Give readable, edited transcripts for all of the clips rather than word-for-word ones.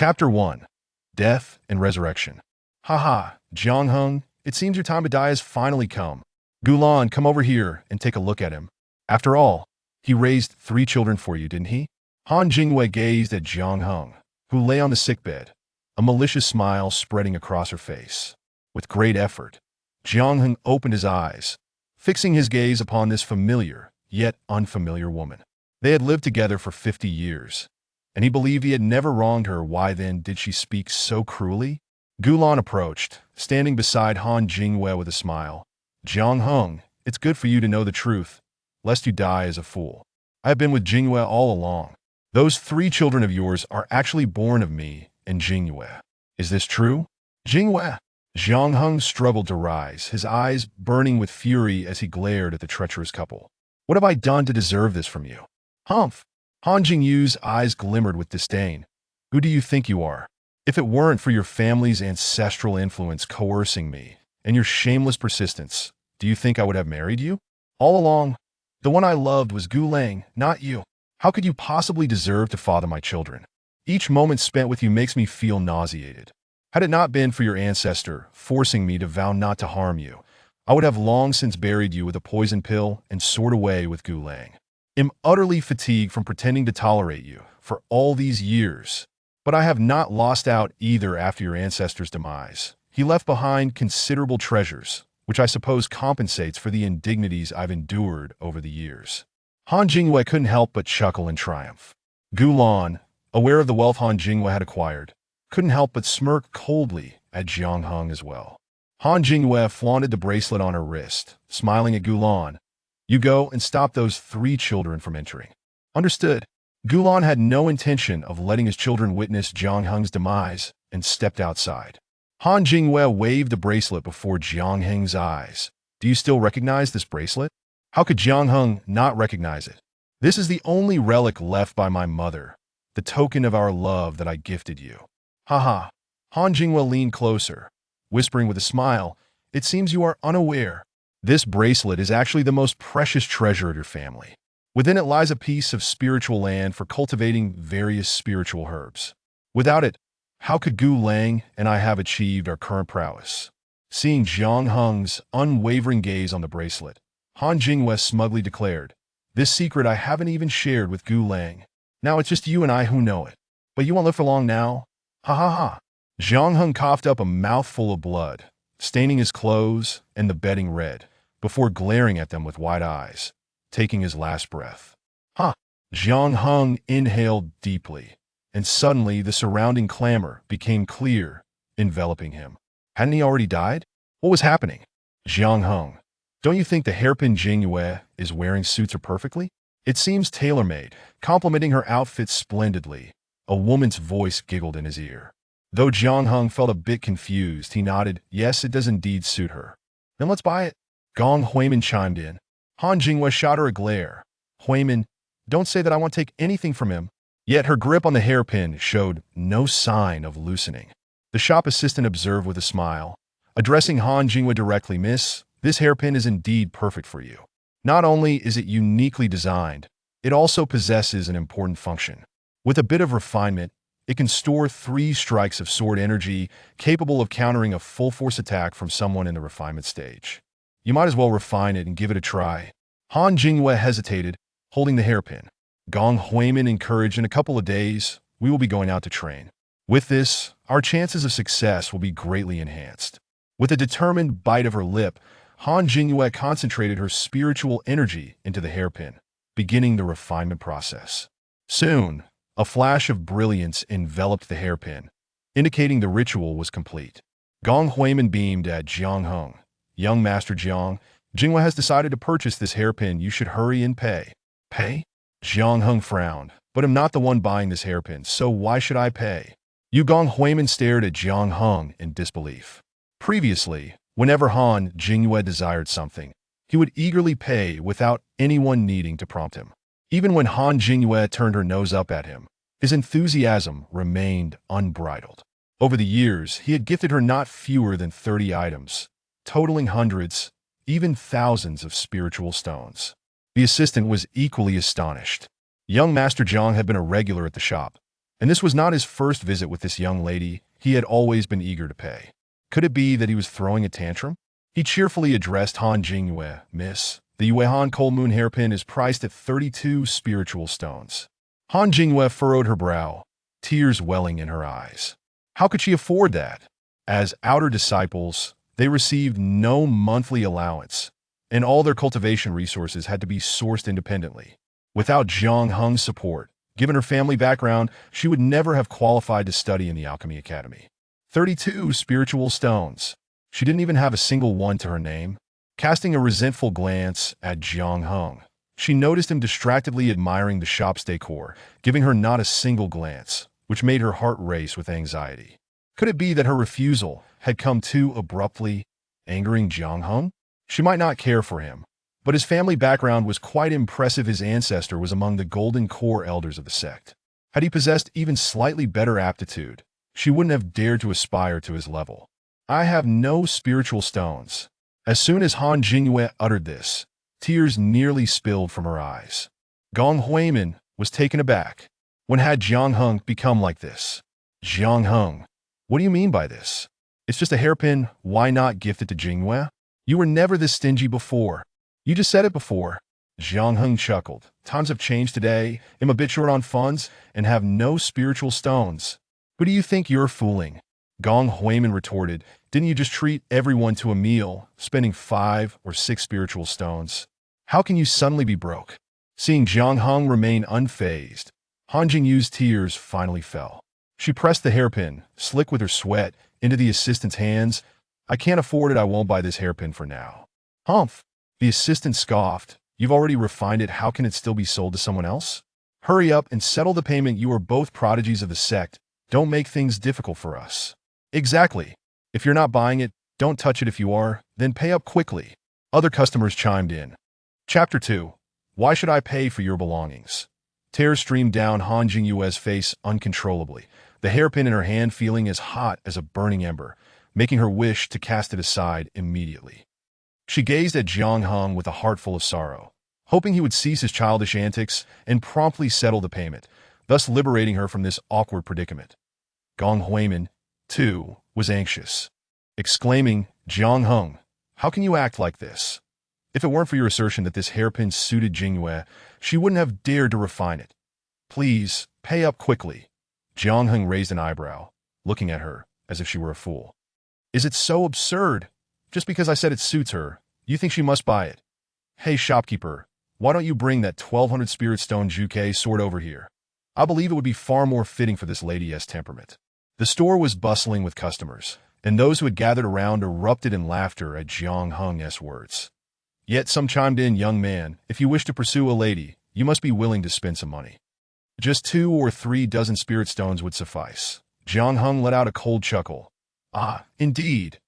Chapter 1. Death and Resurrection. Haha, Jiang Heng, it seems your time to die has finally come. Gulan, come over here and take a look at him. After all, he raised 3 children for you, didn't he? Han Jingwei gazed at Jiang Heng, who lay on the sickbed, a malicious smile spreading across her face. With great effort, Jiang Heng opened his eyes, fixing his gaze upon this familiar, yet unfamiliar woman. They had lived together for 50 years, and he believed he had never wronged her. Why then did she speak so cruelly? Gulan approached, standing beside Han Jingwei with a smile. Jiang Heng, it's good for you to know the truth, lest you die as a fool. I have been with Jingwei all along. Those 3 children of yours are actually born of me and Jingwei. Is this true? Jingwei? Jiang Heng struggled to rise, his eyes burning with fury as he glared at the treacherous couple. What have I done to deserve this from you? Humph! Han Jingyu's eyes glimmered with disdain. Who do you think you are? If it weren't for your family's ancestral influence coercing me, and your shameless persistence, do you think I would have married you? All along, the one I loved was Gu Lang, not you. How could you possibly deserve to father my children? Each moment spent with you makes me feel nauseated. Had it not been for your ancestor forcing me to vow not to harm you, I would have long since buried you with a poison pill and soared away with Gu Lang. I'm utterly fatigued from pretending to tolerate you for all these years, but I have not lost out either after your ancestor's demise. He left behind considerable treasures, which I suppose compensates for the indignities I've endured over the years. Han Jingwei couldn't help but chuckle in triumph. Gulan, aware of the wealth Han Jingwei had acquired, couldn't help but smirk coldly at Jiang Heng as well. Han Jingwei flaunted the bracelet on her wrist, smiling at Gulan. You go and stop those 3 children from entering. Understood. Gulan had no intention of letting his children witness Jiang Heng's demise and stepped outside. Han Jingwei waved the bracelet before Jiang Heng's eyes. Do you still recognize this bracelet? How could Jiang Heng not recognize it? This is the only relic left by my mother, the token of our love that I gifted you. Haha. Han Jingwei leaned closer, whispering with a smile, it seems you are unaware. This bracelet is actually the most precious treasure of your family. Within it lies a piece of spiritual land for cultivating various spiritual herbs. Without it, how could Gu Lang and I have achieved our current prowess? Seeing Jiang Heng's unwavering gaze on the bracelet, Han Jingwei smugly declared, this secret I haven't even shared with Gu Lang. Now it's just you and I who know it. But you won't live for long now? Ha ha ha. Jiang Heng coughed up a mouthful of blood, staining his clothes and the bedding red, before glaring at them with wide eyes, taking his last breath. Huh. Jiang Heng inhaled deeply, and suddenly the surrounding clamor became clear, enveloping him. Hadn't he already died? What was happening? Jiang Heng, don't you think the hairpin Jingwei is wearing suits her perfectly? It seems tailor-made, complementing her outfit splendidly. A woman's voice giggled in his ear. Though Jiang Heng felt a bit confused, he nodded, yes, it does indeed suit her. Then let's buy it. Gong Huimin chimed in. Han Jingwei shot her a glare. Huimin, don't say that I won't take anything from him. Yet her grip on the hairpin showed no sign of loosening. The shop assistant observed with a smile. Addressing Han Jingwei directly, Miss, this hairpin is indeed perfect for you. Not only is it uniquely designed, it also possesses an important function. With a bit of refinement, it can store 3 strikes of sword energy, capable of countering a full-force attack from someone in the refinement stage. You might as well refine it and give it a try. Han Jingwei hesitated, holding the hairpin. Gong Huimin encouraged, in a couple of days, we will be going out to train. With this, our chances of success will be greatly enhanced. With a determined bite of her lip, Han Jingwei concentrated her spiritual energy into the hairpin, beginning the refinement process. Soon, a flash of brilliance enveloped the hairpin, indicating the ritual was complete. Gong Huimin beamed at Jiang Heng. Young Master Jiang, Jingwei has decided to purchase this hairpin. You should hurry and pay. Pay? Jiang Heng frowned. But I'm not the one buying this hairpin, so why should I pay? Gong Huimin stared at Jiang Heng in disbelief. Previously, whenever Han Jingwei desired something, he would eagerly pay without anyone needing to prompt him. Even when Han Jingwei turned her nose up at him, his enthusiasm remained unbridled. Over the years, he had gifted her not fewer than 30 items, totaling hundreds, even thousands of spiritual stones. The assistant was equally astonished. Young Master Jiang had been a regular at the shop, And this was not his first visit with this young lady he had always been eager to pay. Could it be that he was throwing a tantrum? He cheerfully addressed Han Jingyue. Miss, the Yuehan Coal Moon hairpin is priced at 32 spiritual stones. Han Jingyue furrowed her brow, tears welling in her eyes. How could she afford that? As outer disciples, they received no monthly allowance, and all their cultivation resources had to be sourced independently. Without Jiang Heng's support, given her family background, she would never have qualified to study in the Alchemy Academy. 32 spiritual stones. She didn't even have a single one to her name. Casting a resentful glance at Jiang Heng, she noticed him distractedly admiring the shop's decor, giving her not a single glance, which made her heart race with anxiety. Could it be that her refusal had come too abruptly, angering Jiang Heng? She might not care for him, but his family background was quite impressive. His ancestor was among the Golden Core elders of the sect. Had he possessed even slightly better aptitude, she wouldn't have dared to aspire to his level. I have no spiritual stones. As soon as Han Jingyue uttered this, tears nearly spilled from her eyes. Gong Huimin was taken aback. When had Jiang Heng become like this? Jiang Heng, what do you mean by this? It's just a hairpin, why not gift it to Jingyue? You were never this stingy before. You just said it before. Jiang Heng chuckled. Times have changed today. I'm a bit short on funds and have no spiritual stones. Who do you think you're fooling? Gong Huimin retorted. Didn't you just treat everyone to a meal, spending 5 or 6 spiritual stones? How can you suddenly be broke? Seeing Jiang Heng remain unfazed, Han Jingyue's tears finally fell. She pressed the hairpin, slick with her sweat, into the assistant's hands. I can't afford it. I won't buy this hairpin for now. Humph! The assistant scoffed. You've already refined it. How can it still be sold to someone else? Hurry up and settle the payment. You are both prodigies of the sect. Don't make things difficult for us. Exactly. If you're not buying it, don't touch it. If you are, then pay up quickly. Other customers chimed in. Chapter 2. Why should I pay for your belongings? Tears streamed down Han Jingyue's face uncontrollably, the hairpin in her hand feeling as hot as a burning ember, making her wish to cast it aside immediately. She gazed at Jiang Heng with a heart full of sorrow, hoping he would cease his childish antics and promptly settle the payment, thus liberating her from this awkward predicament. Gong Huimin, too, was anxious, exclaiming, Jiang Heng, how can you act like this? If it weren't for your assertion that this hairpin suited Jingyue, she wouldn't have dared to refine it. Please, pay up quickly. Jiang Heng raised an eyebrow, looking at her as if she were a fool. Is it so absurd? Just because I said it suits her, you think she must buy it? Hey, shopkeeper, why don't you bring that 1200 spirit stone Juke sword over here? I believe it would be far more fitting for this lady's temperament. The store was bustling with customers, and those who had gathered around erupted in laughter at Jiang Heng's words. Yet some chimed in, young man, if you wish to pursue a lady, you must be willing to spend some money. Just 2 or 3 dozen spirit stones would suffice. Jiang Heng let out a cold chuckle. Ah, indeed.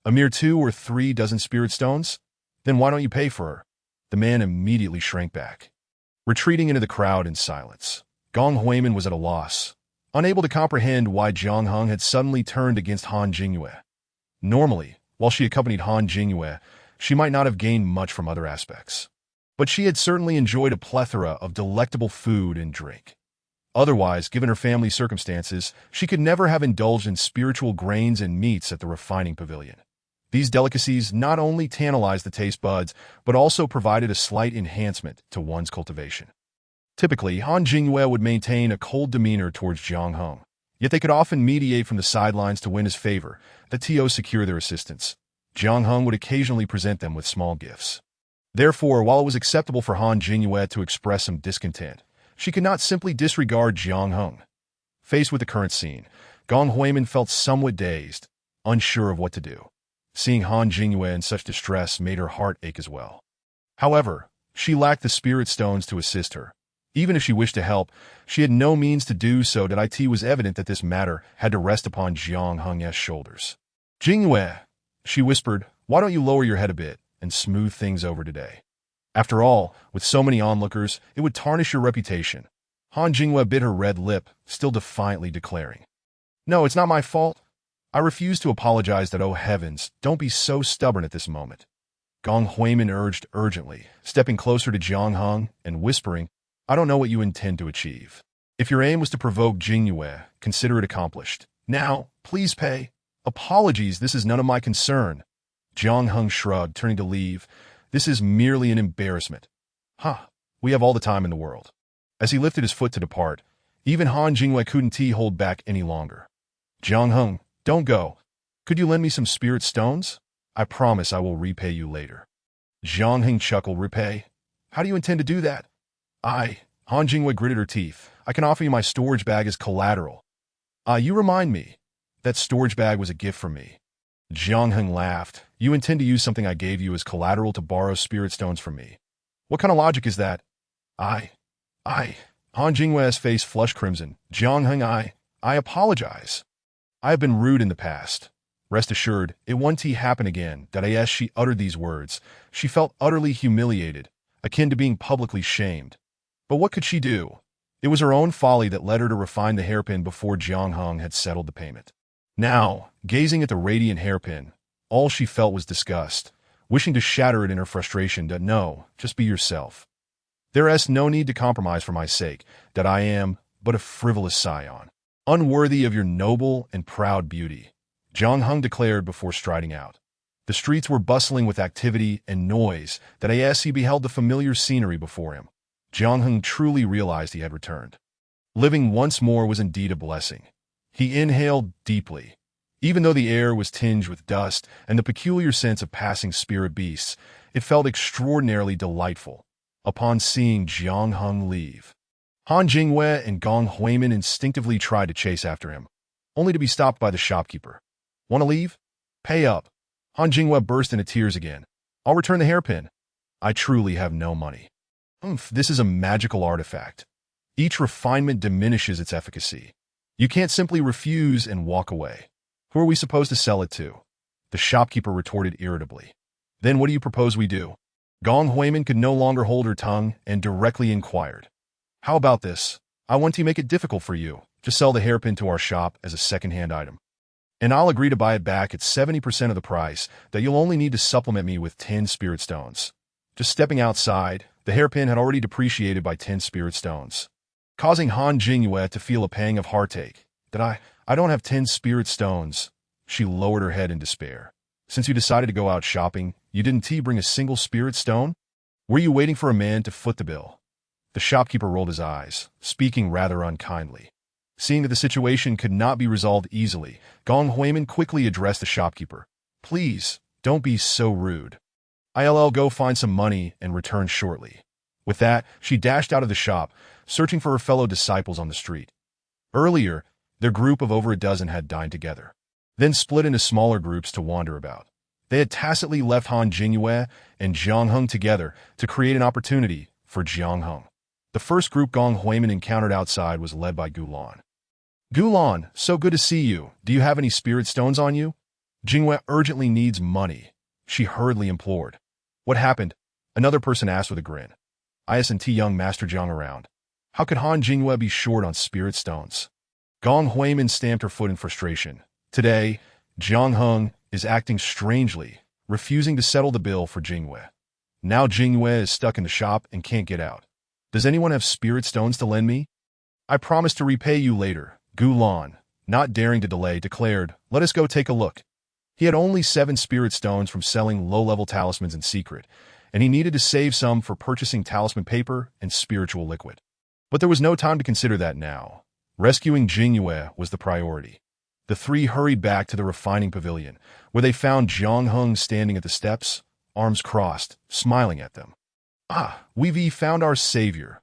A mere 2 or 3 dozen spirit stones? Then why don't you pay for her? The man immediately shrank back, retreating into the crowd in silence. Gong Huimin was at a loss, unable to comprehend why Jiang Heng had suddenly turned against Han Jingyue. Normally, while she accompanied Han Jingyue, she might not have gained much from other aspects, but she had certainly enjoyed a plethora of delectable food and drink. Otherwise, given her family circumstances, she could never have indulged in spiritual grains and meats at the refining pavilion. These delicacies not only tantalized the taste buds, but also provided a slight enhancement to one's cultivation. Typically, Han Jingyue would maintain a cold demeanor towards Jiang Heng, yet they could often mediate from the sidelines to win his favor, the TO secure their assistance. Jiang Heng would occasionally present them with small gifts. Therefore, while it was acceptable for Han Jingyue to express some discontent, she could not simply disregard Jiang Heng. Faced with the current scene, Gong Huimin felt somewhat dazed, unsure of what to do. Seeing Han Jingyue in such distress made her heart ache as well. However, she lacked the spirit stones to assist her. Even if she wished to help, she had no means to do so. That it was evident that this matter had to rest upon Jiang Heng's shoulders. Jingyue, she whispered, why don't you lower your head a bit and smooth things over today? After all, with so many onlookers, it would tarnish your reputation. Han Jingyue bit her red lip, still defiantly declaring, no, it's not my fault. I refuse to apologize. Oh heavens, don't be so stubborn at this moment. Gong Huimin urged urgently, stepping closer to Jiang Heng and whispering, I don't know what you intend to achieve. If your aim was to provoke Jingyue, consider it accomplished. Now, please pay. Apologies, this is none of my concern. Jiang Heng shrugged, turning to leave. This is merely an embarrassment. We have all the time in the world. As he lifted his foot to depart, even Han Jingyue couldn't hold back any longer. Jiang Heng, don't go. Could you lend me some spirit stones? I promise I will repay you later. Jiang Heng chuckled, repay? How do you intend to do that? Han Jingyue gritted her teeth. I can offer you my storage bag as collateral. You remind me. That storage bag was a gift from me. Jiang Heng laughed. You intend to use something I gave you as collateral to borrow spirit stones from me. What kind of logic is that? Han Jingyue's face flushed crimson. Jiang Heng, I apologize. I have been rude in the past. Rest assured, it won't happen again. As she uttered these words, she felt utterly humiliated, akin to being publicly shamed. But what could she do? It was her own folly that led her to refine the hairpin before Jiang Heng had settled the payment. Now, gazing at the radiant hairpin, all she felt was disgust, wishing to shatter it in her frustration. No, just be yourself. There is no need to compromise for my sake, that I am but a frivolous scion, unworthy of your noble and proud beauty, Jiang Heng declared before striding out. The streets were bustling with activity and noise, that as he beheld the familiar scenery before him, Jiang Heng truly realized he had returned. Living once more was indeed a blessing. He inhaled deeply. Even though the air was tinged with dust and the peculiar sense of passing spirit beasts, it felt extraordinarily delightful. Upon seeing Jiang Heng leave, Han Jingyue and Gong Huimin instinctively tried to chase after him, only to be stopped by the shopkeeper. Want to leave? Pay up. Han Jingyue burst into tears again. I'll return the hairpin. I truly have no money. This is a magical artifact. Each refinement diminishes its efficacy. You can't simply refuse and walk away. Who are we supposed to sell it to? The shopkeeper retorted irritably. Then what do you propose we do? Gong Huimin could no longer hold her tongue and directly inquired. How about this? I want to make it difficult for you. Just sell the hairpin to our shop as a second-hand item. And I'll agree to buy it back at 70% of the price, that you'll only need to supplement me with 10 spirit stones. Just stepping outside, the hairpin had already depreciated by 10 spirit stones, causing Han Jingyue to feel a pang of heartache. That I don't have 10 spirit stones. She lowered her head in despair. Since you decided to go out shopping, you didn't bring a single spirit stone? Were you waiting for a man to foot the bill? The shopkeeper rolled his eyes, speaking rather unkindly. Seeing that the situation could not be resolved easily, Gong Huimin quickly addressed the shopkeeper. Please, don't be so rude. I'll go find some money and return shortly. With that, she dashed out of the shop, searching for her fellow disciples on the street. Earlier, their group of over a dozen had dined together, then split into smaller groups to wander about. They had tacitly left Han Jingyue and Jiang Heng together to create an opportunity for Jiang Heng. The first group Gong Huimin encountered outside was led by Gulan. Gulan, so good to see you. Do you have any spirit stones on you? Jingyue urgently needs money, she hurriedly implored. What happened? Another person asked with a grin. Isn't young Master Jiang around? How could Han Jingyue be short on spirit stones? Gong Huimin stamped her foot in frustration. Today, Jiang Heng is acting strangely, refusing to settle the bill for Jingyue. Now Jingyue is stuck in the shop and can't get out. Does anyone have spirit stones to lend me? I promise to repay you later, Gulan, not daring to delay, declared. Let us go take a look. He had only 7 spirit stones from selling low-level talismans in secret, and he needed to save some for purchasing talisman paper and spiritual liquid. But there was no time to consider that now. Rescuing Jingyue was the priority. The three hurried back to the refining pavilion, where they found Jiang Heng standing at the steps, arms crossed, smiling at them. We've found our savior.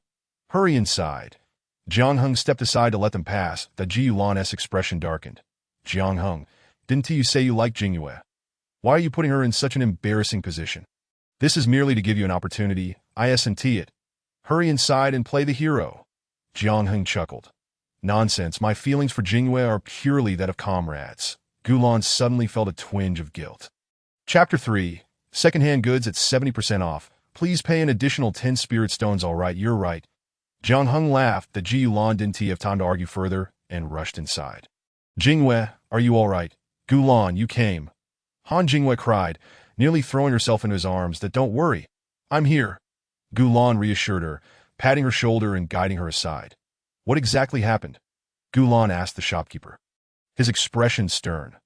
Hurry inside. Jiang Heng stepped aside to let them pass. The Gulan's expression darkened. Jiang Heng, didn't you say you liked Jingyue? Why are you putting her in such an embarrassing position? This is merely to give you an opportunity. Isn't it? Hurry inside and play the hero. Jiang Heng chuckled. Nonsense, my feelings for Jingyue are purely that of comrades. Gulan suddenly felt a twinge of guilt. Chapter 3. Secondhand goods at 70% off. Please pay an additional 10 spirit stones. All right, you're right. Jiang Heng laughed. The Gulan didn't have time to argue further and rushed inside. Jingyue, are you all right? Gulan, you came. Han Jingyue cried, nearly throwing herself into his arms. Don't worry. I'm here. Gulan reassured her, patting her shoulder and guiding her aside. What exactly happened? Gulan asked the shopkeeper. His expression stern.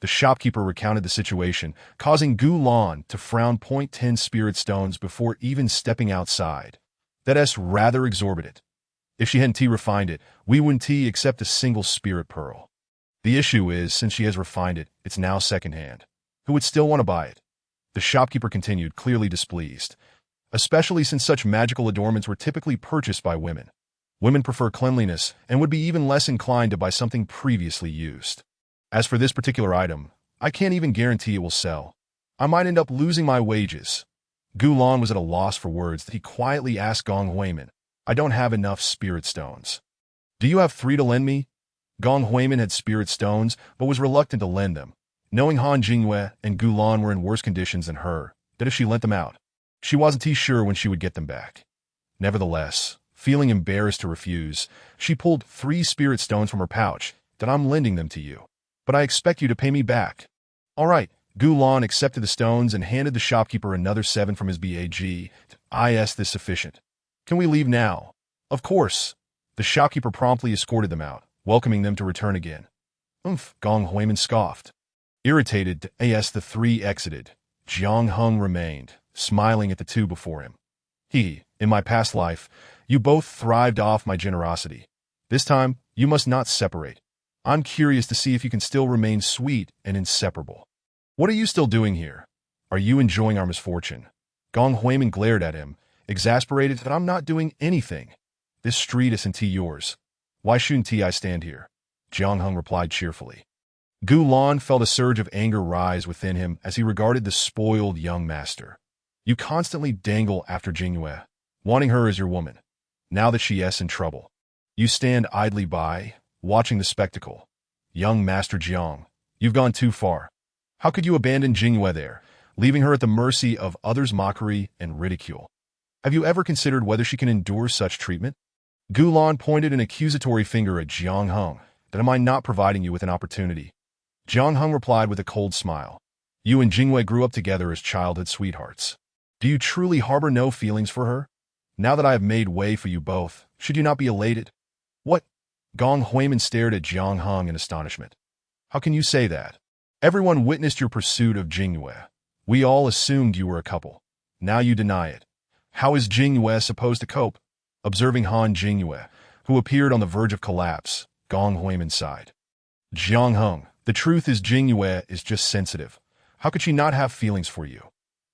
The shopkeeper recounted the situation, causing Gulan to frown. 10 spirit stones before even stepping outside. That's rather exorbitant. If she hadn't refined it, we wouldn't accept a single spirit pearl. The issue is, since she has refined it, it's now secondhand. Who would still want to buy it? The shopkeeper continued, clearly displeased, especially since such magical adornments were typically purchased by women. Women prefer cleanliness and would be even less inclined to buy something previously used. As for this particular item, I can't even guarantee it will sell. I might end up losing my wages. Gulan was at a loss for words. He quietly asked Gong Huimin, I don't have enough spirit stones. Do you have 3 to lend me? Gong Huimin had spirit stones, but was reluctant to lend them, knowing Han Jingyue and Gulan were in worse conditions than her, that if she lent them out, she wasn't sure when she would get them back. Nevertheless, feeling embarrassed to refuse, she pulled 3 spirit stones from her pouch. That I'm lending them to you, but I expect you to pay me back. All right. Gulan accepted the stones and handed the shopkeeper another 7 from his bag. Is this sufficient? Can we leave now? Of course. The shopkeeper promptly escorted them out, welcoming them to return again. Gong Huimin scoffed. Irritated, the 3 exited. Jiang Heng remained, smiling at the 2 before him. In my past life, you both thrived off my generosity. This time, you must not separate. I'm curious to see if you can still remain sweet and inseparable. What are you still doing here? Are you enjoying our misfortune? Gong Huimin glared at him, exasperated that I'm not doing anything. This street isn't yours. Why shouldn't I stand here? Jiang Heng replied cheerfully. Gulan felt a surge of anger rise within him as he regarded the spoiled young master. You constantly dangle after Jingyue, wanting her as your woman. Now that she is in trouble, you stand idly by, watching the spectacle. Young Master Jiang, you've gone too far. How could you abandon Jingyue there, leaving her at the mercy of others' mockery and ridicule? Have you ever considered whether she can endure such treatment? Gulan pointed an accusatory finger at Jiang Heng. That am I not providing you with an opportunity? Jiang Heng replied with a cold smile. You and Jingyue grew up together as childhood sweethearts. Do you truly harbor no feelings for her? Now that I have made way for you both, should you not be elated? What? Gong Huimin stared at Jiang Heng in astonishment. How can you say that? Everyone witnessed your pursuit of Jingyue. We all assumed you were a couple. Now you deny it. How is Jingyue supposed to cope? Observing Han Jingyue, who appeared on the verge of collapse, Gong Huimin sighed. Jiang Heng, the truth is Jingyue is just sensitive. How could she not have feelings for you?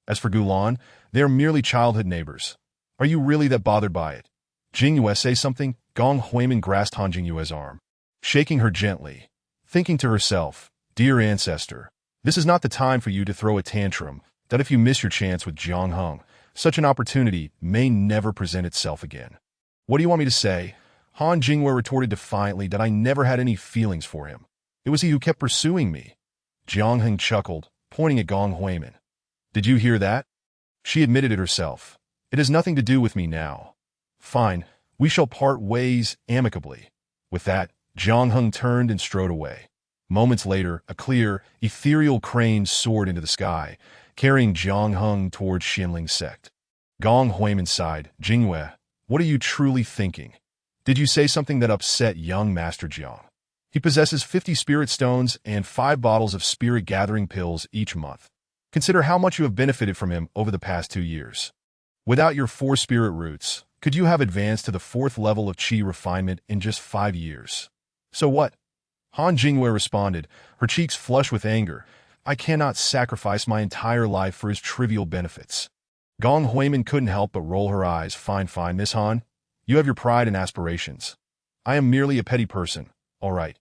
As for Gulan, they are merely childhood neighbors. Are you really that bothered by it? Jingyue, say something. Gong Huimin grasped Han Jingyue's arm, shaking her gently, thinking to herself, Dear ancestor, this is not the time for you to throw a tantrum, that if you miss your chance with Jiang Heng, such an opportunity may never present itself again. What do you want me to say? Han Jingyue retorted defiantly that I never had any feelings for him. It was he who kept pursuing me. Jiang Heng chuckled, pointing at Gong Huimin. Did you hear that? She admitted it herself. It has nothing to do with me now. Fine, we shall part ways amicably. With that, Jiang Heng turned and strode away. Moments later, a clear, ethereal crane soared into the sky, carrying Jiang Heng towards Xianling sect. Gong Huimin sighed. Jingyue, what are you truly thinking? Did you say something that upset young Master Jiang? He possesses 50 spirit stones and 5 bottles of spirit gathering pills each month. Consider how much you have benefited from him over the past 2 years. Without your 4 spirit roots, could you have advanced to the 4th level of Qi refinement in just 5 years? So what? Han Jingyue responded, her cheeks flushed with anger. I cannot sacrifice my entire life for his trivial benefits. Gong Huimin couldn't help but roll her eyes. Fine, Miss Han. You have your pride and aspirations. I am merely a petty person. All right.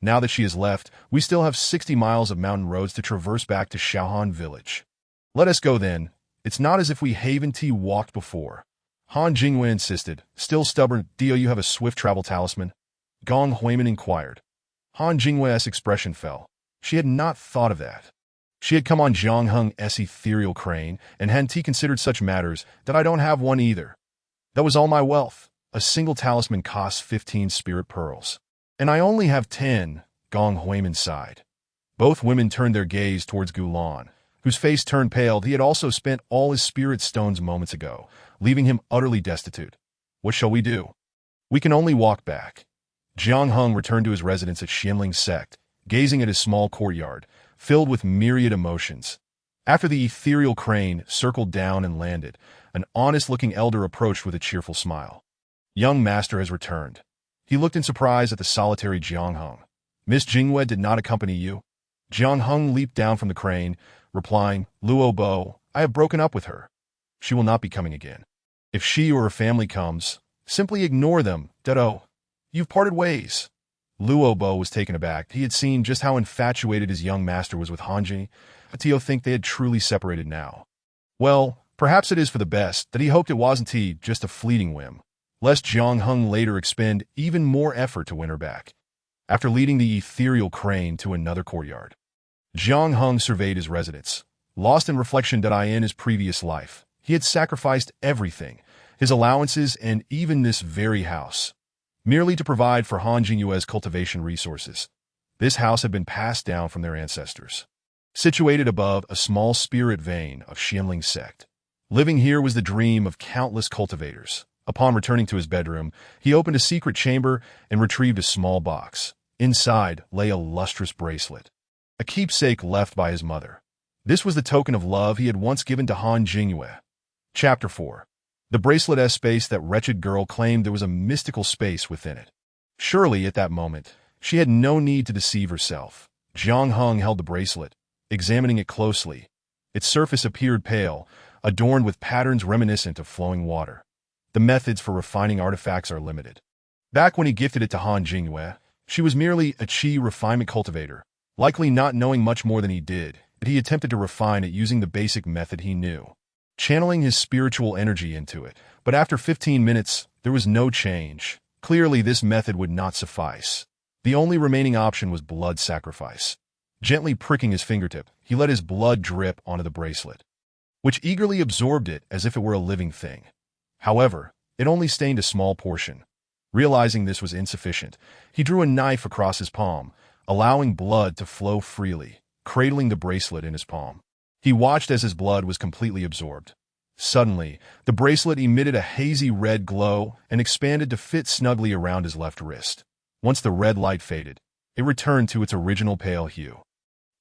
Now that she has left, we still have 60 miles of mountain roads to traverse back to Shaohan village. Let us go then. It's not as if we haven't walked before. Han Jingyue insisted, still stubborn. Do you have a swift travel talisman? Gong Huimin inquired. Han Jingyue's expression fell. She had not thought of that. She had come on Jiang Heng's ethereal crane and hadn't considered such matters. That I don't have one either. That was all my wealth. A single talisman costs 15 spirit pearls. And I only have 10, Gong Huimin sighed. Both women turned their gaze towards Gulan, whose face turned pale. He had also spent all his spirit stones moments ago, leaving him utterly destitute. What shall we do? We can only walk back. Jiang Hung returned to his residence at Xianling Sect, gazing at his small courtyard, filled with myriad emotions. After the ethereal crane circled down and landed, an honest-looking elder approached with a cheerful smile. Young master has returned. He looked in surprise at the solitary Jiang Hung. Miss Jingyue did not accompany you? Jiang Hung leaped down from the crane, replying, Luo Bo, I have broken up with her. She will not be coming again. If she or her family comes, simply ignore them, Dedo. You've parted ways. Luo Bo was taken aback. He had seen just how infatuated his young master was with Hanji, but Tio think they had truly separated now. Well, perhaps it is for the best that he hoped it wasn't just a fleeting whim, lest Jiang Hung later expend even more effort to win her back. After leading the ethereal crane to another courtyard, Jiang Hung surveyed his residence. Lost in reflection in his previous life, he had sacrificed everything, his allowances and even this very house, merely to provide for Han Jingyue's cultivation resources. This house had been passed down from their ancestors. Situated above a small spirit vein of Xianling Sect, living here was the dream of countless cultivators. Upon returning to his bedroom, he opened a secret chamber and retrieved a small box. Inside lay a lustrous bracelet, a keepsake left by his mother. This was the token of love he had once given to Han Jingyue. Chapter 4. The bracelet space. That wretched girl claimed there was a mystical space within it. Surely, at that moment, she had no need to deceive herself. Jiang Hung held the bracelet, examining it closely. Its surface appeared pale, adorned with patterns reminiscent of flowing water. The methods for refining artifacts are limited. Back when he gifted it to Han Jingyue, she was merely a qi refinement cultivator, likely not knowing much more than he did, but he attempted to refine it using the basic method he knew, channeling his spiritual energy into it. But after 15 minutes, there was no change. Clearly, this method would not suffice. The only remaining option was blood sacrifice. Gently pricking his fingertip, he let his blood drip onto the bracelet, which eagerly absorbed it as if it were a living thing. However, it only stained a small portion. Realizing this was insufficient, he drew a knife across his palm, allowing blood to flow freely, cradling the bracelet in his palm. He watched as his blood was completely absorbed. Suddenly, the bracelet emitted a hazy red glow and expanded to fit snugly around his left wrist. Once the red light faded, it returned to its original pale hue.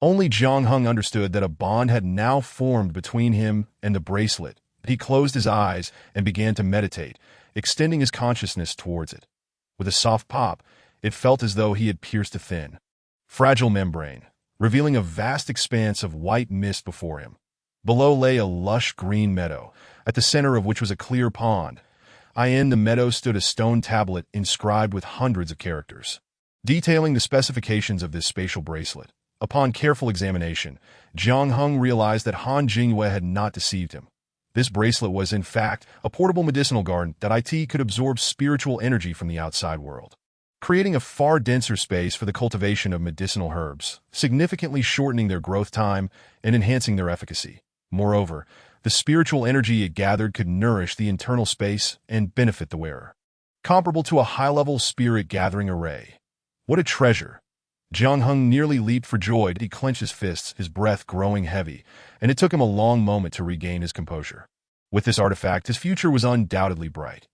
Only Jiang Hung understood that a bond had now formed between him and the bracelet. He closed his eyes and began to meditate, extending his consciousness towards it. With a soft pop, it felt as though he had pierced a thin, fragile membrane, revealing a vast expanse of white mist before him. Below lay a lush green meadow, at the center of which was a clear pond. In the meadow stood a stone tablet inscribed with hundreds of characters, detailing the specifications of this spatial bracelet. Upon careful examination, Jiang Hung realized that Han Jingyue had not deceived him. This bracelet was, in fact, a portable medicinal garden that could absorb spiritual energy from the outside world, creating a far denser space for the cultivation of medicinal herbs, significantly shortening their growth time and enhancing their efficacy. Moreover, the spiritual energy it gathered could nourish the internal space and benefit the wearer, comparable to a high-level spirit-gathering array. What a treasure! Jiang Hung nearly leaped for joy. He clenched his fists, his breath growing heavy, and it took him a long moment to regain his composure. With this artifact, his future was undoubtedly bright.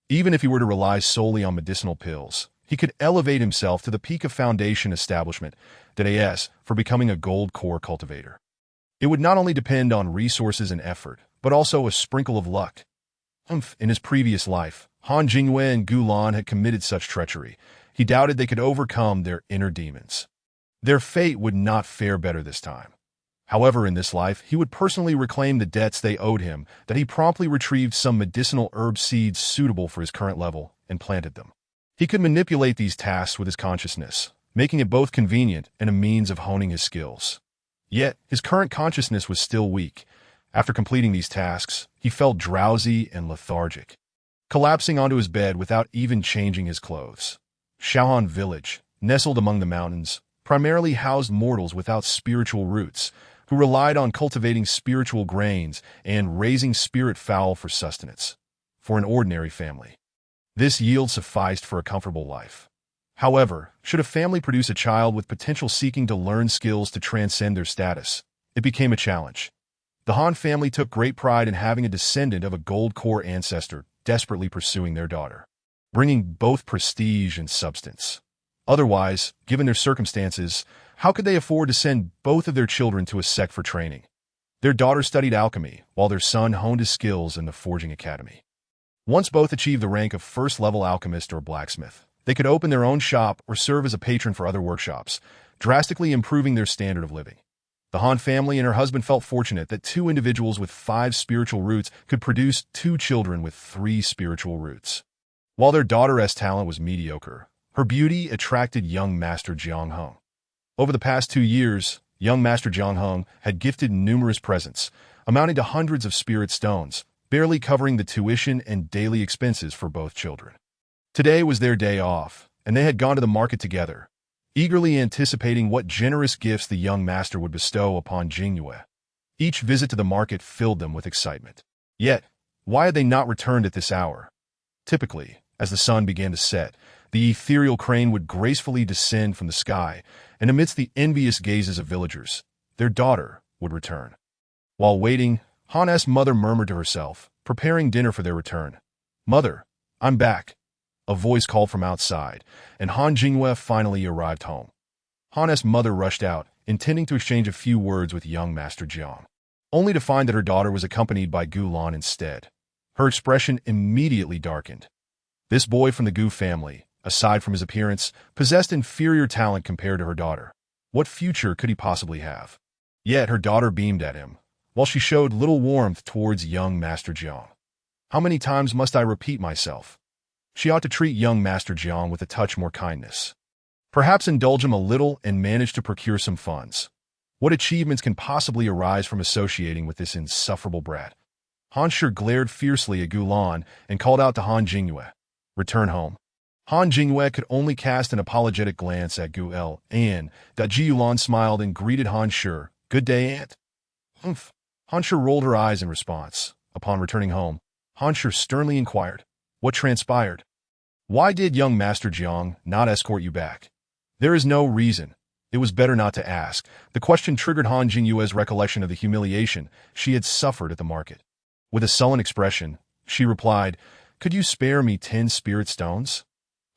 Even if he were to rely solely on medicinal pills, he could elevate himself to the peak of foundation establishment for becoming a gold core cultivator. It would not only depend on resources and effort, but also a sprinkle of luck. In his previous life, Han Jingyue and Gulan had committed such treachery. He doubted they could overcome their inner demons. Their fate would not fare better this time. However, in this life, he would personally reclaim the debts they owed him. That he promptly retrieved some medicinal herb seeds suitable for his current level and planted them. He could manipulate these tasks with his consciousness, making it both convenient and a means of honing his skills. Yet, his current consciousness was still weak. After completing these tasks, he felt drowsy and lethargic, collapsing onto his bed without even changing his clothes. Shaohan Village, nestled among the mountains, primarily housed mortals without spiritual roots, who relied on cultivating spiritual grains and raising spirit fowl for sustenance. For an ordinary family, this yield sufficed for a comfortable life. However, should a family produce a child with potential seeking to learn skills to transcend their status, it became a challenge. The Han family took great pride in having a descendant of a gold core ancestor desperately pursuing their daughter. bringing both prestige and substance. Otherwise, given their circumstances, how could they afford to send both of their children to a sect for training? Their daughter studied alchemy, while their son honed his skills in the forging academy. Once both achieved the rank of first-level alchemist or blacksmith, they could open their own shop or serve as a patron for other workshops, drastically improving their standard of living. The Han family and her husband felt fortunate that two individuals with 5 spiritual roots could produce 2 children with 3 spiritual roots. While their daughter's talent was mediocre, her beauty attracted young Master Jiang Heng. Over the past 2 years, young Master Jiang Heng had gifted numerous presents, amounting to hundreds of spirit stones, barely covering the tuition and daily expenses for both children. Today was their day off, and they had gone to the market together, eagerly anticipating what generous gifts the young master would bestow upon Jingyue. Each visit to the market filled them with excitement. Yet, why had they not returned at this hour? Typically, as the sun began to set, the ethereal crane would gracefully descend from the sky, and amidst the envious gazes of villagers, their daughter would return. While waiting, Han's mother murmured to herself, preparing dinner for their return. "Mother, I'm back," a voice called from outside, and Han Jingyue finally arrived home. Han's mother rushed out, intending to exchange a few words with young Master Jiang, only to find that her daughter was accompanied by Gu Lan instead. Her expression immediately darkened. This boy from the Gu family, aside from his appearance, possessed inferior talent compared to her daughter. What future could he possibly have? Yet her daughter beamed at him, while she showed little warmth towards young Master Jiang. How many times must I repeat myself? She ought to treat young Master Jiang with a touch more kindness. Perhaps indulge him a little and manage to procure some funds. What achievements can possibly arise from associating with this insufferable brat? Han Shi glared fiercely at Gu Lan and called out to Han Jingyue, "Return home." Han Jingyue could only cast an apologetic glance at Gu El, and Ji Yulan smiled and greeted Han Shi, "Good day, aunt." "Humph." Han Shi rolled her eyes in response. Upon returning home, Han Shi sternly inquired, "What transpired? Why did young Master Jiang not escort you back?" "There is no reason. It was better not to ask." The question triggered Han Jingyue's recollection of the humiliation she had suffered at the market. With a sullen expression, she replied, "Could you spare me 10 spirit stones?"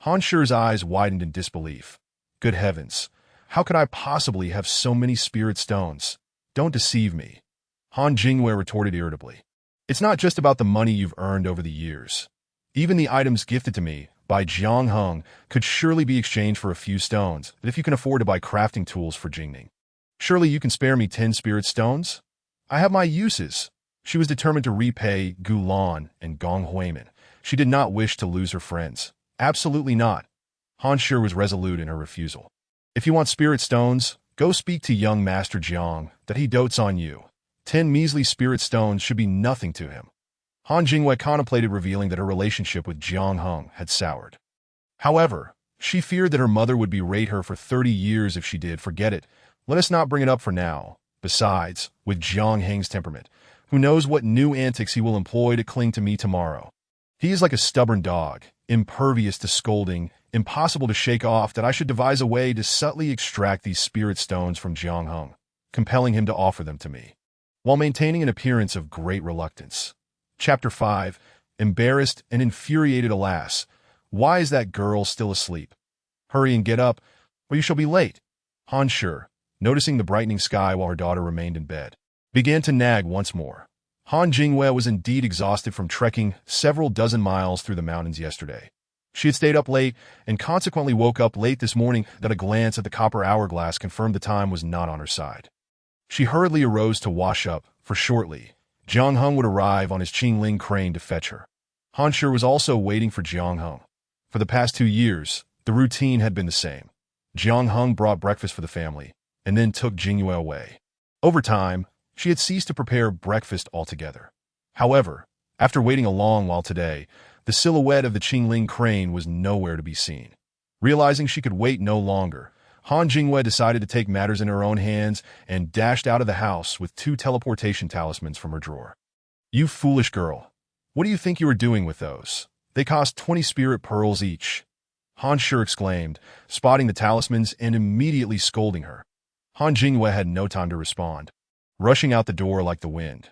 Han Shi's eyes widened in disbelief. "Good heavens, how could I possibly have so many spirit stones? Don't deceive me." Han Jingyue retorted irritably. "It's not just about the money you've earned over the years. Even the items gifted to me by Jiang Heng could surely be exchanged for a few stones, if you can afford to buy crafting tools for Jingning. Surely you can spare me 10 spirit stones? I have my uses." She was determined to repay Gu Lan and Gong Huimin. She did not wish to lose her friends. Absolutely not. Han Shi was resolute in her refusal. "If you want spirit stones, go speak to young Master Jiang that he dotes on you. 10 measly spirit stones should be nothing to him." Han Jingyue contemplated revealing that her relationship with Jiang Heng had soured. However, she feared that her mother would berate her for 30 years if she did. "Forget it. Let us not bring it up for now. Besides, with Jiang Heng's temperament, who knows what new antics he will employ to cling to me tomorrow? He is like a stubborn dog, impervious to scolding, impossible to shake off. That I should devise a way to subtly extract these spirit stones from Jiang Heng, compelling him to offer them to me, while maintaining an appearance of great reluctance." Chapter 5. Embarrassed and infuriated. "Alas, why is that girl still asleep? Hurry and get up, or you shall be late." Han Shi, noticing the brightening sky while her daughter remained in bed, began to nag once more. Han Jingyue was indeed exhausted from trekking several dozen miles through the mountains yesterday. She had stayed up late and consequently woke up late this morning. That a glance at the copper hourglass confirmed the time was not on her side. She hurriedly arose to wash up, for shortly Jiang Heng would arrive on his Qingling crane to fetch her. Han Shi was also waiting for Jiang Heng. For the past 2 years, the routine had been the same. Jiang Heng brought breakfast for the family, and then took Jingyue away. Over time, she had ceased to prepare breakfast altogether. However, after waiting a long while today, the silhouette of the Qingling crane was nowhere to be seen. Realizing she could wait no longer, Han Jingyue decided to take matters in her own hands and dashed out of the house with 2 teleportation talismans from her drawer. "You foolish girl. What do you think you are doing with those? They cost 20 spirit pearls each." Han Shi exclaimed, spotting the talismans and immediately scolding her. Han Jingyue had no time to respond, rushing out the door like the wind.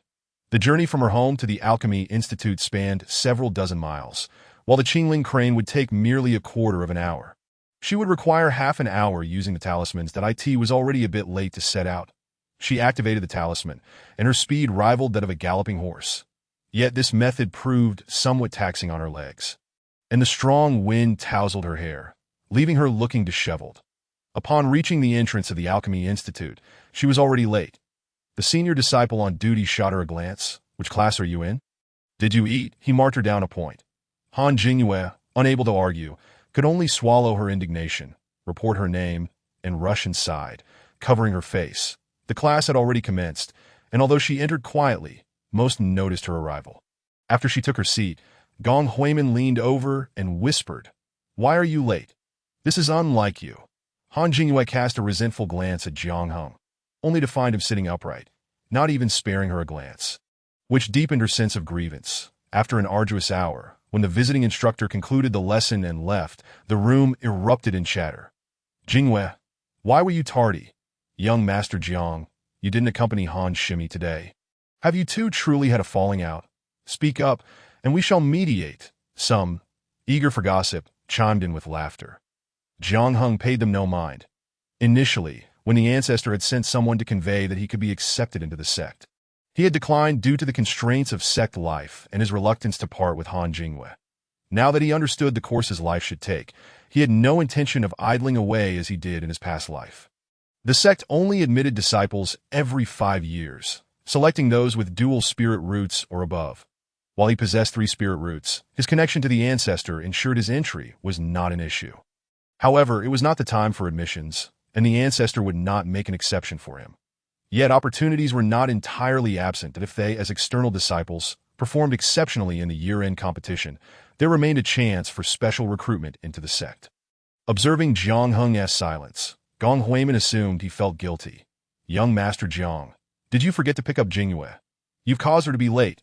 The journey from her home to the Alchemy Institute spanned several dozen miles, while the Qingling crane would take merely a quarter of an hour. She would require half an hour using the talismans that IT was already a bit late to set out. She activated the talisman, and her speed rivaled that of a galloping horse. Yet this method proved somewhat taxing on her legs, and the strong wind tousled her hair, leaving her looking disheveled. Upon reaching the entrance of the Alchemy Institute, she was already late. The senior disciple on duty shot her a glance. "Which class are you in?" "Did you eat?" He marked her down a point. Han Jingyue, unable to argue, could only swallow her indignation, report her name, and rush inside, covering her face. The class had already commenced, and although she entered quietly, most noticed her arrival. After she took her seat, Gong Huimin leaned over and whispered, "Why are you late? This is unlike you." Han Jingyue cast a resentful glance at Jiang Heng, only to find him sitting upright, not even sparing her a glance, which deepened her sense of grievance. After an arduous hour, when the visiting instructor concluded the lesson and left, the room erupted in chatter. "Jingyue, why were you tardy? Young Master Jiang, you didn't accompany Han Shimi today. Have you two truly had a falling out? Speak up, and we shall mediate." Some, eager for gossip, chimed in with laughter. Jiang Heng paid them no mind. Initially, when the ancestor had sent someone to convey that he could be accepted into the sect, he had declined due to the constraints of sect life and his reluctance to part with Han Jingyue. Now that he understood the course his life should take, he had no intention of idling away as he did in his past life. The sect only admitted disciples every 5 years, selecting those with dual spirit roots or above. While he possessed 3 spirit roots, his connection to the ancestor ensured his entry was not an issue. However, it was not the time for admissions, and the ancestor would not make an exception for him. Yet opportunities were not entirely absent that if they, as external disciples, performed exceptionally in the year-end competition, there remained a chance for special recruitment into the sect. Observing Jiang Heng's silence, Gong Huimin assumed he felt guilty. "Young Master Jiang, did you forget to pick up Jingyue? You've caused her to be late."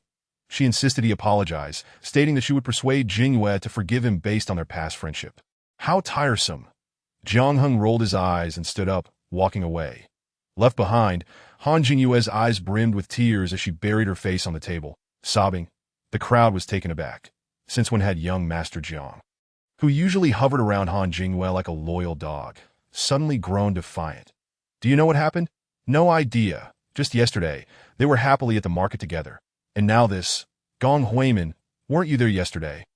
She insisted he apologize, stating that she would persuade Jingyue to forgive him based on their past friendship. How tiresome. Jiang Heng rolled his eyes and stood up, walking away. Left behind, Han Jingyue's eyes brimmed with tears as she buried her face on the table, sobbing. The crowd was taken aback. Since when had young Master Jiang, who usually hovered around Han Jingyue like a loyal dog, suddenly grown defiant? "Do you know what happened?" "No idea. Just yesterday, they were happily at the market together. And now this. Gong Huimin, weren't you there yesterday?"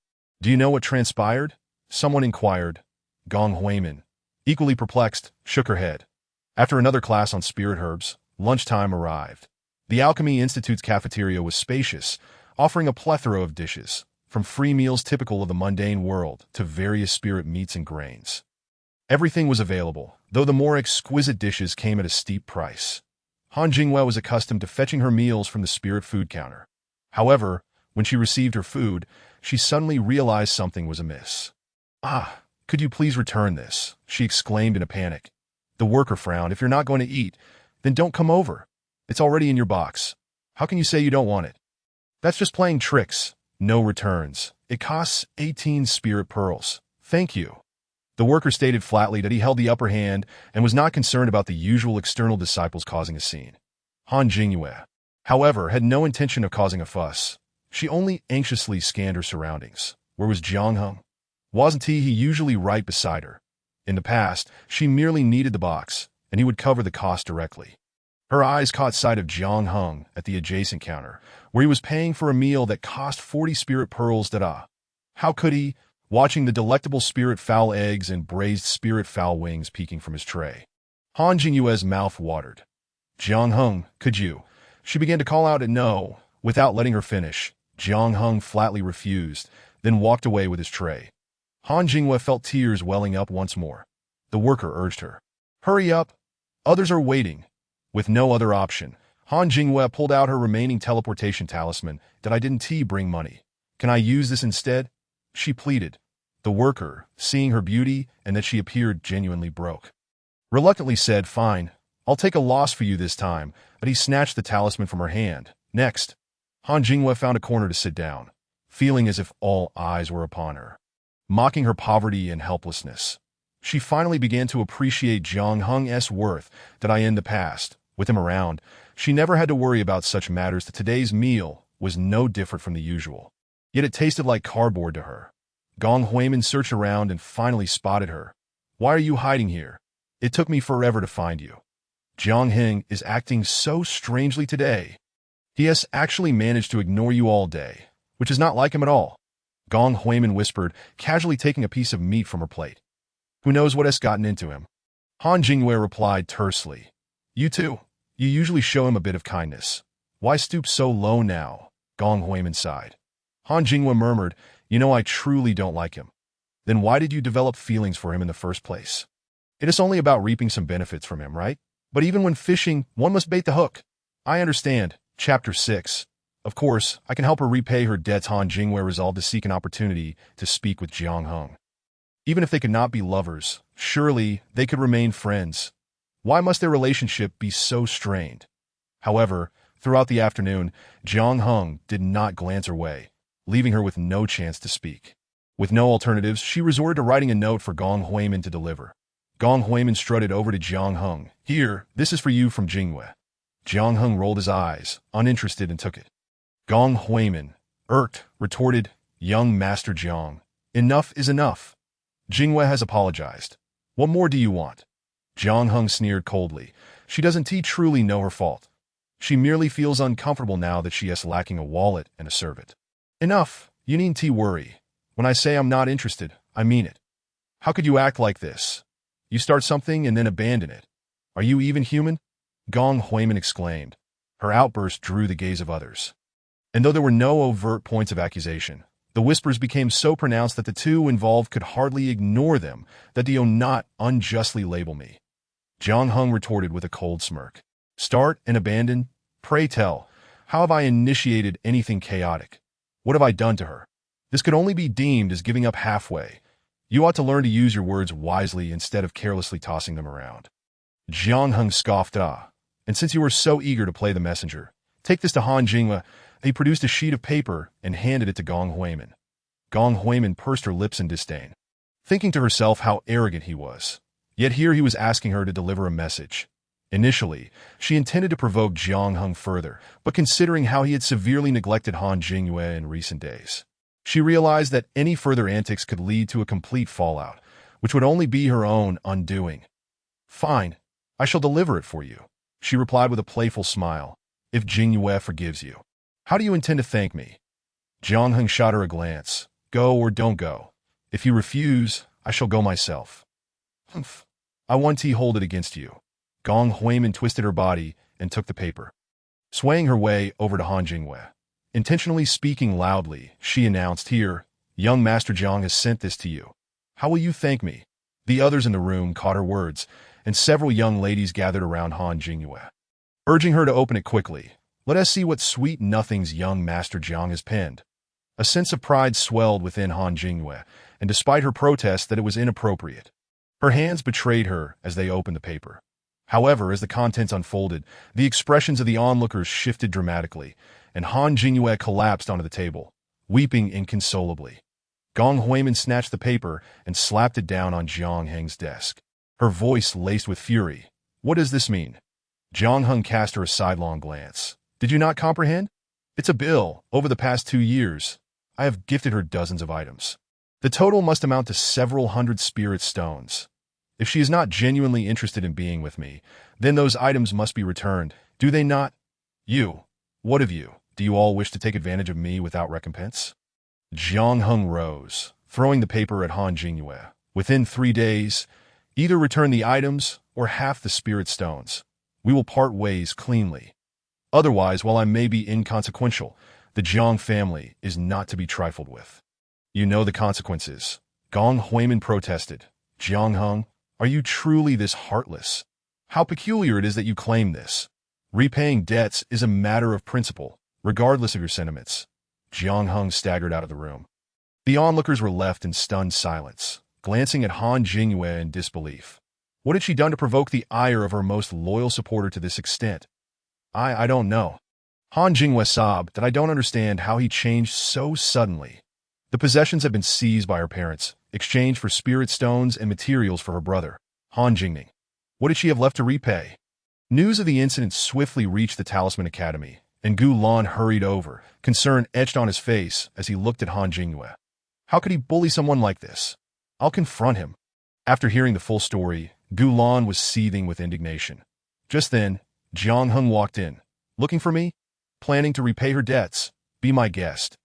"Do you know what transpired?" someone inquired. Gong Huimin, equally perplexed, shook her head. After another class on spirit herbs, lunchtime arrived. The Alchemy Institute's cafeteria was spacious, offering a plethora of dishes, from free meals typical of the mundane world to various spirit meats and grains. Everything was available, though the more exquisite dishes came at a steep price. Han Jingyue was accustomed to fetching her meals from the spirit food counter. However, when she received her food, she suddenly realized something was amiss. "Ah, could you please return this?" she exclaimed in a panic. The worker frowned. "If you're not going to eat, then don't come over. It's already in your box. How can you say you don't want it?" "That's just playing tricks. No returns. It costs 18 spirit pearls. Thank you." The worker stated flatly that he held the upper hand and was not concerned about the usual external disciples causing a scene. Han Jingyue, however, had no intention of causing a fuss. She only anxiously scanned her surroundings. Where was Jiang Heng? Wasn't he usually right beside her? In the past, she merely needed the box, and he would cover the cost directly. Her eyes caught sight of Jiang Heng at the adjacent counter, where he was paying for a meal that cost 40 spirit pearls. How could he, watching the delectable spirit fowl eggs and braised spirit fowl wings peeking from his tray? Han Jingyue's mouth watered. "Jiang Heng, could you?" She began to call out and no. Without letting her finish, Jiang Heng flatly refused, then walked away with his tray. Han Jingyue felt tears welling up once more. The worker urged her. "Hurry up. Others are waiting." With no other option, Han Jingyue pulled out her remaining teleportation talisman. "Did I didn't bring money? Can I use this instead?" she pleaded. The worker, seeing her beauty and that she appeared genuinely broke, reluctantly said, "Fine, I'll take a loss for you this time," but he snatched the talisman from her hand. Next, Han Jingyue found a corner to sit down, feeling as if all eyes were upon her, mocking her poverty and helplessness. She finally began to appreciate Jiang Heng's worth that in the past, with him around, she never had to worry about such matters. That today's meal was no different from the usual. Yet it tasted like cardboard to her. Gong Huimin searched around and finally spotted her. Why are you hiding here? It took me forever to find you. Jiang Heng is acting so strangely today. He has actually managed to ignore you all day, which is not like him at all. Gong Huimin whispered, casually taking a piece of meat from her plate. Who knows what has gotten into him? Han Jingyue replied tersely. You too. You usually show him a bit of kindness. Why stoop so low now? Gong Huimin sighed. Han Jingyue murmured, you know I truly don't like him. Then why did you develop feelings for him in the first place? It is only about reaping some benefits from him, right? But even when fishing, one must bait the hook. I understand. Chapter 6. Of course, I can help her repay her debts. Han Jingyue resolved to seek an opportunity to speak with Jiang Heng. Even if they could not be lovers, surely they could remain friends. Why must their relationship be so strained? However, throughout the afternoon, Jiang Heng did not glance her way, leaving her with no chance to speak. With no alternatives, she resorted to writing a note for Gong Huimin to deliver. Gong Huimin strutted over to Jiang Heng. Here, this is for you from Jingyue. Jiang Heng rolled his eyes, uninterested, and took it. Gong Huimin, irked, retorted, young Master Jiang. Enough is enough. Jingyue has apologized. What more do you want? Jiang Heng sneered coldly. She doesn't truly know her fault. She merely feels uncomfortable now that she is lacking a wallet and a servant. Enough. You needn't worry. When I say I'm not interested, I mean it. How could you act like this? You start something and then abandon it. Are you even human? Gong Huimin exclaimed. Her outburst drew the gaze of others. And though there were no overt points of accusation, the whispers became so pronounced that the two involved could hardly ignore them, that do not unjustly label me. Jiang Heng retorted with a cold smirk. Start and abandon? Pray tell, how have I initiated anything chaotic? What have I done to her? This could only be deemed as giving up halfway. You ought to learn to use your words wisely instead of carelessly tossing them around. Jiang Heng scoffed. And since you were so eager to play the messenger, take this to Han Jingyue. He produced a sheet of paper and handed it to Gong Huimin. Gong Huimin pursed her lips in disdain, thinking to herself how arrogant he was. Yet here he was asking her to deliver a message. Initially, she intended to provoke Jiang Heng further, but considering how he had severely neglected Han Jingyue in recent days, she realized that any further antics could lead to a complete fallout, which would only be her own undoing. Fine, I shall deliver it for you, she replied with a playful smile, if Jingyue forgives you. How do you intend to thank me? Jiang Heng shot her a glance. Go or don't go. If you refuse, I shall go myself. Humph. I won't hold it against you. Gong Huimin twisted her body and took the paper. Swaying her way over to Han Jingyue. Intentionally speaking loudly, she announced, Here, young Master Jiang has sent this to you. How will you thank me? The others in the room caught her words, and several young ladies gathered around Han Jingyue, urging her to open it quickly. Let us see what sweet nothings young Master Jiang has penned. A sense of pride swelled within Han Jingyue, and despite her protest that it was inappropriate, her hands betrayed her as they opened the paper. However, as the contents unfolded, the expressions of the onlookers shifted dramatically, and Han Jingyue collapsed onto the table, weeping inconsolably. Gong Huimin snatched the paper and slapped it down on Jiang Heng's desk, her voice laced with fury. What does this mean? Jiang Heng cast her a sidelong glance. Did you not comprehend? It's a bill. Over the past 2 years, I have gifted her dozens of items. The total must amount to several hundred spirit stones. If she is not genuinely interested in being with me, then those items must be returned, do they not? You, what of you? Do you all wish to take advantage of me without recompense? Jiang Heng rose, throwing the paper at Han Jingyue. Within 3 days, either return the items or half the spirit stones. We will part ways cleanly. Otherwise, while I may be inconsequential, the Jiang family is not to be trifled with. You know the consequences. Gong Huimin protested. Jiang Heng, are you truly this heartless? How peculiar it is that you claim this. Repaying debts is a matter of principle, regardless of your sentiments. Jiang Heng staggered out of the room. The onlookers were left in stunned silence, glancing at Han Jingyue in disbelief. What had she done to provoke the ire of her most loyal supporter to this extent? I don't know. Han Jingyue sobbed that I don't understand how he changed so suddenly. The possessions had been seized by her parents, exchanged for spirit stones and materials for her brother, Han Jingning. What did she have left to repay? News of the incident swiftly reached the Talisman Academy, and Gu Lan hurried over, concern etched on his face as he looked at Han Jingyue. How could he bully someone like this? I'll confront him. After hearing the full story, Gulan was seething with indignation. Just then, Jiang Heng walked in. Looking for me? Planning to repay her debts? Be my guest.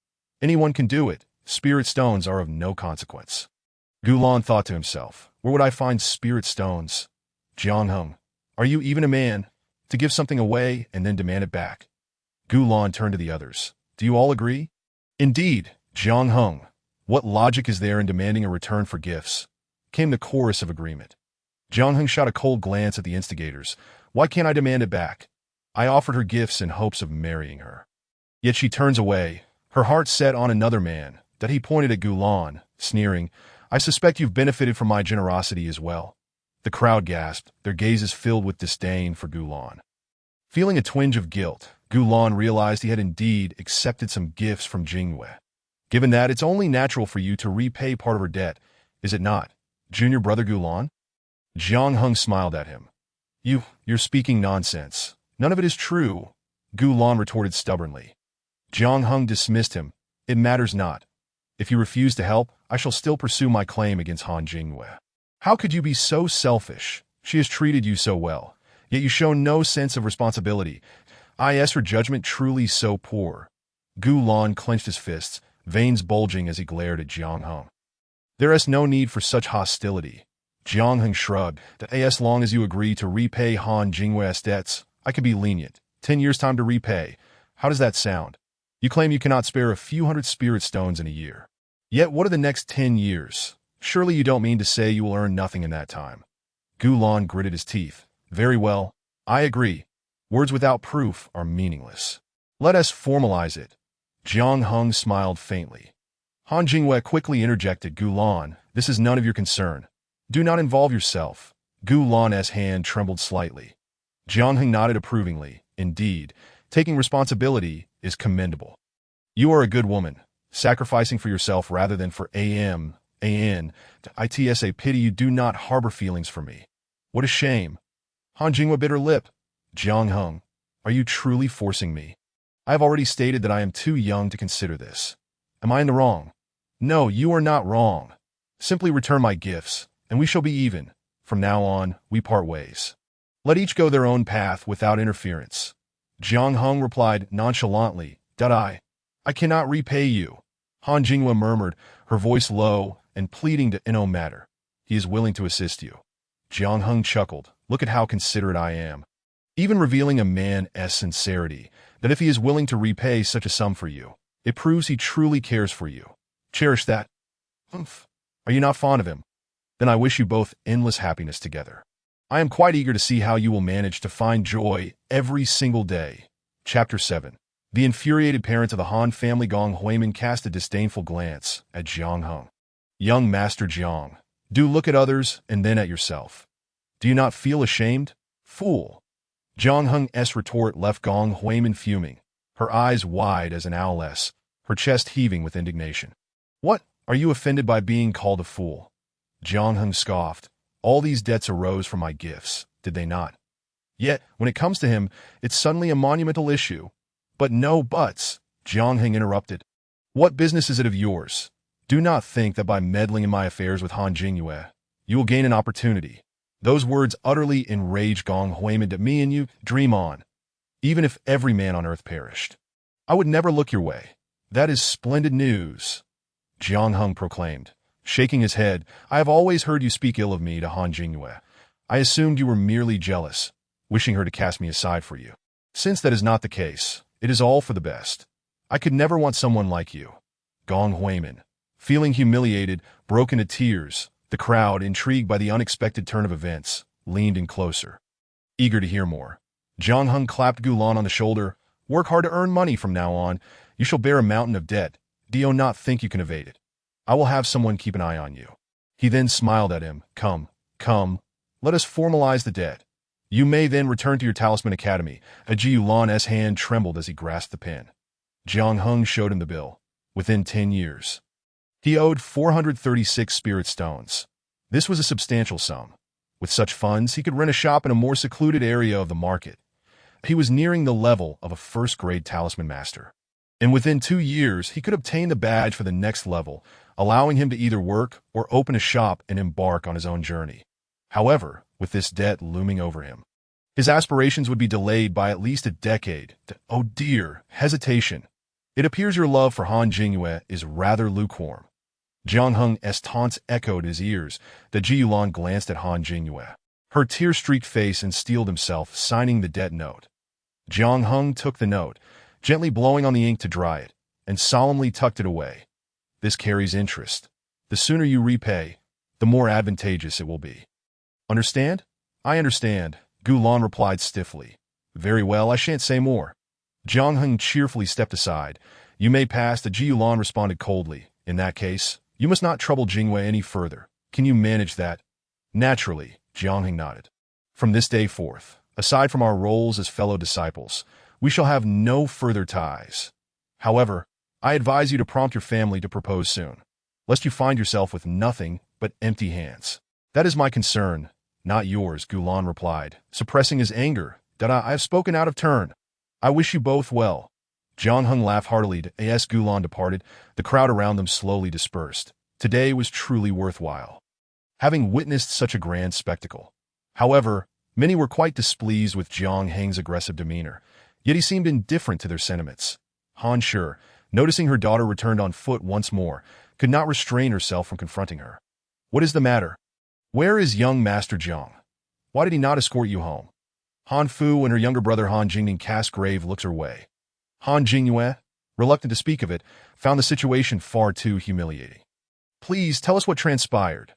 Anyone can do it. Spirit stones are of no consequence. Gulan thought to himself, where would I find spirit stones? Jiang Heng, are you even a man? To give something away and then demand it back? Gulan turned to the others. Do you all agree? Indeed, Jiang Heng. What logic is there in demanding a return for gifts? Came the chorus of agreement. Jiang Heng shot a cold glance at the instigators. Why can't I demand it back? I offered her gifts in hopes of marrying her. Yet she turns away, her heart set on another man, that he pointed at Gulan, sneering, I suspect you've benefited from my generosity as well. The crowd gasped, their gazes filled with disdain for Gulan. Feeling a twinge of guilt, Gulan realized he had indeed accepted some gifts from Jingyue. Given that, it's only natural for you to repay part of her debt, is it not, junior brother Gulan? Jiang Heng smiled at him. You're speaking nonsense. None of it is true, Gulan retorted stubbornly. Jiang Heng dismissed him. It matters not. If you refuse to help, I shall still pursue my claim against Han Jingyue. How could you be so selfish? She has treated you so well, yet you show no sense of responsibility. Is her judgment truly so poor? Gulan clenched his fists, veins bulging as he glared at Jiang Heng. There is no need for such hostility. Jiang Heng shrugged, that as long as you agree to repay Han Jingyue's debts, I could be lenient. 10 years' time to repay. How does that sound? You claim you cannot spare a few hundred spirit stones in a year. Yet what are the next 10 years? Surely you don't mean to say you will earn nothing in that time. Gulan gritted his teeth. Very well, I agree. Words without proof are meaningless. Let us formalize it. Jiang Heng smiled faintly. Han Jingyue quickly interjected, Gulan, this is none of your concern. Do not involve yourself. Gulan's hand trembled slightly. Jiang Heng nodded approvingly. Indeed, taking responsibility is commendable. You are a good woman, sacrificing for yourself rather than for it's a pity you do not harbor feelings for me. What a shame. Han Jingyue bit her lip. Jiang Heng, are you truly forcing me? I have already stated that I am too young to consider this. Am I in the wrong? No, you are not wrong. Simply return my gifts, and we shall be even. From now on, we part ways. Let each go their own path without interference. Jiang Heng replied nonchalantly, I cannot repay you. Han Jingyue murmured, her voice low and pleading to no matter. He is willing to assist you. Jiang Heng chuckled, look at how considerate I am. Even revealing a man's sincerity, that if he is willing to repay such a sum for you, it proves he truly cares for you. Cherish that. Humph. Are you not fond of him? Then I wish you both endless happiness together. I am quite eager to see how you will manage to find joy every single day. Chapter 7. The infuriated parents of the Han family Gong Huimin cast a disdainful glance at Jiang Heng. Young Master Jiang, do look at others and then at yourself. Do you not feel ashamed? Fool. Jiang Heng's retort left Gong Huimin fuming, her eyes wide as an owl's, her chest heaving with indignation. What? Are you offended by being called a fool? Jiang Heng scoffed. All these debts arose from my gifts, did they not? Yet, when it comes to him, it's suddenly a monumental issue. But no buts, Jiang Heng interrupted. What business is it of yours? Do not think that by meddling in my affairs with Han Jingyue, you will gain an opportunity. Those words utterly enraged Gong Huimin. To me and you, dream on. Even if every man on earth perished, I would never look your way. That is splendid news, Jiang Heng proclaimed. Shaking his head, I have always heard you speak ill of me to Han Jingyue. I assumed you were merely jealous, wishing her to cast me aside for you. Since that is not the case, it is all for the best. I could never want someone like you. Gong Huimin, feeling humiliated, broke into tears. The crowd, intrigued by the unexpected turn of events, leaned in closer, eager to hear more. Jiang Heng clapped Gulan on the shoulder. Work hard to earn money from now on. You shall bear a mountain of debt. Do not think you can evade it. I will have someone keep an eye on you. He then smiled at him. Come, let us formalize the debt. You may then return to your Talisman Academy. Gulan's hand trembled as he grasped the pen. Jiang Heng showed him the bill. Within 10 years. He owed 436 spirit stones. This was a substantial sum. With such funds, he could rent a shop in a more secluded area of the market. He was nearing the level of a first-grade talisman master. And within 2 years, he could obtain the badge for the next level, allowing him to either work or open a shop and embark on his own journey. However, with this debt looming over him, his aspirations would be delayed by at least a decade. Oh dear, hesitation. It appears your love for Han Jingyue is rather lukewarm. Jiang Heng's taunts echoed his ears. The Ji Yulan glanced at Han Jingyue, her tear-streaked face, and steeled himself, signing the debt note. Jiang Heng took the note, gently blowing on the ink to dry it, and solemnly tucked it away. This carries interest. The sooner you repay, the more advantageous it will be. Understand? I understand, Gulan replied stiffly. Very well, I shan't say more. Jiang Heng cheerfully stepped aside. You may pass, the Ji Yulan responded coldly. In that case, you must not trouble Jingyue any further. Can you manage that? Naturally, Jiang Heng nodded. From this day forth, aside from our roles as fellow disciples, we shall have no further ties. However, I advise you to prompt your family to propose soon, lest you find yourself with nothing but empty hands. That is my concern, not yours, Gulan replied, suppressing his anger. That I have spoken out of turn. I wish you both well. Jiang Heng laughed heartily as Gulan departed. The crowd around them slowly dispersed. Today was truly worthwhile, having witnessed such a grand spectacle. However, many were quite displeased with Jiang Heng's aggressive demeanor, yet he seemed indifferent to their sentiments. Han Shi, noticing her daughter returned on foot once more, could not restrain herself from confronting her. What is the matter? Where is young Master Jiang? Why did he not escort you home? Han Fu and her younger brother Han Jingning cast grave looks her way. Han Jingyue, reluctant to speak of it, found the situation far too humiliating. Please tell us what transpired.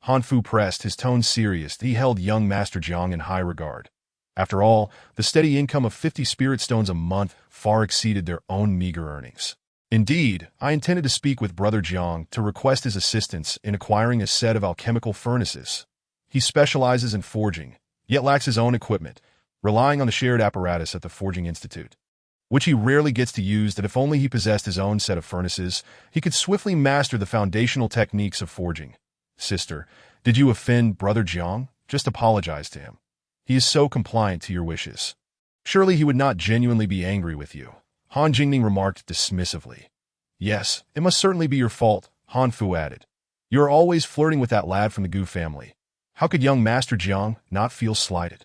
Han Fu pressed, his tone serious. He held young Master Jiang in high regard. After all, the steady income of 50 spirit stones a month far exceeded their own meager earnings. Indeed, I intended to speak with Brother Jiang to request his assistance in acquiring a set of alchemical furnaces. He specializes in forging, yet lacks his own equipment, relying on the shared apparatus at the Forging Institute, which he rarely gets to use. That if only he possessed his own set of furnaces, he could swiftly master the foundational techniques of forging. Sister, did you offend Brother Jiang? Just apologize to him. He is so compliant to your wishes. Surely he would not genuinely be angry with you. Han Jingning remarked dismissively. Yes, it must certainly be your fault, Han Fu added. You are always flirting with that lad from the Gu family. How could young Master Jiang not feel slighted?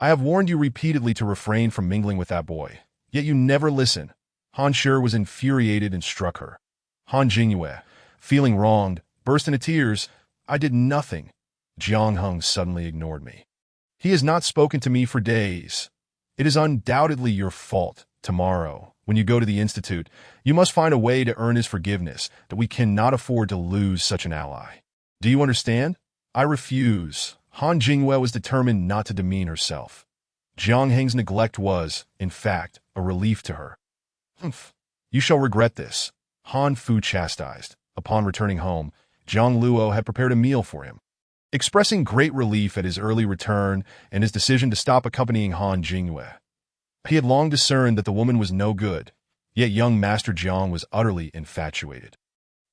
I have warned you repeatedly to refrain from mingling with that boy, yet you never listen. Han Shi was infuriated and struck her. Han Jingyue, feeling wronged, burst into tears. I did nothing. Jiang Heng suddenly ignored me. He has not spoken to me for days. It is undoubtedly your fault. Tomorrow, when you go to the Institute, you must find a way to earn his forgiveness, that we cannot afford to lose such an ally. Do you understand? I refuse. Han Jingyue was determined not to demean herself. Jiang Heng's neglect was, in fact, a relief to her. Humph. You shall regret this. Han Fu chastised. Upon returning home, Zhang Luo had prepared a meal for him. Expressing great relief at his early return and his decision to stop accompanying Han Jingyue, he had long discerned that the woman was no good, yet young Master Jiang was utterly infatuated,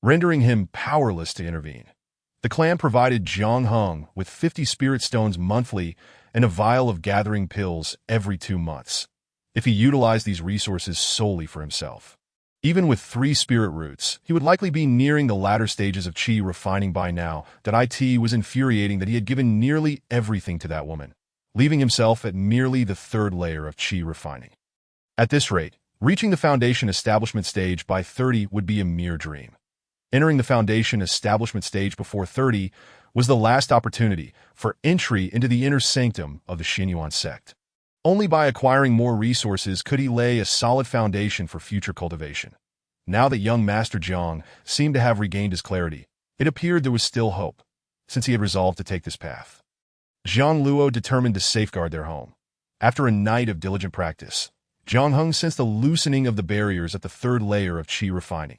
rendering him powerless to intervene. The clan provided Jiang Heng with 50 spirit stones monthly and a vial of gathering pills every 2 months, if he utilized these resources solely for himself. Even with 3 spirit roots, he would likely be nearing the latter stages of qi refining by now. That it was infuriating that he had given nearly everything to that woman, leaving himself at merely the 3rd layer of qi refining. At this rate, reaching the foundation establishment stage by 30 would be a mere dream. Entering the foundation establishment stage before 30 was the last opportunity for entry into the inner sanctum of the Xinyuan sect. Only by acquiring more resources could he lay a solid foundation for future cultivation. Now that young Master Jiang seemed to have regained his clarity, it appeared there was still hope, since he had resolved to take this path. Zhang Luo determined to safeguard their home. After a night of diligent practice, Jiang Heng sensed a loosening of the barriers at the 3rd layer of qi refining.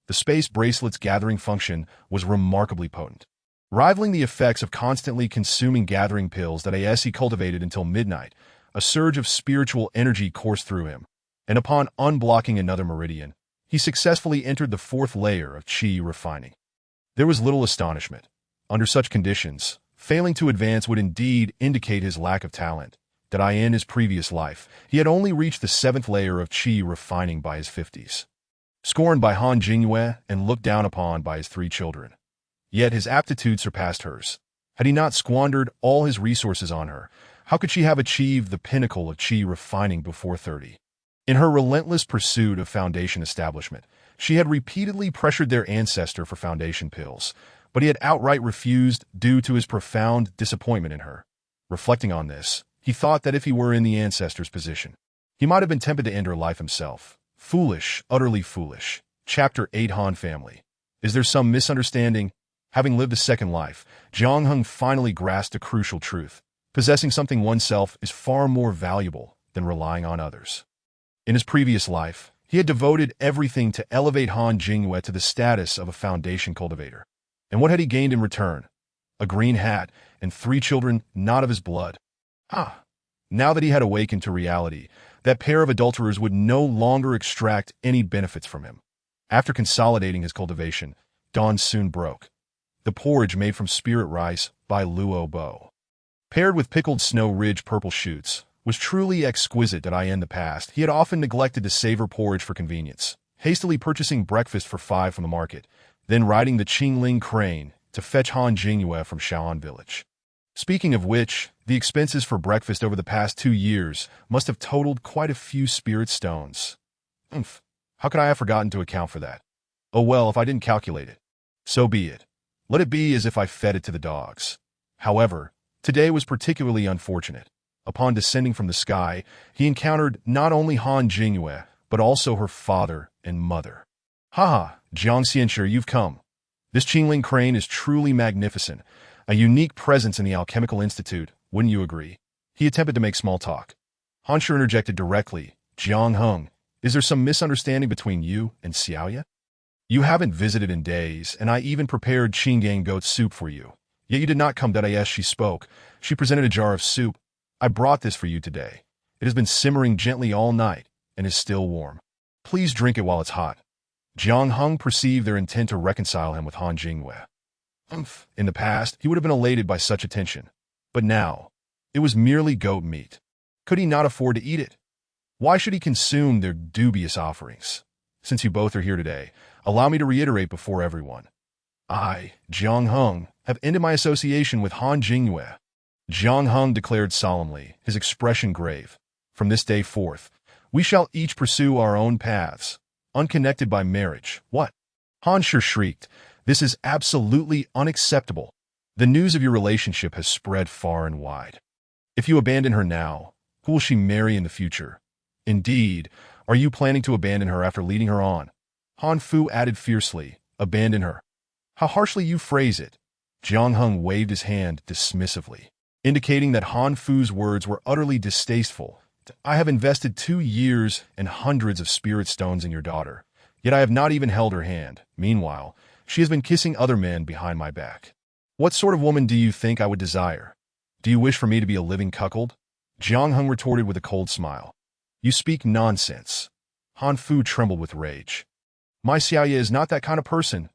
The space bracelet's gathering function was remarkably potent, rivaling the effects of constantly consuming gathering pills that he cultivated until midnight. A surge of spiritual energy coursed through him, and upon unblocking another meridian, he successfully entered the 4th layer of qi refining. There was little astonishment. Under such conditions, failing to advance would indeed indicate his lack of talent, that in his previous life, he had only reached the seventh layer of qi refining by his 50s. Scorned by Han Jingyue and looked down upon by his 3 children. Yet his aptitude surpassed hers. Had he not squandered all his resources on her, how could she have achieved the pinnacle of qi refining before 30? In her relentless pursuit of foundation establishment, she had repeatedly pressured their ancestor for foundation pills, but he had outright refused due to his profound disappointment in her. Reflecting on this, he thought that if he were in the ancestor's position, he might have been tempted to end her life himself. Foolish, utterly foolish. Chapter 8 Han Family. Is there some misunderstanding? Having lived a second life, Jiang Heng finally grasped a crucial truth. Possessing something oneself is far more valuable than relying on others. In his previous life, he had devoted everything to elevate Han Jingyue to the status of a foundation cultivator. And what had he gained in return? A green hat and 3 children not of his blood. Now that he had awakened to reality, that pair of adulterers would no longer extract any benefits from him. After consolidating his cultivation, dawn soon broke. The porridge made from spirit rice by Luo Bo, paired with pickled Snow Ridge purple shoots, was truly exquisite. In the past, he had often neglected to savor porridge for convenience, hastily purchasing breakfast for 5 from the market, then riding the Qingling crane to fetch Han Jingyue from Shaoan village. Speaking of which, the expenses for breakfast over the past 2 years must have totaled quite a few spirit stones. How could I have forgotten to account for that? Oh well, if I didn't calculate it. So be it. Let it be as if I fed it to the dogs. However, today was particularly unfortunate. Upon descending from the sky, he encountered not only Han Jingyue, but also her father and mother. Jiang Xianshi, you've come. This Qingling crane is truly magnificent, a unique presence in the Alchemical Institute, wouldn't you agree? He attempted to make small talk. Han Shi interjected directly, Jiang Heng, is there some misunderstanding between you and Xiaoye? You haven't visited in days, and I even prepared Qinggang goat soup for you. Yet you did not come. Yes, she spoke. She presented a jar of soup. I brought this for you today. It has been simmering gently all night and is still warm. Please drink it while it's hot. Jiang Heng perceived their intent to reconcile him with Han Jingyue. In the past, he would have been elated by such attention. But now, it was merely goat meat. Could he not afford to eat it? Why should he consume their dubious offerings? Since you both are here today, allow me to reiterate before everyone. I, Jiang Heng, have ended my association with Han Jingyue. Jiang Heng declared solemnly, his expression grave. From this day forth, we shall each pursue our own paths, unconnected by marriage. What? Han Shi shrieked. This is absolutely unacceptable. The news of your relationship has spread far and wide. If you abandon her now, who will she marry in the future? Indeed, are you planning to abandon her after leading her on? Han Fu added fiercely, abandon her. How harshly you phrase it. Jiang Heng waved his hand dismissively, indicating that Han Fu's words were utterly distasteful. I have invested 2 years and hundreds of spirit stones in your daughter, yet I have not even held her hand. Meanwhile, she has been kissing other men behind my back. What sort of woman do you think I would desire? Do you wish for me to be a living cuckold? Jiang Heng retorted with a cold smile. You speak nonsense. Han Fu trembled with rage. My Xiaoye is not that kind of person.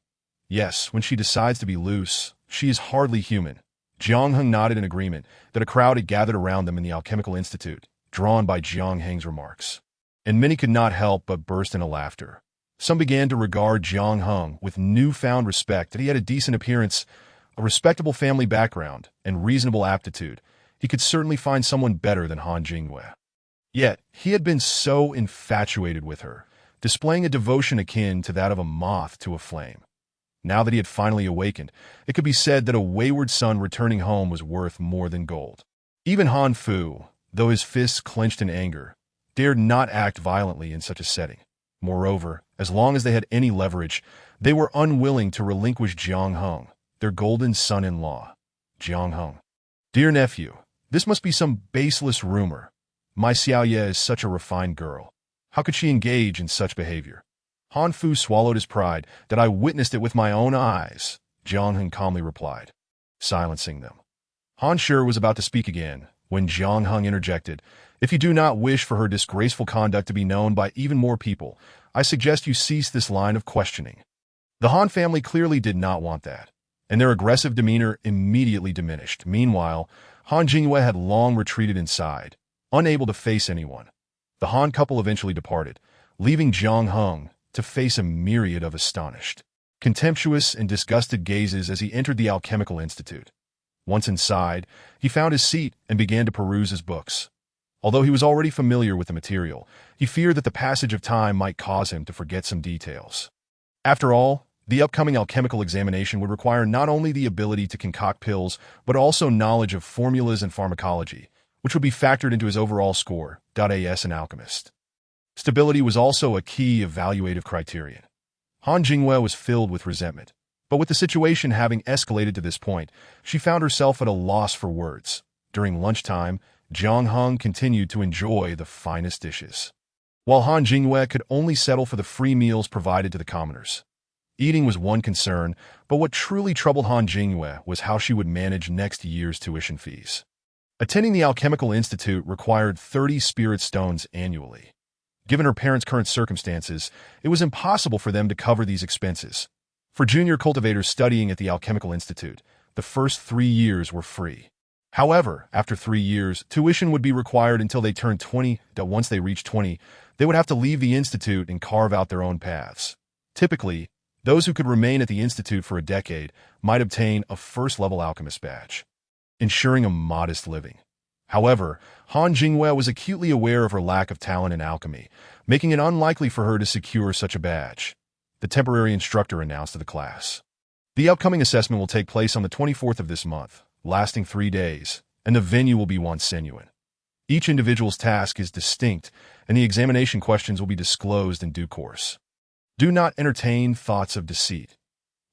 Yes, when she decides to be loose, she is hardly human. Jiang Heng nodded in agreement that a crowd had gathered around them in the Alchemical Institute, drawn by Jiang Heng's remarks. And many could not help but burst into laughter. Some began to regard Jiang Heng with newfound respect that he had a decent appearance, a respectable family background, and reasonable aptitude. He could certainly find someone better than Han Jingyue. Yet, he had been so infatuated with her, displaying a devotion akin to that of a moth to a flame. Now that he had finally awakened, it could be said that a wayward son returning home was worth more than gold. Even Han Fu, though his fists clenched in anger, dared not act violently in such a setting. Moreover, as long as they had any leverage, they were unwilling to relinquish Jiang Heng, their golden son-in-law. Jiang Heng. Dear nephew, this must be some baseless rumor. My Xiaoye is such a refined girl. How could she engage in such behavior? Han Fu swallowed his pride that I witnessed it with my own eyes, Jiang Heng calmly replied, silencing them. Han Shi was about to speak again when Jiang Heng interjected, if you do not wish for her disgraceful conduct to be known by even more people, I suggest you cease this line of questioning. The Han family clearly did not want that, and their aggressive demeanor immediately diminished. Meanwhile, Han Jingyue had long retreated inside, Unable to face anyone, the Han couple eventually departed, leaving Jiang Heng to face a myriad of astonished, contemptuous, and disgusted gazes as he entered the Alchemical Institute. Once inside, he found his seat and began to peruse his books. Although he was already familiar with the material, he feared that the passage of time might cause him to forget some details. After all, the upcoming alchemical examination would require not only the ability to concoct pills, but also knowledge of formulas and pharmacology, which would be factored into his overall score, as an alchemist. Stability was also a key evaluative criterion. Han Jingwei was filled with resentment, but with the situation having escalated to this point, she found herself at a loss for words. During lunchtime, Jiang Heng continued to enjoy the finest dishes, while Han Jingwei could only settle for the free meals provided to the commoners. Eating was one concern, but what truly troubled Han Jingwei was how she would manage next year's tuition fees. Attending the Alchemical Institute required 30 spirit stones annually. Given her parents' current circumstances, it was impossible for them to cover these expenses. For junior cultivators studying at the Alchemical Institute, the first 3 years were free. However, after 3 years, tuition would be required until they turned 20. Once they reached 20, they would have to leave the institute and carve out their own paths. Typically, those who could remain at the institute for a decade might obtain a first-level alchemist badge, ensuring a modest living. However, Han Jingwei was acutely aware of her lack of talent in alchemy, making it unlikely for her to secure such a badge. The temporary instructor announced to the class, "The upcoming assessment will take place on the 24th of this month, lasting 3 days, and the venue will be Wansenyuan. Each individual's task is distinct, and the examination questions will be disclosed in due course. Do not entertain thoughts of deceit.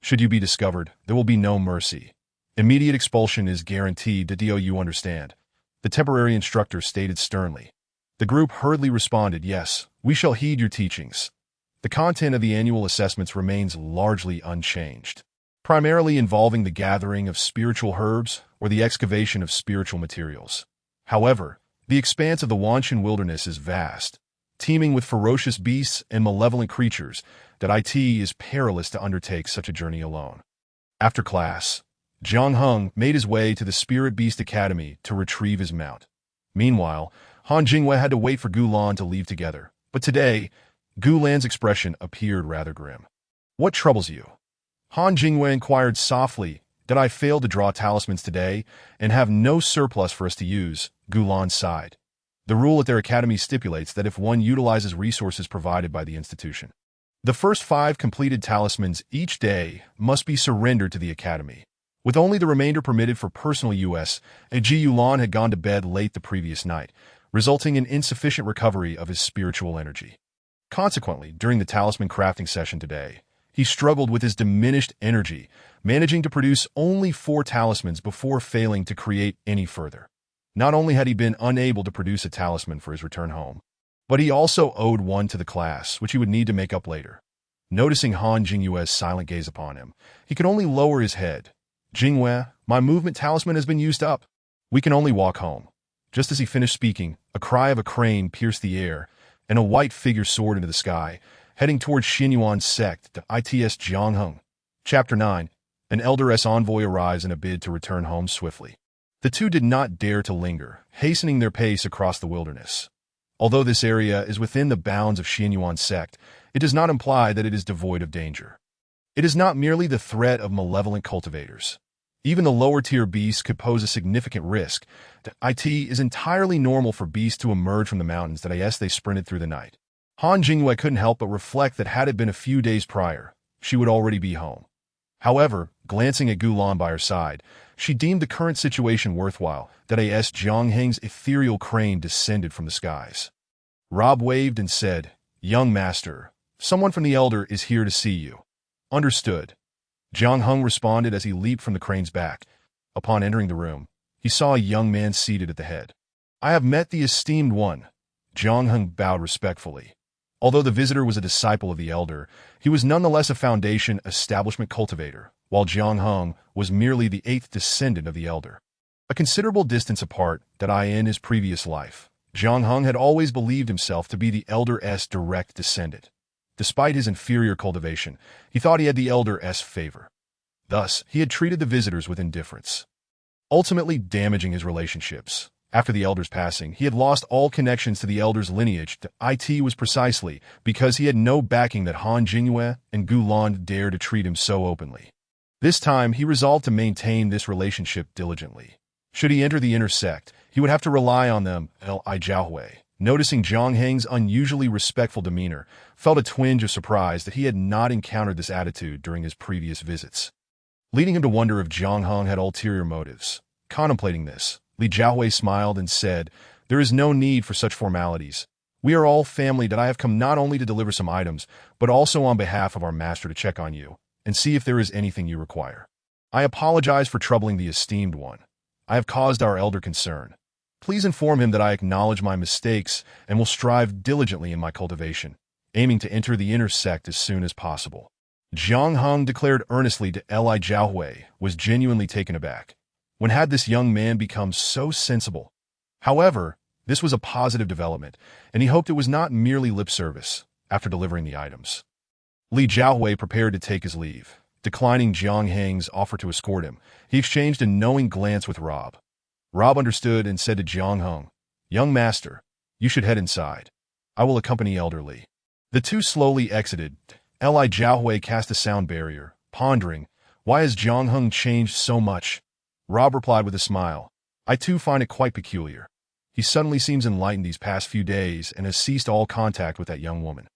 Should you be discovered, there will be no mercy. Immediate expulsion is guaranteed. Do you understand?" The temporary instructor stated sternly. The group hurriedly responded, "Yes, we shall heed your teachings." The content of the annual assessments remains largely unchanged, primarily involving the gathering of spiritual herbs or the excavation of spiritual materials. However, the expanse of the Wanshan wilderness is vast, teeming with ferocious beasts and malevolent creatures, that it is perilous to undertake such a journey alone. After class, Jiang Heng made his way to the Spirit Beast Academy to retrieve his mount. Meanwhile, Han Jingwei had to wait for Gu Lan to leave together, but today, Gu Lan's expression appeared rather grim. "What troubles you?" Han Jingwei inquired softly. "Did I fail to draw talismans today and have no surplus for us to use?" Gu Lan sighed. The rule at their academy stipulates that if one utilizes resources provided by the institution, the first 5 completed talismans each day must be surrendered to the academy, with only the remainder permitted for personal use. Ji Yulan had gone to bed late the previous night, resulting in insufficient recovery of his spiritual energy. Consequently, during the talisman crafting session today, he struggled with his diminished energy, managing to produce only 4 talismans before failing to create any further. Not only had he been unable to produce a talisman for his return home, but he also owed one to the class, which he would need to make up later. Noticing Han Jingwei's silent gaze upon him, he could only lower his head. "Jingwei, my movement talisman has been used up. We can only walk home." Just as he finished speaking, a cry of a crane pierced the air, and a white figure soared into the sky, heading towards Xinyuan's sect, the ITS Jiang Heng. Chapter 9. An Elder-S envoy arrives in a bid to return home swiftly. The two did not dare to linger, hastening their pace across the wilderness. Although this area is within the bounds of Xinyuan's sect, it does not imply that it is devoid of danger. It is not merely the threat of malevolent cultivators. Even the lower-tier beasts could pose a significant risk. It is entirely normal for beasts to emerge from the mountains as they sprinted through the night. Han Jingwei couldn't help but reflect that had it been a few days prior, she would already be home. However, glancing at Gu Lan by her side, she deemed the current situation worthwhile. Jiang Heng's ethereal crane descended from the skies. Rob waved and said, "Young master, someone from the Elder is here to see you." "Understood." Jiang Heng responded as he leaped from the crane's back. Upon entering the room, he saw a young man seated at the head. "I have met the esteemed one." Jiang Heng bowed respectfully. Although the visitor was a disciple of the Elder, he was nonetheless a Foundation establishment cultivator, while Jiang Heng was merely the 8th descendant of the Elder. A considerable distance apart, in his previous life, Jiang Heng had always believed himself to be the Elder's direct descendant. Despite his inferior cultivation, he thought he had the Elder's favor. Thus, he had treated the visitors with indifference, ultimately damaging his relationships. After the elder's passing, he had lost all connections to the elder's lineage. It was precisely because he had no backing that Han Jingyue and Gu Lan dared to treat him so openly. This time, he resolved to maintain this relationship diligently. Should he enter the inner sect, he would have to rely on them. Li Jiahui, noticing Jiang Heng's unusually respectful demeanor, felt a twinge of surprise that he had not encountered this attitude during his previous visits, leading him to wonder if Jiang Heng had ulterior motives. Contemplating this, Li Jiahui smiled and said, "There is no need for such formalities. We are all family that I have come not only to deliver some items, but also on behalf of our master to check on you and see if there is anything you require. I apologize for troubling the esteemed one. I have caused our elder concern. Please inform him that I acknowledge my mistakes and will strive diligently in my cultivation, aiming to enter the inner sect as soon as possible." Jiang Heng declared earnestly to Li Jiahui, was genuinely taken aback. When had this young man become so sensible? However, this was a positive development, and he hoped it was not merely lip service after delivering the items. Li Jiahui prepared to take his leave. Declining Jiang Heng's offer to escort him, he exchanged a knowing glance with Rob. Rob understood and said to Jiang Heng, "Young master, you should head inside. I will accompany Elder Li." The two slowly exited. Li Jiahui cast a sound barrier, pondering, why has Jiang Heng changed so much? Rob replied with a smile, "I too find it quite peculiar. He suddenly seems enlightened these past few days and has ceased all contact with that young woman.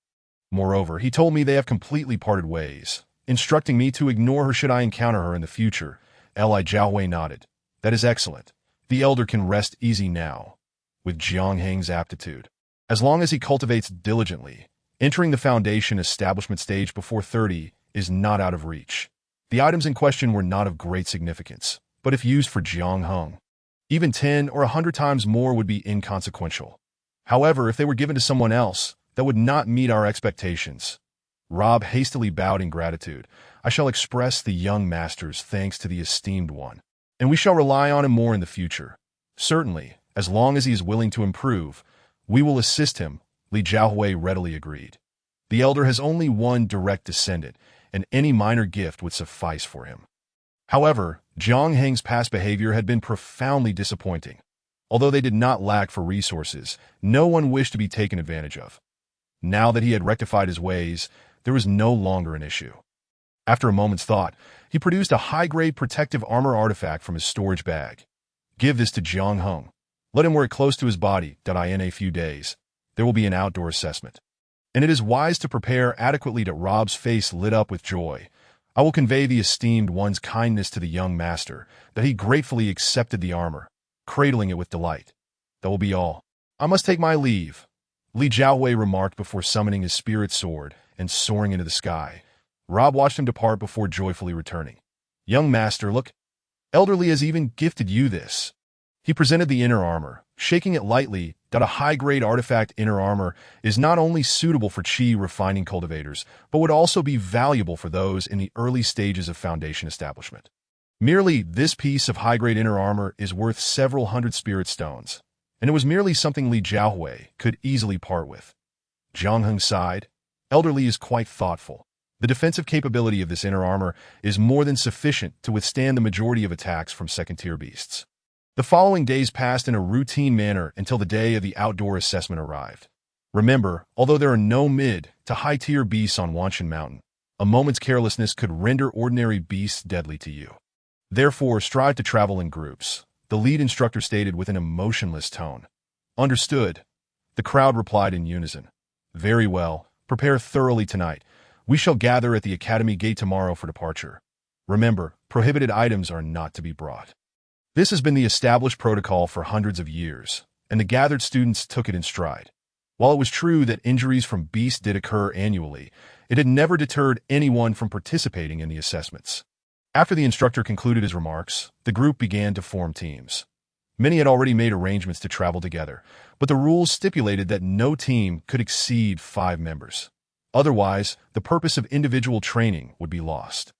Moreover, he told me they have completely parted ways, instructing me to ignore her should I encounter her in the future." Li Jiahui nodded. "That is excellent. The elder can rest easy now, with Jiang Heng's aptitude. As long as he cultivates diligently, entering the foundation establishment stage before 30 is not out of reach." The items in question were not of great significance, but if used for Jiang Heng, even 10 or 100 times more would be inconsequential. However, if they were given to someone else, that would not meet our expectations. Rob hastily bowed in gratitude. "I shall express the young master's thanks to the esteemed one, and we shall rely on him more in the future. Certainly, as long as he is willing to improve, we will assist him," Li Jiahui readily agreed. The elder has only one direct descendant, and any minor gift would suffice for him. However, Jiang Heng's past behavior had been profoundly disappointing. Although they did not lack for resources, no one wished to be taken advantage of. Now that he had rectified his ways, there was no longer an issue. After a moment's thought, he produced a high-grade protective armor artifact from his storage bag. "Give this to Jiang Heng. Let him wear it close to his body. In a few days, there will be an outdoor assessment, and it is wise to prepare adequately." Rob's face lit up with joy. "I will convey the esteemed one's kindness to the young master, that he gratefully accepted the armor, cradling it with delight. That will be all. I must take my leave," Li Jiahui remarked before summoning his spirit sword and soaring into the sky. Rob watched him depart before joyfully returning. "Young master, look. Elder Li has even gifted you this." He presented the inner armor, shaking it lightly. A high-grade artifact inner armor is not only suitable for Qi refining cultivators, but would also be valuable for those in the early stages of foundation establishment. Merely this piece of high-grade inner armor is worth several hundred spirit stones, and it was merely something Li Jiahui could easily part with. Jiang Heng sighed. "Elder Li is quite thoughtful. The defensive capability of this inner armor is more than sufficient to withstand the majority of attacks from second-tier beasts." The following days passed in a routine manner until the day of the outdoor assessment arrived. Remember, although there are no mid to high-tier beasts on Wanshan Mountain, a moment's carelessness could render ordinary beasts deadly to you. Therefore, strive to travel in groups, the lead instructor stated with an emotionless tone. "Understood." The crowd replied in unison. "Very well. Prepare thoroughly tonight. We shall gather at the academy gate tomorrow for departure. Remember, prohibited items are not to be brought." This has been the established protocol for hundreds of years, and the gathered students took it in stride. While it was true that injuries from beasts did occur annually, it had never deterred anyone from participating in the assessments. After the instructor concluded his remarks, the group began to form teams. Many had already made arrangements to travel together, but the rules stipulated that no team could exceed 5 members. Otherwise, the purpose of individual training would be lost.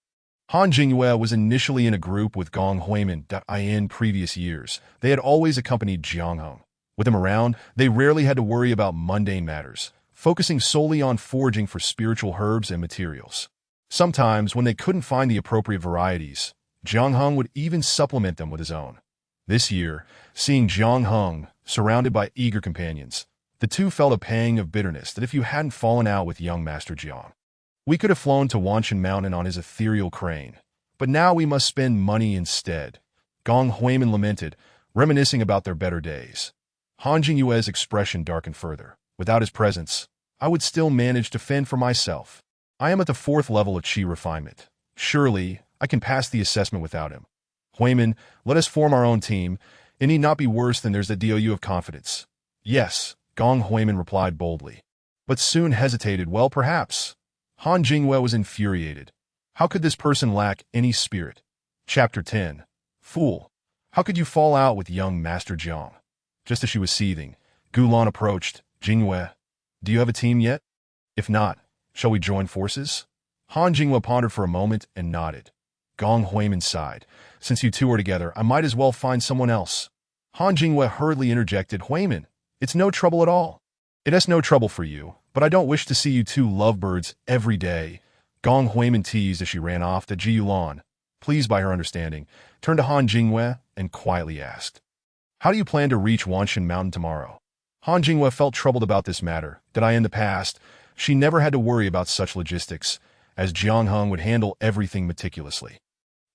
Han Jingyue was initially in a group with Gong Huimin. In previous years, they had always accompanied Jiang Heng. With him around, they rarely had to worry about mundane matters, focusing solely on foraging for spiritual herbs and materials. Sometimes, when they couldn't find the appropriate varieties, Jiang Heng would even supplement them with his own. This year, seeing Jiang Heng surrounded by eager companions, the two felt a pang of bitterness that if you hadn't fallen out with young Master Jiang, we could have flown to Wanshan Mountain on his ethereal crane, but now we must spend money instead. Gong Huimin lamented, reminiscing about their better days. Han Jingyue's expression darkened further. Without his presence, I would still manage to fend for myself. I am at the 4th level of Qi refinement. Surely, I can pass the assessment without him. Huimin, let us form our own team. It need not be worse than there's the DOU of confidence. Yes, Gong Huimin replied boldly, but soon hesitated. Well, perhaps. Han Jingyue was infuriated. How could this person lack any spirit? Chapter 10. Fool. How could you fall out with young Master Jiang? Just as she was seething, Gulan approached. Jingyue, do you have a team yet? If not, shall we join forces? Han Jingyue pondered for a moment and nodded. Gong Huimin sighed. Since you two are together, I might as well find someone else. Han Jingyue hurriedly interjected. Huimin, it's no trouble at all. It has no trouble for you, but I don't wish to see you two lovebirds every day. Gong Huimin teased as she ran off. The Ji Yulan, pleased by her understanding, turned to Han Jingyue and quietly asked, how do you plan to reach Wanshan Mountain tomorrow? Han Jingyue felt troubled about this matter, that in the past, she never had to worry about such logistics, as Jiang Heng would handle everything meticulously.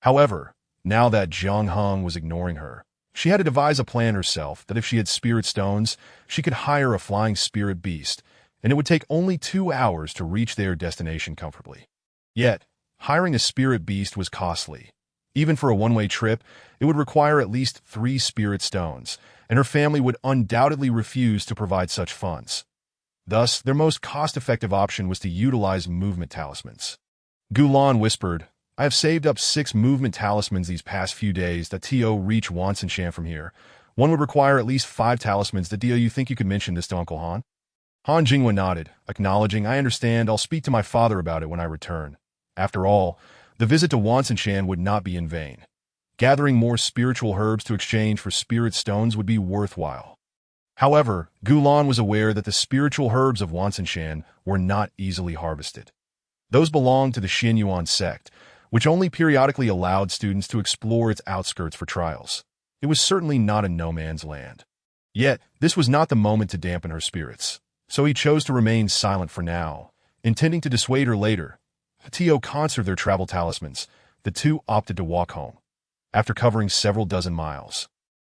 However, now that Jiang Heng was ignoring her, she had to devise a plan herself that if she had spirit stones, she could hire a flying spirit beast, and it would take only 2 hours to reach their destination comfortably. Yet, hiring a spirit beast was costly. Even for a one-way trip, it would require at least 3 spirit stones, and her family would undoubtedly refuse to provide such funds. Thus, their most cost-effective option was to utilize movement talismans. Gulan whispered, I have saved up 6 movement talismans these past few days that T.O. reach Wansanshan from here. One would require at least 5 talismans. The D.O. You think you could mention this to Uncle Han? Han Jingyue nodded, acknowledging, I understand. I'll speak to my father about it when I return. After all, the visit to Wansanshan would not be in vain. Gathering more spiritual herbs to exchange for spirit stones would be worthwhile. However, Gulan was aware that the spiritual herbs of Wansanshan were not easily harvested. Those belonged to the Xianyuan sect, which only periodically allowed students to explore its outskirts for trials. It was certainly not a no-man's land. Yet, this was not the moment to dampen her spirits, so he chose to remain silent for now, intending to dissuade her later. T.O. conserved their travel talismans. The two opted to walk home. After covering several dozen miles,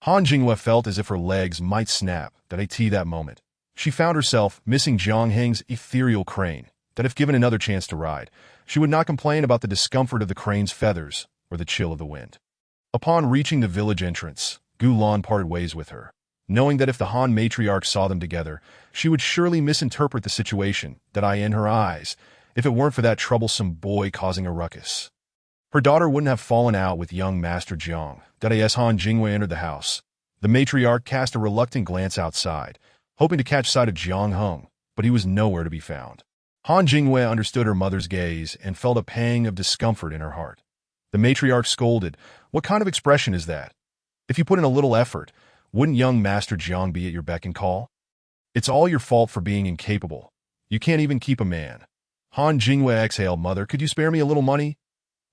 Han Jingyue felt as if her legs might snap that moment. She found herself missing Jiang Heng's ethereal crane, that if given another chance to ride, she would not complain about the discomfort of the crane's feathers or the chill of the wind. Upon reaching the village entrance, Gulan parted ways with her, knowing that if the Han matriarch saw them together, she would surely misinterpret the situation in her eyes, if it weren't for that troublesome boy causing a ruckus. Her daughter wouldn't have fallen out with young Master Jiang. As Han Jingyue entered the house, the matriarch cast a reluctant glance outside, hoping to catch sight of Jiang Heng, but he was nowhere to be found. Han Jingyue understood her mother's gaze and felt a pang of discomfort in her heart. The matriarch scolded, What kind of expression is that? If you put in a little effort, wouldn't young Master Jiang be at your beck and call? It's all your fault for being incapable. You can't even keep a man. Han Jingyue exhaled, Mother, could you spare me a little money?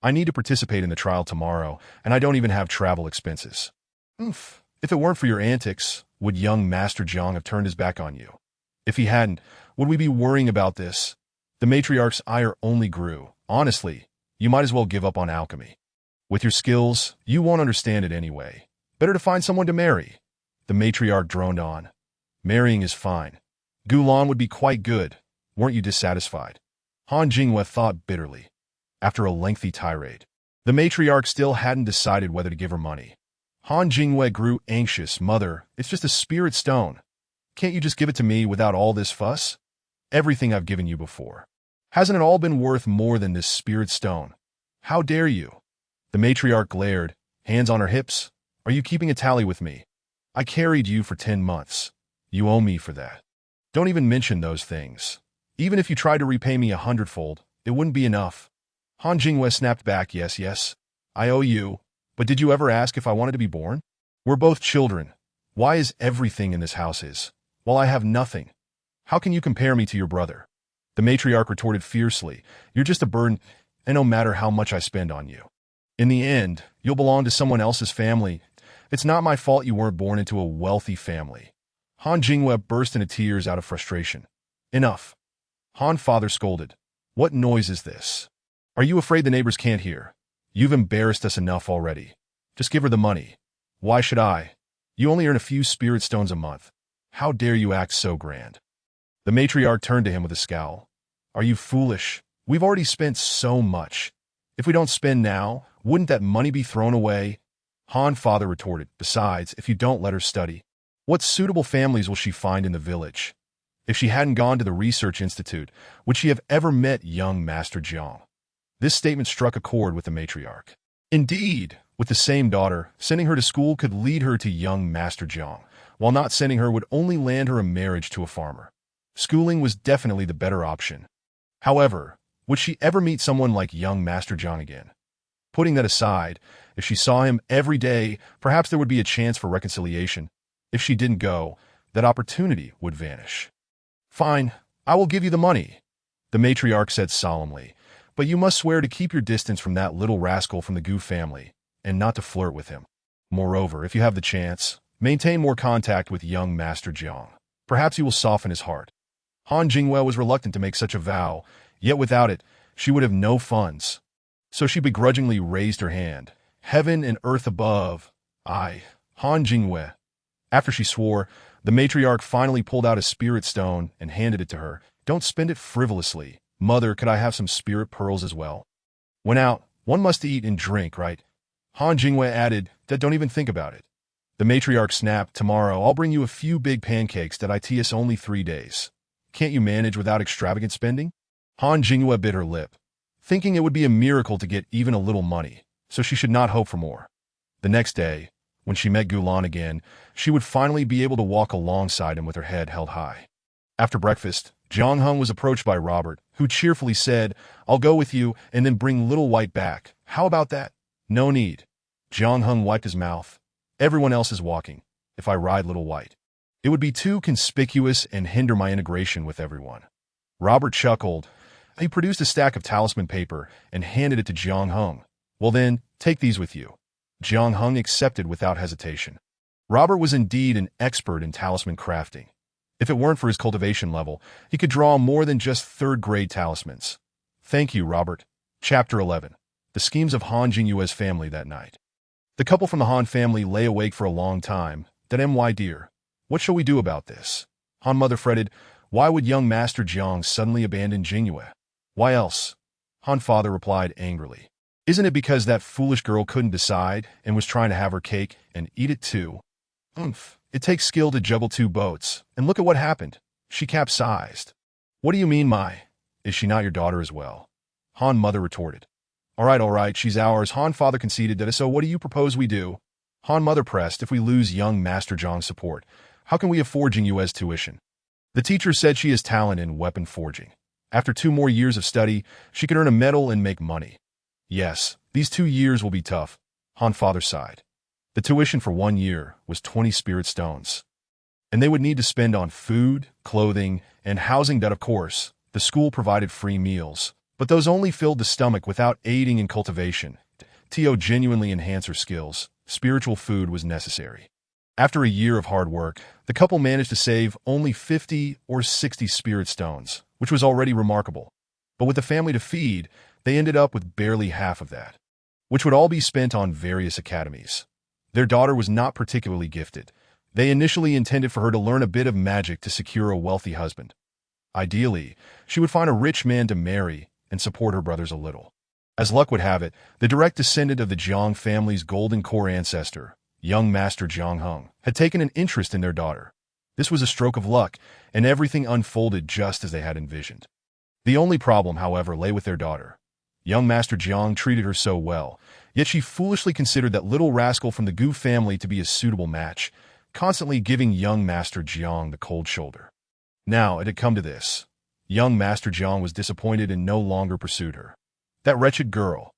I need to participate in the trial tomorrow, and I don't even have travel expenses. Oof. If it weren't for your antics, would young Master Jiang have turned his back on you? If he hadn't, would we be worrying about this? The matriarch's ire only grew. Honestly, you might as well give up on alchemy. With your skills, you won't understand it anyway. Better to find someone to marry. The matriarch droned on. Marrying is fine. Gulan would be quite good. Weren't you dissatisfied? Han Jingyue thought bitterly. After a lengthy tirade, the matriarch still hadn't decided whether to give her money. Han Jingyue grew anxious. Mother, it's just a spirit stone. Can't you just give it to me without all this fuss? Everything I've given you before. Hasn't it all been worth more than this spirit stone? How dare you? The matriarch glared, hands on her hips. Are you keeping a tally with me? I carried you for 10 months. You owe me for that. Don't even mention those things. Even if you tried to repay me 100-fold, it wouldn't be enough. Han Jingyue snapped back, Yes, I owe you, but did you ever ask if I wanted to be born? We're both children. Why is everything in this house his, while I have nothing? How can you compare me to your brother? The matriarch retorted fiercely, You're just a burden, and no matter how much I spend on you. In the end, you'll belong to someone else's family. It's not my fault you weren't born into a wealthy family. Han Jinghua burst into tears out of frustration. Enough. Han father scolded. What noise is this? Are you afraid the neighbors can't hear? You've embarrassed us enough already. Just give her the money. Why should I? You only earn a few spirit stones a month. How dare you act so grand? The matriarch turned to him with a scowl. Are you foolish? We've already spent so much. If we don't spend now, wouldn't that money be thrown away? Han father retorted. Besides, if you don't let her study, what suitable families will she find in the village? If she hadn't gone to the research institute, would she have ever met young Master Jiang? This statement struck a chord with the matriarch. Indeed, with the same daughter, sending her to school could lead her to young Master Jiang, while not sending her would only land her a marriage to a farmer. Schooling was definitely the better option. However, would she ever meet someone like young Master Jiang again? Putting that aside, if she saw him every day, perhaps there would be a chance for reconciliation. If she didn't go, that opportunity would vanish. Fine, I will give you the money, the matriarch said solemnly, but you must swear to keep your distance from that little rascal from the Gu family, and not to flirt with him. Moreover, if you have the chance, maintain more contact with young Master Jiang. Perhaps he will soften his heart. Han Jinghua was reluctant to make such a vow, yet without it, she would have no funds. So she begrudgingly raised her hand. Heaven and earth above. I, Han Jinghua. After she swore, the matriarch finally pulled out a spirit stone and handed it to her. Don't spend it frivolously. Mother, could I have some spirit pearls as well? When out, one must eat and drink, right? Han Jinghua added, Dad, don't even think about it. The matriarch snapped, tomorrow I'll bring you a few big pancakes that ITS only 3 days. Can't you manage without extravagant spending? Han Jinghua bit her lip, thinking it would be a miracle to get even a little money, so she should not hope for more. The next day, when she met Gulan again, she would finally be able to walk alongside him with her head held high. After breakfast, Jiang Heng was approached by Robert, who cheerfully said, I'll go with you and then bring Little White back. How about that? No need. Jiang Heng wiped his mouth. Everyone else is walking. If I ride Little White, it would be too conspicuous and hinder my integration with everyone. Robert chuckled. He produced a stack of talisman paper and handed it to Jiang Heng. Well then, take these with you. Jiang Heng accepted without hesitation. Robert was indeed an expert in talisman crafting. If it weren't for his cultivation level, he could draw more than just third-grade talismans. Thank you, Robert. Chapter 11. The schemes of Han Jinghua's family that night. The couple from the Han family lay awake for a long time. That my dear, what shall we do about this? Han mother fretted, why would young Master Jiang suddenly abandon Jinghua? Why else? Han father replied angrily. Isn't it because that foolish girl couldn't decide and was trying to have her cake and eat it too? It takes skill to juggle 2 boats, and look at what happened. She capsized. What do you mean, is she not your daughter as well? Han mother retorted. All right, she's ours. Han father conceded that, so what do you propose we do? Han mother pressed, if we lose young Master Jiang's support, how can we afford Jinghua's tuition? The teacher said she has talent in weapon forging. After 2 more years of study, she could earn a medal and make money. Yes, these 2 years will be tough, Han father sighed. The tuition for 1 year was 20 spirit stones. And they would need to spend on food, clothing, and housing that, of course, the school provided free meals. But those only filled the stomach without aiding in cultivation. To genuinely enhance her skills, spiritual food was necessary. After a year of hard work, the couple managed to save only 50 or 60 spirit stones, which was already remarkable. But with the family to feed, they ended up with barely half of that, which would all be spent on various academies. Their daughter was not particularly gifted. They initially intended for her to learn a bit of magic to secure a wealthy husband. Ideally, she would find a rich man to marry and support her brothers a little. As luck would have it, the direct descendant of the Jiang family's golden core ancestor, young Master Jiang Heng, had taken an interest in their daughter. This was a stroke of luck, and everything unfolded just as they had envisioned. The only problem, however, lay with their daughter. Young Master Jiang treated her so well, yet she foolishly considered that little rascal from the Gu family to be a suitable match, constantly giving young Master Jiang the cold shoulder. Now it had come to this. Young Master Jiang was disappointed and no longer pursued her. That wretched girl!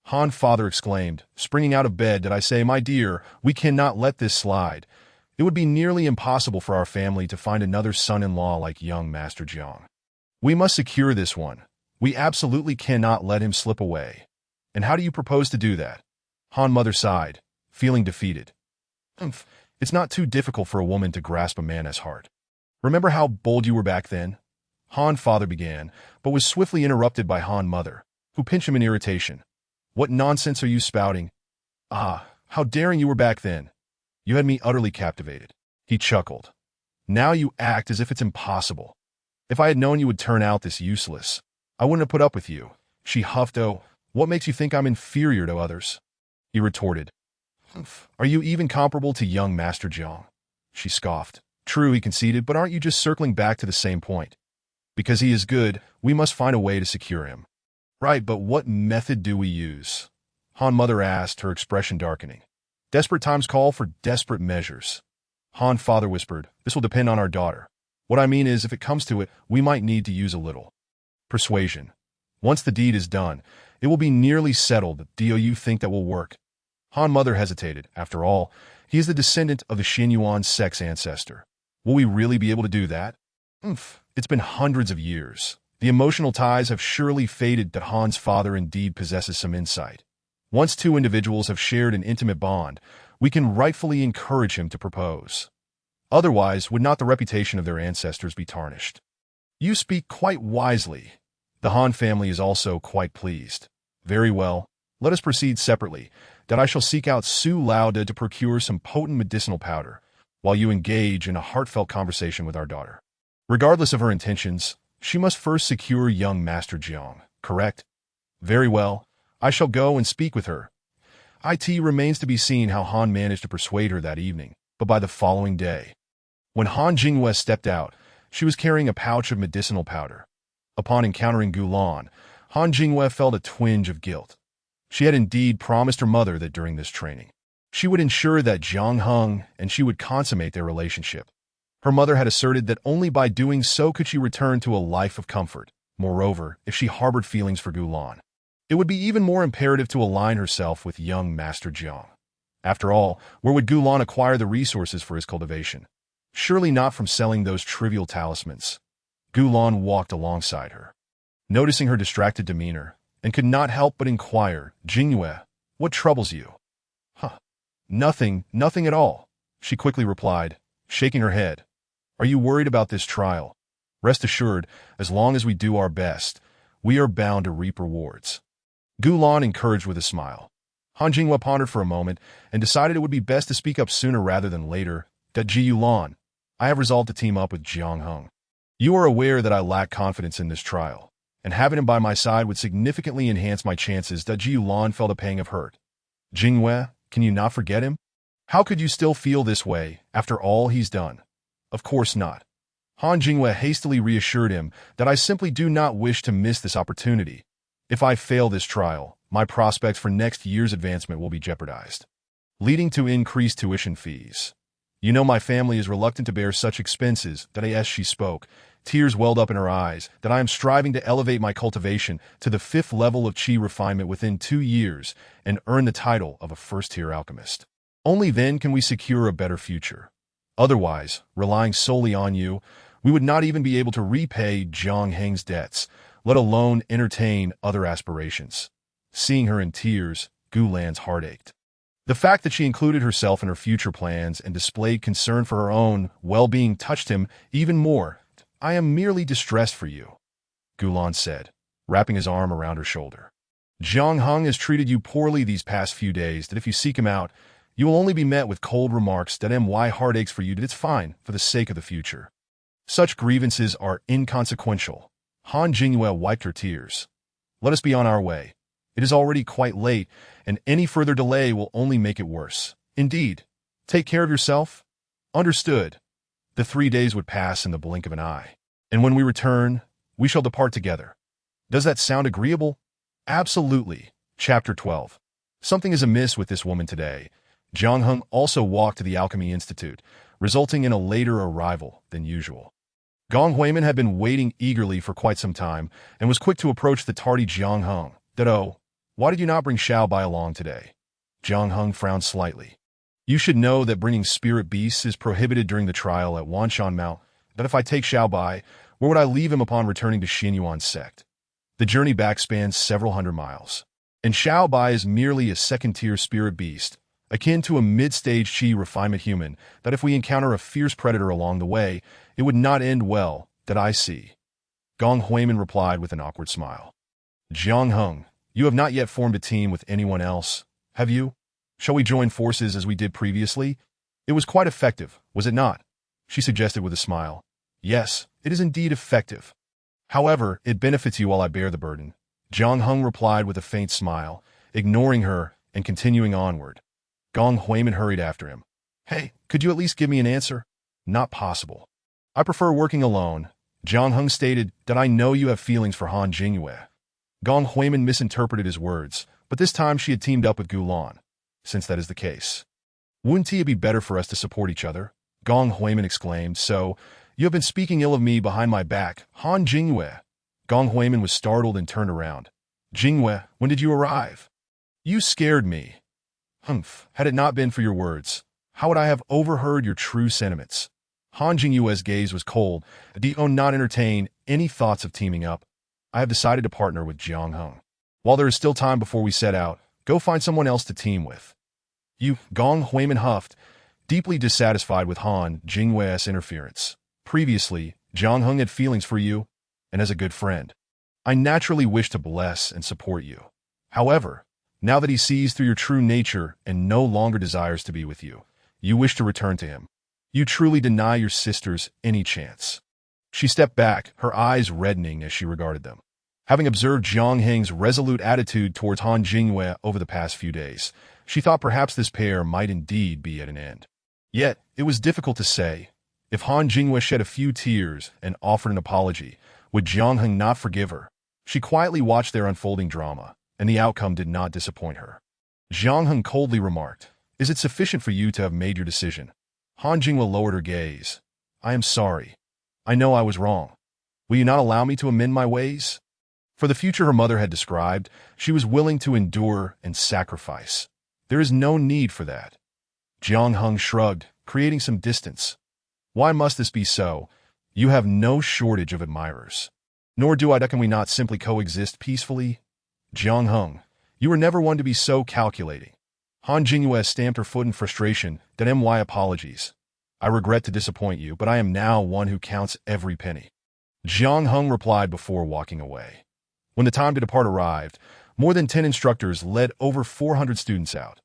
Han father exclaimed, springing out of bed. Did I say, my dear, we cannot let this slide. It would be nearly impossible for our family to find another son-in-law like young Master Jiang. We must secure this one. We absolutely cannot let him slip away. And how do you propose to do that? Han mother sighed, feeling defeated. Humph. It's not too difficult for a woman to grasp a man's heart. Remember how bold you were back then? Han father began, but was swiftly interrupted by Han mother, who pinched him in irritation. What nonsense are you spouting? Ah, how daring you were back then. You had me utterly captivated. He chuckled. Now you act as if it's impossible. If I had known you would turn out this useless, I wouldn't have put up with you. She huffed. Oh, what makes you think I'm inferior to others? He retorted. Humph. Are you even comparable to young Master Jiang? She scoffed. True, he conceded, but aren't you just circling back to the same point? Because he is good, we must find a way to secure him. Right, but what method do we use? Han mother asked, her expression darkening. Desperate times call for desperate measures. Han father whispered, this will depend on our daughter. What I mean is, if it comes to it, we might need to use a little persuasion. Once the deed is done, it will be nearly settled. Do you think that will work? Han mother hesitated. After all, he is the descendant of the Xinyuan sect's ancestor. Will we really be able to do that? It's been hundreds of years. The emotional ties have surely faded, that Han's father indeed possesses some insight. Once two individuals have shared an intimate bond, we can rightfully encourage him to propose. Otherwise, would not the reputation of their ancestors be tarnished? You speak quite wisely. The Han family is also quite pleased. Very well, let us proceed separately, that I shall seek out Su Lauda to procure some potent medicinal powder, while you engage in a heartfelt conversation with our daughter. Regardless of her intentions, she must first secure young Master Jiang, correct? Very well, I shall go and speak with her. It remains to be seen how Han managed to persuade her that evening, but by the following day, when Han Jinghua stepped out, she was carrying a pouch of medicinal powder. Upon encountering Gulan, Han Jinghua felt a twinge of guilt. She had indeed promised her mother that during this training, she would ensure that Jiang Heng and she would consummate their relationship. Her mother had asserted that only by doing so could she return to a life of comfort. Moreover, if she harbored feelings for Gulan, it would be even more imperative to align herself with young Master Jiang. After all, where would Gulan acquire the resources for his cultivation? Surely not from selling those trivial talismans. Gulan walked alongside her, noticing her distracted demeanor, and could not help but inquire, Jinghua, what troubles you? Nothing at all, she quickly replied, shaking her head. Are you worried about this trial? Rest assured, as long as we do our best, we are bound to reap rewards. Gulan encouraged with a smile. Han Jinghua pondered for a moment and decided it would be best to speak up sooner rather than later. Ji Yulan, I have resolved to team up with Jiang Heng. You are aware that I lack confidence in this trial, and having him by my side would significantly enhance my chances. Ji Yulan felt a pang of hurt. Jinghua, can you not forget him? How could you still feel this way after all he's done? Of course not. Han Jinghua hastily reassured him that I simply do not wish to miss this opportunity. If I fail this trial, my prospects for next year's advancement will be jeopardized, leading to increased tuition fees. You know my family is reluctant to bear such expenses. That as she spoke, tears welled up in her eyes, that I am striving to elevate my cultivation to the 5th level of qi refinement within 2 years and earn the title of a first-tier alchemist. Only then can we secure a better future. Otherwise, relying solely on you, we would not even be able to repay Jiang Heng's debts, let alone entertain other aspirations. Seeing her in tears, Gulan's heart ached. The fact that she included herself in her future plans and displayed concern for her own well-being touched him even more. I am merely distressed for you, Gulan said, wrapping his arm around her shoulder. Jiang Heng has treated you poorly these past few days, that if you seek him out, you will only be met with cold remarks. That my heart aches for you, that it's fine, for the sake of the future. Such grievances are inconsequential. Han Jinghua wiped her tears. Let us be on our way. It is already quite late, and any further delay will only make it worse. Indeed. Take care of yourself. Understood. The 3 days would pass in the blink of an eye, and when we return, we shall depart together. Does that sound agreeable? Absolutely. Chapter 12. Something is amiss with this woman today. Jiang Heng also walked to the Alchemy Institute, resulting in a later arrival than usual. Gong Huimin had been waiting eagerly for quite some time and was quick to approach the tardy Jiang Heng. Why did you not bring Xiao Bai along today? Jiang Heng frowned slightly. You should know that bringing spirit beasts is prohibited during the trial at Wanshan Mount. That if I take Xiao Bai, where would I leave him upon returning to Xinyuan sect? The journey back spans several hundred miles, and Xiao Bai is merely a second-tier spirit beast, akin to a mid-stage chi refinement human, that if we encounter a fierce predator along the way, it would not end well, that I see. Gong Huimin replied with an awkward smile. Jiang Heng, you have not yet formed a team with anyone else, have you? Shall we join forces as we did previously? It was quite effective, was it not? She suggested with a smile. Yes, it is indeed effective. However, it benefits you while I bear the burden. Jiang Heng replied with a faint smile, ignoring her and continuing onward. Gong Huimin hurried after him. Hey, could you at least give me an answer? Not possible. I prefer working alone. Jiang Heng stated that I know you have feelings for Han Jingyue. Gong Huimin misinterpreted his words, but this time she had teamed up with Gulan. Since that is the case, wouldn't it be better for us to support each other? Gong Huimin exclaimed. So, you have been speaking ill of me behind my back, Han Jingyue. Gong Huimin was startled and turned around. Jingyue, when did you arrive? You scared me. Humph, had it not been for your words, how would I have overheard your true sentiments? Han Jingyue's gaze was cold. Do you not entertain any thoughts of teaming up? I have decided to partner with Jiang Heng. While there is still time before we set out, go find someone else to team with. You, Gong Huimin huffed, deeply dissatisfied with Han Jingyue's interference. Previously, Jiang Heng had feelings for you, and as a good friend, I naturally wish to bless and support you. However, now that he sees through your true nature and no longer desires to be with you, you wish to return to him. You truly deny your sisters any chance. She stepped back, her eyes reddening as she regarded them. Having observed Jiang Heng's resolute attitude towards Han Jingyue over the past few days, she thought perhaps this pair might indeed be at an end. Yet, it was difficult to say. If Han Jingyue shed a few tears and offered an apology, would Jiang Heng not forgive her? She quietly watched their unfolding drama, and the outcome did not disappoint her. Jiang Heng coldly remarked, Is it sufficient for you to have made your decision? Han Jingyue lowered her gaze. I am sorry. I know I was wrong. Will you not allow me to amend my ways? For the future her mother had described, she was willing to endure and sacrifice. There is no need for that. Jiang Heng shrugged, creating some distance. Why must this be so? You have no shortage of admirers. Nor do I. Can we not simply coexist peacefully? Jiang Heng, you were never one to be so calculating. Han Jingyue stamped her foot in frustration. My apologies. I regret to disappoint you, but I am now one who counts every penny. Jiang Heng replied before walking away. When the time to depart arrived, more than 10 instructors led over 400 students out.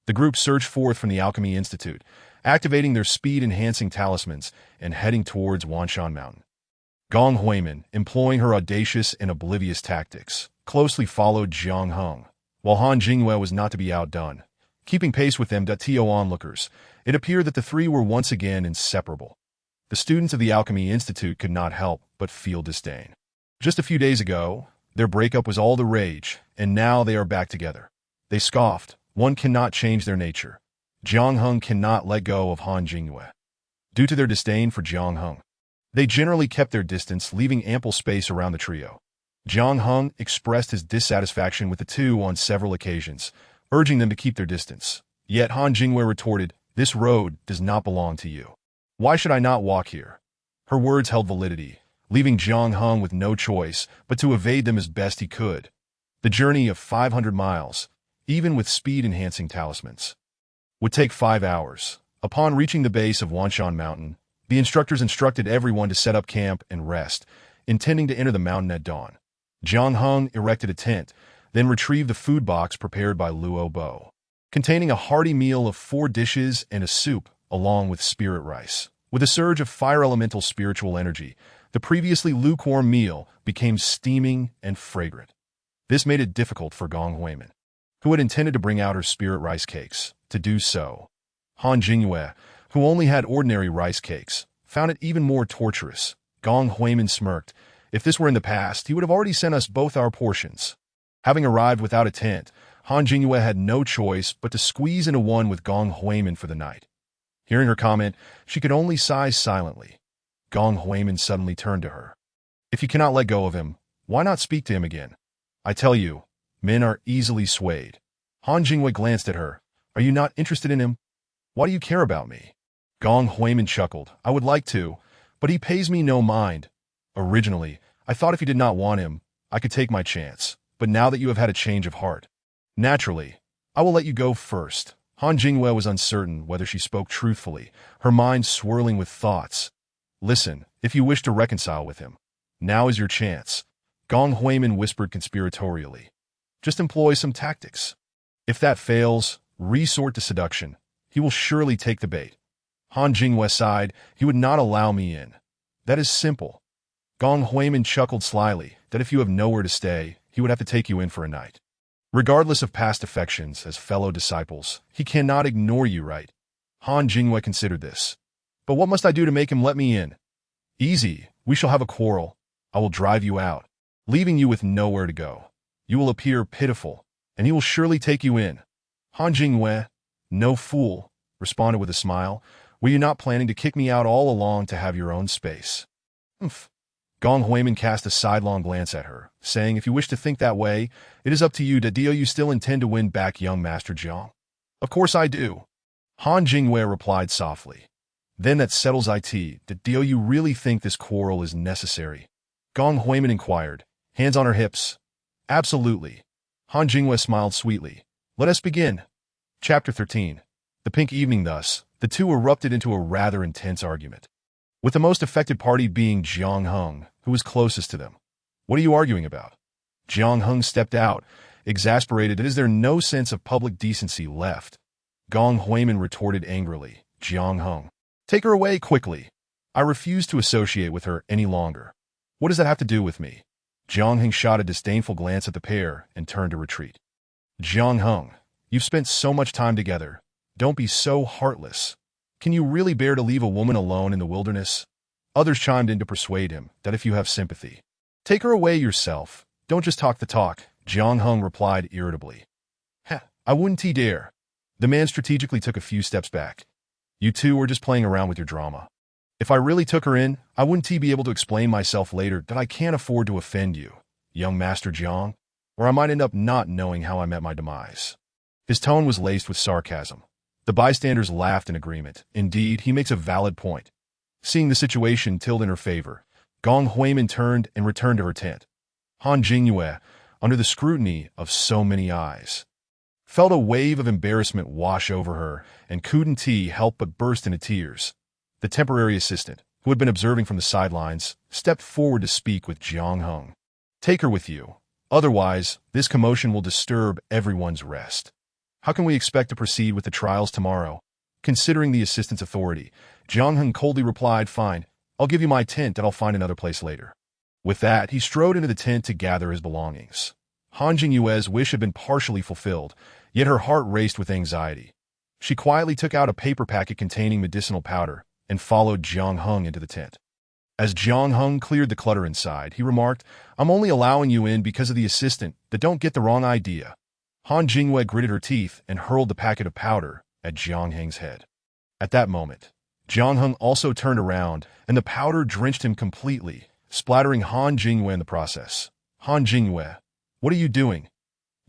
The group surged forth from the Alchemy Institute, activating their speed-enhancing talismans and heading towards Wanshan Mountain. Gong Huimin, employing her audacious and oblivious tactics, closely followed Jiang Heng, while Han Jingyue was not to be outdone. Keeping pace with them, to onlookers, it appeared that the three were once again inseparable. The students of the Alchemy Institute could not help but feel disdain. Just a few days ago, their breakup was all the rage, and now they are back together. They scoffed. One cannot change their nature. Jiang Heng cannot let go of Han Jingyue. Due to their disdain for Jiang Heng, they generally kept their distance, leaving ample space around the trio. Jiang Heng expressed his dissatisfaction with the two on several occasions, urging them to keep their distance. Yet Han Jingyue retorted, This road does not belong to you. Why should I not walk here? Her words held validity, leaving Jiang Heng with no choice but to evade them as best he could. The journey of 500 miles, even with speed-enhancing talismans, would take 5 hours. Upon reaching the base of Wanshan Mountain, the instructors instructed everyone to set up camp and rest, intending to enter the mountain at dawn. Jiang Heng erected a tent, then retrieved the food box prepared by Luo Bo, containing a hearty meal of 4 dishes and a soup, along with spirit rice. With a surge of fire elemental spiritual energy, the previously lukewarm meal became steaming and fragrant. This made it difficult for Gong Huimin, who had intended to bring out her spirit rice cakes, to do so. Han Jingyue, who only had ordinary rice cakes, found it even more torturous. Gong Huimin smirked. If this were in the past, he would have already sent us both our portions. Having arrived without a tent, Han Jingyue had no choice but to squeeze into one with Gong Huimin for the night. Hearing her comment, she could only sigh silently. Gong Huimin suddenly turned to her. If you cannot let go of him, why not speak to him again? I tell you, men are easily swayed. Han Jingyue glanced at her. Are you not interested in him? Why do you care about me? Gong Huimin chuckled. I would like to, but he pays me no mind. Originally, I thought if you did not want him, I could take my chance. But now that you have had a change of heart, naturally, I will let you go first. Han Jingwei was uncertain whether she spoke truthfully, her mind swirling with thoughts. Listen, if you wish to reconcile with him, now is your chance, Gong Huimin whispered conspiratorially. Just employ some tactics. If that fails, resort to seduction. He will surely take the bait. Han Jingwei sighed. He would not allow me in. That is simple. Gong Huimin chuckled slyly that if you have nowhere to stay, he would have to take you in for a night. Regardless of past affections as fellow disciples, he cannot ignore you, right? Han Jingwei considered this. But what must I do to make him let me in? Easy. We shall have a quarrel. I will drive you out, leaving you with nowhere to go. You will appear pitiful, and he will surely take you in. Han Jingwei, no fool, responded with a smile. Were you not planning to kick me out all along to have your own space? Humph. Gong Huimin cast a sidelong glance at her, saying, if you wish to think that way, it is up to you. Do you still intend to win back young Master Jiang? Of course I do. Han Jingwei replied softly. Then that settles it. Do you really think this quarrel is necessary? Gong Huimin inquired, hands on her hips. Absolutely. Han Jingwei smiled sweetly. Let us begin. Chapter 13. The pink evening. Thus, the two erupted into a rather intense argument, with the most affected party being Jiang Heng, who was closest to them. What are you arguing about? Jiang Heng stepped out, exasperated. Is there no sense of public decency left? Gong Huimin retorted angrily. Jiang Heng, take her away quickly. I refuse to associate with her any longer. What does that have to do with me? Jiang Heng shot a disdainful glance at the pair and turned to retreat. Jiang Heng, you've spent so much time together. Don't be so heartless. Can you really bear to leave a woman alone in the wilderness? Others chimed in to persuade him that if you have sympathy, take her away yourself. Don't just talk the talk, Jiang Heng replied irritably. I wouldn't dare. The man strategically took a few steps back. You two are just playing around with your drama. If I really took her in, I wouldn't be able to explain myself later that I can't afford to offend you, young Master Jiang, or I might end up not knowing how I met my demise. His tone was laced with sarcasm. The bystanders laughed in agreement. Indeed, he makes a valid point. Seeing the situation tilt in her favor, Gong Huimin turned and returned to her tent. Han Jingwei, under the scrutiny of so many eyes, felt a wave of embarrassment wash over her, and couldn't help but burst into tears. The temporary assistant, who had been observing from the sidelines, stepped forward to speak with Jiang Heng. Take her with you. Otherwise, this commotion will disturb everyone's rest. How can we expect to proceed with the trials tomorrow? Considering the assistant's authority, Jiang Heng coldly replied, fine, I'll give you my tent and I'll find another place later. With that, he strode into the tent to gather his belongings. Han Jingwei's wish had been partially fulfilled, yet her heart raced with anxiety. She quietly took out a paper packet containing medicinal powder and followed Jiang Heng into the tent. As Jiang Heng cleared the clutter inside, he remarked, I'm only allowing you in because of the assistant, but don't get the wrong idea. Han Jingwei gritted her teeth and hurled the packet of powder at Jiang Heng's head. At that moment, Jiang Heng also turned around, and the powder drenched him completely, splattering Han Jingwei in the process. Han Jingwei, what are you doing?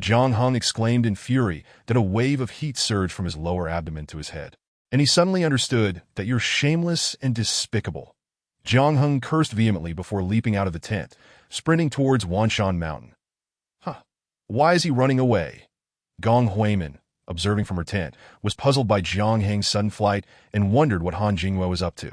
Jiang Heng exclaimed in fury that a wave of heat surged from his lower abdomen to his head, and he suddenly understood that you're shameless and despicable. Jiang Heng cursed vehemently before leaping out of the tent, sprinting towards Wanshan Mountain. Why is he running away? Gong Huimin, observing from her tent, was puzzled by Jiang Heng's sudden flight and wondered what Han Jingwei was up to.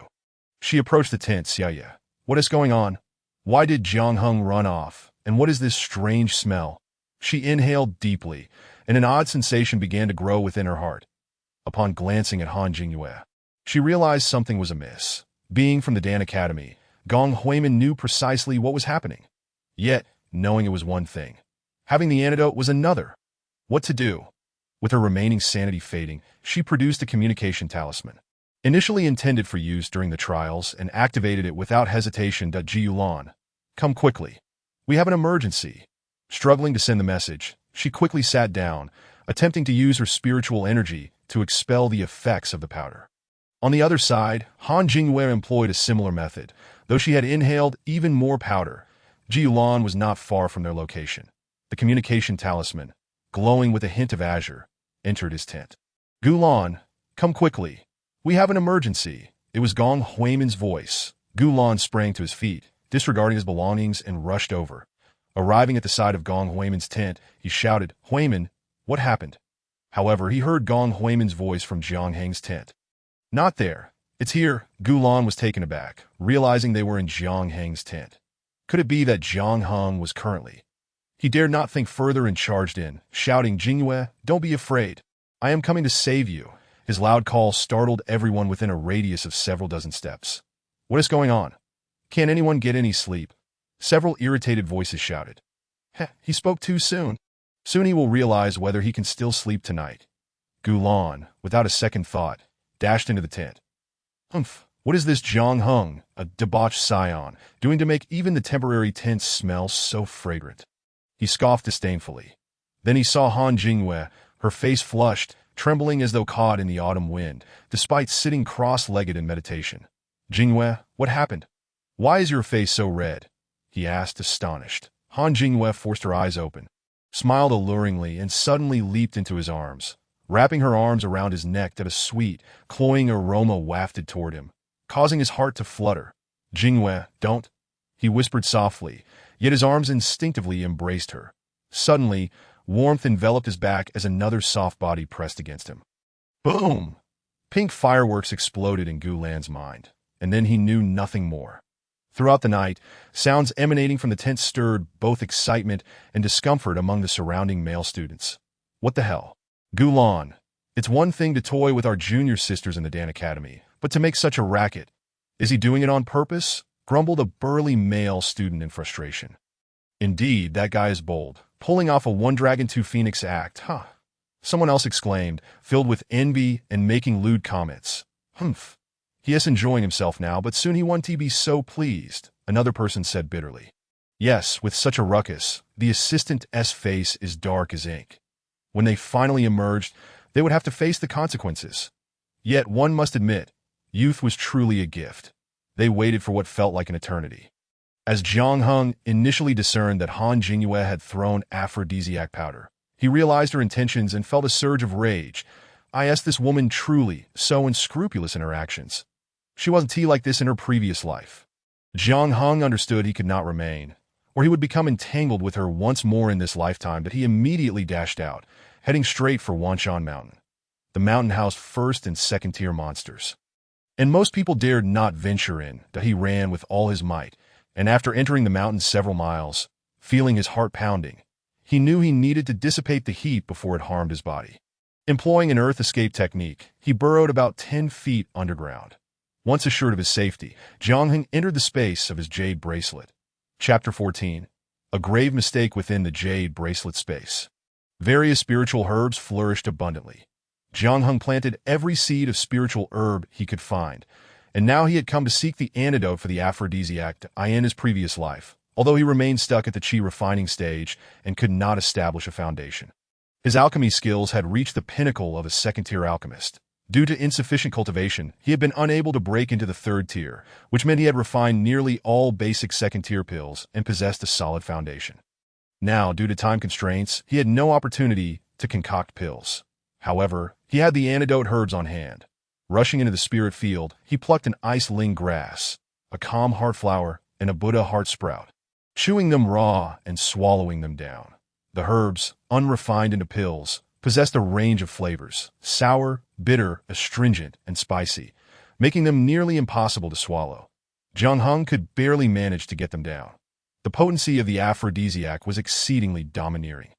She approached the tent. Xia, what is going on? Why did Jiang Heng run off? And what is this strange smell? She inhaled deeply, and an odd sensation began to grow within her heart. Upon glancing at Han Jingwei, she realized something was amiss. Being from the Dan Academy, Gong Huimin knew precisely what was happening. Yet, knowing it was one thing, having the antidote was another. What to do? With her remaining sanity fading, she produced a communication talisman, initially intended for use during the trials, and activated it without hesitation. Ji Yulan, come quickly. We have an emergency. Struggling to send the message, she quickly sat down, attempting to use her spiritual energy to expel the effects of the powder. On the other side, Han Jingwei employed a similar method. Though she had inhaled even more powder, Ji Yulan was not far from their location. The communication talisman, glowing with a hint of azure, entered his tent. Gulan, come quickly. We have an emergency. It was Gong Huimin's voice. Gulan sprang to his feet, disregarding his belongings, and rushed over. Arriving at the side of Gong Huimin's tent, he shouted, Huimin, what happened? However, he heard Gong Huiman's voice from Jiang Heng's tent. Not there. It's here. Gulan was taken aback, realizing they were in Jiang Heng's tent. Could it be that Jiang Heng was currently? He dared not think further and charged in, shouting, Jingyue, don't be afraid. I am coming to save you. His loud call startled everyone within a radius of several dozen steps. What is going on? Can't anyone get any sleep? Several irritated voices shouted. Heh, he spoke too soon. Soon he will realize whether he can still sleep tonight. Gulan, without a second thought, dashed into the tent. Humph, what is this Jiang Heng, a debauched scion, doing to make even the temporary tent smell so fragrant? He scoffed disdainfully. Then he saw Han Jingyue, her face flushed, trembling as though caught in the autumn wind, despite sitting cross-legged in meditation. Jingyue, what happened? Why is your face so red? He asked, astonished. Han Jingyue forced her eyes open, smiled alluringly, and suddenly leaped into his arms. Wrapping her arms around his neck that a sweet, cloying aroma wafted toward him, causing his heart to flutter. Jingyue, don't, he whispered softly, yet his arms instinctively embraced her. Suddenly, warmth enveloped his back as another soft body pressed against him. Boom! Pink fireworks exploded in Gulan's mind, and then he knew nothing more. Throughout the night, sounds emanating from the tent stirred both excitement and discomfort among the surrounding male students. What the hell? Gulan, it's one thing to toy with our junior sisters in the Dan Academy, but to make such a racket. Is he doing it on purpose? Grumbled a burly male student in frustration. Indeed, that guy is bold, pulling off a One Dragon Two Phoenix act, huh? Someone else exclaimed, filled with envy and making lewd comments. Humph. He is enjoying himself now, but soon he won't be so pleased, another person said bitterly. Yes, with such a ruckus, the assistant's face is dark as ink. When they finally emerged, they would have to face the consequences. Yet one must admit, youth was truly a gift. They waited for what felt like an eternity. As Jiang Heng initially discerned that Han Jingyue had thrown aphrodisiac powder, he realized her intentions and felt a surge of rage. I asked this woman truly so unscrupulous in her actions. She wasn't like this in her previous life. Jiang Heng understood he could not remain, or he would become entangled with her once more in this lifetime, that he immediately dashed out, heading straight for Wanshan Mountain. The mountain housed first and second-tier monsters, and most people dared not venture in, that he ran with all his might, and after entering the mountain several miles, feeling his heart pounding, he knew he needed to dissipate the heat before it harmed his body. Employing an earth escape technique, he burrowed about 10 feet underground. Once assured of his safety, Jiang Heng entered the space of his jade bracelet. Chapter 14. A grave mistake within the jade bracelet space. Various spiritual herbs flourished abundantly. Jiang Heng planted every seed of spiritual herb he could find, and now he had come to seek the antidote for the aphrodisiac in his previous life, although he remained stuck at the qi refining stage and could not establish a foundation. His alchemy skills had reached the pinnacle of a second-tier alchemist. Due to insufficient cultivation, he had been unable to break into the third tier, which meant he had refined nearly all basic second-tier pills and possessed a solid foundation. Now, due to time constraints, he had no opportunity to concoct pills. However, he had the antidote herbs on hand. Rushing into the spirit field, he plucked an ice ling grass, a calm heart flower, and a Buddha heart sprout, chewing them raw and swallowing them down. The herbs, unrefined into pills, possessed a range of flavors, sour, bitter, astringent, and spicy, making them nearly impossible to swallow. Jiang Heng could barely manage to get them down. The potency of the aphrodisiac was exceedingly domineering.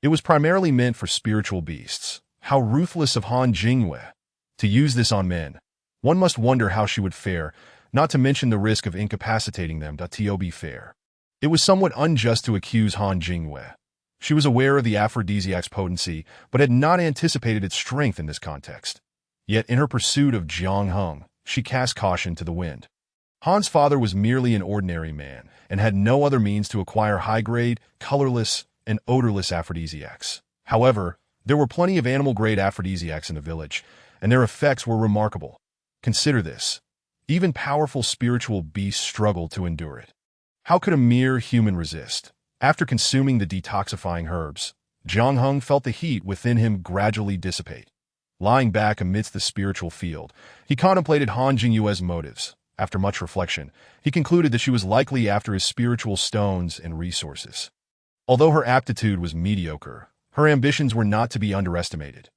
It was primarily meant for spiritual beasts. How ruthless of Han Jingyue! To use this on men, one must wonder how she would fare, not to mention the risk of incapacitating them. To be fair, it was somewhat unjust to accuse Han Jingyue. She was aware of the aphrodisiac's potency, but had not anticipated its strength in this context. Yet in her pursuit of Jiang Heng, she cast caution to the wind. Han's father was merely an ordinary man, and had no other means to acquire high-grade, colorless, and odorless aphrodisiacs. However, there were plenty of animal-grade aphrodisiacs in the village, and their effects were remarkable. Consider this. Even powerful spiritual beasts struggled to endure it. How could a mere human resist? After consuming the detoxifying herbs, Jiang Heng felt the heat within him gradually dissipate. Lying back amidst the spiritual field, he contemplated Han Jingyue's motives. After much reflection, he concluded that she was likely after his spiritual stones and resources. Although her aptitude was mediocre, her ambitions were not to be underestimated.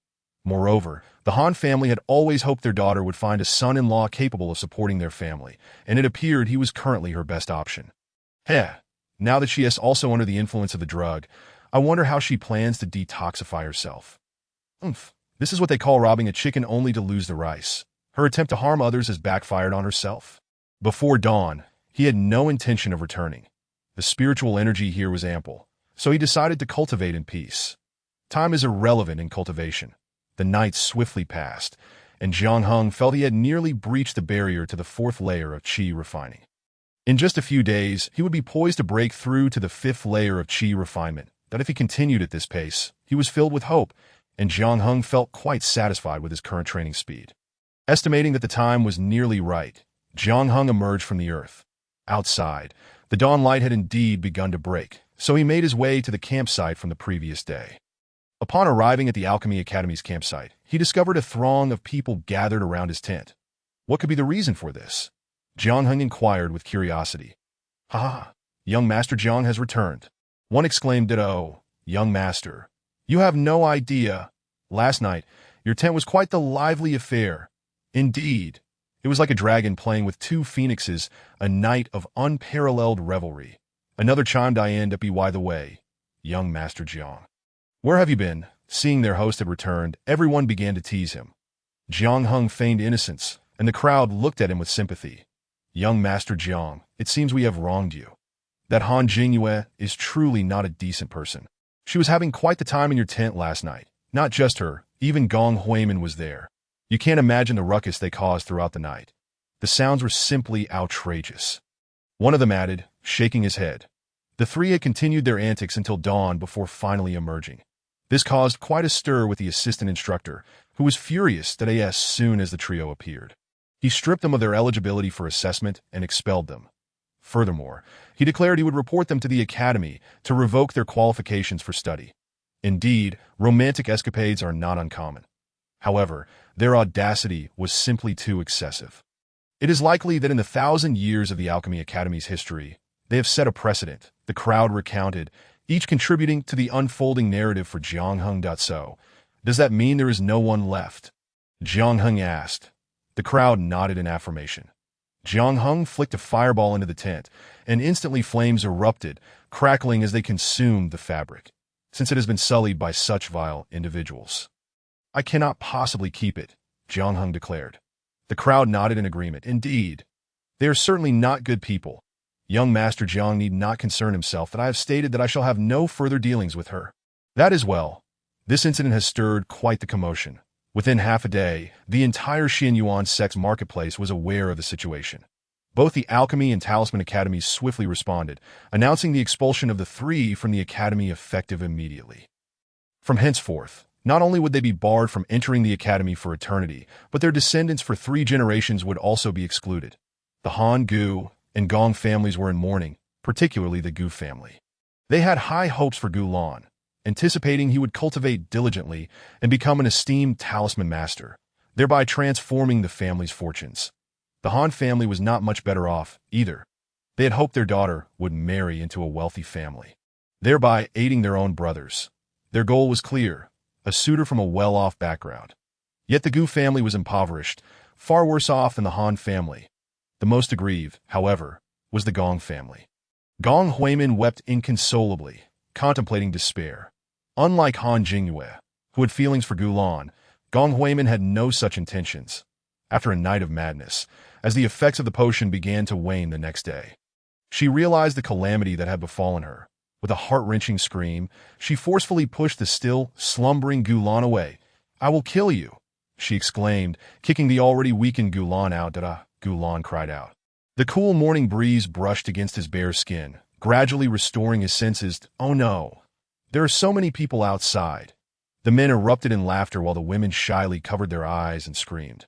Moreover, the Han family had always hoped their daughter would find a son-in-law capable of supporting their family, and it appeared he was currently her best option. Heh, now that she is also under the influence of the drug, I wonder how she plans to detoxify herself. Oomph, this is what they call robbing a chicken only to lose the rice. Her attempt to harm others has backfired on herself. Before dawn, he had no intention of returning. The spiritual energy here was ample, so he decided to cultivate in peace. Time is irrelevant in cultivation. The night swiftly passed, and Jiang Heng felt he had nearly breached the barrier to the fourth layer of qi refining. In just a few days, he would be poised to break through to the fifth layer of qi refinement. That if he continued at this pace, he was filled with hope, and Jiang Heng felt quite satisfied with his current training speed. Estimating that the time was nearly right, Jiang Heng emerged from the earth. Outside, the dawn light had indeed begun to break, so he made his way to the campsite from the previous day. Upon arriving at the Alchemy Academy's campsite, he discovered a throng of people gathered around his tent. What could be the reason for this? Jiang Heng inquired with curiosity. Ha ha, young Master Jiang has returned. One exclaimed, "Oh, young master, you have no idea. Last night, your tent was quite the lively affair. Indeed, it was like a dragon playing with two phoenixes, a night of unparalleled revelry." Another chimed in to be by the way, young Master Jiang. Where have you been? Seeing their host had returned, everyone began to tease him. Jiang Heng feigned innocence, and the crowd looked at him with sympathy. Young Master Jiang, it seems we have wronged you. That Han Jingyue is truly not a decent person. She was having quite the time in your tent last night. Not just her, even Gong Huimin was there. You can't imagine the ruckus they caused throughout the night. The sounds were simply outrageous. One of them added, shaking his head. The three had continued their antics until dawn before finally emerging. This caused quite a stir with the assistant instructor, who was furious that as soon as the trio appeared. He stripped them of their eligibility for assessment and expelled them. Furthermore, he declared he would report them to the academy to revoke their qualifications for study. Indeed, romantic escapades are not uncommon. However, their audacity was simply too excessive. It is likely that in the 1,000 years of the Alchemy Academy's history, they have set a precedent, the crowd recounted, each contributing to the unfolding narrative for Jiang Heng. So, does that mean there is no one left? Jiang Heng asked. The crowd nodded in affirmation. Jiang Heng flicked a fireball into the tent, and instantly flames erupted, crackling as they consumed the fabric, since it has been sullied by such vile individuals. I cannot possibly keep it, Jiang Heng declared. The crowd nodded in agreement. Indeed, they are certainly not good people. Young Master Jiang need not concern himself that I have stated that I shall have no further dealings with her. That is well. This incident has stirred quite the commotion. Within half a day, the entire Xianyuan sex marketplace was aware of the situation. Both the Alchemy and Talisman Academies swiftly responded, announcing the expulsion of the three from the academy effective immediately. From henceforth, not only would they be barred from entering the academy for eternity, but their descendants for 3 generations would also be excluded. The Han, Gu, and Gong families were in mourning, particularly the Gu family. They had high hopes for Gu Lan, anticipating he would cultivate diligently and become an esteemed talisman master, thereby transforming the family's fortunes. The Han family was not much better off, either. They had hoped their daughter would marry into a wealthy family, thereby aiding their own brothers. Their goal was clear, a suitor from a well-off background. Yet the Gu family was impoverished, far worse off than the Han family. The most aggrieved, however, was the Gong family. Gong Huimin wept inconsolably, contemplating despair. Unlike Han Jingyue, who had feelings for Gu Lan, Gong Huimin had no such intentions. After a night of madness, as the effects of the potion began to wane the next day, she realized the calamity that had befallen her. With a heart-wrenching scream, she forcefully pushed the still, slumbering Gu Lan away. "I will kill you," she exclaimed, kicking the already weakened Gu Lan out. Gu Lan cried out. The cool morning breeze brushed against his bare skin, gradually restoring his senses. "Oh no! There are so many people outside." The men erupted in laughter while the women shyly covered their eyes and screamed,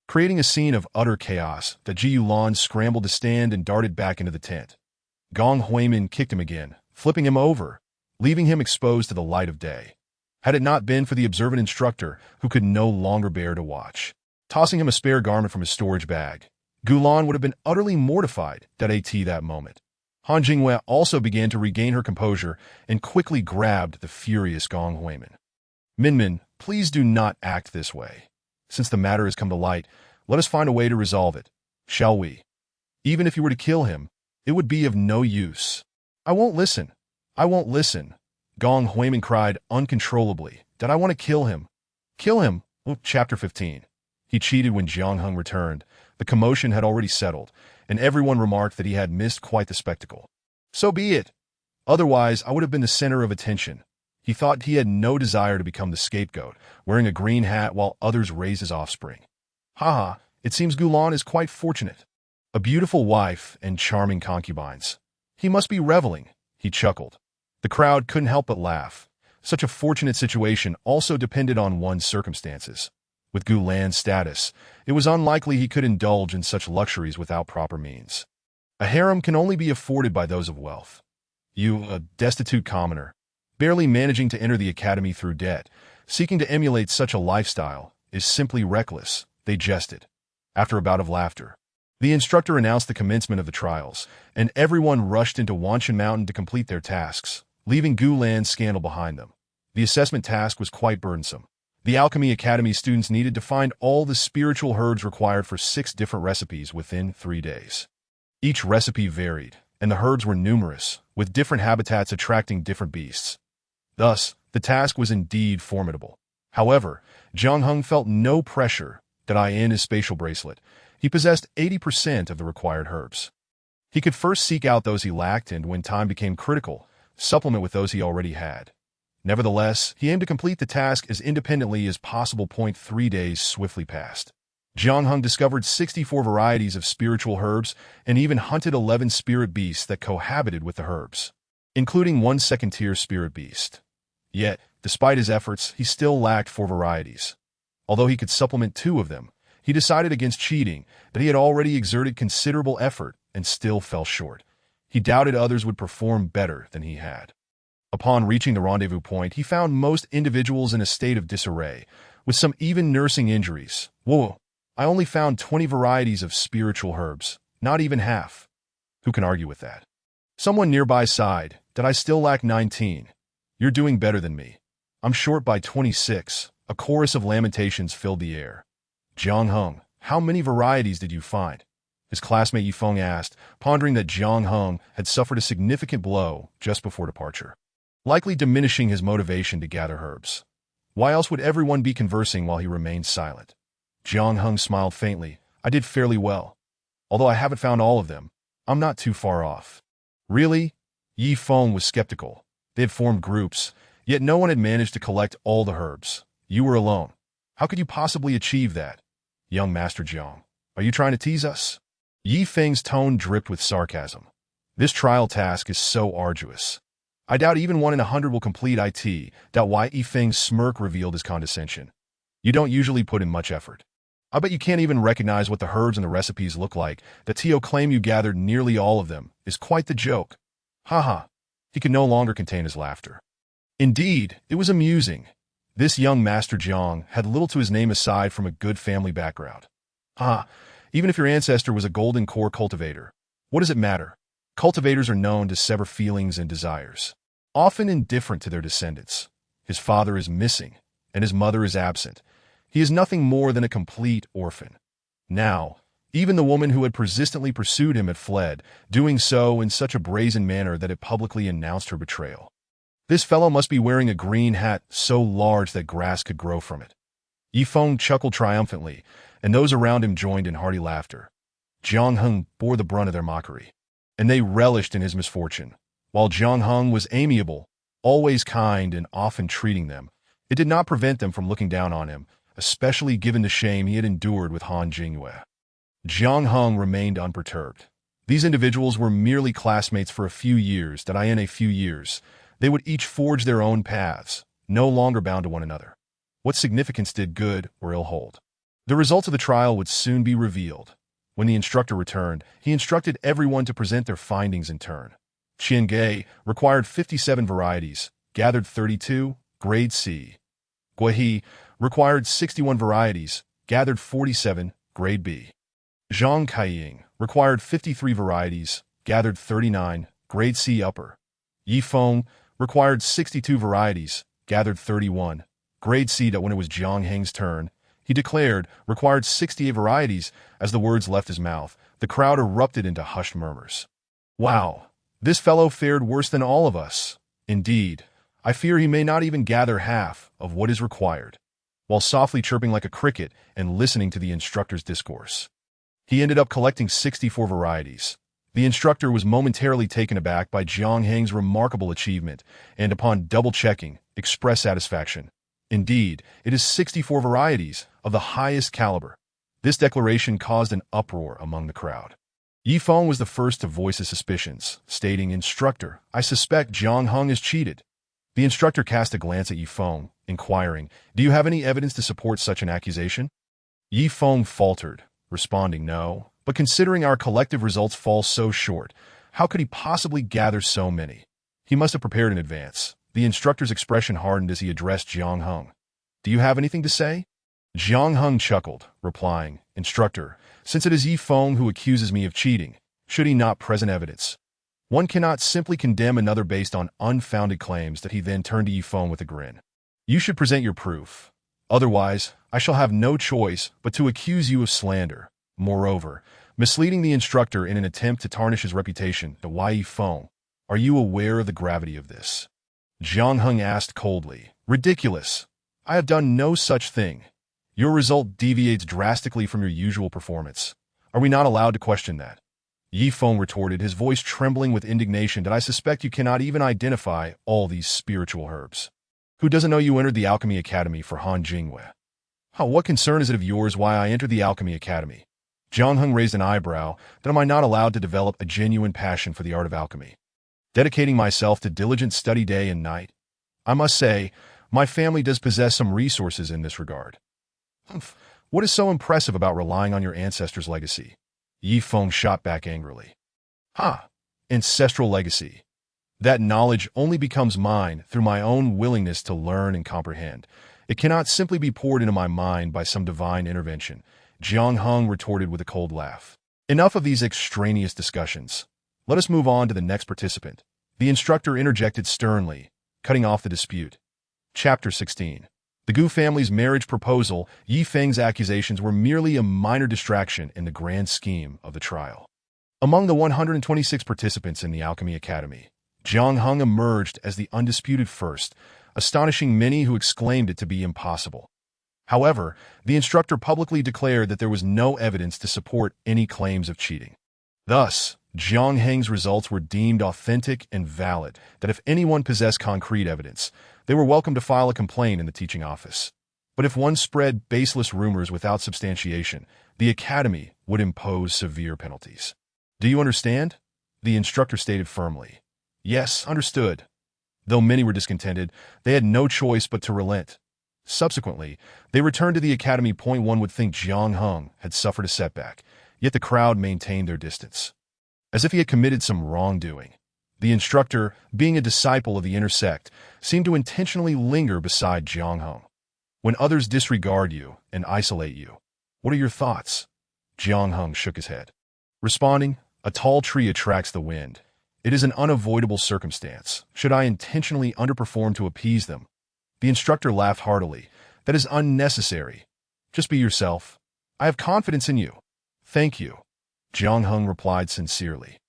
creating a scene of utter chaos. That Ji Yulan scrambled to stand and darted back into the tent. Gong Huimin kicked him again, flipping him over, leaving him exposed to the light of day. Had it not been for the observant instructor, who could no longer bear to watch, tossing him a spare garment from his storage bag, Gu Lan would have been utterly mortified that moment. Han Jingyue also began to regain her composure and quickly grabbed the furious Gong Huimin. "Minmin, please do not act this way. Since the matter has come to light, let us find a way to resolve it, shall we? Even if you were to kill him, it would be of no use. I won't listen. I won't listen. Gong Huimin cried uncontrollably. Did I want to kill him? Kill him? Oh, Chapter 15. He cheated when Jiang Heng returned. The commotion had already settled, and everyone remarked that he had missed quite the spectacle. So be it. Otherwise, I would have been the center of attention. He thought he had no desire to become the scapegoat, wearing a green hat while others raised his offspring. Haha, it seems Gulan is quite fortunate. A beautiful wife and charming concubines. He must be reveling, he chuckled. The crowd couldn't help but laugh. Such a fortunate situation also depended on one's circumstances. With Gulan's status, it was unlikely he could indulge in such luxuries without proper means. A harem can only be afforded by those of wealth. You, a destitute commoner, barely managing to enter the academy through debt, seeking to emulate such a lifestyle, is simply reckless, they jested. After a bout of laughter, the instructor announced the commencement of the trials, and everyone rushed into Wanshan Mountain to complete their tasks, leaving Gulan's scandal behind them. The assessment task was quite burdensome. The Alchemy Academy students needed to find all the spiritual herbs required for 6 different recipes within 3 days. Each recipe varied, and the herbs were numerous, with different habitats attracting different beasts. Thus, the task was indeed formidable. However, Jiang Heng felt no pressure that in his spatial bracelet. He possessed 80% of the required herbs. He could first seek out those he lacked and, when time became critical, supplement with those he already had. Nevertheless, he aimed to complete the task as independently as possible. 3 days swiftly passed. Jiang Heng discovered 64 varieties of spiritual herbs and even hunted 11 spirit beasts that cohabited with the herbs, including 1 second-tier spirit beast. Yet, despite his efforts, he still lacked 4 varieties. Although he could supplement 2 of them, he decided against cheating, but he had already exerted considerable effort and still fell short. He doubted others would perform better than he had. Upon reaching the rendezvous point, he found most individuals in a state of disarray, with some even nursing injuries. Whoa, I only found 20 varieties of spiritual herbs, not even half. Who can argue with that? Someone nearby sighed, that I still lack 19. You're doing better than me. I'm short by 26. A chorus of lamentations filled the air. Jiang Heng, how many varieties did you find? His classmate Yifeng asked, pondering that Jiang Heng had suffered a significant blow just before departure, likely diminishing his motivation to gather herbs. Why else would everyone be conversing while he remained silent? Jiang Heng smiled faintly. I did fairly well. Although I haven't found all of them, I'm not too far off. Really? Yifeng was skeptical. They had formed groups, yet no one had managed to collect all the herbs. You were alone. How could you possibly achieve that? Young Master Jiang, are you trying to tease us? Yifeng's tone dripped with sarcasm. This trial task is so arduous. I doubt even 1 in 100 will complete it. Why Yifeng's smirk revealed his condescension. You don't usually put in much effort. I bet you can't even recognize what the herbs and the recipes look like. The Tio claim you gathered nearly all of them is quite the joke. Haha. He could no longer contain his laughter. Indeed, it was amusing. This young Master Jiang had little to his name aside from a good family background. Even if your ancestor was a golden core cultivator, what does it matter? Cultivators are known to sever feelings and desires, often indifferent to their descendants. His father is missing, and his mother is absent. He is nothing more than a complete orphan. Now, even the woman who had persistently pursued him had fled, doing so in such a brazen manner that it publicly announced her betrayal. This fellow must be wearing a green hat so large that grass could grow from it. Yifeng chuckled triumphantly, and those around him joined in hearty laughter. Jiang Heng bore the brunt of their mockery, and they relished in his misfortune. While Jiang Heng was amiable, always kind and often treating them, it did not prevent them from looking down on him, especially given the shame he had endured with Han Jingyue. Jiang Heng remained unperturbed. These individuals were merely classmates for a few years, in a few years, they would each forge their own paths, no longer bound to one another. What significance did good or ill hold? The results of the trial would soon be revealed. When the instructor returned, he instructed everyone to present their findings in turn. Qian Gei required 57 varieties, gathered 32, grade C. Guihe required 61 varieties, gathered 47, grade B. Zhang Kaiying required 53 varieties, gathered 39, grade C upper. Yifeng required 62 varieties, gathered 31, Grade C. When it was Jiang Heng's turn, he declared, required 68 varieties. As the words left his mouth, the crowd erupted into hushed murmurs. Wow, this fellow fared worse than all of us. Indeed, I fear he may not even gather half of what is required. While softly chirping like a cricket and listening to the instructor's discourse, he ended up collecting 64 varieties. The instructor was momentarily taken aback by Jiang Heng's remarkable achievement and, upon double-checking, expressed satisfaction. Indeed, it is 64 varieties of the highest caliber. This declaration caused an uproar among the crowd. Yi Feng was the first to voice his suspicions, stating, "Instructor, I suspect Jiang Heng has cheated." The instructor cast a glance at Yi Feng, inquiring, "Do you have any evidence to support such an accusation?" Yi Feng faltered, responding, "No, but considering our collective results fall so short, how could he possibly gather so many? He must have prepared in advance." The instructor's expression hardened as he addressed Jiang Heng. "Do you have anything to say?" Jiang Heng chuckled, replying, "Instructor, since it is Yi Feng who accuses me of cheating, should he not present evidence? One cannot simply condemn another based on unfounded claims." That he then turned to Yi Feng with a grin. "You should present your proof. Otherwise, I shall have no choice but to accuse you of slander. Moreover, misleading the instructor in an attempt to tarnish his reputation. Why, Yi Feng, are you aware of the gravity of this?" Jiang Heng asked coldly. "Ridiculous. I have done no such thing. Your result deviates drastically from your usual performance. Are we not allowed to question that?" Yi Feng retorted, his voice trembling with indignation, "That I suspect you cannot even identify all these spiritual herbs. Who doesn't know you entered the Alchemy Academy for Han Jingwei? What concern is it of yours why I entered the Alchemy Academy?" Jiang Heng raised an eyebrow. "That am I not allowed to develop a genuine passion for the art of alchemy, dedicating myself to diligent study day and night? I must say, my family does possess some resources in this regard." "What is so impressive about relying on your ancestors' legacy?" Yi Feng shot back angrily. Ancestral legacy. That knowledge only becomes mine through my own willingness to learn and comprehend. It cannot simply be poured into my mind by some divine intervention," Jiang Heng retorted with a cold laugh. "Enough of these extraneous discussions. Let us move on to the next participant." The instructor interjected sternly, cutting off the dispute. Chapter 16. The Gu family's marriage proposal. Yi Feng's accusations were merely a minor distraction in the grand scheme of the trial. Among the 126 participants in the Alchemy Academy, Jiang Heng emerged as the undisputed first, astonishing many who exclaimed it to be impossible. However, the instructor publicly declared that there was no evidence to support any claims of cheating. Thus, Jiang Heng's results were deemed authentic and valid, that if anyone possessed concrete evidence, they were welcome to file a complaint in the teaching office. But if one spread baseless rumors without substantiation, the Academy would impose severe penalties. "Do you understand?" the instructor stated firmly. "Yes, understood." Though many were discontented, they had no choice but to relent. Subsequently, they returned to the Academy. One would think Jiang Heng had suffered a setback, yet the crowd maintained their distance, as if he had committed some wrongdoing. The instructor, being a disciple of the inner sect, seemed to intentionally linger beside Jiang Heng. "When others disregard you and isolate you, what are your thoughts?" Jiang Heng shook his head, responding, "A tall tree attracts the wind. It is an unavoidable circumstance. Should I intentionally underperform to appease them?" The instructor laughed heartily. "That is unnecessary. Just be yourself. I have confidence in you." "Thank you," Jiang Heng replied sincerely.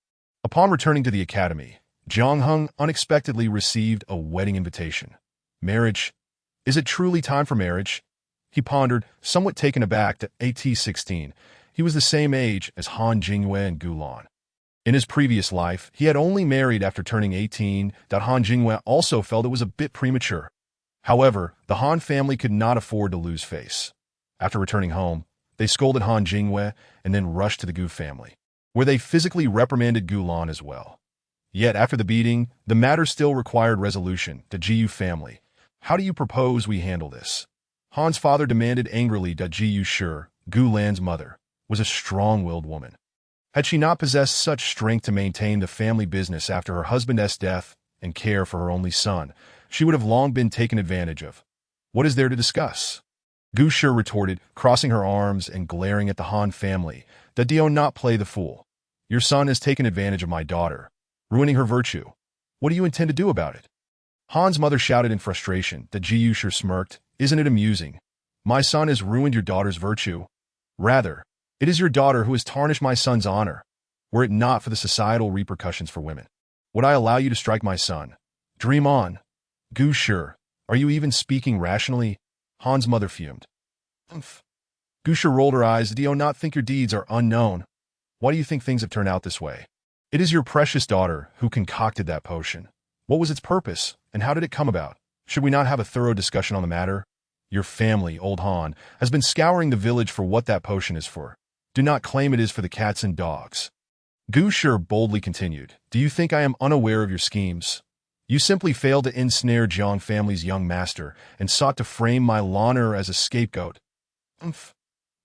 Upon returning to the academy, Jiang Heng unexpectedly received a wedding invitation. Marriage? Is it truly time for marriage? He pondered, somewhat taken aback that at 16, he was the same age as Han Jingwei and Gulan. In his previous life, he had only married after turning 18. Han Jingwei also felt it was a bit premature. However, the Han family could not afford to lose face. After returning home, they scolded Han Jingwei and then rushed to the Gu family, where they physically reprimanded Gulan as well. Yet after the beating, the matter still required resolution. The Jiyu family, how do you propose we handle this? Han's father demanded angrily. Jiyu sure, Gulan's mother, was a strong-willed woman. Had she not possessed such strength to maintain the family business after her husband's death and care for her only son, she would have long been taken advantage of. What is there to discuss? Gu Shi retorted, crossing her arms and glaring at the Han family. Do not play the fool. Your son has taken advantage of my daughter, ruining her virtue. What do you intend to do about it? Han's mother shouted in frustration. Jiyu Shi smirked, Isn't it amusing? My son has ruined your daughter's virtue. Rather, it is your daughter who has tarnished my son's honor. Were it not for the societal repercussions for women, would I allow you to strike my son? Dream on. Gu Shi, are you even speaking rationally? Han's mother fumed. Humph. Gu Shi rolled her eyes. Do you not think your deeds are unknown? Why do you think things have turned out this way? It is your precious daughter who concocted that potion. What was its purpose, and how did it come about? Should we not have a thorough discussion on the matter? Your family, old Han, has been scouring the village for what that potion is for. Do not claim it is for the cats and dogs. Gu Shi boldly continued. Do you think I am unaware of your schemes? You simply failed to ensnare Jiang family's young master and sought to frame my Lan'er as a scapegoat. Umph.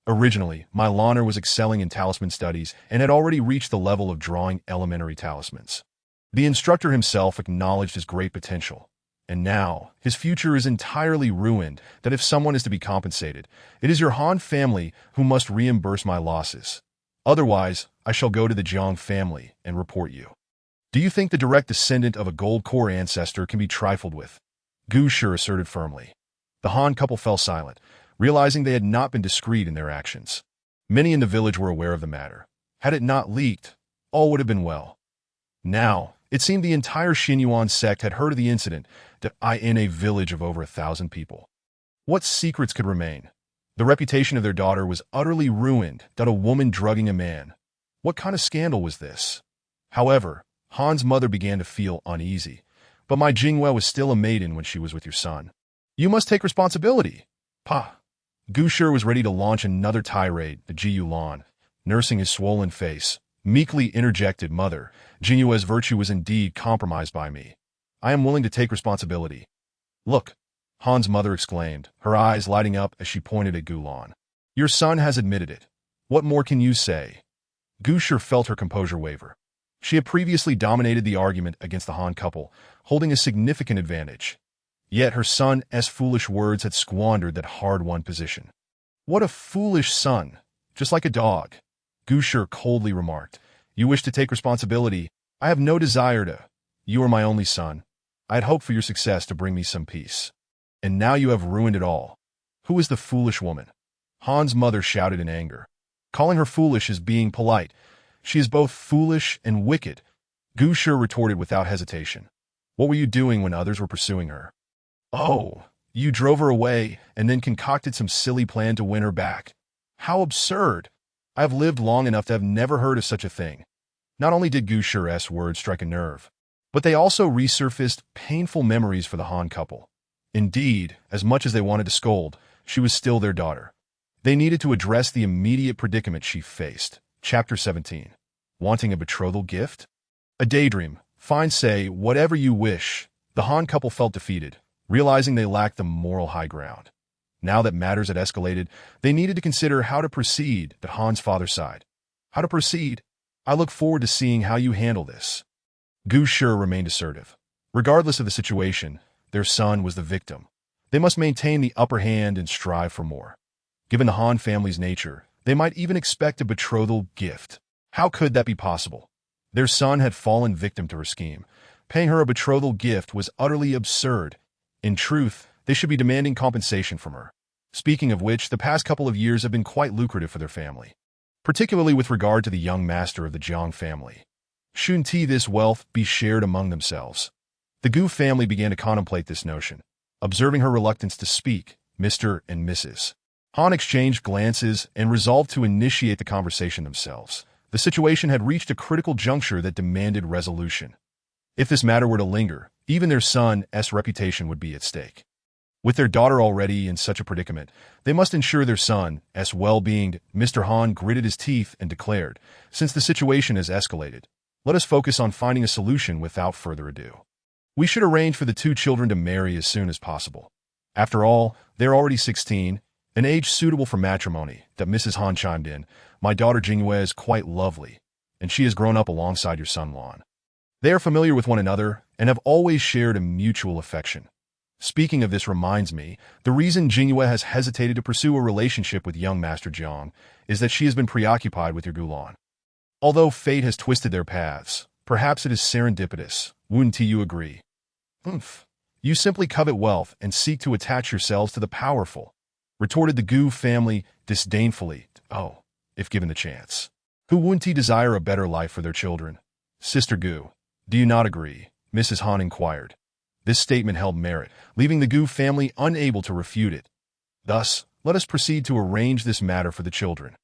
Originally, my Lan'er was excelling in talisman studies and had already reached the level of drawing elementary talismans. The instructor himself acknowledged his great potential, and now his future is entirely ruined. That if someone is to be compensated, it is your Han family who must reimburse my losses. Otherwise, I shall go to the Jiang family and report you. Do you think the direct descendant of a gold core ancestor can be trifled with? Gu Shi asserted firmly. The Han couple fell silent, realizing they had not been discreet in their actions. Many in the village were aware of the matter. Had it not leaked, all would have been well. Now, it seemed the entire Xinyuan sect had heard of the incident in a village of over 1,000 people. What secrets could remain? The reputation of their daughter was utterly ruined. A woman drugging a man. What kind of scandal was this? However, Han's mother began to feel uneasy. But my Jingwei was still a maiden when she was with your son. You must take responsibility. Pa. Gu Shi was ready to launch another tirade, the Ji Yulan, nursing his swollen face. Meekly interjected, Mother, Jingyue's virtue was indeed compromised by me. I am willing to take responsibility. Look, Han's mother exclaimed, her eyes lighting up as she pointed at Gulan. Your son has admitted it. What more can you say? Gu Shi felt her composure waver. She had previously dominated the argument against the Han couple, holding a significant advantage. Yet her son's foolish words had squandered that hard-won position. What a foolish son, just like a dog. Gu Shi coldly remarked. You wish to take responsibility. I have no desire to. You are my only son. I had hoped for your success to bring me some peace. And now you have ruined it all. Who is the foolish woman? Han's mother shouted in anger. Calling her foolish is being polite. She is both foolish and wicked. Gu Shi retorted without hesitation. What were you doing when others were pursuing her? Oh, you drove her away and then concocted some silly plan to win her back. How absurd! I have lived long enough to have never heard of such a thing. Not only did Gu Shi's words strike a nerve, but they also resurfaced painful memories for the Han couple. Indeed, as much as they wanted to scold, she was still their daughter. They needed to address the immediate predicament she faced. Chapter 17. Wanting a betrothal gift? A daydream. Fine, say whatever you wish. The Han couple felt defeated, realizing they lacked the moral high ground. Now that matters had escalated, they needed to consider how to proceed. But Han's father sighed. How to proceed? I look forward to seeing how you handle this. Gu Shi remained assertive. Regardless of the situation, their son was the victim. They must maintain the upper hand and strive for more. Given the Han family's nature, they might even expect a betrothal gift. How could that be possible? Their son had fallen victim to her scheme. Paying her a betrothal gift was utterly absurd. In truth, they should be demanding compensation from her. Speaking of which, the past couple of years have been quite lucrative for their family, particularly with regard to the young master of the Jiang family. Shouldn't this wealth be shared among themselves? The Gu family began to contemplate this notion. Observing her reluctance to speak, Mr. and Mrs. Han exchanged glances and resolved to initiate the conversation themselves. The situation had reached a critical juncture that demanded resolution. If this matter were to linger, even their son's reputation would be at stake. With their daughter already in such a predicament, they must ensure their son's well-being. Mr. Han gritted his teeth and declared, since the situation has escalated, let us focus on finding a solution without further ado. We should arrange for the two children to marry as soon as possible. After all, they're already 16, an age suitable for matrimony. That Mrs. Han chimed in. My daughter Jingyue is quite lovely, and she has grown up alongside your son Lan. They are familiar with one another and have always shared a mutual affection. Speaking of this reminds me, the reason Jingyue has hesitated to pursue a relationship with young Master Jiang is that she has been preoccupied with your Gulan. Although fate has twisted their paths, perhaps it is serendipitous. Wouldn't you agree? Humph. You simply covet wealth and seek to attach yourselves to the powerful, retorted the Gu family disdainfully. Oh, if given the chance. Who wouldn't he desire a better life for their children? Sister Gu, do you not agree? Mrs. Han inquired. This statement held merit, leaving the Gu family unable to refute it. Thus, let us proceed to arrange this matter for the children.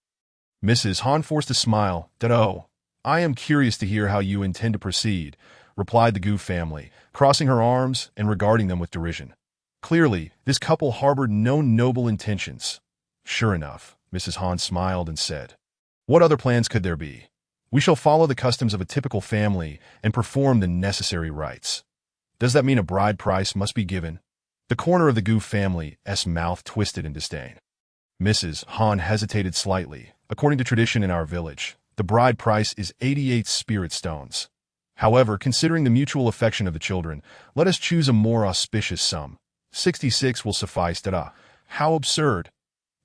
Mrs. Han forced a smile. Oh, I am curious to hear how you intend to proceed, replied the Gu family, crossing her arms and regarding them with derision. Clearly, this couple harbored no noble intentions. Sure enough, Mrs. Han smiled and said, what other plans could there be? We shall follow the customs of a typical family and perform the necessary rites. Does that mean a bride price must be given? The corner of the Gu family's mouth twisted in disdain. Mrs. Han hesitated slightly. According to tradition in our village, the bride price is 88 spirit stones. However, considering the mutual affection of the children, let us choose a more auspicious sum. 66 will suffice. How absurd!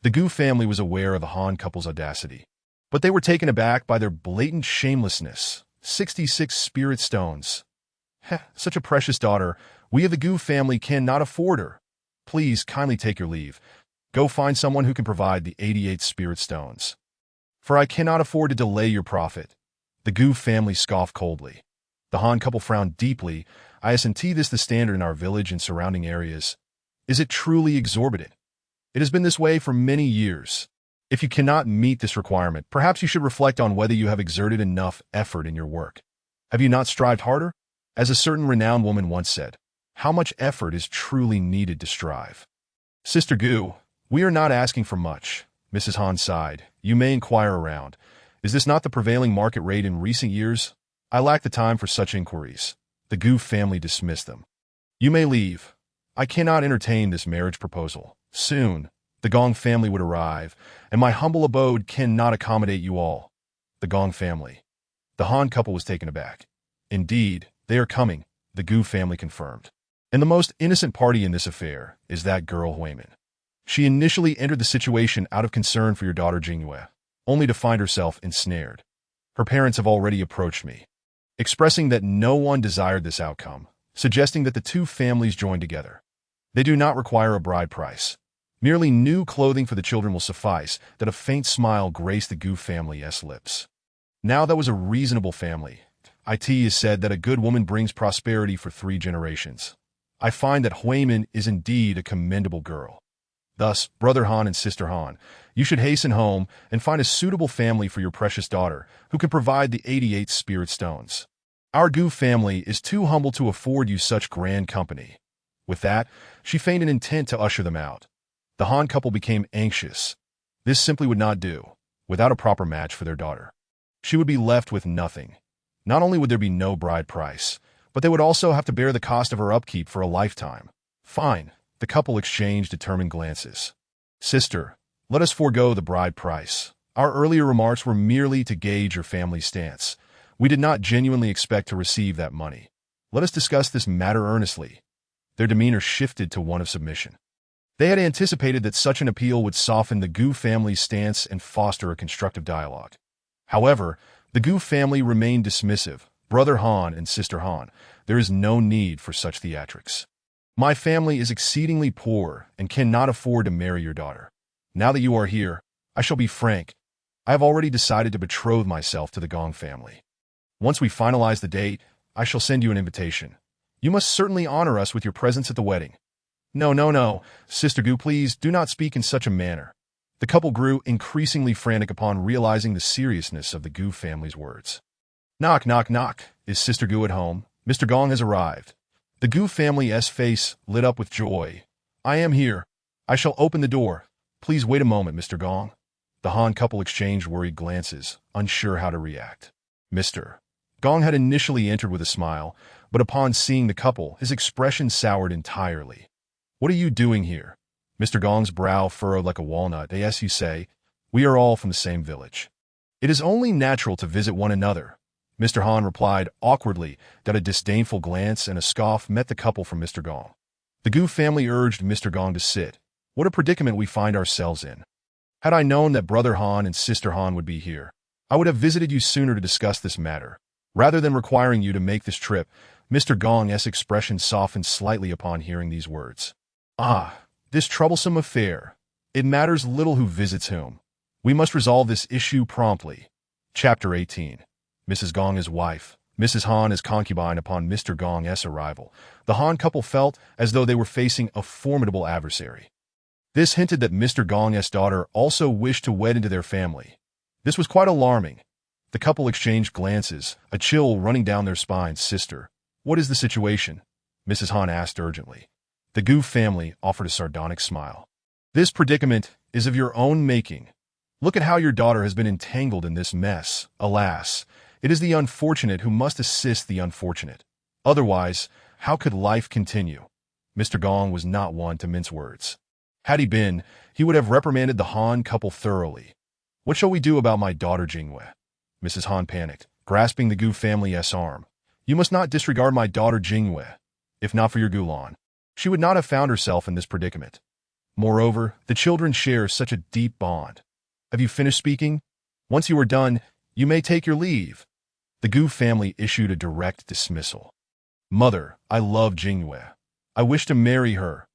The Gu family was aware of the Han couple's audacity, but they were taken aback by their blatant shamelessness. 66 spirit stones. Such a precious daughter, we of the Gu family cannot afford her. Please kindly take your leave. Go find someone who can provide the 88 spirit stones. For I cannot afford to delay your profit. The Gu family scoffed coldly. The Han couple frowned deeply. Isn't this the standard in our village and surrounding areas? Is it truly exorbitant? It has been this way for many years. If you cannot meet this requirement, perhaps you should reflect on whether you have exerted enough effort in your work. Have you not strived harder? As a certain renowned woman once said, how much effort is truly needed to strive? Sister Gu, we are not asking for much. Mrs. Han sighed. You may inquire around. Is this not the prevailing market rate in recent years? I lack the time for such inquiries. The Gu family dismissed them. You may leave. I cannot entertain this marriage proposal. Soon, the Gong family would arrive, and my humble abode cannot accommodate you all. The Gong family. The Han couple was taken aback. Indeed, they are coming, the Gu family confirmed. And the most innocent party in this affair is that girl Huimin. She initially entered the situation out of concern for your daughter Jingyue, only to find herself ensnared. Her parents have already approached me, expressing that no one desired this outcome, suggesting that the two families join together. They do not require a bride price. Merely new clothing for the children will suffice. That a faint smile graced the Gu family's lips. Now that was a reasonable family. It is said that a good woman brings prosperity for 3 generations. I find that Huimin is indeed a commendable girl. Thus, Brother Han and Sister Han, you should hasten home and find a suitable family for your precious daughter who can provide the 88 spirit stones. Our Gu family is too humble to afford you such grand company. With that, she feigned an intent to usher them out. The Han couple became anxious. This simply would not do, without a proper match for their daughter. She would be left with nothing. Not only would there be no bride price, but they would also have to bear the cost of her upkeep for a lifetime. Fine. The couple exchanged determined glances. Sister, let us forego the bride price. Our earlier remarks were merely to gauge your family's stance. We did not genuinely expect to receive that money. Let us discuss this matter earnestly. Their demeanor shifted to one of submission. They had anticipated that such an appeal would soften the Gu family's stance and foster a constructive dialogue. However, the Gu family remained dismissive. Brother Han and Sister Han, there is no need for such theatrics. My family is exceedingly poor and cannot afford to marry your daughter. Now that you are here, I shall be frank. I have already decided to betroth myself to the Gong family. Once we finalize the date, I shall send you an invitation. You must certainly honor us with your presence at the wedding. No, Sister Gu, please do not speak in such a manner. The couple grew increasingly frantic upon realizing the seriousness of the Gu family's words. Knock, knock, knock. Is Sister Gu at home? Mr. Gong has arrived. The Gu family's face lit up with joy. I am here. I shall open the door. Please wait a moment, Mr. Gong. The Han couple exchanged worried glances, unsure how to react. Mr. Gong had initially entered with a smile, but upon seeing the couple, his expression soured entirely. What are you doing here? Mr. Gong's brow furrowed like a walnut. Yes, you say. We are all from the same village. It is only natural to visit one another. Mr. Han replied awkwardly that a disdainful glance and a scoff met the couple from Mr. Gong. The Gu family urged Mr. Gong to sit. What a predicament we find ourselves in. Had I known that Brother Han and Sister Han would be here, I would have visited you sooner to discuss this matter. Rather than requiring you to make this trip, Mr. Gong's expression softened slightly upon hearing these words. Ah, this troublesome affair. It matters little who visits whom. We must resolve this issue promptly. Chapter 18. Mrs. Gong's wife. Mrs. Han as concubine upon Mr. Gong's arrival. The Han couple felt as though they were facing a formidable adversary. This hinted that Mr. Gong's daughter also wished to wed into their family. This was quite alarming. The couple exchanged glances, a chill running down their spines. Sister, what is the situation? Mrs. Han asked urgently. The Gu family offered a sardonic smile. This predicament is of your own making. Look at how your daughter has been entangled in this mess. Alas, it is the unfortunate who must assist the unfortunate. Otherwise, how could life continue? Mr. Gong was not one to mince words. Had he been, he would have reprimanded the Han couple thoroughly. What shall we do about my daughter Jingyue? Mrs. Han panicked, grasping the Gu family's arm. You must not disregard my daughter Jingyue. If not for your Gulan, she would not have found herself in this predicament. Moreover, the children share such a deep bond. Have you finished speaking? Once you are done, you may take your leave. The Gu family issued a direct dismissal. Mother, I love Jingyue. I wish to marry her.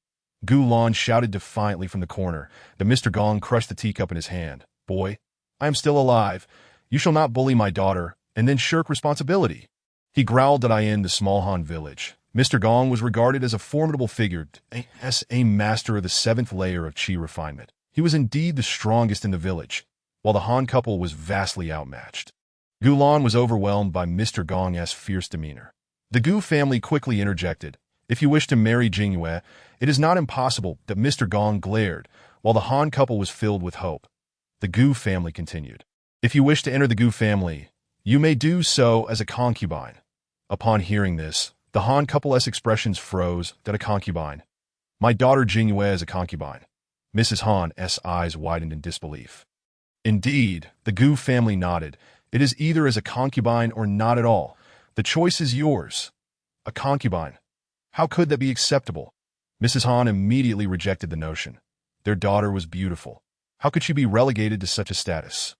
Gulan shouted defiantly from the corner. Mr. Gong crushed the teacup in his hand. Boy, I am still alive. You shall not bully my daughter, and then shirk responsibility. He growled that I in the small Han village. Mr. Gong was regarded as a formidable figure, as a master of the 7th layer of Qi refinement. He was indeed the strongest in the village, while the Han couple was vastly outmatched. Gulan was overwhelmed by Mr. Gong's fierce demeanor. The Gu family quickly interjected. If you wish to marry Jingyue, it is not impossible. That Mr. Gong glared, while the Han couple was filled with hope. The Gu family continued. If you wish to enter the Gu family, you may do so as a concubine. Upon hearing this, the Han couple's expressions froze. That a concubine. My daughter Jingyue is a concubine. Mrs. Han's eyes widened in disbelief. Indeed, the Gu family nodded. It is either as a concubine or not at all. The choice is yours. A concubine. How could that be acceptable? Mrs. Han immediately rejected the notion. Their daughter was beautiful. How could she be relegated to such a status?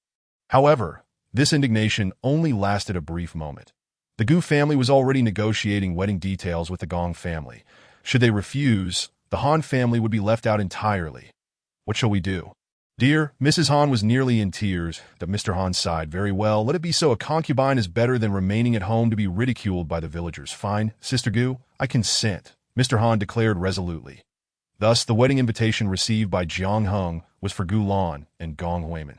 However, this indignation only lasted a brief moment. The Gu family was already negotiating wedding details with the Gong family. Should they refuse, the Han family would be left out entirely. What shall we do? Dear, Mrs. Han was nearly in tears. That Mr. Han sighed. Very well, let it be so. A concubine is better than remaining at home to be ridiculed by the villagers. Fine, Sister Gu, I consent, Mr. Han declared resolutely. Thus, the wedding invitation received by Jiang Heng was for Gulan and Gong Huimin.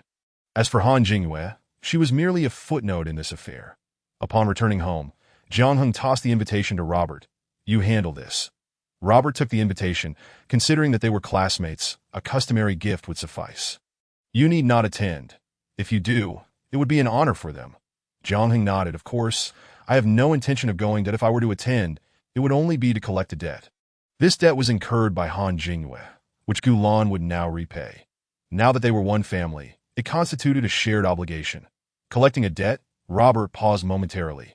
As for Han Jingyue, she was merely a footnote in this affair. Upon returning home, Jiang Heng tossed the invitation to Robert. You handle this. Robert took the invitation, considering that they were classmates. A customary gift would suffice. You need not attend. If you do, it would be an honor for them. Jiang Heng nodded. Of course, I have no intention of going. That if I were to attend, it would only be to collect a debt. This debt was incurred by Han Jingyue, which Gulan would now repay. Now that they were one family, it constituted a shared obligation. Collecting a debt, Robert paused momentarily.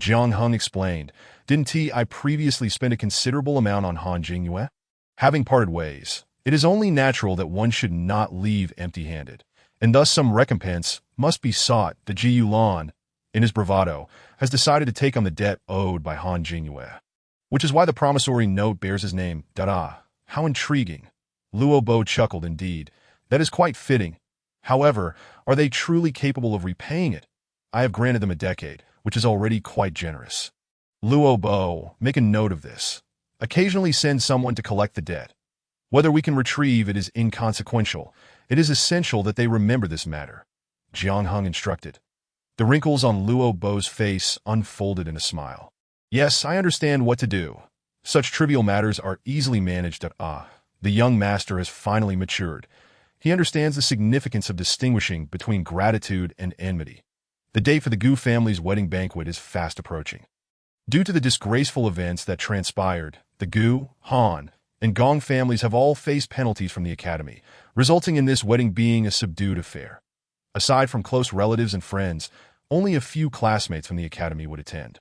Jiang Heng explained, Didn't I previously spend a considerable amount on Han Jingyue? Having parted ways, it is only natural that one should not leave empty-handed, and thus some recompense must be sought. The Ji Yulan, in his bravado, has decided to take on the debt owed by Han Jingyue, which is why the promissory note bears his name. How intriguing. Luo Bo chuckled. Indeed, that is quite fitting. However, are they truly capable of repaying it? I have granted them a decade, which is already quite generous. Luo Bo, make a note of this. Occasionally send someone to collect the debt. Whether we can retrieve it is inconsequential. It is essential that they remember this matter. Jiang Heng instructed. The wrinkles on Luo Bo's face unfolded in a smile. Yes, I understand what to do. Such trivial matters are easily managed. The young master has finally matured. He understands the significance of distinguishing between gratitude and enmity. The date for the Gu family's wedding banquet is fast approaching. Due to the disgraceful events that transpired, the Gu, Han, and Gong families have all faced penalties from the academy, resulting in this wedding being a subdued affair. Aside from close relatives and friends, only a few classmates from the academy would attend.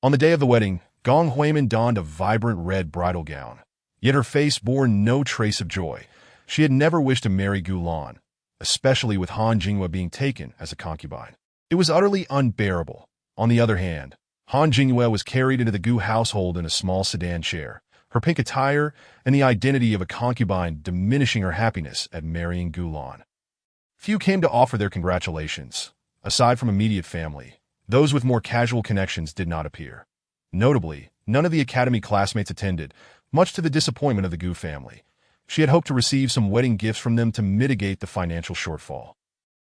On the day of the wedding, Gong Huimin donned a vibrant red bridal gown. Yet her face bore no trace of joy. She had never wished to marry Gulan, especially with Han Jingyue being taken as a concubine. It was utterly unbearable. On the other hand, Han Jingyue was carried into the Gu household in a small sedan chair, her pink attire and the identity of a concubine diminishing her happiness at marrying Gulan. Few came to offer their congratulations. Aside from immediate family, those with more casual connections did not appear. Notably, none of the academy classmates attended, much to the disappointment of the Gu family. She had hoped to receive some wedding gifts from them to mitigate the financial shortfall.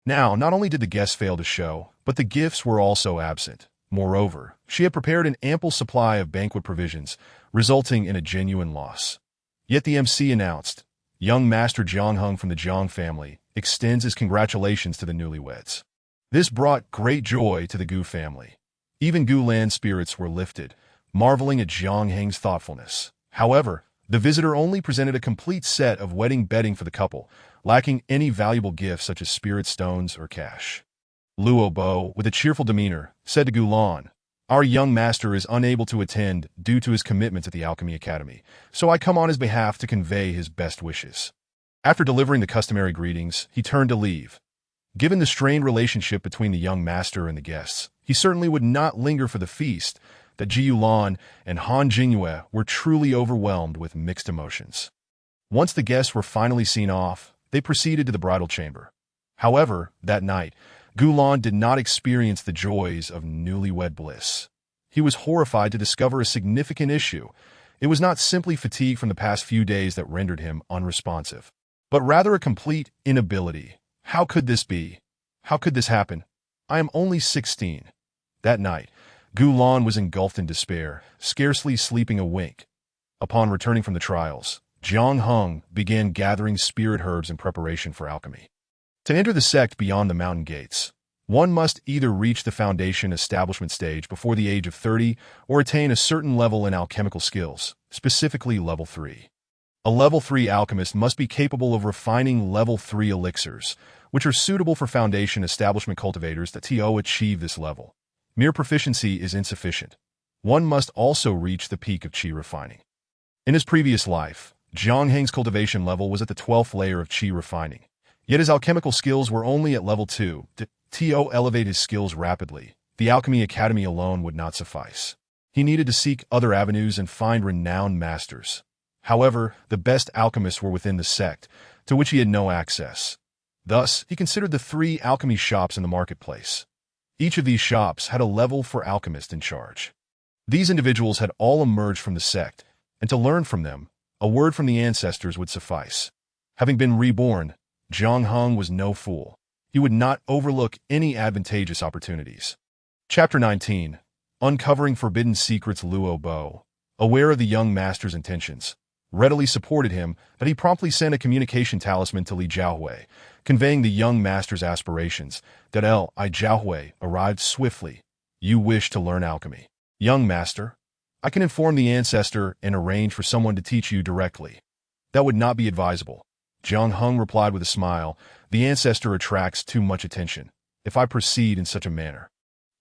Now, not only did the guests fail to show, but the gifts were also absent. Moreover, she had prepared an ample supply of banquet provisions, resulting in a genuine loss. Yet the MC announced, young Master Jiang Heng from the Jiang family extends his congratulations to the newlyweds. This brought great joy to the Gu family. Even Gulan's spirits were lifted, marveling at Jiang Heng's thoughtfulness. However, the visitor only presented a complete set of wedding bedding for the couple, lacking any valuable gifts such as spirit stones or cash. Luo Bo, with a cheerful demeanor, said to Gulan, our young master is unable to attend due to his commitments at the Alchemy Academy, so I come on his behalf to convey his best wishes. After delivering the customary greetings, he turned to leave. Given the strained relationship between the young master and the guests, he certainly would not linger for the feast. That Ji Yulan and Han Jingyue were truly overwhelmed with mixed emotions. Once the guests were finally seen off, they proceeded to the bridal chamber. However, that night, Gulan did not experience the joys of newlywed bliss. He was horrified to discover a significant issue. It was not simply fatigue from the past few days that rendered him unresponsive, but rather a complete inability. How could this be? How could this happen? I am only 16. That night, Gulan was engulfed in despair, scarcely sleeping a wink. Upon returning from the trials, Jiang Heng began gathering spirit herbs in preparation for alchemy. To enter the sect beyond the mountain gates, one must either reach the foundation establishment stage before the age of 30 or attain a certain level in alchemical skills, specifically level 3. A level 3 alchemist must be capable of refining level 3 elixirs, which are suitable for foundation establishment cultivators that achieve this level. Mere proficiency is insufficient. One must also reach the peak of qi refining. In his previous life, Jiang Heng's cultivation level was at the 12th layer of qi refining. Yet his alchemical skills were only at level 2. To elevate his skills rapidly, the Alchemy Academy alone would not suffice. He needed to seek other avenues and find renowned masters. However, the best alchemists were within the sect, to which he had no access. Thus, he considered the 3 alchemy shops in the marketplace. Each of these shops had a level for alchemist in charge. These individuals had all emerged from the sect, and to learn from them, a word from the ancestors would suffice. Having been reborn, Jiang Heng was no fool. He would not overlook any advantageous opportunities. Chapter 19. Uncovering Forbidden Secrets. Luo Bo, aware of the young master's intentions, readily supported him, but he promptly sent a communication talisman to Li Jiahui, conveying the young master's aspirations. That Li Jiahui arrived swiftly. You wish to learn alchemy. Young master, I can inform the ancestor and arrange for someone to teach you directly. That would not be advisable. Jiang Heng replied with a smile, the ancestor attracts too much attention. If I proceed in such a manner,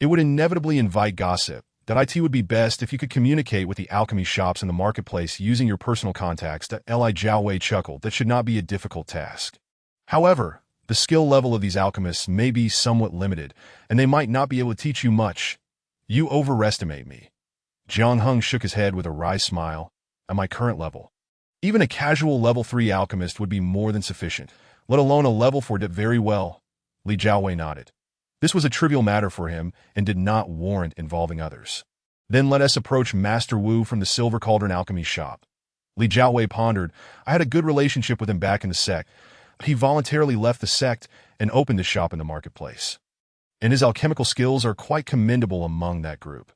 it would inevitably invite gossip. That would be best if you could communicate with the alchemy shops in the marketplace using your personal contacts. Li Jiahui chuckled. That should not be a difficult task. However, the skill level of these alchemists may be somewhat limited, and they might not be able to teach you much. You overestimate me. Jiang Heng shook his head with a wry smile. At my current level, even a casual level 3 alchemist would be more than sufficient, let alone a level 4. Very well. Li Jiahui nodded. This was a trivial matter for him and did not warrant involving others. Then let us approach Master Wu from the Silver Cauldron Alchemy Shop. Li Jiahui pondered. I had a good relationship with him back in the sect, but he voluntarily left the sect and opened the shop in the marketplace. And his alchemical skills are quite commendable among that group.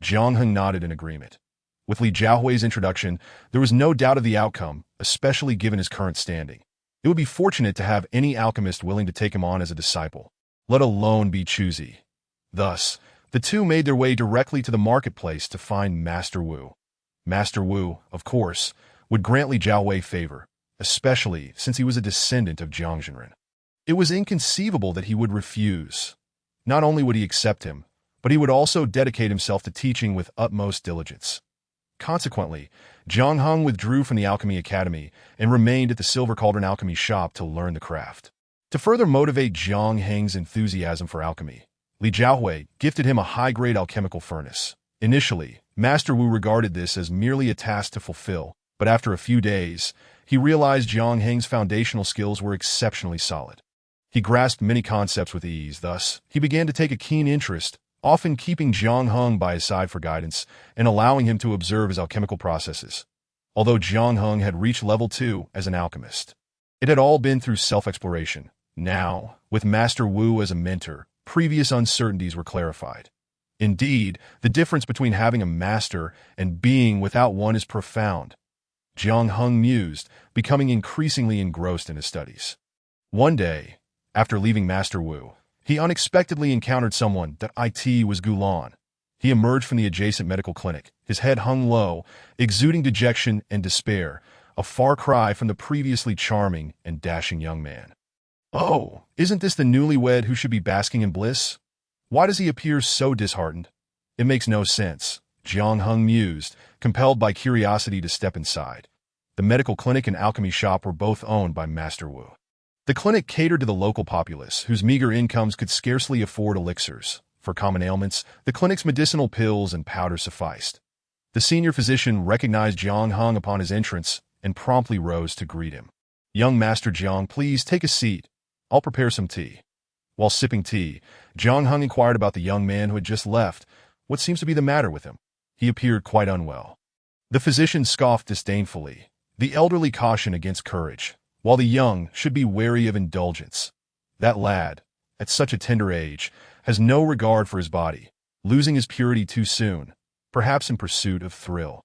Jiang Heng nodded in agreement. With Li Jiahui's introduction, there was no doubt of the outcome, especially given his current standing. It would be fortunate to have any alchemist willing to take him on as a disciple, let alone be choosy. Thus, the two made their way directly to the marketplace to find Master Wu. Master Wu, of course, would grant Li Jiahui favor, especially since he was a descendant of Jiang Zhenren. It was inconceivable that he would refuse. Not only would he accept him, but he would also dedicate himself to teaching with utmost diligence. Consequently, Jiang Heng withdrew from the Alchemy Academy and remained at the Silver Cauldron Alchemy Shop to learn the craft. To further motivate Jiang Heng's enthusiasm for alchemy, Li Jiahui gifted him a high-grade alchemical furnace. Initially, Master Wu regarded this as merely a task to fulfill, but after a few days, he realized Jiang Heng's foundational skills were exceptionally solid. He grasped many concepts with ease, thus, he began to take a keen interest, often keeping Jiang Heng by his side for guidance and allowing him to observe his alchemical processes. Although Jiang Heng had reached level 2 as an alchemist, it had all been through self-exploration. Now, with Master Wu as a mentor, previous uncertainties were clarified. Indeed, the difference between having a master and being without one is profound. Jiang Heng mused, becoming increasingly engrossed in his studies. One day, after leaving Master Wu, he unexpectedly encountered someone that was Gulan. He emerged from the adjacent medical clinic, his head hung low, exuding dejection and despair, a far cry from the previously charming and dashing young man. Oh, isn't this the newlywed who should be basking in bliss? Why does he appear so disheartened? It makes no sense, Jiang Heng mused, compelled by curiosity to step inside. The medical clinic and alchemy shop were both owned by Master Wu. The clinic catered to the local populace, whose meager incomes could scarcely afford elixirs. For common ailments, the clinic's medicinal pills and powders sufficed. The senior physician recognized Jiang Heng upon his entrance and promptly rose to greet him. "Young Master Jiang, please take a seat. I'll prepare some tea." While sipping tea, Jiang Heng inquired about the young man who had just left. What seems to be the matter with him? He appeared quite unwell. The physician scoffed disdainfully. The elderly cautioned against courage, while the young should be wary of indulgence. That lad, at such a tender age, has no regard for his body, losing his purity too soon, perhaps in pursuit of thrill,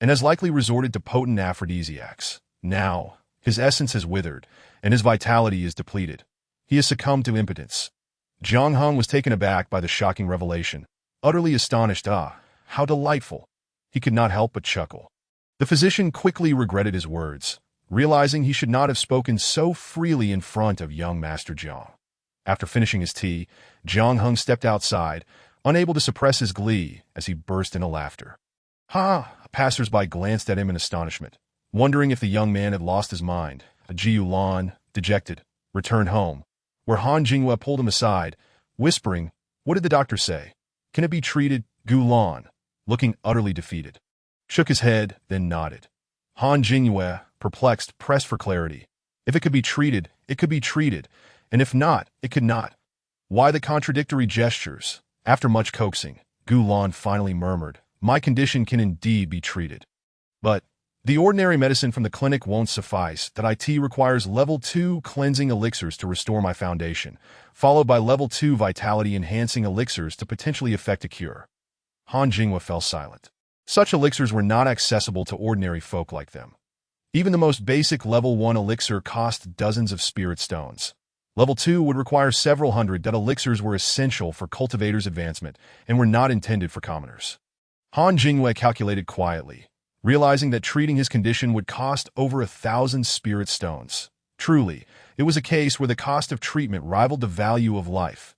and has likely resorted to potent aphrodisiacs. Now, his essence has withered, and his vitality is depleted. He has succumbed to impotence. Jiang Heng was taken aback by the shocking revelation, utterly astonished. Ah, how delightful! He could not help but chuckle. The physician quickly regretted his words, realizing he should not have spoken so freely in front of young Master Jiang. After finishing his tea, Jiang Heng stepped outside, unable to suppress his glee as he burst into laughter. "Ha!" Passers-by glanced at him in astonishment, wondering if the young man had lost his mind. Ji Yulan, dejected, returned home, where Han Jinghua pulled him aside, whispering, "What did the doctor say? Can it be treated?" Gulan, looking utterly defeated, shook his head, then nodded. Han Jinghua, perplexed, pressed for clarity. If it could be treated, it could be treated, and if not, it could not. Why the contradictory gestures? After much coaxing, Gulan finally murmured, "My condition can indeed be treated. But the ordinary medicine from the clinic won't suffice. That IT requires level 2 cleansing elixirs to restore my foundation, followed by level 2 vitality-enhancing elixirs to potentially effect a cure." Han Jinghua fell silent. Such elixirs were not accessible to ordinary folk like them. Even the most basic level 1 elixir cost dozens of spirit stones. Level 2 would require several hundred. That elixirs were essential for cultivators' advancement and were not intended for commoners. Han Jinghua calculated quietly, realizing that treating his condition would cost over 1,000 spirit stones. Truly, it was a case where the cost of treatment rivaled the value of life.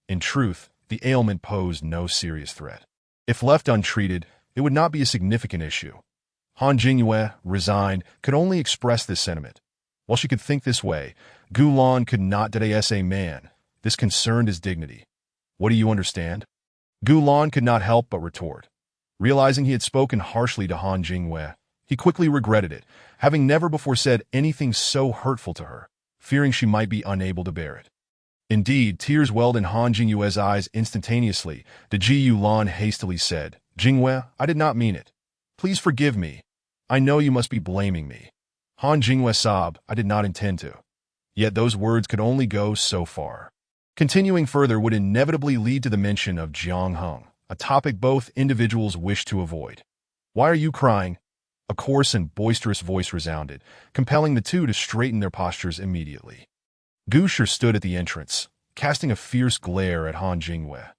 In truth, the ailment posed no serious threat. If left untreated, it would not be a significant issue. Han Jinghua, resigned, could only express this sentiment. While she could think this way, Gulan could not deny a man. This concerned his dignity. "What do you understand?" Gulan could not help but retort. Realizing he had spoken harshly to Han Jinghua, he quickly regretted it, having never before said anything so hurtful to her, fearing she might be unable to bear it. Indeed, tears welled in Han Jinghua's eyes instantaneously. Ji Yulan hastily said, "Jinghua, I did not mean it. Please forgive me. I know you must be blaming me." Han Jinghua sobbed, "I did not intend to." Yet those words could only go so far. Continuing further would inevitably lead to the mention of Jiang Heng, a topic both individuals wished to avoid. "Why are you crying?" A coarse and boisterous voice resounded, compelling the two to straighten their postures immediately. Gusher stood at the entrance, casting a fierce glare at Han Jinghua.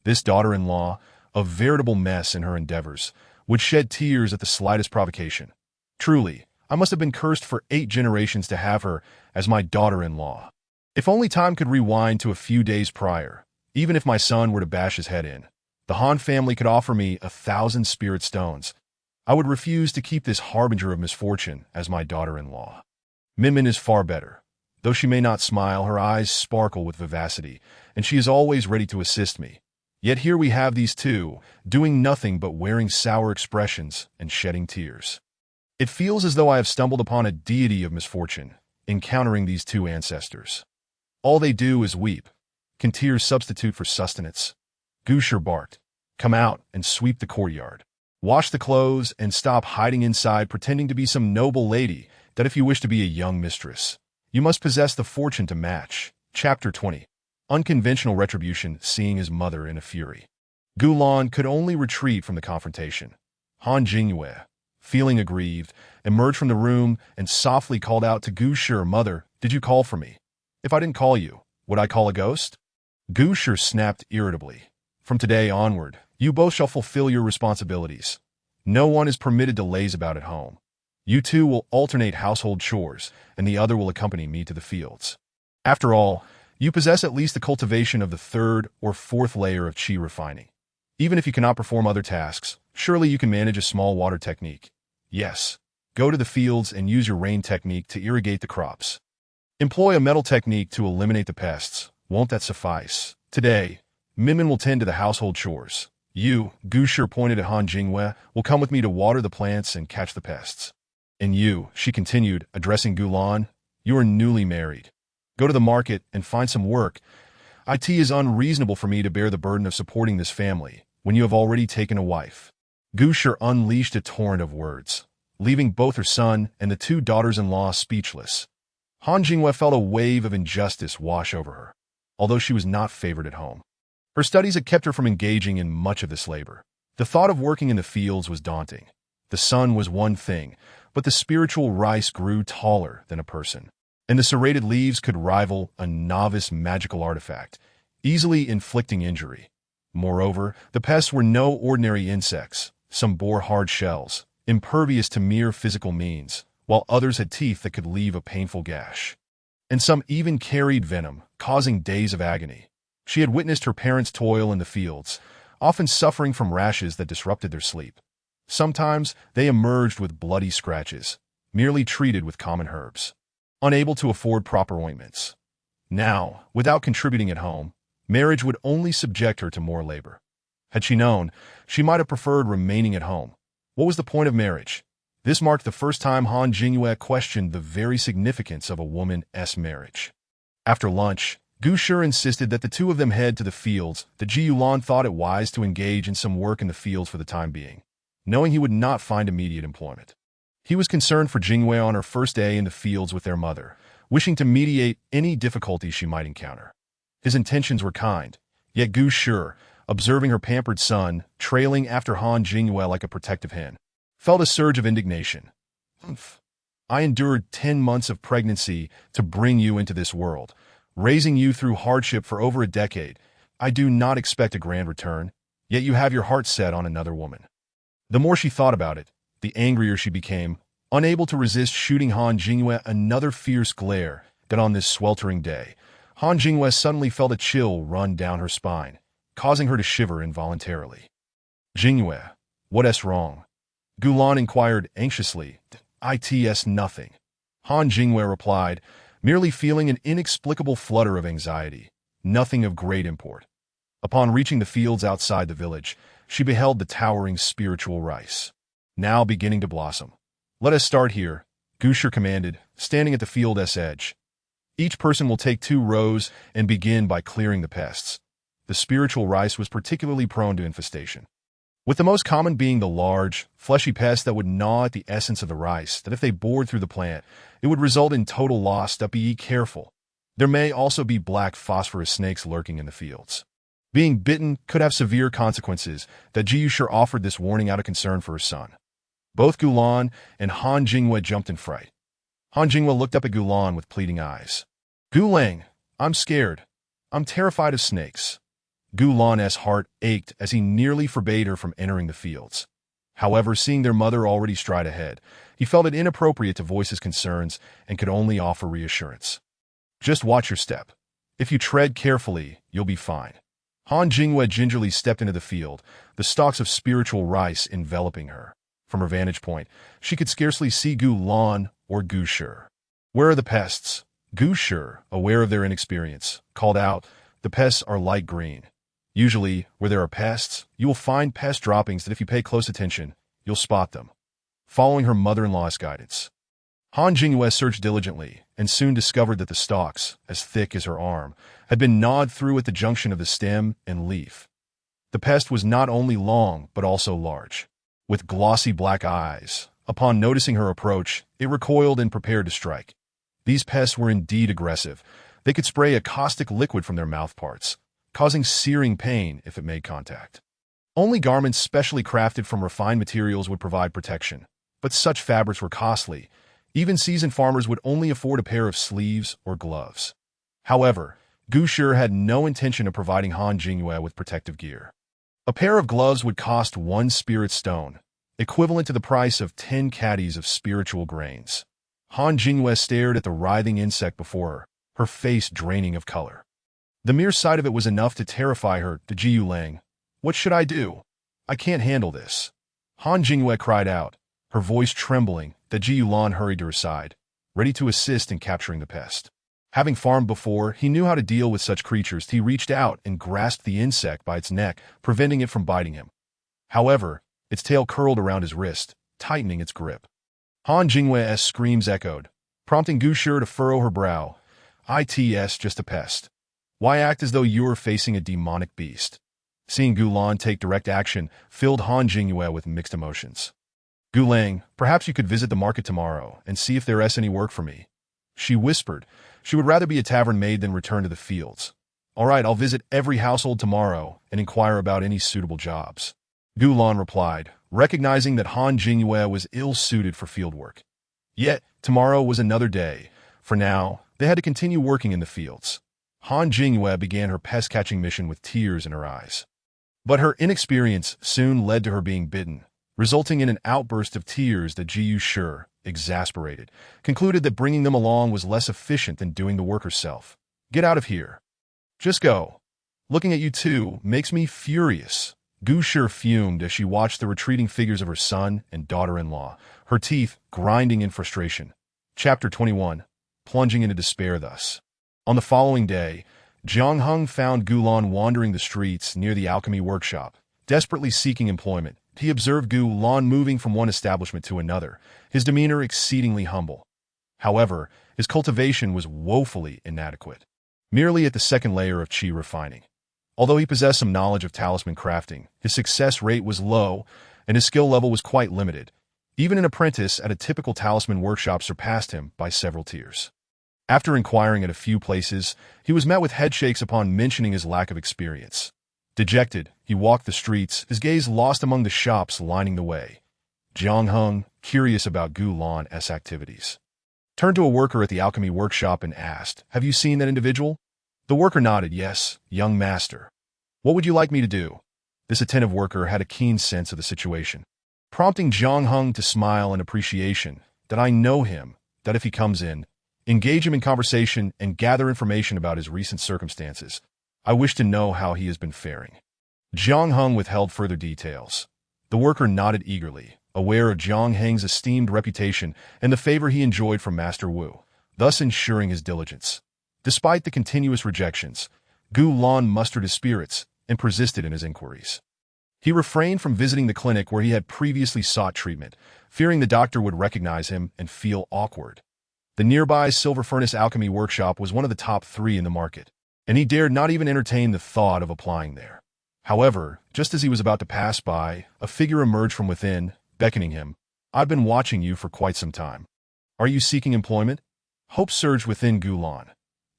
This daughter-in-law, a veritable mess in her endeavors, would shed tears at the slightest provocation. Truly, I must have been cursed for 8 generations to have her as my daughter-in-law. If only time could rewind to a few days prior, even if my son were to bash his head in, the Han family could offer me 1,000 spirit stones. I would refuse to keep this harbinger of misfortune as my daughter-in-law. Minmin is far better. Though she may not smile, her eyes sparkle with vivacity, and she is always ready to assist me. Yet here we have these two, doing nothing but wearing sour expressions and shedding tears. It feels as though I have stumbled upon a deity of misfortune, encountering these two ancestors. All they do is weep. Can tears substitute for sustenance? Gusher barked. Come out and sweep the courtyard. Wash the clothes and stop hiding inside pretending to be some noble lady that if you wish to be a young mistress, you must possess the fortune to match. Chapter 20. Unconventional retribution, seeing his mother in a fury. Gulan could only retreat from the confrontation. Han Jingyue, feeling aggrieved, emerged from the room and softly called out to Gusher, "Mother, did you call for me? If I didn't call you, would I call a ghost?" Gusher snapped irritably. From today onward, you both shall fulfill your responsibilities. No one is permitted to laze about at home. You two will alternate household chores, and the other will accompany me to the fields. After all, you possess at least the cultivation of the third or fourth layer of qi refining. Even if you cannot perform other tasks, surely you can manage a small water technique. Yes, go to the fields and use your rain technique to irrigate the crops. Employ a metal technique to eliminate the pests. Won't that suffice? Today, Minmin will tend to the household chores. You, Gusher pointed at Han Jingyue, will come with me to water the plants and catch the pests. And you, she continued, addressing Gulan, you are newly married. Go to the market and find some work. It is unreasonable for me to bear the burden of supporting this family when you have already taken a wife. Gusher unleashed a torrent of words, leaving both her son and the two daughters-in-law speechless. Han Jingyue felt a wave of injustice wash over her, although she was not favored at home. Her studies had kept her from engaging in much of this labor. The thought of working in the fields was daunting. The sun was one thing, but the spiritual rice grew taller than a person, and the serrated leaves could rival a novice magical artifact, easily inflicting injury. Moreover, the pests were no ordinary insects. Some bore hard shells, impervious to mere physical means, while others had teeth that could leave a painful gash. And some even carried venom, causing days of agony. She had witnessed her parents toil in the fields, often suffering from rashes that disrupted their sleep. Sometimes they emerged with bloody scratches, merely treated with common herbs, unable to afford proper ointments. Now, without contributing at home, marriage would only subject her to more labor. Had she known, she might have preferred remaining at home. What was the point of marriage? This marked the first time Han Jingyue questioned the very significance of a woman's marriage. After lunch, Gusher insisted that the two of them head to the fields. The Jiyulan thought it wise to engage in some work in the fields for the time being, knowing he would not find immediate employment. He was concerned for Jingyue on her first day in the fields with their mother, wishing to mediate any difficulties she might encounter. His intentions were kind, yet Gusher, observing her pampered son, trailing after Han Jingyue like a protective hen, felt a surge of indignation. I endured 10 months of pregnancy to bring you into this world, raising you through hardship for over a decade. I do not expect a grand return, yet you have your heart set on another woman. The more she thought about it, the angrier she became, unable to resist shooting Han Jingyue another fierce glare. That on this sweltering day, Han Jingyue suddenly felt a chill run down her spine, causing her to shiver involuntarily. Jingyue, what's wrong? Gulan inquired anxiously. It's nothing. Han Jingyue replied, merely feeling an inexplicable flutter of anxiety, nothing of great import. Upon reaching the fields outside the village, she beheld the towering spiritual rice, now beginning to blossom. Let us start here, Gusher commanded, standing at the field's edge. Each person will take 2 rows and begin by clearing the pests. The spiritual rice was particularly prone to infestation, with the most common being the large, fleshy pests that would gnaw at the essence of the rice, that if they bored through the plant, it would result in total loss. Be careful. There may also be black phosphorus snakes lurking in the fields. Being bitten could have severe consequences. That Gusher offered this warning out of concern for her son. Both Gulan and Han Jingyue jumped in fright. Han Jingyue looked up at Gulan with pleading eyes. Gulang, I'm scared. I'm terrified of snakes. Gulan's heart ached as he nearly forbade her from entering the fields. However, seeing their mother already stride ahead, he felt it inappropriate to voice his concerns and could only offer reassurance. Just watch your step. If you tread carefully, you'll be fine. Han Jingyue gingerly stepped into the field, the stalks of spiritual rice enveloping her. From her vantage point, she could scarcely see Gulan or Gusher. Where are the pests? Gusher, aware of their inexperience, called out, the pests are light green. Usually, where there are pests, you will find pest droppings that if you pay close attention, you'll spot them. Following her mother-in-law's guidance, Han Jingyue searched diligently and soon discovered that the stalks, as thick as her arm, had been gnawed through at the junction of the stem and leaf. The pest was not only long but also large. With glossy black eyes, upon noticing her approach, it recoiled and prepared to strike. These pests were indeed aggressive. They could spray a caustic liquid from their mouthparts, causing searing pain if it made contact. Only garments specially crafted from refined materials would provide protection, but such fabrics were costly. Even seasoned farmers would only afford a pair of sleeves or gloves. However, Gu Shi had no intention of providing Han Jingyue with protective gear. A pair of gloves would cost 1 spirit stone, equivalent to the price of 10 caddies of spiritual grains. Han Jingyue stared at the writhing insect before her face draining of color. The mere sight of it was enough to terrify her. To Ji Yulang, "What should I do? I can't handle this." Han Jingyue cried out, her voice trembling. That Ji Yulan hurried to her side, ready to assist in capturing the pest. Having farmed before, he knew how to deal with such creatures. He reached out and grasped the insect by its neck, preventing it from biting him. However, its tail curled around his wrist, tightening its grip. Han Jingyue's screams echoed, prompting Gu Shi to furrow her brow. "It's just a pest. Why act as though you were facing a demonic beast?" Seeing Gu Lan take direct action filled Han Jingyue with mixed emotions. "Gu Lang, perhaps you could visit the market tomorrow and see if there is any work for me," she whispered. She would rather be a tavern maid than return to the fields. "All right, I'll visit every household tomorrow and inquire about any suitable jobs," Gu Lan replied, recognizing that Han Jingyue was ill-suited for field work. Yet, tomorrow was another day. For now, they had to continue working in the fields. Han Jingyue began her pest-catching mission with tears in her eyes. But her inexperience soon led to her being bitten, resulting in an outburst of tears that Ji Shi, exasperated, concluded that bringing them along was less efficient than doing the work herself. "Get out of here. Just go. Looking at you two makes me furious." Gu Shi fumed as she watched the retreating figures of her son and daughter-in-law, her teeth grinding in frustration. Chapter 21. Plunging into despair thus. On the following day, Jiang Heng found Gu Lan wandering the streets near the alchemy workshop, desperately seeking employment. He observed Gu Lan moving from one establishment to another, his demeanor exceedingly humble. However, his cultivation was woefully inadequate, merely at the second layer of qi refining. Although he possessed some knowledge of talisman crafting, his success rate was low, and his skill level was quite limited. Even an apprentice at a typical talisman workshop surpassed him by several tiers. After inquiring at a few places, he was met with headshakes upon mentioning his lack of experience. Dejected, he walked the streets, his gaze lost among the shops lining the way. Jiang Heng, curious about Gu Lan's activities, turned to a worker at the alchemy workshop and asked, "Have you seen that individual?" The worker nodded, "Yes, young master." "What would you like me to do?" This attentive worker had a keen sense of the situation, prompting Jiang Heng to smile in appreciation. "That I know him, that if he comes in, engage him in conversation and gather information about his recent circumstances. I wish to know how he has been faring." Jiang Heng withheld further details. The worker nodded eagerly, aware of Jiang Heng's esteemed reputation and the favor he enjoyed from Master Wu, thus ensuring his diligence. Despite the continuous rejections, Gu Lan mustered his spirits and persisted in his inquiries. He refrained from visiting the clinic where he had previously sought treatment, fearing the doctor would recognize him and feel awkward. The nearby Silver Furnace Alchemy Workshop was one of the top 3 in the market, and he dared not even entertain the thought of applying there. However, just as he was about to pass by, a figure emerged from within, beckoning him. "I've been watching you for quite some time. Are you seeking employment?" Hope surged within Gu Lan.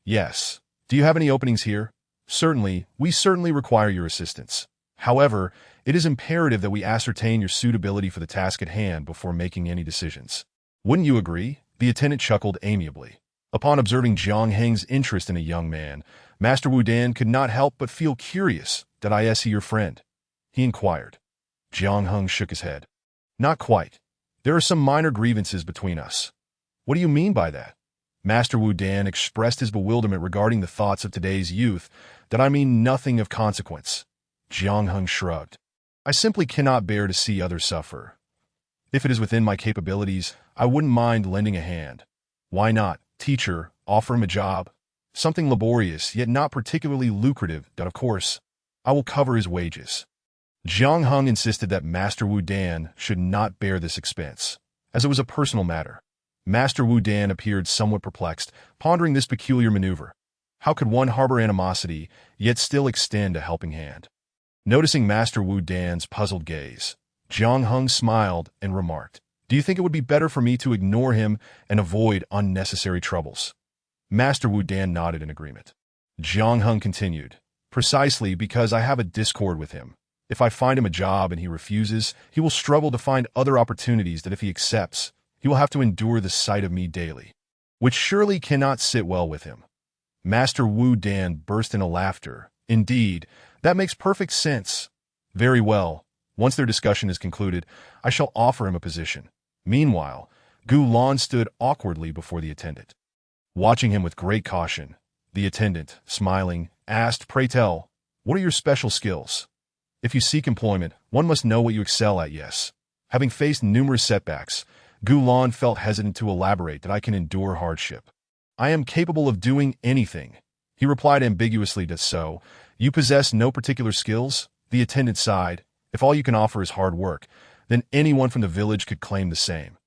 "Yes. Do you have any openings here?" "Certainly, we certainly require your assistance. However, it is imperative that we ascertain your suitability for the task at hand before making any decisions. Wouldn't you agree?" The attendant chuckled amiably. Upon observing Jiang Heng's interest in a young man, Master Wu Dan could not help but feel curious. "Did I see your friend?" he inquired. Jiang Heng shook his head. "Not quite. There are some minor grievances between us." "What do you mean by that?" Master Wu Dan expressed his bewilderment regarding the thoughts of today's youth. "That I mean nothing of consequence." Jiang Heng shrugged. "I simply cannot bear to see others suffer. If it is within my capabilities, I wouldn't mind lending a hand." "Why not? Teacher, offer him a job. Something laborious, yet not particularly lucrative, that of course." I will cover his wages. Jiang Hung insisted that Master Wu Dan should not bear this expense, as it was a personal matter. Master Wu Dan appeared somewhat perplexed, pondering this peculiar maneuver. How could one harbor animosity, yet still extend a helping hand? Noticing Master Wu Dan's puzzled gaze, Jiang Hung smiled and remarked, "Do you think it would be better for me to ignore him and avoid unnecessary troubles?" Master Wu Dan nodded in agreement. Jiang Hung continued, "Precisely because I have a discord with him. If I find him a job and he refuses, he will struggle to find other opportunities that if he accepts, he will have to endure the sight of me daily, which surely cannot sit well with him." Master Wu Dan burst into laughter. "Indeed, that makes perfect sense. Very well. Once their discussion is concluded, I shall offer him a position." Meanwhile, Gu Lan stood awkwardly before the attendant. Watching him with great caution, the attendant, smiling, asked, "Pray tell, what are your special skills? If you seek employment, one must know what you excel at, yes." Having faced numerous setbacks, Gu Lan felt hesitant to elaborate that I can endure hardship. "I am capable of doing anything," he replied ambiguously to so. "You possess no particular skills?" The attendant sighed. "If all you can offer is hard work, then anyone from the village could claim the same.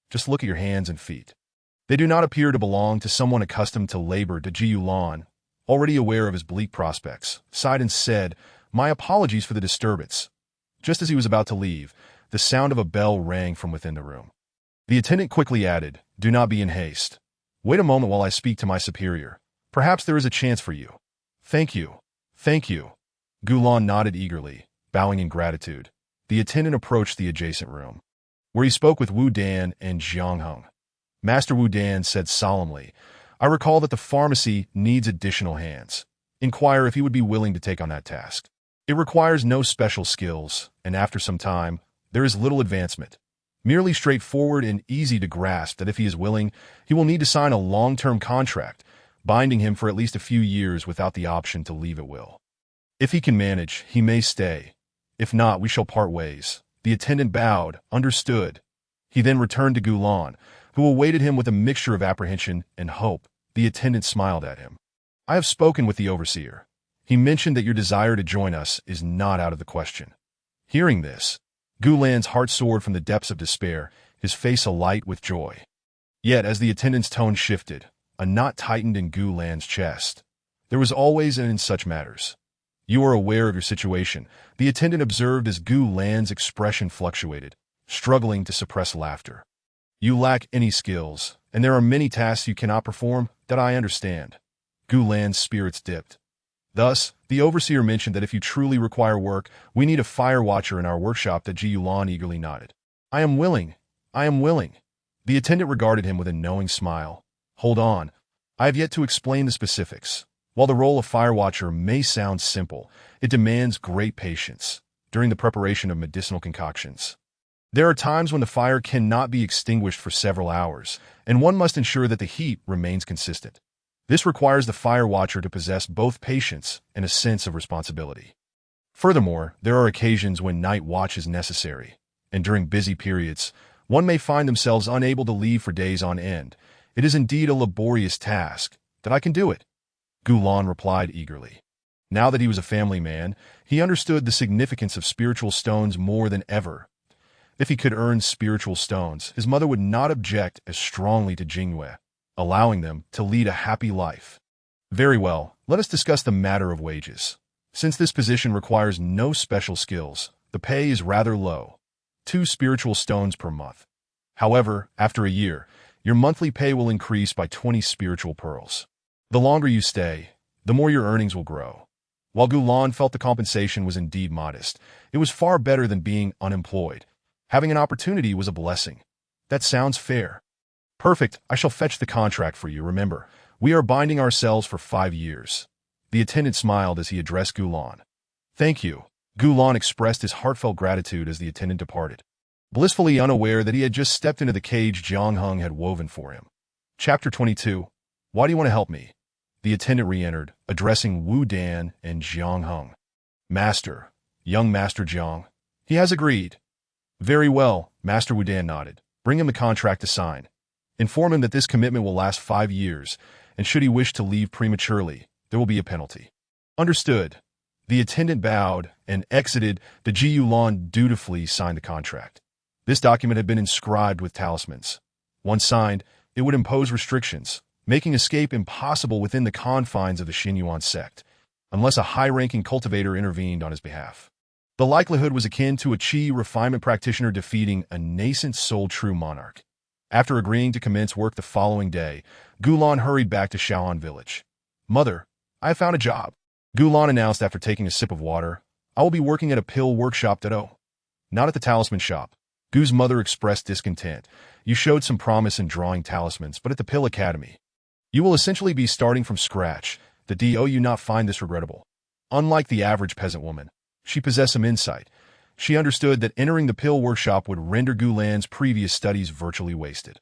Just look at your hands and feet. They do not appear to belong to someone accustomed to labor." To Ji Yulan, already aware of his bleak prospects, sighed and said, "My apologies for the disturbance." Just as he was about to leave, the sound of a bell rang from within the room. The attendant quickly added, "Do not be in haste. Wait a moment while I speak to my superior. Perhaps there is a chance for you." "Thank you. Thank you." Gu Lan nodded eagerly, bowing in gratitude. The attendant approached the adjacent room, where he spoke with Wu Dan and Jiang Hung. Master Wu Dan said solemnly, "I recall that the pharmacy needs additional hands. Inquire if he would be willing to take on that task. It requires no special skills, and after some time, there is little advancement. Merely straightforward and easy to grasp that if he is willing, he will need to sign a long-term contract, binding him for at least a few years without the option to leave at will. If he can manage, he may stay. If not, we shall part ways." The attendant bowed, understood. He then returned to Gu Lan, who awaited him with a mixture of apprehension and hope. The attendant smiled at him. "I have spoken with the overseer. He mentioned that your desire to join us is not out of the question." Hearing this, Gu Lan's heart soared from the depths of despair, his face alight with joy. Yet, as the attendant's tone shifted, a knot tightened in Gu Lan's chest. There was always in such matters. "You are aware of your situation," the attendant observed as Gu Lan's expression fluctuated, struggling to suppress laughter. "You lack any skills, and there are many tasks you cannot perform, that I understand." Gu Lan's spirits dipped. Thus, the overseer mentioned that if you truly require work, we need a fire watcher in our workshop. That Ji Yulan eagerly nodded. "I am willing. I am willing." The attendant regarded him with a knowing smile. "Hold on. I have yet to explain the specifics. While the role of fire watcher may sound simple, it demands great patience during the preparation of medicinal concoctions. There are times when the fire cannot be extinguished for several hours, and one must ensure that the heat remains consistent. This requires the fire watcher to possess both patience and a sense of responsibility. Furthermore, there are occasions when night watch is necessary, and during busy periods, one may find themselves unable to leave for days on end. It is indeed a laborious task. That I can do it," Gu Lan replied eagerly. Now that he was a family man, he understood the significance of spiritual stones more than ever. If he could earn spiritual stones, his mother would not object as strongly to Jingyue, allowing them to lead a happy life. "Very well, let us discuss the matter of wages. Since this position requires no special skills, the pay is rather low. 2 spiritual stones per month. However, after a year, your monthly pay will increase by 20 spiritual pearls. The longer you stay, the more your earnings will grow." While Gu Lan felt the compensation was indeed modest, it was far better than being unemployed. Having an opportunity was a blessing. "That sounds fair." "Perfect. I shall fetch the contract for you. Remember, we are binding ourselves for 5 years. The attendant smiled as he addressed Gu Lan. "Thank you." Gu Lan expressed his heartfelt gratitude as the attendant departed, blissfully unaware that he had just stepped into the cage Jiang Hung had woven for him. Chapter 22. Why do you want to help me? The attendant re-entered, addressing Wu Dan and Jiang Hung. "Master, young Master Jiang." "He has agreed." "Very well," Master Wu Dan nodded. "Bring him the contract to sign. Inform him that this commitment will last 5 years, and should he wish to leave prematurely, there will be a penalty." "Understood." The attendant bowed and exited. The Ji Yulan dutifully signed the contract. This document had been inscribed with talismans. Once signed, it would impose restrictions, making escape impossible within the confines of the Xinyuan sect, unless a high-ranking cultivator intervened on his behalf. The likelihood was akin to a Qi refinement practitioner defeating a nascent soul-true monarch. After agreeing to commence work the following day, Gulan hurried back to Shaohan village. "Mother, I have found a job," Gulan announced after taking a sip of water. "I will be working at a pill workshop Dado." "Not at the talisman shop." Gu's mother expressed discontent. "You showed some promise in drawing talismans, but at the Pill Academy. You will essentially be starting from scratch. The Do not find this regrettable." Unlike the average peasant woman, she possessed some insight. She understood that entering the pill workshop would render Gulan's previous studies virtually wasted.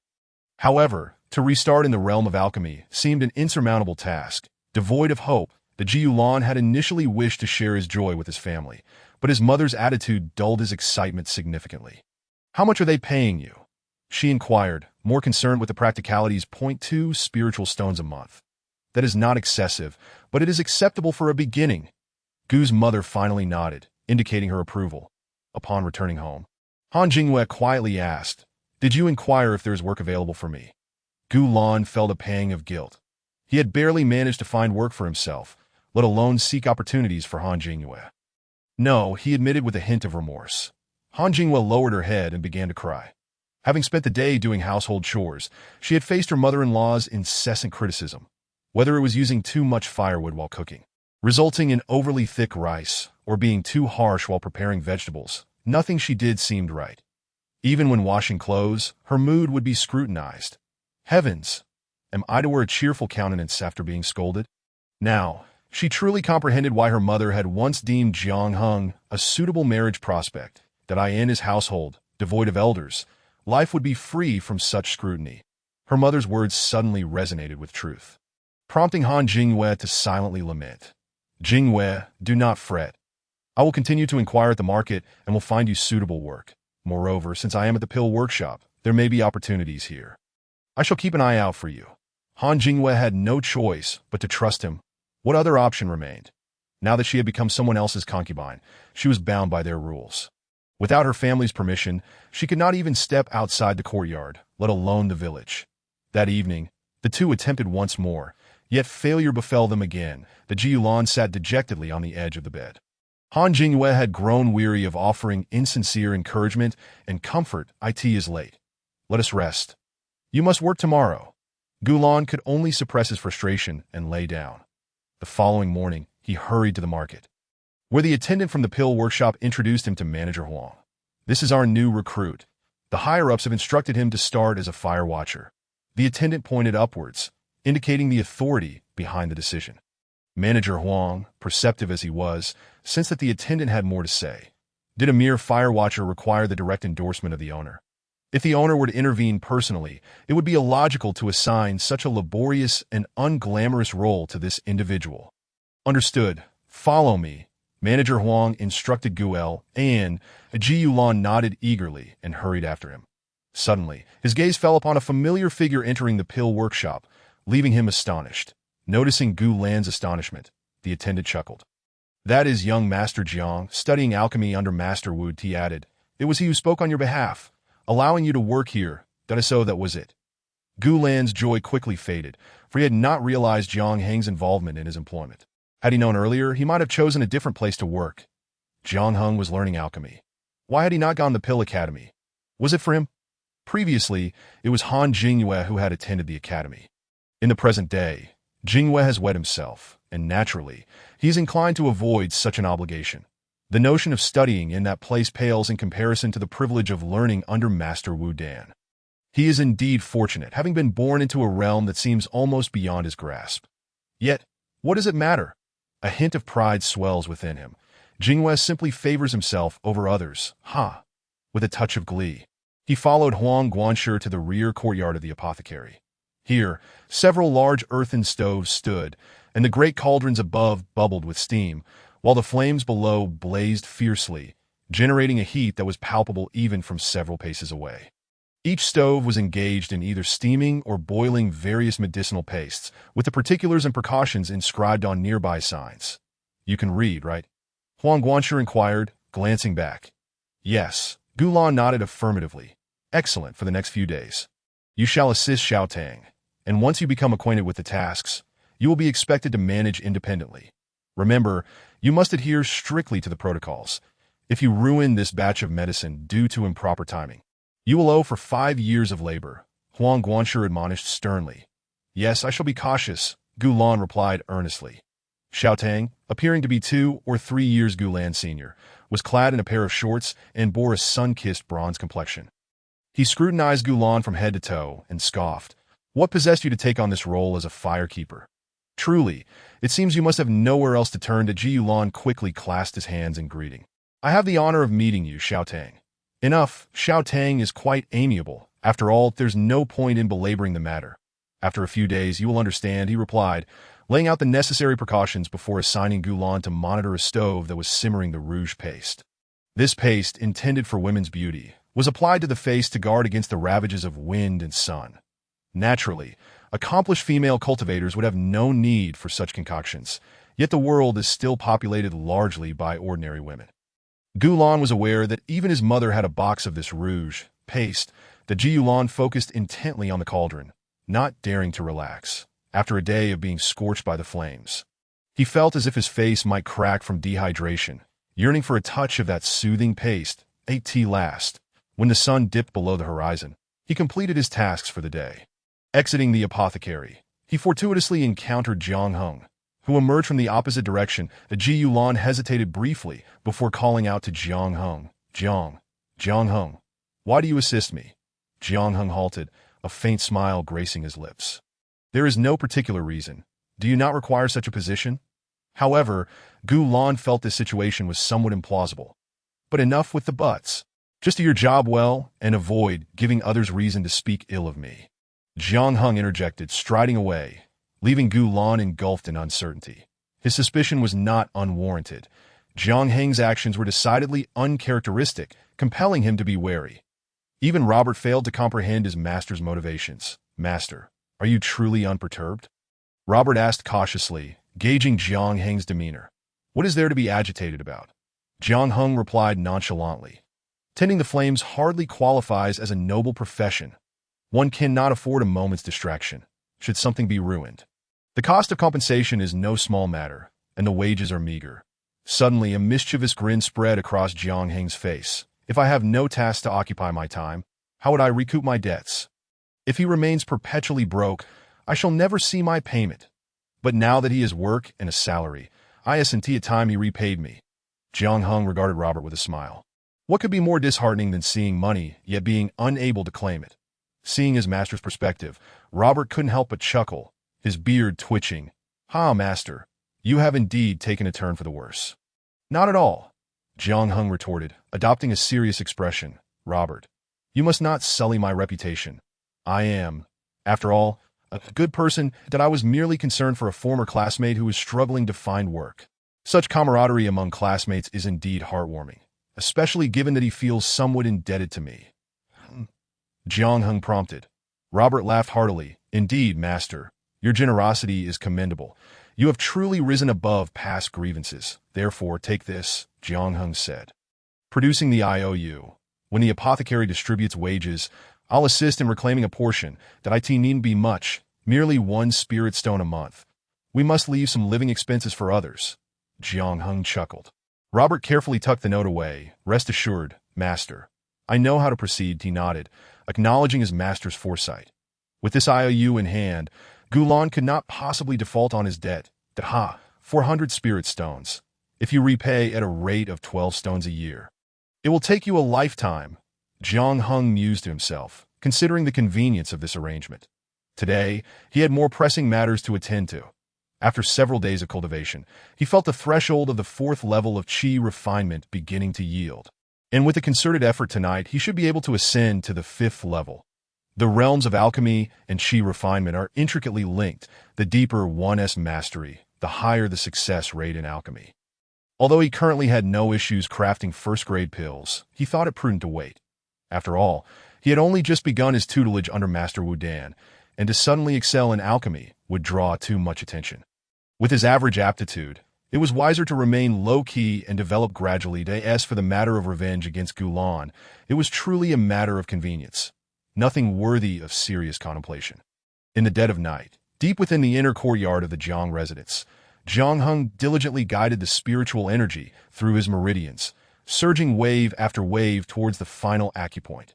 However, to restart in the realm of alchemy seemed an insurmountable task. Devoid of hope, the Ji Yulan had initially wished to share his joy with his family, but his mother's attitude dulled his excitement significantly. "How much are they paying you?" she inquired, more concerned with the practicalities. "0.2 spiritual stones a month. That is not excessive, but it is acceptable for a beginning." Gu's mother finally nodded, indicating her approval. Upon returning home, Han Jingyue quietly asked, "Did you inquire if there is work available for me?" Gulan felt a pang of guilt. He had barely managed to find work for himself, let alone seek opportunities for Han Jingyue. "No," he admitted with a hint of remorse. Han Jingyue lowered her head and began to cry. Having spent the day doing household chores, she had faced her mother-in-law's incessant criticism, whether it was using too much firewood while cooking, resulting in overly thick rice, or being too harsh while preparing vegetables. Nothing she did seemed right. Even when washing clothes, her mood would be scrutinized. Heavens! Am I to wear a cheerful countenance after being scolded? Now, she truly comprehended why her mother had once deemed Jiang Heng a suitable marriage prospect, that in his household, devoid of elders, life would be free from such scrutiny. Her mother's words suddenly resonated with truth, prompting Han Jingyue to silently lament. "Jingyue, do not fret. I will continue to inquire at the market and will find you suitable work. Moreover, since I am at the pill workshop, there may be opportunities here. I shall keep an eye out for you." Han Jingyue had no choice but to trust him. What other option remained? Now that she had become someone else's concubine, she was bound by their rules. Without her family's permission, she could not even step outside the courtyard, let alone the village. That evening, the two attempted once more, yet failure befell them again. The Ji Yulan sat dejectedly on the edge of the bed. Han Jingyue had grown weary of offering insincere encouragement and comfort. "It is late. Let us rest. You must work tomorrow." Gulan could only suppress his frustration and lay down. The following morning, he hurried to the market, where the attendant from the pill workshop introduced him to Manager Huang. "This is our new recruit. The higher-ups have instructed him to start as a fire watcher." The attendant pointed upwards, indicating the authority behind the decision. Manager Huang, perceptive as he was, sensed that the attendant had more to say. Did a mere fire watcher require the direct endorsement of the owner? If the owner were to intervene personally, it would be illogical to assign such a laborious and unglamorous role to this individual. "Understood. Follow me," Manager Huang instructed Guel, and Ji Yulan nodded eagerly and hurried after him. Suddenly, his gaze fell upon a familiar figure entering the pill workshop, leaving him astonished. Noticing Gulan's astonishment, the attendant chuckled. "That is young Master Jiang, studying alchemy under Master Wu," he added. "It was he who spoke on your behalf, allowing you to work here. That is so, that was it." Gulan's joy quickly faded, for he had not realized Jiang Heng's involvement in his employment. Had he known earlier, he might have chosen a different place to work. Jiang Heng was learning alchemy. Why had he not gone to the Pill Academy? Was it for him? Previously, it was Han Jingyue who had attended the academy. In the present day, Jingyue has wed himself, and naturally, he is inclined to avoid such an obligation. The notion of studying in that place pales in comparison to the privilege of learning under Master Wu Dan. He is indeed fortunate, having been born into a realm that seems almost beyond his grasp. Yet, what does it matter? A hint of pride swells within him. Jingyue simply favors himself over others. With a touch of glee, he followed Huang Guanshi to the rear courtyard of the apothecary. Here, several large earthen stoves stood, and the great cauldrons above bubbled with steam, while the flames below blazed fiercely, generating a heat that was palpable even from several paces away. Each stove was engaged in either steaming or boiling various medicinal pastes, with the particulars and precautions inscribed on nearby signs. You can read, right? Huang Guanshi inquired, glancing back. Yes, Gulan nodded affirmatively. Excellent for the next few days. You shall assist Xiao Tang, and once you become acquainted with the tasks, you will be expected to manage independently. Remember, you must adhere strictly to the protocols. If you ruin this batch of medicine due to improper timing, you will owe for 5 years of labor, Huang Guanshi admonished sternly. Yes, I shall be cautious, Gulan replied earnestly. Xiao Tang, appearing to be 2 or 3 years Gulan senior, was clad in a pair of shorts and bore a sun-kissed bronze complexion. He scrutinized Gulan from head to toe and scoffed. What possessed you to take on this role as a firekeeper? Truly, it seems you must have nowhere else to turn to. Ji Yulan quickly clasped his hands in greeting. I have the honor of meeting you, Xiao Tang. Enough, Xiao Tang is quite amiable. After all, there's no point in belaboring the matter. After a few days, you will understand, he replied, laying out the necessary precautions before assigning Gulan to monitor a stove that was simmering the rouge paste. This paste, intended for women's beauty, was applied to the face to guard against the ravages of wind and sun. Naturally, accomplished female cultivators would have no need for such concoctions, yet the world is still populated largely by ordinary women. Gulan was aware that even his mother had a box of this rouge paste. The Ji Yulan focused intently on the cauldron, not daring to relax. After a day of being scorched by the flames, he felt as if his face might crack from dehydration, yearning for a touch of that soothing paste. At last, when the sun dipped below the horizon, he completed his tasks for the day. Exiting the apothecary, he fortuitously encountered Jiang Heng, who emerged from the opposite direction. The Ji Yulan hesitated briefly before calling out to Jiang Heng. Jiang Heng, why do you assist me? Jiang Heng halted, a faint smile gracing his lips. There is no particular reason. Do you not require such a position? However, Gulan felt this situation was somewhat implausible. But enough with the buts. Just do your job well and avoid giving others reason to speak ill of me. Jiang Heng interjected, striding away, leaving Gulan engulfed in uncertainty. His suspicion was not unwarranted. Jiang Heng's actions were decidedly uncharacteristic, compelling him to be wary. Even Robert failed to comprehend his master's motivations. Master, are you truly unperturbed? Robert asked cautiously, gauging Jiang Heng's demeanor. What is there to be agitated about? Jiang Heng replied nonchalantly. Tending the flames hardly qualifies as a noble profession. One cannot afford a moment's distraction, should something be ruined. The cost of compensation is no small matter, and the wages are meager. Suddenly, a mischievous grin spread across Jiang Heng's face. If I have no task to occupy my time, how would I recoup my debts? If he remains perpetually broke, I shall never see my payment. But now that he has work and a salary, I assent at time he repaid me. Jiang Heng regarded Robert with a smile. What could be more disheartening than seeing money, yet being unable to claim it? Seeing his master's perspective, Robert couldn't help but chuckle, his beard twitching. Ha, master, you have indeed taken a turn for the worse. Not at all, Jiang Heng retorted, adopting a serious expression. Robert, you must not sully my reputation. I am, after all, a good person, that I was merely concerned for a former classmate who was struggling to find work. Such camaraderie among classmates is indeed heartwarming, especially given that he feels somewhat indebted to me. Jiang Heng prompted. Robert laughed heartily. Indeed, master, your generosity is commendable. You have truly risen above past grievances. Therefore, take this, Jiang Heng said, producing the IOU. When the apothecary distributes wages, I'll assist in reclaiming a portion. That IT needn't be much, merely 1 spirit stone a month. We must leave some living expenses for others. Jiang Heng chuckled. Robert carefully tucked the note away. Rest assured, master. I know how to proceed, he nodded, acknowledging his master's foresight. With this IOU in hand, Gulan could not possibly default on his debt. 400 spirit stones, if you repay at a rate of 12 stones a year. It will take you a lifetime. Jiang Heng mused to himself, considering the convenience of this arrangement. Today, he had more pressing matters to attend to. After several days of cultivation, he felt the threshold of the 4th level of qi refinement beginning to yield. And with a concerted effort tonight, he should be able to ascend to the 5th level. The realms of alchemy and qi refinement are intricately linked. The deeper one's mastery, the higher the success rate in alchemy. Although he currently had no issues crafting first-grade pills, he thought it prudent to wait. After all, he had only just begun his tutelage under Master Wu Dan, and to suddenly excel in alchemy would draw too much attention. With his average aptitude, It was wiser to remain low-key and develop gradually. As for the matter of revenge against Gulan, it was truly a matter of convenience, nothing worthy of serious contemplation. In the dead of night, deep within the inner courtyard of the Jiang residence, Jiang Heng diligently guided the spiritual energy through his meridians, surging wave after wave towards the final acupoint.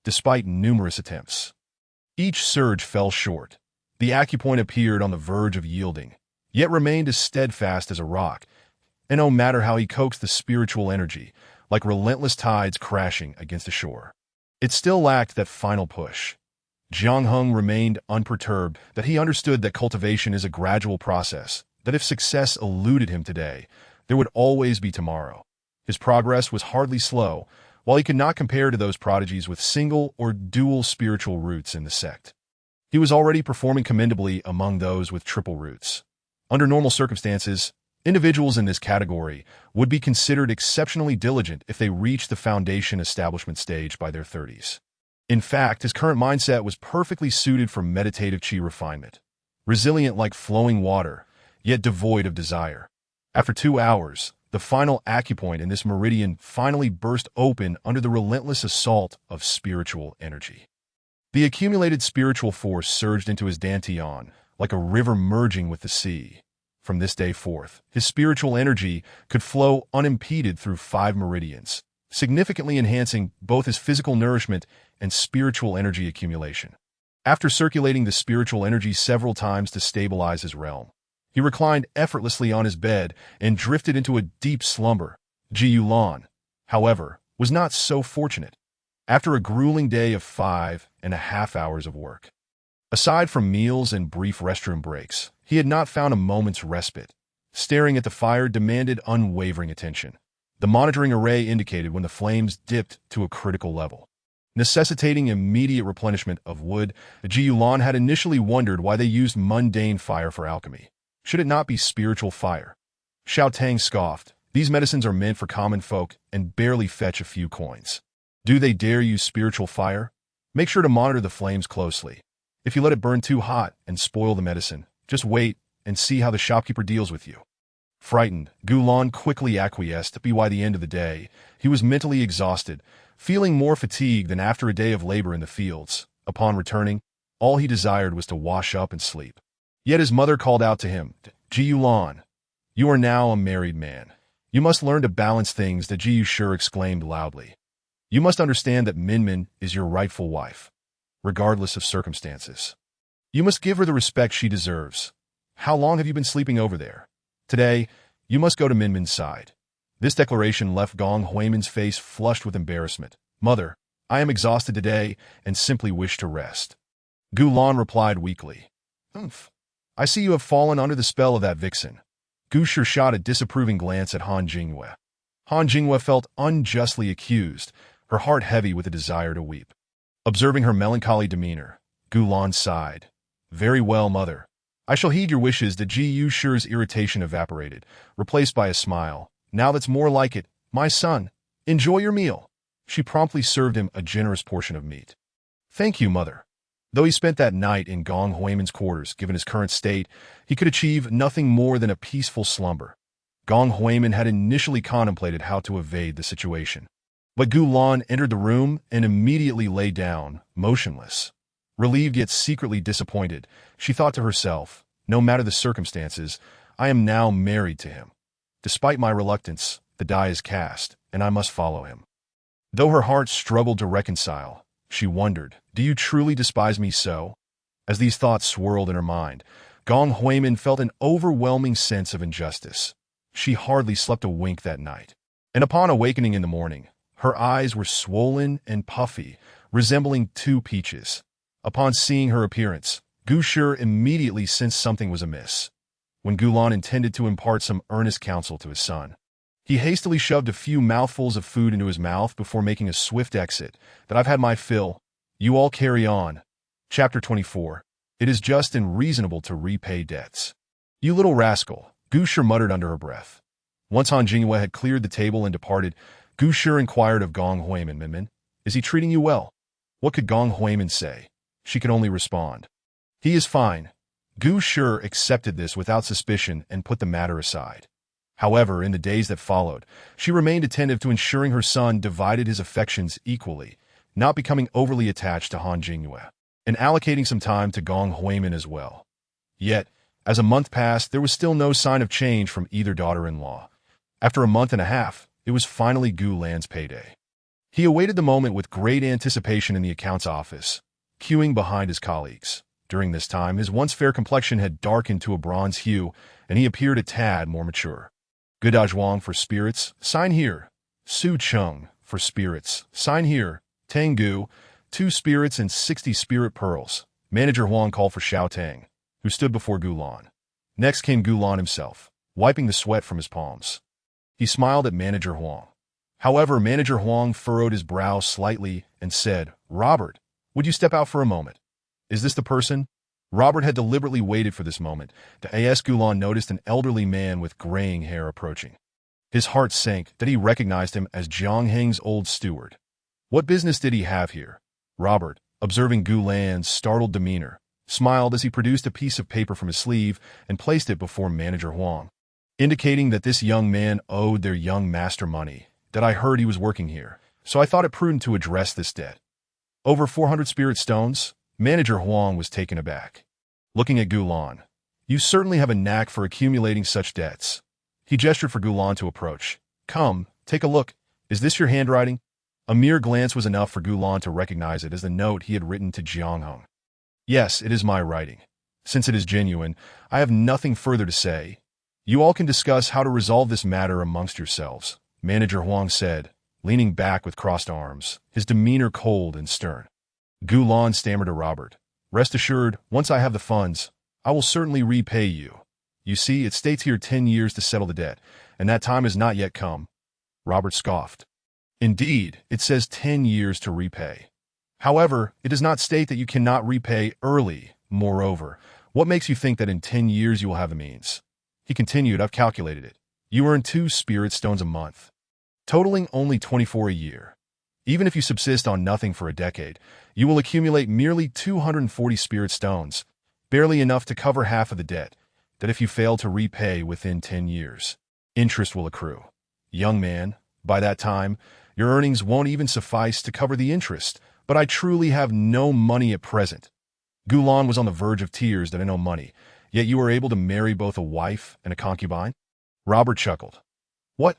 Despite numerous attempts, each surge fell short. The acupoint appeared on the verge of yielding, yet remained as steadfast as a rock, and no matter how he coaxed the spiritual energy, like relentless tides crashing against the shore, it still lacked that final push. Jiang Heng remained unperturbed, that he understood that cultivation is a gradual process, that if success eluded him today, there would always be tomorrow. His progress was hardly slow, while he could not compare to those prodigies with single or dual spiritual roots in the sect. He was already performing commendably among those with triple roots. Under normal circumstances, individuals in this category would be considered exceptionally diligent if they reached the foundation establishment stage by their 30s. In fact, his current mindset was perfectly suited for meditative qi refinement, resilient like flowing water, yet devoid of desire. After 2 hours, the final acupoint in this meridian finally burst open under the relentless assault of spiritual energy. The accumulated spiritual force surged into his dantian, like a river merging with the sea. From this day forth, his spiritual energy could flow unimpeded through 5 meridians, significantly enhancing both his physical nourishment and spiritual energy accumulation. After circulating the spiritual energy several times to stabilize his realm, he reclined effortlessly on his bed and drifted into a deep slumber. Ji Yulan, however, was not so fortunate. After a grueling day of 5.5 hours of work, aside from meals and brief restroom breaks, he had not found a moment's respite. Staring at the fire demanded unwavering attention. The monitoring array indicated when the flames dipped to a critical level, necessitating immediate replenishment of wood. Ji Yulan had initially wondered why they used mundane fire for alchemy. Should it not be spiritual fire? Xiao Tang scoffed. These medicines are meant for common folk and barely fetch a few coins. Do they dare use spiritual fire? Make sure to monitor the flames closely. If you let it burn too hot and spoil the medicine, just wait and see how the shopkeeper deals with you. Frightened, Gulan quickly acquiesced. By the end of the day, he was mentally exhausted, feeling more fatigued than after a day of labor in the fields. Upon returning, all he desired was to wash up and sleep. Yet his mother called out to him, Ji Yulan, you are now a married man. You must learn to balance things. Ji Yushur exclaimed loudly. You must understand that Minmin is your rightful wife, regardless of circumstances. You must give her the respect she deserves. How long have you been sleeping over there? Today, you must go to Minmin's side. This declaration left Gong Huimin's face flushed with embarrassment. Mother, I am exhausted today and simply wish to rest. Gulan replied weakly. Humph. I see you have fallen under the spell of that vixen. Gu Shi shot a disapproving glance at Han Jinghua. Han Jinghua felt unjustly accused, her heart heavy with a desire to weep. Observing her melancholy demeanor, Gulan sighed. Very well, mother. I shall heed your wishes. Ji Yushur's irritation evaporated, replaced by a smile. Now that's more like it. My son, enjoy your meal. She promptly served him a generous portion of meat. Thank you, mother. Though he spent that night in Gong Huimin's quarters, given his current state, he could achieve nothing more than a peaceful slumber. Gong Huimin had initially contemplated how to evade the situation. But Gulan entered the room and immediately lay down, motionless. Relieved yet secretly disappointed, she thought to herself, no matter the circumstances, I am now married to him. Despite my reluctance, the die is cast, and I must follow him. Though her heart struggled to reconcile, she wondered, do you truly despise me so? As these thoughts swirled in her mind, Gong Huimin felt an overwhelming sense of injustice. She hardly slept a wink that night. And upon awakening in the morning, her eyes were swollen and puffy, resembling 2 peaches. Upon seeing her appearance, Gu Shi immediately sensed something was amiss. When Gulan intended to impart some earnest counsel to his son, he hastily shoved a few mouthfuls of food into his mouth before making a swift exit. That I've had my fill. You all carry on. Chapter 24. It is just and reasonable to repay debts. You little rascal, Gu Shi muttered under her breath. Once Han Jinghua had cleared the table and departed, Gu Shi inquired of Gong Huimin, Minmin, is he treating you well? What could Gong Huimin say? She could only respond. He is fine. Gu Shi accepted this without suspicion and put the matter aside. However, in the days that followed, she remained attentive to ensuring her son divided his affections equally, not becoming overly attached to Han Jingyue, and allocating some time to Gong Huimin as well. Yet, as a month passed, there was still no sign of change from either daughter-in-law. After a month and a half, it was finally Gu Lan's payday. He awaited the moment with great anticipation in the accounts office, queuing behind his colleagues. During this time, his once fair complexion had darkened to a bronze hue, and he appeared a tad more mature. Guda Zhuang for spirits, sign here. Su Cheng for spirits, sign here. Tang Gu, 2 spirits and 60 spirit pearls. Manager Huang called for Xiao Tang, who stood before Gulan. Next came Gulan himself, wiping the sweat from his palms. He smiled at Manager Huang. However, Manager Huang furrowed his brow slightly and said, "Robert, would you step out for a moment? Is this the person?" Robert had deliberately waited for this moment. The A.S. Gulan noticed an elderly man with graying hair approaching. His heart sank that he recognized him as Jiang Heng's old steward. What business did he have here? Robert, observing Gulan's startled demeanor, smiled as he produced a piece of paper from his sleeve and placed it before Manager Huang, indicating that this young man owed their young master money, that I heard he was working here, so I thought it prudent to address this debt. Over 400 spirit stones? Manager Huang was taken aback. Looking at Gulan, "You certainly have a knack for accumulating such debts." He gestured for Gulan to approach. "Come, take a look. Is this your handwriting?" A mere glance was enough for Gulan to recognize it as the note he had written to Jiang Heng. "Yes, it is my writing. Since it is genuine, I have nothing further to say. You all can discuss how to resolve this matter amongst yourselves," Manager Huang said, leaning back with crossed arms, his demeanor cold and stern. Gulan stammered to Robert, "Rest assured, once I have the funds, I will certainly repay you. You see, it states here 10 years to settle the debt, and that time has not yet come." Robert scoffed. "Indeed, it says 10 years to repay. However, it does not state that you cannot repay early. Moreover, what makes you think that in 10 years you will have the means?" He continued, "I've calculated it. You earn 2 spirit stones a month, totaling only 24 a year. Even if you subsist on nothing for a decade, you will accumulate merely 240 spirit stones, barely enough to cover half of the debt, that if you fail to repay within 10 years, interest will accrue. Young man, by that time, your earnings won't even suffice to cover the interest, but I truly have no money at present." Gulan was on the verge of tears that had no money, yet you were able to marry both a wife and a concubine? Robert chuckled. "What?"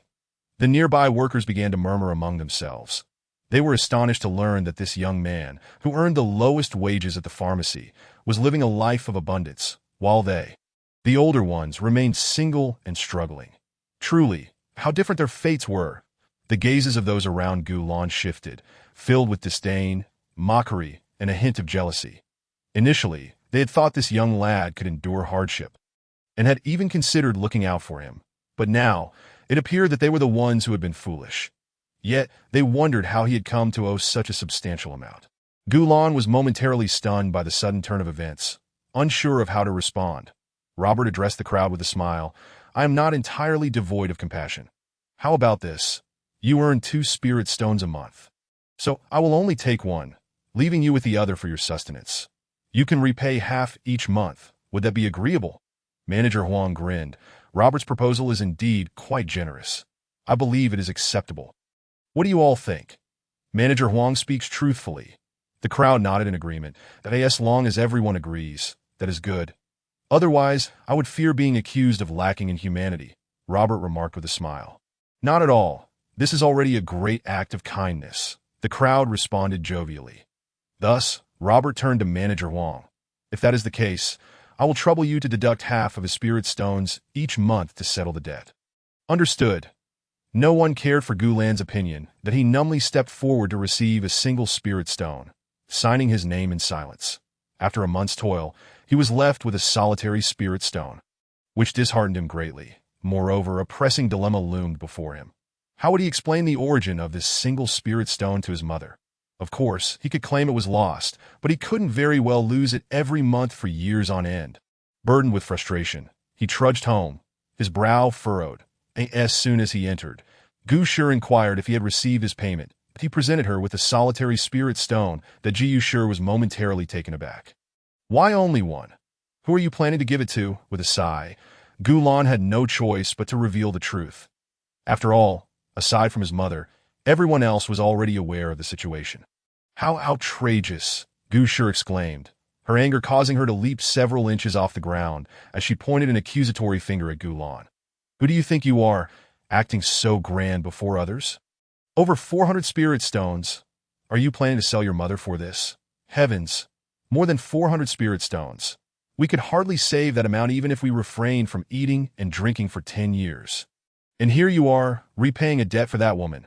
The nearby workers began to murmur among themselves. They were astonished to learn that this young man, who earned the lowest wages at the pharmacy, was living a life of abundance, while they, the older ones, remained single and struggling. Truly, how different their fates were. The gazes of those around Gulan shifted, filled with disdain, mockery, and a hint of jealousy. Initially, they had thought this young lad could endure hardship, and had even considered looking out for him. But now, it appeared that they were the ones who had been foolish. Yet, they wondered how he had come to owe such a substantial amount. Gulan was momentarily stunned by the sudden turn of events, unsure of how to respond. Robert addressed the crowd with a smile. "I am not entirely devoid of compassion. How about this? You earn 2 spirit stones a month. So I will only take 1, leaving you with the other for your sustenance. You can repay half each month. Would that be agreeable?" Manager Huang grinned. "Robert's proposal is indeed quite generous. I believe it is acceptable. What do you all think?" Manager Huang speaks truthfully. The crowd nodded in agreement, that as long as everyone agrees, that is good. "Otherwise, I would fear being accused of lacking in humanity," Robert remarked with a smile. "Not at all. This is already a great act of kindness." The crowd responded jovially. Thus, Robert turned to Manager Huang. "If that is the case, I will trouble you to deduct half of his spirit stones each month to settle the debt." "Understood." No one cared for Gulan's opinion, that he numbly stepped forward to receive a single spirit stone, signing his name in silence. After a month's toil, he was left with a solitary spirit stone, which disheartened him greatly. Moreover, a pressing dilemma loomed before him. How would he explain the origin of this single spirit stone to his mother? Of course, he could claim it was lost, but he couldn't very well lose it every month for years on end. Burdened with frustration, he trudged home, his brow furrowed. As soon as he entered, Gu Shi inquired if he had received his payment, but he presented her with a solitary spirit stone that Ji Shi was momentarily taken aback. "Why only 1? Who are you planning to give it to?" With a sigh, Gulan had no choice but to reveal the truth. After all, aside from his mother, everyone else was already aware of the situation. How outrageous, Gu Shi exclaimed, her anger causing her to leap several inches off the ground as she pointed an accusatory finger at Gulan. Who do you think you are, acting so grand before others? Over 400 spirit stones. Are you planning to sell your mother for this? Heavens, more than 400 spirit stones. We could hardly save that amount even if we refrained from eating and drinking for 10 years. And here you are, repaying a debt for that woman.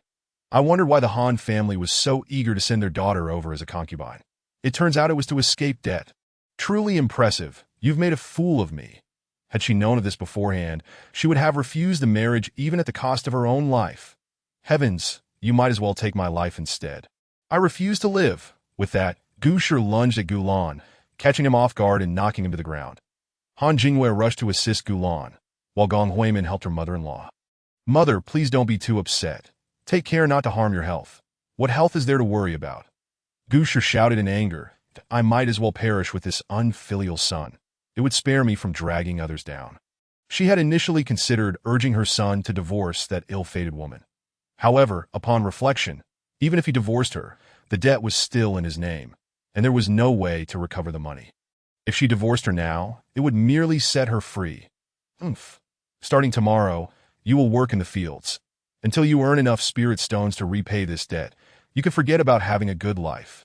I wondered why the Han family was so eager to send their daughter over as a concubine. It turns out it was to escape debt. Truly impressive. You've made a fool of me. Had she known of this beforehand, she would have refused the marriage even at the cost of her own life. Heavens, you might as well take my life instead. I refuse to live. With that, Gu Shi lunged at Gulan, catching him off guard and knocking him to the ground. Han Jingwei rushed to assist Gulan, while Gong Huimin helped her mother-in-law. Mother, please don't be too upset. Take care not to harm your health. What health is there to worry about? Gu Shi shouted in anger. I might as well perish with this unfilial son. It would spare me from dragging others down. She had initially considered urging her son to divorce that ill-fated woman. However, upon reflection, even if he divorced her, the debt was still in his name, and there was no way to recover the money. If she divorced her now, it would merely set her free. Starting tomorrow, you will work in the fields. Until you earn enough spirit stones to repay this debt, you can forget about having a good life.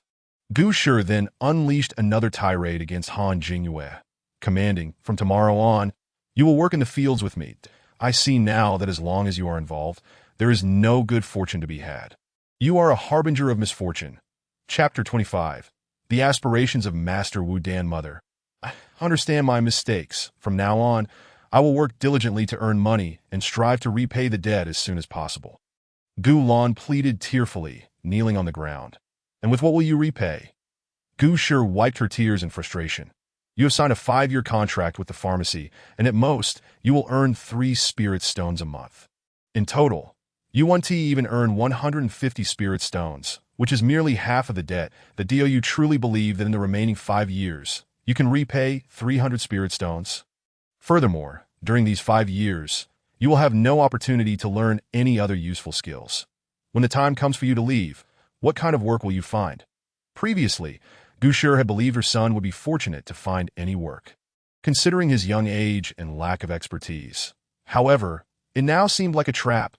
Gu Shi then unleashed another tirade against Han Jingwei, commanding, from tomorrow on, you will work in the fields with me. I see now that as long as you are involved, there is no good fortune to be had. You are a harbinger of misfortune. Chapter 25. The Aspirations of Master Wu Dan Mother. I understand my mistakes. From now on, I will work diligently to earn money and strive to repay the debt as soon as possible. Gulan pleaded tearfully, kneeling on the ground. And with what will you repay? Gu Shi wiped her tears in frustration. You have signed a 5-year contract with the pharmacy, and at most, you will earn 3 spirit stones a month. In total, you want to even earn 150 spirit stones, which is merely half of the debt. Do you truly believe that in the remaining 5 years, you can repay 300 spirit stones? Furthermore, during these 5 years, you will have no opportunity to learn any other useful skills. When the time comes for you to leave, what kind of work will you find? Previously, Gu Shi had believed her son would be fortunate to find any work, considering his young age and lack of expertise. However, it now seemed like a trap.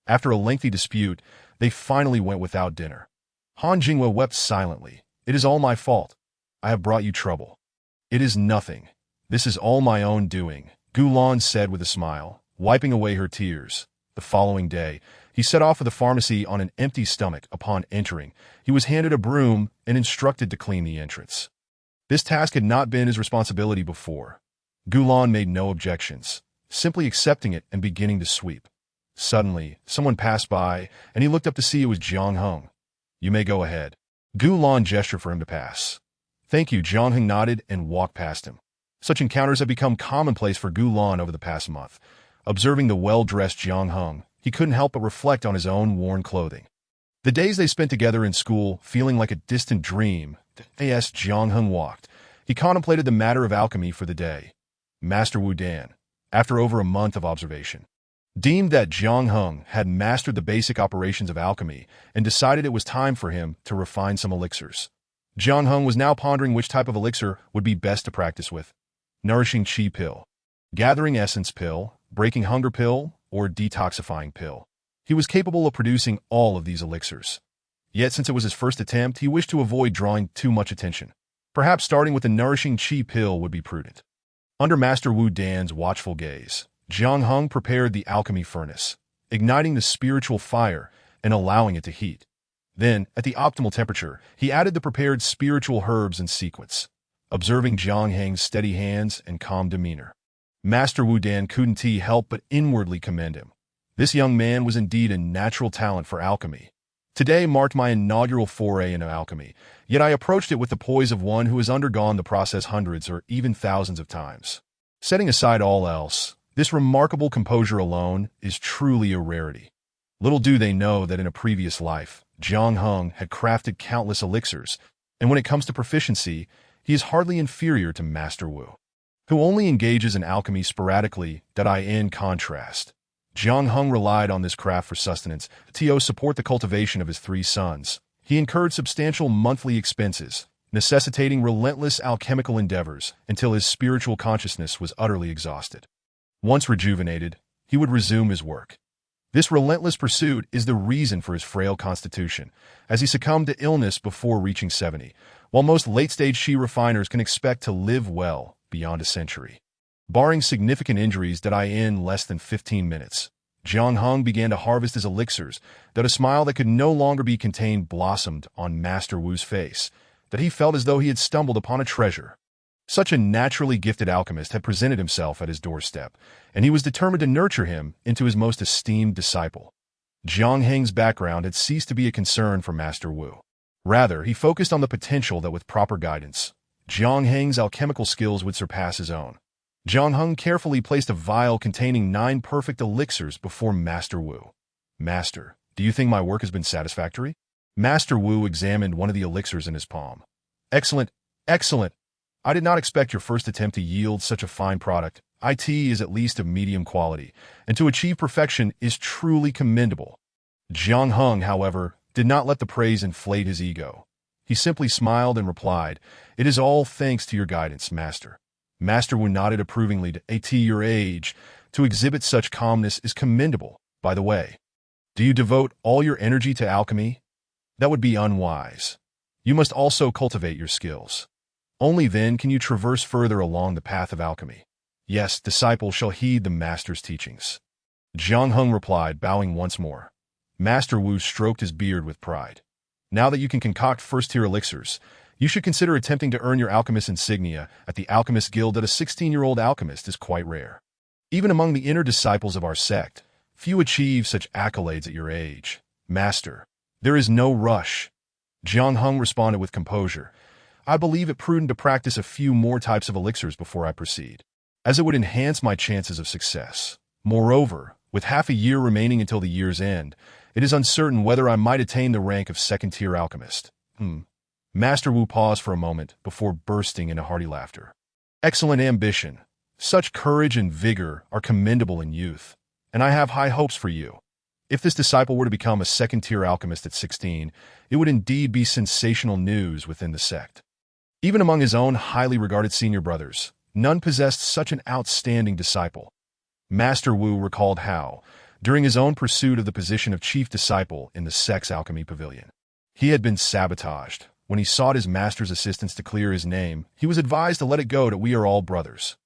After a lengthy dispute, they finally went without dinner. Han Jingwei wept silently. It is all my fault. I have brought you trouble. It is nothing. This is all my own doing, Gulan said with a smile, wiping away her tears. The following day, he set off for the pharmacy on an empty stomach. Upon entering, he was handed a broom and instructed to clean the entrance. This task had not been his responsibility before. Gulan made no objections, simply accepting it and beginning to sweep. Suddenly, someone passed by, and he looked up to see it was Jiang Heng. You may go ahead. Gulan gestured for him to pass. Thank you, Jiang Heng nodded and walked past him. Such encounters have become commonplace for Gulan over the past month. Observing the well-dressed Jiang Heng, he couldn't help but reflect on his own worn clothing. The days they spent together in school, feeling like a distant dream, as Jiang Heng walked, he contemplated the matter of alchemy for the day. Master Wu Dan, after over a month of observation, deemed that Jiang Heng had mastered the basic operations of alchemy and decided it was time for him to refine some elixirs. Jiang Heng was now pondering which type of elixir would be best to practice with. Nourishing Qi pill, gathering essence pill, breaking hunger pill, or detoxifying pill. He was capable of producing all of these elixirs. Yet since it was his first attempt, he wished to avoid drawing too much attention. Perhaps starting with the nourishing Qi pill would be prudent. Under Master Wu Dan's watchful gaze, Jiang Heng prepared the alchemy furnace, igniting the spiritual fire and allowing it to heat. Then, at the optimal temperature, he added the prepared spiritual herbs in sequence. Observing Jiang Heng's steady hands and calm demeanor, Master Wu Dan couldn't help but inwardly commend him. This young man was indeed a natural talent for alchemy. Today marked my inaugural foray into alchemy, yet I approached it with the poise of one who has undergone the process hundreds or even thousands of times. Setting aside all else, this remarkable composure alone is truly a rarity. Little do they know that in a previous life, Jiang Heng had crafted countless elixirs, and when it comes to proficiency, he is hardly inferior to Master Wu. who only engages in alchemy sporadically. In contrast, Jiang Hung relied on this craft for sustenance to support the cultivation of his 3 sons. He incurred substantial monthly expenses, necessitating relentless alchemical endeavors until his spiritual consciousness was utterly exhausted. Once rejuvenated, he would resume his work. This relentless pursuit is the reason for his frail constitution, as he succumbed to illness before reaching 70, while most late-stage Qi refiners can expect to live well beyond a century. Barring significant injuries in less than 15 minutes, Jiang Hung began to harvest his elixirs, a smile that could no longer be contained blossomed on Master Wu's face, that he felt as though he had stumbled upon a treasure. Such a naturally gifted alchemist had presented himself at his doorstep, and he was determined to nurture him into his most esteemed disciple. Jiang Heng's background had ceased to be a concern for Master Wu. Rather, he focused on the potential that with proper guidance, Jiang Heng's alchemical skills would surpass his own. Jiang Hung carefully placed a vial containing 9 perfect elixirs before Master Wu. "Master, do you think my work has been satisfactory?" Master Wu examined one of the elixirs in his palm. "Excellent, excellent. I did not expect your first attempt to yield such a fine product. It is at least of medium quality, and to achieve perfection is truly commendable." Jiang Hung, however, did not let the praise inflate his ego. He simply smiled and replied, "It is all thanks to your guidance, Master." Master Wu nodded approvingly. "At your age, to exhibit such calmness is commendable. By the way, do you devote all your energy to alchemy? That would be unwise. You must also cultivate your skills. Only then can you traverse further along the path of alchemy." "Yes, disciples shall heed the Master's teachings." Jiang Hung replied, bowing once more. Master Wu stroked his beard with pride. "Now that you can concoct first-tier elixirs, you should consider attempting to earn your alchemist insignia at the Alchemist Guild. A 16-year-old alchemist is quite rare. Even among the inner disciples of our sect, few achieve such accolades at your age. Master, there is no rush." Jiang Hung responded with composure. "I believe it prudent to practice a few more types of elixirs before I proceed, as it would enhance my chances of success. Moreover, with half a year remaining until the year's end, it is uncertain whether I might attain the rank of 2nd-tier alchemist." Master Wu paused for a moment before bursting into hearty laughter. "Excellent ambition. Such courage and vigor are commendable in youth, and I have high hopes for you. If this disciple were to become a 2nd-tier alchemist at 16, it would indeed be sensational news within the sect." Even among his own highly regarded senior brothers, none possessed such an outstanding disciple. Master Wu recalled how, during his own pursuit of the position of chief disciple in the sect's alchemy pavilion, he had been sabotaged. When he sought his master's assistance to clear his name, he was advised to let it go. "We are all brothers.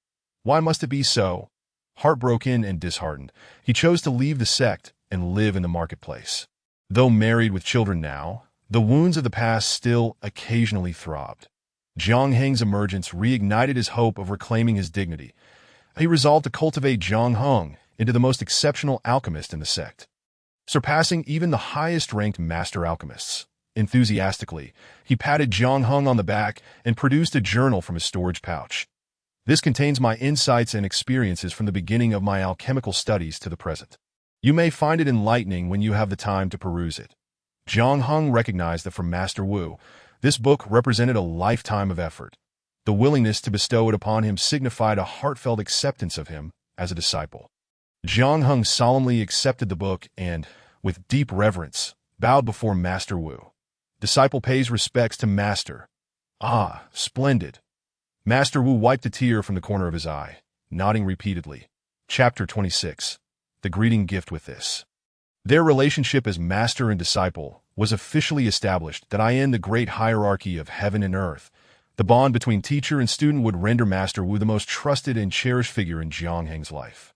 Why must it be so?" Heartbroken and disheartened, he chose to leave the sect and live in the marketplace. Though married with children now, the wounds of the past still occasionally throbbed. Jiang Heng's emergence reignited his hope of reclaiming his dignity. He resolved to cultivate Jiang Hung into the most exceptional alchemist in the sect, surpassing even the highest-ranked master alchemists. Enthusiastically, he patted Jiang Hung on the back and produced a journal from his storage pouch. "This contains my insights and experiences from the beginning of my alchemical studies to the present. You may find it enlightening when you have the time to peruse it." Jiang Hung recognized that for Master Wu, this book represented a lifetime of effort. The willingness to bestow it upon him signified a heartfelt acceptance of him as a disciple. Jiang Hung solemnly accepted the book and, with deep reverence, bowed before Master Wu. Disciple pays respects to Master. "Ah, splendid." Master Wu wiped a tear from the corner of his eye, nodding repeatedly. Chapter 26. The Greeting Gift. With this, their relationship as master and disciple was officially established. In the great hierarchy of heaven and earth, the bond between teacher and student would render Master Wu the most trusted and cherished figure in Jiang Heng's life.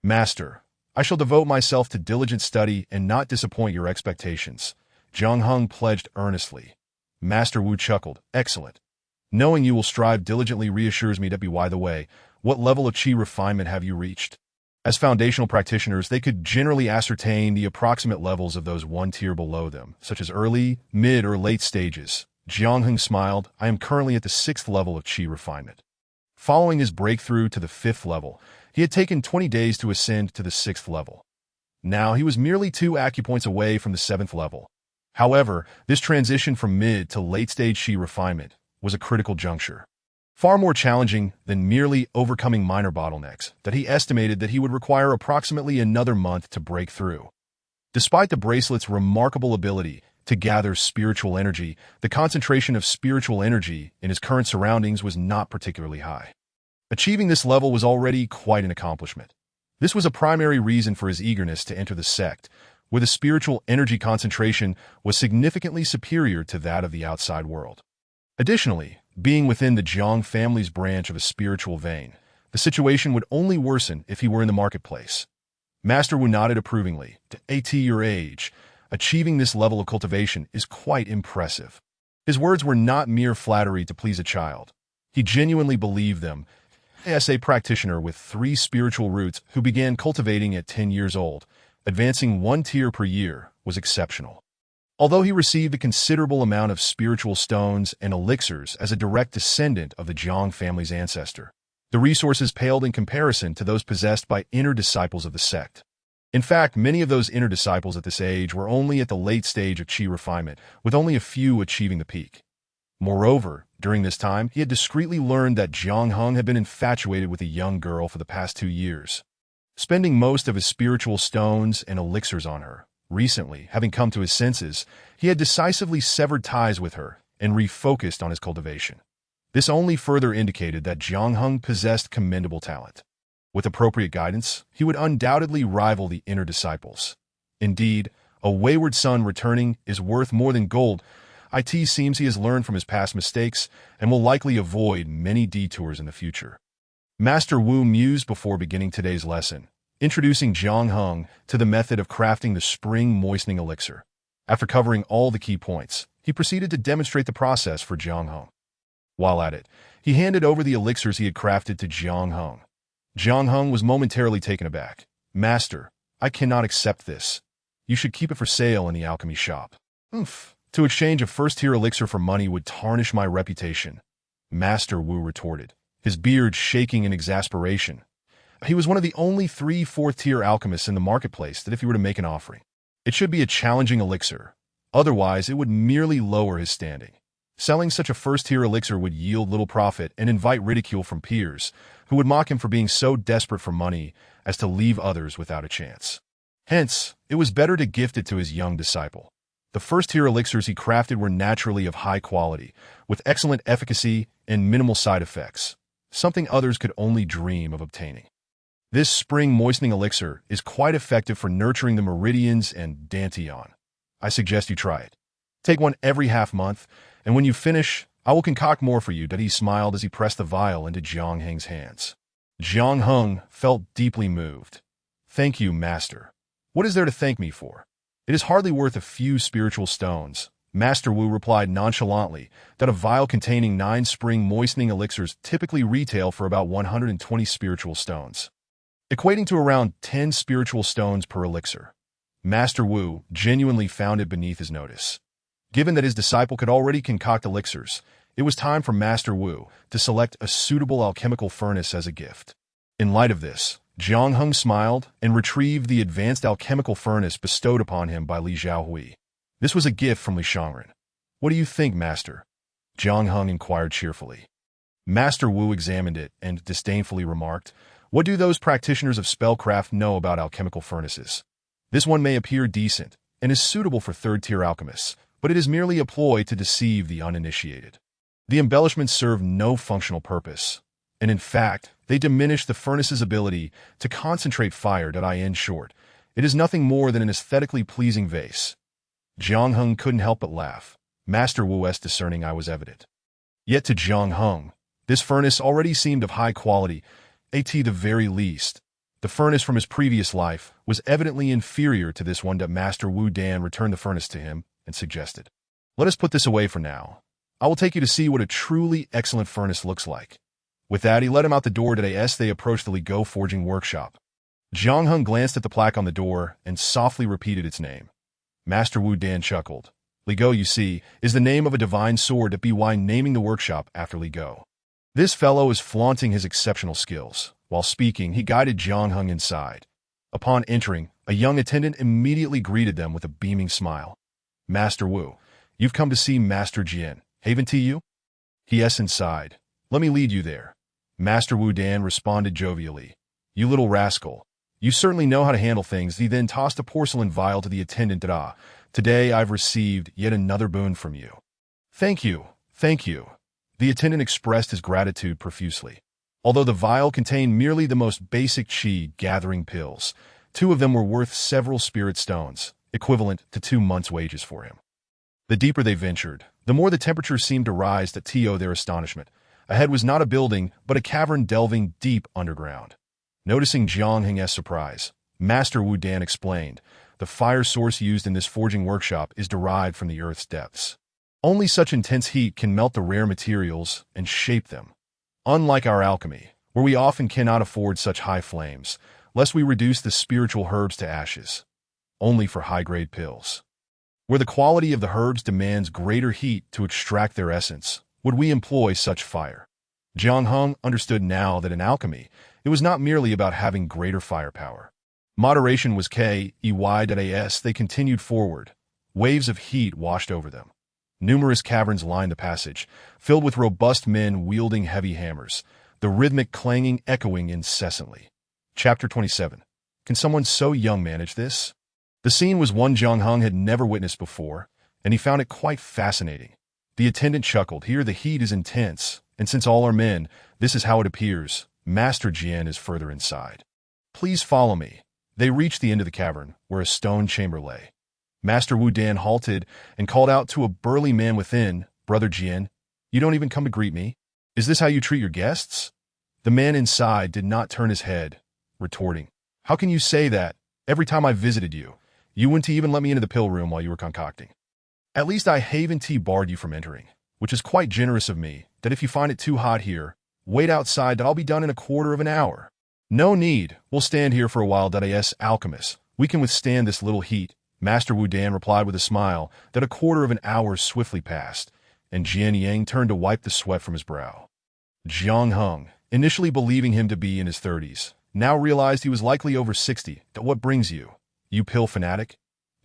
"Master, I shall devote myself to diligent study and not disappoint your expectations," Jiang Hung pledged earnestly. Master Wu chuckled. "Excellent. Knowing you will strive diligently reassures me. By the way, what level of Qi refinement have you reached?" As foundational practitioners, they could generally ascertain the approximate levels of those one tier below them, such as early, mid, or late stages. Jiang Hung smiled. "I am currently at the 6th level of Qi refinement." Following his breakthrough to the 5th level, he had taken 20 days to ascend to the 6th level. Now he was merely 2 acupoints away from the 7th level. However, this transition from mid to late-stage Qi refinement was a critical juncture. far more challenging than merely overcoming minor bottlenecks that he estimated that he would require approximately another month to break through. Despite the bracelet's remarkable ability to gather spiritual energy, the concentration of spiritual energy in his current surroundings was not particularly high. Achieving this level was already quite an accomplishment. This was a primary reason for his eagerness to enter the sect, where the spiritual energy concentration was significantly superior to that of the outside world. Additionally, being within the Jiang family's branch of a spiritual vein, the situation would only worsen if he were in the marketplace. Master Wu nodded approvingly. At your age, achieving this level of cultivation is quite impressive. His words were not mere flattery to please a child. He genuinely believed them. As a practitioner with 3 spiritual roots who began cultivating at 10 years old, advancing 1 tier per year was exceptional. Although he received a considerable amount of spiritual stones and elixirs as a direct descendant of the Jiang family's ancestor, the resources paled in comparison to those possessed by inner disciples of the sect. In fact, many of those inner disciples at this age were only at the late stage of qi refinement, with only a few achieving the peak. Moreover, during this time, he had discreetly learned that Jiang Heng had been infatuated with a young girl for the past 2 years, spending most of his spiritual stones and elixirs on her. Recently, having come to his senses, he had decisively severed ties with her and refocused on his cultivation. This only further indicated that Jiang Heng possessed commendable talent. With appropriate guidance, he would undoubtedly rival the inner disciples. Indeed, a wayward son returning is worth more than gold. It seems he has learned from his past mistakes and will likely avoid many detours in the future. Master Wu mused before beginning today's lesson, introducing Jiang Heng to the method of crafting the spring moistening elixir. After covering all the key points, he proceeded to demonstrate the process for Jiang Heng. While at it, he handed over the elixirs he had crafted to Jiang Heng. Jiang Heng was momentarily taken aback. "Master, I cannot accept this. You should keep it for sale in the alchemy shop." To exchange a first-tier elixir for money would tarnish my reputation," Master Wu retorted, his beard shaking in exasperation. He was one of the only 3 fourth-tier alchemists in the marketplace that if he were to make an offering, it should be a challenging elixir. Otherwise, it would merely lower his standing. Selling such a first-tier elixir would yield little profit and invite ridicule from peers, who would mock him for being so desperate for money as to leave others without a chance. Hence, it was better to gift it to his young disciple. The first-tier elixirs he crafted were naturally of high quality, with excellent efficacy and minimal side effects, something others could only dream of obtaining. This spring moistening elixir is quite effective for nurturing the meridians and dantian. I suggest you try it. Take one every half-month, and when you finish, I will concoct more for you." He smiled as he pressed the vial into Jiang Heng's hands. Jiang Heng felt deeply moved. "Thank you, Master. What is there to thank me for? It is hardly worth a few spiritual stones." Master Wu replied nonchalantly that a vial containing 9 spring moistening elixirs typically retail for about 120 spiritual stones, equating to around 10 spiritual stones per elixir. Master Wu genuinely found it beneath his notice. Given that his disciple could already concoct elixirs, it was time for Master Wu to select a suitable alchemical furnace as a gift. In light of this, Jiang Heng smiled and retrieved the advanced alchemical furnace bestowed upon him by Li Zhaohui. This was a gift from Li Shangren. "What do you think, Master?" Jiang Heng inquired cheerfully. Master Wu examined it and disdainfully remarked, "What do those practitioners of spellcraft know about alchemical furnaces? This one may appear decent and is suitable for third-tier alchemists, but it is merely a ploy to deceive the uninitiated. The embellishments serve no functional purpose, and in fact, they diminish the furnace's ability to concentrate fire. In short, it is nothing more than an aesthetically pleasing vase." Jiang Heng couldn't help but laugh. Master Wu's discerning eye was evident. Yet to Jiang Heng, this furnace already seemed of high quality, at the very least. The furnace from his previous life was evidently inferior to this one. Master Wu Dan returned the furnace to him and suggested, "Let us put this away for now. I will take you to see what a truly excellent furnace looks like." With that, he led him out the door. As they approached the Li Go forging workshop, Jiang Heng glanced at the plaque on the door and softly repeated its name. Master Wu Dan chuckled. "Li Go, you see, is the name of a divine sword. By naming the workshop after Li Go. This fellow is flaunting his exceptional skills." While speaking, he guided Jiang Heng inside. Upon entering, a young attendant immediately greeted them with a beaming smile. "Master Wu, you've come to see Master Jian, haven't you?" He inside. Let me lead you there. Master Wu Dan responded jovially. You little rascal. You certainly know how to handle things. He then tossed a porcelain vial to the attendant. Today I've received yet another boon from you. Thank you, thank you. The attendant expressed his gratitude profusely. Although the vial contained merely the most basic chi-gathering pills, 2 of them were worth several spirit stones, equivalent to 2 months' wages for him. The deeper they ventured, the more the temperature seemed to rise to their astonishment. Ahead was not a building, but a cavern delving deep underground. Noticing Jiang Heng's surprise, Master Wu Dan explained, the fire source used in this forging workshop is derived from the earth's depths. Only such intense heat can melt the rare materials and shape them. Unlike our alchemy, where we often cannot afford such high flames, lest we reduce the spiritual herbs to ashes. Only for high-grade pills, where the quality of the herbs demands greater heat to extract their essence, would we employ such fire. Jiang Heng understood now that in alchemy, it was not merely about having greater firepower. Moderation was key.as they continued forward. Waves of heat washed over them. Numerous caverns lined the passage, filled with robust men wielding heavy hammers, the rhythmic clanging echoing incessantly. Chapter 27. Can someone so young manage this? The scene was one Jiang Heng had never witnessed before, and he found it quite fascinating. The attendant chuckled. Here the heat is intense, and since all are men, this is how it appears. Master Jian is further inside. Please follow me. They reached the end of the cavern, where a stone chamber lay. Master Wu Dan halted and called out to a burly man within, Brother Jian, you don't even come to greet me? Is this how you treat your guests? The man inside did not turn his head, retorting, how can you say that? Every time I visited you, you wouldn't even let me into the pill room while you were concocting. At least I haven't barred you from entering, which is quite generous of me, that if you find it too hot here, wait outside that I'll be done in a quarter of an hour. No need, we'll stand here for a while. As alchemists, we can withstand this little heat. Master Wu Dan replied with a smile that a quarter of an hour swiftly passed, and Jian Yang turned to wipe the sweat from his brow. Jiang Heng, initially believing him to be in his 30s, now realized he was likely over 60. What brings you? You pill fanatic?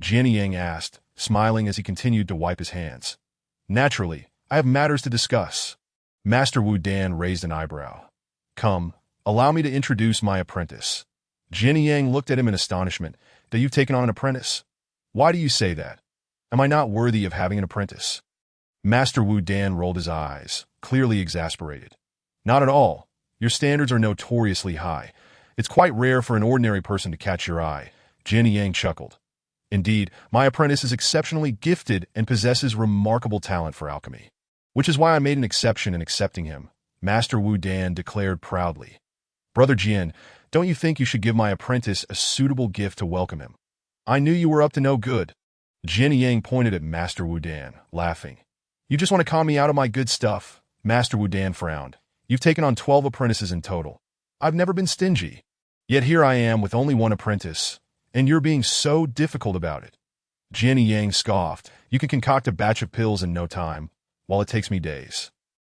Jian Yang asked, smiling as he continued to wipe his hands. Naturally, I have matters to discuss. Master Wu Dan raised an eyebrow. Come, allow me to introduce my apprentice. Jian Yang looked at him in astonishment. That you've taken on an apprentice? Why do you say that? Am I not worthy of having an apprentice? Master Wu Dan rolled his eyes, clearly exasperated. Not at all. Your standards are notoriously high. It's quite rare for an ordinary person to catch your eye. Jian Yang chuckled. Indeed, my apprentice is exceptionally gifted and possesses remarkable talent for alchemy, which is why I made an exception in accepting him, Master Wu Dan declared proudly. Brother Jian, don't you think you should give my apprentice a suitable gift to welcome him? I knew you were up to no good. Jian Yang pointed at Master Wu Dan, laughing. You just want to con me out of my good stuff. Master Wu Dan frowned. You've taken on 12 apprentices in total. I've never been stingy. Yet here I am with only one apprentice, and you're being so difficult about it. Jian Yang scoffed. You can concoct a batch of pills in no time, while it takes me days.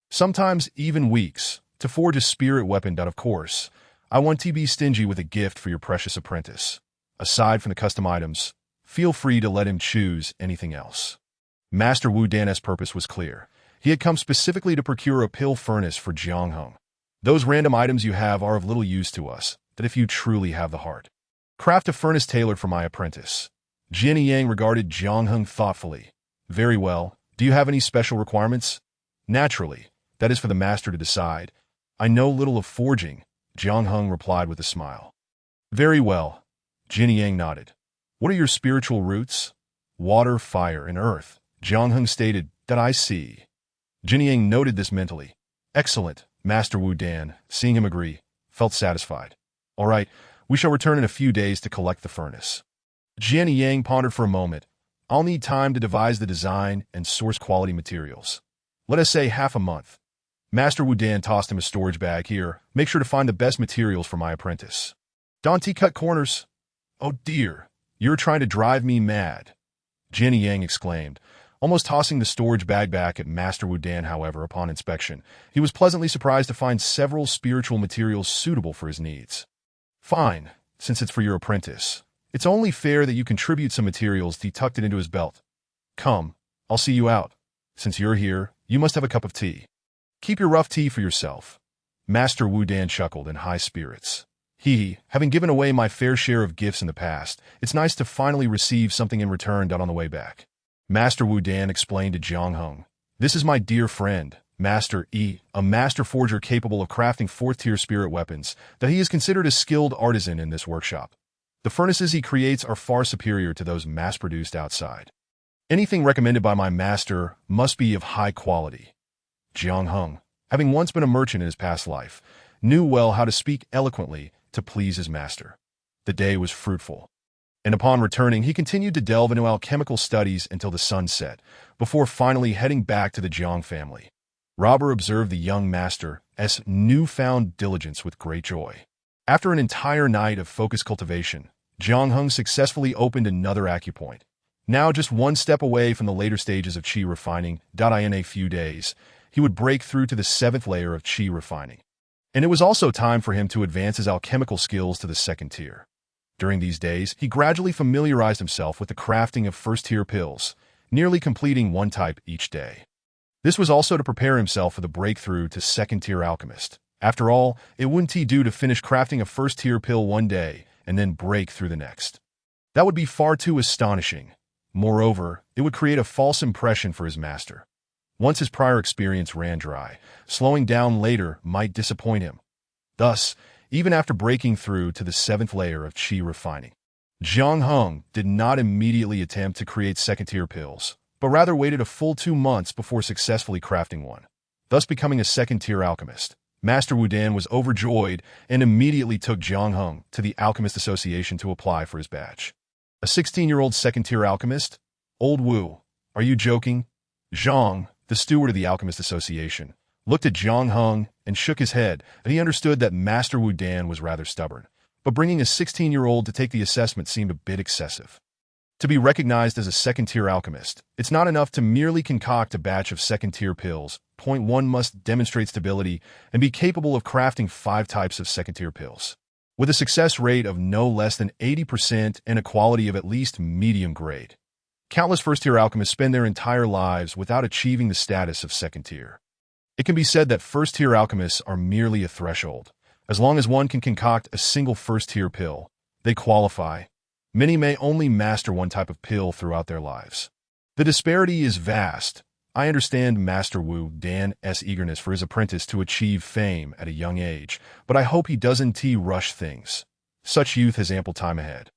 Sometimes even weeks, to forge a spirit weapon. Of course, I want to be stingy with a gift for your precious apprentice. Aside from the custom items, feel free to let him choose anything else. Master Wu Dan's purpose was clear. He had come specifically to procure a pill furnace for Jiang Heng. Those random items you have are of little use to us, that if you truly have the heart. Craft a furnace tailored for my apprentice. Jian Yang regarded Jiang Heng thoughtfully. Very well. Do you have any special requirements? Naturally. That is for the master to decide. I know little of forging, Jiang Heng replied with a smile. Very well. Jian Yang nodded. What are your spiritual roots? Water, fire, and earth. Jiang Heng stated, that I see. Jian Yang noted this mentally. Excellent, Master Wu Dan, seeing him agree, felt satisfied. All right, we shall return in a few days to collect the furnace. Jian Yang pondered for a moment. I'll need time to devise the design and source quality materials. Let us say half a month. Master Wu Dan tossed him a storage bag. Here, make sure to find the best materials for my apprentice. Dante cut corners. Oh dear, you're trying to drive me mad. Jian Yang exclaimed, almost tossing the storage bag back at Master Wu Dan. However, upon inspection, he was pleasantly surprised to find several spiritual materials suitable for his needs. Fine, since it's for your apprentice. It's only fair that you contribute some materials. He tucked it into his belt. Come, I'll see you out. Since you're here, you must have a cup of tea. Keep your rough tea for yourself. Master Wu Dan chuckled in high spirits. Having given away my fair share of gifts in the past, it's nice to finally receive something in return on the way back. Master Wu Dan explained to Jiang Heng. This is my dear friend, Master Yi, a master forger capable of crafting fourth-tier spirit weapons, that he is considered a skilled artisan in this workshop. The furnaces he creates are far superior to those mass-produced outside. Anything recommended by my master must be of high quality. Jiang Heng, having once been a merchant in his past life, knew well how to speak eloquently to please his master. The day was fruitful, and upon returning he continued to delve into alchemical studies until the sun set, before finally heading back to the Jiang family. Robert observed the young master's newfound diligence with great joy. After an entire night of focused cultivation, Jiang Heng successfully opened another acupoint. Now just one step away from the later stages of qi refining. In a few days, he would break through to the 7th layer of qi refining. And it was also time for him to advance his alchemical skills to the 2nd tier. During these days, he gradually familiarized himself with the crafting of first-tier pills, nearly completing one type each day. This was also to prepare himself for the breakthrough to 2nd-tier alchemist. After all, it wouldn't he do to finish crafting a first-tier pill one day and then break through the next? That would be far too astonishing. Moreover, it would create a false impression for his master. Once his prior experience ran dry, slowing down later might disappoint him. Thus, even after breaking through to the 7th layer of qi refining, Jiang Heng did not immediately attempt to create 2nd-tier pills, but rather waited a full 2 months before successfully crafting one, thus becoming a 2nd-tier alchemist. Master Wu Dan was overjoyed and immediately took Jiang Heng to the Alchemist Association to apply for his badge. A 16-year-old 2nd-tier alchemist? Old Wu, are you joking? Zhang, the steward of the Alchemist Association, looked at Jiang Heng and shook his head, and he understood that Master Wu Dan was rather stubborn, but bringing a 16-year-old to take the assessment seemed a bit excessive. To be recognized as a 2nd-tier alchemist, it's not enough to merely concoct a batch of 2nd-tier pills. One must demonstrate stability and be capable of crafting 5 types of 2nd-tier pills, with a success rate of no less than 80% and a quality of at least medium grade. Countless first-tier alchemists spend their entire lives without achieving the status of 2nd-tier. It can be said that first-tier alchemists are merely a threshold. As long as one can concoct a single first-tier pill, they qualify. Many may only master one type of pill throughout their lives. The disparity is vast. I understand Master Wu Dan's eagerness for his apprentice to achieve fame at a young age, but I hope he doesn't rush things. Such youth has ample time ahead.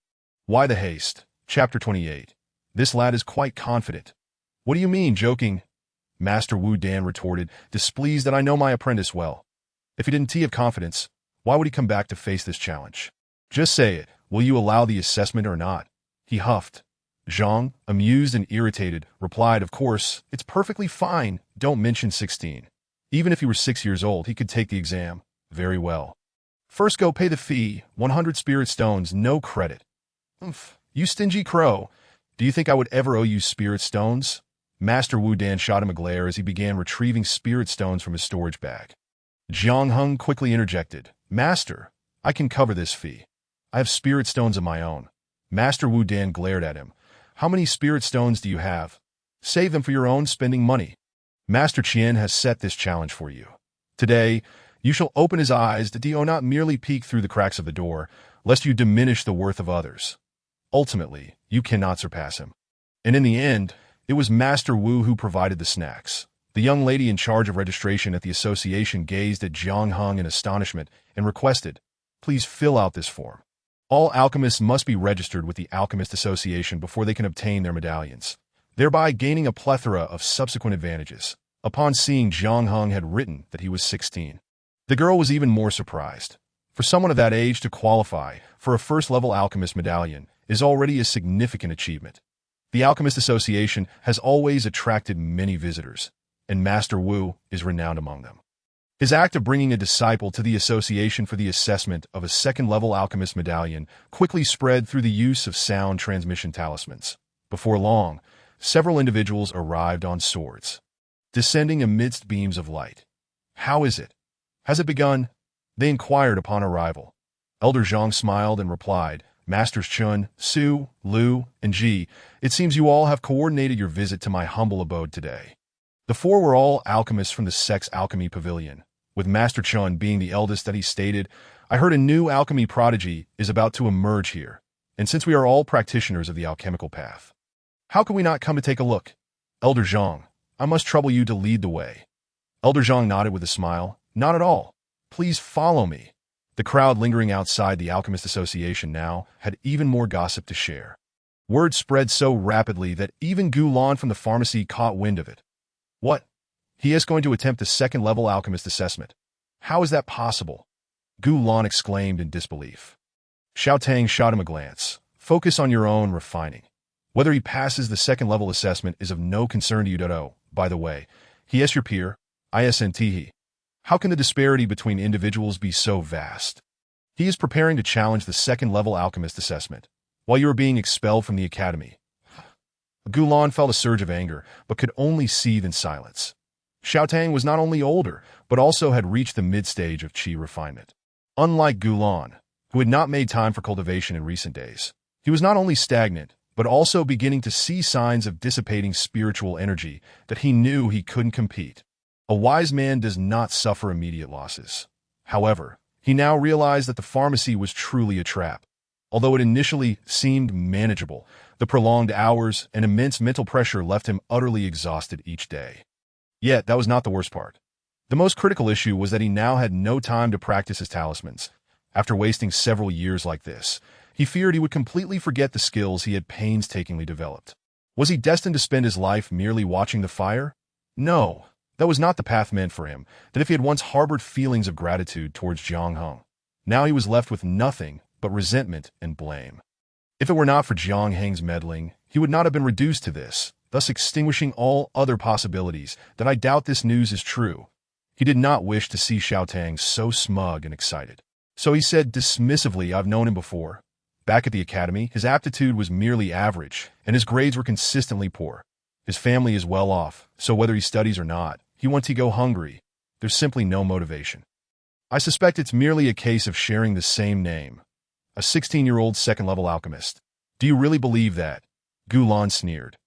Why the haste? Chapter 28. This lad is quite confident. What do you mean, joking? Master Wu Dan retorted, displeased that I know my apprentice well. If he didn't have confidence, why would he come back to face this challenge? Just say it. Will you allow the assessment or not? He huffed. Zhang, amused and irritated, replied, of course, it's perfectly fine, don't mention 16. Even if he were 6 years old, he could take the exam. Very well. First go pay the fee, 100 spirit stones, no credit. Umph, you stingy crow. Do you think I would ever owe you spirit stones? Master Wu Dan shot him a glare as he began retrieving spirit stones from his storage bag. Jiang Heng quickly interjected, Master, I can cover this fee. I have spirit stones of my own. Master Wu Dan glared at him. How many spirit stones do you have? Save them for your own spending money. Master Qian has set this challenge for you. Today, you shall open his eyes that do not merely peek through the cracks of the door, lest you diminish the worth of others. Ultimately, you cannot surpass him. And in the end, it was Master Wu who provided the snacks. The young lady in charge of registration at the association gazed at Jiang Heng in astonishment and requested, please fill out this form. All alchemists must be registered with the Alchemist Association before they can obtain their medallions, thereby gaining a plethora of subsequent advantages. Upon seeing Jiang Heng had written that he was 16, the girl was even more surprised. For someone of that age to qualify for a first-level alchemist medallion is already a significant achievement. The Alchemist Association has always attracted many visitors, and Master Wu is renowned among them. His act of bringing a disciple to the association for the assessment of a second-level alchemist medallion quickly spread through the use of sound transmission talismans. Before long, several individuals arrived on swords, descending amidst beams of light. How is it? Has it begun? They inquired upon arrival. Elder Zhang smiled and replied, Masters Chun, Su, Lu, and Ji, it seems you all have coordinated your visit to my humble abode today. The four were all alchemists from the Sex Alchemy Pavilion, with Master Chun being the eldest that he stated, "I heard a new alchemy prodigy is about to emerge here, and since we are all practitioners of the alchemical path, how can we not come to take a look? Elder Zhang, I must trouble you to lead the way." Elder Zhang nodded with a smile. "Not at all. Please follow me." The crowd lingering outside the Alchemist Association now had even more gossip to share. Word spread so rapidly that even Gulan from the pharmacy caught wind of it. "What? He is going to attempt the second-level alchemist assessment. How is that possible?" Gulan exclaimed in disbelief. Xiao Tang shot him a glance. "Focus on your own refining. Whether he passes the second-level assessment is of no concern to you, Dodo. By the way, he is your peer, ISNT. How can the disparity between individuals be so vast? He is preparing to challenge the second-level alchemist assessment, while you are being expelled from the academy." Gulan felt a surge of anger, but could only seethe in silence. Xiao Tang was not only older, but also had reached the mid-stage of qi refinement. Unlike Gulan, who had not made time for cultivation in recent days, he was not only stagnant, but also beginning to see signs of dissipating spiritual energy that he knew he couldn't compete. A wise man does not suffer immediate losses. However, he now realized that the pharmacy was truly a trap. Although it initially seemed manageable, the prolonged hours and immense mental pressure left him utterly exhausted each day. Yet, that was not the worst part. The most critical issue was that he now had no time to practice his talismans. After wasting several years like this, he feared he would completely forget the skills he had painstakingly developed. Was he destined to spend his life merely watching the fire? No, that was not the path meant for him, that if he had once harbored feelings of gratitude towards Jiang Heng, now he was left with nothing but resentment and blame. If it were not for Jiang Heng's meddling, he would not have been reduced to this, thus extinguishing all other possibilities that I doubt this news is true. He did not wish to see Xiao Tang so smug and excited. So he said dismissively, "I've known him before. Back at the academy, his aptitude was merely average, and his grades were consistently poor. His family is well off, so whether he studies or not, he wants to go hungry. There's simply no motivation. I suspect it's merely a case of sharing the same name. A 16-year-old second-level alchemist. Do you really believe that?" Gulan sneered.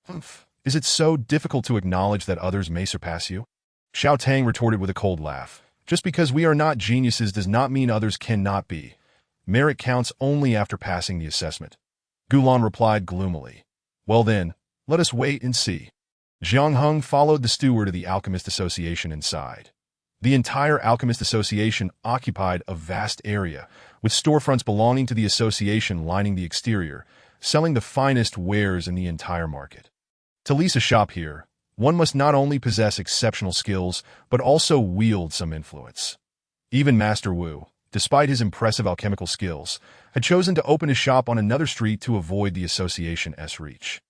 "Humph. Is it so difficult to acknowledge that others may surpass you?" Xiao Tang retorted with a cold laugh. "Just because we are not geniuses does not mean others cannot be. Merit counts only after passing the assessment." Gulan replied gloomily. "Well then, let us wait and see." Jiang Heng followed the steward of the Alchemist Association inside. The entire Alchemist Association occupied a vast area, with storefronts belonging to the association lining the exterior, selling the finest wares in the entire market. To lease a shop here, one must not only possess exceptional skills, but also wield some influence. Even Master Wu, despite his impressive alchemical skills, had chosen to open his shop on another street to avoid the association's reach.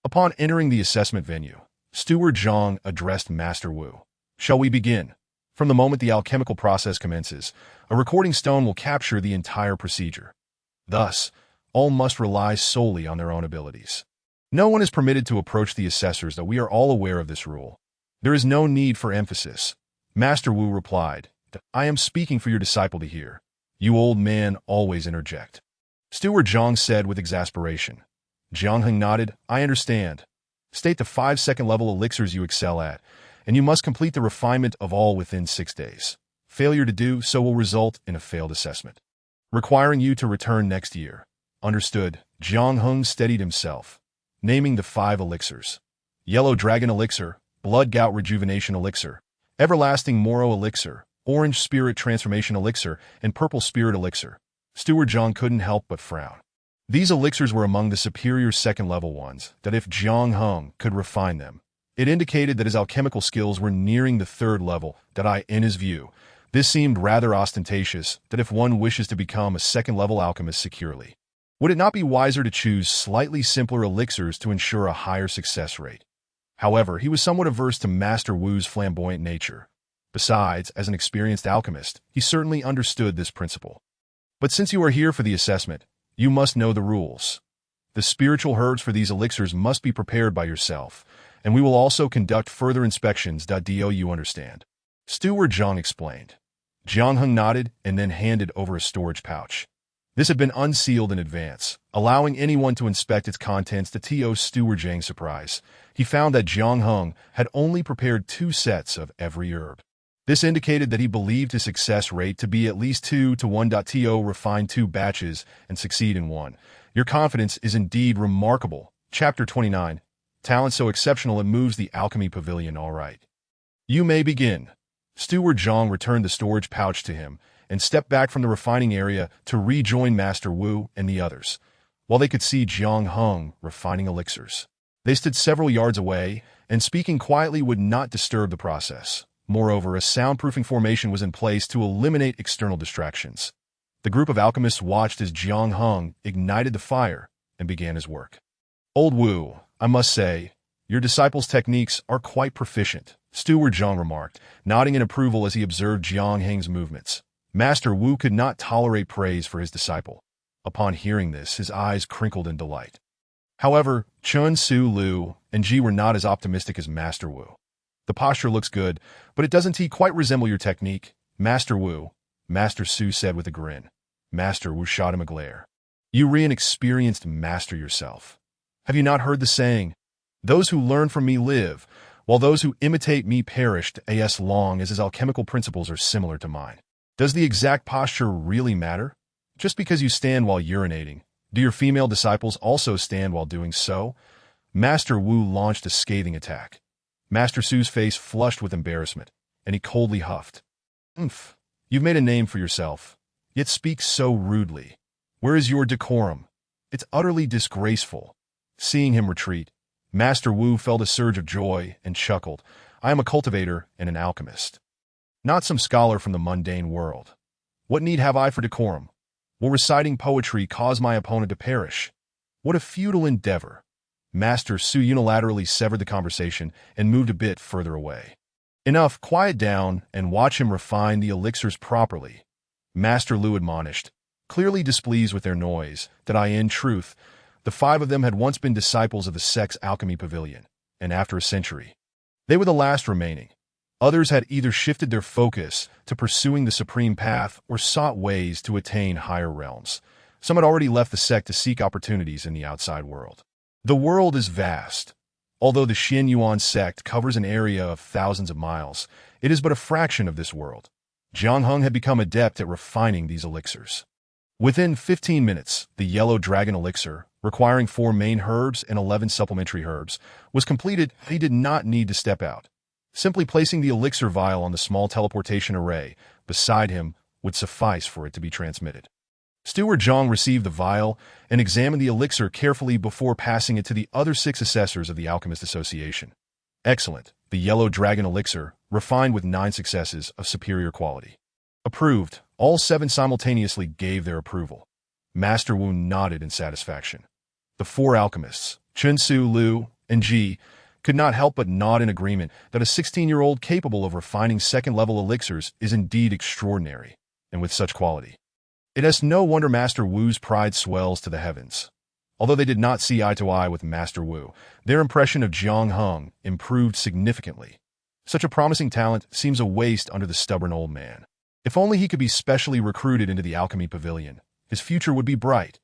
Upon entering the assessment venue, Steward Zhang addressed Master Wu. "Shall we begin? From the moment the alchemical process commences, a recording stone will capture the entire procedure. Thus, all must rely solely on their own abilities. No one is permitted to approach the assessors, though we are all aware of this rule. There is no need for emphasis." Master Wu replied, "I am speaking for your disciple to hear. You old man always interject." Steward Zhang said with exasperation. Jiang Heng nodded. "I understand. State the 5 second-level elixirs you excel at, and you must complete the refinement of all within 6 days. Failure to do so will result in a failed assessment, requiring you to return next year." "Understood." Jiang Heng steadied himself, naming the 5 elixirs. Yellow Dragon Elixir, Blood Gout Rejuvenation Elixir, Everlasting Moro Elixir, Orange Spirit Transformation Elixir, and Purple Spirit Elixir. Steward Zhang couldn't help but frown. These elixirs were among the superior second-level ones, that if Jiang Heng could refine them, it indicated that his alchemical skills were nearing the 3rd level, in his view, this seemed rather ostentatious, that if one wishes to become a second-level alchemist securely, would it not be wiser to choose slightly simpler elixirs to ensure a higher success rate? However, he was somewhat averse to Master Wu's flamboyant nature. Besides, as an experienced alchemist, he certainly understood this principle. "But since you are here for the assessment, you must know the rules. The spiritual herbs for these elixirs must be prepared by yourself, and we will also conduct further inspections. Do you understand?" Steward Zhang explained. Jiang Heng nodded and then handed over a storage pouch. This had been unsealed in advance, allowing anyone to inspect its contents to T.O.'s steward Zhang's surprise. He found that Jiang Heng had only prepared 2 sets of every herb. This indicated that he believed his success rate to be at least 2 to 1. To refine 2 batches and succeed in 1. Your confidence is indeed remarkable. Chapter 29. Talent so exceptional it moves the alchemy pavilion. All right. You may begin. Steward Zhang returned the storage pouch to him and stepped back from the refining area to rejoin Master Wu and the others. While they could see Jiang Heng refining elixirs, they stood several yards away, and speaking quietly would not disturb the process. Moreover, a soundproofing formation was in place to eliminate external distractions. The group of alchemists watched as Jiang Heng ignited the fire and began his work. Old Wu, I must say, your disciple's techniques are quite proficient, Steward Zhang remarked, nodding in approval as he observed Jiang Heng's movements. Master Wu could not tolerate praise for his disciple. Upon hearing this, his eyes crinkled in delight. However, Chun Su Liu and Ji were not as optimistic as Master Wu. The posture looks good, but it doesn't quite resemble your technique, Master Wu, Master Su said with a grin. Master Wu shot him a glare. You re an experienced master yourself. Have you not heard the saying, those who learn from me live, while those who imitate me perish, as long as his alchemical principles are similar to mine? Does the exact posture really matter? Just because you stand while urinating, do your female disciples also stand while doing so? Master Wu launched a scathing attack. Master Su's face flushed with embarrassment, and he coldly huffed. You've made a name for yourself, yet speak so rudely. Where is your decorum? It's utterly disgraceful. Seeing him retreat, Master Wu felt a surge of joy and chuckled. I am a cultivator and an alchemist, not some scholar from the mundane world. What need have I for decorum? Will reciting poetry cause my opponent to perish? What a futile endeavor. Master Su unilaterally severed the conversation and moved a bit further away. Enough, quiet down and watch him refine the elixirs properly, Master Lu admonished, clearly displeased with their noise, that in truth, the 5 of them had once been disciples of the sect's alchemy pavilion, and after a century, they were the last remaining. Others had either shifted their focus to pursuing the supreme path or sought ways to attain higher realms. Some had already left the sect to seek opportunities in the outside world. The world is vast. Although the Xin Yuan sect covers an area of thousands of miles, it is but a fraction of this world. Jiang Heng had become adept at refining these elixirs. Within 15 minutes, the Yellow Dragon elixir, requiring 4 main herbs and 11 supplementary herbs, was completed. He did not need to step out. Simply placing the elixir vial on the small teleportation array beside him would suffice for it to be transmitted. Steward Zhang received the vial and examined the elixir carefully before passing it to the other 6 assessors of the Alchemist Association. Excellent. The Yellow Dragon elixir, refined with 9 successes of superior quality. Approved. All 7 simultaneously gave their approval. Master Wu nodded in satisfaction. The 4 alchemists, Chun Su Liu and Ji, could not help but nod in agreement that a 16-year-old capable of refining second-level elixirs is indeed extraordinary, and with such quality. It is no wonder Master Wu's pride swells to the heavens. Although they did not see eye to eye with Master Wu, their impression of Jiang Heng improved significantly. Such a promising talent seems a waste under the stubborn old man. If only he could be specially recruited into the alchemy pavilion, his future would be bright.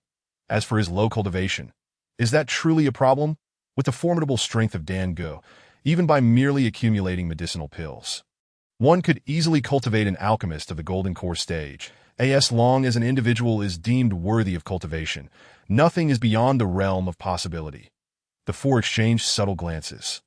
As for his low cultivation, is that truly a problem? With the formidable strength of Dan Ge, even by merely accumulating medicinal pills, one could easily cultivate an alchemist of the golden core stage. As long as an individual is deemed worthy of cultivation, nothing is beyond the realm of possibility. The 4 exchanged subtle glances.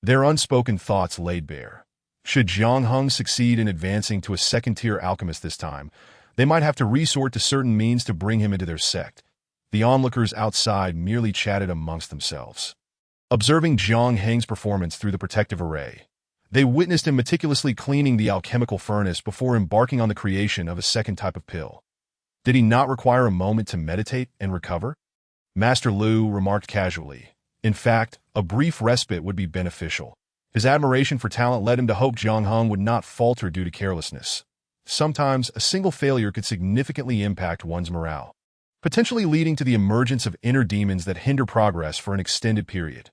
Their unspoken thoughts laid bare. Should Jiang Heng succeed in advancing to a second-tier alchemist this time, they might have to resort to certain means to bring him into their sect. The onlookers outside merely chatted amongst themselves. Observing Jiang Heng's performance through the protective array, they witnessed him meticulously cleaning the alchemical furnace before embarking on the creation of a second type of pill. Did he not require a moment to meditate and recover? Master Lu remarked casually. In fact, a brief respite would be beneficial. His admiration for talent led him to hope Jiang Heng would not falter due to carelessness. Sometimes, a single failure could significantly impact one's morale, potentially leading to the emergence of inner demons that hinder progress for an extended period.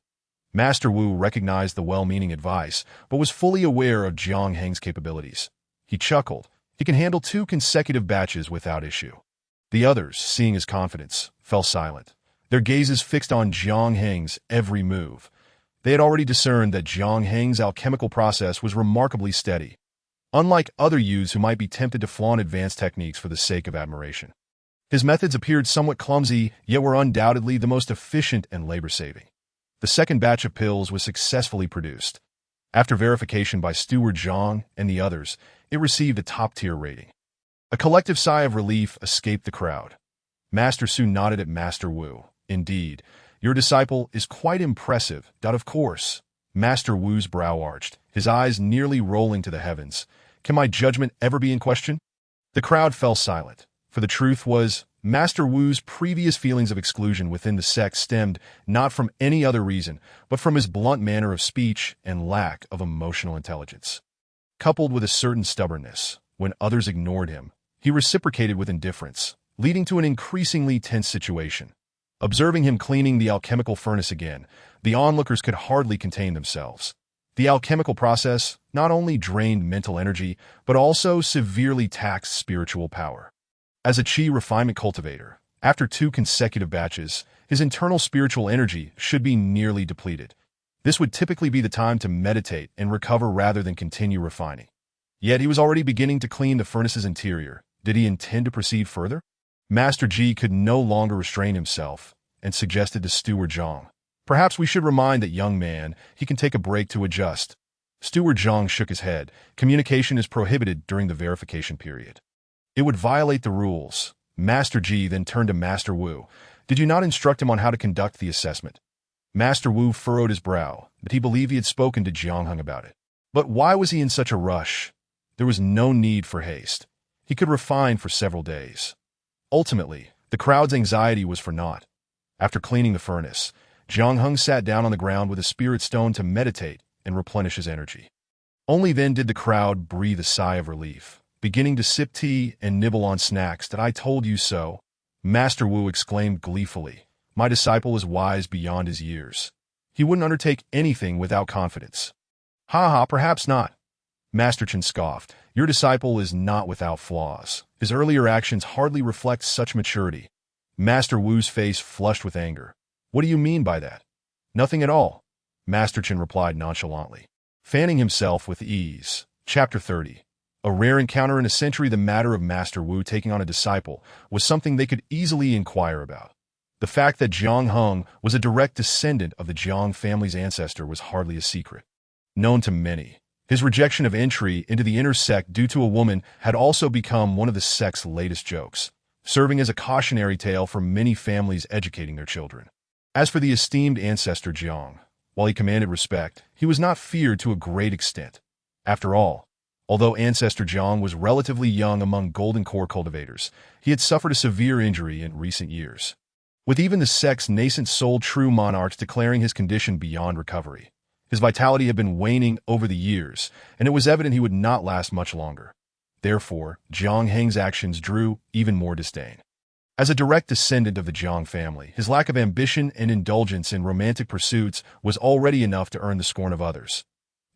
Master Wu recognized the well-meaning advice, but was fully aware of Jiang Heng's capabilities. He chuckled. He can handle 2 consecutive batches without issue. The others, seeing his confidence, fell silent, their gazes fixed on Jiang Heng's every move. They had already discerned that Jiang Heng's alchemical process was remarkably steady, unlike other youths who might be tempted to flaunt advanced techniques for the sake of admiration. His methods appeared somewhat clumsy, yet were undoubtedly the most efficient and labor-saving. The second batch of pills was successfully produced. After verification by Steward Zhang and the others, it received a top-tier rating. A collective sigh of relief escaped the crowd. Master Su nodded at Master Wu. Indeed, your disciple is quite impressive. Of course. Master Wu's brow arched, his eyes nearly rolling to the heavens. Can my judgment ever be in question? The crowd fell silent, for the truth was, Master Wu's previous feelings of exclusion within the sect stemmed not from any other reason, but from his blunt manner of speech and lack of emotional intelligence. Coupled with a certain stubbornness, when others ignored him, he reciprocated with indifference, leading to an increasingly tense situation. Observing him cleaning the alchemical furnace again, the onlookers could hardly contain themselves. The alchemical process not only drained mental energy, but also severely taxed spiritual power. As a chi refinement cultivator, after 2 consecutive batches, his internal spiritual energy should be nearly depleted. This would typically be the time to meditate and recover rather than continue refining. Yet he was already beginning to clean the furnace's interior. Did he intend to proceed further? Master Ji could no longer restrain himself and suggested to Steward Zhang, "Perhaps we should remind that young man he can take a break to adjust." Steward Zhang shook his head. Communication is prohibited during the verification period. It would violate the rules. Master Ji then turned to Master Wu. "Did you not instruct him on how to conduct the assessment?" Master Wu furrowed his brow, but he believed he had spoken to Jiang Heng about it. But why was he in such a rush? There was no need for haste. He could refine for several days. Ultimately, the crowd's anxiety was for naught. After cleaning the furnace, Jiang Heng sat down on the ground with a spirit stone to meditate and replenish his energy. Only then did the crowd breathe a sigh of relief, beginning to sip tea and nibble on snacks. "That I told you so," Master Wu exclaimed gleefully. "My disciple is wise beyond his years. He wouldn't undertake anything without confidence." "Ha ha, perhaps not." Master Chen scoffed. "Your disciple is not without flaws. His earlier actions hardly reflect such maturity." Master Wu's face flushed with anger. "What do you mean by that?" "Nothing at all," Master Chen replied nonchalantly, fanning himself with ease. Chapter 30. A rare encounter in a century. The matter of Master Wu taking on a disciple was something they could easily inquire about. The fact that Jiang Heng was a direct descendant of the Jiang family's ancestor was hardly a secret. Known to many, his rejection of entry into the inner sect due to a woman had also become one of the sect's latest jokes, serving as a cautionary tale for many families educating their children. As for the esteemed ancestor Jiang, while he commanded respect, he was not feared to a great extent. After all, although Ancestor Jiang was relatively young among Golden Core cultivators, he had suffered a severe injury in recent years, with even the sect's nascent Soul True monarchs declaring his condition beyond recovery. His vitality had been waning over the years, and it was evident he would not last much longer. Therefore, Jiang Heng's actions drew even more disdain. As a direct descendant of the Jiang family, his lack of ambition and indulgence in romantic pursuits was already enough to earn the scorn of others.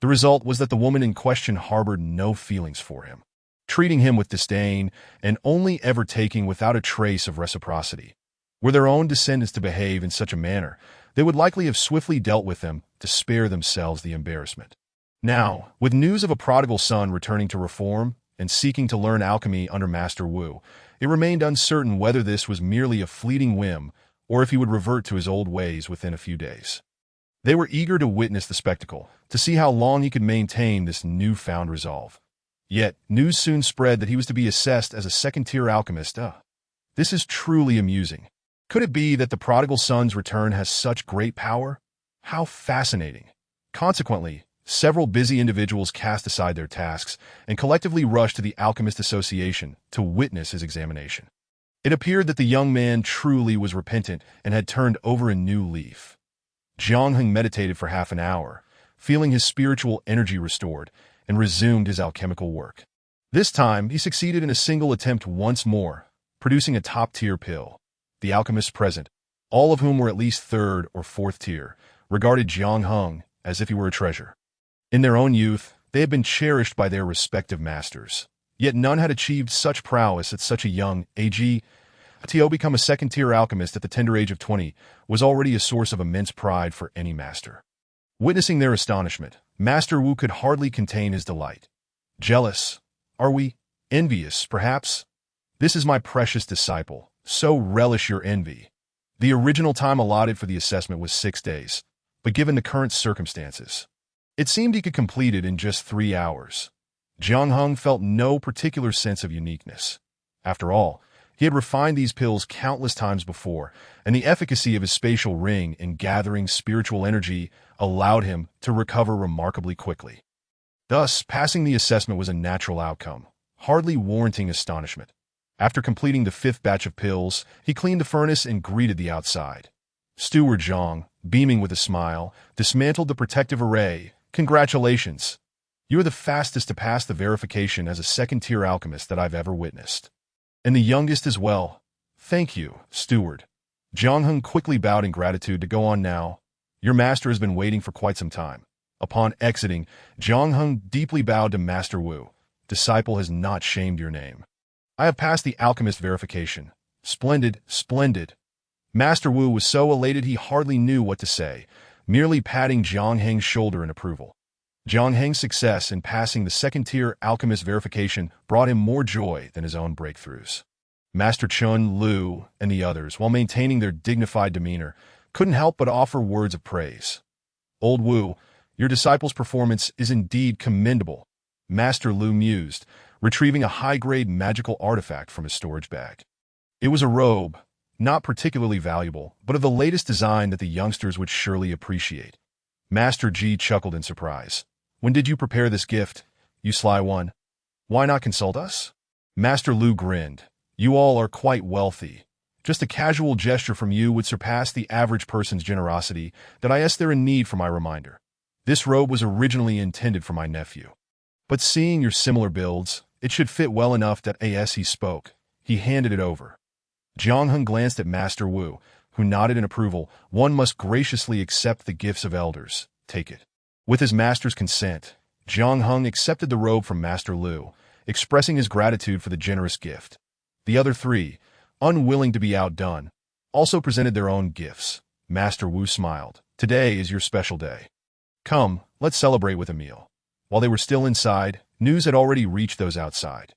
The result was that the woman in question harbored no feelings for him, treating him with disdain and only ever taking without a trace of reciprocity. Were their own descendants to behave in such a manner, they would likely have swiftly dealt with them to spare themselves the embarrassment. Now, with news of a prodigal son returning to reform and seeking to learn alchemy under Master Wu, it remained uncertain whether this was merely a fleeting whim or if he would revert to his old ways within a few days. They were eager to witness the spectacle, to see how long he could maintain this newfound resolve. Yet, news soon spread that he was to be assessed as a second-tier alchemist. This is truly amusing. Could it be that the prodigal son's return has such great power? How fascinating. Consequently, several busy individuals cast aside their tasks and collectively rushed to the Alchemist Association to witness his examination. It appeared that the young man truly was repentant and had turned over a new leaf. Jiang Heng meditated for half an hour, feeling his spiritual energy restored, and resumed his alchemical work. This time, he succeeded in a single attempt once more, producing a top-tier pill. The alchemists present, all of whom were at least third or fourth tier, regarded Jiang Heng as if he were a treasure. In their own youth, they had been cherished by their respective masters, yet none had achieved such prowess at such a young age. To become a second-tier alchemist at the tender age of 20 was already a source of immense pride for any master. Witnessing their astonishment, Master Wu could hardly contain his delight. Jealous? Are we? Envious, perhaps? This is my precious disciple, so relish your envy. The original time allotted for the assessment was 6 days, but given the current circumstances, it seemed he could complete it in just 3 hours. Jiang Heng felt no particular sense of uniqueness. After all, he had refined these pills countless times before, and the efficacy of his spatial ring in gathering spiritual energy allowed him to recover remarkably quickly. Thus, passing the assessment was a natural outcome, hardly warranting astonishment. After completing the 5th batch of pills, he cleaned the furnace and greeted the outside. Steward Zhang, beaming with a smile, dismantled the protective array. Congratulations! You are the fastest to pass the verification as a second-tier alchemist that I've ever witnessed. And the youngest as well. Thank you, steward. Jiang Heng quickly bowed in gratitude to go on now. Your master has been waiting for quite some time. Upon exiting, Jiang Heng deeply bowed to Master Wu. Disciple has not shamed your name. I have passed the alchemist verification. Splendid, splendid. Master Wu was so elated he hardly knew what to say, merely patting Jiang Heng's shoulder in approval. Jiang Heng's success in passing the second-tier alchemist verification brought him more joy than his own breakthroughs. Master Chun, Lu, and the others, while maintaining their dignified demeanor, couldn't help but offer words of praise. Old Wu, your disciple's performance is indeed commendable, Master Lu mused, retrieving a high-grade magical artifact from his storage bag. It was a robe, not particularly valuable, but of the latest design that the youngsters would surely appreciate. Master Ji chuckled in surprise. When did you prepare this gift, you sly one? Why not consult us? Master Lu grinned. You all are quite wealthy. Just a casual gesture from you would surpass the average person's generosity that I guess they're in need for my reminder. This robe was originally intended for my nephew. But seeing your similar builds, it should fit well enough that as he spoke, he handed it over. Jiang Heng glanced at Master Wu, who nodded in approval. One must graciously accept the gifts of elders. Take it. With his master's consent, Jiang Heng accepted the robe from Master Lu, expressing his gratitude for the generous gift. The other 3, unwilling to be outdone, also presented their own gifts. Master Wu smiled. Today is your special day. Come, let's celebrate with a meal. While they were still inside, news had already reached those outside.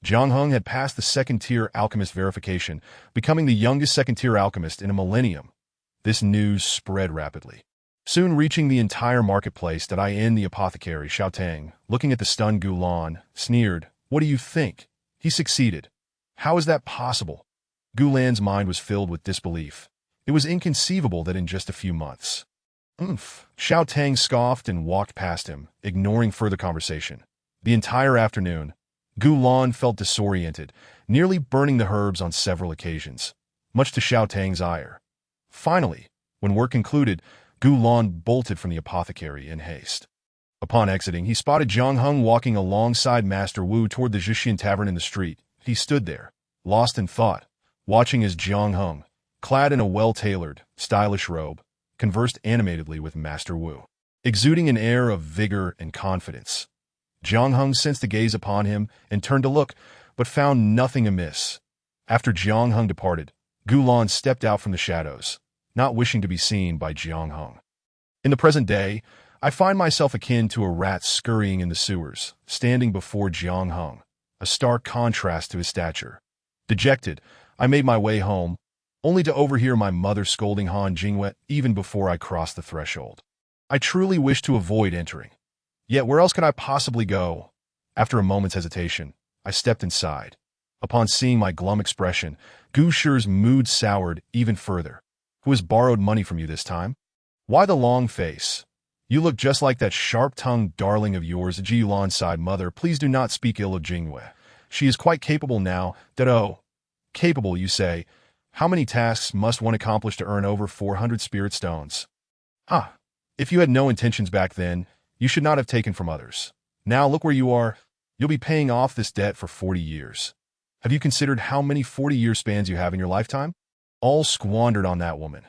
Jiang Heng had passed the second-tier alchemist verification, becoming the youngest second-tier alchemist in a millennium. This news spread rapidly, soon reaching the entire marketplace. The apothecary, Xiaotang, looking at the stunned Gulan, sneered. What do you think? He succeeded. How is that possible? Gulan's mind was filled with disbelief. It was inconceivable that in just a few months. Xiaotang scoffed and walked past him, ignoring further conversation. The entire afternoon, Gulan felt disoriented, nearly burning the herbs on several occasions, much to Xiaotang's ire. Finally, when work concluded, Gulan bolted from the apothecary in haste. Upon exiting, he spotted Jiang Heng walking alongside Master Wu toward the Zhixian Tavern in the street. He stood there, lost in thought, watching as Jiang Heng, clad in a well-tailored, stylish robe, conversed animatedly with Master Wu, exuding an air of vigor and confidence. Jiang Heng sensed the gaze upon him and turned to look, but found nothing amiss. After Jiang Heng departed, Gulan stepped out from the shadows, not wishing to be seen by Jiang Heng. In the present day, I find myself akin to a rat scurrying in the sewers, standing before Jiang Heng, a stark contrast to his stature. Dejected, I made my way home, only to overhear my mother scolding Han Jingwei even before I crossed the threshold. I truly wished to avoid entering. Yet where else could I possibly go? After a moment's hesitation, I stepped inside. Upon seeing my glum expression, Gu Shi's mood soured even further. Who has borrowed money from you this time? Why the long face? You look just like that sharp-tongued darling of yours. Ji Yuan sighed. Mother, please do not speak ill of Jingwei. She is quite capable now. Capable, you say? How many tasks must one accomplish to earn over 400 spirit stones? If you had no intentions back then, you should not have taken from others. Now look where you are. You'll be paying off this debt for 40 years. Have you considered how many 40-year spans you have in your lifetime? All squandered on that woman.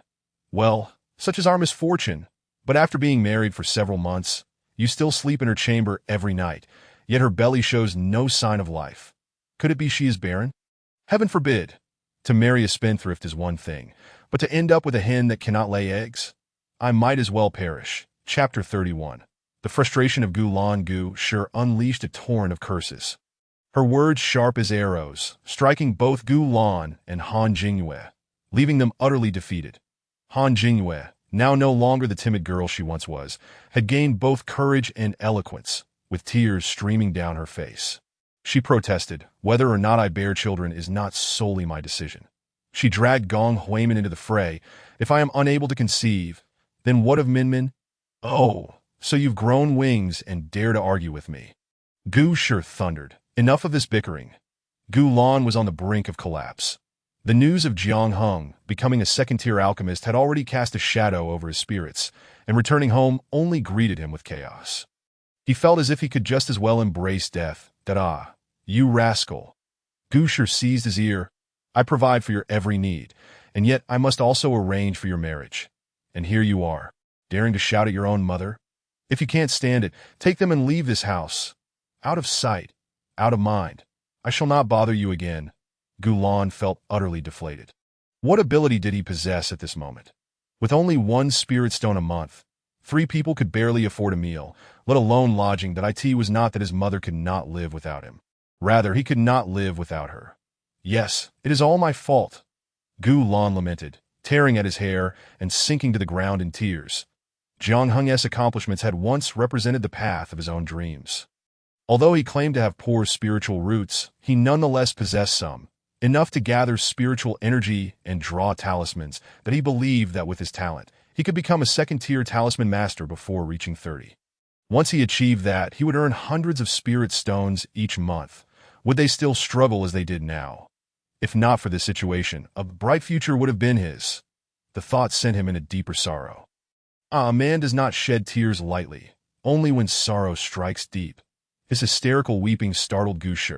Well, such is our misfortune. But after being married for several months, you still sleep in her chamber every night, yet her belly shows no sign of life. Could it be she is barren? Heaven forbid. To marry a spendthrift is one thing, but to end up with a hen that cannot lay eggs? I might as well perish. Chapter 31. The frustration of Gulan Gu Shi unleashed a torrent of curses. Her words sharp as arrows, striking both Gu Lan and Han Jingyue, leaving them utterly defeated. Han Jingyue, now no longer the timid girl she once was, had gained both courage and eloquence, with tears streaming down her face. She protested, whether or not I bear children is not solely my decision. She dragged Gong Huimin into the fray. If I am unable to conceive, then what of Minmin? Oh, so you've grown wings and dare to argue with me. Gu Shi thundered. Enough of this bickering. Gu Lan was on the brink of collapse. The news of Jiang Heng becoming a second-tier alchemist had already cast a shadow over his spirits, and returning home only greeted him with chaos. He felt as if he could just as well embrace death. You rascal. Gu Shi seized his ear. I provide for your every need, and yet I must also arrange for your marriage. And here you are, daring to shout at your own mother? If you can't stand it, take them and leave this house. Out of sight, out of mind. I shall not bother you again. Gu Lan felt utterly deflated. What ability did he possess at this moment? With only one spirit stone a month, 3 people could barely afford a meal, let alone lodging. That it was not that his mother could not live without him. Rather, he could not live without her. Yes, it is all my fault. Gu Lan lamented, tearing at his hair and sinking to the ground in tears. Jiang Heng's accomplishments had once represented the path of his own dreams. Although he claimed to have poor spiritual roots, he nonetheless possessed some, enough to gather spiritual energy and draw talismans, that he believed that with his talent, he could become a second-tier talisman master before reaching 30. Once he achieved that, he would earn hundreds of spirit stones each month. Would they still struggle as they did now? If not for this situation, a bright future would have been his. The thought sent him into deeper sorrow. A man does not shed tears lightly, only when sorrow strikes deep. His hysterical weeping startled Gu Shi.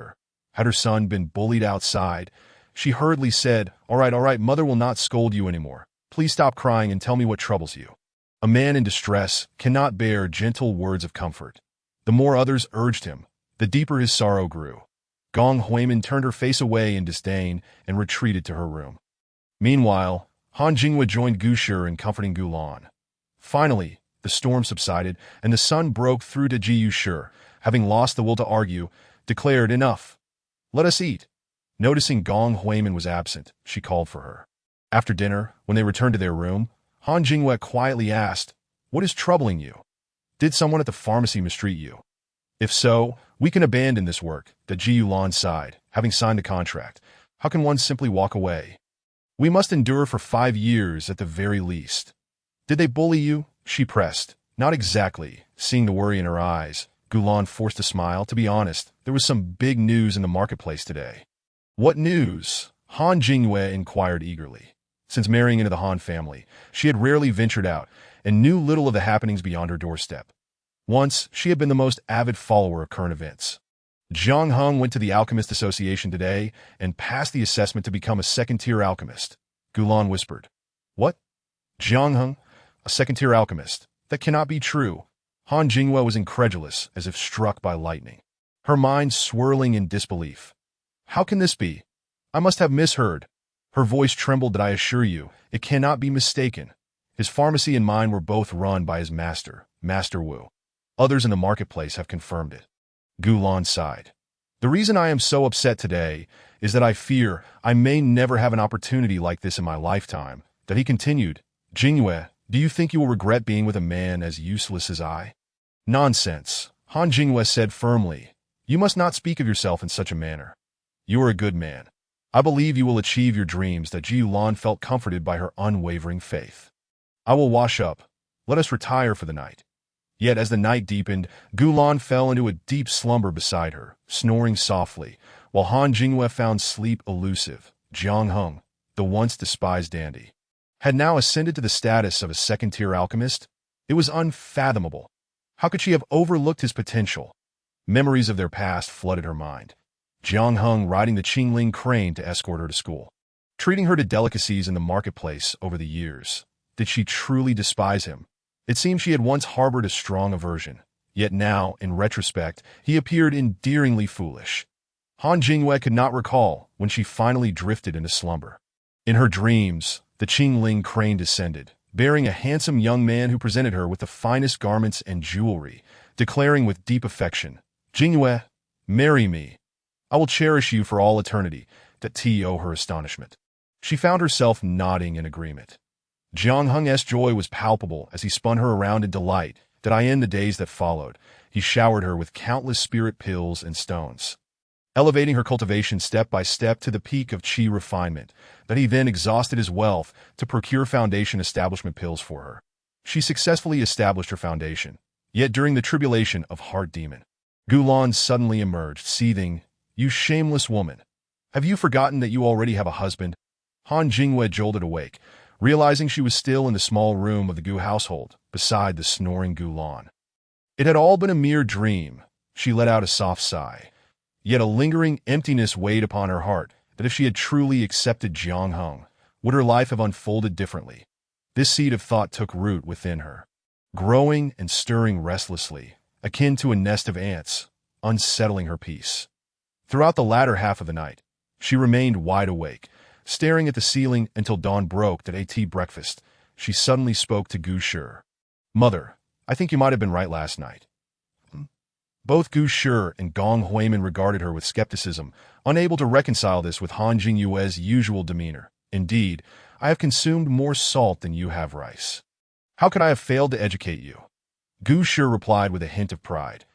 Had her son been bullied outside, she hurriedly said, all right, mother will not scold you anymore. Please stop crying and tell me what troubles you. A man in distress cannot bear gentle words of comfort. The more others urged him, the deeper his sorrow grew. Gong Huimin turned her face away in disdain and retreated to her room. Meanwhile, Han Jingyue joined Gu Shi in comforting Gu Lan. Finally, the storm subsided, and the sun broke through to Jiyu Shi, having lost the will to argue, declared enough. Let us eat. Noticing Gong Huimin was absent, she called for her. After dinner, when they returned to their room, Han Jingyue quietly asked, what is troubling you? Did someone at the pharmacy mistreat you? If so, we can abandon this work. That Jiyu Lan sighed, having signed the contract. How can one simply walk away? We must endure for 5 years at the very least. Did they bully you? She pressed. Not exactly. Seeing the worry in her eyes, Gu Lan forced a smile. To be honest, there was some big news in the marketplace today. What news? Han Jingyue inquired eagerly. Since marrying into the Han family, she had rarely ventured out and knew little of the happenings beyond her doorstep. Once, she had been the most avid follower of current events. Jiang Heng went to the Alchemist Association today and passed the assessment to become a second-tier alchemist. Gu Lan whispered. What? Jiang Heng? A second-tier alchemist? That cannot be true. Han Jingyue was incredulous, as if struck by lightning. Her mind swirling in disbelief. How can this be? I must have misheard. Her voice trembled. That I assure you, it cannot be mistaken. His pharmacy and mine were both run by his master, Master Wu. Others in the marketplace have confirmed it. Gu Lan sighed. The reason I am so upset today is that I fear I may never have an opportunity like this in my lifetime. That he continued, Jingyue, do you think you will regret being with a man as useless as I? Nonsense, Han Jingyue said firmly. You must not speak of yourself in such a manner. You are a good man. I believe you will achieve your dreams. That Jiyu Lan felt comforted by her unwavering faith. I will wash up. Let us retire for the night. Yet as the night deepened, Gu Lan fell into a deep slumber beside her, snoring softly, while Han Jingyue found sleep elusive. Jiang Heng, the once despised dandy, had now ascended to the status of a second-tier alchemist. It was unfathomable. How could she have overlooked his potential? Memories of their past flooded her mind. Jiang Heng riding the Qingling crane to escort her to school, treating her to delicacies in the marketplace over the years. Did she truly despise him? It seemed she had once harbored a strong aversion, yet now, in retrospect, he appeared endearingly foolish. Han Jingyue could not recall when she finally drifted into slumber. In her dreams, the Qingling crane descended, bearing a handsome young man who presented her with the finest garments and jewelry, declaring with deep affection, "Jingyue, marry me. I will cherish you for all eternity." That to her astonishment, she found herself nodding in agreement. Jiang Heng's joy was palpable as he spun her around in delight that in the days that followed, he showered her with countless spirit pills and stones, elevating her cultivation step by step to the peak of qi refinement, that he then exhausted his wealth to procure foundation establishment pills for her. She successfully established her foundation, yet during the tribulation of Heart Demon, Gulan suddenly emerged, seething, "You shameless woman! Have you forgotten that you already have a husband?" Han Jingyue jolted awake, realizing she was still in the small room of the Gu household, beside the snoring Gulan. It had all been a mere dream. She let out a soft sigh. Yet a lingering emptiness weighed upon her heart, that if she had truly accepted Jiang Heng, would her life have unfolded differently? This seed of thought took root within her, growing and stirring restlessly, akin to a nest of ants, unsettling her peace. Throughout the latter half of the night, she remained wide awake, staring at the ceiling until dawn broke at breakfast. She suddenly spoke to Gu Shi. "Mother, I think you might have been right last night." Both Gu Shi and Gong Huimin regarded her with skepticism, unable to reconcile this with Han Jingyue's usual demeanor. "Indeed, I have consumed more salt than you have rice. How could I have failed to educate you?" Gu Shi replied with a hint of pride.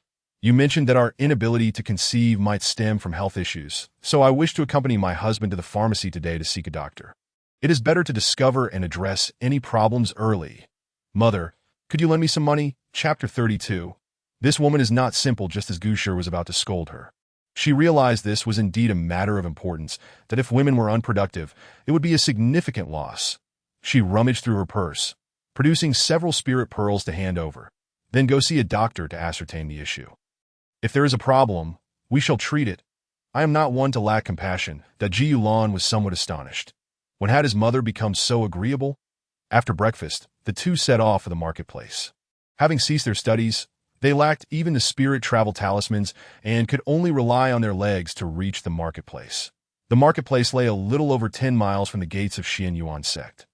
"You mentioned that our inability to conceive might stem from health issues, so I wish to accompany my husband to the pharmacy today to seek a doctor. It is better to discover and address any problems early. Mother, could you lend me some money?" Chapter 32. This woman is not simple, just as Gu Shi was about to scold her. She realized this was indeed a matter of importance, that if women were unproductive, it would be a significant loss. She rummaged through her purse, producing several spirit pearls to hand over. "Then go see a doctor to ascertain the issue. If there is a problem, we shall treat it. I am not one to lack compassion." That Ji Yulan was somewhat astonished. When had his mother become so agreeable? After breakfast, the two set off for the marketplace. Having ceased their studies, they lacked even the spirit travel talismans and could only rely on their legs to reach the marketplace. The marketplace lay a little over 10 miles from the gates of Xian Yuan sect,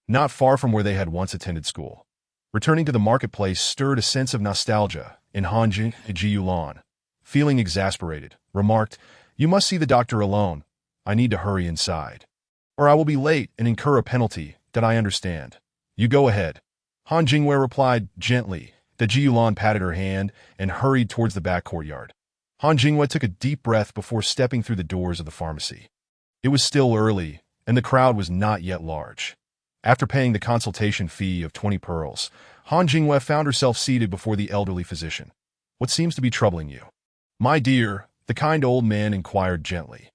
not far from where they had once attended school. Returning to the marketplace stirred a sense of nostalgia in Han Ji Yulan. Feeling exasperated, remarked, "You must see the doctor alone. I need to hurry inside, or I will be late and incur a penalty." "That I understand. You go ahead." Han Jingyue replied gently. The Ji Yulan patted her hand and hurried towards the back courtyard. Han Jingyue took a deep breath before stepping through the doors of the pharmacy. It was still early, and the crowd was not yet large. After paying the consultation fee of 20 pearls, Han Jingyue found herself seated before the elderly physician. "What seems to be troubling you?" "My dear," the kind old man inquired gently.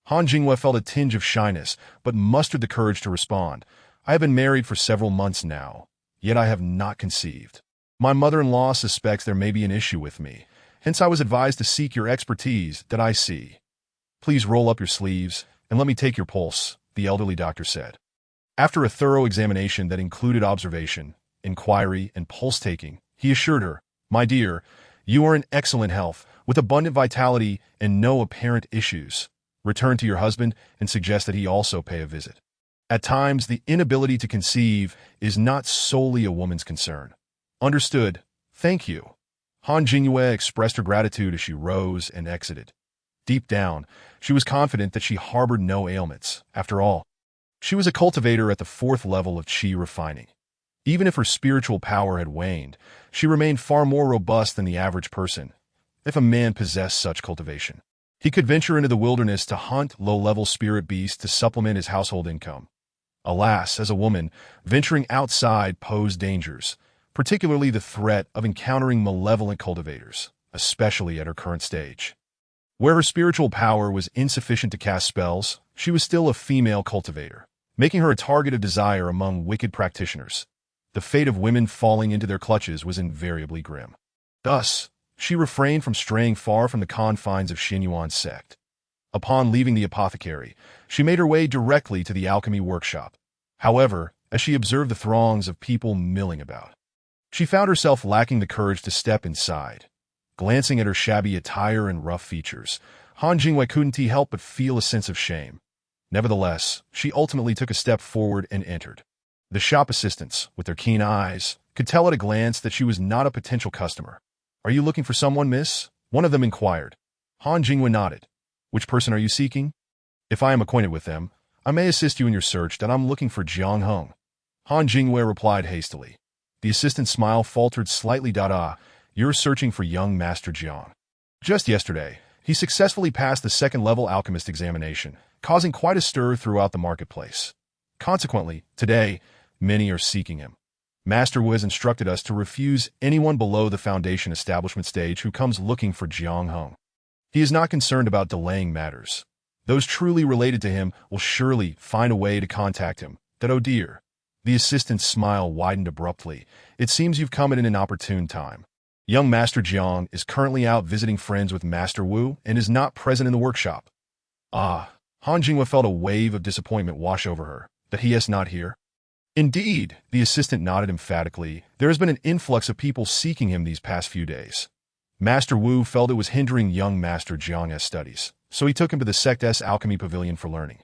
Han Jingyue felt a tinge of shyness, but mustered the courage to respond. "I have been married for several months now, yet I have not conceived. My mother-in-law suspects there may be an issue with me, hence I was advised to seek your expertise. That I see. Please roll up your sleeves and let me take your pulse," the elderly doctor said. After a thorough examination that included observation, inquiry, and pulse-taking, he assured her, "My dear, you are in excellent health, with abundant vitality and no apparent issues. Return to your husband and suggest that he also pay a visit. At times, the inability to conceive is not solely a woman's concern." "Understood. Thank you." Han Jingyue expressed her gratitude as she rose and exited. Deep down, she was confident that she harbored no ailments. After all, she was a cultivator at the 4th level of qi refining. Even if her spiritual power had waned, she remained far more robust than the average person. If a man possessed such cultivation, he could venture into the wilderness to hunt low-level spirit beasts to supplement his household income. Alas, as a woman, venturing outside posed dangers, particularly the threat of encountering malevolent cultivators, especially at her current stage. Where her spiritual power was insufficient to cast spells, she was still a female cultivator, making her a target of desire among wicked practitioners. The fate of women falling into their clutches was invariably grim. Thus, she refrained from straying far from the confines of Xinyuan sect. Upon leaving the apothecary, she made her way directly to the alchemy workshop. However, as she observed the throngs of people milling about, she found herself lacking the courage to step inside. Glancing at her shabby attire and rough features, Han Jingwei couldn't help but feel a sense of shame. Nevertheless, she ultimately took a step forward and entered. The shop assistants, with their keen eyes, could tell at a glance that she was not a potential customer. "Are you looking for someone, miss?" one of them inquired. Han Jingwei nodded. "Which person are you seeking?" "If I am acquainted with them, I may assist you in your search. That I'm looking for Jiang Heng." Han Jingwei replied hastily. The assistant's smile faltered slightly. You're searching for young Master Jiang. Just yesterday, he successfully passed the second-level alchemist examination, causing quite a stir throughout the marketplace. Consequently, today, many are seeking him. Master Wu has instructed us to refuse anyone below the foundation establishment stage who comes looking for Jiang Heng. He is not concerned about delaying matters. Those truly related to him will surely find a way to contact him. That, oh dear. The assistant's smile widened abruptly. It seems you've come at an inopportune time. Young Master Jiang is currently out visiting friends with Master Wu and is not present in the workshop. Han Jingwei felt a wave of disappointment wash over her. That he is not here? Indeed, the assistant nodded emphatically. There has been an influx of people seeking him these past few days. Master Wu felt it was hindering young Master Jiang's studies, so he took him to the Sect S Alchemy Pavilion for learning.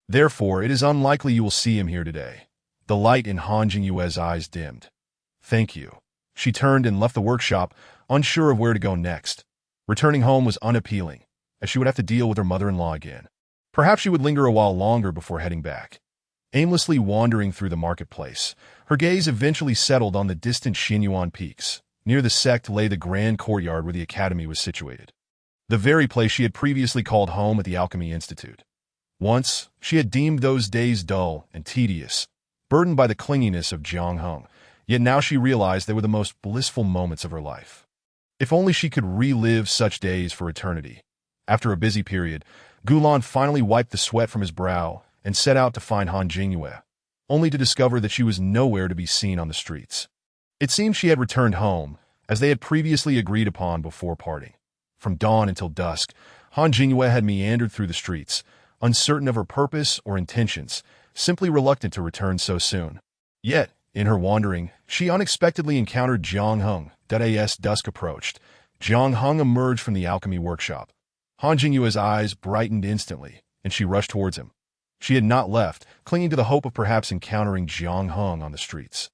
Therefore, it is unlikely you will see him here today. The light in Han Jingwei's eyes dimmed. Thank you. She turned and left the workshop, unsure of where to go next. Returning home was unappealing, as she would have to deal with her mother-in-law again. Perhaps she would linger a while longer before heading back. Aimlessly wandering through the marketplace, her gaze eventually settled on the distant Xinyuan peaks. Near the sect lay the grand courtyard where the academy was situated. The very place she had previously called home at the Alchemy Institute. Once, she had deemed those days dull and tedious, burdened by the clinginess of Jiang Heng, yet now she realized they were the most blissful moments of her life. If only she could relive such days for eternity. After a busy period, Gulan finally wiped the sweat from his brow and set out to find Han Jingwei, only to discover that she was nowhere to be seen on the streets. It seemed she had returned home, as they had previously agreed upon before parting. From dawn until dusk, Han Jingwei had meandered through the streets, uncertain of her purpose or intentions, simply reluctant to return so soon. Yet, in her wandering, she unexpectedly encountered Jiang Heng. As dusk approached, Jiang Heng emerged from the alchemy workshop. Han Jingwei's eyes brightened instantly, and she rushed towards him. She had not left, clinging to the hope of perhaps encountering Jiang Heng on the streets.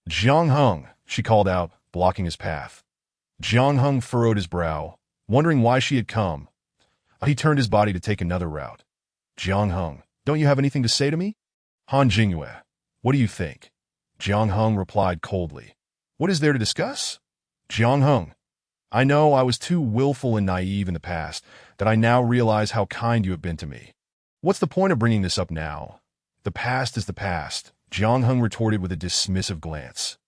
"Jiang Heng," she called out, blocking his path. Jiang Heng furrowed his brow, wondering why she had come. He turned his body to take another route. "Jiang Heng, don't you have anything to say to me?" "Han Jingwei, what do you think?" Jiang Heng replied coldly. "What is there to discuss?" "Jiang Heng, I know I was too willful and naive in the past, that I now realize how kind you have been to me. What's the point of bringing this up now? The past is the past," Jiang Heng retorted with a dismissive glance.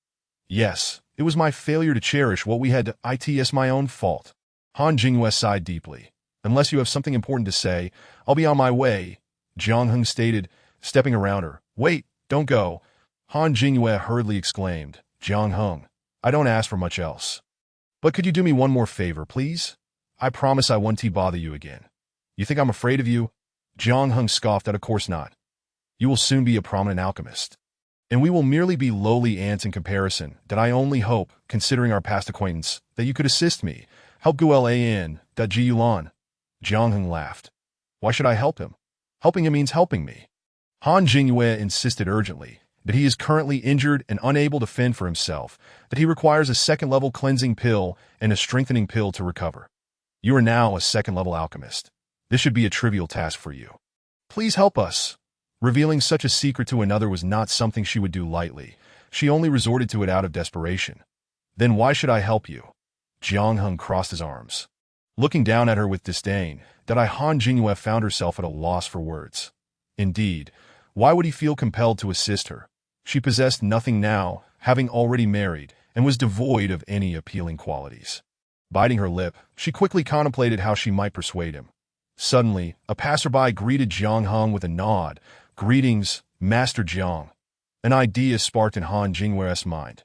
"Yes, it was my failure to cherish what we had. It's my own fault." Han Jingwei sighed deeply. "Unless you have something important to say, I'll be on my way," Jiang Heng stated, stepping around her. "Wait, don't go," Han Jingwei hurriedly exclaimed. "Jiang Heng, I don't ask for much else. But could you do me one more favor, please? I promise I won't bother you again." "You think I'm afraid of you?" Jiang Heng scoffed at. "Of course not. You will soon be a prominent alchemist. And we will merely be lowly ants in comparison. That I only hope, considering our past acquaintance, that you could assist me. Help Gulan. Jiulan." Jiang Heng laughed. "Why should I help him? Helping him means helping me." Han Jingwei insisted urgently that he is currently injured and unable to fend for himself, that he requires a second-level cleansing pill and a strengthening pill to recover. "You are now a second-level alchemist. This should be a trivial task for you. Please help us." Revealing such a secret to another was not something she would do lightly. She only resorted to it out of desperation. "Then why should I help you?" Jiang Heng crossed his arms. Looking down at her with disdain, Han Jingwei found herself at a loss for words. Indeed, why would he feel compelled to assist her? She possessed nothing now, having already married, and was devoid of any appealing qualities. Biting her lip, she quickly contemplated how she might persuade him. Suddenly, a passerby greeted Jiang Heng with a nod. "Greetings, Master Jiang." An idea sparked in Han Jingwei's mind.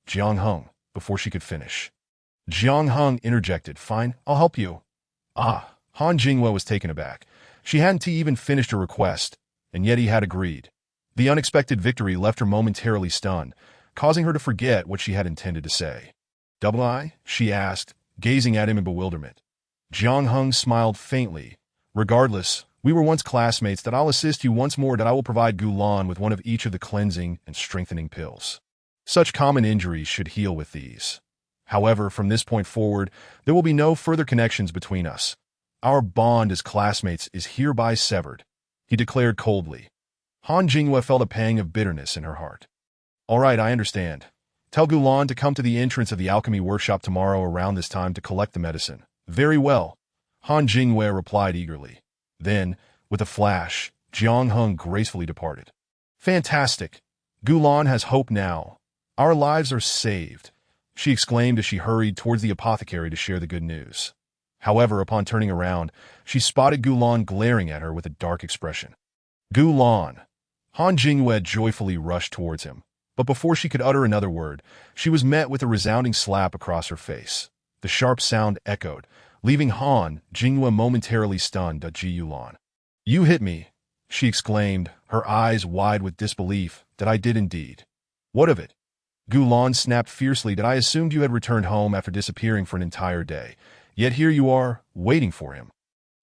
"Jiang Heng," before she could finish. Jiang Heng interjected, "Fine, I'll help you." Han Jingwei was taken aback. She hadn't even finished her request, and yet he had agreed. The unexpected victory left her momentarily stunned, causing her to forget what she had intended to say. "Double I?" she asked, gazing at him in bewilderment. Jiang Hung smiled faintly. Regardless, we were once classmates. That I'll assist you once more. That I will provide Gulan with one of each of the cleansing and strengthening pills. Such common injuries should heal with these. However, from this point forward, there will be no further connections between us. Our bond as classmates is hereby severed, he declared coldly. Han Jinghua felt a pang of bitterness in her heart. All right, I understand. Tell Gulan to come to the entrance of the alchemy workshop tomorrow around this time to collect the medicine. Very well, Han Jinghua replied eagerly. Then, with a flash, Jiang Hung gracefully departed. Fantastic! Gulan has hope now. Our lives are saved, she exclaimed as she hurried towards the apothecary to share the good news. However, upon turning around, she spotted Gulan glaring at her with a dark expression. Gulan! Han Jinghua joyfully rushed towards him, but before she could utter another word, she was met with a resounding slap across her face. The sharp sound echoed, leaving Han Jinghua momentarily stunned at Ji Yulan. You hit me, she exclaimed, her eyes wide with disbelief. That I did indeed. What of it? Gulan snapped fiercely. That I assumed you had returned home after disappearing for an entire day. Yet here you are, waiting for him.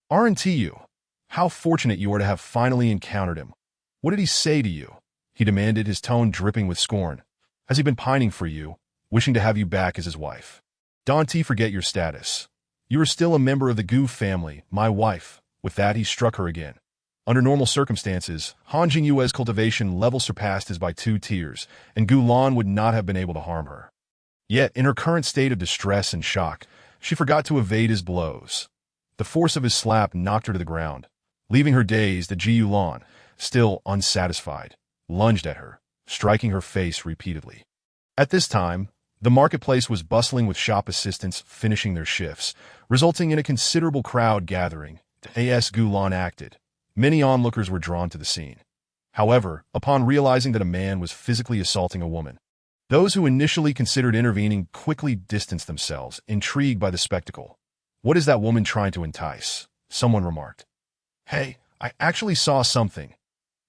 Aren't you? How fortunate you are to have finally encountered him. What did he say to you? He demanded, his tone dripping with scorn. Has he been pining for you, wishing to have you back as his wife? Don't forget your status. You are still a member of the Gu family, my wife. With that, he struck her again. Under normal circumstances, Han Jinghua's cultivation level surpassed his by 2 tiers, and Gulan would not have been able to harm her. Yet, in her current state of distress and shock, she forgot to evade his blows. The force of his slap knocked her to the ground, leaving her dazed. That Ji Yulan, still unsatisfied, lunged at her, striking her face repeatedly. At this time, the marketplace was bustling with shop assistants finishing their shifts, resulting in a considerable crowd gathering. As Gulan acted, many onlookers were drawn to the scene. However, upon realizing that a man was physically assaulting a woman, those who initially considered intervening quickly distanced themselves, intrigued by the spectacle. What is that woman trying to entice? Someone remarked. Hey, I actually saw something.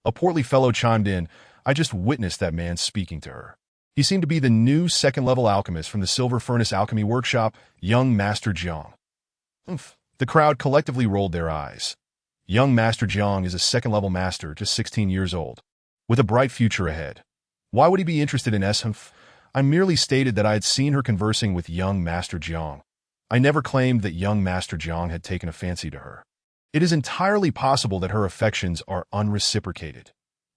A portly fellow chimed in. I just witnessed that man speaking to her. He seemed to be the new second-level alchemist from the Silver Furnace Alchemy Workshop, young Master Jiang. The crowd collectively rolled their eyes. Young Master Jiang is a second-level master, just 16 years old, with a bright future ahead. Why would he be interested in Essenf? I merely stated that I had seen her conversing with young Master Jiang. I never claimed that young Master Jiang had taken a fancy to her. It is entirely possible that her affections are unreciprocated.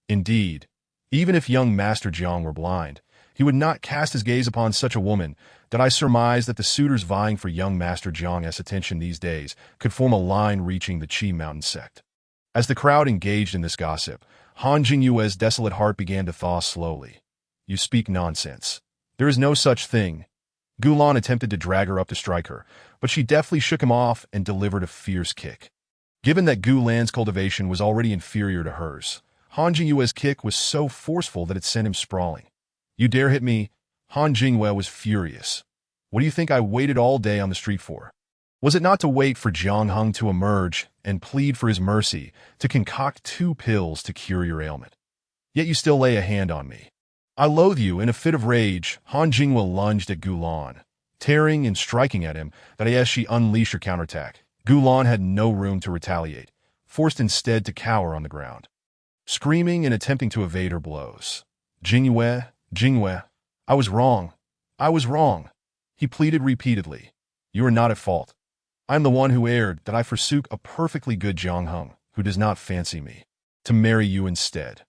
Indeed, even if young Master Jiang were blind, he would not cast his gaze upon such a woman. That I surmised that the suitors vying for young Master Jiang's attention these days could form a line reaching the Qi Mountain sect. As the crowd engaged in this gossip, Han Jinghua's desolate heart began to thaw slowly. You speak nonsense. There is no such thing. Gulan attempted to drag her up to strike her, but she deftly shook him off and delivered a fierce kick. Given that Gulan's cultivation was already inferior to hers, Han Jinghua's kick was so forceful that it sent him sprawling. You dare hit me? Han Jinghua was furious. What do you think I waited all day on the street for? Was it not to wait for Jiang Hung to emerge and plead for his mercy, to concoct 2 pills to cure your ailment? Yet you still lay a hand on me. I loathe you. In a fit of rage, Han Jinghua lunged at Gulan, tearing and striking at him. That as she unleashed her counterattack, Gulan had no room to retaliate, forced instead to cower on the ground, screaming and attempting to evade her blows. Jinghua, I was wrong. I was wrong. He pleaded repeatedly. You are not at fault. I am the one who erred, that I forsook a perfectly good Jiang Hung, who does not fancy me, to marry you instead.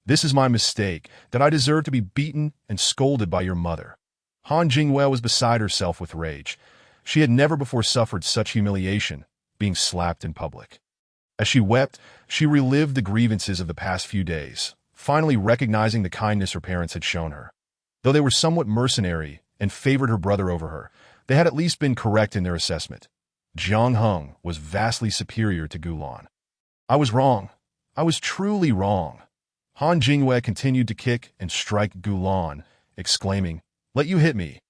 This is my mistake, that I deserve to be beaten and scolded by your mother. Han Jinghua was beside herself with rage. She had never before suffered such humiliation, being slapped in public. As she wept, she relived the grievances of the past few days, finally recognizing the kindness her parents had shown her. Though they were somewhat mercenary and favored her brother over her, they had at least been correct in their assessment. Jiang Hung was vastly superior to Gulan. I was wrong. I was truly wrong. Han Jinghua continued to kick and strike Gulan, exclaiming, Let you hit me!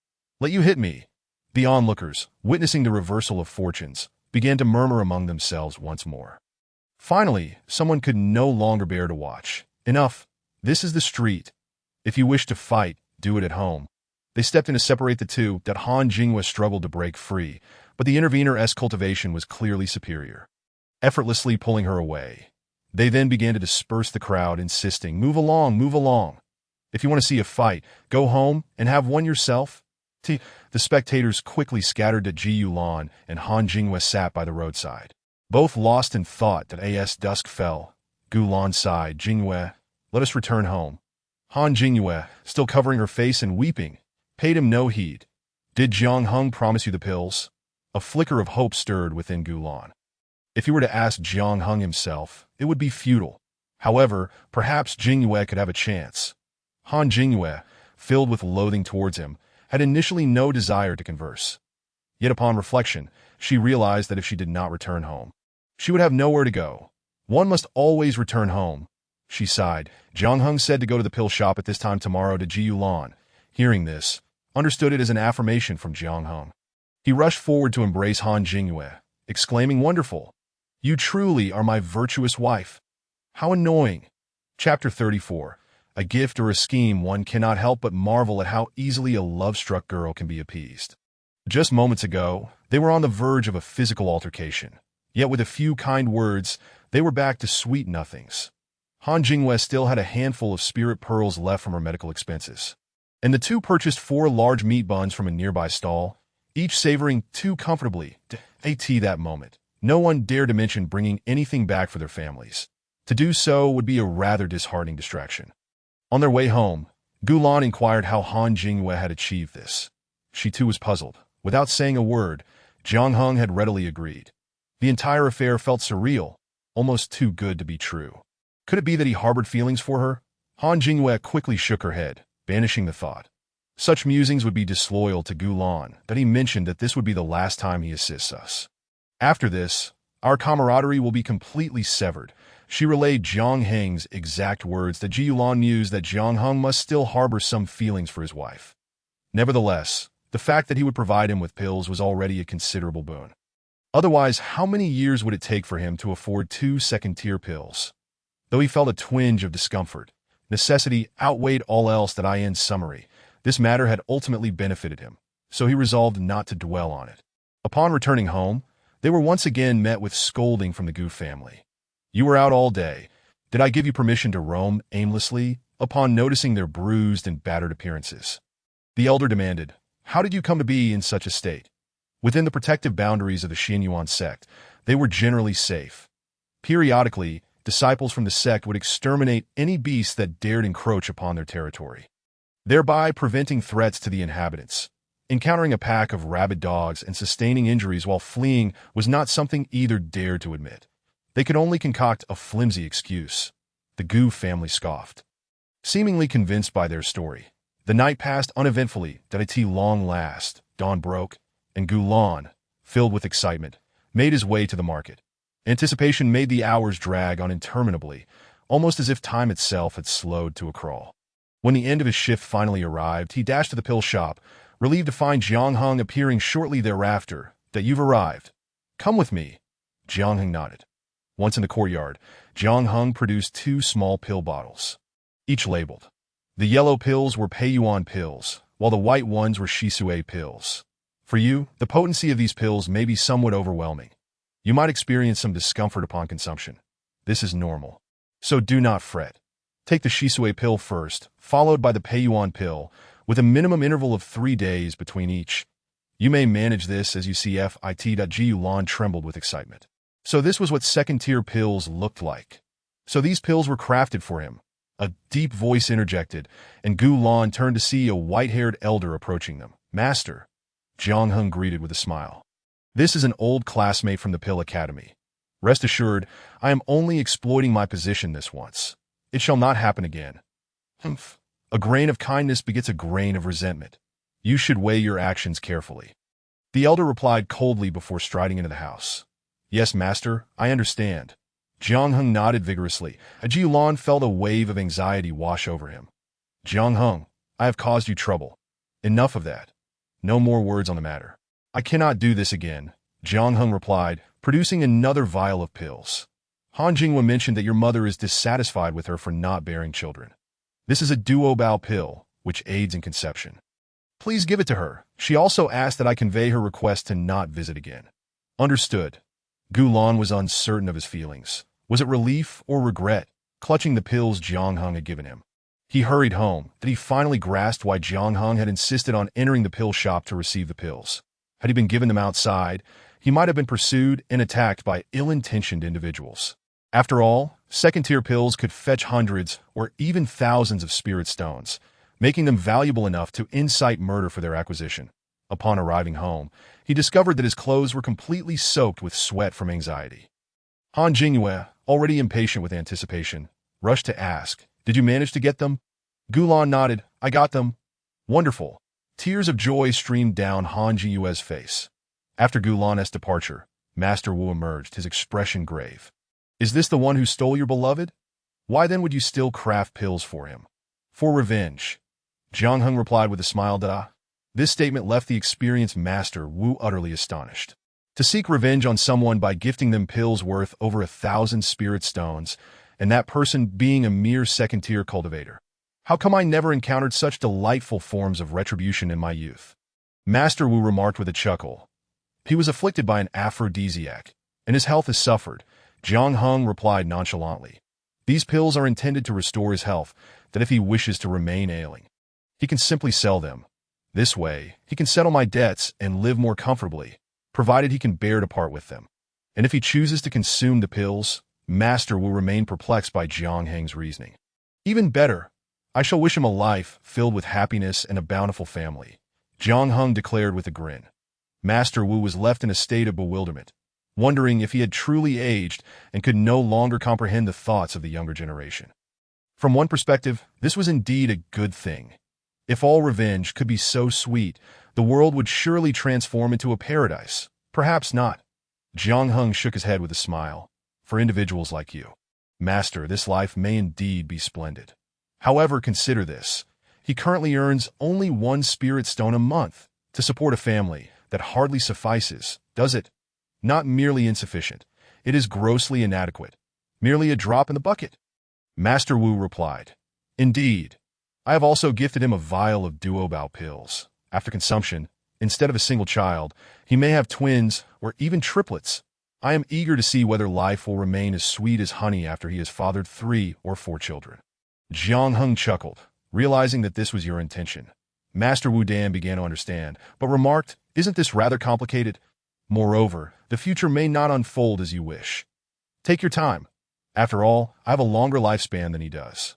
Let you hit me! The onlookers, witnessing the reversal of fortunes, began to murmur among themselves once more. Finally, someone could no longer bear to watch. Enough. This is the street. If you wish to fight, do it at home. They stepped in to separate the two, that Han Jinghua struggled to break free, but the intervener's cultivation was clearly superior, effortlessly pulling her away. They then began to disperse the crowd, insisting, "Move along, move along. If you want to see a fight, go home and have one yourself." The spectators quickly scattered to Ji Yulan, and Han Jinghua sat by the roadside, both lost in thought. That as dusk fell, Gulan sighed, "Jinghua, let us return home." Han Jinghua, still covering her face and weeping, paid him no heed. "Did Jiang Hung promise you the pills?" A flicker of hope stirred within Gulan. If he were to ask Jiang Hung himself, it would be futile. However, perhaps Jinghua could have a chance. Han Jinghua, filled with loathing towards him, had initially no desire to converse. Yet upon reflection, she realized that if she did not return home, she would have nowhere to go. One must always return home. She sighed. Jiang Hung said to go to the pill shop at this time tomorrow to Ji Yulan. Hearing this, understood it as an affirmation from Jiang Hung. He rushed forward to embrace Han Jinghua, exclaiming, "Wonderful! You truly are my virtuous wife." How annoying. Chapter 34. A gift or a scheme. One cannot help but marvel at how easily a love-struck girl can be appeased. Just moments ago, they were on the verge of a physical altercation. Yet with a few kind words, they were back to sweet nothings. Han Jinghua still had a handful of spirit pearls left from her medical expenses, and the two purchased 4 large meat buns from a nearby stall, each savoring too comfortably to at that moment. No one dared to mention bringing anything back for their families. To do so would be a rather disheartening distraction. On their way home, Gulan inquired how Han Jinghua had achieved this. She too was puzzled. Without saying a word, Jiang Hung had readily agreed. The entire affair felt surreal, almost too good to be true. Could it be that he harbored feelings for her? Han Jinghua quickly shook her head, banishing the thought. Such musings would be disloyal to Gulan, that he mentioned that this would be the last time he assists us. After this, our camaraderie will be completely severed. She relayed Jiang Heng's exact words. That Ji Yulan mused that Jiang Hung must still harbor some feelings for his wife. Nevertheless, the fact that he would provide him with pills was already a considerable boon. Otherwise, how many years would it take for him to afford 2 second-tier pills? Though he felt a twinge of discomfort, necessity outweighed all else. That in summary, this matter had ultimately benefited him, so he resolved not to dwell on it. Upon returning home, they were once again met with scolding from the Gu family. "You were out all day. Did I give you permission to roam aimlessly?" Upon noticing their bruised and battered appearances, the elder demanded, "How did you come to be in such a state?" Within the protective boundaries of the Xianyuan sect, they were generally safe. Periodically, disciples from the sect would exterminate any beast that dared encroach upon their territory, thereby preventing threats to the inhabitants. Encountering a pack of rabid dogs and sustaining injuries while fleeing was not something either dared to admit. They could only concoct a flimsy excuse. The Gu family scoffed. Seemingly convinced by their story, the night passed uneventfully. At long last, dawn broke, and Gulan, filled with excitement, made his way to the market. Anticipation made the hours drag on interminably, almost as if time itself had slowed to a crawl. When the end of his shift finally arrived, he dashed to the pill shop, relieved to find Jiang Hung appearing shortly thereafter. "That you've arrived. Come with me." Jiang Hung nodded. Once in the courtyard, Jiang Hung produced 2 small pill bottles, each labeled. The yellow pills were Peiyuan pills, while the white ones were Shisui pills. For you, the potency of these pills may be somewhat overwhelming. You might experience some discomfort upon consumption. This is normal, so do not fret. Take the Shisui pill first, followed by the Peiyuan pill, with a minimum interval of 3 days between each. You may manage this as you see. Ji Yulan trembled with excitement. So this was what second-tier pills looked like. So these pills were crafted for him. A deep voice interjected, and Gulan turned to see a white-haired elder approaching them. "Master," Jiang Hung greeted with a smile. "This is an old classmate from the Pill Academy. Rest assured, I am only exploiting my position this once. It shall not happen again." "Humph. A grain of kindness begets a grain of resentment. You should weigh your actions carefully." The elder replied coldly before striding into the house. "Yes, master, I understand." Jiang Hung nodded vigorously. Ji Yulan felt a wave of anxiety wash over him. "Jiang Hung, I have caused you trouble. Enough of that. No more words on the matter." "I cannot do this again," Jiang Hung replied, producing another vial of pills. "Han Jinghua mentioned that your mother is dissatisfied with her for not bearing children. This is a duobao pill, which aids in conception." Please give it to her. She also asked that I convey her request to not visit again. Understood. Gulan was uncertain of his feelings. Was it relief or regret, clutching the pills Jiang Heng had given him? He hurried home, that he finally grasped why Jiang Heng had insisted on entering the pill shop to receive the pills. Had he been given them outside, he might have been pursued and attacked by ill-intentioned individuals. After all, second-tier pills could fetch hundreds or even thousands of spirit stones, making them valuable enough to incite murder for their acquisition. Upon arriving home, he discovered that his clothes were completely soaked with sweat from anxiety. Han Jingyue, already impatient with anticipation, rushed to ask, "Did you manage to get them?" Gulan nodded, "I got them." Wonderful. Tears of joy streamed down Han Jingyue's face. After Gulan's departure, Master Wu emerged, his expression grave. "Is this the one who stole your beloved? Why then would you still craft pills for him?" "For revenge." Jiang Heng replied with a smile. This statement left the experienced Master Wu utterly astonished. To seek revenge on someone by gifting them pills worth over 1,000 spirit stones, and that person being a mere second-tier cultivator. How come I never encountered such delightful forms of retribution in my youth? Master Wu remarked with a chuckle. He was afflicted by an aphrodisiac, and his health has suffered. Jiang Heng replied nonchalantly. These pills are intended to restore his health, that if he wishes to remain ailing, he can simply sell them. This way, he can settle my debts and live more comfortably, provided he can bear to part with them. And if he chooses to consume the pills, Master will remain perplexed by Jiang Heng's reasoning. Even better, I shall wish him a life filled with happiness and a bountiful family, Jiang Heng declared with a grin. Master Wu was left in a state of bewilderment, wondering if he had truly aged and could no longer comprehend the thoughts of the younger generation. From one perspective, this was indeed a good thing. If all revenge could be so sweet, the world would surely transform into a paradise. Perhaps not. Jiang Heng shook his head with a smile. For individuals like you, Master, this life may indeed be splendid. However, consider this. He currently earns only 1 spirit stone a month. To support a family, that hardly suffices, does it? Not merely insufficient. It is grossly inadequate. Merely a drop in the bucket. Master Wu replied. Indeed. I have also gifted him a vial of Duobao pills. After consumption, instead of a single child, he may have twins or even triplets. I am eager to see whether life will remain as sweet as honey after he has fathered 3 or 4 children. Jiang Heng chuckled, realizing that this was your intention. Master Wu Dan began to understand, but remarked, "Isn't this rather complicated? Moreover, the future may not unfold as you wish. Take your time. After all, I have a longer lifespan than he does.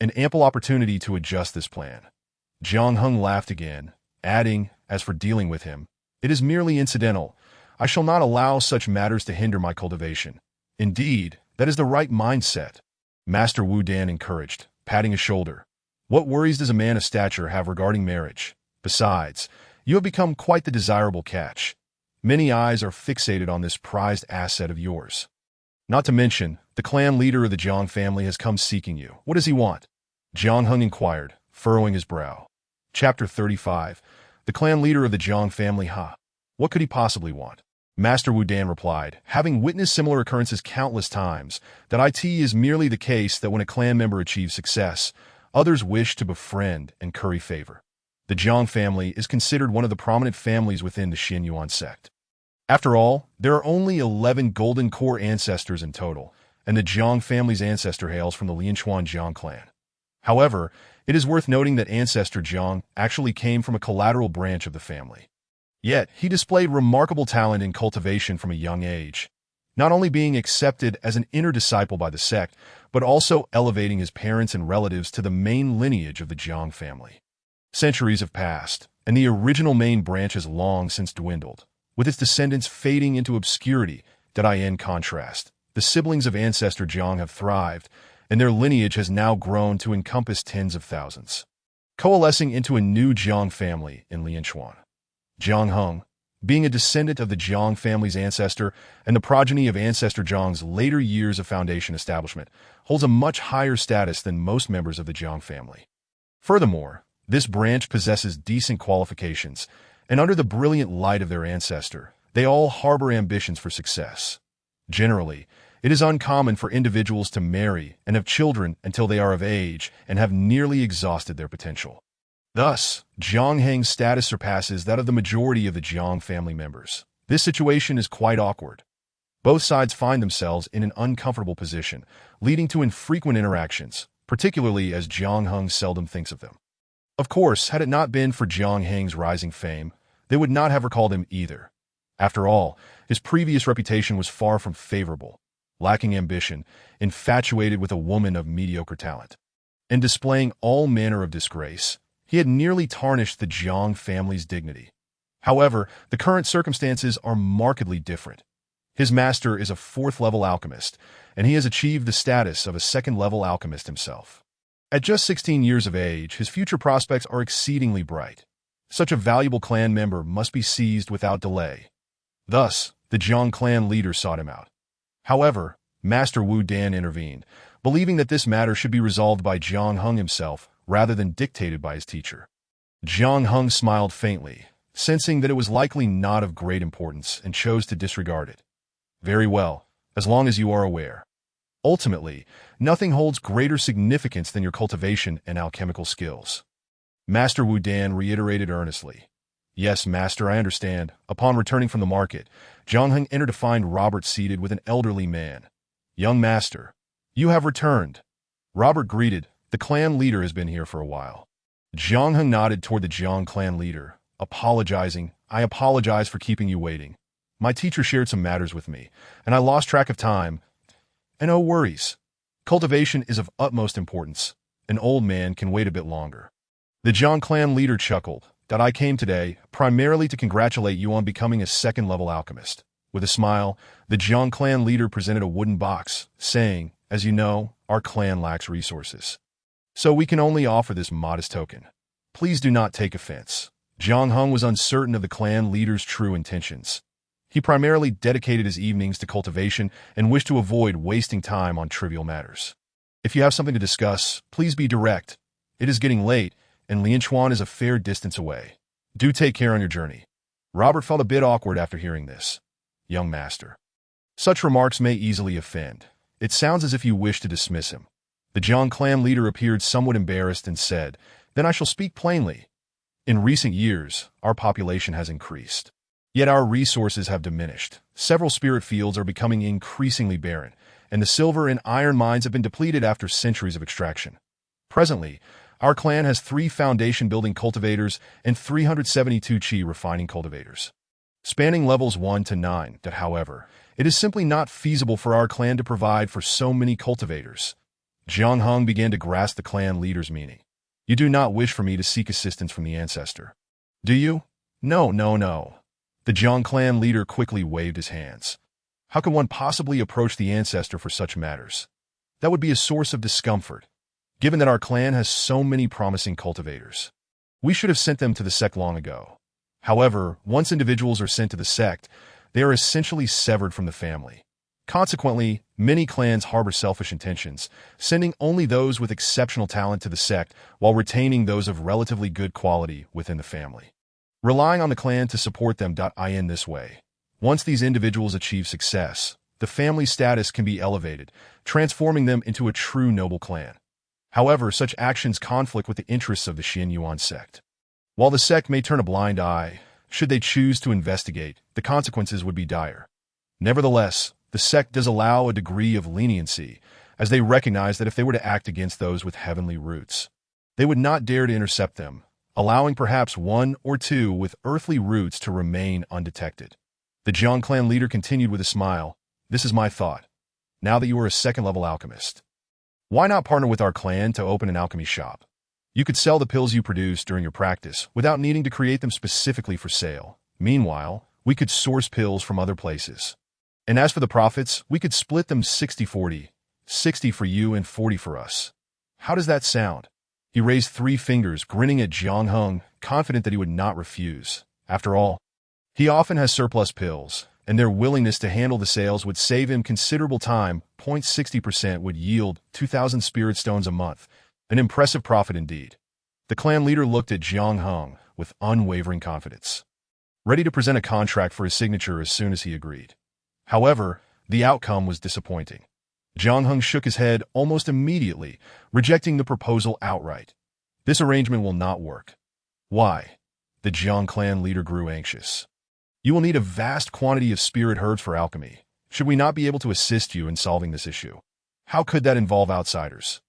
An ample opportunity to adjust this plan." Jiang Heng laughed again, adding, "As for dealing with him, it is merely incidental. I shall not allow such matters to hinder my cultivation. Indeed, that is the right mindset." Master Wu Dan encouraged, patting his shoulder. "What worries does a man of stature have regarding marriage? Besides, you have become quite the desirable catch. Many eyes are fixated on this prized asset of yours. Not to mention, the clan leader of the Jiang family has come seeking you. What does he want?" Jiang Heng inquired, furrowing his brow. Chapter 35. The clan leader of the Jiang family, What could he possibly want? Master Wu Dan replied, having witnessed similar occurrences countless times, that it is merely the case that when a clan member achieves success, others wish to befriend and curry favor. The Jiang family is considered one of the prominent families within the Xin Yuan sect. After all, there are only 11 Golden Core ancestors in total, and the Jiang family's ancestor hails from the Lianchuan Jiang clan. However, it is worth noting that Ancestor Jiang actually came from a collateral branch of the family. Yet, he displayed remarkable talent in cultivation from a young age, not only being accepted as an inner disciple by the sect, but also elevating his parents and relatives to the main lineage of the Jiang family. Centuries have passed, and the original main branch has long since dwindled, with its descendants fading into obscurity. In contrast, the siblings of Ancestor Jiang have thrived, and their lineage has now grown to encompass tens of thousands, coalescing into a new Jiang family in Lianchuan. Jiang Heng, being a descendant of the Jiang family's ancestor and the progeny of Ancestor Jiang's later years of foundation establishment, holds a much higher status than most members of the Jiang family. Furthermore, this branch possesses decent qualifications, and under the brilliant light of their ancestor, they all harbor ambitions for success. Generally, it is uncommon for individuals to marry and have children until they are of age and have nearly exhausted their potential. Thus, Jiang Heng's status surpasses that of the majority of the Jiang family members. This situation is quite awkward. Both sides find themselves in an uncomfortable position, leading to infrequent interactions, particularly as Jiang Heng seldom thinks of them. Of course, had it not been for Jiang Heng's rising fame, they would not have recalled him either. After all, his previous reputation was far from favorable, lacking ambition, infatuated with a woman of mediocre talent, and displaying all manner of disgrace. He had nearly tarnished the Jiang family's dignity. However, the current circumstances are markedly different. His master is a fourth-level alchemist, and he has achieved the status of a second-level alchemist himself. At just 16 years of age, his future prospects are exceedingly bright. Such a valuable clan member must be seized without delay. Thus, the Jiang clan leader sought him out. However, Master Wu Dan intervened, believing that this matter should be resolved by Jiang Heng himself rather than dictated by his teacher. Jiang Heng smiled faintly, sensing that it was likely not of great importance, and chose to disregard it. Very well, as long as you are aware. Ultimately, nothing holds greater significance than your cultivation and alchemical skills. Master Wu Dan reiterated earnestly. Yes, Master, I understand. Upon returning from the market, Jiang Heng entered to find Robert seated with an elderly man. Young Master, you have returned. Robert greeted. The clan leader has been here for a while. Jiang Heng nodded toward the Jiang clan leader, apologizing. I apologize for keeping you waiting. My teacher shared some matters with me, and I lost track of time. And no worries. Cultivation is of utmost importance. An old man can wait a bit longer. The Jiang clan leader chuckled. That I came today primarily to congratulate you on becoming a second-level alchemist. With a smile, the Jiang clan leader presented a wooden box, saying, as you know, our clan lacks resources. So we can only offer this modest token. Please do not take offense. Jiang Heng was uncertain of the clan leader's true intentions. He primarily dedicated his evenings to cultivation and wished to avoid wasting time on trivial matters. If you have something to discuss, please be direct. It is getting late, and Lianchuan is a fair distance away. Do take care on your journey. Robert felt a bit awkward after hearing this. Young Master. Such remarks may easily offend. It sounds as if you wish to dismiss him. The Jiang clan leader appeared somewhat embarrassed and said, Then I shall speak plainly. In recent years, our population has increased. Yet our resources have diminished. Several spirit fields are becoming increasingly barren, and the silver and iron mines have been depleted after centuries of extraction. Presently, our clan has 3 foundation-building cultivators and 372 qi refining cultivators, spanning levels 1 to 9. That, however, it is simply not feasible for our clan to provide for so many cultivators. Jiang Heng began to grasp the clan leader's meaning. You do not wish for me to seek assistance from the ancestor, do you? No, no, no. The Jiang clan leader quickly waved his hands. How can one possibly approach the ancestor for such matters? That would be a source of discomfort, given that our clan has so many promising cultivators. We should have sent them to the sect long ago. However, once individuals are sent to the sect, they are essentially severed from the family. Consequently, many clans harbor selfish intentions, sending only those with exceptional talent to the sect while retaining those of relatively good quality within the family, relying on the clan to support them. In this way, once these individuals achieve success, the family status can be elevated, transforming them into a true noble clan. However, such actions conflict with the interests of the Xin Yuan sect. While the sect may turn a blind eye, should they choose to investigate, the consequences would be dire. Nevertheless, the sect does allow a degree of leniency, as they recognize that if they were to act against those with heavenly roots, they would not dare to intercept them, allowing perhaps 1 or 2 with earthly roots to remain undetected. The Jiang clan leader continued with a smile. This is my thought. Now that you are a second-level alchemist, why not partner with our clan to open an alchemy shop? You could sell the pills you produce during your practice without needing to create them specifically for sale. Meanwhile, we could source pills from other places. And as for the profits, we could split them 60-40, 60 for you and 40 for us. How does that sound? He raised 3 fingers, grinning at Jiang Heng, confident that he would not refuse. After all, he often has surplus pills, and their willingness to handle the sales would save him considerable time. 60% would yield 2,000 spirit stones a month, an impressive profit indeed. The clan leader looked at Jiang Heng with unwavering confidence, ready to present a contract for his signature as soon as he agreed. However, the outcome was disappointing. Jiang Heng shook his head almost immediately, rejecting the proposal outright. This arrangement will not work. Why? The Jiang clan leader grew anxious. You will need a vast quantity of spirit herbs for alchemy. Should we not be able to assist you in solving this issue? How could that involve outsiders?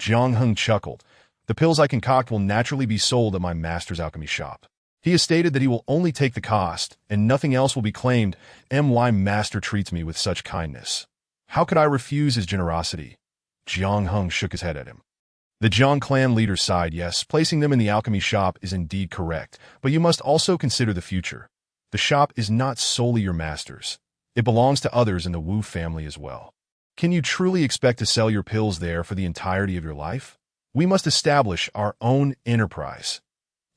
Jiang Heng chuckled. The pills I concoct will naturally be sold at my master's alchemy shop. He has stated that he will only take the cost, and nothing else will be claimed. My master treats me with such kindness. How could I refuse his generosity? Jiang Heng shook his head at him. The Jiang clan leader sighed. Yes, placing them in the alchemy shop is indeed correct, but you must also consider the future. The shop is not solely your master's. It belongs to others in the Wu family as well. Can you truly expect to sell your pills there for the entirety of your life? We must establish our own enterprise.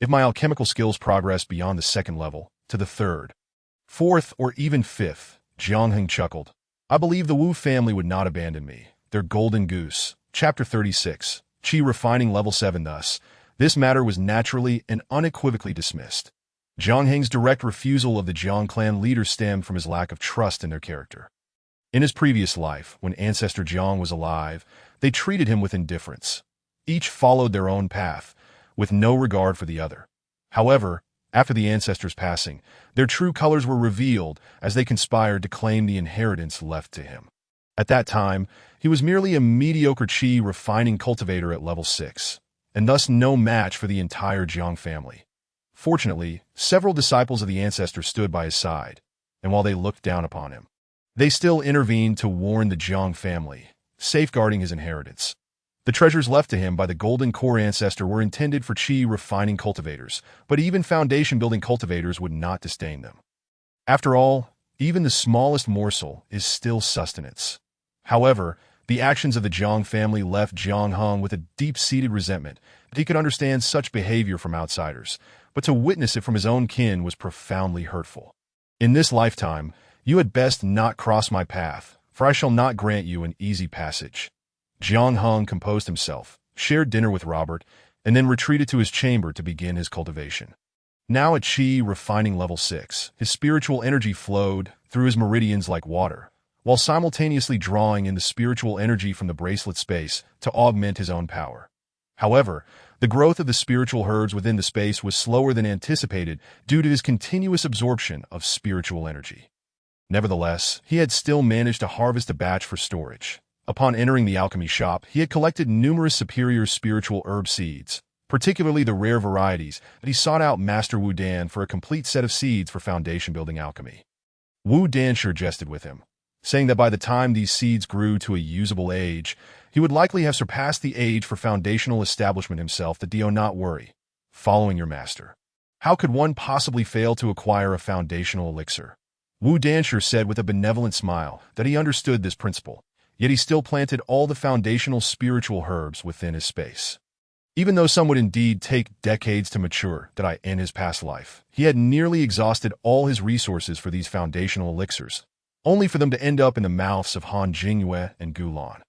If my alchemical skills progress beyond the second level, to the third, fourth, or even fifth, Jiang Heng chuckled, I believe the Wu family would not abandon me. Their golden goose. Chapter 36. Qi refining level 7. Thus, this matter was naturally and unequivocally dismissed. Jiang Heng's direct refusal of the Jiang clan leader stemmed from his lack of trust in their character. In his previous life, when Ancestor Jiang was alive, they treated him with indifference. Each followed their own path, with no regard for the other. However, after the ancestor's passing, their true colors were revealed as they conspired to claim the inheritance left to him. At that time, he was merely a mediocre Qi refining cultivator at level 6, and thus no match for the entire Jiang family. Fortunately, several disciples of the ancestor stood by his side, and while they looked down upon him, they still intervened to warn the Jiang family, safeguarding his inheritance. The treasures left to him by the Golden Core ancestor were intended for Qi refining cultivators, but even foundation-building cultivators would not disdain them. After all, even the smallest morsel is still sustenance. However, the actions of the Jiang family left Jiang Heng with a deep-seated resentment that he could understand such behavior from outsiders, but to witness it from his own kin was profoundly hurtful. In this lifetime, you had best not cross my path, for I shall not grant you an easy passage. Jiang Heng composed himself, shared dinner with Robert, and then retreated to his chamber to begin his cultivation. Now at Qi refining level 6, his spiritual energy flowed through his meridians like water, while simultaneously drawing in the spiritual energy from the bracelet space to augment his own power. However, the growth of the spiritual herbs within the space was slower than anticipated due to his continuous absorption of spiritual energy. Nevertheless, he had still managed to harvest a batch for storage. Upon entering the alchemy shop, he had collected numerous superior spiritual herb seeds, particularly the rare varieties that he sought out Master Wu Dan for a complete set of seeds for foundation-building alchemy. Wu Dan sure jested with him, saying that by the time these seeds grew to a usable age, he would likely have surpassed the age for foundational establishment himself. That do not worry. Following your master. How could one possibly fail to acquire a foundational elixir? Wu Danshur said with a benevolent smile that he understood this principle, yet he still planted all the foundational spiritual herbs within his space. Even though some would indeed take decades to mature, in his past life, he had nearly exhausted all his resources for these foundational elixirs, only for them to end up in the mouths of Han Jingyue and Gulan.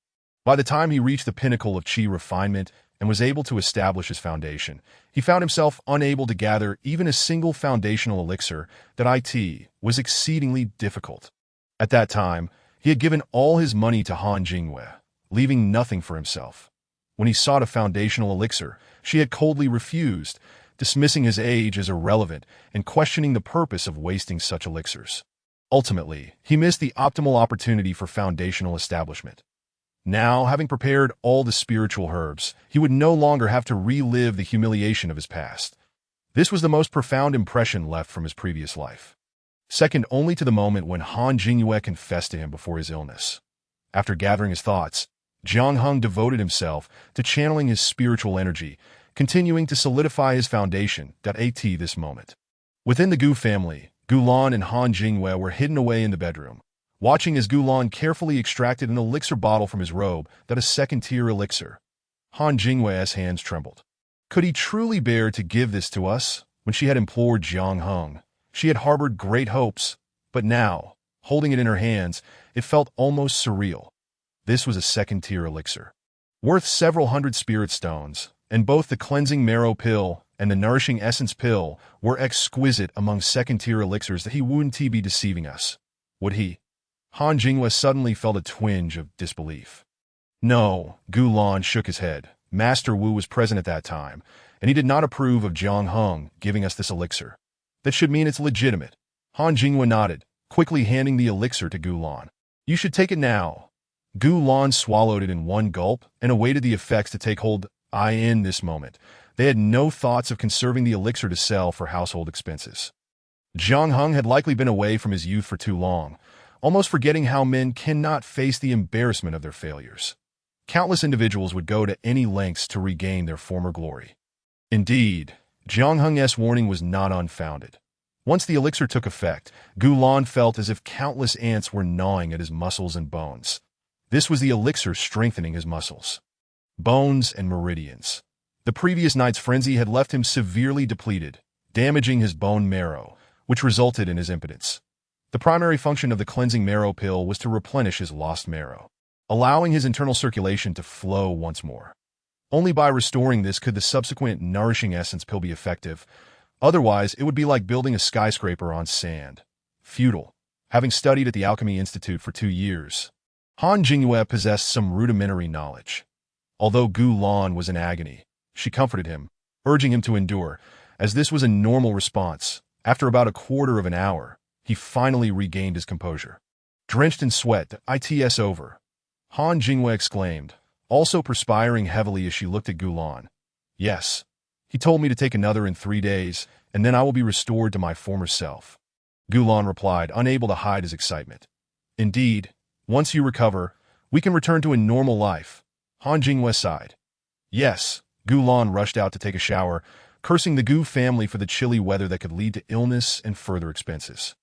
By the time he reached the pinnacle of Qi refinement and was able to establish his foundation, he found himself unable to gather even a single foundational elixir. That was exceedingly difficult. At that time, he had given all his money to Han Jingyue, leaving nothing for himself. When he sought a foundational elixir, she had coldly refused, dismissing his age as irrelevant and questioning the purpose of wasting such elixirs. Ultimately, he missed the optimal opportunity for foundational establishment. Now, having prepared all the spiritual herbs, he would no longer have to relive the humiliation of his past. This was the most profound impression left from his previous life, second only to the moment when Han Jingyue confessed to him before his illness. After gathering his thoughts, Jiang Heng devoted himself to channeling his spiritual energy, continuing to solidify his foundation. At this moment, within the Gu family, Gulan and Han Jingyue were hidden away in the bedroom, watching as Gulan carefully extracted an elixir bottle from his robe. A second-tier elixir. Han Jingyue's hands trembled. Could he truly bear to give this to us? When she had implored Jiang Heng, she had harbored great hopes, but now, holding it in her hands, it felt almost surreal. This was a second-tier elixir, worth several hundred spirit stones, and both the cleansing marrow pill and the nourishing essence pill were exquisite among second-tier elixirs. That he wouldn't be deceiving us, would he? Han Jingyue suddenly felt a twinge of disbelief. No, Gulan shook his head. Master Wu was present at that time, and he did not approve of Jiang Heng giving us this elixir. That should mean it's legitimate. Han Jinghua nodded, quickly handing the elixir to Gu Lan. You should take it now. Gu Lan swallowed it in one gulp and awaited the effects to take hold. In this moment, they had no thoughts of conserving the elixir to sell for household expenses. Jiang Heng had likely been away from his youth for too long, almost forgetting how men cannot face the embarrassment of their failures. Countless individuals would go to any lengths to regain their former glory. Indeed, Jiang Heng's warning was not unfounded. Once the elixir took effect, Gu Lan felt as if countless ants were gnawing at his muscles and bones. This was the elixir strengthening his muscles, bones, and meridians. The previous night's frenzy had left him severely depleted, damaging his bone marrow, which resulted in his impotence. The primary function of the cleansing marrow pill was to replenish his lost marrow, allowing his internal circulation to flow once more. Only by restoring this could the subsequent nourishing essence pill be effective. Otherwise, it would be like building a skyscraper on sand. Futile. Having studied at the Alchemy Institute for 2 years, Han Jinghua possessed some rudimentary knowledge. Although Gu Lan was in agony, she comforted him, urging him to endure, as this was a normal response. After about a quarter of an hour, he finally regained his composure. Drenched in sweat, "It's over," Han Jinghua exclaimed, also perspiring heavily as she looked at Gu Lan. "Yes. He told me to take another in 3 days, and then I will be restored to my former self." Gu Lan replied, unable to hide his excitement. "Indeed, once you recover, we can return to a normal life." Han Jinghua sighed. "Yes." Gu Lan rushed out to take a shower, cursing the Gu family for the chilly weather that could lead to illness and further expenses.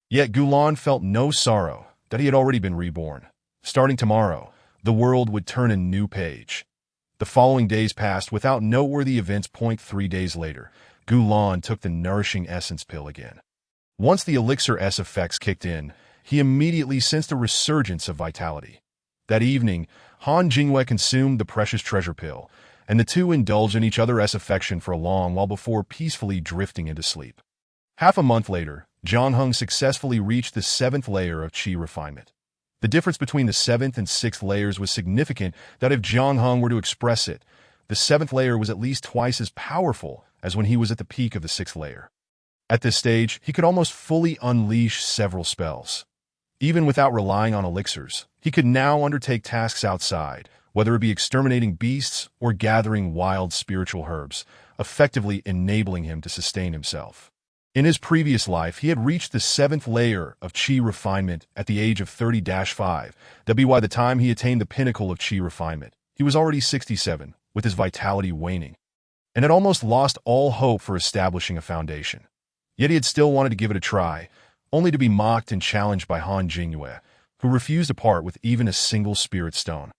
Yet Gu Lan felt no sorrow that he had already been reborn. Starting tomorrow, the world would turn a new page. The following days passed without noteworthy events. 3 days later, Gu Lan took the nourishing essence pill again. Once the elixir's effects kicked in, he immediately sensed a resurgence of vitality. That evening, Han Jinghua consumed the precious treasure pill, and the two indulged in each other's affection for a long while before peacefully drifting into sleep. Half a month later, Jiang Heng successfully reached the 7th layer of qi refinement. The difference between the 7th and 6th layers was significant that if Jiang Heng were to express it, the 7th layer was at least twice as powerful as when he was at the peak of the 6th layer. At this stage, he could almost fully unleash several spells. Even without relying on elixirs, he could now undertake tasks outside, whether it be exterminating beasts or gathering wild spiritual herbs, effectively enabling him to sustain himself. In his previous life, he had reached the 7th layer of qi refinement at the age of 30-5. By the time he attained the pinnacle of qi refinement, he was already 67, with his vitality waning, and had almost lost all hope for establishing a foundation. Yet he had still wanted to give it a try, only to be mocked and challenged by Han Jinghua, who refused to part with even a single spirit stone.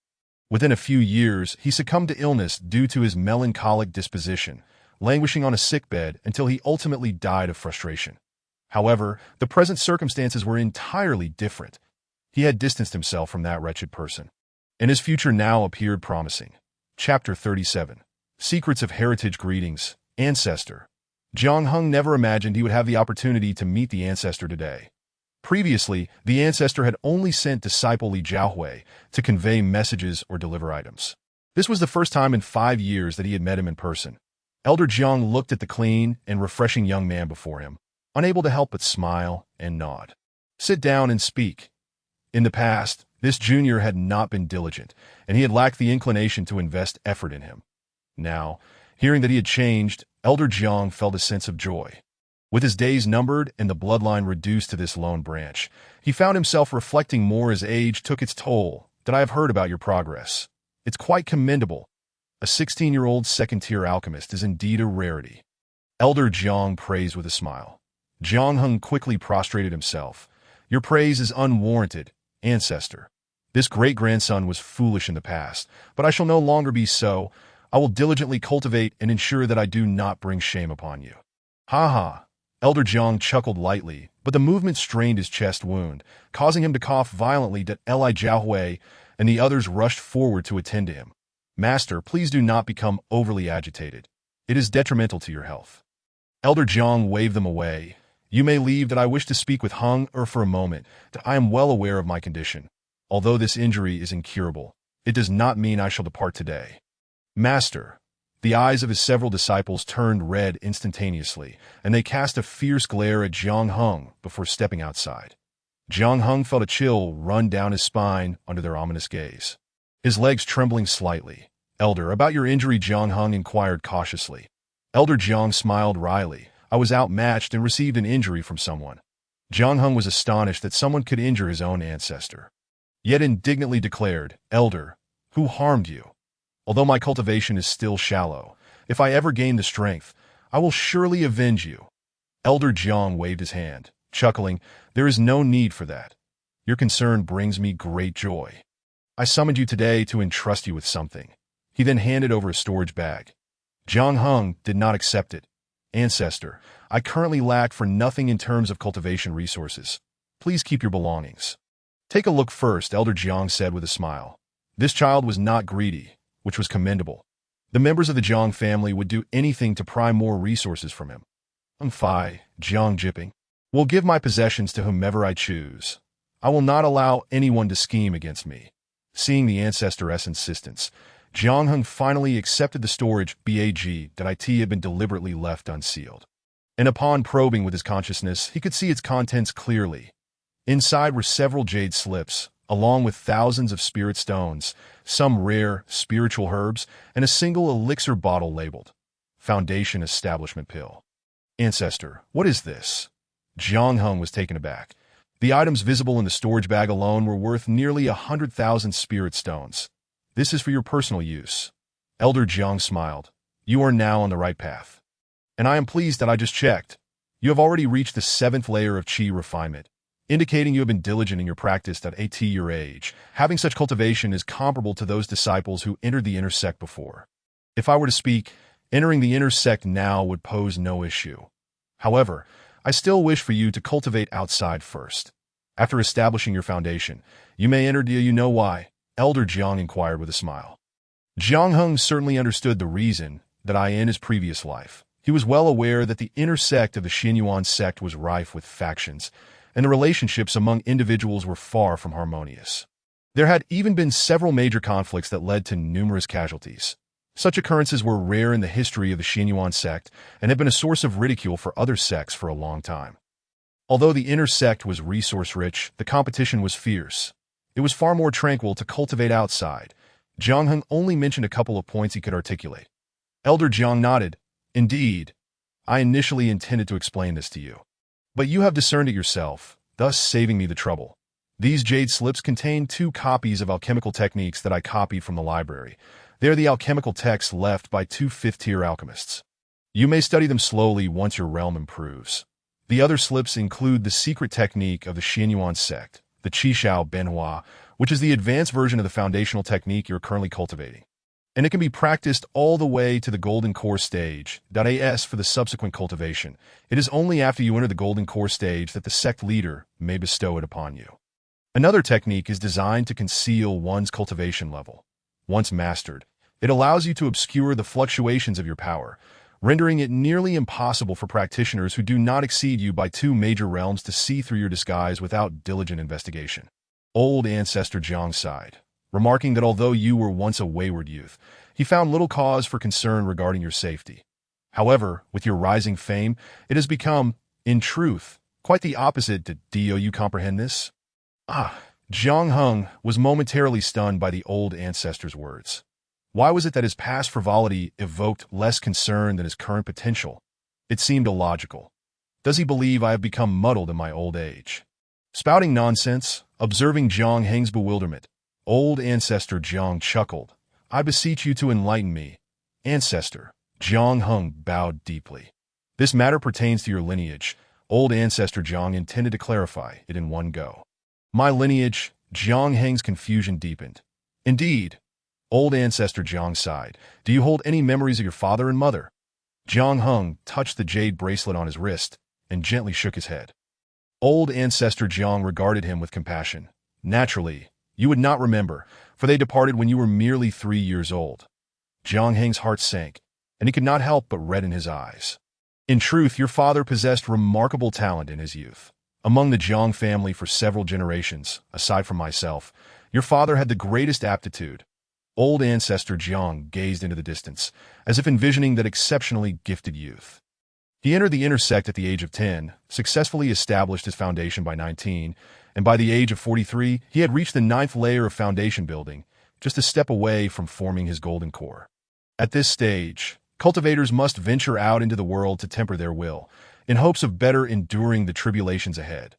Within a few years, he succumbed to illness due to his melancholic disposition, languishing on a sickbed until he ultimately died of frustration. However, the present circumstances were entirely different. He had distanced himself from that wretched person, and his future now appeared promising. Chapter 37. Secrets of Heritage. Greetings, Ancestor. Jiang Heng never imagined he would have the opportunity to meet the Ancestor today. Previously, the Ancestor had only sent disciple Li Jiahui to convey messages or deliver items. This was the first time in 5 years that he had met him in person. Elder Jiang looked at the clean and refreshing young man before him, unable to help but smile and nod. "Sit down and speak." In the past, this junior had not been diligent, and he had lacked the inclination to invest effort in him. Now, hearing that he had changed, Elder Jiang felt a sense of joy. With his days numbered and the bloodline reduced to this lone branch, he found himself reflecting more as age took its toll. "That I have heard about your progress. It's quite commendable. A 16-year-old second-tier alchemist is indeed a rarity." Elder Jiang praised with a smile. Jiang Heng quickly prostrated himself. "Your praise is unwarranted, Ancestor. This great-grandson was foolish in the past, but I shall no longer be so. I will diligently cultivate and ensure that I do not bring shame upon you." "Ha ha." Elder Jiang chuckled lightly, but the movement strained his chest wound, causing him to cough violently. Li Jiahui and the others rushed forward to attend to him. "Master, please do not become overly agitated. It is detrimental to your health." Elder Jiang waved them away. "You may leave. That I wish to speak with Heng for a moment. That I am well aware of my condition. Although this injury is incurable, it does not mean I shall depart today." "Master." The eyes of his several disciples turned red instantaneously, and they cast a fierce glare at Jiang Hung before stepping outside. Jiang Hung felt a chill run down his spine under their ominous gaze. His legs trembling slightly. "Elder, about your injury," Jiang Hung inquired cautiously. Elder Jiang smiled wryly. "I was outmatched and received an injury from someone." Jiang Hung was astonished that someone could injure his own ancestor, yet indignantly declared, "Elder, who harmed you? Although my cultivation is still shallow, if I ever gain the strength, I will surely avenge you." Elder Jiang waved his hand, chuckling, "There is no need for that. Your concern brings me great joy. I summoned you today to entrust you with something." He then handed over a storage bag. Jiang Hung did not accept it. "Ancestor, I currently lack for nothing in terms of cultivation resources. Please keep your belongings." "Take a look first," Elder Jiang said with a smile. This child was not greedy, which was commendable. The members of the Jiang family would do anything to pry more resources from him. "Fie, Jiang Jiping. Will give my possessions to whomever I choose. I will not allow anyone to scheme against me." Seeing the ancestor's insistence, Jiang Hung finally accepted the storage bag that it had been deliberately left unsealed. And upon probing with his consciousness, he could see its contents clearly. Inside were several jade slips, along with thousands of spirit stones, some rare spiritual herbs, and a single elixir bottle labeled Foundation Establishment Pill. "Ancestor, what is this?" Jiang Hung was taken aback. The items visible in the storage bag alone were worth nearly 100,000 spirit stones. "This is for your personal use." Elder Jiang smiled. "You are now on the right path. And I am pleased that I just checked. You have already reached the 7th layer of Qi refinement, indicating you have been diligent in your practice at your age. Having such cultivation is comparable to those disciples who entered the inner sect before. If I were to speak, entering the inner sect now would pose no issue. However, I still wish for you to cultivate outside first. After establishing your foundation, you may enter. Do you know why?" Elder Jiang inquired with a smile. Jiang Hung certainly understood the reason that in his previous life. He was well aware that the inner sect of the Xinyuan sect was rife with factions, and the relationships among individuals were far from harmonious. There had even been several major conflicts that led to numerous casualties. Such occurrences were rare in the history of the Xinyuan sect and have been a source of ridicule for other sects for a long time. Although the inner sect was resource-rich, the competition was fierce. It was far more tranquil to cultivate outside. Jiang Hung only mentioned a couple of points he could articulate. Elder Jiang nodded. "Indeed, I initially intended to explain this to you. But you have discerned it yourself, thus saving me the trouble. These jade slips contain 2 copies of alchemical techniques that I copied from the library. They are the alchemical texts left by 2 fifth-tier alchemists. You may study them slowly once your realm improves. The other slips include the secret technique of the Xinyuan sect, the Qishao Benhua, which is the advanced version of the foundational technique you're currently cultivating. And it can be practiced all the way to the Golden Core stage. As for the subsequent cultivation, it is only after you enter the Golden Core stage that the sect leader may bestow it upon you. Another technique is designed to conceal one's cultivation level. Once mastered, it allows you to obscure the fluctuations of your power, rendering it nearly impossible for practitioners who do not exceed you by 2 major realms to see through your disguise without diligent investigation. Old Ancestor Jiang sighed, remarking that although you were once a wayward youth, he found little cause for concern regarding your safety. However, with your rising fame, it has become, in truth, quite the opposite. Do you comprehend this? Jiang Hung was momentarily stunned by the old ancestor's words. Why was it that his past frivolity evoked less concern than his current potential? It seemed illogical. Does he believe I have become muddled in my old age? Spouting nonsense, observing Jiang Heng's bewilderment, old Ancestor Jiang chuckled. "I beseech you to enlighten me." "Ancestor." Jiang Hung bowed deeply. "This matter pertains to your lineage." Old Ancestor Jiang intended to clarify it in one go. "My lineage?" Jiang Heng's confusion deepened. "Indeed." Old Ancestor Jiang sighed. "Do you hold any memories of your father and mother?" Jiang Hung touched the jade bracelet on his wrist and gently shook his head. Old Ancestor Jiang regarded him with compassion. "Naturally, you would not remember, for they departed when you were merely 3 years old." Jiang Heng's heart sank, and he could not help but redden his eyes. "In truth, your father possessed remarkable talent in his youth. Among the Jiang family for several generations, aside from myself, your father had the greatest aptitude. Old Ancestor Jiang gazed into the distance, as if envisioning that exceptionally gifted youth. He entered the inner sect at the age of 10, successfully established his foundation by 19, and by the age of 43, he had reached the 9th layer of foundation building, just a step away from forming his golden core. At this stage, cultivators must venture out into the world to temper their will, in hopes of better enduring the tribulations ahead.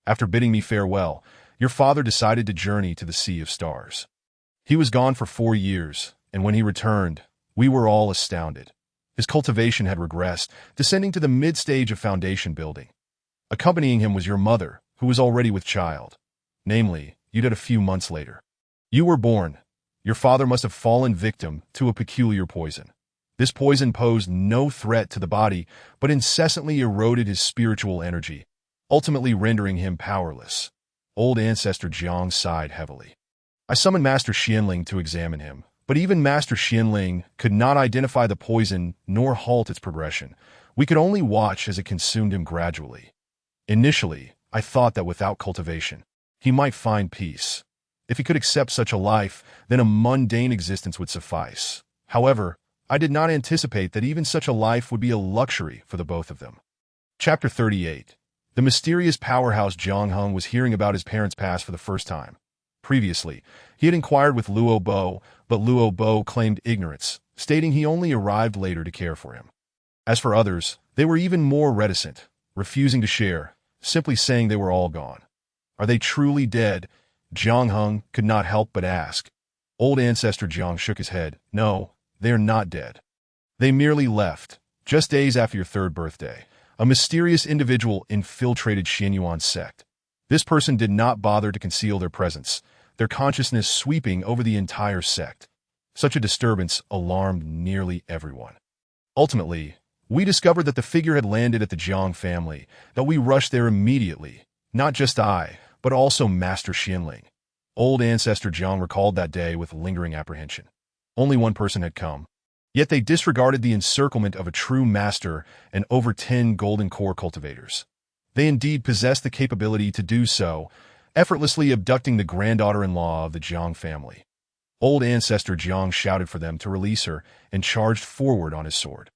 After bidding me farewell, your father decided to journey to the Sea of Stars. He was gone for 4 years, and when he returned, we were all astounded. His cultivation had regressed, descending to the mid-stage of foundation building. Accompanying him was your mother, who was already with child. Namely, you did a few months later. You were born. Your father must have fallen victim to a peculiar poison. This poison posed no threat to the body, but incessantly eroded his spiritual energy, ultimately rendering him powerless. Old Ancestor Jiang sighed heavily. I summoned Master Xianling to examine him, but even Master Xianling could not identify the poison nor halt its progression. We could only watch as it consumed him gradually. Initially, I thought that without cultivation, he might find peace. If he could accept such a life, then a mundane existence would suffice. However, I did not anticipate that even such a life would be a luxury for the both of them. Chapter 38. The mysterious powerhouse Jiang Heng was hearing about his parents' past for the first time. Previously, he had inquired with Luo Bo, but Luo Bo claimed ignorance, stating he only arrived later to care for him. As for others, they were even more reticent, refusing to share, simply saying they were all gone. Are they truly dead? Jiang Heng could not help but ask. Old Ancestor Jiang shook his head. No, they are not dead. They merely left, just days after your 3rd birthday. A mysterious individual infiltrated Xianyuan's sect. This person did not bother to conceal their presence, their consciousness sweeping over the entire sect. Such a disturbance alarmed nearly everyone. Ultimately, we discovered that the figure had landed at the Jiang family, that we rushed there immediately, not just I, but also Master Xianling. Old Ancestor Jiang recalled that day with lingering apprehension. Only one person had come. Yet they disregarded the encirclement of a true master and over 10 golden core cultivators. They indeed possessed the capability to do so, effortlessly abducting the granddaughter-in-law of the Jiang family. Old Ancestor Jiang shouted for them to release her and charged forward on his sword.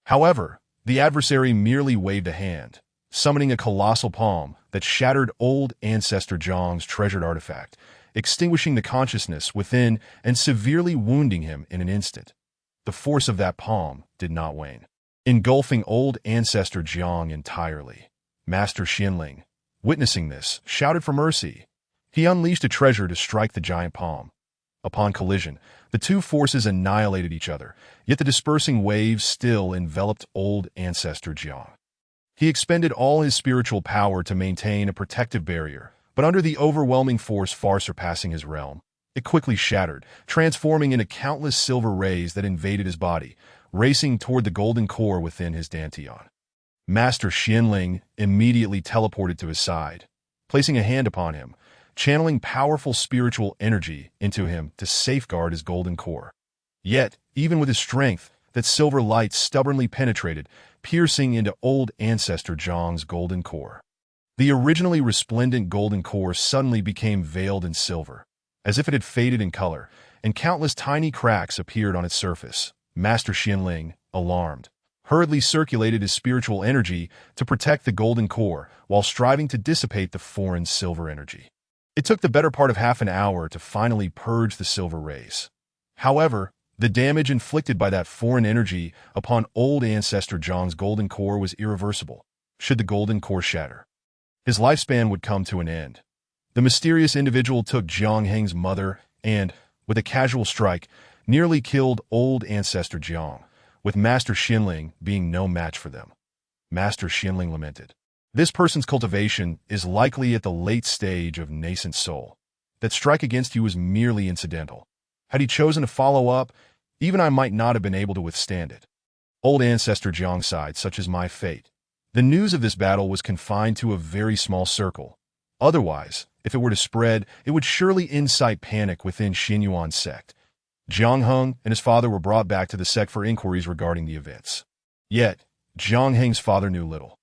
However, the adversary merely waved a hand, summoning a colossal palm that shattered Old Ancestor Jiang's treasured artifact, extinguishing the consciousness within and severely wounding him in an instant. The force of that palm did not wane, engulfing Old Ancestor Jiang entirely. Master Xianling, witnessing this, shouted for mercy. He unleashed a treasure to strike the giant palm. Upon collision, the two forces annihilated each other, yet the dispersing waves still enveloped Old Ancestor Jiang. He expended all his spiritual power to maintain a protective barrier, but under the overwhelming force far surpassing his realm, it quickly shattered, transforming into countless silver rays that invaded his body, racing toward the golden core within his dantian. Master Xianling immediately teleported to his side, placing a hand upon him, channeling powerful spiritual energy into him to safeguard his golden core. Yet, even with his strength, that silver light stubbornly penetrated, piercing into Old Ancestor Jiang's golden core. The originally resplendent golden core suddenly became veiled in silver, as if it had faded in color, and countless tiny cracks appeared on its surface. Master Xianling, alarmed, hurriedly circulated his spiritual energy to protect the golden core while striving to dissipate the foreign silver energy. It took the better part of half an hour to finally purge the silver rays. However, the damage inflicted by that foreign energy upon Old Ancestor Jiang's golden core was irreversible. Should the golden core shatter, his lifespan would come to an end. The mysterious individual took Jiang Heng's mother and, with a casual strike, nearly killed Old Ancestor Jiang, with Master Xianling being no match for them. Master Xianling lamented. This person's cultivation is likely at the late stage of nascent soul. That strike against you was merely incidental. Had he chosen to follow up, even I might not have been able to withstand it. Old Ancestor Jiang sighed, such is my fate. The news of this battle was confined to a very small circle. Otherwise, if it were to spread, it would surely incite panic within Xianyuan's sect. Jiang Heng and his father were brought back to the sect for inquiries regarding the events. Yet, Jiang Heng's father knew little.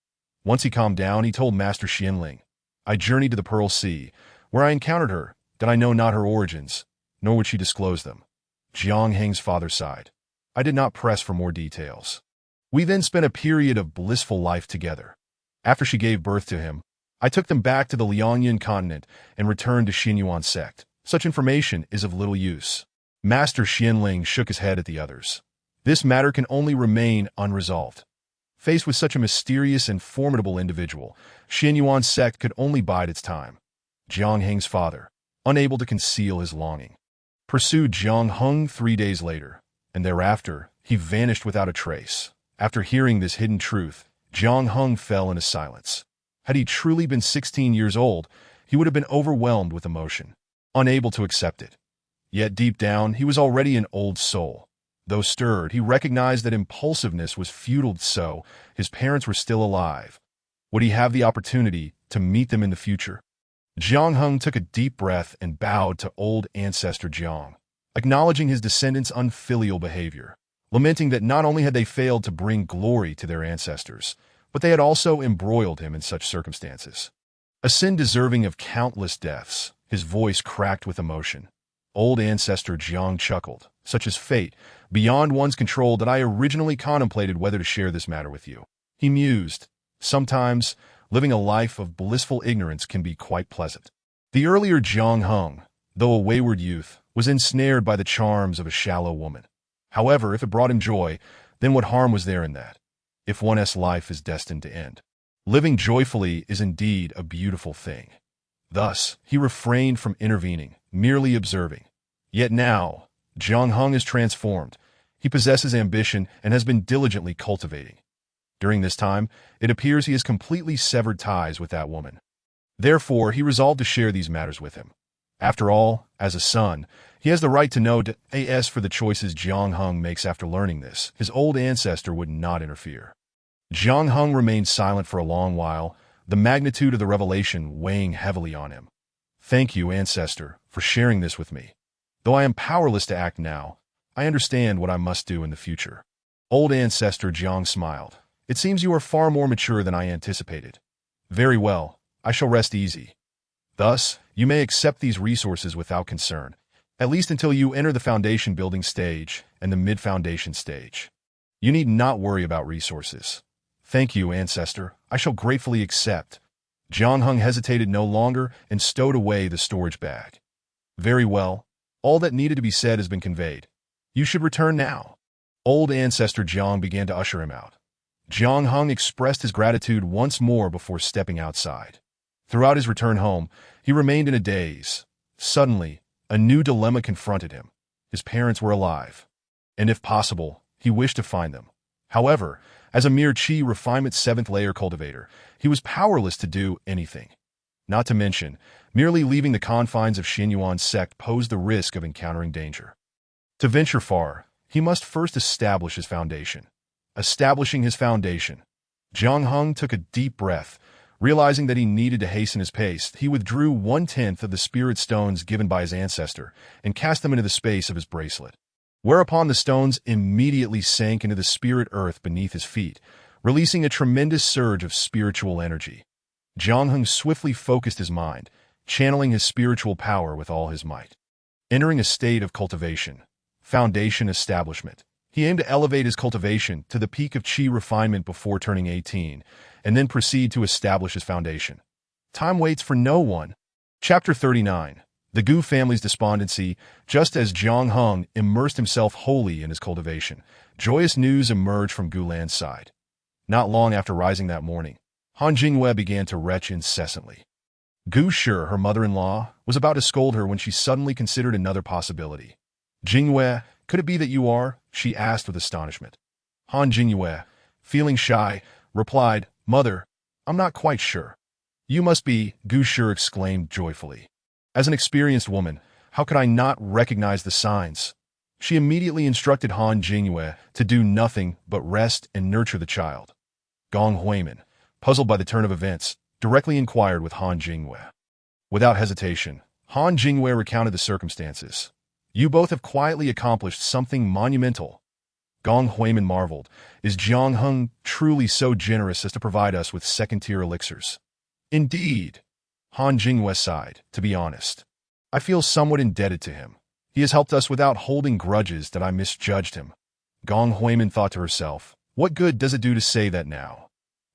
Once he calmed down, he told Master Xianling, I journeyed to the Pearl Sea, where I encountered her, that I know not her origins, nor would she disclose them. Jiang Heng's father sighed. I did not press for more details. We then spent a period of blissful life together. After she gave birth to him, I took them back to the Liangyan continent and returned to Xinyuan sect. Such information is of little use. Master Xianling shook his head at the others. This matter can only remain unresolved. Faced with such a mysterious and formidable individual, Xinyuan sect could only bide its time. Jiang Heng's father, unable to conceal his longing, pursued Jiang Heng 3 days later, and thereafter he vanished without a trace. After hearing this hidden truth, Jiang Heng fell into silence. Had he truly been 16 years old, he would have been overwhelmed with emotion, unable to accept it. Yet deep down, he was already an old soul. Though stirred, he recognized that impulsiveness was futile, so his parents were still alive. Would he have the opportunity to meet them in the future? Jiang Heng took a deep breath and bowed to old ancestor Jiang, acknowledging his descendants' unfilial behavior, lamenting that not only had they failed to bring glory to their ancestors, but they had also embroiled him in such circumstances. A sin deserving of countless deaths. His voice cracked with emotion. Old ancestor Jiang chuckled. Such is fate, beyond one's control, that I originally contemplated whether to share this matter with you. He mused. Sometimes, living a life of blissful ignorance can be quite pleasant. The earlier Jiang Heng, though a wayward youth, was ensnared by the charms of a shallow woman. However, if it brought him joy, then what harm was there in that? If one's life is destined to end, living joyfully is indeed a beautiful thing. Thus, he refrained from intervening, merely observing. Yet now, Jiang Heng is transformed. He possesses ambition and has been diligently cultivating. During this time, it appears he has completely severed ties with that woman. Therefore, he resolved to share these matters with him. After all, as a son, he has the right to know as for the choices Jiang Heng makes. After learning this, his old ancestor would not interfere. Jiang Heng remained silent for a long while, the magnitude of the revelation weighing heavily on him. Thank you, ancestor, for sharing this with me. Though I am powerless to act now, I understand what I must do in the future. Old ancestor Jiang smiled. It seems you are far more mature than I anticipated. Very well, I shall rest easy. Thus, you may accept these resources without concern, at least until you enter the foundation building stage and the mid-foundation stage. You need not worry about resources. Thank you, ancestor. I shall gratefully accept. Jiang Heng hesitated no longer and stowed away the storage bag. Very well. All that needed to be said has been conveyed. You should return now. Old ancestor Jiang began to usher him out. Jiang Heng expressed his gratitude once more before stepping outside. Throughout his return home, he remained in a daze. Suddenly, a new dilemma confronted him. His parents were alive, and if possible, he wished to find them. However, as a mere Qi refinement 7th layer cultivator, he was powerless to do anything. Not to mention, merely leaving the confines of Xinyuan sect posed the risk of encountering danger. To venture far, he must first establish his foundation. Establishing his foundation, Jiang Heng took a deep breath. Realizing that he needed to hasten his pace, he withdrew 1/10 of the spirit stones given by his ancestor and cast them into the space of his bracelet. Whereupon the stones immediately sank into the spirit earth beneath his feet, releasing a tremendous surge of spiritual energy. Jiang Heng swiftly focused his mind, channeling his spiritual power with all his might. Entering a state of cultivation, foundation establishment, he aimed to elevate his cultivation to the peak of Qi refinement before turning 18, and then proceed to establish his foundation. Time waits for no one. Chapter 39. The Gu family's despondency. Just as Jiang Heng immersed himself wholly in his cultivation, joyous news emerged from Gulan's side. Not long after rising that morning, Han Jingyue began to retch incessantly. Gu Shi, her mother-in-law, was about to scold her when she suddenly considered another possibility. Jingyue, could it be that you are? She asked with astonishment. Han Jingyue, feeling shy, replied, Mother, I'm not quite sure. You must be, Gu Shi exclaimed joyfully. As an experienced woman, how could I not recognize the signs? She immediately instructed Han Jingyue to do nothing but rest and nurture the child. Gong Huimin, puzzled by the turn of events, directly inquired with Han Jingyue. Without hesitation, Han Jingyue recounted the circumstances. You both have quietly accomplished something monumental. Gong Huimin marveled. Is Jiang Heng truly so generous as to provide us with second-tier elixirs? Indeed. Han Jingyue sighed. To be honest, I feel somewhat indebted to him. He has helped us without holding grudges that I misjudged him. Gong Huimin thought to herself, what good does it do to say that now?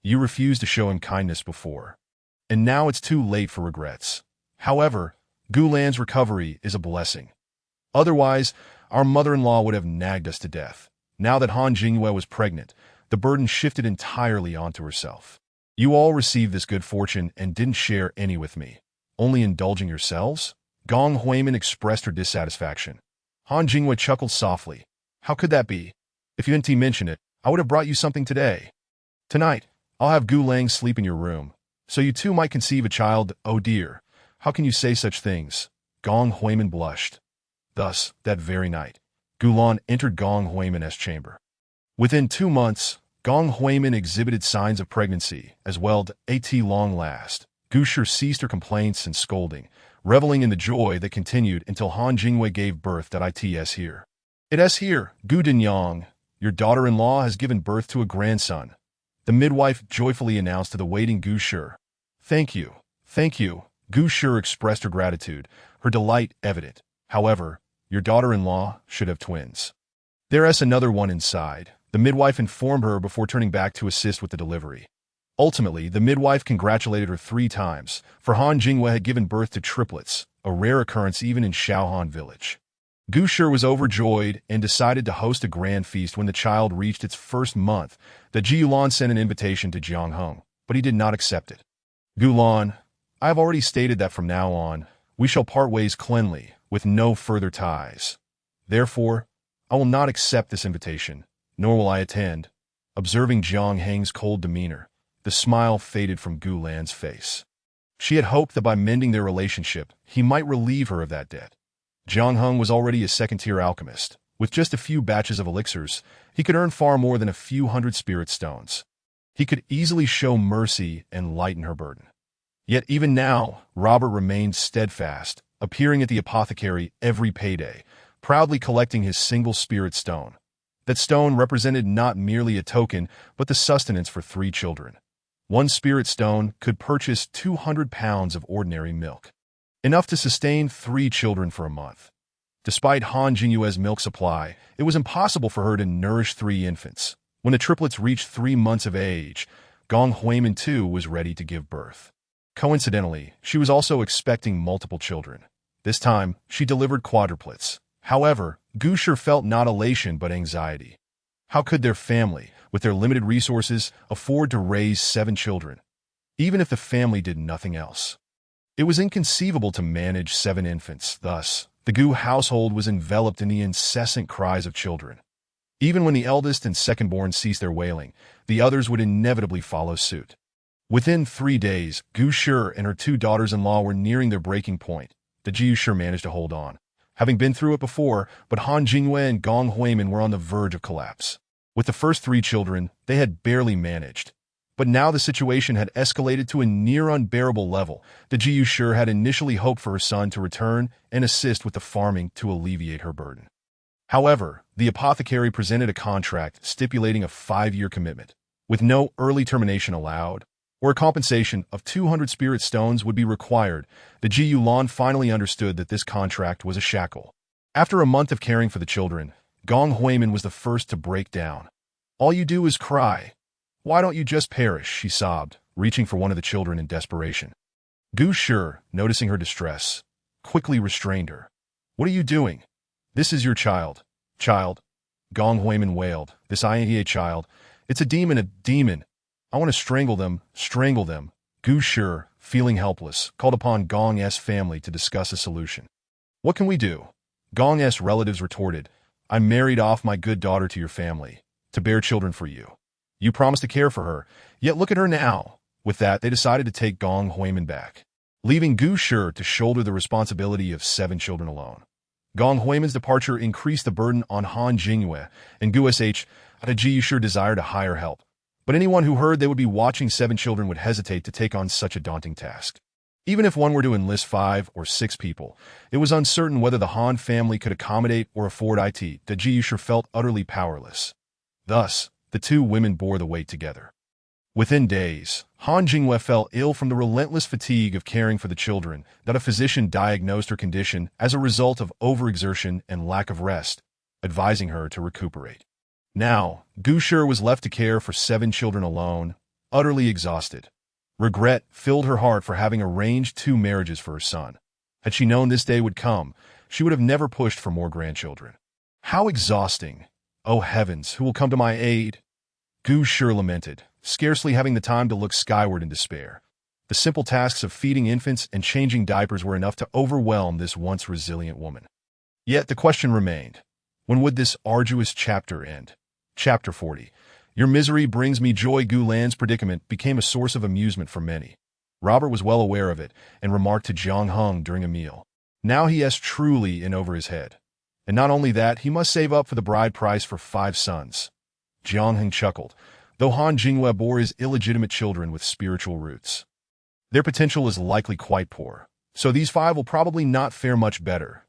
You refused to show him kindness before, and now it's too late for regrets. However, Gu Lan's recovery is a blessing. Otherwise, our mother-in-law would have nagged us to death. Now that Han Jingyue was pregnant, the burden shifted entirely onto herself. You all received this good fortune and didn't share any with me. Only indulging yourselves? Gong Huimin expressed her dissatisfaction. Han Jingyue chuckled softly. How could that be? If you didn't mention it, I would have brought you something today. Tonight, I'll have Gu Lang sleep in your room, so you too might conceive a child. Oh dear, how can you say such things? Gong Huimin blushed. Thus, that very night, Gu Lan entered Gong Huimin's chamber. Within 2 months, Gong Huimin exhibited signs of pregnancy, as well at long last. Gu Shi ceased her complaints and scolding, reveling in the joy that continued until Han Jingyue gave birth. It's here. It is here, Gu Dinyang. Your daughter-in-law has given birth to a grandson. The midwife joyfully announced to the waiting Gu Shi. Thank you. Thank you. Gu Shi expressed her gratitude, her delight evident. However, your daughter-in-law should have twins. There is another one inside, the midwife informed her before turning back to assist with the delivery. Ultimately, the midwife congratulated her 3 times, for Han Jingyue had given birth to triplets, a rare occurrence even in Shaohan village. Gu Shi was overjoyed and decided to host a grand feast when the child reached its first month. The Ji Yulan sent an invitation to Jiang Heng, but he did not accept it. Gu Lan, I have already stated that from now on, we shall part ways cleanly, with no further ties. Therefore, I will not accept this invitation, nor will I attend. Observing Jiang Heng's cold demeanor, the smile faded from Gu Lan's face. She had hoped that by mending their relationship, he might relieve her of that debt. Jiang Heng was already a second-tier alchemist. With just a few batches of elixirs, he could earn far more than a few hundred spirit stones. He could easily show mercy and lighten her burden. Yet even now, Robert remained steadfast, appearing at the apothecary every payday, proudly collecting his single spirit stone. That stone represented not merely a token, but the sustenance for 3 children. 1 spirit stone could purchase 200 pounds of ordinary milk, enough to sustain 3 children for a month. Despite Han Jingyue's milk supply, it was impossible for her to nourish 3 infants. When the triplets reached 3 months of age, Gong Huimin too was ready to give birth. Coincidentally, she was also expecting multiple children. This time, she delivered quadruplets. However, Gu Shi felt not elation but anxiety. How could their family, with their limited resources, afford to raise 7 children, even if the family did nothing else? It was inconceivable to manage 7 infants. Thus, the Gu household was enveloped in the incessant cries of children. Even when the eldest and second-born ceased their wailing, the others would inevitably follow suit. Within 3 days, Gu Shi and her 2 daughters-in-law were nearing their breaking point. The Ji Yushi managed to hold on, having been through it before, but Han Jingyue and Gong Huimin were on the verge of collapse. With the first 3 children, they had barely managed. But now the situation had escalated to a near unbearable level. The Ji Yushi had initially hoped for her son to return and assist with the farming to alleviate her burden. However, the apothecary presented a contract stipulating a 5-year commitment, with no early termination allowed, or a compensation of 200 spirit stones would be required. The Ji Yulan finally understood that this contract was a shackle. After a month of caring for the children, Gong Huimin was the first to break down. All you do is cry. Why don't you just perish, she sobbed, reaching for one of the children in desperation. Gu Shi, noticing her distress, quickly restrained her. What are you doing? This is your child. Child. Gong Huimin wailed. This ain't a child. It's a demon. I want to strangle them. Gu Shi, feeling helpless, called upon Gong's family to discuss a solution. What can we do? Gong's relatives retorted, I married off my good daughter to your family, to bear children for you. You promised to care for her, yet look at her now. With that, they decided to take Gong Huimin back, leaving Gu Shi to shoulder the responsibility of 7 children alone. Gong Huimin's departure increased the burden on Han Jingyue, and Gu Sh had a Ji Yushi desire to hire help. But anyone who heard they would be watching 7 children would hesitate to take on such a daunting task. Even if one were to enlist 5 or 6 people, it was uncertain whether the Han family could accommodate or afford it. The Ji Yushi felt utterly powerless. Thus, the 2 women bore the weight together. Within days, Han Jingwei fell ill from the relentless fatigue of caring for the children that a physician diagnosed her condition as a result of overexertion and lack of rest, advising her to recuperate. Now, Gu Shi was left to care for 7 children alone, utterly exhausted. Regret filled her heart for having arranged 2 marriages for her son. Had she known this day would come, she would have never pushed for more grandchildren. How exhausting! Oh heavens, who will come to my aid? Gu Shi lamented, scarcely having the time to look skyward in despair. The simple tasks of feeding infants and changing diapers were enough to overwhelm this once resilient woman. Yet the question remained, when would this arduous chapter end? Chapter 40. Your misery brings me joy. Gu Lan's predicament became a source of amusement for many. Robert was well aware of it and remarked to Jiang Heng during a meal. Now he is truly in over his head. And not only that, he must save up for the bride price for 5 sons. Jiang Heng chuckled, though Han Jingwei bore his illegitimate children with spiritual roots. Their potential is likely quite poor, so these 5 will probably not fare much better.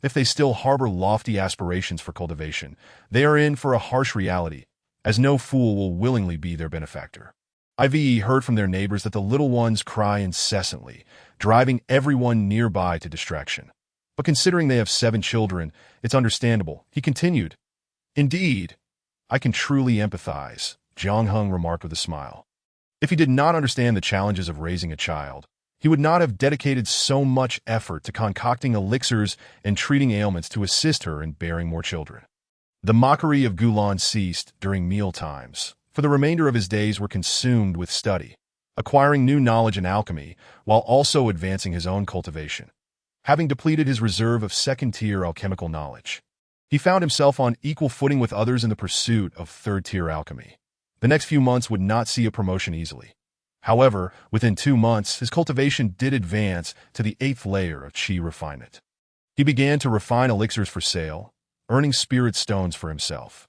If they still harbor lofty aspirations for cultivation, they are in for a harsh reality, as no fool will willingly be their benefactor. Ive heard from their neighbors that the little ones cry incessantly, driving everyone nearby to distraction. But considering they have 7 children, it's understandable, he continued. Indeed, I can truly empathize, Jiang Heng remarked with a smile. If he did not understand the challenges of raising a child, he would not have dedicated so much effort to concocting elixirs and treating ailments to assist her in bearing more children. The mockery of Gu Lan ceased during meal times, for the remainder of his days were consumed with study, acquiring new knowledge in alchemy while also advancing his own cultivation. Having depleted his reserve of second-tier alchemical knowledge, he found himself on equal footing with others in the pursuit of third-tier alchemy. The next few months would not see a promotion easily. However, within 2 months, his cultivation did advance to the 8th layer of qi refinement. He began to refine elixirs for sale, earning spirit stones for himself.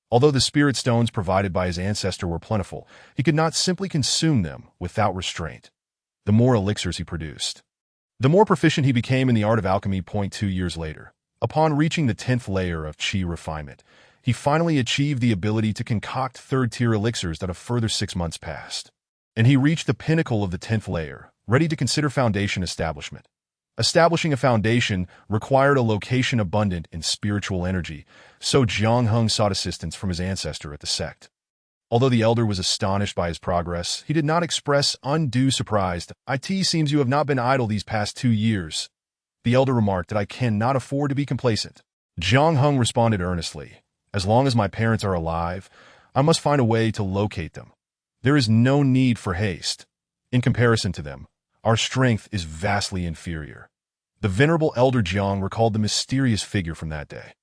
Although the spirit stones provided by his ancestor were plentiful, he could not simply consume them without restraint. The more elixirs he produced, the more proficient he became in the art of alchemy. 2 years later, upon reaching the 10th layer of qi refinement, he finally achieved the ability to concoct third-tier elixirs that a further 6 months passed. And he reached the pinnacle of the 10th layer, ready to consider foundation establishment. Establishing a foundation required a location abundant in spiritual energy, so Jiang Heng sought assistance from his ancestor at the sect. Although the elder was astonished by his progress, he did not express undue surprise. It seems you have not been idle these past 2 years. The elder remarked that I cannot afford to be complacent. Jiang Heng responded earnestly, as long as my parents are alive, I must find a way to locate them. There is no need for haste. In comparison to them, our strength is vastly inferior. The venerable elder Jiang recalled the mysterious figure from that day.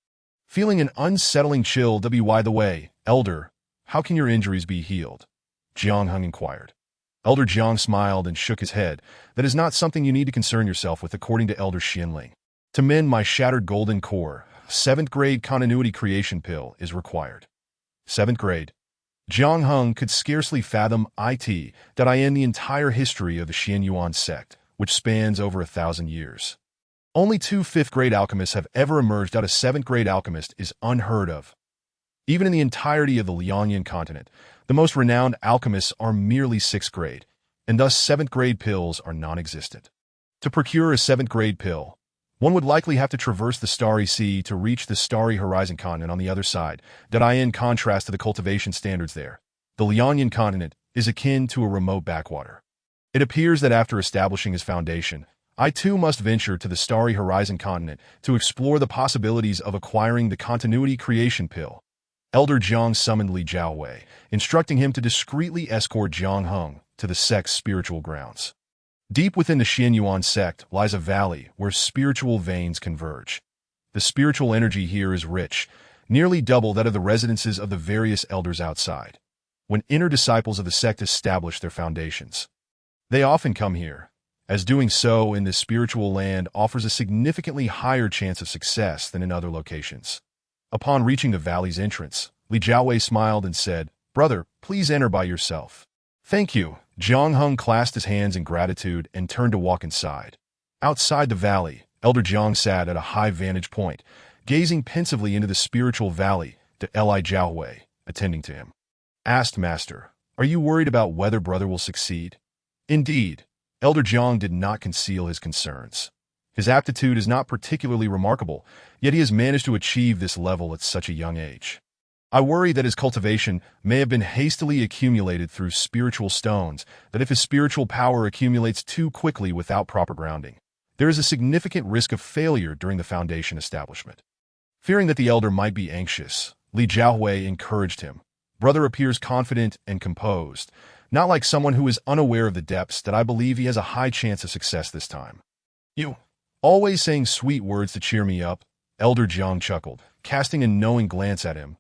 Feeling an unsettling chill, by the way, elder, how can your injuries be healed? Jiang Heng inquired. Elder Jiang smiled and shook his head. That is not something you need to concern yourself with, according to Elder Xianling. To mend my shattered golden core, 7th grade continuity creation pill is required. 7th grade. Jiang Heng could scarcely fathom that in the entire history of the Xianyuan sect, which spans over 1,000 years. Only 2 5th-grade alchemists have ever emerged out of 7th-grade alchemist is unheard of. Even in the entirety of the Liangyan continent, the most renowned alchemists are merely 6th grade, and thus 7th-grade pills are non-existent. To procure a 7th-grade pill, one would likely have to traverse the Starry Sea to reach the Starry Horizon continent on the other side. In contrast to the cultivation standards there, the Liangyan continent is akin to a remote backwater. It appears that after establishing his foundation, I too must venture to the Starry Horizon continent to explore the possibilities of acquiring the continuity creation pill. Elder Jiang summoned Li Jiaowei, instructing him to discreetly escort Jiang Heng to the sect's spiritual grounds. Deep within the Xianyuan sect lies a valley where spiritual veins converge. The spiritual energy here is rich, nearly double that of the residences of the various elders outside. When inner disciples of the sect establish their foundations, they often come here, as doing so in this spiritual land offers a significantly higher chance of success than in other locations. Upon reaching the valley's entrance, Li Jiaowei smiled and said, "Brother, please enter by yourself." "Thank you." Jiang Heng clasped his hands in gratitude and turned to walk inside. Outside the valley, Elder Jiang sat at a high vantage point, gazing pensively into the spiritual valley, to Li Jiaowei, attending to him, asked, "Master, Are you worried about whether brother will succeed? Indeed, Elder Jiang did not conceal his concerns. His aptitude is not particularly remarkable, yet he has managed to achieve this level at such a young age. I worry that his cultivation may have been hastily accumulated through spiritual stones, that if his spiritual power accumulates too quickly without proper grounding, there is a significant risk of failure during the foundation establishment. Fearing that the elder might be anxious, Li Jiahui encouraged him. Brother appears confident and composed, not like someone who is unaware of the depths that I believe he has a high chance of success this time. You, always saying sweet words to cheer me up, Elder Jiang chuckled, casting a knowing glance at him.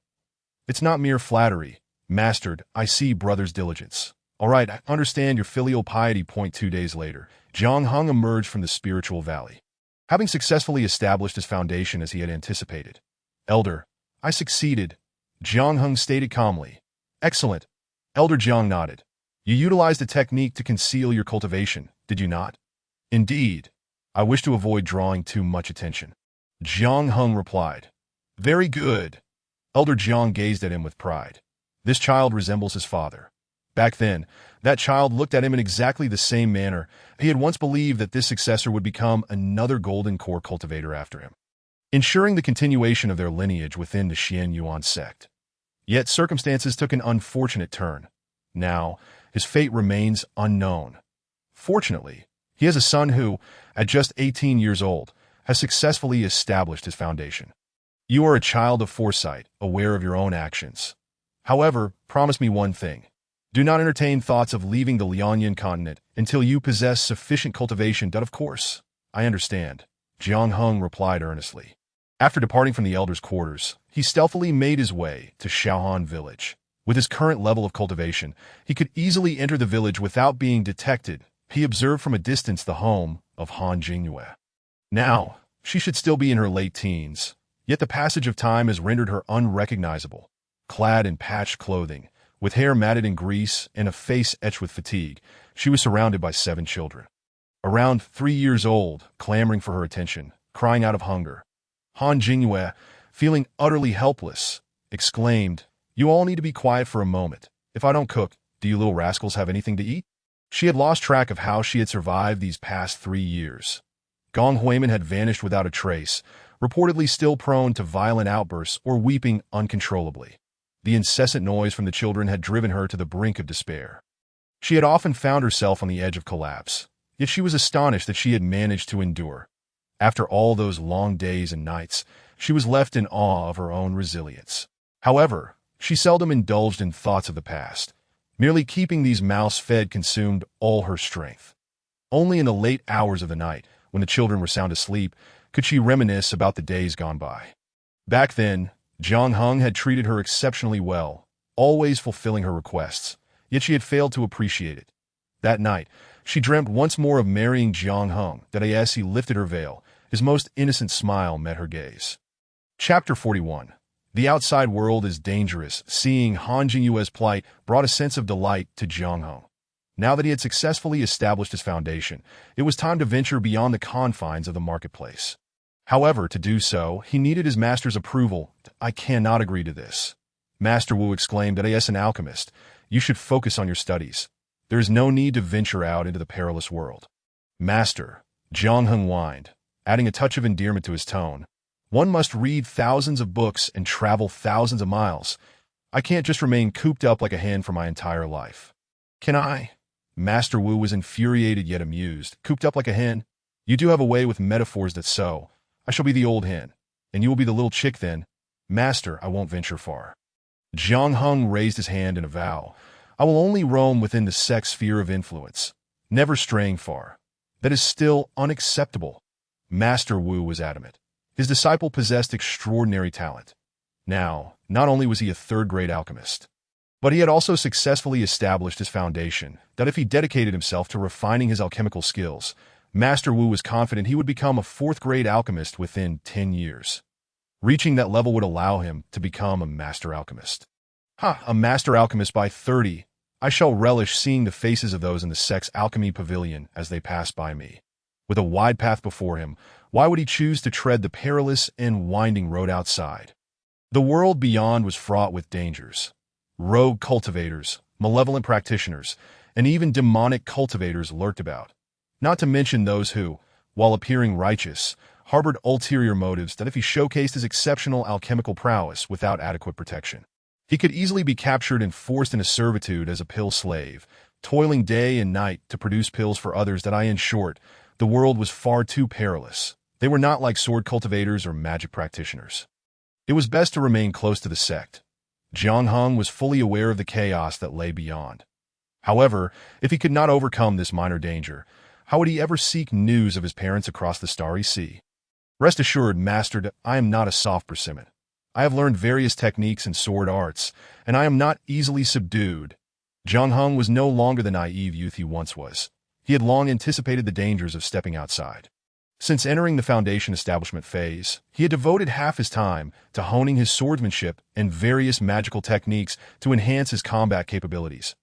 It's not mere flattery. Mastered, I see brother's diligence. All right, I understand your filial piety. 2 days later, Jiang Heng emerged from the spiritual valley, having successfully established his foundation as he had anticipated. Elder, I succeeded, Jiang Heng stated calmly. Excellent. Elder Jiang nodded. You utilized a technique to conceal your cultivation, did you not? Indeed. I wish to avoid drawing too much attention. Jiang Heng replied. Very good. Elder Jiang gazed at him with pride. This child resembles his father. Back then, that child looked at him in exactly the same manner. He had once believed that this successor would become another golden core cultivator after him, ensuring the continuation of their lineage within the Xian Yuan sect. Yet circumstances took an unfortunate turn. Now, his fate remains unknown. Fortunately, he has a son who, at just 18 years old, has successfully established his foundation. You are a child of foresight, aware of your own actions. However, promise me one thing. Do not entertain thoughts of leaving the Lianyan continent until you possess sufficient cultivation. Of course, I understand, Jiang Heng replied earnestly. After departing from the elder's quarters, he stealthily made his way to Shaohan village. With his current level of cultivation, he could easily enter the village without being detected. He observed from a distance the home of Han Jingyue. Now, she should still be in her late teens, yet the passage of time has rendered her unrecognizable. Clad in patched clothing, with hair matted in grease and a face etched with fatigue, she was surrounded by 7 children. Around 3 years old, clamoring for her attention, crying out of hunger. Han Jingyue, feeling utterly helpless, exclaimed, You all need to be quiet for a moment. If I don't cook, do you little rascals have anything to eat? She had lost track of how she had survived these past 3 years. Gong Huimin had vanished without a trace, reportedly still prone to violent outbursts or weeping uncontrollably. The incessant noise from the children had driven her to the brink of despair. She had often found herself on the edge of collapse, yet she was astonished that she had managed to endure. After all those long days and nights, she was left in awe of her own resilience. However, she seldom indulged in thoughts of the past. Merely keeping these mouths fed consumed all her strength. Only in the late hours of the night, when the children were sound asleep, could she reminisce about the days gone by. Back then, Jiang Heng had treated her exceptionally well, always fulfilling her requests, yet she had failed to appreciate it. That night, she dreamt once more of marrying Jiang Heng, that as he lifted her veil, his most innocent smile met her gaze. Chapter 41. The outside world is dangerous. Seeing Han Jingyue's plight brought a sense of delight to Jiang Heng. Now that he had successfully established his foundation, it was time to venture beyond the confines of the marketplace. However, to do so, he needed his master's approval. I cannot agree to this. Master Wu exclaimed that as an alchemist, you should focus on your studies. There is no need to venture out into the perilous world. Master, Jiang Heng whined, adding a touch of endearment to his tone. One must read thousands of books and travel thousands of miles. I can't just remain cooped up like a hen for my entire life. Can I? Master Wu was infuriated yet amused. Cooped up like a hen? You do have a way with metaphors that so. I shall be the old hen, and you will be the little chick then. Master, I won't venture far. Jiang Heng raised his hand in a vow. I will only roam within the sect's sphere of influence, never straying far. That is still unacceptable. Master Wu was adamant. His disciple possessed extraordinary talent. Now, not only was he a third-grade alchemist, but he had also successfully established his foundation, that if he dedicated himself to refining his alchemical skills, Master Wu was confident he would become a fourth-grade alchemist within 10 years. Reaching that level would allow him to become a master alchemist. A master alchemist by 30. I shall relish seeing the faces of those in the sect's alchemy pavilion as they pass by me. With a wide path before him, why would he choose to tread the perilous and winding road outside? The world beyond was fraught with dangers. Rogue cultivators, malevolent practitioners, and even demonic cultivators lurked about. Not to mention those who, while appearing righteous, harbored ulterior motives that if he showcased his exceptional alchemical prowess without adequate protection, he could easily be captured and forced into servitude as a pill slave, toiling day and night to produce pills for others that in short, the world was far too perilous. They were not like sword cultivators or magic practitioners. It was best to remain close to the sect. Jiang Heng was fully aware of the chaos that lay beyond. However, if he could not overcome this minor danger, how would he ever seek news of his parents across the starry sea? Rest assured, Master, I am not a soft persimmon. I have learned various techniques and sword arts, and I am not easily subdued. Jiang Heng was no longer the naive youth he once was. He had long anticipated the dangers of stepping outside. Since entering the Foundation establishment phase, he had devoted half his time to honing his swordsmanship and various magical techniques to enhance his combat capabilities.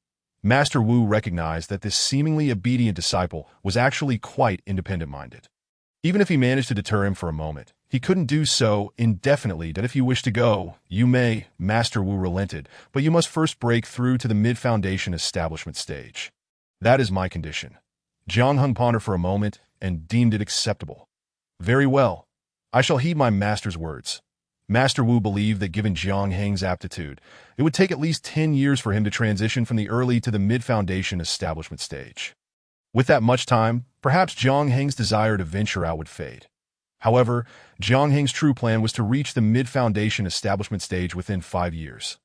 Master Wu recognized that this seemingly obedient disciple was actually quite independent-minded. Even if he managed to deter him for a moment, he couldn't do so indefinitely. That if you wish to go, you may, Master Wu relented, but you must first break through to the mid-Foundation establishment stage. That is my condition. Jiang Heng pondered for a moment and deemed it acceptable. Very well. I shall heed my master's words. Master Wu believed that given Jiang Heng's aptitude, it would take at least 10 years for him to transition from the early to the mid-Foundation establishment stage. With that much time, perhaps Jiang Heng's desire to venture out would fade. However, Jiang Heng's true plan was to reach the mid-Foundation establishment stage within 5 years.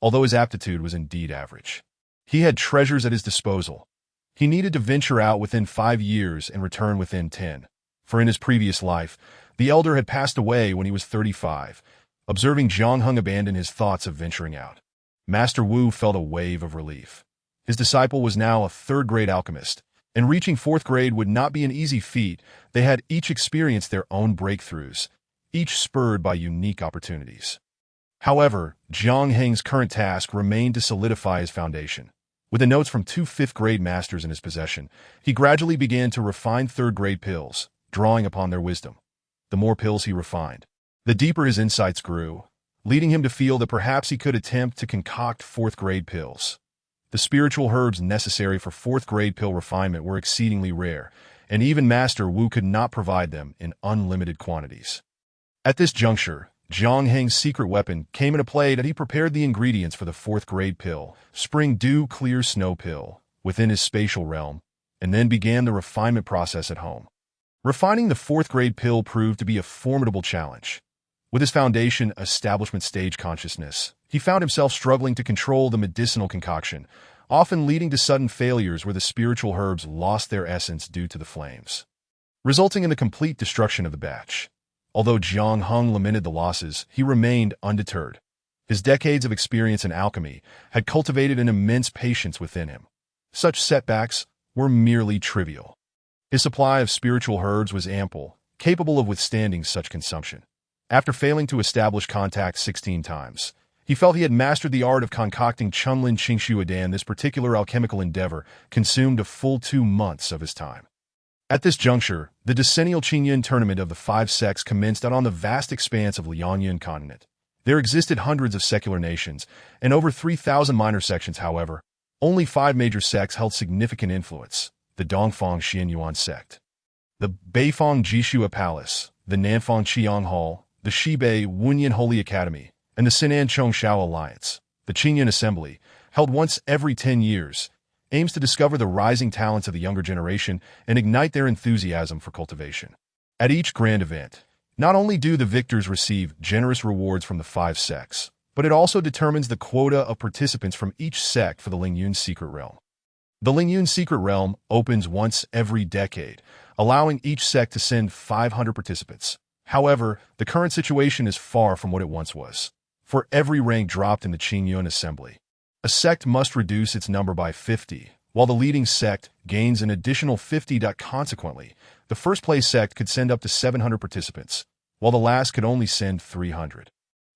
Although his aptitude was indeed average, he had treasures at his disposal. He needed to venture out within 5 years and return within 10. For in his previous life, the elder had passed away when he was 35. Observing Jiang Heng abandon his thoughts of venturing out, Master Wu felt a wave of relief. His disciple was now a third-grade alchemist, and reaching 4th grade would not be an easy feat. They had each experienced their own breakthroughs, each spurred by unique opportunities. However, Jiang Heng's current task remained to solidify his foundation. With the notes from 2 5th-grade masters in his possession, he gradually began to refine 3rd-grade pills, drawing upon their wisdom. The more pills he refined, the deeper his insights grew, leading him to feel that perhaps he could attempt to concoct 4th-grade pills. The spiritual herbs necessary for 4th-grade pill refinement were exceedingly rare, and even Master Wu could not provide them in unlimited quantities. At this juncture, Jiang Heng's secret weapon came into play that he prepared the ingredients for the 4th-grade pill, Spring Dew Clear Snow Pill, within his spatial realm, and then began the refinement process at home. Refining the 4th-grade pill proved to be a formidable challenge. With his foundation establishment stage consciousness, he found himself struggling to control the medicinal concoction, often leading to sudden failures where the spiritual herbs lost their essence due to the flames, resulting in the complete destruction of the batch. Although Jiang Heng lamented the losses, he remained undeterred. His decades of experience in alchemy had cultivated an immense patience within him. Such setbacks were merely trivial. His supply of spiritual herbs was ample, capable of withstanding such consumption. After failing to establish contact 16 times, he felt he had mastered the art of concocting Chunlin Qingshuadan. This particular alchemical endeavor consumed a full 2 months of his time. At this juncture, the decennial Qingyun tournament of the 5 sects commenced out on the vast expanse of Liangyun continent. There existed hundreds of secular nations, and over 3,000 minor sections. However, only 5 major sects held significant influence: the Dongfang Xianyuan sect, the Beifang Jishua Palace, the Nanfang Qiang Hall, the Xibei Wunyan Holy Academy, and the Sinan Chongshao Alliance. The Qingyun Assembly, held once every 10 years, aims to discover the rising talents of the younger generation and ignite their enthusiasm for cultivation. At each grand event, not only do the victors receive generous rewards from the 5 sects, but it also determines the quota of participants from each sect for the Lingyun Secret Realm. The Lingyun Secret Realm opens once every decade, allowing each sect to send 500 participants. However, the current situation is far from what it once was. For every rank dropped in the Qingyun Assembly, a sect must reduce its number by 50, while the leading sect gains an additional 50. Consequently, the first-place sect could send up to 700 participants, while the last could only send 300.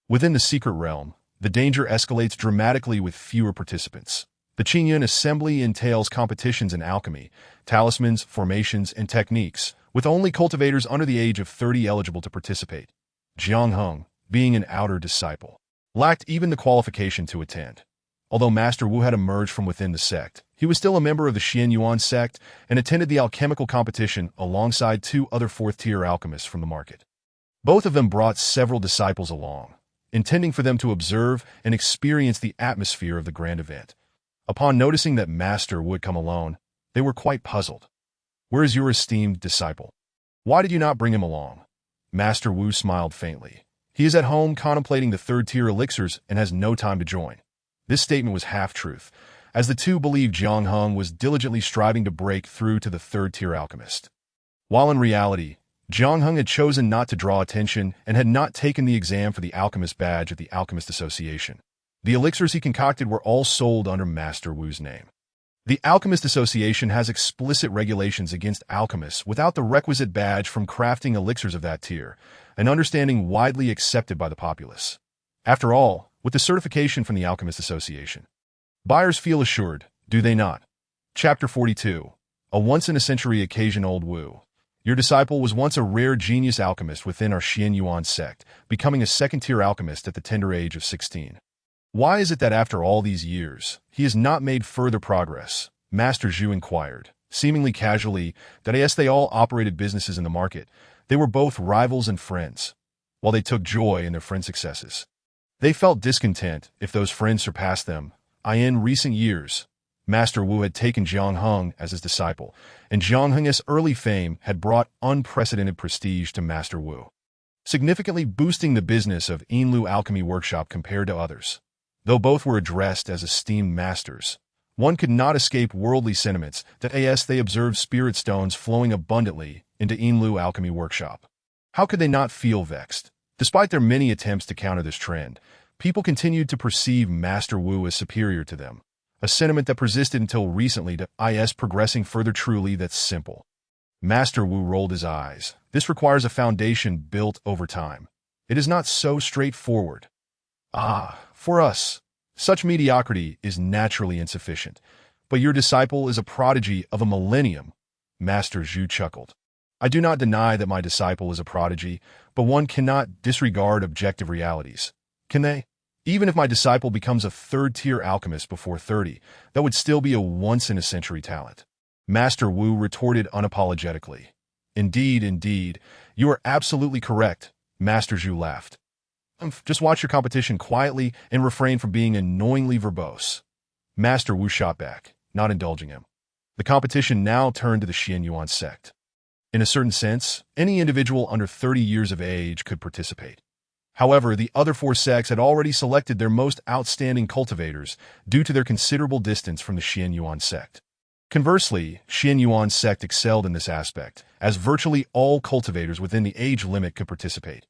Within the Secret Realm, the danger escalates dramatically with fewer participants. The Qingyun Assembly entails competitions in alchemy, talismans, formations, and techniques, with only cultivators under the age of 30 eligible to participate. Jiang Heng, being an outer disciple, lacked even the qualification to attend. Although Master Wu had emerged from within the sect, he was still a member of the Xian Yuan sect and attended the alchemical competition alongside two other fourth-tier alchemists from the market. Both of them brought several disciples along, intending for them to observe and experience the atmosphere of the grand event. Upon noticing that Master Wu had come alone, they were quite puzzled. "Where is your esteemed disciple? Why did you not bring him along?" Master Wu smiled faintly. "He is at home contemplating the third-tier elixirs and has no time to join." This statement was half-truth, as the two believed Jiang Heng was diligently striving to break through to the third-tier alchemist. While in reality, Jiang Heng had chosen not to draw attention and had not taken the exam for the alchemist badge at the Alchemist Association. The elixirs he concocted were all sold under Master Wu's name. The Alchemist Association has explicit regulations against alchemists without the requisite badge from crafting elixirs of that tier, an understanding widely accepted by the populace. After all, with the certification from the Alchemist Association, buyers feel assured, do they not? Chapter 42. A once-in-a-century occasion. Old Wu. Your disciple was once a rare genius alchemist within our Xian Yuan sect, becoming a second-tier alchemist at the tender age of 16. Why is it that after all these years, he has not made further progress? Master Zhu inquired, seemingly casually, that as they all operated businesses in the market, they were both rivals and friends. While they took joy in their friends' successes, they felt discontent if those friends surpassed them. In recent years, Master Wu had taken Jiang Heng as his disciple, and Jiang Heng's early fame had brought unprecedented prestige to Master Wu, significantly boosting the business of Yinlu Alchemy Workshop compared to others. Though both were addressed as esteemed masters, one could not escape worldly sentiments that as they observed spirit stones flowing abundantly into Yinlu Alchemy Workshop. How could they not feel vexed? Despite their many attempts to counter this trend, people continued to perceive Master Wu as superior to them, a sentiment that persisted until recently. Progressing further, truly that's simple. Master Wu rolled his eyes. This requires a foundation built over time. It is not so straightforward. For us, such mediocrity is naturally insufficient. But your disciple is a prodigy of a millennium. Master Zhu chuckled. I do not deny that my disciple is a prodigy, but one cannot disregard objective realities. Can they? Even if my disciple becomes a third-tier alchemist before 30, that would still be a once-in-a-century talent. Master Wu retorted unapologetically. Indeed, you are absolutely correct, Master Zhu laughed. Just watch your competition quietly and refrain from being annoyingly verbose. Master Wu shot back, not indulging him. The competition now turned to the Xian Yuan sect. In a certain sense, any individual under 30 years of age could participate. However, the other four sects had already selected their most outstanding cultivators due to their considerable distance from the Xian Yuan sect. Conversely, Xian Yuan sect excelled in this aspect, as virtually all cultivators within the age limit could participate.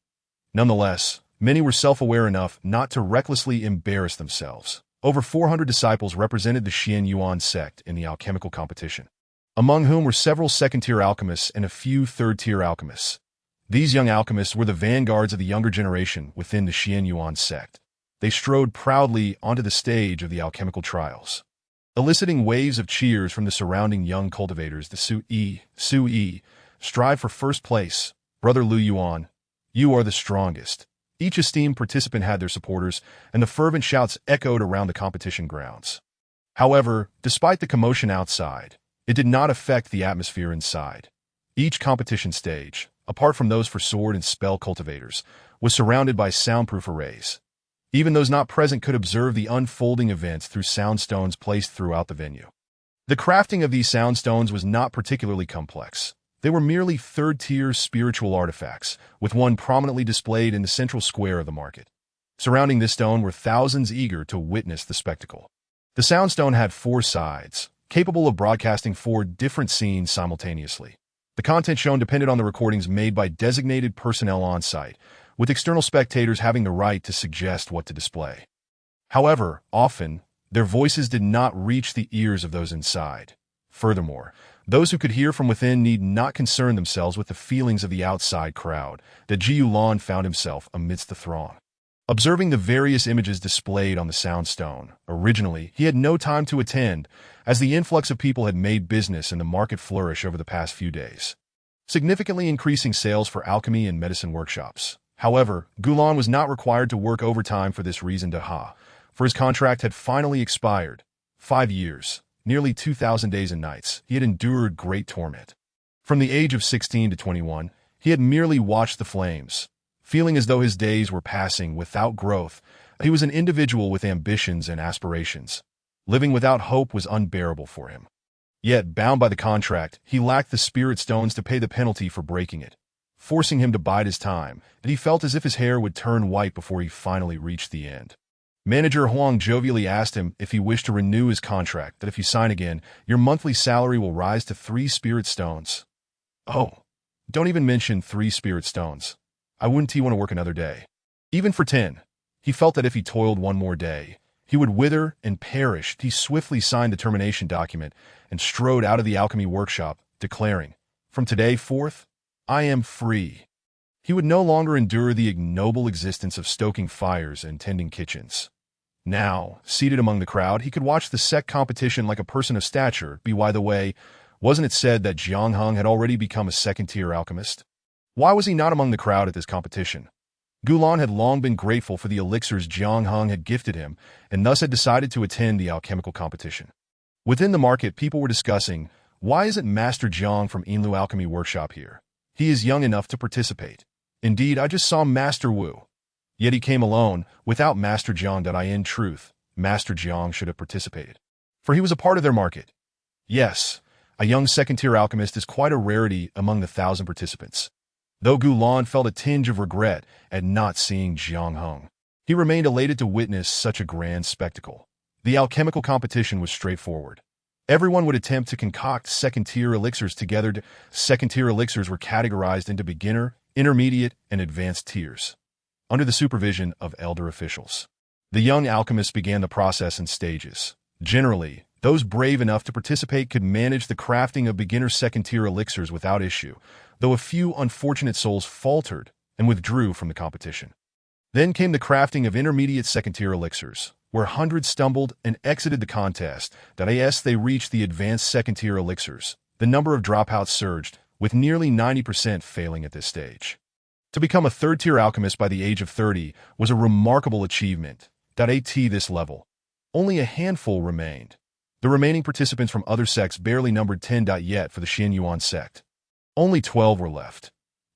Nonetheless, many were self-aware enough not to recklessly embarrass themselves. Over 400 disciples represented the Xian Yuan sect in the alchemical competition, among whom were several second-tier alchemists and a few third-tier alchemists. These young alchemists were the vanguards of the younger generation within the Xian Yuan sect. They strode proudly onto the stage of the alchemical trials, eliciting waves of cheers from the surrounding young cultivators. The Su-Yi, strive for first place. Brother Lu Yuan, you are the strongest. Each esteemed participant had their supporters, and the fervent shouts echoed around the competition grounds. However, despite the commotion outside, it did not affect the atmosphere inside. Each competition stage, apart from those for sword and spell cultivators, was surrounded by soundproof arrays. Even those not present could observe the unfolding events through sound stones placed throughout the venue. The crafting of these sound stones was not particularly complex. They were merely third-tier spiritual artifacts, with one prominently displayed in the central square of the market. Surrounding this stone were thousands eager to witness the spectacle. The sound stone had 4 sides, capable of broadcasting 4 different scenes simultaneously. The content shown depended on the recordings made by designated personnel on site, with external spectators having the right to suggest what to display. However, often, their voices did not reach the ears of those inside. Furthermore, those who could hear from within need not concern themselves with the feelings of the outside crowd, that Jiu Lan found himself amidst the throng. Observing the various images displayed on the sound stone, originally, he had no time to attend, as the influx of people had made business and the market flourish over the past few days, significantly increasing sales for alchemy and medicine workshops. However, Gulan was not required to work overtime for this reason. for his contract had finally expired. 5 years, nearly 2,000 days and nights, he had endured great torment. From the age of 16 to 21, he had merely watched the flames, feeling as though his days were passing without growth. He was an individual with ambitions and aspirations. Living without hope was unbearable for him. Yet, bound by the contract, he lacked the spirit stones to pay the penalty for breaking it, forcing him to bide his time, and he felt as if his hair would turn white before he finally reached the end. Manager Huang jovially asked him if he wished to renew his contract, that if you sign again, your monthly salary will rise to 3 spirit stones. Oh, don't even mention 3 spirit stones. I wouldn't want to work another day. Even for 10. He felt that if he toiled one more day, he would wither and perish. He swiftly signed the termination document and strode out of the alchemy workshop, declaring, "From today forth, I am free." He would no longer endure the ignoble existence of stoking fires and tending kitchens. Now, seated among the crowd, he could watch the sect competition like a person of stature. By the way, wasn't it said that Jiang Heng had already become a second-tier alchemist? Why was he not among the crowd at this competition? Gulan had long been grateful for the elixirs Jiang Heng had gifted him, and thus had decided to attend the alchemical competition. Within the market, people were discussing, why isn't Master Jiang from Yinlu Alchemy Workshop here? He is young enough to participate. Indeed, I just saw Master Wu. Yet he came alone, without Master Jiang. In truth, Master Jiang should have participated, for he was a part of their market. Yes, a young second-tier alchemist is quite a rarity among the 1,000 participants. Though Gulan felt a tinge of regret at not seeing Jiang Heng, he remained elated to witness such a grand spectacle. The alchemical competition was straightforward. Everyone would attempt to concoct second-tier elixirs together. Second-tier elixirs were categorized into beginner, intermediate, and advanced tiers, under the supervision of elder officials. The young alchemists began the process in stages. Generally, those brave enough to participate could manage the crafting of beginner second-tier elixirs without issue, though a few unfortunate souls faltered and withdrew from the competition. Then came the crafting of intermediate second-tier elixirs, where hundreds stumbled and exited the contest. As they reached the advanced second-tier elixirs, the number of dropouts surged, with nearly 90% failing at this stage. To become a third-tier alchemist by the age of 30 was a remarkable achievement. At this level, only a handful remained. The remaining participants from other sects barely numbered 10. Yet for the Xianyuan sect, only 12 were left.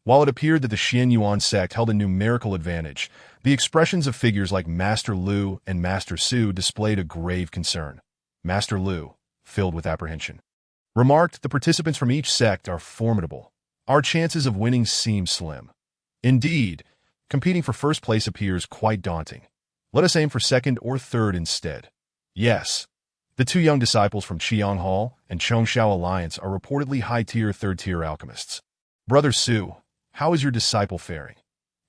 While it appeared that the Xianyuan sect held a numerical advantage, the expressions of figures like Master Lu and Master Su displayed a grave concern. Master Lu, filled with apprehension, remarked, "The participants from each sect are formidable. Our chances of winning seem slim. Indeed, competing for first place appears quite daunting. Let us aim for second or third instead." Yes. The 2 young disciples from Qiang Hall and Chongshao Alliance are reportedly high-tier third-tier alchemists. Brother Su, how is your disciple faring?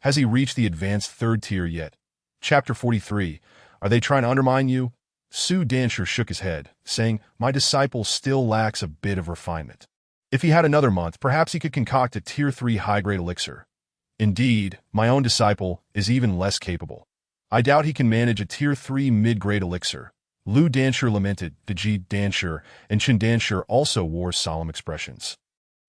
Has he reached the advanced third tier yet? Chapter 43. Are they trying to undermine you? Su Dancher shook his head, saying, "My disciple still lacks a bit of refinement. If he had another month, perhaps he could concoct a tier 3 high-grade elixir. Indeed, my own disciple is even less capable. I doubt he can manage a tier 3 mid-grade elixir." Lu Dancher lamented. Ji Dancher and Chen Dancher also wore solemn expressions,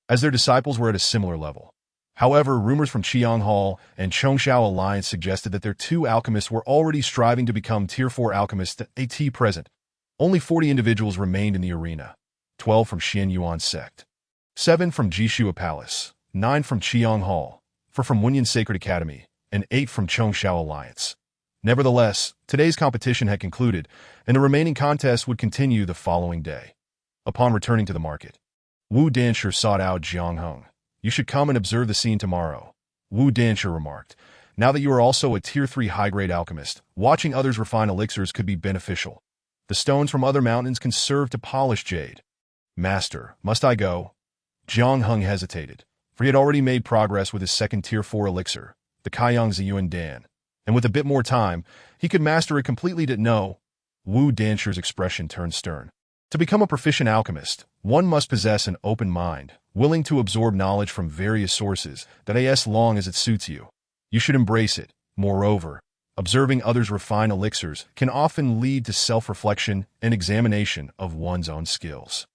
as their disciples were at a similar level. However, rumors from Qiang Hall and Chongshao Alliance suggested that their 2 alchemists were already striving to become tier 4 alchemists. At present, only 40 individuals remained in the arena, 12 from Xianyuan sect, 7 from Jishua Palace, 9 from Qiang Hall, 4 from Wenyan Sacred Academy, and 8 from Chongshao Alliance. Nevertheless, today's competition had concluded, and the remaining contest would continue the following day. Upon returning to the market, Wu Dancher sought out Jiang Heng. "You should come and observe the scene tomorrow," Wu Dancher remarked. "Now that you are also a tier 3 high-grade alchemist, watching others refine elixirs could be beneficial. The stones from other mountains can serve to polish jade." "Master, must I go?" Jiang Heng hesitated, for he had already made progress with his second tier 4 elixir, the Kaiyang Ziyuan Dan, and with a bit more time, he could master it completely. No. Wu Dancher's expression turned stern. To become a proficient alchemist, one must possess an open mind, willing to absorb knowledge from various sources, as long as it suits you. You should embrace it. Moreover, observing others refine elixirs can often lead to self-reflection and examination of one's own skills.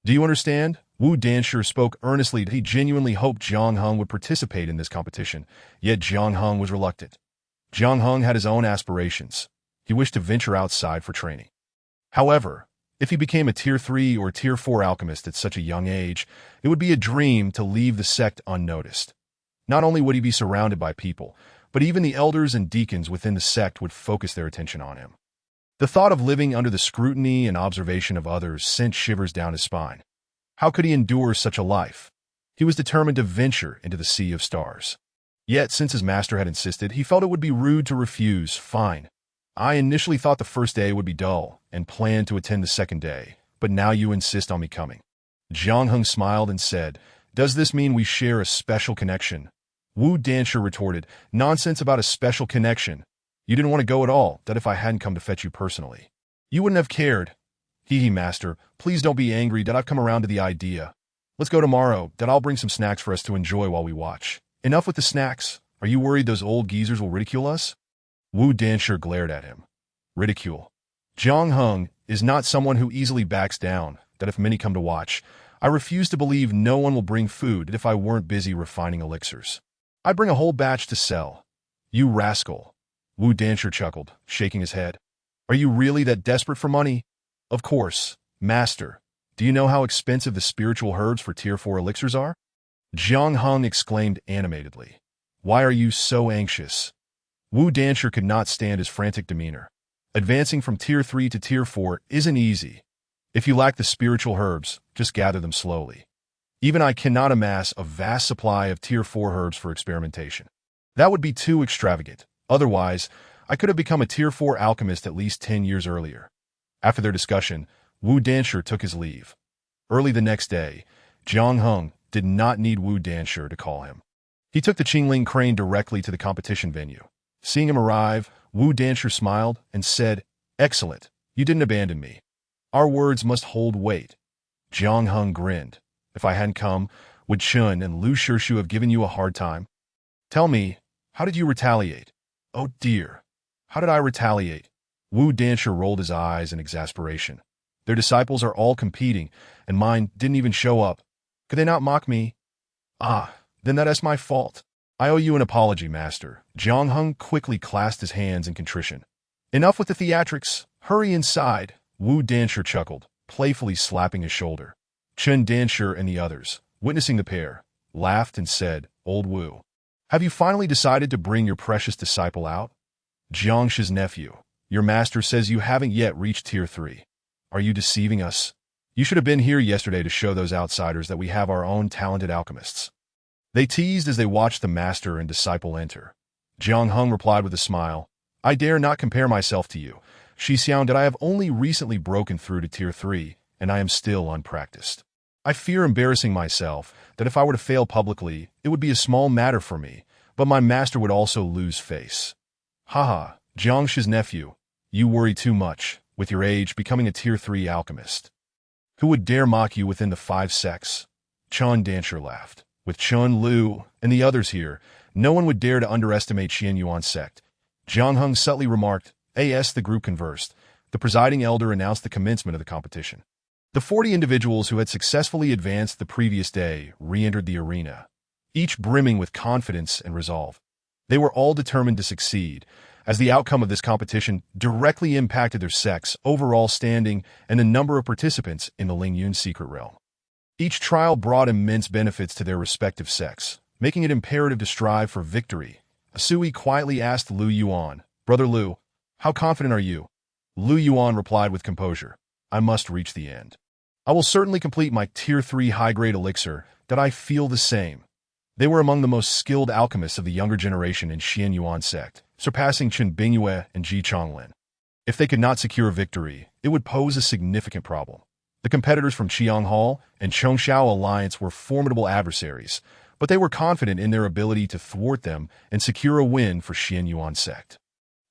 Do you understand? Wu Dancher spoke earnestly. He genuinely hoped Jiang Heng would participate in this competition, yet Jiang Heng was reluctant. Jiang Heng had his own aspirations. He wished to venture outside for training. However, if he became a Tier 3 or Tier 4 alchemist at such a young age, it would be a dream to leave the sect unnoticed. Not only would he be surrounded by people, but even the elders and deacons within the sect would focus their attention on him. The thought of living under the scrutiny and observation of others sent shivers down his spine. How could he endure such a life? He was determined to venture into the sea of stars. Yet, since his master had insisted, he felt it would be rude to refuse. Fine. I initially thought the first day would be dull and planned to attend the second day, but now you insist on me coming. Jiang Heng smiled and said, "Does this mean we share a special connection?" Wu Danshu retorted, "Nonsense about a special connection. You didn't want to go at all, that if I hadn't come to fetch you personally. You wouldn't have cared. Hee master, please don't be angry that I've come around to the idea. Let's go tomorrow, that I'll bring some snacks for us to enjoy while we watch. Enough with the snacks. Are you worried those old geezers will ridicule us?" Wu Danshu glared at him. Ridicule. Jiang Heng is not someone who easily backs down, that if many come to watch, I refuse to believe no one will bring food if I weren't busy refining elixirs. I'd bring a whole batch to sell. You rascal. Wu Danshu chuckled, shaking his head. Are you really that desperate for money? Of course, master. Do you know how expensive the spiritual herbs for Tier 4 elixirs are? Jiang Heng exclaimed animatedly. Why are you so anxious? Wu Danshu could not stand his frantic demeanor. Advancing from Tier 3 to Tier 4 isn't easy. If you lack the spiritual herbs, just gather them slowly. Even I cannot amass a vast supply of Tier 4 herbs for experimentation. That would be too extravagant. Otherwise, I could have become a Tier 4 alchemist at least 10 years earlier. After their discussion, Wu Danshu took his leave. Early the next day, Jiang Heng did not need Wu Danshu to call him. He took the Qingling crane directly to the competition venue. Seeing him arrive, Wu Danshu smiled and said, "Excellent, you didn't abandon me. Our words must hold weight." Jiang Heng grinned. "If I hadn't come, would Chun and Lu Shirshu have given you a hard time? Tell me, how did you retaliate?" "Oh dear, how did I retaliate?" Wu Danshu rolled his eyes in exasperation. "Their disciples are all competing, and mine didn't even show up. Could they not mock me?" "Ah, then that is my fault. I owe you an apology, master." Jiang Heng quickly clasped his hands in contrition. "Enough with the theatrics. Hurry inside." Wu Danshu chuckled, playfully slapping his shoulder. Chen Danshu and the others, witnessing the pair, laughed and said, "Old Wu, have you finally decided to bring your precious disciple out?" "Jiangshi's nephew, your master says you haven't yet reached Tier 3. Are you deceiving us? You should have been here yesterday to show those outsiders that we have our own talented alchemists." They teased as they watched the master and disciple enter. Jiang Heng replied with a smile, "I dare not compare myself to you, Shixiang, that I have only recently broken through to Tier 3, and I am still unpracticed. I fear embarrassing myself, that if I were to fail publicly, it would be a small matter for me, but my master would also lose face." "Haha, Jiangshi's nephew, you worry too much, with your age becoming a Tier 3 alchemist. Who would dare mock you within the 5 sects?" Chen Danshu laughed. "With Chun, Lu, and the others here, no one would dare to underestimate Xian Yuan sect." Jiang Heng subtly remarked. As the group conversed, the presiding elder announced the commencement of the competition. The 40 individuals who had successfully advanced the previous day re-entered the arena, each brimming with confidence and resolve. They were all determined to succeed, as the outcome of this competition directly impacted their sect's overall standing and the number of participants in the Lingyun secret realm. Each trial brought immense benefits to their respective sects, making it imperative to strive for victory. Asui quietly asked Lu Yuan, "Brother Lu, how confident are you?" Lu Yuan replied with composure, "I must reach the end. I will certainly complete my Tier 3 high-grade elixir, that I feel the same." They were among the most skilled alchemists of the younger generation in Xian Yuan sect, surpassing Chen Bingyue and Ji Chonglin. If they could not secure victory, it would pose a significant problem. The competitors from Qiang Hall and Chongshao Alliance were formidable adversaries, but they were confident in their ability to thwart them and secure a win for Xian Yuan sect.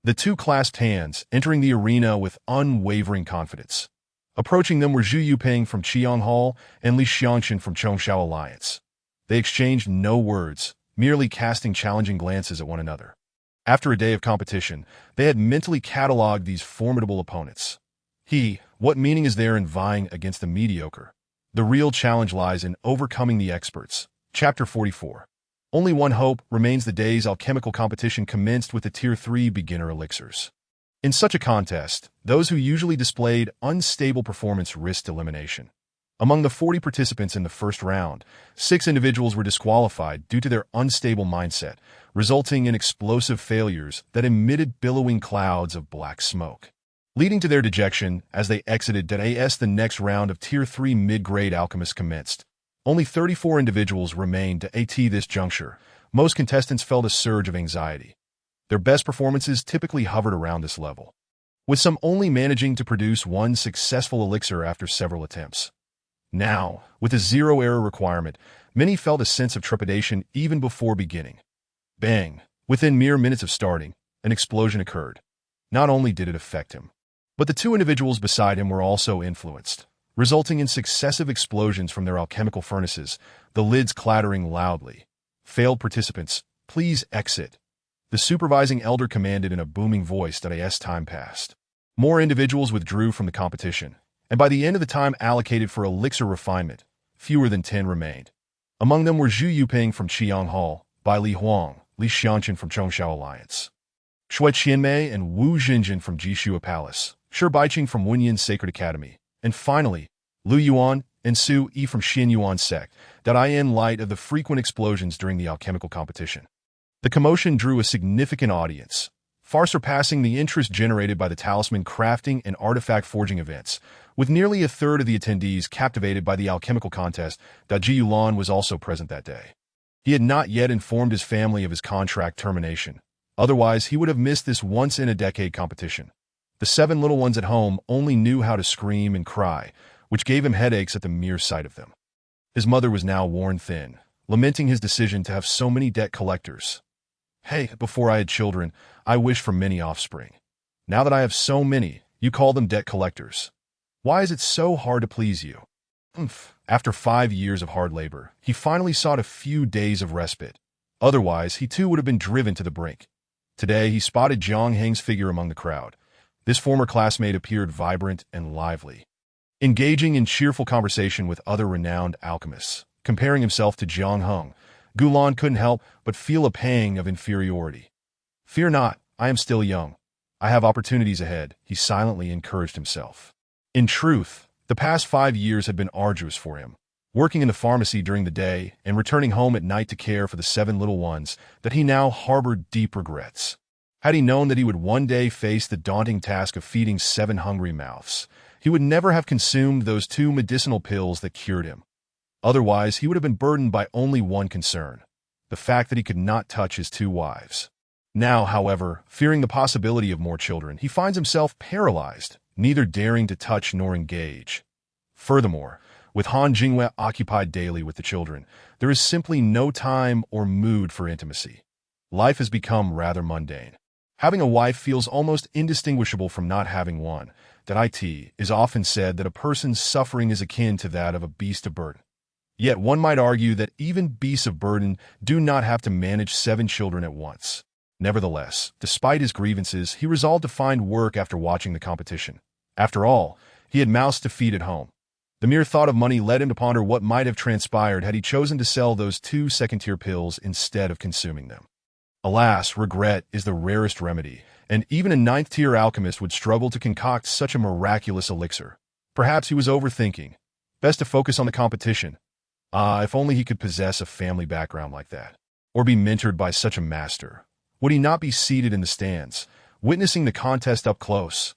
The two clasped hands, entering the arena with unwavering confidence. Approaching them were Zhu Yupeng from Qiang Hall and Li Xiangqin from Chongshao Alliance. They exchanged no words, merely casting challenging glances at one another. After a day of competition, they had mentally cataloged these formidable opponents. What meaning is there in vying against the mediocre? The real challenge lies in overcoming the experts. Chapter 44. Only one hope remains. The day's alchemical competition commenced with the Tier 3 beginner elixirs. In such a contest, those who usually displayed unstable performance risked elimination. Among the 40 participants in the first round, 6 individuals were disqualified due to their unstable mindset, resulting in explosive failures that emitted billowing clouds of black smoke, leading to their dejection as they exited the next round of Tier 3 mid-grade alchemists commenced. Only 34 individuals remained at this juncture. Most contestants felt a surge of anxiety. Their best performances typically hovered around this level, with some only managing to produce one successful elixir after several attempts. Now, with a zero-error requirement, many felt a sense of trepidation even before beginning. Bang! Within mere minutes of starting, an explosion occurred. Not only did it affect him, but the 2 individuals beside him were also influenced, resulting in successive explosions from their alchemical furnaces, the lids clattering loudly. Failed participants, please exit. The supervising elder commanded in a booming voice that as time passed. More individuals withdrew from the competition, and by the end of the time allocated for elixir refinement, fewer than 10 remained. Among them were Zhu Yuping from Qiang Hall, Bai Li Huang, Li Xianqun from Chongsha Alliance, Shui Qianmei and Wu Xinjin from Jishua Palace, Shi Baiqing from Wenyan Sacred Academy, and finally, Lu Yuan and Su Yi from Xin Yuan Sect, in light of the frequent explosions during the alchemical competition. The commotion drew a significant audience, far surpassing the interest generated by the talisman crafting and artifact forging events, with nearly a third of the attendees captivated by the alchemical contest. Ji Yulan was also present that day. He had not yet informed his family of his contract termination. Otherwise, he would have missed this once-in-a-decade competition. The 7 little ones at home only knew how to scream and cry, which gave him headaches at the mere sight of them. His mother was now worn thin, lamenting his decision to have so many debt collectors. Hey, before I had children, I wished for many offspring. Now that I have so many, you call them debt collectors. Why is it so hard to please you? After 5 years of hard labor, he finally sought a few days of respite. Otherwise, he too would have been driven to the brink. Today, he spotted Jiang Heng's figure among the crowd. This former classmate appeared vibrant and lively, engaging in cheerful conversation with other renowned alchemists. Comparing himself to Jiang Heng, Gulan couldn't help but feel a pang of inferiority. Fear not, I am still young. I have opportunities ahead, he silently encouraged himself. In truth, the past 5 years had been arduous for him, working in the pharmacy during the day and returning home at night to care for the 7 little ones that he now harbored deep regrets. Had he known that he would one day face the daunting task of feeding 7 hungry mouths, he would never have consumed those 2 medicinal pills that cured him. Otherwise, he would have been burdened by only one concern, the fact that he could not touch his 2 wives. Now, however, fearing the possibility of more children, he finds himself paralyzed, neither daring to touch nor engage. Furthermore, with Han Jingwei occupied daily with the children, there is simply no time or mood for intimacy. Life has become rather mundane. Having a wife feels almost indistinguishable from not having one. It is often said that a person's suffering is akin to that of a beast of burden. Yet one might argue that even beasts of burden do not have to manage 7 children at once. Nevertheless, despite his grievances, he resolved to find work after watching the competition. After all, he had mouths to feed at home. The mere thought of money led him to ponder what might have transpired had he chosen to sell those 2 second-tier pills instead of consuming them. Alas, regret is the rarest remedy, and even a 9th-tier alchemist would struggle to concoct such a miraculous elixir. Perhaps he was overthinking. Best to focus on the competition. If only he could possess a family background like that, or be mentored by such a master. Would he not be seated in the stands, witnessing the contest up close?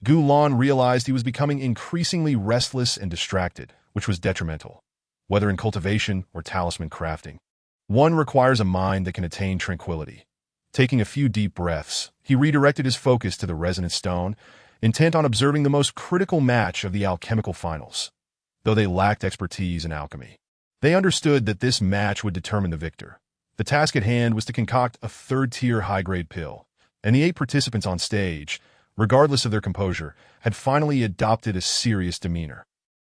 Gulan realized he was becoming increasingly restless and distracted, which was detrimental, whether in cultivation or talisman crafting. One requires a mind that can attain tranquility. Taking a few deep breaths, he redirected his focus to the resonant stone, intent on observing the most critical match of the alchemical finals. Though they lacked expertise in alchemy, they understood that this match would determine the victor. The task at hand was to concoct a 3rd-tier high-grade pill, and the 8 participants on stage, regardless of their composure, had finally adopted a serious demeanor,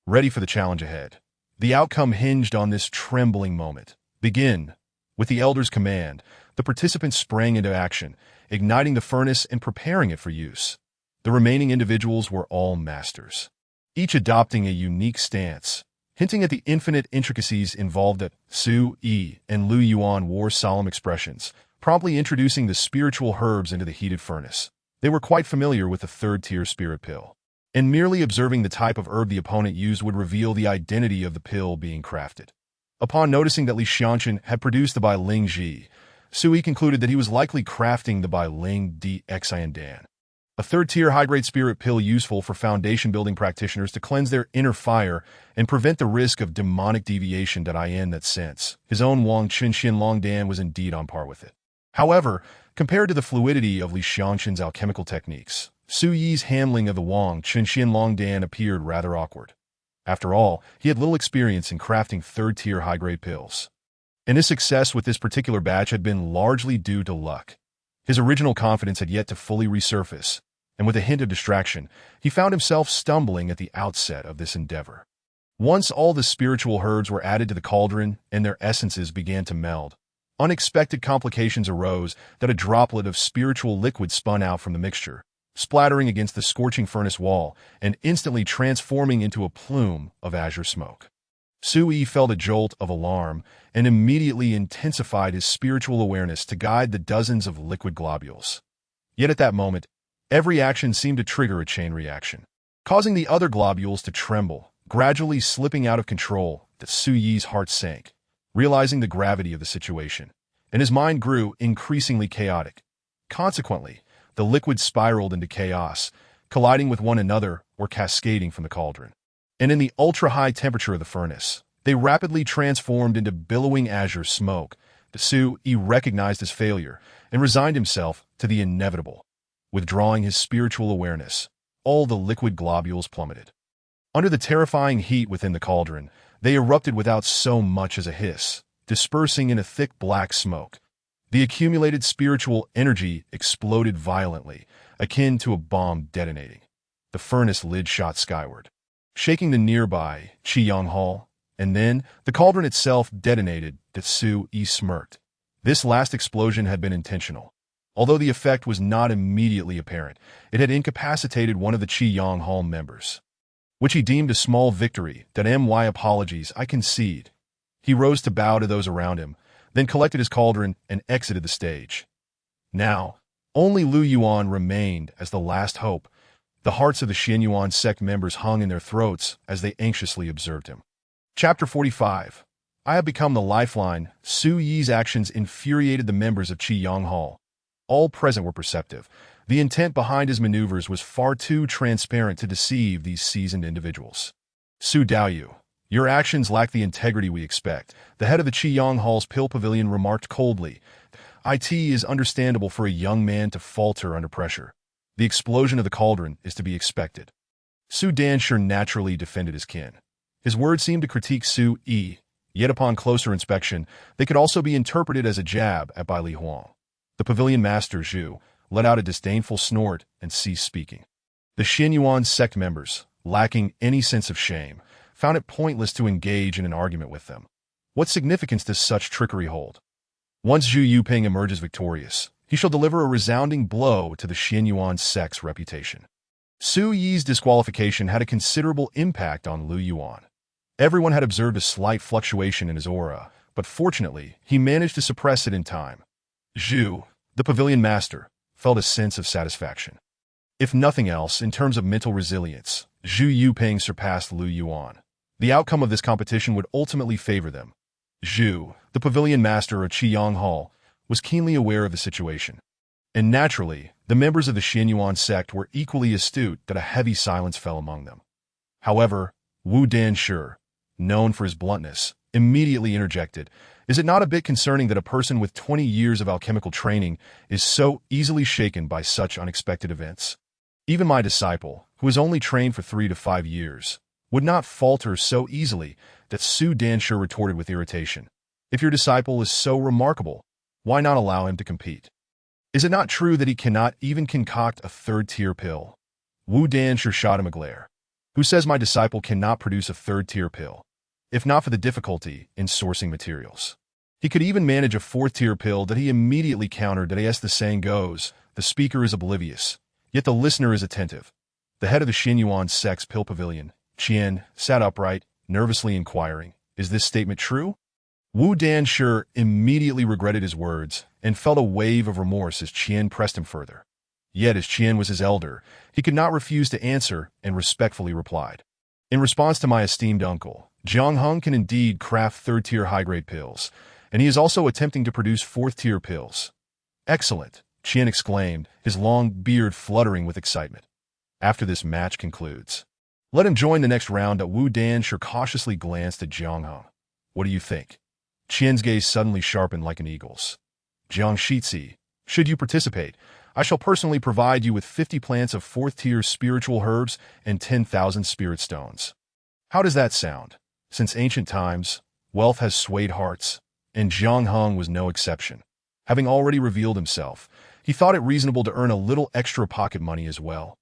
ready for the challenge ahead. The outcome hinged on this trembling moment. Begin. With the elder's command, the participants sprang into action, igniting the furnace and preparing it for use. The remaining individuals were all masters, each adopting a unique stance, hinting at the infinite intricacies involved. Su Yi and Lu Yuan wore solemn expressions, promptly introducing the spiritual herbs into the heated furnace. They were quite familiar with the third-tier spirit pill, and merely observing the type of herb the opponent used would reveal the identity of the pill being crafted. Upon noticing that Li Xianchen had produced the Bai Ling Ji, Sui concluded that he was likely crafting the Bai Ling Di Xiandan, a third-tier high-grade spirit pill useful for foundation-building practitioners to cleanse their inner fire and prevent the risk of demonic deviation. In that sense, his own Wang Qinxian Longdan was indeed on par with it. However, compared to the fluidity of Li Xianchen's alchemical techniques, Su Yi's handling of the Wang Qinxian Longdan appeared rather awkward. After all, he had little experience in crafting third-tier high-grade pills, and his success with this particular batch had been largely due to luck. His original confidence had yet to fully resurface, and with a hint of distraction, he found himself stumbling at the outset of this endeavor. Once all the spiritual herbs were added to the cauldron and their essences began to meld, unexpected complications arose that a droplet of spiritual liquid spun out from the mixture, splattering against the scorching furnace wall and instantly transforming into a plume of azure smoke. Sui felt a jolt of alarm and immediately intensified his spiritual awareness to guide the dozens of liquid globules. Yet at that moment, every action seemed to trigger a chain reaction, causing the other globules to tremble, gradually slipping out of control. That Suyi's heart sank, realizing the gravity of the situation, and his mind grew increasingly chaotic. Consequently, the liquids spiraled into chaos, colliding with one another or cascading from the cauldron. And in the ultra-high temperature of the furnace, they rapidly transformed into billowing azure smoke. Sui recognized his failure and resigned himself to the inevitable. Withdrawing his spiritual awareness, all the liquid globules plummeted. Under the terrifying heat within the cauldron, they erupted without so much as a hiss, dispersing in a thick black smoke. The accumulated spiritual energy exploded violently, akin to a bomb detonating. The furnace lid shot skyward, shaking the nearby Qiyang Hall, and then the cauldron itself detonated. Sui smirked. This last explosion had been intentional. Although the effect was not immediately apparent, it had incapacitated one of the Qiyang Hall members, which he deemed a small victory. My apologies, I concede. He rose to bow to those around him, then collected his cauldron and exited the stage. Now, only Lu Yuan remained as the last hope. The hearts of the Xianyuan sect members hung in their throats as they anxiously observed him. Chapter 45. I have become the lifeline. Suyi's actions infuriated the members of Qiyang Hall. All present were perceptive. The intent behind his maneuvers was far too transparent to deceive these seasoned individuals. Su Daoyu, your actions lack the integrity we expect, the head of the Qiyang Hall's Pill Pavilion remarked coldly. It is understandable for a young man to falter under pressure. The explosion of the cauldron is to be expected. Su Danshu naturally defended his kin. His words seemed to critique Sui, yet upon closer inspection, they could also be interpreted as a jab at Bai Li Huang. The pavilion master Zhu let out a disdainful snort and ceased speaking. The Xianyuan sect members, lacking any sense of shame, found it pointless to engage in an argument with them. What significance does such trickery hold? Once Zhu Yuping emerges victorious, he shall deliver a resounding blow to the Xianyuan sect's reputation. Su Yi's disqualification had a considerable impact on Lu Yuan. Everyone had observed a slight fluctuation in his aura, but fortunately, he managed to suppress it in time. Zhu, the pavilion master, felt a sense of satisfaction. If nothing else, in terms of mental resilience, Zhu Yuping surpassed Lu Yuan. The outcome of this competition would ultimately favor them. Zhu, the pavilion master of Qiyang Hall, was keenly aware of the situation. And naturally, the members of the Xianyuan sect were equally astute that a heavy silence fell among them. However, Wu Danshu, known for his bluntness, immediately interjected, "Is it not a bit concerning that a person with 20 years of alchemical training is so easily shaken by such unexpected events? Even my disciple, who has only trained for 3 to 5 years, would not falter so easily." That Su Danshu retorted with irritation. "If your disciple is so remarkable, why not allow him to compete? Is it not true that he cannot even concoct a third-tier pill?" Wu Danshu shot him a glare. "Who says my disciple cannot produce a third-tier pill? If not for the difficulty in sourcing materials. He could even manage a fourth-tier pill." That he immediately countered. As the saying goes, the speaker is oblivious, yet the listener is attentive. The head of the Xianyuan sect's Pill Pavilion, Qian, sat upright, nervously inquiring, "Is this statement true?" Wu Danshu immediately regretted his words and felt a wave of remorse as Qian pressed him further. Yet, as Qian was his elder, he could not refuse to answer and respectfully replied. In response to my esteemed uncle, Jiang Heng can indeed craft third-tier high-grade pills, and he is also attempting to produce fourth-tier pills. Excellent, Qian exclaimed, his long beard fluttering with excitement. After this match concludes, let him join the next round. Wu Danshi cautiously glanced at Jiang Heng. What do you think? Qian's gaze suddenly sharpened like an eagle's. Jiang Shizi, should you participate, I shall personally provide you with 50 plants of fourth-tier spiritual herbs and 10,000 spirit stones. How does that sound? Since ancient times, wealth has swayed hearts, and Jiang Heng was no exception. Having already revealed himself, he thought it reasonable to earn a little extra pocket money as well.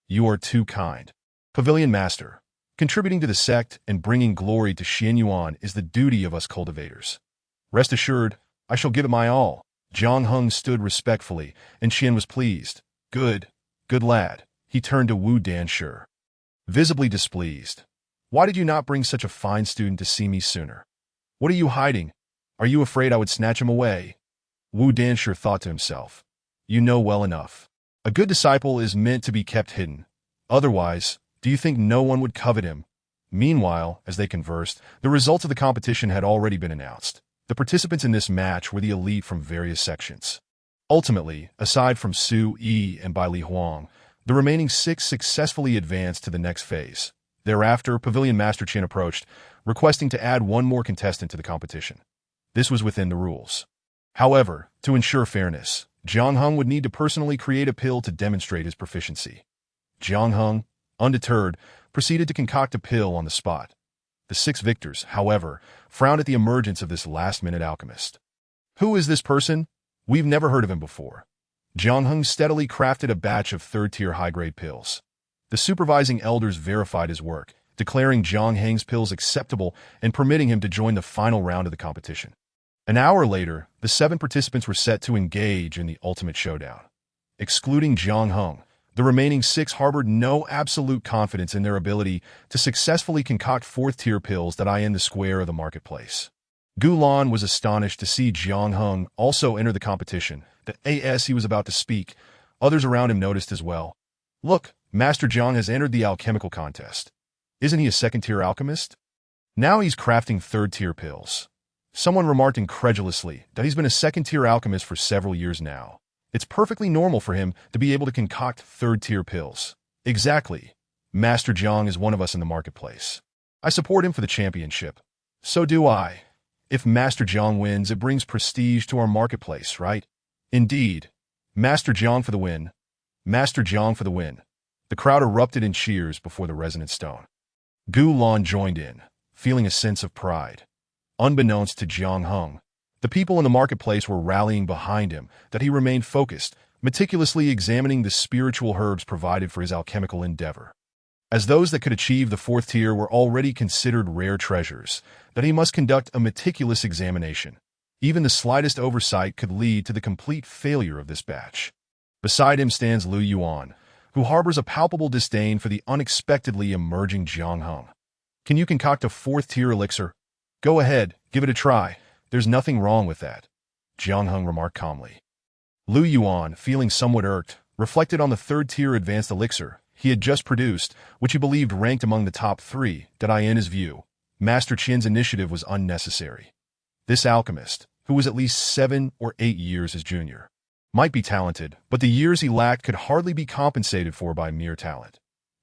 You are too kind. Pavilion Master, contributing to the sect and bringing glory to Xianyuan is the duty of us cultivators. Rest assured, I shall give it my all. Jiang Heng stood respectfully, and Qian was pleased. Good lad. He turned to Wu Danshi, visibly displeased. Why did you not bring such a fine student to see me sooner? What are you hiding? Are you afraid I would snatch him away? Wu Danshi thought to himself. You know well enough. A good disciple is meant to be kept hidden. Otherwise, do you think no one would covet him? Meanwhile, as they conversed, the results of the competition had already been announced. The participants in this match were the elite from various sections. Ultimately, aside from Su Yi and Bai Li Huang, the remaining 6 successfully advanced to the next phase. Thereafter, Pavilion Master Qian approached, requesting to add one more contestant to the competition. This was within the rules. However, to ensure fairness, Jiang Heng would need to personally create a pill to demonstrate his proficiency. Jiang Heng, undeterred, proceeded to concoct a pill on the spot. The 6 victors, however, frowned at the emergence of this last-minute alchemist. Who is this person? We've never heard of him before. Jiang Heng steadily crafted a batch of third-tier high-grade pills. The supervising elders verified his work, declaring Jiang Heng's pills acceptable and permitting him to join the final round of the competition. An hour later, the 7 participants were set to engage in the ultimate showdown. Excluding Jiang Heng, the remaining 6 harbored no absolute confidence in their ability to successfully concoct fourth-tier pills that in the square of the marketplace. Gulan was astonished to see Jiang Heng also enter the competition. As he was about to speak, others around him noticed as well. Look, Master Jiang has entered the alchemical contest. Isn't he a second-tier alchemist? Now he's crafting third-tier pills. Someone remarked incredulously that he's been a second-tier alchemist for several years now. It's perfectly normal for him to be able to concoct third-tier pills. Exactly. Master Jiang is one of us in the marketplace. I support him for the championship. So do I. If Master Jiang wins, it brings prestige to our marketplace, right? Indeed. Master Jiang for the win. Master Jiang for the win. The crowd erupted in cheers before the resonant stone. Gu Lan joined in, feeling a sense of pride. Unbeknownst to Jiang Heng, the people in the marketplace were rallying behind him, that he remained focused, meticulously examining the spiritual herbs provided for his alchemical endeavor. As those that could achieve the 4th tier were already considered rare treasures, that he must conduct a meticulous examination. Even the slightest oversight could lead to the complete failure of this batch. Beside him stands Lu Yuan, who harbors a palpable disdain for the unexpectedly emerging Jiang Heng. Can you concoct a 4th tier elixir? Go ahead, give it a try. There's nothing wrong with that, Jiang Heng remarked calmly. Lu Yuan, feeling somewhat irked, reflected on the 3rd tier advanced elixir he had just produced, which he believed ranked among the top 3, that in his view, Master Qian's initiative was unnecessary. This alchemist, who was at least 7 or 8 years his junior, might be talented, but the years he lacked could hardly be compensated for by mere talent.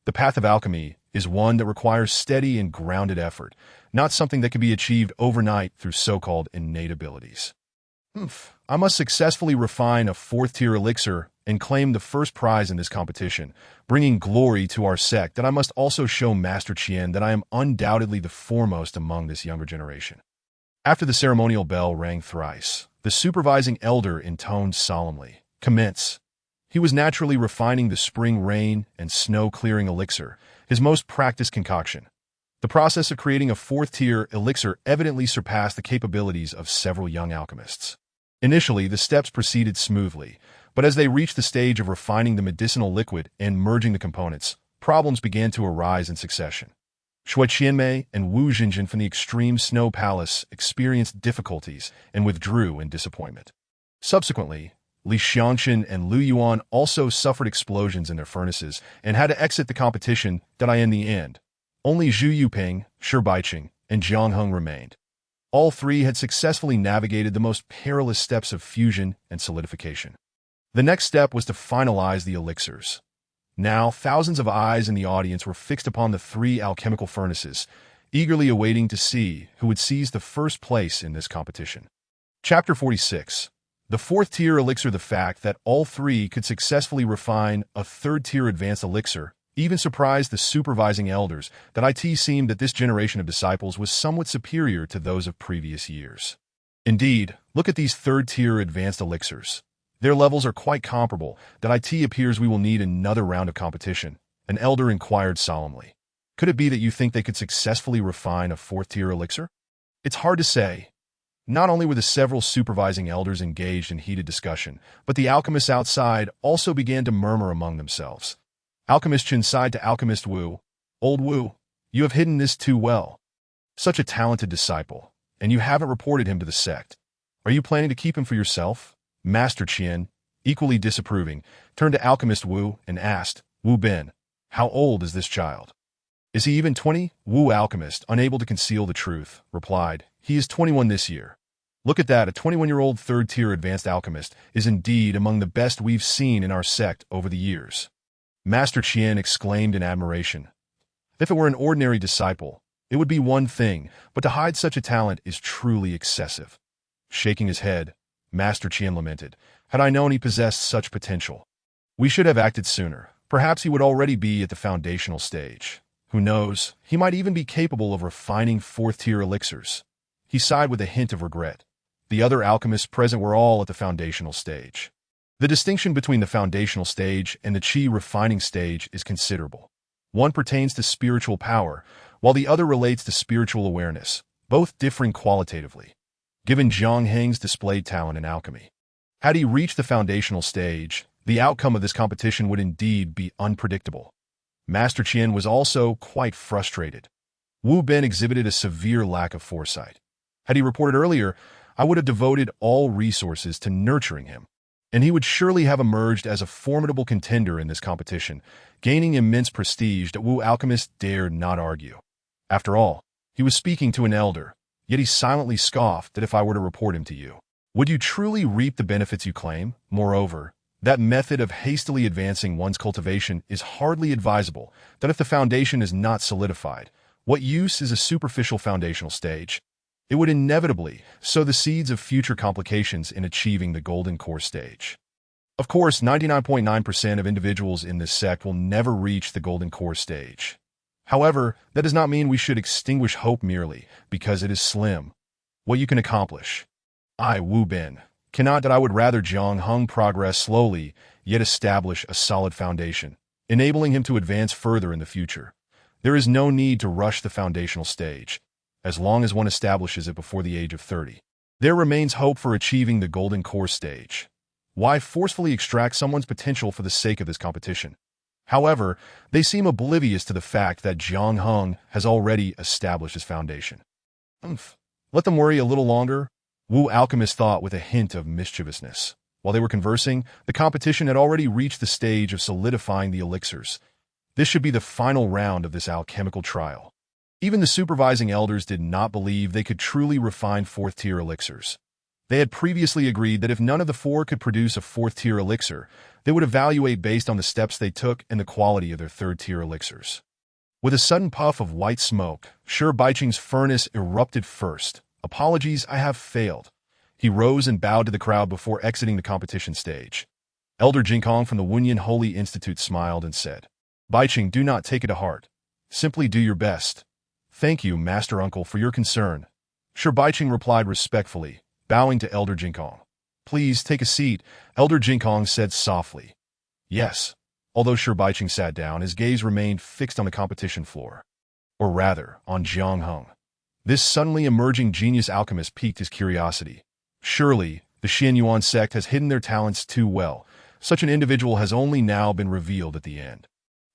The path of alchemy is one that requires steady and grounded effort, not something that can be achieved overnight through so-called innate abilities. I must successfully refine a 4th tier elixir and claim the first prize in this competition, bringing glory to our sect. That I must also show Master Qian that I am undoubtedly the foremost among this younger generation. After the ceremonial bell rang thrice, the supervising elder intoned solemnly, "Commence." He was naturally refining the spring rain and snow-clearing elixir, his most practiced concoction. The process of creating a 4th tier elixir evidently surpassed the capabilities of several young alchemists. Initially, the steps proceeded smoothly, but as they reached the stage of refining the medicinal liquid and merging the components, problems began to arise in succession. Shui Qianmei and Wu Xinjin from the extreme snow palace experienced difficulties and withdrew in disappointment. Subsequently, Li Xiangqin and Lu Yuan also suffered explosions in their furnaces and had to exit the competition. In the end, only Zhu Yuping, Shi Baiqing, and Jiang Heng remained. All three had successfully navigated the most perilous steps of fusion and solidification. The next step was to finalize the elixirs. Now, thousands of eyes in the audience were fixed upon the three alchemical furnaces, eagerly awaiting to see who would seize the first place in this competition. Chapter 46. The fourth-tier elixir. The fact that all three could successfully refine a third-tier advanced elixir even surprised the supervising elders. It seemed that this generation of disciples was somewhat superior to those of previous years. Indeed, look at these third-tier advanced elixirs. Their levels are quite comparable. It appears we will need another round of competition, an elder inquired solemnly. Could it be that you think they could successfully refine a fourth-tier elixir? It's hard to say. Not only were the several supervising elders engaged in heated discussion, but the alchemists outside also began to murmur among themselves. Alchemist Chen sighed to Alchemist Wu. Old Wu, you have hidden this too well. Such a talented disciple, and you haven't reported him to the sect. Are you planning to keep him for yourself? Master Qian, equally disapproving, turned to Alchemist Wu and asked, Wu Ben, how old is this child? Is he even 20? Wu Alchemist, unable to conceal the truth, replied, he is 21 this year. Look at that, a 21-year-old third-tier advanced alchemist is indeed among the best we've seen in our sect over the years. Master Qian exclaimed in admiration. If it were an ordinary disciple, it would be one thing, but to hide such a talent is truly excessive. Shaking his head, Master Qian lamented, had I known he possessed such potential. We should have acted sooner. Perhaps he would already be at the foundational stage. Who knows, he might even be capable of refining fourth-tier elixirs. He sighed with a hint of regret. The other alchemists present were all at the foundational stage. The distinction between the foundational stage and the qi refining stage is considerable. One pertains to spiritual power, while the other relates to spiritual awareness, both differing qualitatively. Given Jiang Heng's displayed talent in alchemy, had he reached the foundational stage, the outcome of this competition would indeed be unpredictable. Master Qian was also quite frustrated. Wu Ben exhibited a severe lack of foresight. Had he reported earlier, I would have devoted all resources to nurturing him, and he would surely have emerged as a formidable contender in this competition, gaining immense prestige that Wu Alchemist dared not argue. After all, he was speaking to an elder, yet he silently scoffed that if I were to report him to you, would you truly reap the benefits you claim? Moreover, that method of hastily advancing one's cultivation is hardly advisable, that if the foundation is not solidified, what use is a superficial foundational stage? It would inevitably sow the seeds of future complications in achieving the golden core stage. Of course, 99.9% of individuals in this sect will never reach the golden core stage. However, that does not mean we should extinguish hope merely because it is slim. What you can accomplish. I, Wu Ben, cannot that I would rather Jiang Heng progress slowly, yet establish a solid foundation, enabling him to advance further in the future. There is no need to rush the foundational stage, as long as one establishes it before the age of 30. There remains hope for achieving the golden core stage. Why forcefully extract someone's potential for the sake of this competition? However, they seem oblivious to the fact that Jiang Heng has already established his foundation. Let them worry a little longer, Wu Alchemist thought with a hint of mischievousness. While they were conversing, the competition had already reached the stage of solidifying the elixirs. This should be the final round of this alchemical trial. Even the supervising elders did not believe they could truly refine fourth-tier elixirs. They had previously agreed that if none of the four could produce a fourth-tier elixir, they would evaluate based on the steps they took and the quality of their third-tier elixirs. With a sudden puff of white smoke, Shi Baiqing's furnace erupted first. Apologies, I have failed. He rose and bowed to the crowd before exiting the competition stage. Elder Jinkong from the Wunyan Holy Institute smiled and said, Baiqing, do not take it to heart. Simply do your best. Thank you, Master Uncle, for your concern. Shi Baiqing replied respectfully, bowing to Elder Jinkong. Please take a seat, Elder Jinkong said softly. Yes. Although Shi Baiqing sat down, his gaze remained fixed on the competition floor. Or rather, on Jiang Heng. This suddenly emerging genius alchemist piqued his curiosity. Surely, the Xianyuan sect has hidden their talents too well. Such an individual has only now been revealed at the end.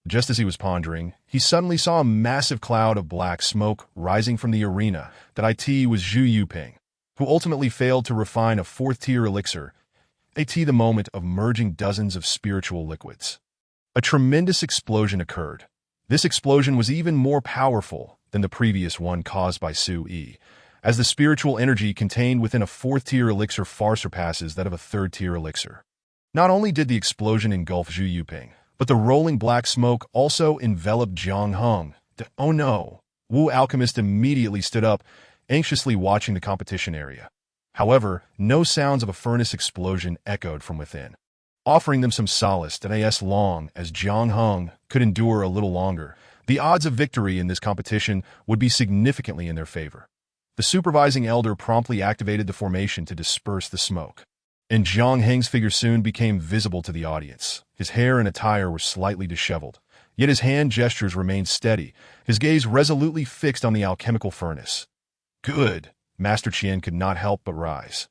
Just as he was pondering, he suddenly saw a massive cloud of black smoke rising from the arena. That was Zhu Yuping, who ultimately failed to refine a fourth-tier elixir. the moment of merging dozens of spiritual liquids. A tremendous explosion occurred. This explosion was even more powerful than the previous one caused by Su Yi, as the spiritual energy contained within a fourth-tier elixir far surpasses that of a third-tier elixir. Not only did the explosion engulf Zhu Yuping, but the rolling black smoke also enveloped Jiang Heng. Oh no! Wu Alchemist immediately stood up, anxiously watching the competition area. However, no sounds of a furnace explosion echoed from within, offering them some solace that as long as Jiang Heng could endure a little longer, the odds of victory in this competition would be significantly in their favor. The supervising elder promptly activated the formation to disperse the smoke, and Jiang Heng's figure soon became visible to the audience. His hair and attire were slightly disheveled, yet his hand gestures remained steady, his gaze resolutely fixed on the alchemical furnace. Good! Master Qian could not help but rise.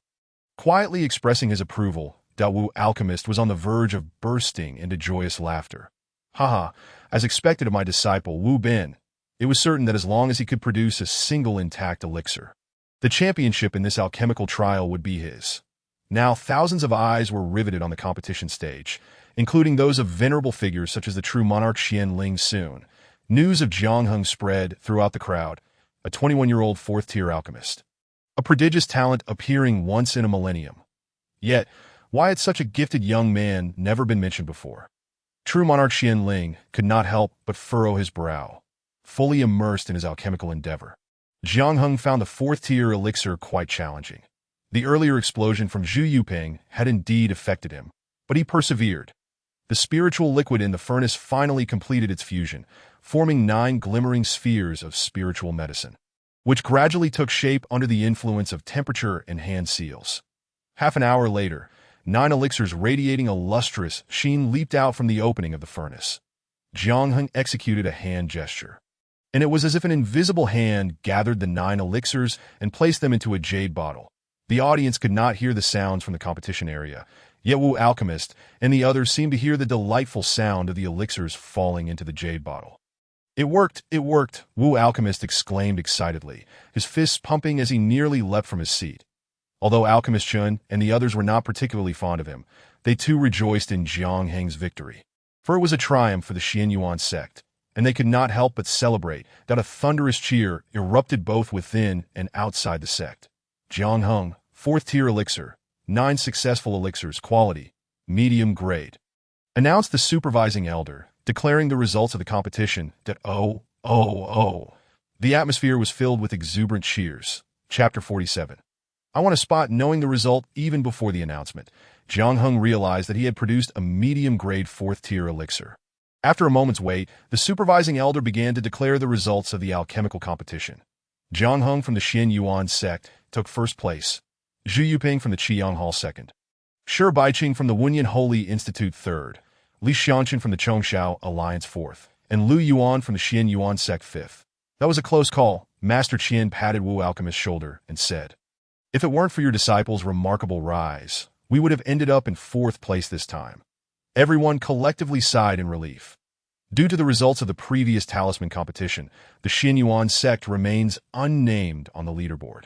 Quietly expressing his approval, Da Wu Alchemist was on the verge of bursting into joyous laughter. Haha, as expected of my disciple Wu Bin, it was certain that as long as he could produce a single intact elixir, the championship in this alchemical trial would be his. Now thousands of eyes were riveted on the competition stage, including those of venerable figures such as the true monarch Xian Ling soon. News of Jiang Heng spread throughout the crowd, a 21-year-old fourth-tier alchemist. A prodigious talent appearing once in a millennium. Yet, why had such a gifted young man never been mentioned before? True monarch Xian Ling could not help but furrow his brow, fully immersed in his alchemical endeavor. Jiang Heng found the fourth-tier elixir quite challenging. The earlier explosion from Zhu Yuping had indeed affected him, but he persevered. The spiritual liquid in the furnace finally completed its fusion, forming 9 glimmering spheres of spiritual medicine, which gradually took shape under the influence of temperature and hand seals. Half an hour later, 9 elixirs radiating a lustrous sheen leaped out from the opening of the furnace. Jiang Heng executed a hand gesture, and it was as if an invisible hand gathered the 9 elixirs and placed them into a jade bottle. The audience could not hear the sounds from the competition area, yet Wu Alchemist and the others seemed to hear the delightful sound of the elixirs falling into the jade bottle. It worked, Wu Alchemist exclaimed excitedly, his fists pumping as he nearly leapt from his seat. Although Alchemist Chun and the others were not particularly fond of him, they too rejoiced in Jiang Heng's victory. For it was a triumph for the Xianyuan sect, and they could not help but celebrate that a thunderous cheer erupted both within and outside the sect. Jiang Heng, 4th-tier elixir, 9 successful elixirs, quality, medium grade, announced the supervising elder, declaring the results of the competition that the atmosphere was filled with exuberant cheers. Chapter 47. I want to spot knowing the result even before the announcement. Jiang Heng realized that he had produced a medium-grade 4th-tier elixir. After a moment's wait, the supervising elder began to declare the results of the alchemical competition. Jiang Heng from the Xianyuan sect took first place, Zhu Yuping from the Qiyang Hall second, Shi Baiqing from the Wunyan Holy Institute third, Li Xianqun from the Chongshao Alliance fourth, and Lu Yuan from the Xianyuan sect fifth. That was a close call. Master Qian patted Wu Alchemist's shoulder and said, "If it weren't for your disciple's remarkable rise, we would have ended up in 4th place this time." Everyone collectively sighed in relief. Due to the results of the previous talisman competition, the Xianyuan sect remains unnamed on the leaderboard.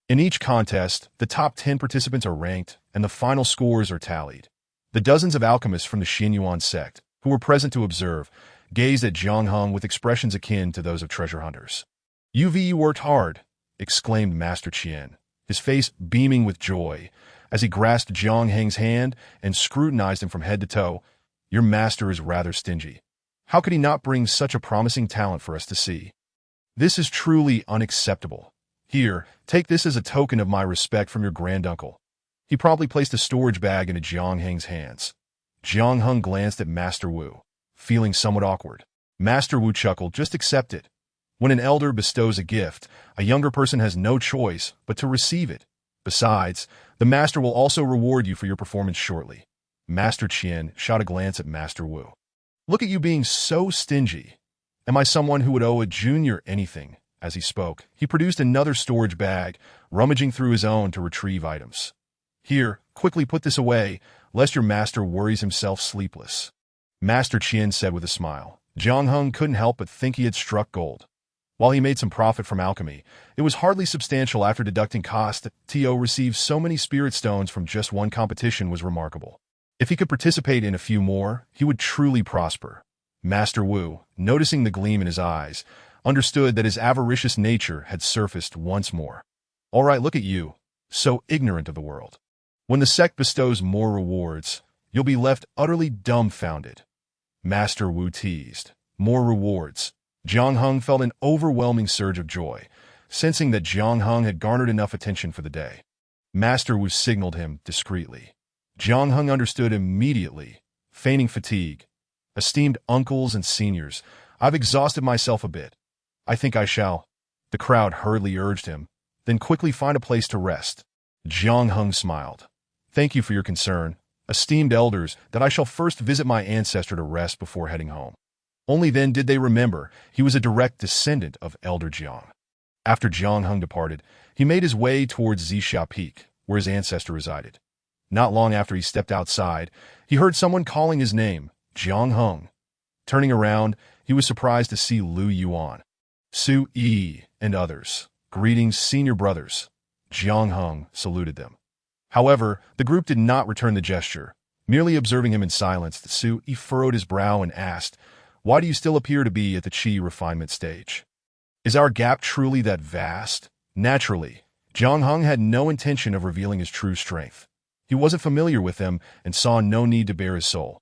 In each contest, the top 10 participants are ranked, and the final scores are tallied. The dozens of alchemists from the Xianyuan sect, who were present to observe, gazed at Jiang Heng with expressions akin to those of treasure hunters. "You worked hard," exclaimed Master Qian, his face beaming with joy, as he grasped Jiang Heng's hand and scrutinized him from head to toe. "Your master is rather stingy. How could he not bring such a promising talent for us to see? This is truly unacceptable. Here, take this as a token of my respect from your granduncle." He promptly placed a storage bag into Jiang Heng's hands. Jiang Heng glanced at Master Wu, feeling somewhat awkward. Master Wu chuckled, "Just accept it. When an elder bestows a gift, a younger person has no choice but to receive it. Besides, the master will also reward you for your performance shortly." Master Qian shot a glance at Master Wu. "Look at you being so stingy. Am I someone who would owe a junior anything?" As he spoke, he produced another storage bag, rummaging through his own to retrieve items. "Here, quickly put this away, lest your master worries himself sleepless," Master Qian said with a smile. Jiang Heng couldn't help but think he had struck gold. While he made some profit from alchemy, it was hardly substantial after deducting costs. That Tio received so many spirit stones from just one competition was remarkable. If he could participate in a few more, he would truly prosper. Master Wu, noticing the gleam in his eyes, understood that his avaricious nature had surfaced once more. All right, look at you, so ignorant of the world. When the sect bestows more rewards, you'll be left utterly dumbfounded. Master Wu teased. More rewards. Jiang Heng felt an overwhelming surge of joy, sensing that Jiang Heng had garnered enough attention for the day. Master Wu signaled him discreetly. Jiang Heng understood immediately, feigning fatigue. Esteemed uncles and seniors, I've exhausted myself a bit. I think I shall. The crowd hurriedly urged him, then quickly find a place to rest. Jiang Heng smiled. Thank you for your concern, esteemed elders, that I shall first visit my ancestor to rest before heading home. Only then did they remember he was a direct descendant of Elder Jiang. After Jiang Heng departed, he made his way towards Zixia Peak, where his ancestor resided. Not long after he stepped outside, he heard someone calling his name, Jiang Heng. Turning around, he was surprised to see Lu Yuan, Su Yi, and others. Greetings, senior brothers. Jiang Heng saluted them. However, the group did not return the gesture. Merely observing him in silence, Su Yi furrowed his brow and asked, "Why do you still appear to be at the Qi refinement stage? Is our gap truly that vast?" Naturally, Jiang Heng had no intention of revealing his true strength. He wasn't familiar with them and saw no need to bare his soul.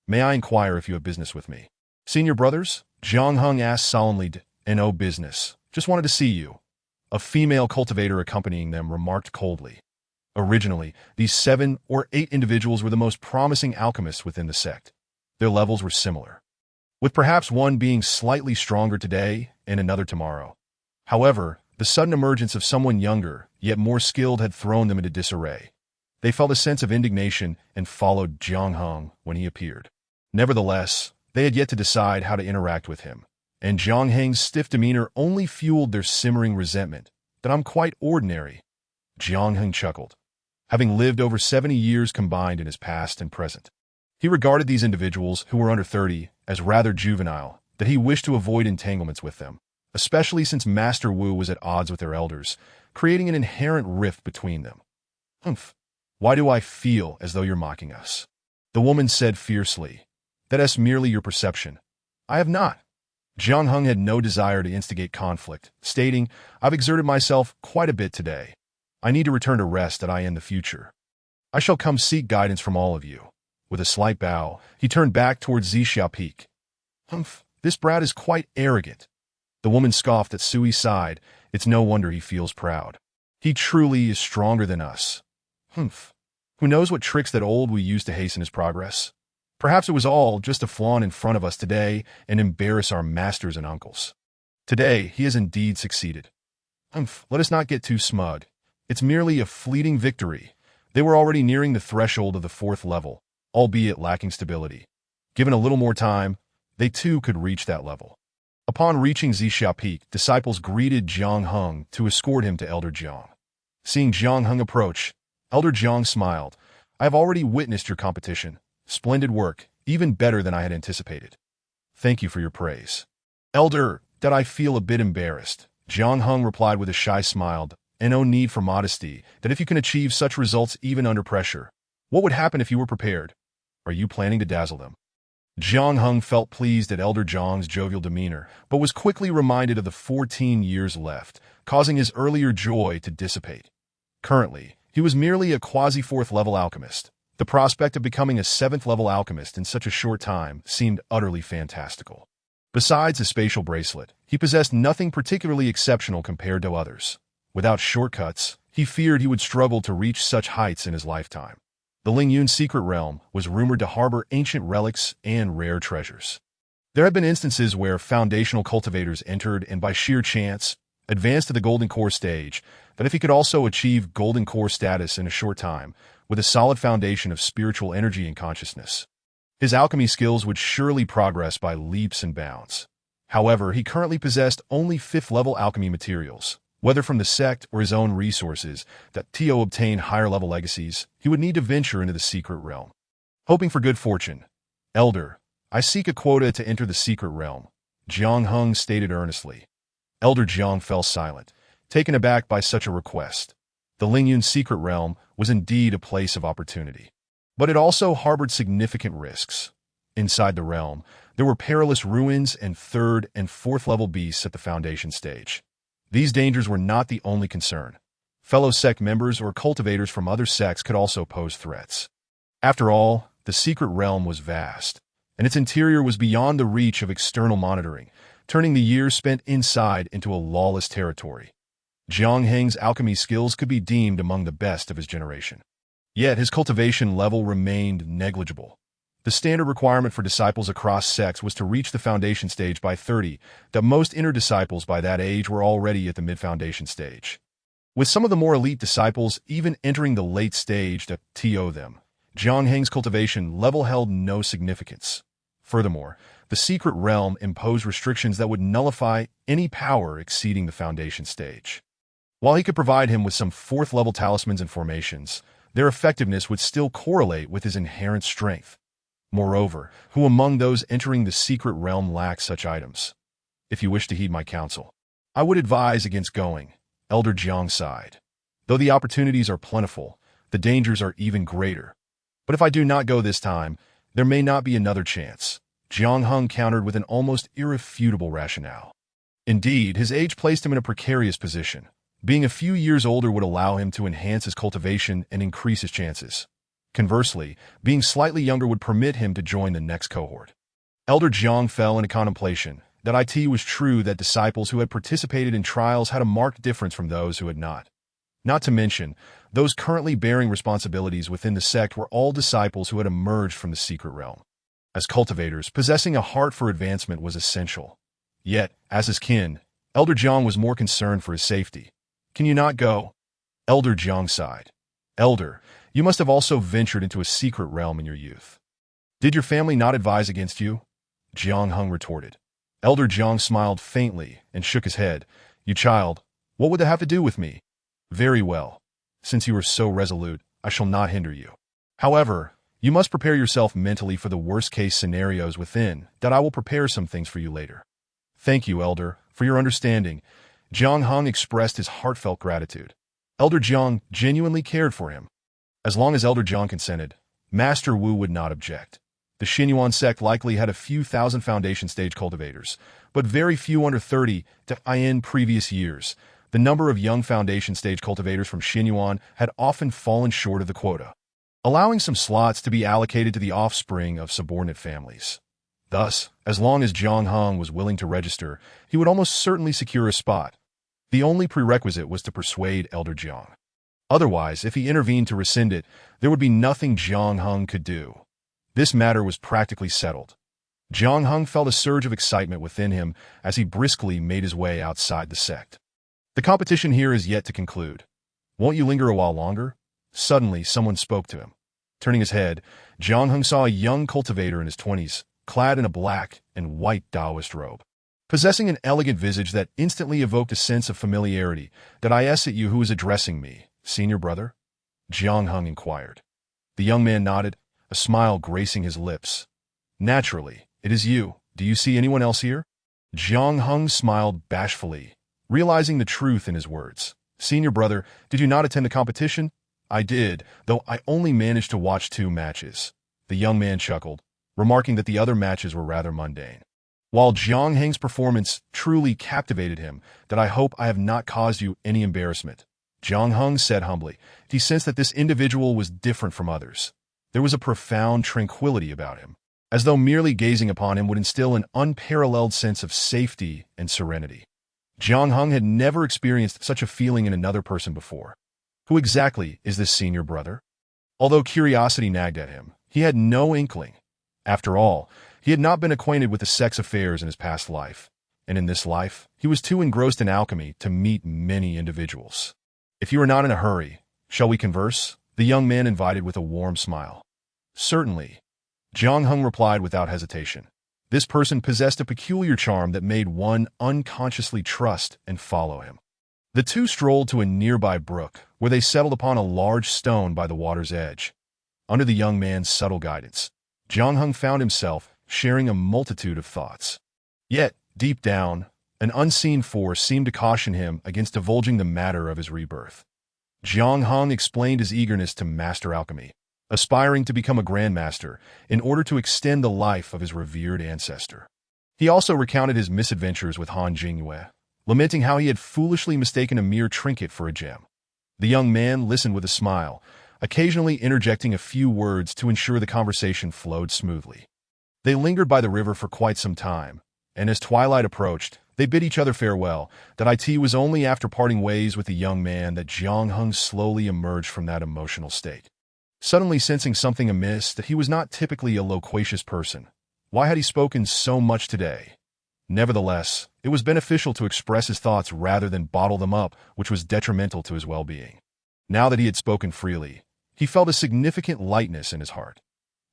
"May I inquire if you have business with me?" "Senior brothers?" Jiang Heng asked solemnly. "No business. Just wanted to see you." A female cultivator accompanying them remarked coldly. Originally, these 7 or 8 individuals were the most promising alchemists within the sect. Their levels were similar, with perhaps one being slightly stronger today and another tomorrow. However, the sudden emergence of someone younger, yet more skilled, had thrown them into disarray. They felt a sense of indignation and followed Jiang Heng when he appeared. Nevertheless, they had yet to decide how to interact with him, and Jiang Heng's stiff demeanor only fueled their simmering resentment. "That I'm quite ordinary." Jiang Heng chuckled. Having lived over 70 years combined in his past and present, he regarded these individuals, who were under 30, as rather juvenile, that he wished to avoid entanglements with them, especially since Master Wu was at odds with their elders, creating an inherent rift between them. "Humph. Why do I feel as though you're mocking us?" the woman said fiercely. "That's merely your perception. I have not." Jiang Heng had no desire to instigate conflict, stating, "I've exerted myself quite a bit today. I need to return to rest that I in the future. I shall come seek guidance from all of you." With a slight bow, he turned back towards Zixia Peak. "Humph, this brat is quite arrogant." The woman scoffed at Sui's side. "It's no wonder he feels proud. He truly is stronger than us." "Humph. Who knows what tricks that old Wu used to hasten his progress? Perhaps it was all just to flaunt in front of us today and embarrass our masters and uncles. Today, he has indeed succeeded. Humph, let us not get too smug. It's merely a fleeting victory." They were already nearing the threshold of the 4th level, albeit lacking stability. Given a little more time, they too could reach that level. Upon reaching Zixia Peak, disciples greeted Jiang Heng to escort him to Elder Jiang. Seeing Jiang Heng approach, Elder Jiang smiled. "I have already witnessed your competition. Splendid work, even better than I had anticipated." "Thank you for your praise." "Elder, that I feel a bit embarrassed," Jiang Heng replied with a shy smile. "No need for modesty, that if you can achieve such results even under pressure. What would happen if you were prepared? Are you planning to dazzle them?" Jiang Heng felt pleased at Elder Jiang's jovial demeanor, but was quickly reminded of the 14 years left, causing his earlier joy to dissipate. Currently, he was merely a quasi-4th level alchemist. The prospect of becoming a 7th level alchemist in such a short time seemed utterly fantastical. Besides his spatial bracelet, he possessed nothing particularly exceptional compared to others. Without shortcuts, he feared he would struggle to reach such heights in his lifetime. The Lingyun secret realm was rumored to harbor ancient relics and rare treasures. There had been instances where foundational cultivators entered and by sheer chance advanced to the Golden Core stage, but if he could also achieve Golden Core status in a short time, with a solid foundation of spiritual energy and consciousness, his alchemy skills would surely progress by leaps and bounds. However, he currently possessed only 5th level alchemy materials. Whether from the sect or his own resources, that Tio obtained higher level legacies, he would need to venture into the secret realm. Hoping for good fortune. "Elder, I seek a quota to enter the secret realm," Jiang Heng stated earnestly. Elder Jiang fell silent, taken aback by such a request. The Lingyun secret realm was indeed a place of opportunity. But it also harbored significant risks. Inside the realm, there were perilous ruins and third and fourth level beasts at the foundation stage. These dangers were not the only concern. Fellow sect members or cultivators from other sects could also pose threats. After all, the secret realm was vast, and its interior was beyond the reach of external monitoring, turning the years spent inside into a lawless territory. Jiang Heng's alchemy skills could be deemed among the best of his generation. Yet his cultivation level remained negligible. The standard requirement for disciples across sects was to reach the foundation stage by 30, that most inner disciples by that age were already at the mid-foundation stage. With some of the more elite disciples even entering the late stage to TO them, Jiang Heng's cultivation level held no significance. Furthermore, the secret realm imposed restrictions that would nullify any power exceeding the foundation stage. While he could provide him with some fourth-level talismans and formations, their effectiveness would still correlate with his inherent strength. Moreover, who among those entering the secret realm lacks such items? If you wish to heed my counsel, I would advise against going, Elder Jiang sighed. Though the opportunities are plentiful, the dangers are even greater. But if I do not go this time, there may not be another chance, Jiang Heng countered with an almost irrefutable rationale. Indeed, his age placed him in a precarious position. Being a few years older would allow him to enhance his cultivation and increase his chances. Conversely, being slightly younger would permit him to join the next cohort. Elder Jiang fell into contemplation. That it was true that disciples who had participated in trials had a marked difference from those who had not. Not to mention, those currently bearing responsibilities within the sect were all disciples who had emerged from the secret realm. As cultivators, possessing a heart for advancement was essential. Yet, as his kin, Elder Jiang was more concerned for his safety. Can you not go? Elder Jiang sighed. Elder, you must have also ventured into a secret realm in your youth. Did your family not advise against you? Jiang Heng retorted. Elder Jiang smiled faintly and shook his head. You child, what would that have to do with me? Very well. Since you are so resolute, I shall not hinder you. However, you must prepare yourself mentally for the worst-case scenarios within, that I will prepare some things for you later. Thank you, Elder, for your understanding. Jiang Heng expressed his heartfelt gratitude. Elder Jiang genuinely cared for him. As long as Elder Jiang consented, Master Wu would not object. The Xinyuan sect likely had a few thousand foundation stage cultivators, but very few under 30 in previous years. The number of young foundation stage cultivators from Xinyuan had often fallen short of the quota, allowing some slots to be allocated to the offspring of subordinate families. Thus, as long as Jiang Heng was willing to register, he would almost certainly secure a spot. The only prerequisite was to persuade Elder Jiang. Otherwise, if he intervened to rescind it, there would be nothing Jiang Heng could do. This matter was practically settled. Jiang Heng felt a surge of excitement within him as he briskly made his way outside the sect. The competition here is yet to conclude. Won't you linger a while longer? Suddenly, someone spoke to him. Turning his head, Jiang Heng saw a young cultivator in his 20s, clad in a black and white Taoist robe. Possessing an elegant visage that instantly evoked a sense of familiarity. Did I ask at you who is addressing me, senior brother? Jiang Heng inquired. The young man nodded, a smile gracing his lips. Naturally, it is you. Do you see anyone else here? Jiang Heng smiled bashfully, realizing the truth in his words. Senior brother, did you not attend the competition? I did, though I only managed to watch 2 matches. The young man chuckled, remarking that the other matches were rather mundane. While Jiang Heng's performance truly captivated him, that I hope I have not caused you any embarrassment. Jiang Heng said humbly. He sensed that this individual was different from others. There was a profound tranquility about him, as though merely gazing upon him would instill an unparalleled sense of safety and serenity. Jiang Heng had never experienced such a feeling in another person before. Who exactly is this senior brother? Although curiosity nagged at him, he had no inkling. After all, he had not been acquainted with the sex affairs in his past life, and in this life, he was too engrossed in alchemy to meet many individuals. If you are not in a hurry, shall we converse? The young man invited with a warm smile. Certainly. Jiang Heng replied without hesitation. This person possessed a peculiar charm that made one unconsciously trust and follow him. The two strolled to a nearby brook, where they settled upon a large stone by the water's edge. Under the young man's subtle guidance, Jiang Heng found himself sharing a multitude of thoughts. Yet, deep down, An unseen force seemed to caution him against divulging the matter of his rebirth. Jiang Heng explained his eagerness to master alchemy, aspiring to become a grandmaster in order to extend the life of his revered ancestor. He also recounted his misadventures with Han Jingyue, lamenting how he had foolishly mistaken a mere trinket for a gem. The young man listened with a smile, occasionally interjecting a few words to ensure the conversation flowed smoothly. They lingered by the river for quite some time, and as twilight approached, they bid each other farewell. That it was only after parting ways with the young man that Jiang Heng slowly emerged from that emotional state. Suddenly sensing something amiss, that he was not typically a loquacious person. Why had he spoken so much today? Nevertheless, it was beneficial to express his thoughts rather than bottle them up, which was detrimental to his well-being. Now that he had spoken freely, he felt a significant lightness in his heart.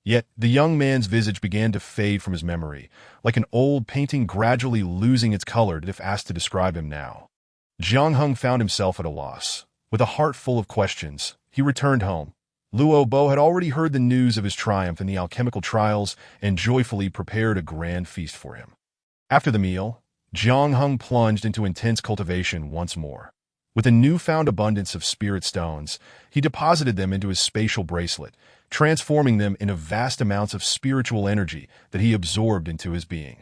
Yet, the young man's visage began to fade from his memory, like an old painting gradually losing its color if asked to describe him now. Jiang Heng found himself at a loss. With a heart full of questions, he returned home. Luo Bo had already heard the news of his triumph in the alchemical trials and joyfully prepared a grand feast for him. After the meal, Jiang Heng plunged into intense cultivation once more. With a newfound abundance of spirit stones, he deposited them into his spatial bracelet, transforming them into vast amounts of spiritual energy that he absorbed into his being.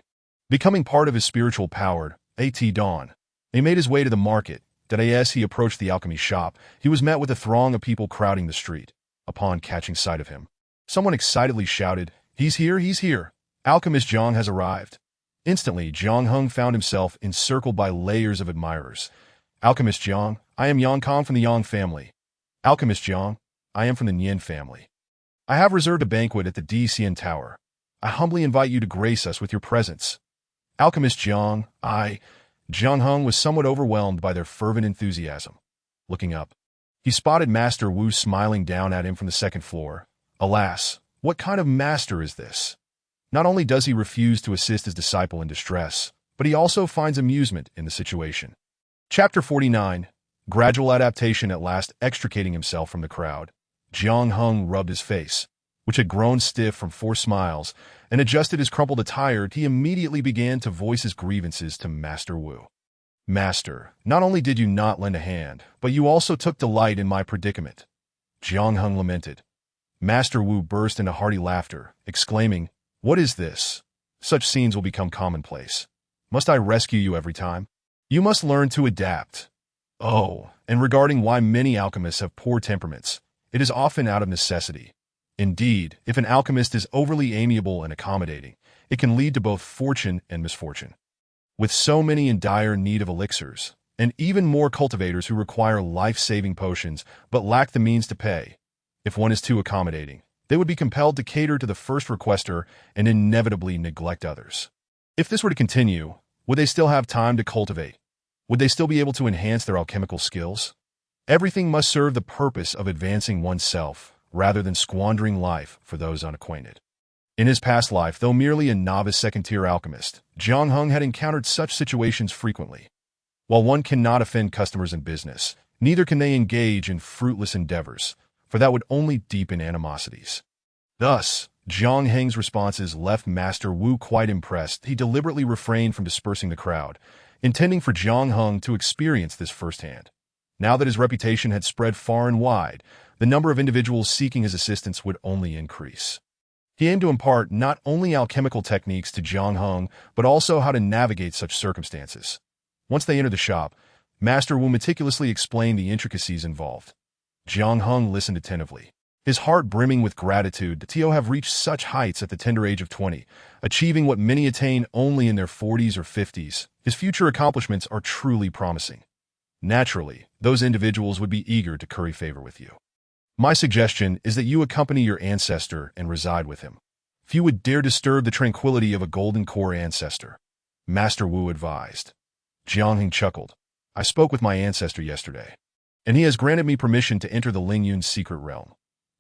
Becoming part of his spiritual power, Dawn. He made his way to the market. As he approached the alchemy shop, he was met with a throng of people crowding the street. Upon catching sight of him, someone excitedly shouted, "He's here, he's here! Alchemist Jiang has arrived!" Instantly, Jiang Heng found himself encircled by layers of admirers. "Alchemist Jiang, I am Yang Kong from the Yang family." "Alchemist Jiang, I am from the Nian family. I have reserved a banquet at the Xian Tower. I humbly invite you to grace us with your presence." "Alchemist Jiang, Jiang Heng was somewhat overwhelmed by their fervent enthusiasm. Looking up, he spotted Master Wu smiling down at him from the second floor. Alas, what kind of master is this? Not only does he refuse to assist his disciple in distress, but he also finds amusement in the situation. Chapter 49. Gradual adaptation. At last extricating himself from the crowd, Jiang Heng rubbed his face, which had grown stiff from forced smiles, and adjusted his crumpled attire. He immediately began to voice his grievances to Master Wu. "Master, not only did you not lend a hand, but you also took delight in my predicament," Jiang Heng lamented. Master Wu burst into hearty laughter, exclaiming, "What is this? Such scenes will become commonplace. Must I rescue you every time? You must learn to adapt. Oh, and regarding why many alchemists have poor temperaments, it is often out of necessity. Indeed, if an alchemist is overly amiable and accommodating, it can lead to both fortune and misfortune. With so many in dire need of elixirs, and even more cultivators who require life-saving potions but lack the means to pay, if one is too accommodating, they would be compelled to cater to the first requester and inevitably neglect others. If this were to continue, would they still have time to cultivate? Would they still be able to enhance their alchemical skills? Everything must serve the purpose of advancing oneself, rather than squandering life for those unacquainted. In his past life, though merely a novice second-tier alchemist, Jiang Heng had encountered such situations frequently. While one cannot offend customers in business, neither can they engage in fruitless endeavors, for that would only deepen animosities. Thus, Jiang Heng's responses left Master Wu quite impressed. He deliberately refrained from dispersing the crowd, intending for Jiang Heng to experience this firsthand. Now that his reputation had spread far and wide, the number of individuals seeking his assistance would only increase. He aimed to impart not only alchemical techniques to Jiang Heng, but also how to navigate such circumstances. Once they entered the shop, Master Wu meticulously explained the intricacies involved. Jiang Heng listened attentively, his heart brimming with gratitude that Tio have reached such heights at the tender age of 20, achieving what many attain only in their 40s or 50s. His future accomplishments are truly promising. Naturally, those individuals would be eager to curry favor with you. My suggestion is that you accompany your ancestor and reside with him. Few would dare disturb the tranquility of a golden core ancestor, Master Wu advised. Jiang Heng chuckled. I spoke with my ancestor yesterday, and he has granted me permission to enter the Lingyun's secret realm.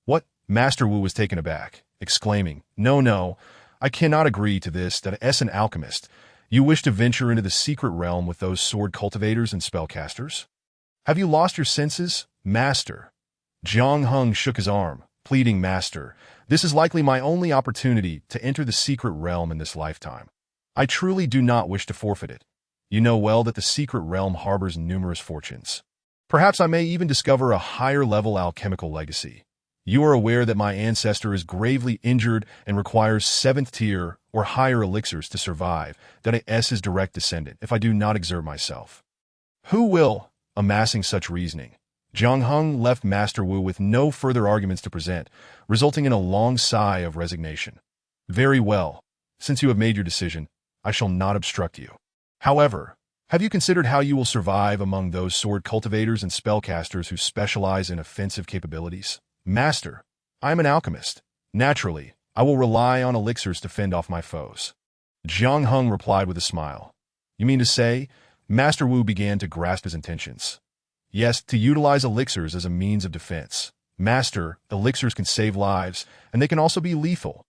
What? Master Wu was taken aback, exclaiming, No, I cannot agree to this. That as an alchemist, you wish to venture into the secret realm with those sword cultivators and spellcasters? Have you lost your senses, Master? Jiang Heng shook his arm, pleading, Master, this is likely my only opportunity to enter the secret realm in this lifetime. I truly do not wish to forfeit it. You know well that the secret realm harbors numerous fortunes. Perhaps I may even discover a higher-level alchemical legacy. You are aware that my ancestor is gravely injured and requires 7th tier or higher elixirs to survive, that I is his direct descendant if I do not exert myself. Who will? Amassing such reasoning, Jiang Heng left Master Wu with no further arguments to present, resulting in a long sigh of resignation. Very well. Since you have made your decision, I shall not obstruct you. However, have you considered how you will survive among those sword cultivators and spellcasters who specialize in offensive capabilities? Master, I am an alchemist. Naturally, I will rely on elixirs to fend off my foes. Jiang Heng replied with a smile. You mean to say? Master Wu began to grasp his intentions. Yes, to utilize elixirs as a means of defense. Master, elixirs can save lives, and they can also be lethal.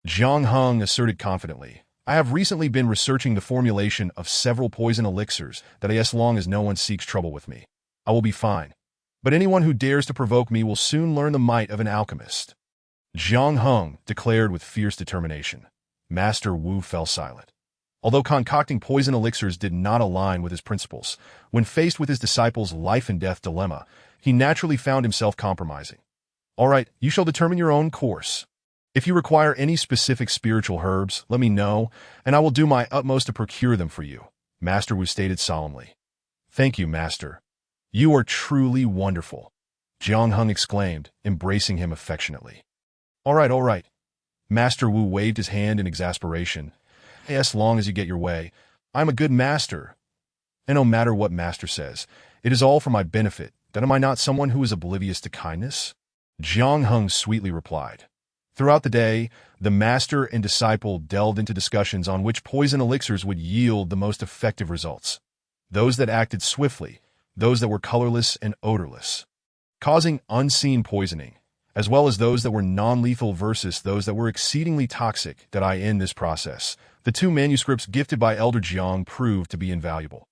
Jiang Heng asserted confidently. I have recently been researching the formulation of several poison elixirs that as long as no one seeks trouble with me, I will be fine. But anyone who dares to provoke me will soon learn the might of an alchemist. Jiang Heng declared with fierce determination. Master Wu fell silent. Although concocting poison elixirs did not align with his principles, when faced with his disciple's life-and-death dilemma, he naturally found himself compromising. All right, you shall determine your own course. If you require any specific spiritual herbs, let me know, and I will do my utmost to procure them for you, Master Wu stated solemnly. Thank you, Master. You are truly wonderful, Jiang Heng exclaimed, embracing him affectionately. All right. Master Wu waved his hand in exasperation. As long as you get your way, I'm a good master. And no matter what Master says, it is all for my benefit. Then am I not someone who is oblivious to kindness? Jiang Heng sweetly replied. Throughout the day, the master and disciple delved into discussions on which poison elixirs would yield the most effective results. Those that acted swiftly, those that were colorless and odorless, causing unseen poisoning, as well as those that were non-lethal versus those that were exceedingly toxic. That in this process, the 2 manuscripts gifted by Elder Jiang proved to be invaluable.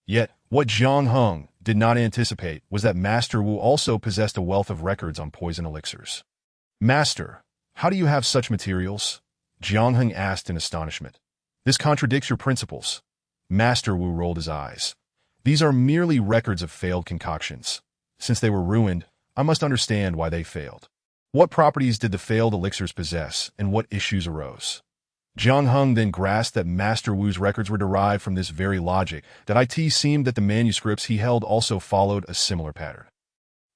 Yet, what Jiang Heng did not anticipate was that Master Wu also possessed a wealth of records on poison elixirs. Master, how do you have such materials? Jiang Heng asked in astonishment. This contradicts your principles. Master Wu rolled his eyes. These are merely records of failed concoctions. Since they were ruined, I must understand why they failed. What properties did the failed elixirs possess, and what issues arose? Jiang Heng then grasped that Master Wu's records were derived from this very logic, that it seemed that the manuscripts he held also followed a similar pattern.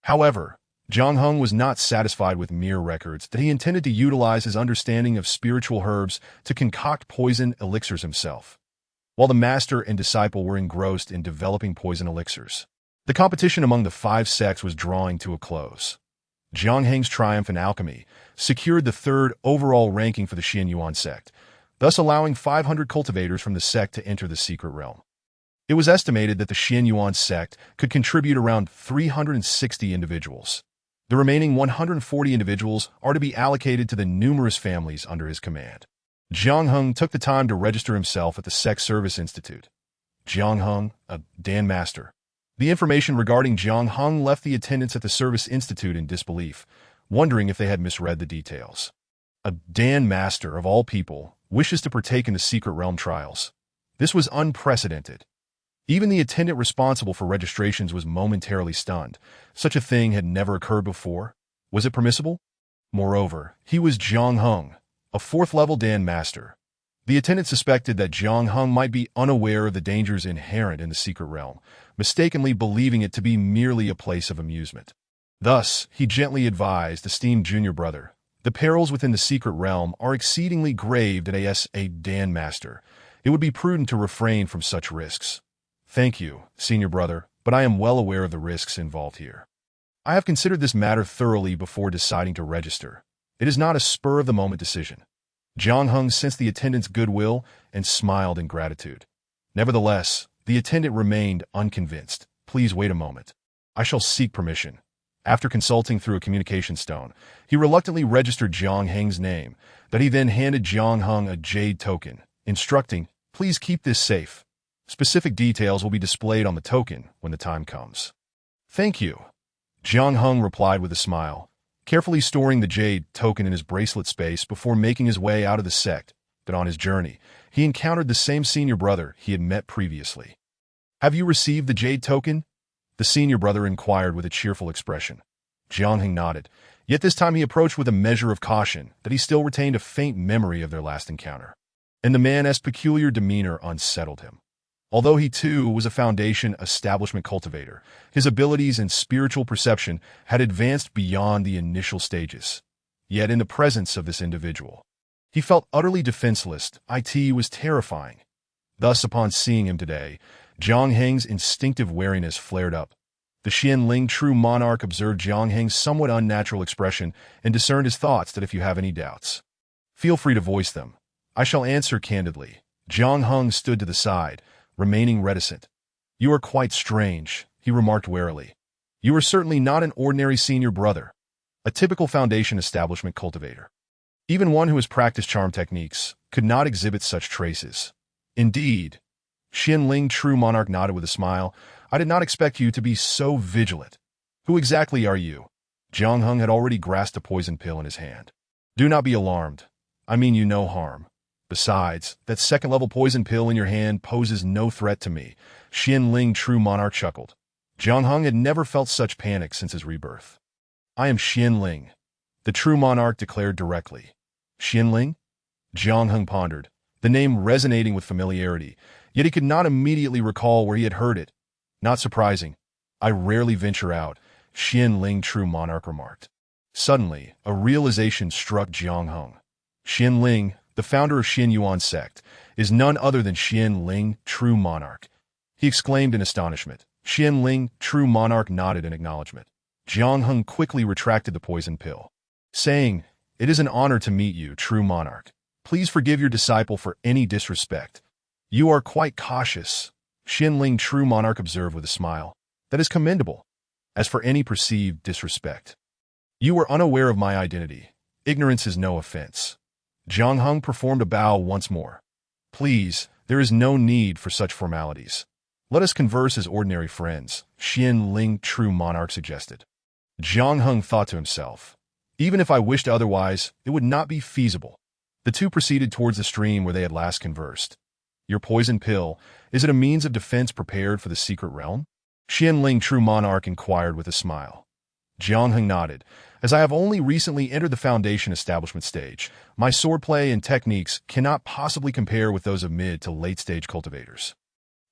However, Jiang Heng was not satisfied with mere records, that he intended to utilize his understanding of spiritual herbs to concoct poison elixirs himself. While the master and disciple were engrossed in developing poison elixirs, the competition among the 5 sects was drawing to a close. Jiang Heng's triumph in alchemy secured the 3rd overall ranking for the Xianyuan sect, thus allowing 500 cultivators from the sect to enter the secret realm. It was estimated that the Xianyuan sect could contribute around 360 individuals. The remaining 140 individuals are to be allocated to the numerous families under his command. Jiang Heng took the time to register himself at the Sect Service Institute. Jiang Heng, a Dan Master. The information regarding Jiang Heng left the attendants at the Service Institute in disbelief, wondering if they had misread the details. A Dan Master, of all people, wishes to partake in the secret realm trials. This was unprecedented. Even the attendant responsible for registrations was momentarily stunned. Such a thing had never occurred before. Was it permissible? Moreover, he was Jiang Heng, a 4th-level Dan Master. The attendant suspected that Jiang Heng might be unaware of the dangers inherent in the secret realm, mistakenly believing it to be merely a place of amusement. Thus, he gently advised esteemed junior brother, the perils within the secret realm are exceedingly grave and as a Dan Master. It would be prudent to refrain from such risks. Thank you, senior brother, but I am well aware of the risks involved here. I have considered this matter thoroughly before deciding to register. It is not a spur-of-the-moment decision. Jiang Heng sensed the attendant's goodwill and smiled in gratitude. Nevertheless, the attendant remained unconvinced. Please wait a moment. I shall seek permission. After consulting through a communication stone, he reluctantly registered Jiang Heng's name, that he then handed Jiang Heng a jade token, instructing, please keep this safe. Specific details will be displayed on the token when the time comes. Thank you. Jiang Heng replied with a smile, carefully storing the jade token in his bracelet space before making his way out of the sect. But on his journey, he encountered the same senior brother he had met previously. Have you received the jade token? The senior brother inquired with a cheerful expression. Jiang Heng nodded, yet this time he approached with a measure of caution that he still retained a faint memory of their last encounter. And the man's peculiar demeanor unsettled him. Although he too was a Foundation establishment cultivator, his abilities and spiritual perception had advanced beyond the initial stages. Yet in the presence of this individual, he felt utterly defenseless. It was terrifying. Thus, upon seeing him today, Jiang Heng's instinctive wariness flared up. The Xianling true monarch observed Jiang Heng's somewhat unnatural expression and discerned his thoughts that if you have any doubts, feel free to voice them. I shall answer candidly. Jiang Heng stood to the side, remaining reticent. You are quite strange, he remarked warily. You are certainly not an ordinary senior brother, a typical Foundation establishment cultivator. Even one who has practiced charm techniques could not exhibit such traces. Indeed, Xianling true monarch nodded with a smile. I did not expect you to be so vigilant. Who exactly are you? Jiang Heng had already grasped a poison pill in his hand. Do not be alarmed. I mean you no harm. Besides, that second-level poison pill in your hand poses no threat to me. Xianling true monarch chuckled. Jiang Heng had never felt such panic since his rebirth. I am Xianling, the true monarch declared directly. Xianling? Jiang Heng pondered, the name resonating with familiarity, yet he could not immediately recall where he had heard it. Not surprising. I rarely venture out, Xianling true monarch remarked. Suddenly, a realization struck Jiang Heng. Xianling, the founder of Xin Yuan sect, is none other than Xianling true monarch. He exclaimed in astonishment. Xianling true monarch nodded in acknowledgement. Jiang Heng quickly retracted the poison pill, saying, It is an honor to meet you, true monarch. Please forgive your disciple for any disrespect. You are quite cautious, Xianling true monarch observed with a smile. That is commendable. As for any perceived disrespect, you are unaware of my identity. Ignorance is no offense. Jiang Heng performed a bow once more. Please, there is no need for such formalities. Let us converse as ordinary friends, Xianling true monarch suggested. Jiang Heng thought to himself, even if I wished otherwise, it would not be feasible. The two proceeded towards the stream where they had last conversed. Your poison pill, is it a means of defense prepared for the secret realm? Xianling true monarch inquired with a smile. Jiang Heng nodded. As I have only recently entered the Foundation establishment stage, my swordplay and techniques cannot possibly compare with those of mid to late-stage cultivators.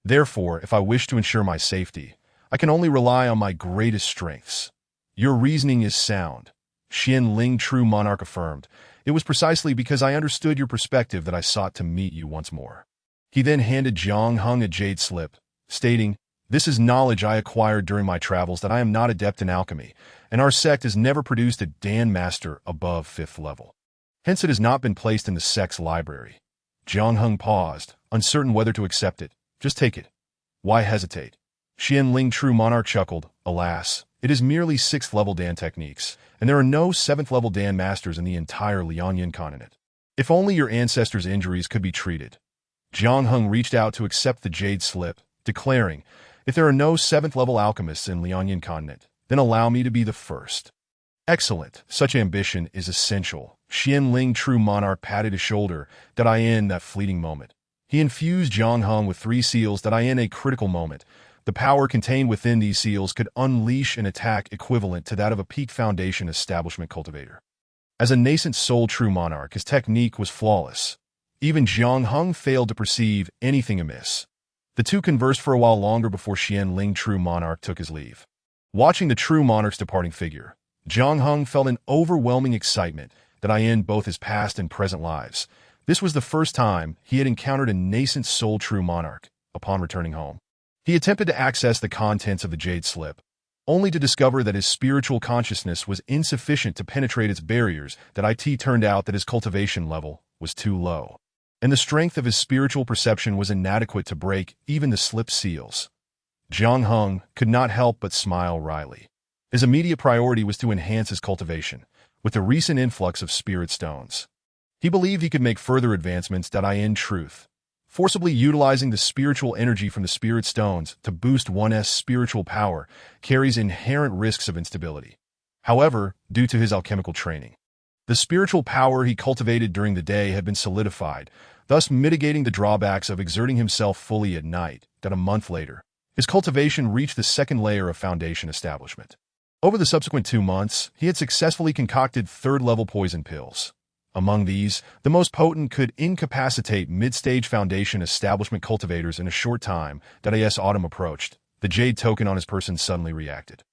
Therefore, if I wish to ensure my safety, I can only rely on my greatest strengths. Your reasoning is sound, Xianling true monarch affirmed. It was precisely because I understood your perspective that I sought to meet you once more. He then handed Jiang Heng a jade slip, stating, This is knowledge I acquired during my travels that I am not adept in alchemy, and our sect has never produced a Dan Master above 5th level. Hence it has not been placed in the sect's library. Jiang Heng paused, uncertain whether to accept it. Just take it. Why hesitate? Xianling true monarch chuckled. Alas, it is merely 6th level Dan techniques, and there are no 7th level Dan Masters in the entire Lianyan continent. If only your ancestors' injuries could be treated. Jiang Heng reached out to accept the jade slip, declaring, If there are no 7th level alchemists in Lianyan continent, then allow me to be the first. Excellent. Such ambition is essential. Xianling true monarch patted his shoulder, that I in that fleeting moment. He infused Jiang Heng with 3 seals that I in a critical moment. The power contained within these seals could unleash an attack equivalent to that of a peak Foundation establishment cultivator. As a nascent soul true monarch, his technique was flawless. Even Jiang Heng failed to perceive anything amiss. The two conversed for a while longer before Xianling true monarch took his leave. Watching the true monarch's departing figure, Jiang Heng felt an overwhelming excitement that in both his past and present lives. This was the first time he had encountered a nascent soul true monarch upon returning home. He attempted to access the contents of the jade slip, only to discover that his spiritual consciousness was insufficient to penetrate its barriers. That it turned out that his cultivation level was too low, and the strength of his spiritual perception was inadequate to break even the slip seals. Jiang Heng could not help but smile wryly. His immediate priority was to enhance his cultivation, with the recent influx of spirit stones. He believed he could make further advancements in truth, forcibly utilizing the spiritual energy from the spirit stones to boost one's spiritual power carries inherent risks of instability. However, due to his alchemical training, the spiritual power he cultivated during the day had been solidified, thus mitigating the drawbacks of exerting himself fully at night. A month later, His cultivation reached the second layer of foundation establishment. Over the subsequent 2 months, he had successfully concocted third-level poison pills. Among these, the most potent could incapacitate mid-stage foundation establishment cultivators in a short time. As autumn approached, the jade token on his person suddenly reacted.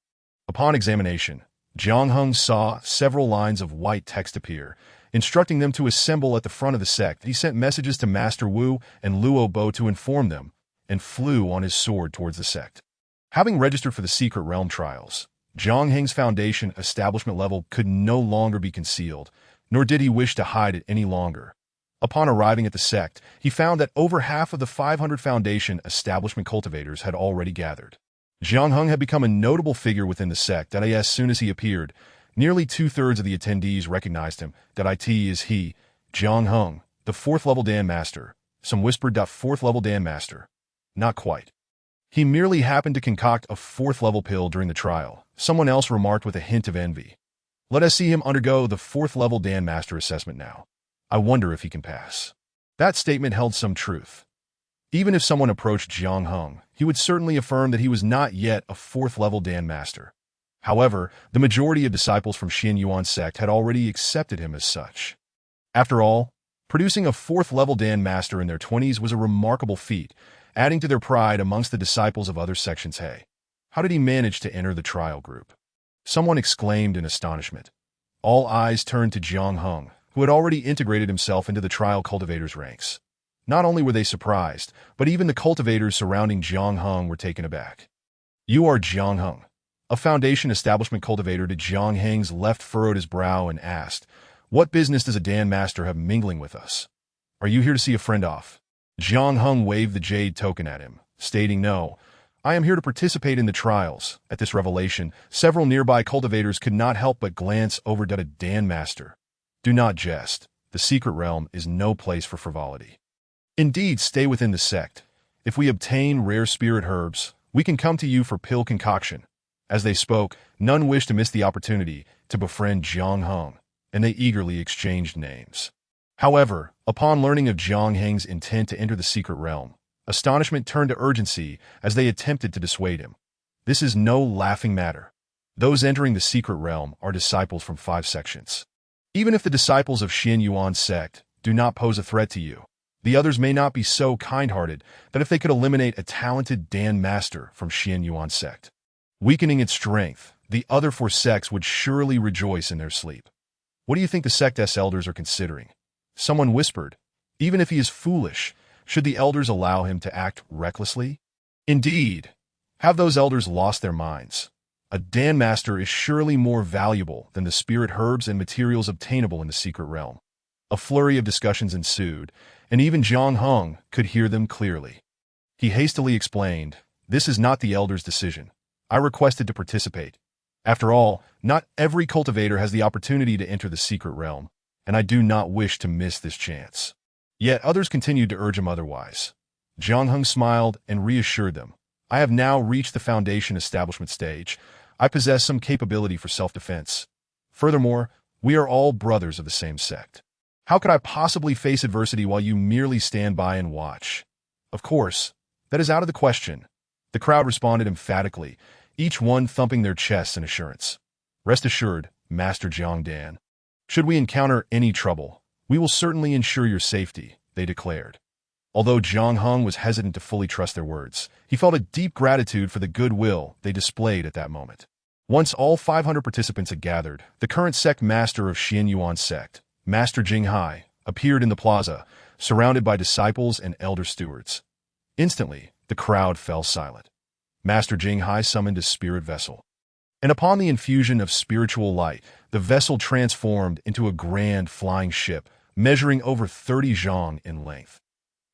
Upon examination, Jiang Heng saw several lines of white text appear, instructing them to assemble at the front of the sect. He sent messages to Master Wu and Luo Bo to inform them, and flew on his sword towards the sect. Having registered for the Secret Realm trials, Jiang Heng's foundation establishment level could no longer be concealed, nor did he wish to hide it any longer. Upon arriving at the sect, he found that over half of the 500 foundation establishment cultivators had already gathered. Jiang Heng had become a notable figure within the sect. As soon as he appeared, nearly 2/3 of the attendees recognized him. It is he, Jiang Heng, the 4th-level Dan Master. Some whispered, "4th-level Dan Master." Not quite. He merely happened to concoct a 4th-level pill during the trial. Someone else remarked with a hint of envy. Let us see him undergo the 4th-level Dan Master assessment now. I wonder if he can pass. That statement held some truth. Even if someone approached Jiang Heng, he would certainly affirm that he was not yet a 4th-level Dan Master. However, the majority of disciples from Xian Yuan sect had already accepted him as such. After all, producing a 4th-level Dan Master in their 20s was a remarkable feat, adding to their pride amongst the disciples of other sections. Hey, how did he manage to enter the trial group? Someone exclaimed in astonishment. All eyes turned to Jiang Heng, who had already integrated himself into the trial cultivators' ranks. Not only were they surprised, but even the cultivators surrounding Jiang Heng were taken aback. You are Jiang Heng. A foundation establishment cultivator. To Jiang Heng's left furrowed his brow and asked, "What business does a Dan Master have mingling with us? Are you here to see a friend off?" Jiang Heng waved the jade token at him, stating, "No, I am here to participate in the trials." At this revelation, several nearby cultivators could not help but glance over at a Dan Master. Do not jest. The Secret Realm is no place for frivolity. Indeed, stay within the sect. If we obtain rare spirit herbs, we can come to you for pill concoction. As they spoke, none wished to miss the opportunity to befriend Jiang Heng, and they eagerly exchanged names. However, upon learning of Jiang Heng's intent to enter the Secret Realm, astonishment turned to urgency as they attempted to dissuade him. This is no laughing matter. Those entering the Secret Realm are disciples from 5 sections. Even if the disciples of Xian Yuan sect do not pose a threat to you, the others may not be so kind-hearted that if they could eliminate a talented Dan Master from Xian Yuan sect, weakening its strength, the other 4 sects would surely rejoice in their sleep. What do you think the sect's elders are considering? Someone whispered, even if he is foolish, should the elders allow him to act recklessly? Indeed. Have those elders lost their minds? A Dan Master is surely more valuable than the spirit herbs and materials obtainable in the Secret Realm. A flurry of discussions ensued, and even Jiang Heng could hear them clearly. He hastily explained, "This is not the elders' decision. I requested to participate. After all, not every cultivator has the opportunity to enter the Secret Realm, and I do not wish to miss this chance." Yet others continued to urge him otherwise. Jiang Heng smiled and reassured them, "I have now reached the foundation establishment stage. I possess some capability for self-defense. Furthermore, we are all brothers of the same sect. How could I possibly face adversity while you merely stand by and watch?" "Of course, that is out of the question," the crowd responded emphatically, each one thumping their chests in assurance. "Rest assured, Master Jiang Dan. Should we encounter any trouble, we will certainly ensure your safety," they declared. Although Jiang Heng was hesitant to fully trust their words, he felt a deep gratitude for the goodwill they displayed at that moment. Once all 500 participants had gathered, the current sect master of Xian Yuan sect, Master Jing Hai, appeared in the plaza, surrounded by disciples and elder stewards. Instantly, the crowd fell silent. Master Jing Hai summoned a spirit vessel, and upon the infusion of spiritual light, the vessel transformed into a grand flying ship, measuring over 30 zhang in length.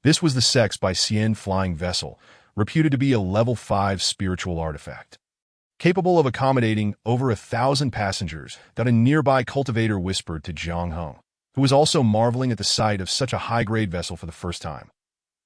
This was the Sex by Xian flying vessel, reputed to be a level 5 spiritual artifact. Capable of accommodating over 1,000 passengers, that a nearby cultivator whispered to Jiang Heng, who was also marveling at the sight of such a high-grade vessel for the first time.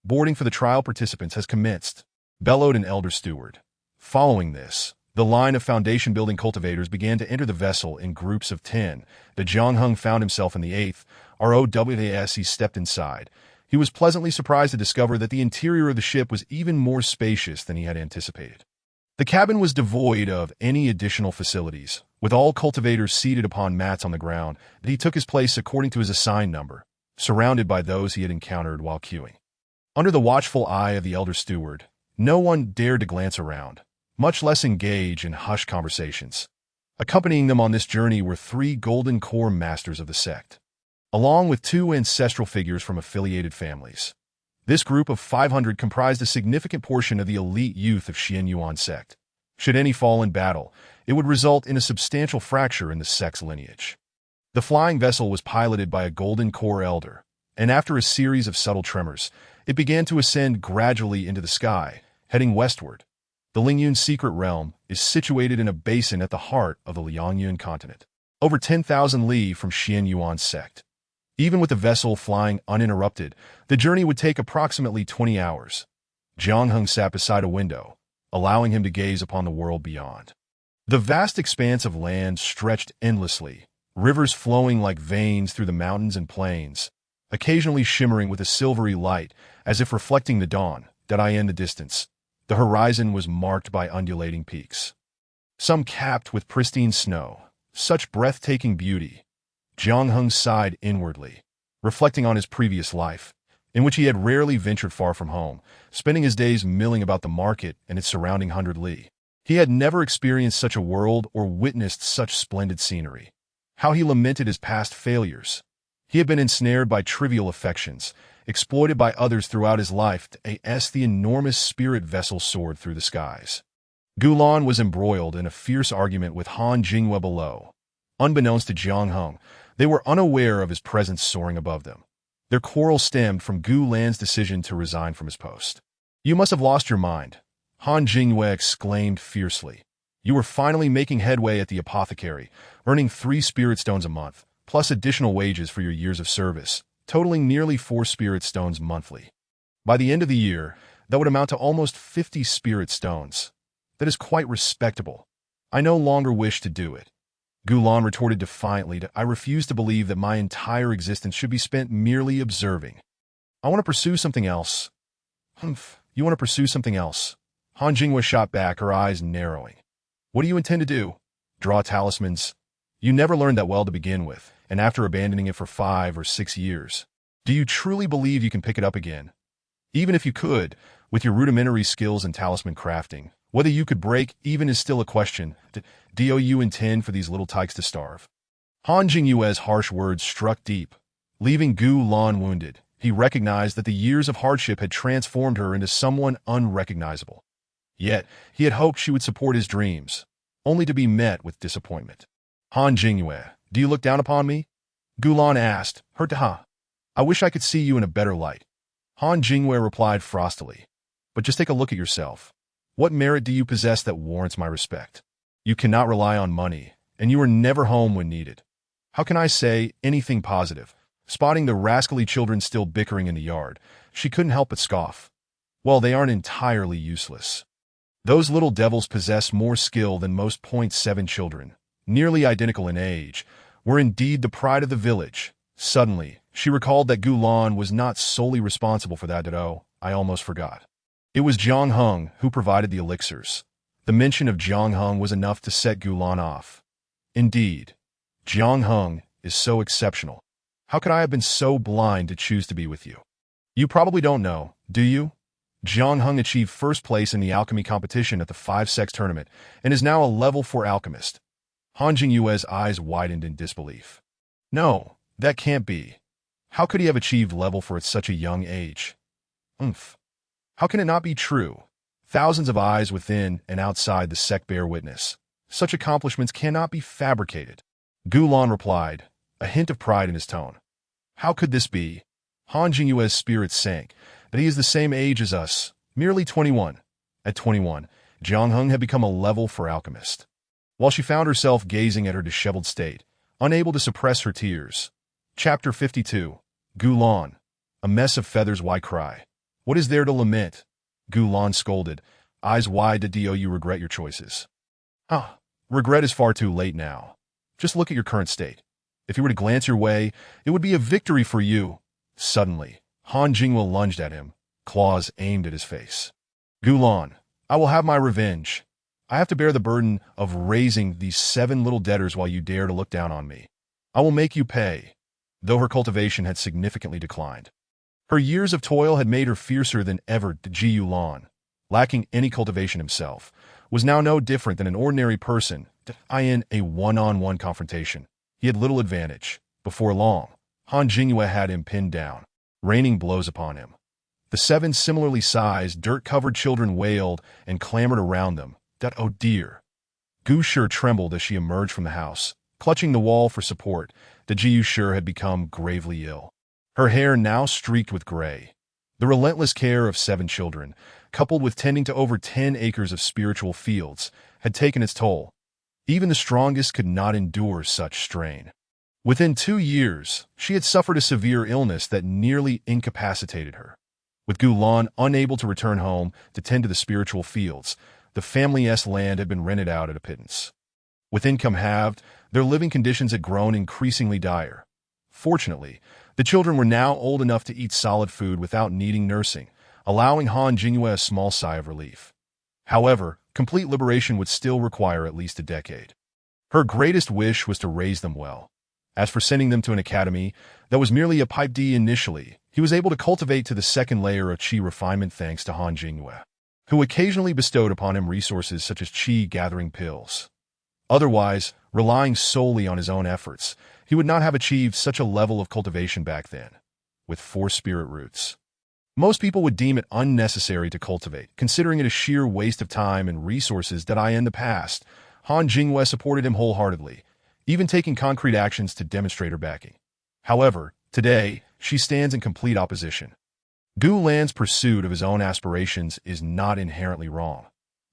"Boarding for the trial participants has commenced," bellowed an elder steward. Following this, the line of foundation-building cultivators began to enter the vessel in groups of 10. The Jiang Heng found himself in the 8th ROWAS. He stepped inside, He was pleasantly surprised to discover that the interior of the ship was even more spacious than he had anticipated. The cabin was devoid of any additional facilities, with all cultivators seated upon mats on the ground, that he took his place according to his assigned number, surrounded by those he had encountered while queuing. Under the watchful eye of the elder steward, no one dared to glance around, much less engage in hushed conversations. Accompanying them on this journey were 3 golden core masters of the sect, along with 2 ancestral figures from affiliated families. This group of 500 comprised a significant portion of the elite youth of Xianyuan sect. Should any fall in battle, it would result in a substantial fracture in the sect's lineage. The flying vessel was piloted by a golden core elder, and after a series of subtle tremors, it began to ascend gradually into the sky, heading westward. The Lingyun secret realm is situated in a basin at the heart of the Liangyun continent, over 10,000 li from Xianyuan sect. Even with the vessel flying uninterrupted, the journey would take approximately 20 hours. Jiang Heng sat beside a window, allowing him to gaze upon the world beyond. The vast expanse of land stretched endlessly, rivers flowing like veins through the mountains and plains, occasionally shimmering with a silvery light as if reflecting the dawn. In the distance, the horizon was marked by undulating peaks, some capped with pristine snow. Such breathtaking beauty. Jiang Heng sighed inwardly, reflecting on his previous life, in which he had rarely ventured far from home, spending his days milling about the market and its surrounding 100 li. He had never experienced such a world or witnessed such splendid scenery. How he lamented his past failures. He had been ensnared by trivial affections, exploited by others throughout his life as the enormous spirit vessel soared through the skies. Gulan was embroiled in a fierce argument with Han Jingwei below. Unbeknownst to Jiang Heng, they were unaware of his presence soaring above them. Their quarrel stemmed from Gu Lan's decision to resign from his post. "You must have lost your mind," Han Jingwei exclaimed fiercely. "You were finally making headway at the apothecary, earning 3 spirit stones a month, plus additional wages for your years of service, totaling nearly 4 spirit stones monthly. By the end of the year, that would amount to almost 50 spirit stones. That is quite respectable. I no longer wish to do it." Gulan retorted defiantly, "I refuse to believe that my entire existence should be spent merely observing. I want to pursue something else." "Humph, you want to pursue something else?" Han Jingwei shot back, her eyes narrowing. "What do you intend to do? Draw talismans? You never learned that well to begin with, and after abandoning it for 5 or 6 years. Do you truly believe you can pick it up again? Even if you could, with your rudimentary skills in talisman crafting, whether you could break even is still a question. Do you intend for these little tykes to starve?" Han Jingwei's harsh words struck deep, leaving Gu Lan wounded. He recognized that the years of hardship had transformed her into someone unrecognizable. Yet, he had hoped she would support his dreams, only to be met with disappointment. "Han Jingwei, do you look down upon me?" Gu Lan asked, hurt to ha. "I wish I could see you in a better light." Han Jingwei replied frostily, "But just take a look at yourself. What merit do you possess that warrants my respect? You cannot rely on money, and you are never home when needed. How can I say anything positive?" Spotting the rascally children still bickering in the yard, she couldn't help but scoff. "Well, they aren't entirely useless. Those little devils possess more skill than most .7 children, nearly identical in age, were indeed the pride of the village." Suddenly, she recalled that Gulan was not solely responsible for that. I almost forgot. It was Jiang Heng who provided the elixirs. The mention of Jiang Heng was enough to set Gulan off. "Indeed, Jiang Heng is so exceptional. How could I have been so blind to choose to be with you? You probably don't know, do you? Jiang Heng achieved first place in the alchemy competition at the 5 Sex tournament and is now a level 4 alchemist." Han Jingwei's eyes widened in disbelief. "No, that can't be. How could he have achieved level 4 at such a young age? Umph. How can it not be true? Thousands of eyes within and outside the sect bear witness. Such accomplishments cannot be fabricated." Gulan replied, a hint of pride in his tone. "How could this be?" Han Jingwei's spirit sank, "that he is the same age as us, merely 21. At 21, Jiang Heng had become a level 4 alchemist." While she found herself gazing at her disheveled state, unable to suppress her tears. Chapter 52. Gulan. A mess of feathers, why cry? What is there to lament? Gulan scolded, eyes wide. "Do you regret your choices?" Regret is far too late now. Just look at your current state. If you were to glance your way, it would be a victory for you." Suddenly, Han Jinghua lunged at him, claws aimed at his face. Gulan, I will have my revenge. I have to bear the burden of raising these 7 little debtors while you dare to look down on me. I will make you pay, though her cultivation had significantly declined. Her years of toil had made her fiercer than ever. Ji Yulan, lacking any cultivation himself, was now no different than an ordinary person. In a one-on-one confrontation, he had little advantage. Before long, Han Jinghua had him pinned down, raining blows upon him. The 7 similarly sized, dirt-covered children wailed and clamored around them. Oh dear. Gu Shi trembled as she emerged from the house, clutching the wall for support. Ji Shi had become gravely ill, her hair now streaked with gray. The relentless care of 7 children, coupled with tending to over 10 acres of spiritual fields, had taken its toll. Even the strongest could not endure such strain. Within 2 years, she had suffered a severe illness that nearly incapacitated her. With Gulan unable to return home to tend to the spiritual fields, the family's land had been rented out at a pittance. With income halved, their living conditions had grown increasingly dire. Fortunately, the children were now old enough to eat solid food without needing nursing, allowing Han Jinghua a small sigh of relief. However, complete liberation would still require at least a decade. Her greatest wish was to raise them well. As for sending them to an academy, that was merely a pipe dream initially. He was able to cultivate to the second layer of qi refinement thanks to Han Jinghua, who occasionally bestowed upon him resources such as qi-gathering pills. Otherwise, relying solely on his own efforts, he would not have achieved such a level of cultivation back then, with 4 spirit roots. Most people would deem it unnecessary to cultivate, considering it a sheer waste of time and resources that in the past, Han Jinghua supported him wholeheartedly, even taking concrete actions to demonstrate her backing. However, today, she stands in complete opposition. Gu Lan's pursuit of his own aspirations is not inherently wrong,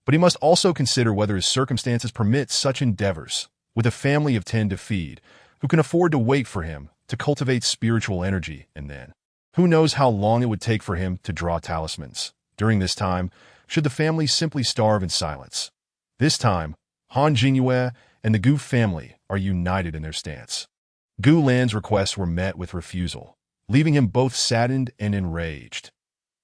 but he must also consider whether his circumstances permit such endeavors. With a family of 10 to feed, who can afford to wait for him to cultivate spiritual energy, and then, who knows how long it would take for him to draw talismans. During this time, should the family simply starve in silence? This time, Han Jinghua and the Gu family are united in their stance. Gu Lan's requests were met with refusal, leaving him both saddened and enraged.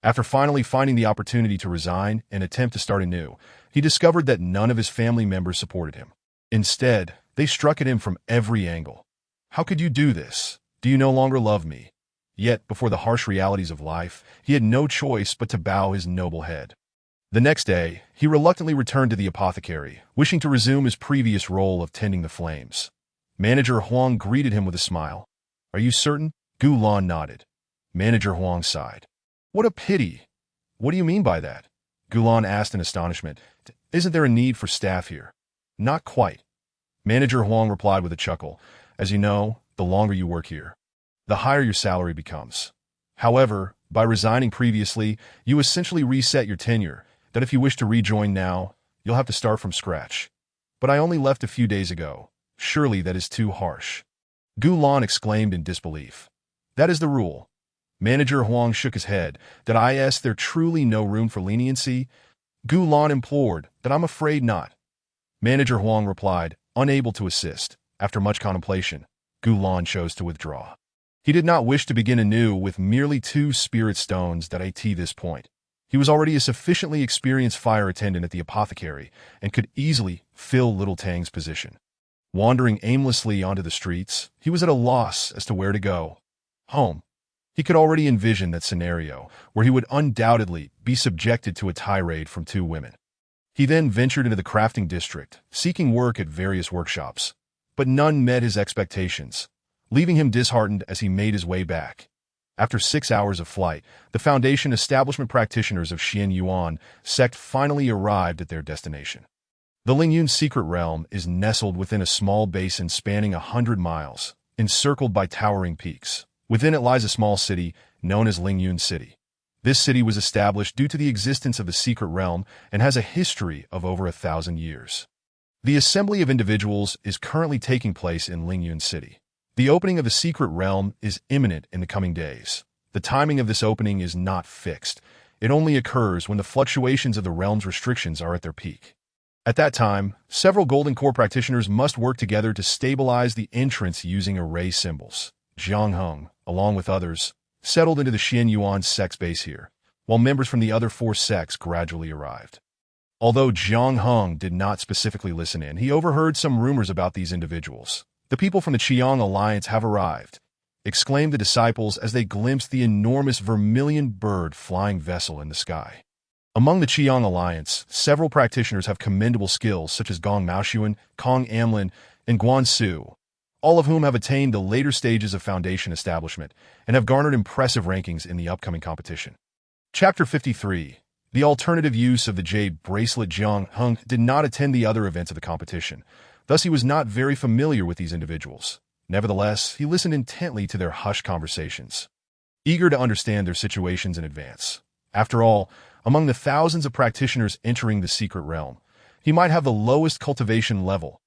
After finally finding the opportunity to resign and attempt to start anew, he discovered that none of his family members supported him. Instead, they struck at him from every angle. How could you do this? Do you no longer love me? Yet, before the harsh realities of life, he had no choice but to bow his noble head. The next day, he reluctantly returned to the apothecary, wishing to resume his previous role of tending the flames. Manager Huang greeted him with a smile. Are you certain? Gu Lan nodded. Manager Huang sighed. What a pity. What do you mean by that? Gulan asked in astonishment. Isn't there a need for staff here? Not quite. Manager Huang replied with a chuckle. As you know, the longer you work here, the higher your salary becomes. However, by resigning previously, you essentially reset your tenure, that if you wish to rejoin now, you'll have to start from scratch. But I only left a few days ago. Surely that is too harsh. Gu Lan exclaimed in disbelief. That is the rule. Manager Huang shook his head. Is there truly no room for leniency? Gu Lan implored. I'm afraid not. Manager Huang replied, unable to assist. After much contemplation, Gu Lan chose to withdraw. He did not wish to begin anew with merely 2 spirit stones at this point. He was already a sufficiently experienced fire attendant at the apothecary and could easily fill Little Tang's position. Wandering aimlessly onto the streets, he was at a loss as to where to go. Home. He could already envision that scenario where he would undoubtedly be subjected to a tirade from 2 women. He then ventured into the crafting district, seeking work at various workshops, but none met his expectations, leaving him disheartened as he made his way back. After 6 hours of flight, the Foundation establishment practitioners of Xian Yuan sect finally arrived at their destination. The Lingyun secret realm is nestled within a small basin spanning 100 miles, encircled by towering peaks. Within it lies a small city known as Lingyun City. This city was established due to the existence of the secret realm and has a history of over 1,000 years. The assembly of individuals is currently taking place in Lingyun City. The opening of the secret realm is imminent in the coming days. The timing of this opening is not fixed. It only occurs when the fluctuations of the realm's restrictions are at their peak. At that time, several Golden Core practitioners must work together to stabilize the entrance using array symbols. Jiang Heng, along with others, settled into the Xian Yuan sect's base here, while members from the other 4 sects gradually arrived. Although Jiang Heng did not specifically listen in, he overheard some rumors about these individuals. "The people from the Qiang Alliance have arrived," exclaimed the disciples as they glimpsed the enormous vermilion bird flying vessel in the sky. Among the Qiang Alliance, several practitioners have commendable skills such as Gong Maoxuan, Kong Amlin, and Guan Su, all of whom have attained the later stages of foundation establishment and have garnered impressive rankings in the upcoming competition. Chapter 53. The alternative use of the jade bracelet. Jiang Heng did not attend the other events of the competition, thus he was not very familiar with these individuals. Nevertheless, he listened intently to their hushed conversations, eager to understand their situations in advance. After all, among the thousands of practitioners entering the secret realm, he might have the lowest cultivation level.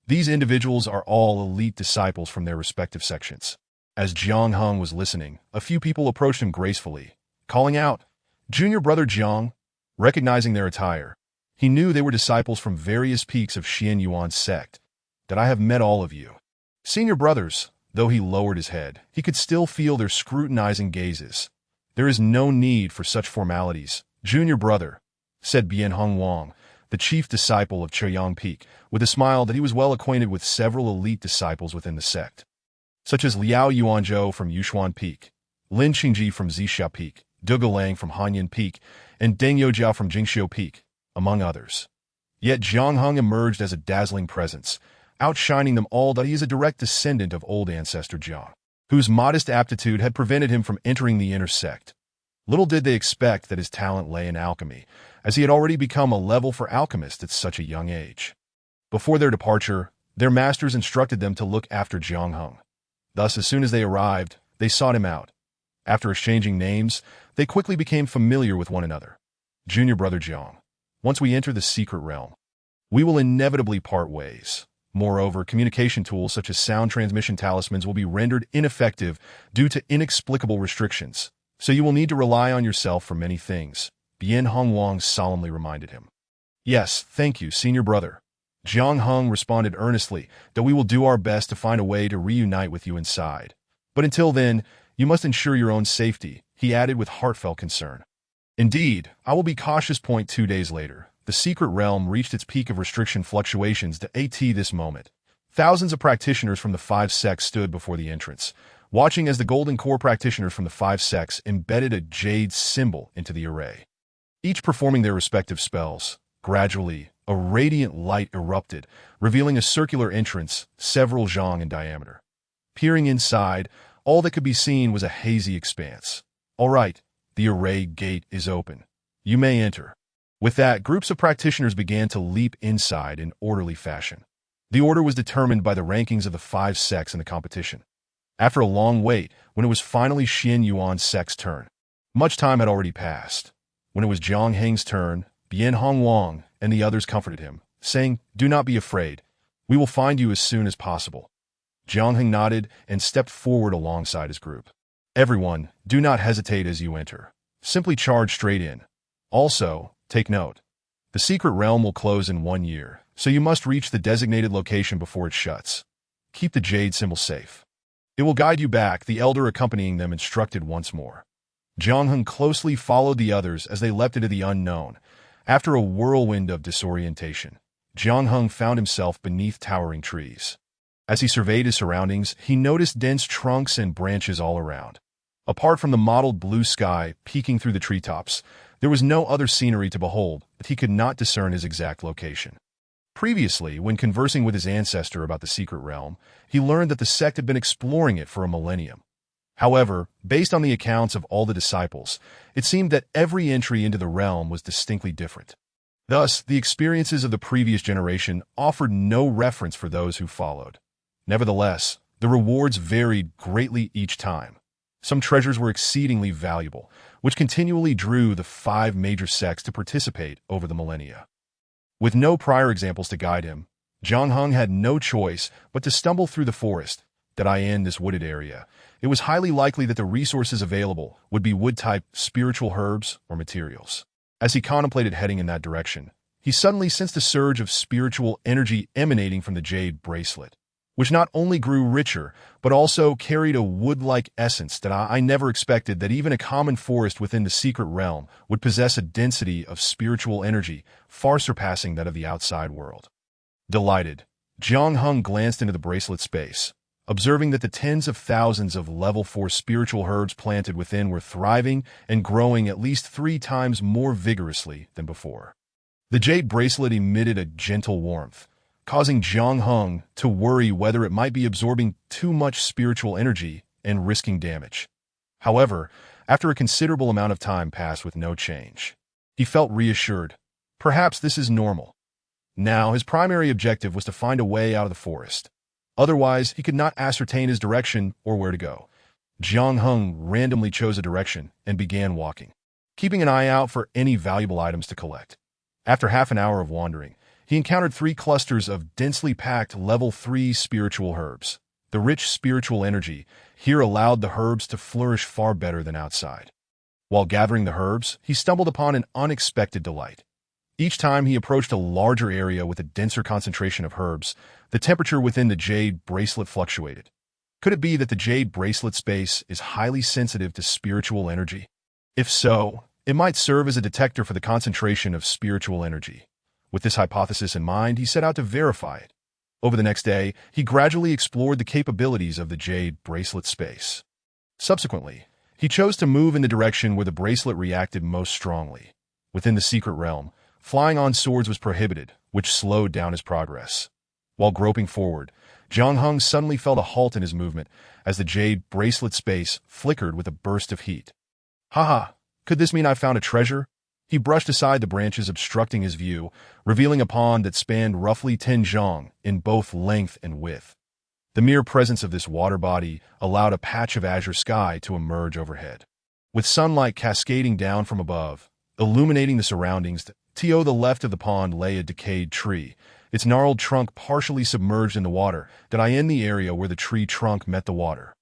These individuals are all elite disciples from their respective sections. As Jiang Heng was listening, a few people approached him gracefully, calling out, "Junior brother Jiang." Recognizing their attire, he knew they were disciples from various peaks of Xian Yuan's sect. "That I have met all of you." Senior brothers, though he lowered his head, he could still feel their scrutinizing gazes. "There is no need for such formalities, junior brother," said Bian Hong Wang, the chief disciple of Choyang Peak, with a smile that he was well acquainted with several elite disciples within the sect, such as Liao Yuanzhou from Yushuan Peak, Lin Qingji from Zixia Peak, Du Galang from Hanyan Peak, and Deng Youjiao from Jingxiu Peak, among others. Yet Jiang Heng emerged as a dazzling presence, outshining them all that he is a direct descendant of old ancestor Jiang, whose modest aptitude had prevented him from entering the inner sect. Little did they expect that his talent lay in alchemy, as he had already become a level for alchemist at such a young age. Before their departure, their masters instructed them to look after Jiang Heng. Thus, as soon as they arrived, they sought him out. After exchanging names, they quickly became familiar with one another. "Junior brother Jiang, once we enter the secret realm, we will inevitably part ways. Moreover, communication tools such as sound transmission talismans will be rendered ineffective due to inexplicable restrictions, so you will need to rely on yourself for many things," Bian Hong Wang solemnly reminded him. "Yes, thank you, senior brother." Jiang Heng responded earnestly that we will do our best to find a way to reunite with you inside. "But until then, you must ensure your own safety," he added with heartfelt concern. "Indeed, I will be cautious." 2 days later, the secret realm reached its peak of restriction fluctuations at this moment. Thousands of practitioners from the 5 sects stood before the entrance, watching as the Golden Core practitioners from the 5 sects embedded a jade symbol into the array, each performing their respective spells. Gradually, a radiant light erupted, revealing a circular entrance several zhang in diameter. Peering inside, all that could be seen was a hazy expanse. "All right, the array gate is open. You may enter." With that, groups of practitioners began to leap inside in orderly fashion. The order was determined by the rankings of the 5 sects in the competition. After a long wait, when it was finally Xian Yuan's sect's turn, much time had already passed. When it was Jiang Heng's turn, Bian Hong Wang and the others comforted him, saying, "Do not be afraid. We will find you as soon as possible." Jiang Heng nodded and stepped forward alongside his group. "Everyone, do not hesitate as you enter. Simply charge straight in. Also, take note. The secret realm will close in 1 year, so you must reach the designated location before it shuts. Keep the jade symbol safe. It will guide you back," the elder accompanying them instructed once more. Jiang Heng closely followed the others as they leapt into the unknown. After a whirlwind of disorientation, Jiang Heng found himself beneath towering trees. As he surveyed his surroundings, he noticed dense trunks and branches all around. Apart from the mottled blue sky peeking through the treetops, there was no other scenery to behold, but he could not discern his exact location. Previously, when conversing with his ancestor about the secret realm, he learned that the sect had been exploring it for a millennium. However, based on the accounts of all the disciples, it seemed that every entry into the realm was distinctly different. Thus, the experiences of the previous generation offered no reference for those who followed. Nevertheless, the rewards varied greatly each time. Some treasures were exceedingly valuable, which continually drew the 5 major sects to participate over the millennia. With no prior examples to guide him, Jiang Heng had no choice but to stumble through the forest. This wooded area, it was highly likely that the resources available would be wood-type spiritual herbs or materials. As he contemplated heading in that direction, he suddenly sensed a surge of spiritual energy emanating from the jade bracelet. which not only grew richer, but also carried a wood-like essence that I never expected that even a common forest within the secret realm would possess a density of spiritual energy far surpassing that of the outside world. Delighted, Jiang Hung glanced into the bracelet space, observing that the tens of thousands of level 4 spiritual herbs planted within were thriving and growing at least 3 times more vigorously than before. The jade bracelet emitted a gentle warmth, causing Jiang Hung to worry whether it might be absorbing too much spiritual energy and risking damage. However, after a considerable amount of time passed with no change, he felt reassured. Perhaps this is normal. Now, his primary objective was to find a way out of the forest. Otherwise, he could not ascertain his direction or where to go. Jiang Hung randomly chose a direction and began walking, keeping an eye out for any valuable items to collect. After half an hour of wandering, he encountered 3 clusters of densely packed level 3 spiritual herbs. The rich spiritual energy here allowed the herbs to flourish far better than outside. While gathering the herbs, he stumbled upon an unexpected delight. Each time he approached a larger area with a denser concentration of herbs, the temperature within the jade bracelet fluctuated. Could it be that the jade bracelet space is highly sensitive to spiritual energy? If so, it might serve as a detector for the concentration of spiritual energy. With this hypothesis in mind, he set out to verify it. Over the next day, he gradually explored the capabilities of the jade bracelet space. Subsequently, he chose to move in the direction where the bracelet reacted most strongly. Within the secret realm, flying on swords was prohibited, which slowed down his progress. While groping forward, Jiang Hung suddenly felt a halt in his movement as the jade bracelet space flickered with a burst of heat. Haha, could this mean I found a treasure? He brushed aside the branches obstructing his view, revealing a pond that spanned roughly 10 zhang in both length and width. The mere presence of this water body allowed a patch of azure sky to emerge overhead. With sunlight cascading down from above, illuminating the surroundings, to the left of the pond lay a decayed tree, its gnarled trunk partially submerged in the water, in the area where the tree trunk met the water.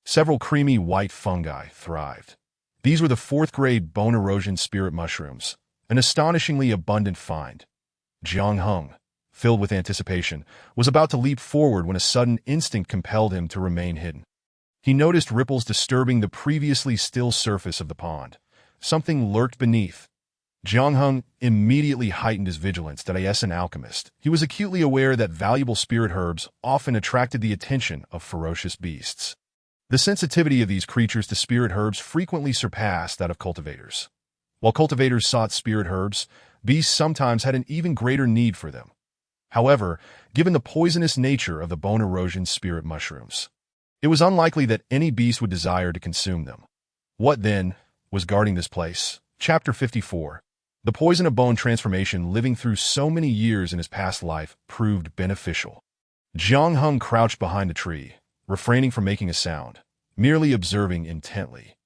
Several creamy white fungi thrived. These were the 4th-grade bone erosion spirit mushrooms, an astonishingly abundant find. Jiang Hung, filled with anticipation, was about to leap forward when a sudden instinct compelled him to remain hidden. He noticed ripples disturbing the previously still surface of the pond. Something lurked beneath. Jiang Hung immediately heightened his vigilance. As an alchemist, he was acutely aware that valuable spirit herbs often attracted the attention of ferocious beasts. The sensitivity of these creatures to spirit herbs frequently surpassed that of cultivators. While cultivators sought spirit herbs, beasts sometimes had an even greater need for them. However, given the poisonous nature of the bone erosion spirit mushrooms, it was unlikely that any beast would desire to consume them. What, then, was guarding this place? Chapter 54. The poison of bone transformation living through so many years in his past life proved beneficial. Jiang Hung crouched behind a tree, refraining from making a sound, merely observing intently.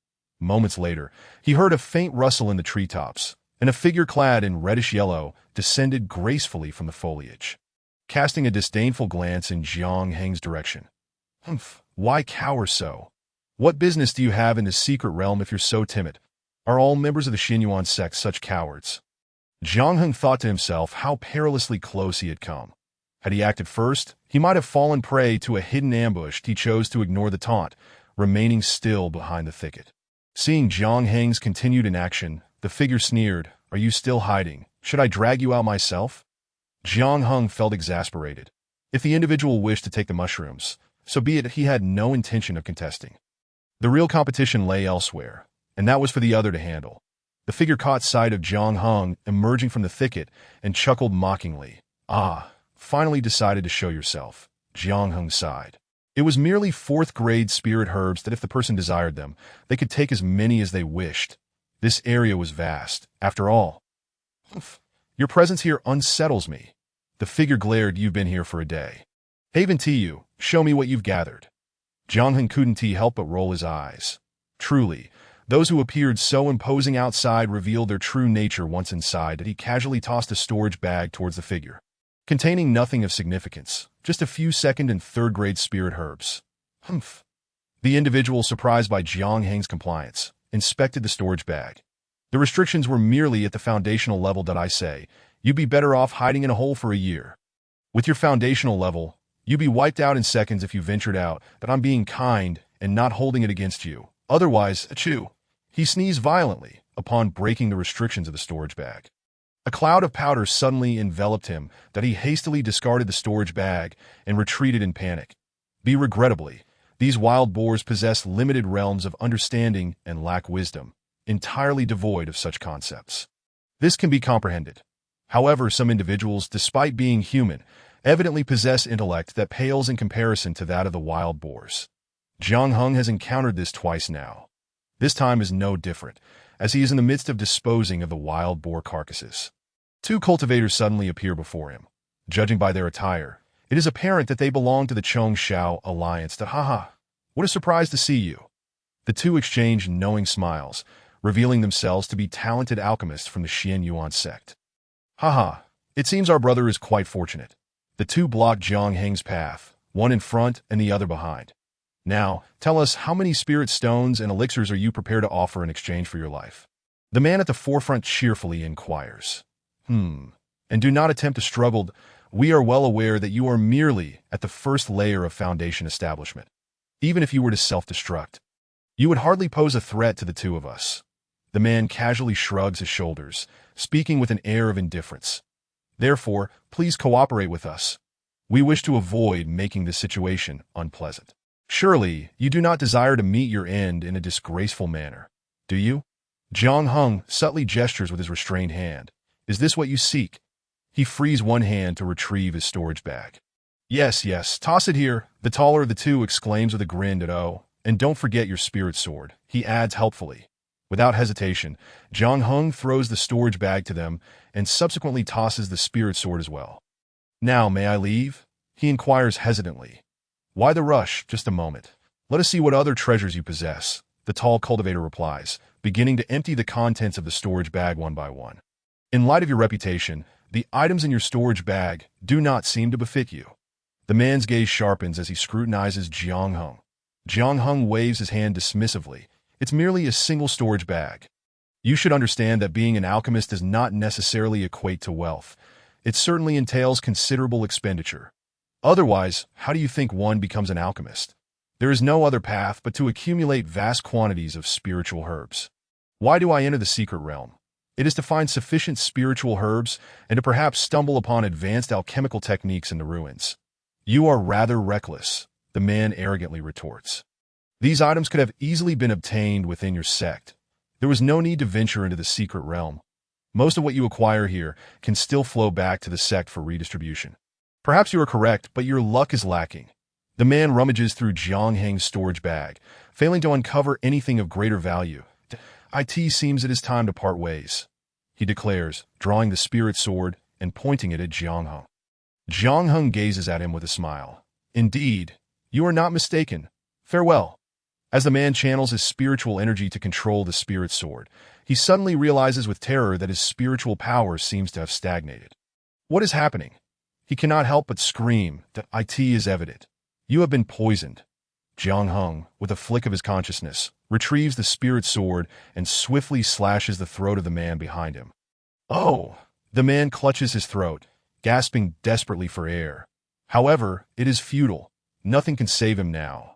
Moments later, he heard a faint rustle in the treetops, and a figure clad in reddish-yellow descended gracefully from the foliage. Casting a disdainful glance in Jiang Heng's direction. Why cower so? What business do you have in the secret realm if you're so timid? Are all members of the Xinyuan sect such cowards? Jiang Heng thought to himself how perilously close he had come. Had he acted first, he might have fallen prey to a hidden ambush. He chose to ignore the taunt, remaining still behind the thicket. Seeing Jiang Heng's continued inaction, the figure sneered, "Are you still hiding? Should I drag you out myself?" Jiang Hung felt exasperated. If the individual wished to take the mushrooms, so be it. He had no intention of contesting. The real competition lay elsewhere, and that was for the other to handle. The figure caught sight of Jiang Hung emerging from the thicket and chuckled mockingly. "Ah, finally decided to show yourself," Jiang Hung sighed. It was merely 4th-grade spirit herbs that if the person desired them, they could take as many as they wished. This area was vast, after all. "Your presence here unsettles me." The figure glared. "You've been here for a day. Haven Tu, show me what you've gathered." Jiang Hung couldn't help but roll his eyes. Truly, those who appeared so imposing outside revealed their true nature once inside. That he casually tossed a storage bag towards the figure, containing nothing of significance, just a few 2nd and 3rd-grade spirit herbs. The individual, surprised by Jiang Heng's compliance, inspected the storage bag. "The restrictions were merely at the foundational level. I say, you'd be better off hiding in a hole for a year. With your foundational level, You'd be wiped out in seconds if you ventured out, but I'm being kind and not holding it against you. Otherwise, achoo. He sneezed violently upon breaking the restrictions of the storage bag. A cloud of powder suddenly enveloped him that he hastily discarded the storage bag and retreated in panic. Regrettably, these wild boars possess limited realms of understanding and lack wisdom, entirely devoid of such concepts. This can be comprehended. However, some individuals, despite being human, evidently possess intellect that pales in comparison to that of the wild boars. Jiang Heng has encountered this twice now. This time is no different, as he is in the midst of disposing of the wild boar carcasses. Two cultivators suddenly appear before him. Judging by their attire, it is apparent that they belong to the Chongshao Alliance. Haha, what a surprise to see you. The two exchange knowing smiles, revealing themselves to be talented alchemists from the Xian Yuan sect. Haha, it seems our brother is quite fortunate. The two blocked Jiang Heng's path, one in front and the other behind. Now, tell us, how many spirit stones and elixirs are you prepared to offer in exchange for your life? The man at the forefront cheerfully inquires. And do not attempt to struggle. We are well aware that you are merely at the first layer of Foundation establishment. Even if you were to self-destruct, you would hardly pose a threat to the two of us. The man casually shrugs his shoulders, speaking with an air of indifference. Therefore, please cooperate with us. We wish to avoid making this situation unpleasant. Surely, you do not desire to meet your end in a disgraceful manner, do you? Jiang Heng subtly gestures with his restrained hand. Is this what you seek? He frees one hand to retrieve his storage bag. Yes, toss it here, the taller of the two exclaims with a grin at "Oh, and don't forget your spirit sword," he adds helpfully. Without hesitation, Jiang Heng throws the storage bag to them and subsequently tosses the spirit sword as well. Now, may I leave? He inquires hesitantly. Why the rush? Just a moment. Let us see what other treasures you possess, the tall cultivator replies, beginning to empty the contents of the storage bag one by one. In light of your reputation, the items in your storage bag do not seem to befit you. The man's gaze sharpens as he scrutinizes Jiang Heng. Jiang Heng waves his hand dismissively. It's merely a single storage bag. You should understand that being an alchemist does not necessarily equate to wealth. It certainly entails considerable expenditure. Otherwise, how do you think one becomes an alchemist? There is no other path but to accumulate vast quantities of spiritual herbs. Why do I enter the secret realm? It is to find sufficient spiritual herbs and to perhaps stumble upon advanced alchemical techniques in the ruins. You are rather reckless, the man arrogantly retorts. These items could have easily been obtained within your sect. There was no need to venture into the secret realm. Most of what you acquire here can still flow back to the sect for redistribution. Perhaps you are correct, but your luck is lacking. The man rummages through Jiang Heng's storage bag, failing to uncover anything of greater value. It seems it is time to part ways, he declares, drawing the spirit sword and pointing it at Jiang Heng. Jiang Heng gazes at him with a smile. Indeed, you are not mistaken. Farewell. As the man channels his spiritual energy to control the spirit sword, he suddenly realizes with terror that his spiritual power seems to have stagnated. What is happening? He cannot help but scream that it is evident. You have been poisoned. Jiang Heng, with a flick of his consciousness, retrieves the spirit sword and swiftly slashes the throat of the man behind him. Oh! The man clutches his throat, gasping desperately for air. However, it is futile. Nothing can save him now.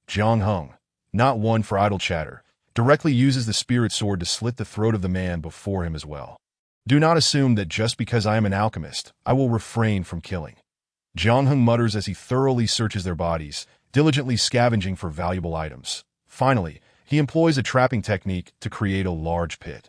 Jiang Heng, not one for idle chatter, directly uses the spirit sword to slit the throat of the man before him as well. Do not assume that just because I am an alchemist, I will refrain from killing. Jiang Heng mutters as he thoroughly searches their bodies, diligently scavenging for valuable items. Finally, he employs a trapping technique to create a large pit,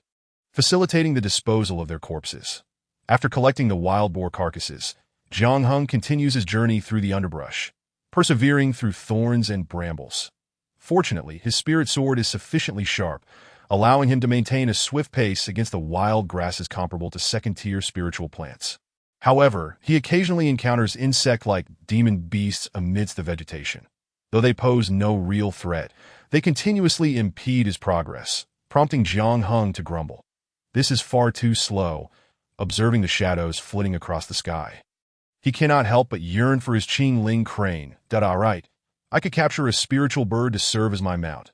facilitating the disposal of their corpses. After collecting the wild boar carcasses, Jiang Heng continues his journey through the underbrush, persevering through thorns and brambles. Fortunately, his spirit sword is sufficiently sharp, allowing him to maintain a swift pace against the wild grasses comparable to second-tier spiritual plants. However, he occasionally encounters insect-like demon beasts amidst the vegetation. Though they pose no real threat, they continuously impede his progress, prompting Jiang Heng to grumble. This is far too slow, observing the shadows flitting across the sky. He cannot help but yearn for his Qing Ling crane. Alright, I could capture a spiritual bird to serve as my mount.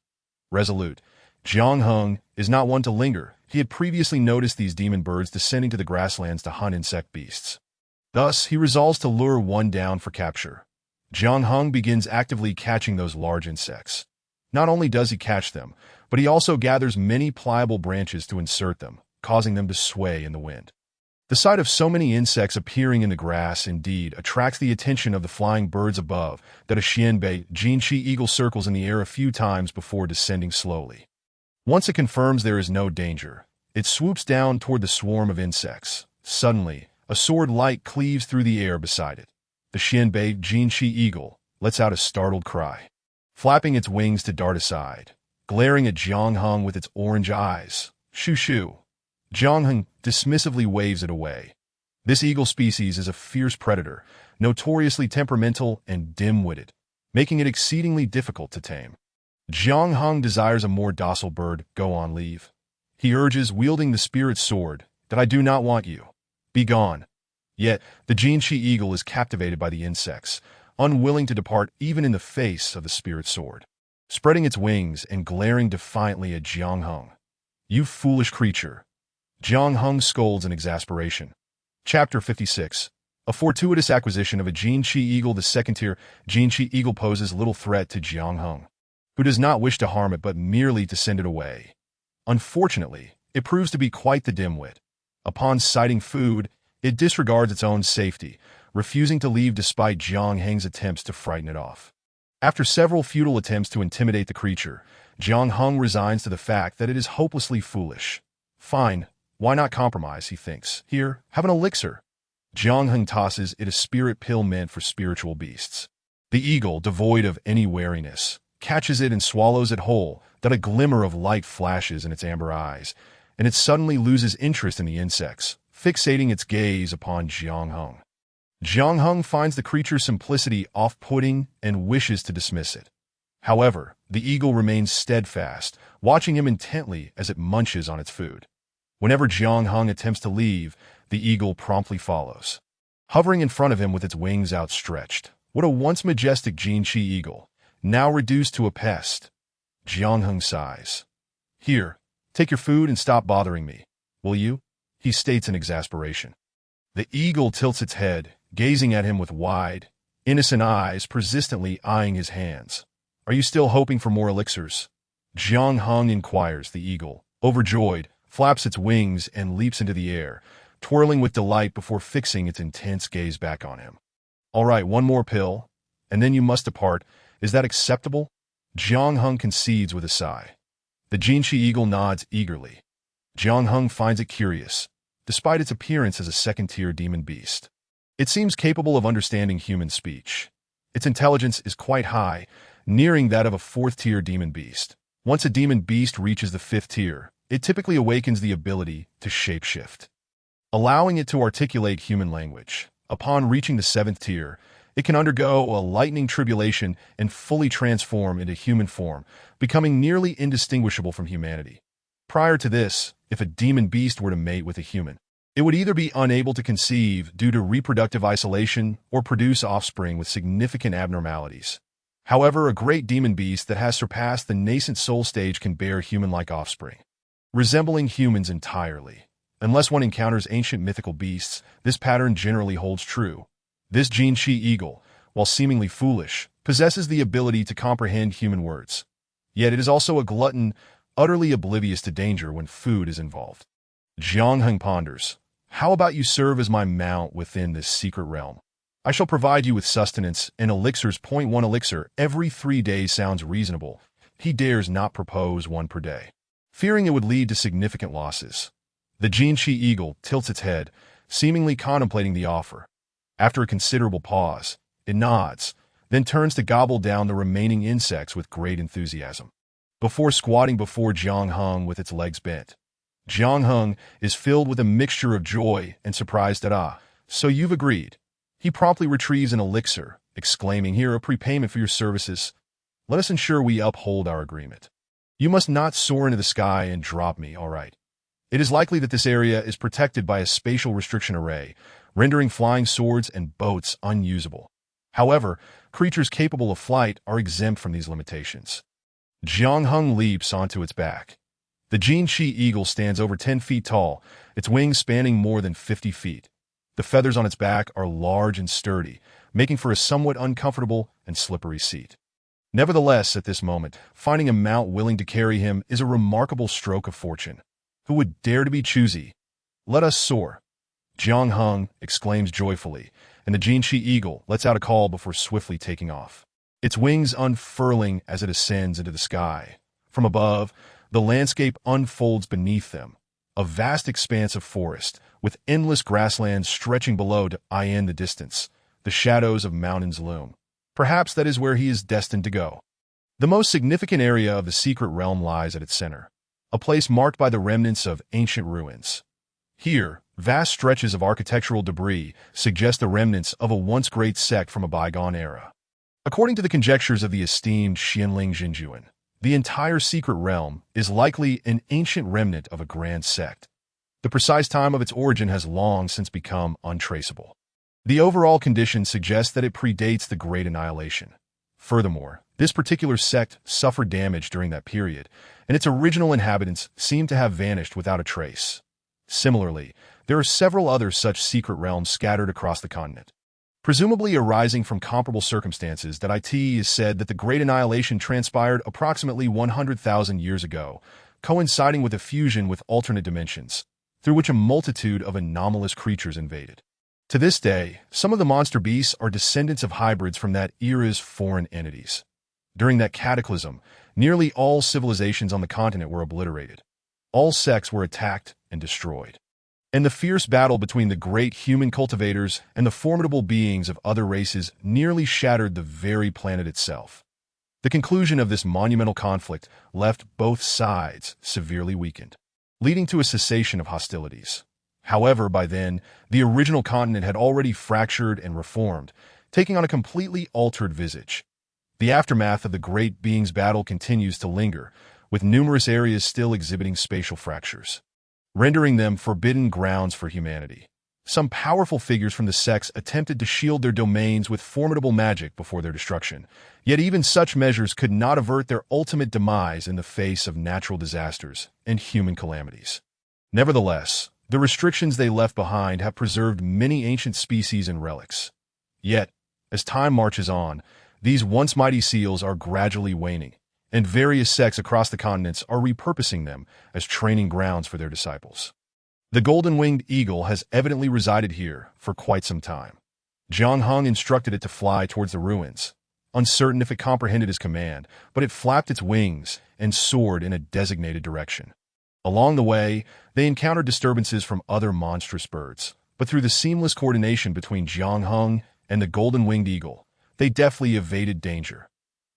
Resolute, Jiang Heng is not one to linger. He had previously noticed these demon birds descending to the grasslands to hunt insect beasts. Thus, he resolves to lure one down for capture. Jiang Hung begins actively catching those large insects. Not only does he catch them, but he also gathers many pliable branches to insert them, causing them to sway in the wind. The sight of so many insects appearing in the grass indeed attracts the attention of the flying birds above that a Xianbei Jinshi eagle circles in the air a few times before descending slowly. Once it confirms there is no danger, it swoops down toward the swarm of insects. Suddenly, a sword light cleaves through the air beside it. The Xianbei Jinshi eagle lets out a startled cry, flapping its wings to dart aside, glaring at Jiang Hung with its orange eyes. Shoo shoo. Jiang Hung dismissively waves it away. This eagle species is a fierce predator, notoriously temperamental and dim-witted, making it exceedingly difficult to tame. Jiang Hung desires a more docile bird go on leave. He urges, wielding the spirit sword, that I do not want you. Be gone. Yet, the Jinshi eagle is captivated by the insects, unwilling to depart even in the face of the spirit sword, spreading its wings and glaring defiantly at Jiang Hung. You foolish creature. Jiang Hung scolds in exasperation. Chapter 56. A fortuitous acquisition of a Jinshi eagle. The second-tier Jinshi eagle poses little threat to Jiang Hung, who does not wish to harm it but merely to send it away. Unfortunately, it proves to be quite the dimwit. Upon sighting food, it disregards its own safety, refusing to leave despite Jiang Hung's attempts to frighten it off. After several futile attempts to intimidate the creature, Jiang Hung resigns to the fact that it is hopelessly foolish. Fine. Why not compromise, he thinks. Here, have an elixir. Jiang Hung tosses it a spirit pill meant for spiritual beasts. The eagle, devoid of any wariness, catches it and swallows it whole, that a glimmer of light flashes in its amber eyes, and it suddenly loses interest in the insects, fixating its gaze upon Jiang Hung. Jiang Hung finds the creature's simplicity off-putting and wishes to dismiss it. However, the eagle remains steadfast, watching him intently as it munches on its food. Whenever Jiang Hung attempts to leave, the eagle promptly follows, hovering in front of him with its wings outstretched. What a once majestic Jinshi eagle, now reduced to a pest. Jiang Hung sighs. Here, take your food and stop bothering me, will you? He states in exasperation. The eagle tilts its head, gazing at him with wide, innocent eyes, persistently eyeing his hands. Are you still hoping for more elixirs? Jiang Hung inquires. The eagle, overjoyed, flaps its wings and leaps into the air, twirling with delight before fixing its intense gaze back on him. All right, one more pill, and then you must depart. Is that acceptable? Jiang Hung concedes with a sigh. The Jinshi eagle nods eagerly. Jiang Hung finds it curious, despite its appearance as a second-tier demon beast. It seems capable of understanding human speech. Its intelligence is quite high, nearing that of a fourth-tier demon beast. Once a demon beast reaches the fifth tier, it typically awakens the ability to shapeshift, allowing it to articulate human language. Upon reaching the seventh tier, it can undergo a lightning tribulation and fully transform into human form, becoming nearly indistinguishable from humanity. Prior to this, if a demon beast were to mate with a human, it would either be unable to conceive due to reproductive isolation or produce offspring with significant abnormalities. However, a great demon beast that has surpassed the nascent soul stage can bear human-like offspring, resembling humans entirely. Unless one encounters ancient mythical beasts, this pattern generally holds true. This Jinshi eagle, while seemingly foolish, possesses the ability to comprehend human words. Yet it is also a glutton, utterly oblivious to danger when food is involved. Jiang Hung ponders. How about you serve as my mount within this secret realm? I shall provide you with sustenance and elixirs. 1 elixir every 3 days sounds reasonable. He dares not propose one per day, fearing it would lead to significant losses. The Jinshi eagle tilts its head, seemingly contemplating the offer. After a considerable pause, it nods, then turns to gobble down the remaining insects with great enthusiasm, before squatting before Jiang Hung with its legs bent. Jiang Hung is filled with a mixture of joy and surprise. So you've agreed. He promptly retrieves an elixir, exclaiming, here, a prepayment for your services. Let us ensure we uphold our agreement. You must not soar into the sky and drop me, all right? It is likely that this area is protected by a spatial restriction array, rendering flying swords and boats unusable. However, creatures capable of flight are exempt from these limitations. Jiang Hung leaps onto its back. The Jinshi eagle stands over 10 feet tall, its wings spanning more than 50 feet. The feathers on its back are large and sturdy, making for a somewhat uncomfortable and slippery seat. Nevertheless, at this moment, finding a mount willing to carry him is a remarkable stroke of fortune. Who would dare to be choosy? Let us soar. Jiang Heng exclaims joyfully, and the Jinshi eagle lets out a call before swiftly taking off. Its wings unfurling as it ascends into the sky. From above, the landscape unfolds beneath them, a vast expanse of forest, with endless grasslands stretching below to eye in the distance. The shadows of mountains loom. Perhaps that is where he is destined to go. The most significant area of the secret realm lies at its center, a place marked by the remnants of ancient ruins. Here, vast stretches of architectural debris suggest the remnants of a once great sect from a bygone era. According to the conjectures of the esteemed Xianling Jinjuan, the entire secret realm is likely an ancient remnant of a grand sect. The precise time of its origin has long since become untraceable. The overall condition suggests that it predates the Great Annihilation. Furthermore, this particular sect suffered damage during that period, and its original inhabitants seem to have vanished without a trace. Similarly, there are several other such secret realms scattered across the continent. Presumably arising from comparable circumstances, that it is said that the Great Annihilation transpired approximately 100,000 years ago, coinciding with a fusion with alternate dimensions, through which a multitude of anomalous creatures invaded. To this day, some of the monster beasts are descendants of hybrids from that era's foreign entities. During that cataclysm, nearly all civilizations on the continent were obliterated. All sects were attacked and destroyed. And the fierce battle between the great human cultivators and the formidable beings of other races nearly shattered the very planet itself. The conclusion of this monumental conflict left both sides severely weakened, leading to a cessation of hostilities. However, by then, the original continent had already fractured and reformed, taking on a completely altered visage. The aftermath of the great beings' battle continues to linger, with numerous areas still exhibiting spatial fractures, rendering them forbidden grounds for humanity. Some powerful figures from the sects attempted to shield their domains with formidable magic before their destruction, yet even such measures could not avert their ultimate demise in the face of natural disasters and human calamities. Nevertheless, the restrictions they left behind have preserved many ancient species and relics. Yet, as time marches on, these once mighty seals are gradually waning, and various sects across the continents are repurposing them as training grounds for their disciples. The golden-winged eagle has evidently resided here for quite some time. Jiang Heng instructed it to fly towards the ruins, uncertain if it comprehended his command, but it flapped its wings and soared in a designated direction. Along the way, they encountered disturbances from other monstrous birds, but through the seamless coordination between Jiang Heng and the golden-winged eagle, they deftly evaded danger.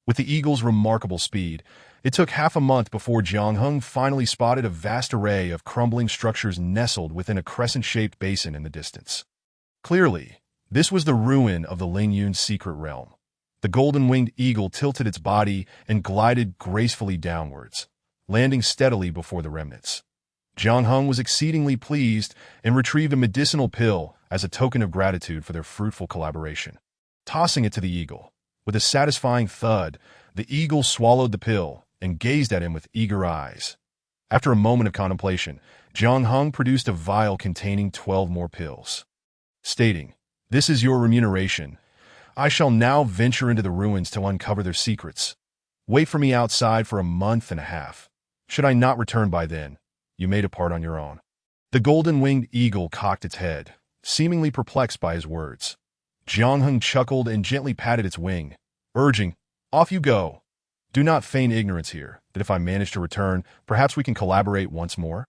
With the eagle's remarkable speed, it took half a month before Jiang Heng finally spotted a vast array of crumbling structures nestled within a crescent-shaped basin in the distance. Clearly, this was the ruin of the Lingyun's secret realm. The golden-winged eagle tilted its body and glided gracefully downwards, landing steadily before the remnants. Jiang Heng was exceedingly pleased and retrieved a medicinal pill as a token of gratitude for their fruitful collaboration. Tossing it to the eagle, with a satisfying thud, the eagle swallowed the pill and gazed at him with eager eyes. After a moment of contemplation, Jiang Heng produced a vial containing 12 more pills, stating, "This is your remuneration. I shall now venture into the ruins to uncover their secrets. Wait for me outside for a month and a half. Should I not return by then, you may depart on your own." The golden-winged eagle cocked its head, seemingly perplexed by his words. Jiang Heng chuckled and gently patted its wing, urging, "Off you go. Do not feign ignorance here, that if I manage to return, perhaps we can collaborate once more."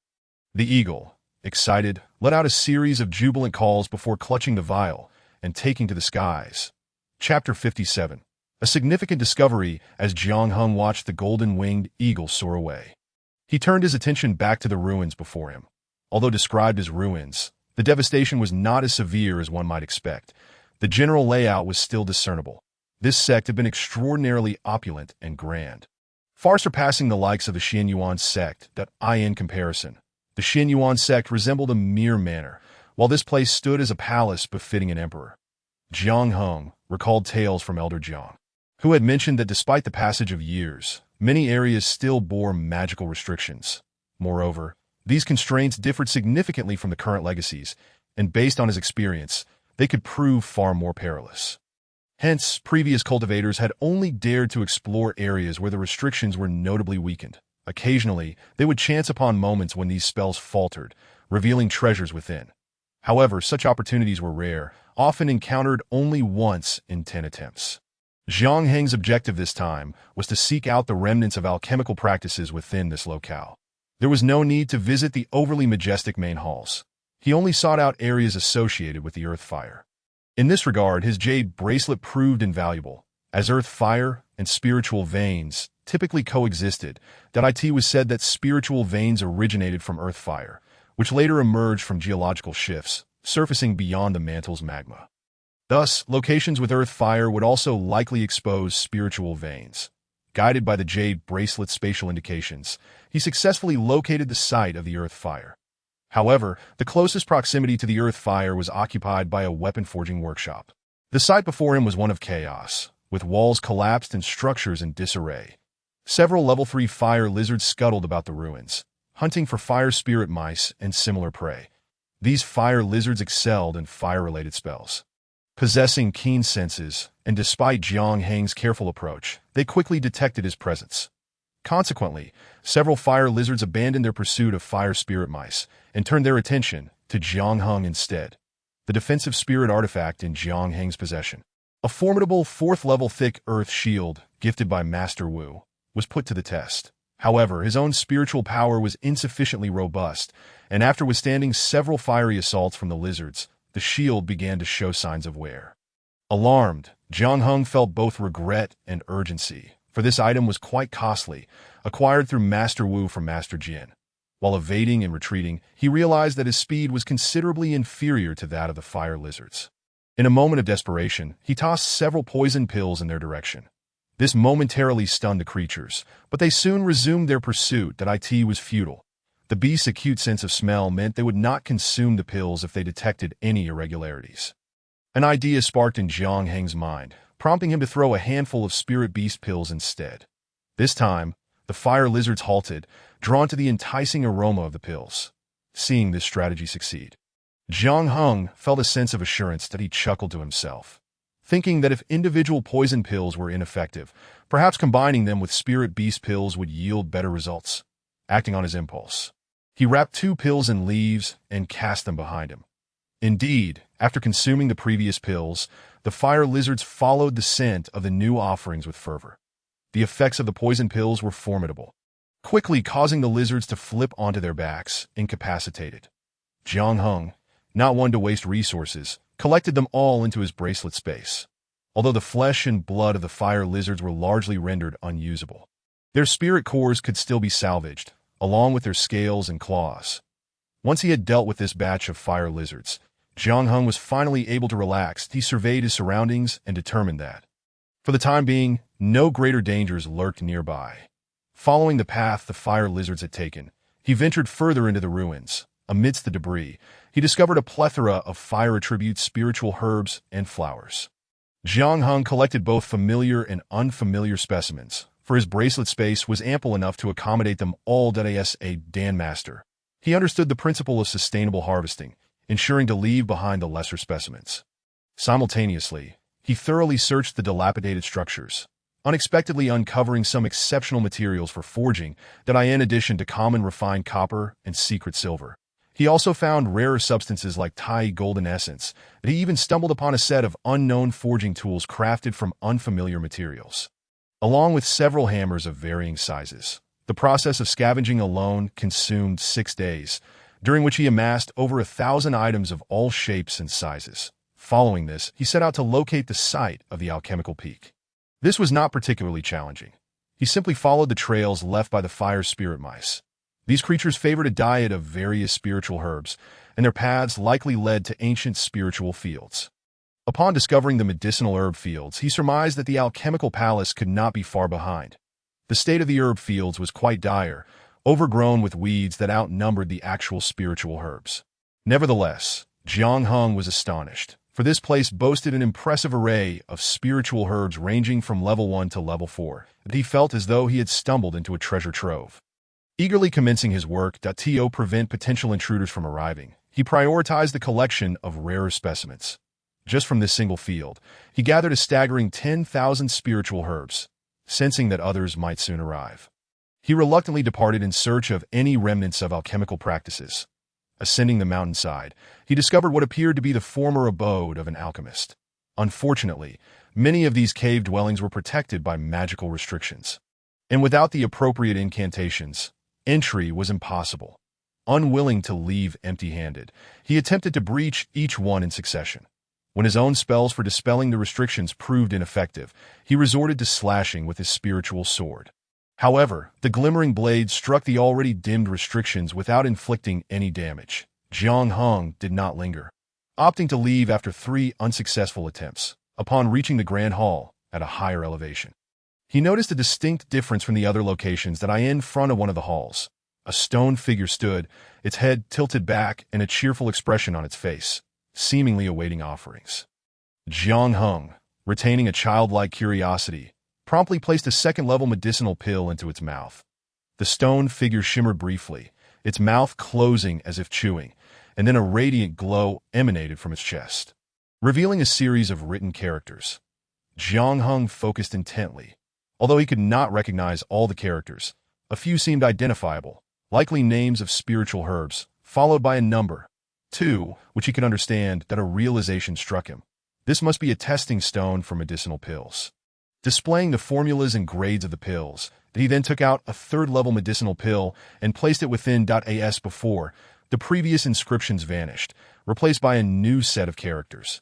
The eagle, excited, let out a series of jubilant calls before clutching the vial and taking to the skies. Chapter 57. A significant discovery as Jiang Heng watched the golden-winged eagle soar away. He turned his attention back to the ruins before him. Although described as ruins, the devastation was not as severe as one might expect. The general layout was still discernible. This sect had been extraordinarily opulent and grand, far surpassing the likes of the Xianyuan sect that in comparison. The Xianyuan sect resembled a mere manor, while this place stood as a palace befitting an emperor. Jiang Heng recalled tales from Elder Jiang, who had mentioned that despite the passage of years, many areas still bore magical restrictions. Moreover, these constraints differed significantly from the current legacies, and based on his experience, they could prove far more perilous. Hence, previous cultivators had only dared to explore areas where the restrictions were notably weakened. Occasionally, they would chance upon moments when these spells faltered, revealing treasures within. However, such opportunities were rare, often encountered only once in 10 attempts. Zhang Heng's objective this time was to seek out the remnants of alchemical practices within this locale. There was no need to visit the overly majestic main halls. He only sought out areas associated with the earth fire. In this regard, his jade bracelet proved invaluable, as earth fire and spiritual veins typically coexisted. It was said that spiritual veins originated from earth fire, which later emerged from geological shifts, surfacing beyond the mantle's magma. Thus, locations with earth fire would also likely expose spiritual veins. Guided by the jade bracelet's spatial indications, he successfully located the site of the earth fire. However, the closest proximity to the earth fire was occupied by a weapon forging workshop. The site before him was one of chaos, with walls collapsed and structures in disarray. Several level 3 fire lizards scuttled about the ruins, hunting for fire spirit mice and similar prey. These fire lizards excelled in fire-related spells. Possessing keen senses, and despite Zhang Heng's careful approach, they quickly detected his presence. Consequently, several fire lizards abandoned their pursuit of fire spirit mice and turned their attention to Zhang Heng instead. The defensive spirit artifact in Zhang Heng's possession, a formidable 4th-level thick earth shield gifted by Master Wu, was put to the test. However, his own spiritual power was insufficiently robust, and after withstanding several fiery assaults from the lizards, the shield began to show signs of wear. Alarmed, Zhang Heng felt both regret and urgency, for this item was quite costly, acquired through Master Wu from Master Jin. While evading and retreating, he realized that his speed was considerably inferior to that of the fire lizards. In a moment of desperation, he tossed several poison pills in their direction. This momentarily stunned the creatures, but they soon resumed their pursuit. It was futile. The beast's acute sense of smell meant they would not consume the pills if they detected any irregularities. An idea sparked in Zhang Heng's mind, prompting him to throw a handful of spirit beast pills instead. This time, the fire lizards halted, drawn to the enticing aroma of the pills. Seeing this strategy succeed, Zhang Heng felt a sense of assurance that he chuckled to himself, thinking that if individual poison pills were ineffective, perhaps combining them with spirit beast pills would yield better results. Acting on his impulse, he wrapped 2 pills in leaves and cast them behind him. Indeed, after consuming the previous pills, the fire lizards followed the scent of the new offerings with fervor. The effects of the poison pills were formidable, quickly causing the lizards to flip onto their backs, incapacitated. Zhang Heng, not one to waste resources, collected them all into his bracelet space. Although the flesh and blood of the fire lizards were largely rendered unusable, their spirit cores could still be salvaged, along with their scales and claws. Once he had dealt with this batch of fire lizards, Zhang Heng was finally able to relax. He surveyed his surroundings and determined that, for the time being, no greater dangers lurked nearby. Following the path the fire lizards had taken, he ventured further into the ruins. Amidst the debris, he discovered a plethora of fire-attribute spiritual herbs and flowers. Zhang Heng collected both familiar and unfamiliar specimens, for his bracelet space was ample enough to accommodate them all. As a Dan Master, he understood the principle of sustainable harvesting, ensuring to leave behind the lesser specimens. Simultaneously, he thoroughly searched the dilapidated structures, unexpectedly uncovering some exceptional materials for forging in addition to common refined copper and secret silver. He also found rarer substances like Tai golden essence. He even stumbled upon a set of unknown forging tools crafted from unfamiliar materials, along with several hammers of varying sizes. The process of scavenging alone consumed 6 days, during which he amassed over 1,000 items of all shapes and sizes. Following this, he set out to locate the site of the alchemical peak. This was not particularly challenging. He simply followed the trails left by the fire spirit mice. These creatures favored a diet of various spiritual herbs, and their paths likely led to ancient spiritual fields. Upon discovering the medicinal herb fields, he surmised that the alchemical palace could not be far behind. The state of the herb fields was quite dire, overgrown with weeds that outnumbered the actual spiritual herbs. Nevertheless, Zhang Heng was astonished, for this place boasted an impressive array of spiritual herbs ranging from level 1 to level 4, that he felt as though he had stumbled into a treasure trove. Eagerly commencing his work to prevent potential intruders from arriving, He prioritized the collection of rarer specimens. Just from this single field, he gathered a staggering 10,000 spiritual herbs, sensing that others might soon arrive. He reluctantly departed in search of any remnants of alchemical practices. Ascending the mountainside, he discovered what appeared to be the former abode of an alchemist. Unfortunately, many of these cave dwellings were protected by magical restrictions, and without the appropriate incantations, entry was impossible. Unwilling to leave empty-handed, he attempted to breach each one in succession. When his own spells for dispelling the restrictions proved ineffective, he resorted to slashing with his spiritual sword. However, the glimmering blade struck the already dimmed restrictions without inflicting any damage. Jiang Heng did not linger, opting to leave after 3 unsuccessful attempts. Upon reaching the Grand Hall, at a higher elevation, he noticed a distinct difference from the other locations that in front of one of the halls. A stone figure stood, its head tilted back and a cheerful expression on its face, seemingly awaiting offerings. Jiang Heng, retaining a childlike curiosity, promptly placed a second-level medicinal pill into its mouth. The stone figure shimmered briefly, its mouth closing as if chewing, and then a radiant glow emanated from its chest, revealing a series of written characters. Jiang Heng focused intently. Although he could not recognize all the characters, a few seemed identifiable, likely names of spiritual herbs, followed by a number, 2, which he could understand. That a realization struck him. This must be a testing stone for medicinal pills. Displaying the formulas and grades of the pills, he then took out a 3rd-level medicinal pill and placed it within .as before. The previous inscriptions vanished, replaced by a new set of characters.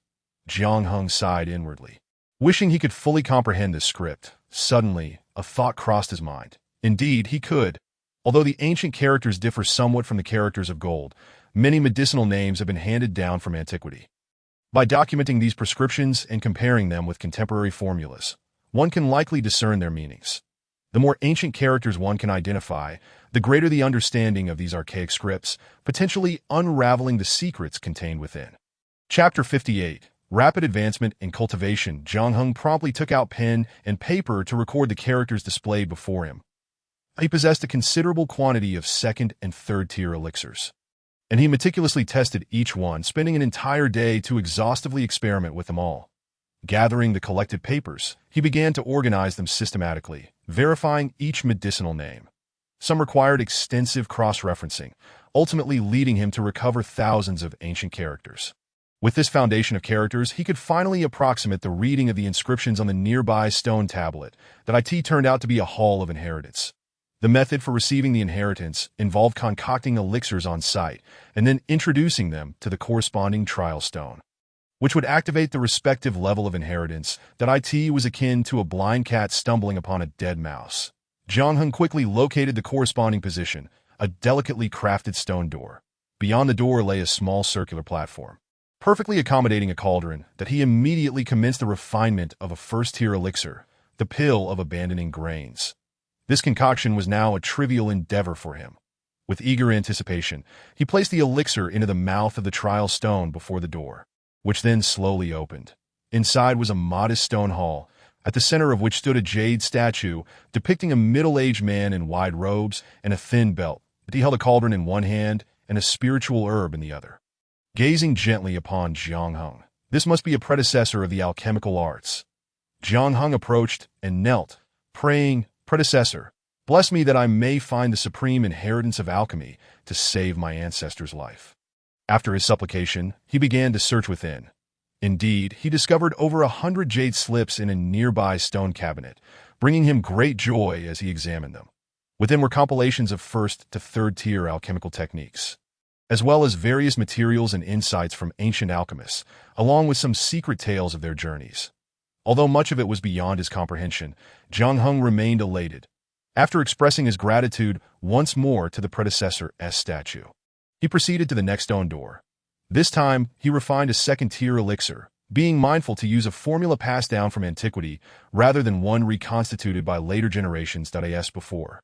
Jiang Heng sighed inwardly, wishing he could fully comprehend this script. Suddenly, a thought crossed his mind. Indeed, he could. Although the ancient characters differ somewhat from the characters of gold, many medicinal names have been handed down from antiquity. By documenting these prescriptions and comparing them with contemporary formulas, one can likely discern their meanings. The more ancient characters one can identify, the greater the understanding of these archaic scripts, potentially unraveling the secrets contained within. Chapter 58. Rapid Advancement in Cultivation. Jiang Heng promptly took out pen and paper to record the characters displayed before him. He possessed a considerable quantity of 2nd and 3rd-tier elixirs, and he meticulously tested each one, spending an entire day to exhaustively experiment with them all. Gathering the collected papers, he began to organize them systematically, verifying each medicinal name. Some required extensive cross-referencing, ultimately leading him to recover thousands of ancient characters. With this foundation of characters, he could finally approximate the reading of the inscriptions on the nearby stone tablet that turned out to be a hall of inheritance. The method for receiving the inheritance involved concocting elixirs on site and then introducing them to the corresponding trial stone, which would activate the respective level of inheritance. That was akin to a blind cat stumbling upon a dead mouse. Jiang Heng quickly located the corresponding position, a delicately crafted stone door. Beyond the door lay a small circular platform, perfectly accommodating a cauldron. That he immediately commenced the refinement of a 1st-tier elixir, the pill of abandoning grains. This concoction was now a trivial endeavor for him. With eager anticipation, he placed the elixir into the mouth of the trial stone before the door, which then slowly opened. Inside was a modest stone hall, at the center of which stood a jade statue depicting a middle-aged man in wide robes and a thin belt. He held a cauldron in one hand and a spiritual herb in the other. Gazing gently upon Jiang Heng, this must be a predecessor of the alchemical arts. Jiang Heng approached and knelt, praying, "Predecessor, bless me that I may find the supreme inheritance of alchemy to save my ancestor's life." After his supplication, he began to search within. Indeed, he discovered over 100 jade slips in a nearby stone cabinet, bringing him great joy as he examined them. Within were compilations of 1st to 3rd-tier alchemical techniques, as well as various materials and insights from ancient alchemists, along with some secret tales of their journeys. Although much of it was beyond his comprehension, Jiang Heng remained elated. After expressing his gratitude once more to the predecessor's statue, he proceeded to the next stone door. This time, he refined a 2nd-tier elixir, being mindful to use a formula passed down from antiquity rather than one reconstituted by later generations. As before,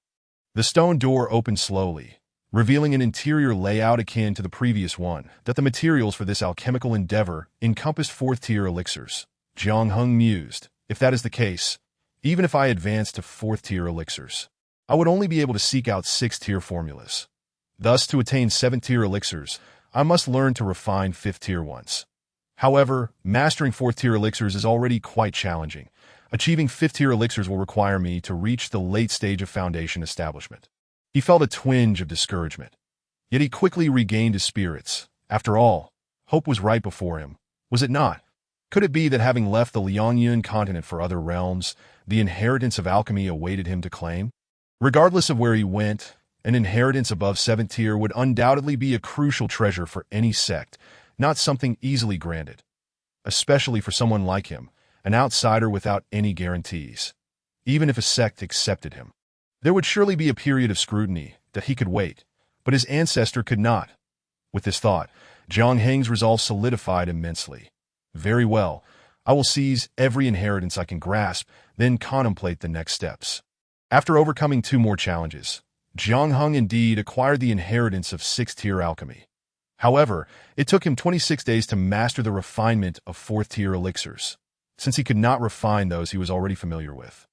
the stone door opened slowly, revealing an interior layout akin to the previous one. That the materials for this alchemical endeavor encompassed 4th-tier elixirs. Jiang Heng mused, if that is the case, even if I advanced to 4th-tier elixirs, I would only be able to seek out 6th-tier formulas. Thus, to attain 7th-tier elixirs, I must learn to refine 5th tier ones. However, mastering 4th tier elixirs is already quite challenging. Achieving 5th tier elixirs will require me to reach the late stage of foundation establishment. He felt a twinge of discouragement. Yet he quickly regained his spirits. After all, hope was right before him, was it not? Could it be that having left the Liangyun continent for other realms, the inheritance of alchemy awaited him to claim? Regardless of where he went, an inheritance above 7th tier would undoubtedly be a crucial treasure for any sect, not something easily granted. Especially for someone like him, an outsider without any guarantees. Even if a sect accepted him, there would surely be a period of scrutiny that he could wait, but his ancestor could not. With this thought, Zhang Heng's resolve solidified immensely. Very well, I will seize every inheritance I can grasp, then contemplate the next steps. After overcoming 2 more challenges, Zhang Heng indeed acquired the inheritance of 6th tier alchemy. However, it took him 26 days to master the refinement of 4th tier elixirs, since he could not refine those he was already familiar with.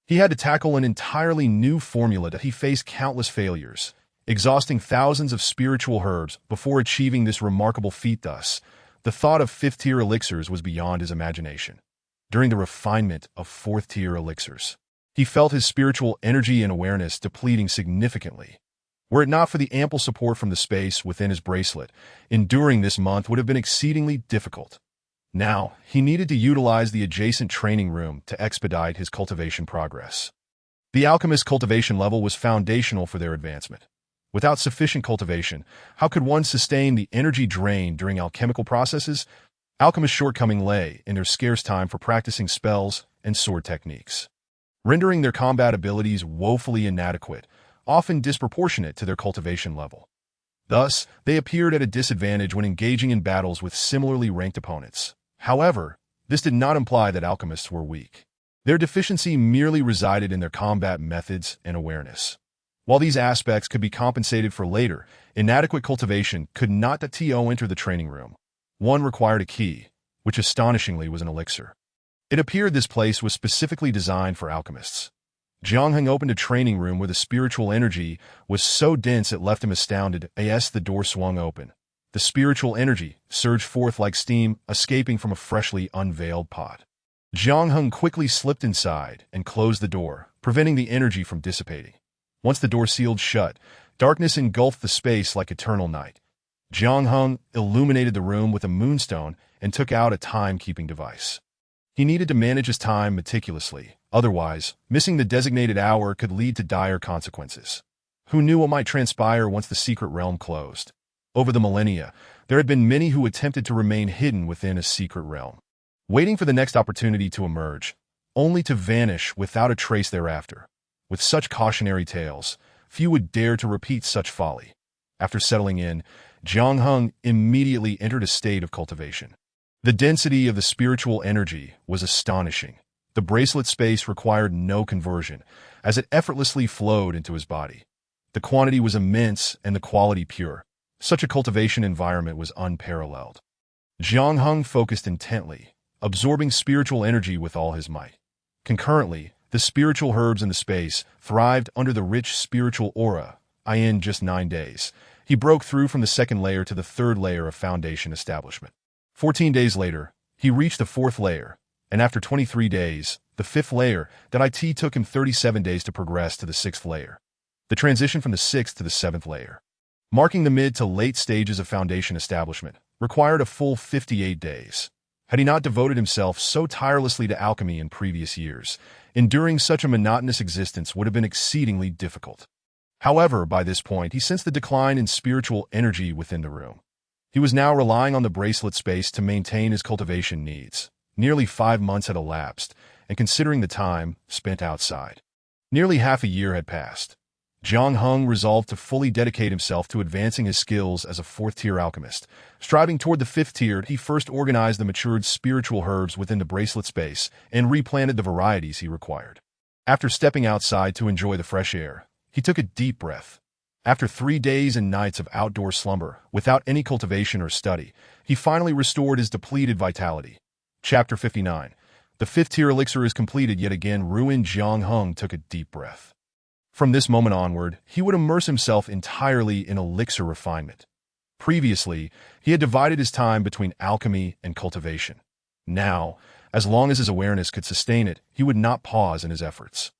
He had to tackle an entirely new formula that he faced countless failures, exhausting thousands of spiritual herbs before achieving this remarkable feat. Thus, the thought of 5th tier elixirs was beyond his imagination. During the refinement of 4th tier elixirs, he felt his spiritual energy and awareness depleting significantly. Were it not for the ample support from the space within his bracelet, enduring this month would have been exceedingly difficult. Now, he needed to utilize the adjacent training room to expedite his cultivation progress. The alchemist's cultivation level was foundational for their advancement. Without sufficient cultivation, how could one sustain the energy drained during alchemical processes? Alchemist's shortcoming lay in their scarce time for practicing spells and sword techniques, rendering their combat abilities woefully inadequate, often disproportionate to their cultivation level. Thus, they appeared at a disadvantage when engaging in battles with similarly ranked opponents. However, this did not imply that alchemists were weak. Their deficiency merely resided in their combat methods and awareness. While these aspects could be compensated for later, inadequate cultivation could not let To enter the training room. One required a key, which astonishingly was an elixir. It appeared this place was specifically designed for alchemists. Zhang Heng opened a training room where the spiritual energy was so dense it left him astounded as the door swung open. The spiritual energy surged forth like steam, escaping from a freshly unveiled pot. Zhang Heng quickly slipped inside and closed the door, preventing the energy from dissipating. Once the door sealed shut, darkness engulfed the space like eternal night. Zhang Heng illuminated the room with a moonstone and took out a time-keeping device. He needed to manage his time meticulously. Otherwise, missing the designated hour could lead to dire consequences. Who knew what might transpire once the secret realm closed? Over the millennia, there had been many who attempted to remain hidden within a secret realm, waiting for the next opportunity to emerge, only to vanish without a trace thereafter. With such cautionary tales, few would dare to repeat such folly. After settling in, Zhang Heng immediately entered a state of cultivation. The density of the spiritual energy was astonishing. The bracelet space required no conversion, as it effortlessly flowed into his body. The quantity was immense and the quality pure. Such a cultivation environment was unparalleled. Zhang Heng focused intently, absorbing spiritual energy with all his might. Concurrently, the spiritual herbs in the space thrived under the rich spiritual aura. In just 9 days, he broke through from the 2nd layer to the 3rd layer of foundation establishment. 14 days later, he reached the 4th layer, and after 23 days, the 5th layer. That took him 37 days to progress to the 6th layer. The transition from the 6th to the 7th layer, marking the mid to late stages of foundation establishment, required a full 58 days. Had he not devoted himself so tirelessly to alchemy in previous years, enduring such a monotonous existence would have been exceedingly difficult. However, by this point, he sensed the decline in spiritual energy within the room. He was now relying on the bracelet space to maintain his cultivation needs. Nearly 5 months had elapsed, and considering the time spent outside, nearly half a year had passed. Zhang Heng resolved to fully dedicate himself to advancing his skills as a 4th-tier alchemist. Striving toward the 5th tier, he first organized the matured spiritual herbs within the bracelet space and replanted the varieties he required. After stepping outside to enjoy the fresh air, he took a deep breath. After 3 days and nights of outdoor slumber, without any cultivation or study, he finally restored his depleted vitality. Chapter 59. The 5th-tier elixir is completed yet again. Ruined Zhang Heng took a deep breath. From this moment onward, he would immerse himself entirely in elixir refinement. Previously, he had divided his time between alchemy and cultivation. Now, as long as his awareness could sustain it, he would not pause in his efforts.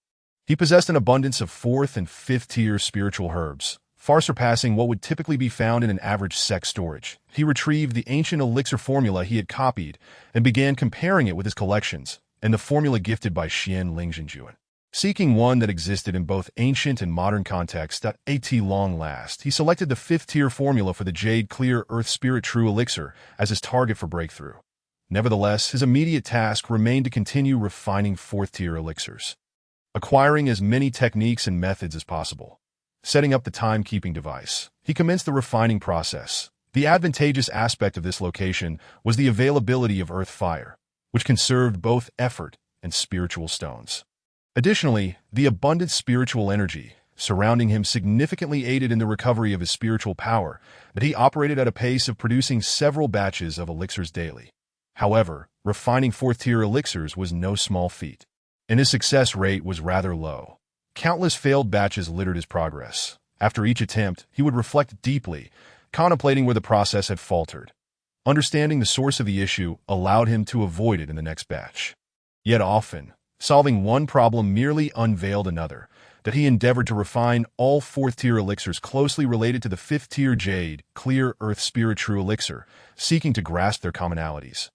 He possessed an abundance of 4th and 5th tier spiritual herbs, far surpassing what would typically be found in an average sect storage. He retrieved the ancient elixir formula he had copied and began comparing it with his collections and the formula gifted by Xian Lingzhenjuan. Seeking one that existed in both ancient and modern contexts at long last, he selected the 5th tier formula for the Jade Clear Earth Spirit True Elixir as his target for breakthrough. Nevertheless, his immediate task remained to continue refining 4th tier elixirs, acquiring as many techniques and methods as possible. Setting up the timekeeping device, he commenced the refining process. The advantageous aspect of this location was the availability of earth fire, which conserved both effort and spiritual stones. Additionally, the abundant spiritual energy surrounding him significantly aided in the recovery of his spiritual power, that he operated at a pace of producing several batches of elixirs daily. However, refining 4th tier elixirs was no small feat, and his success rate was rather low. Countless failed batches littered his progress. After each attempt, he would reflect deeply, contemplating where the process had faltered. Understanding the source of the issue allowed him to avoid it in the next batch. Yet often, solving one problem merely unveiled another, that he endeavored to refine all 4th tier elixirs closely related to the 5th tier Jade Clear Earth Spirit True Elixir, seeking to grasp their commonalities.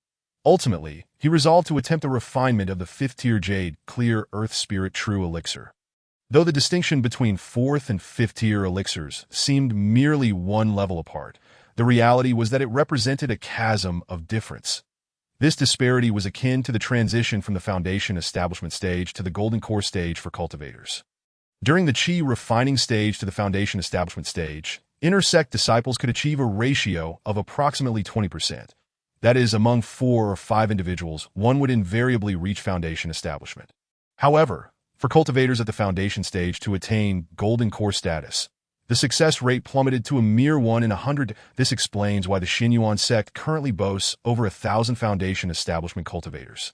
Ultimately, he resolved to attempt the refinement of the 5th tier Jade Clear Earth Spirit True Elixir. Though the distinction between 4th and 5th tier elixirs seemed merely one level apart, the reality was that it represented a chasm of difference. This disparity was akin to the transition from the Foundation Establishment stage to the Golden Core stage for cultivators. During the Qi refining stage to the Foundation Establishment stage, inner-sect disciples could achieve a ratio of approximately 20%. That is, among 4 or 5 individuals, one would invariably reach Foundation Establishment. However, for cultivators at the Foundation stage to attain Golden Core status, the success rate plummeted to a mere 1 in 100. This explains why the Xinyuan sect currently boasts over 1,000 Foundation Establishment cultivators,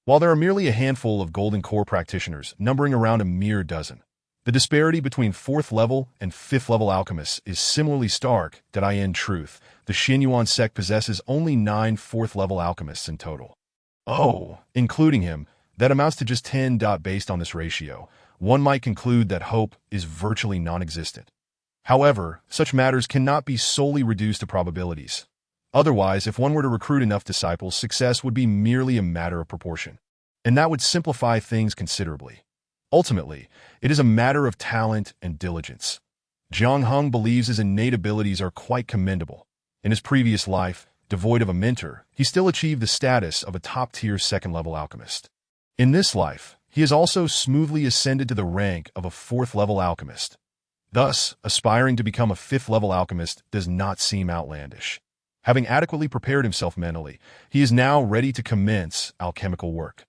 while there are merely a handful of Golden Core practitioners, numbering around a mere dozen. The disparity between 4th level and 5th level alchemists is similarly stark. In truth, the Xinyuan sect possesses only 9 4th level alchemists in total. Including him, that amounts to just 10. Based on this ratio, one might conclude that hope is virtually non-existent. However, such matters cannot be solely reduced to probabilities. Otherwise, if one were to recruit enough disciples, success would be merely a matter of proportion, and that would simplify things considerably. Ultimately, it is a matter of talent and diligence. Jiang Heng believes his innate abilities are quite commendable. In his previous life, devoid of a mentor, he still achieved the status of a top-tier 2nd-level alchemist. In this life, he has also smoothly ascended to the rank of a 4th-level alchemist. Thus, aspiring to become a 5th-level alchemist does not seem outlandish. Having adequately prepared himself mentally, he is now ready to commence alchemical work.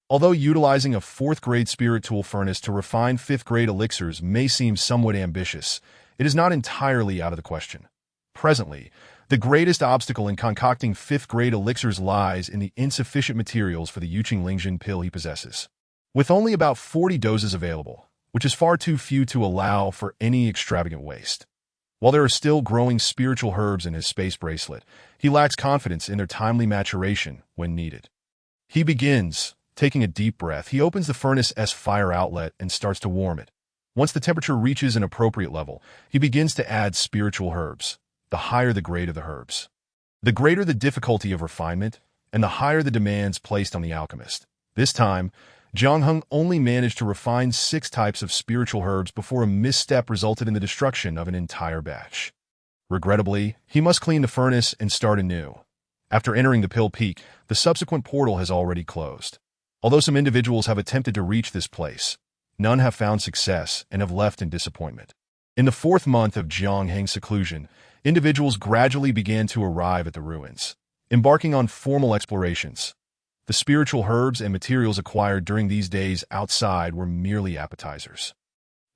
Although utilizing a 4th-grade spirit tool furnace to refine 5th-grade elixirs may seem somewhat ambitious, it is not entirely out of the question. Presently, the greatest obstacle in concocting 5th-grade elixirs lies in the insufficient materials for the Yuqing Lingzhen pill he possesses. With only about 40 doses available, which is far too few to allow for any extravagant waste. While there are still growing spiritual herbs in his space bracelet, he lacks confidence in their timely maturation when needed. He begins. Taking a deep breath, he opens the furnace's fire outlet and starts to warm it. Once the temperature reaches an appropriate level, he begins to add spiritual herbs. The higher the grade of the herbs, the greater the difficulty of refinement, and the higher the demands placed on the alchemist. This time, Jiang Heng only managed to refine 6 types of spiritual herbs before a misstep resulted in the destruction of an entire batch. Regrettably, he must clean the furnace and start anew. After entering the Pill Peak, the subsequent portal has already closed. Although some individuals have attempted to reach this place, none have found success and have left in disappointment. In the 4th month of Jiang Heng's seclusion, individuals gradually began to arrive at the ruins, embarking on formal explorations. The spiritual herbs and materials acquired during these days outside were merely appetizers.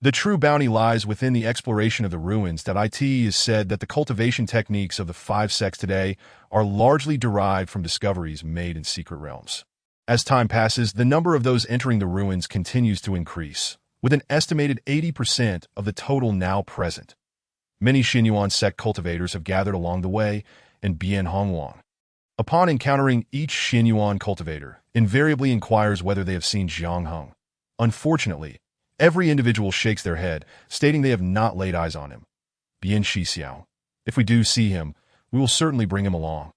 The true bounty lies within the exploration of the ruins. It is said that the cultivation techniques of the 5 sects today are largely derived from discoveries made in secret realms. As time passes, the number of those entering the ruins continues to increase, with an estimated 80% of the total now present. Many Xinyuan sect cultivators have gathered along the way, and Bian Hongwang, upon encountering each Xinyuan cultivator, invariably inquires whether they have seen Jiang Heng. Unfortunately, every individual shakes their head, stating they have not laid eyes on him. Bian Shixiao, if we do see him, we will certainly bring him along.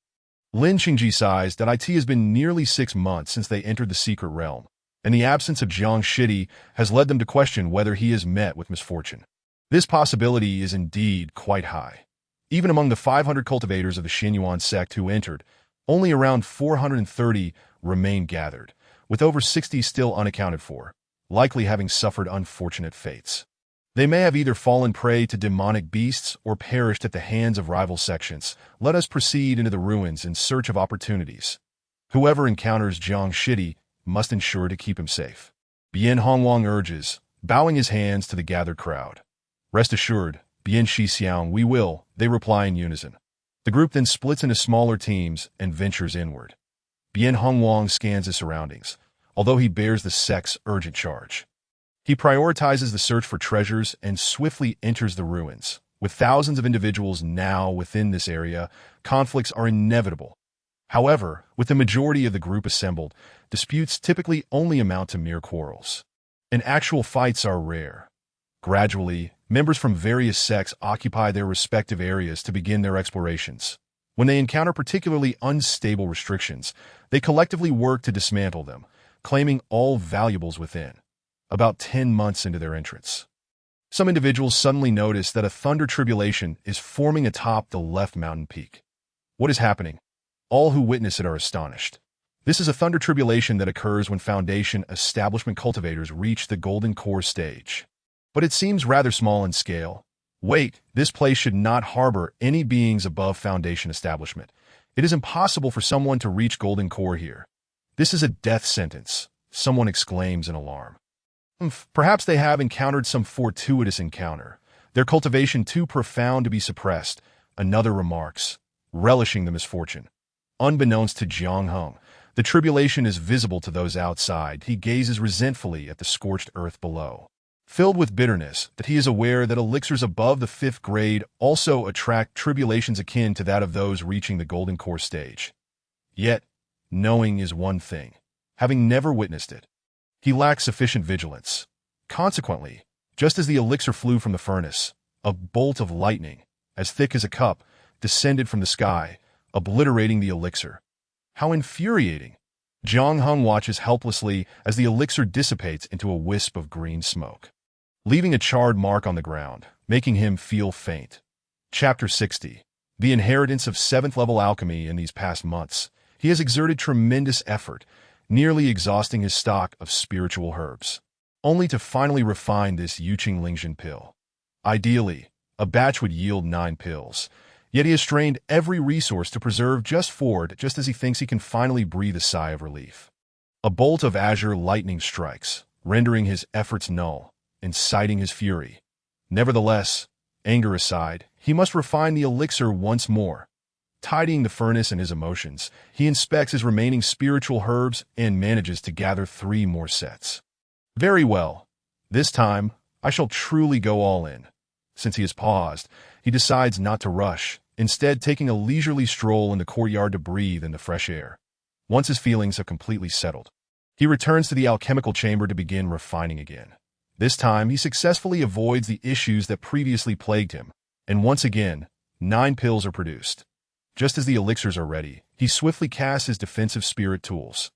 Lin Qingji sighs that it has been nearly 6 months since they entered the secret realm, and the absence of Jiang Shidi has led them to question whether he has met with misfortune. This possibility is indeed quite high. Even among the 500 cultivators of the Xinyuan sect who entered, only around 430 remain gathered, with over 60 still unaccounted for, likely having suffered unfortunate fates. They may have either fallen prey to demonic beasts or perished at the hands of rival sections. Let us proceed into the ruins in search of opportunities. Whoever encounters Jiang Shidi must ensure to keep him safe. Bian Hongwang urges, bowing his hands to the gathered crowd. Rest assured, Bian Shixiang, we will, they reply in unison. The group then splits into smaller teams and ventures inward. Bian Hongwang scans his surroundings, although he bears the sect's urgent charge. He prioritizes the search for treasures and swiftly enters the ruins. With thousands of individuals now within this area, conflicts are inevitable. However, with the majority of the group assembled, disputes typically only amount to mere quarrels, and actual fights are rare. Gradually, members from various sects occupy their respective areas to begin their explorations. When they encounter particularly unstable restrictions, they collectively work to dismantle them, claiming all valuables within. About 10 months into their entrance, some individuals suddenly notice that a thunder tribulation is forming atop the left mountain peak. What is happening? All who witness it are astonished. This is a thunder tribulation that occurs when Foundation establishment cultivators reach the Golden Core stage. But it seems rather small in scale. Wait, this place should not harbor any beings above Foundation establishment. It is impossible for someone to reach Golden Core here. This is a death sentence, someone exclaims in alarm. Perhaps they have encountered some fortuitous encounter, their cultivation too profound to be suppressed, another remarks, relishing the misfortune. Unbeknownst to Jiang Heng, the tribulation is visible to those outside. He gazes resentfully at the scorched earth below. Filled with bitterness that he is aware that elixirs above the 5th grade also attract tribulations akin to that of those reaching the Golden Core stage. Yet, knowing is one thing, having never witnessed it, he lacks sufficient vigilance. Consequently, just as the elixir flew from the furnace, a bolt of lightning, as thick as a cup, descended from the sky, obliterating the elixir. How infuriating! Jiang Heng watches helplessly as the elixir dissipates into a wisp of green smoke, leaving a charred mark on the ground, making him feel faint. Chapter 60. The inheritance of 7th level alchemy. In these past months, he has exerted tremendous effort, nearly exhausting his stock of spiritual herbs, only to finally refine this Yuqing Lingzhen pill. Ideally, a batch would yield 9 pills, yet he has strained every resource to preserve just 4, just as he thinks he can finally breathe a sigh of relief. A bolt of azure lightning strikes, rendering his efforts null, inciting his fury. Nevertheless, anger aside, he must refine the elixir once more. Tidying the furnace and his emotions, he inspects his remaining spiritual herbs and manages to gather 3 more sets. Very well. This time, I shall truly go all in. Since he has paused, he decides not to rush, instead taking a leisurely stroll in the courtyard to breathe in the fresh air. Once his feelings have completely settled, he returns to the alchemical chamber to begin refining again. This time, he successfully avoids the issues that previously plagued him, and once again, 9 pills are produced. Just as the elixirs are ready, he swiftly casts his defensive spirit tools.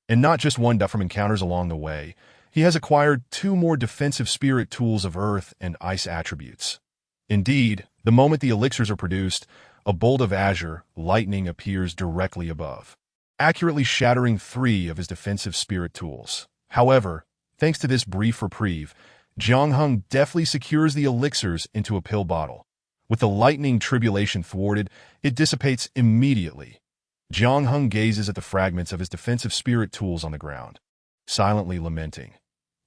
And not just one from encounters along the way, he has acquired 2 more defensive spirit tools of earth and ice attributes. Indeed, the moment the elixirs are produced, a bolt of azure lightning appears directly above, accurately shattering 3 of his defensive spirit tools. However, thanks to this brief reprieve, Jiang Heng deftly secures the elixirs into a pill bottle. With the lightning tribulation thwarted, it dissipates immediately. Jiang Heng gazes at the fragments of his defensive spirit tools on the ground, silently lamenting.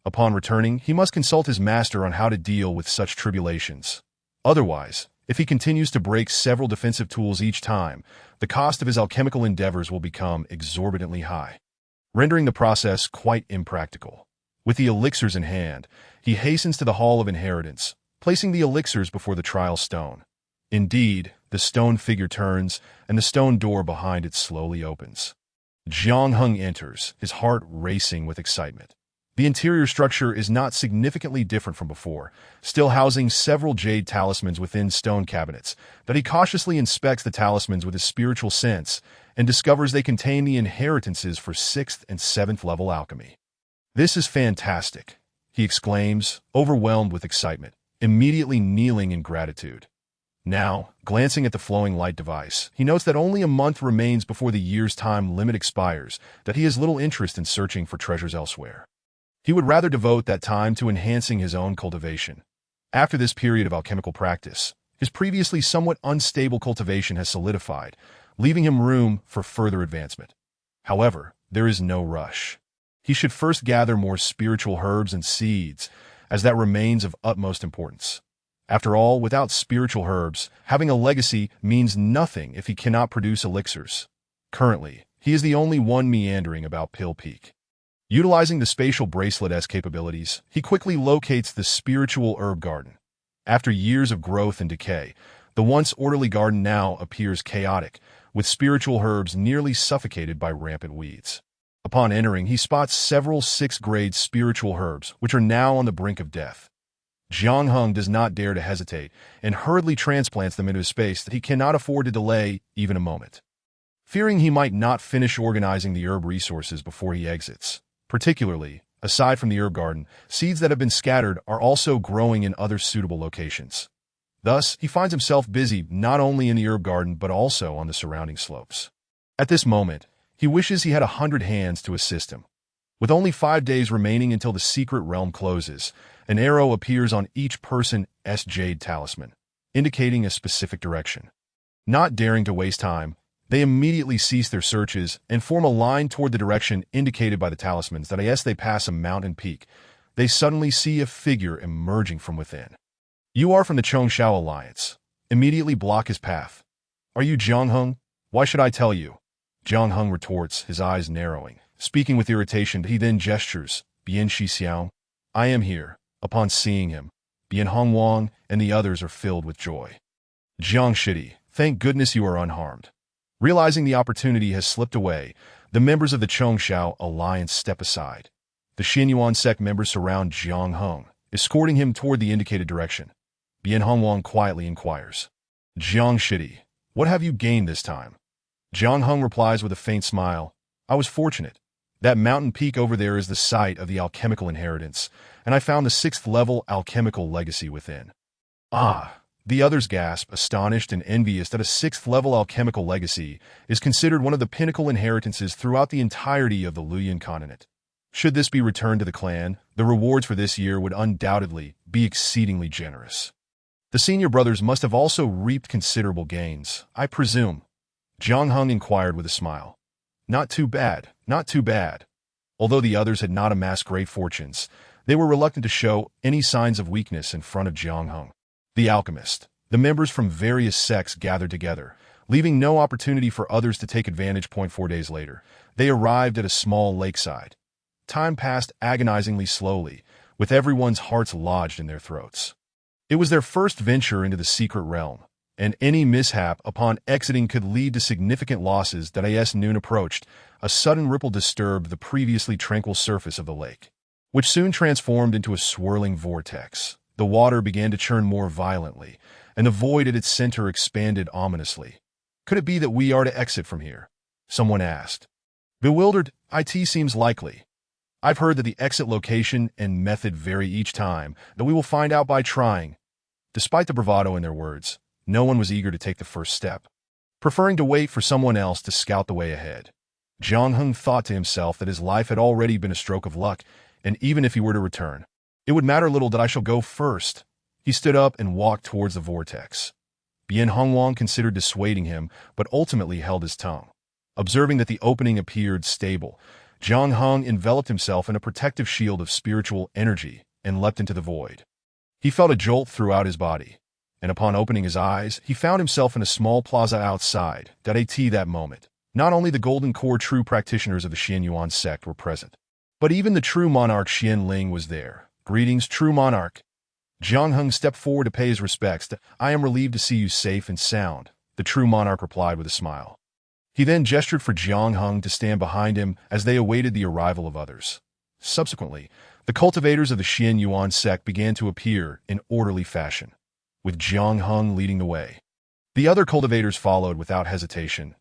Upon returning, he must consult his master on how to deal with such tribulations. Otherwise, if he continues to break several defensive tools each time, the cost of his alchemical endeavors will become exorbitantly high, rendering the process quite impractical. With the elixirs in hand, he hastens to the Hall of Inheritance, placing the elixirs before the trial stone. Indeed, the stone figure turns, and the stone door behind it slowly opens. Jiang Heng enters, his heart racing with excitement. The interior structure is not significantly different from before, still housing several jade talismans within stone cabinets, but he cautiously inspects the talismans with his spiritual sense and discovers they contain the inheritances for 6th and 7th level alchemy. "This is fantastic," he exclaims, overwhelmed with excitement, immediately kneeling in gratitude. Now, glancing at the flowing light device, he notes that only a month remains before the year's time limit expires, that he has little interest in searching for treasures elsewhere. He would rather devote that time to enhancing his own cultivation. After this period of alchemical practice, his previously somewhat unstable cultivation has solidified, leaving him room for further advancement. However, there is no rush. He should first gather more spiritual herbs and seeds, as that remains of utmost importance. After all, without spiritual herbs, having a legacy means nothing if he cannot produce elixirs. Currently, he is the only one meandering about Pill Peak. Utilizing the spatial bracelet-esque capabilities, he quickly locates the spiritual herb garden. After years of growth and decay, the once orderly garden now appears chaotic, with spiritual herbs nearly suffocated by rampant weeds. Upon entering, he spots several 6th-grade spiritual herbs, which are now on the brink of death. Jiang Heng does not dare to hesitate, and hurriedly transplants them into a space that he cannot afford to delay even a moment. Fearing he might not finish organizing the herb resources before he exits, particularly, aside from the herb garden, seeds that have been scattered are also growing in other suitable locations. Thus, he finds himself busy not only in the herb garden but also on the surrounding slopes. At this moment, he wishes he had 100 hands to assist him. With only 5 days remaining until the secret realm closes, an arrow appears on each person's jade talisman, indicating a specific direction. Not daring to waste time, they immediately cease their searches and form a line toward the direction indicated by the talismans that as they pass a mountain peak, they suddenly see a figure emerging from within. "You are from the Chongshao Alliance." Immediately block his path. "Are you Jiang Heng? Why should I tell you?" Jiang Heng retorts, his eyes narrowing. Speaking with irritation, he then gestures, "Bian Shixiao, I am here." Upon seeing him, Bian Hongwang and the others are filled with joy. "Jiang Shidi, thank goodness you are unharmed." Realizing the opportunity has slipped away, the members of the Chongshao Alliance step aside. The Xianyuan sect members surround Jiang Heng, escorting him toward the indicated direction. Bian Hongwang quietly inquires, "Jiang Shidi, what have you gained this time?" Jiang Heng replies with a faint smile, "I was fortunate. That mountain peak over there is the site of the alchemical inheritance, and I found the 6th level alchemical legacy within." "Ah!" The others gasp, astonished and envious that a 6th level alchemical legacy is considered one of the pinnacle inheritances throughout the entirety of the Luyan continent. Should this be returned to the clan, the rewards for this year would undoubtedly be exceedingly generous. The senior brothers must have also reaped considerable gains, I presume. Jiang Heng inquired with a smile. "Not too bad, not too bad." Although the others had not amassed great fortunes, they were reluctant to show any signs of weakness in front of Jiang Heng. The alchemist, the members from various sects gathered together, leaving no opportunity for others to take advantage. 4 days later, they arrived at a small lakeside. Time passed agonizingly slowly, with everyone's hearts lodged in their throats. It was their first venture into the secret realm, and any mishap upon exiting could lead to significant losses. That as noon approached, a sudden ripple disturbed the previously tranquil surface of the lake, which soon transformed into a swirling vortex. The water began to churn more violently, and the void at its center expanded ominously. "Could it be that we are to exit from here?" someone asked. Bewildered, "It seems likely. I've heard that the exit location and method vary each time, that we will find out by trying." Despite the bravado in their words, no one was eager to take the first step, preferring to wait for someone else to scout the way ahead. Jiang Heng thought to himself that his life had already been a stroke of luck, and even if he were to return, it would matter little that I shall go first. He stood up and walked towards the vortex. Bian Hongwang considered dissuading him, but ultimately held his tongue. Observing that the opening appeared stable, Jiang Heng enveloped himself in a protective shield of spiritual energy and leapt into the void. He felt a jolt throughout his body, and upon opening his eyes, he found himself in a small plaza outside. That moment, not only the Golden Core true practitioners of the Xianyuan sect were present, but even the true monarch Xian Ling was there. "Greetings, true monarch." Jiang Hung stepped forward to pay his respects. "I am relieved to see you safe and sound," the true monarch replied with a smile. He then gestured for Jiang Hung to stand behind him as they awaited the arrival of others. Subsequently, the cultivators of the Xian Yuan sect began to appear in orderly fashion, with Jiang Hung leading the way. The other cultivators followed without hesitation.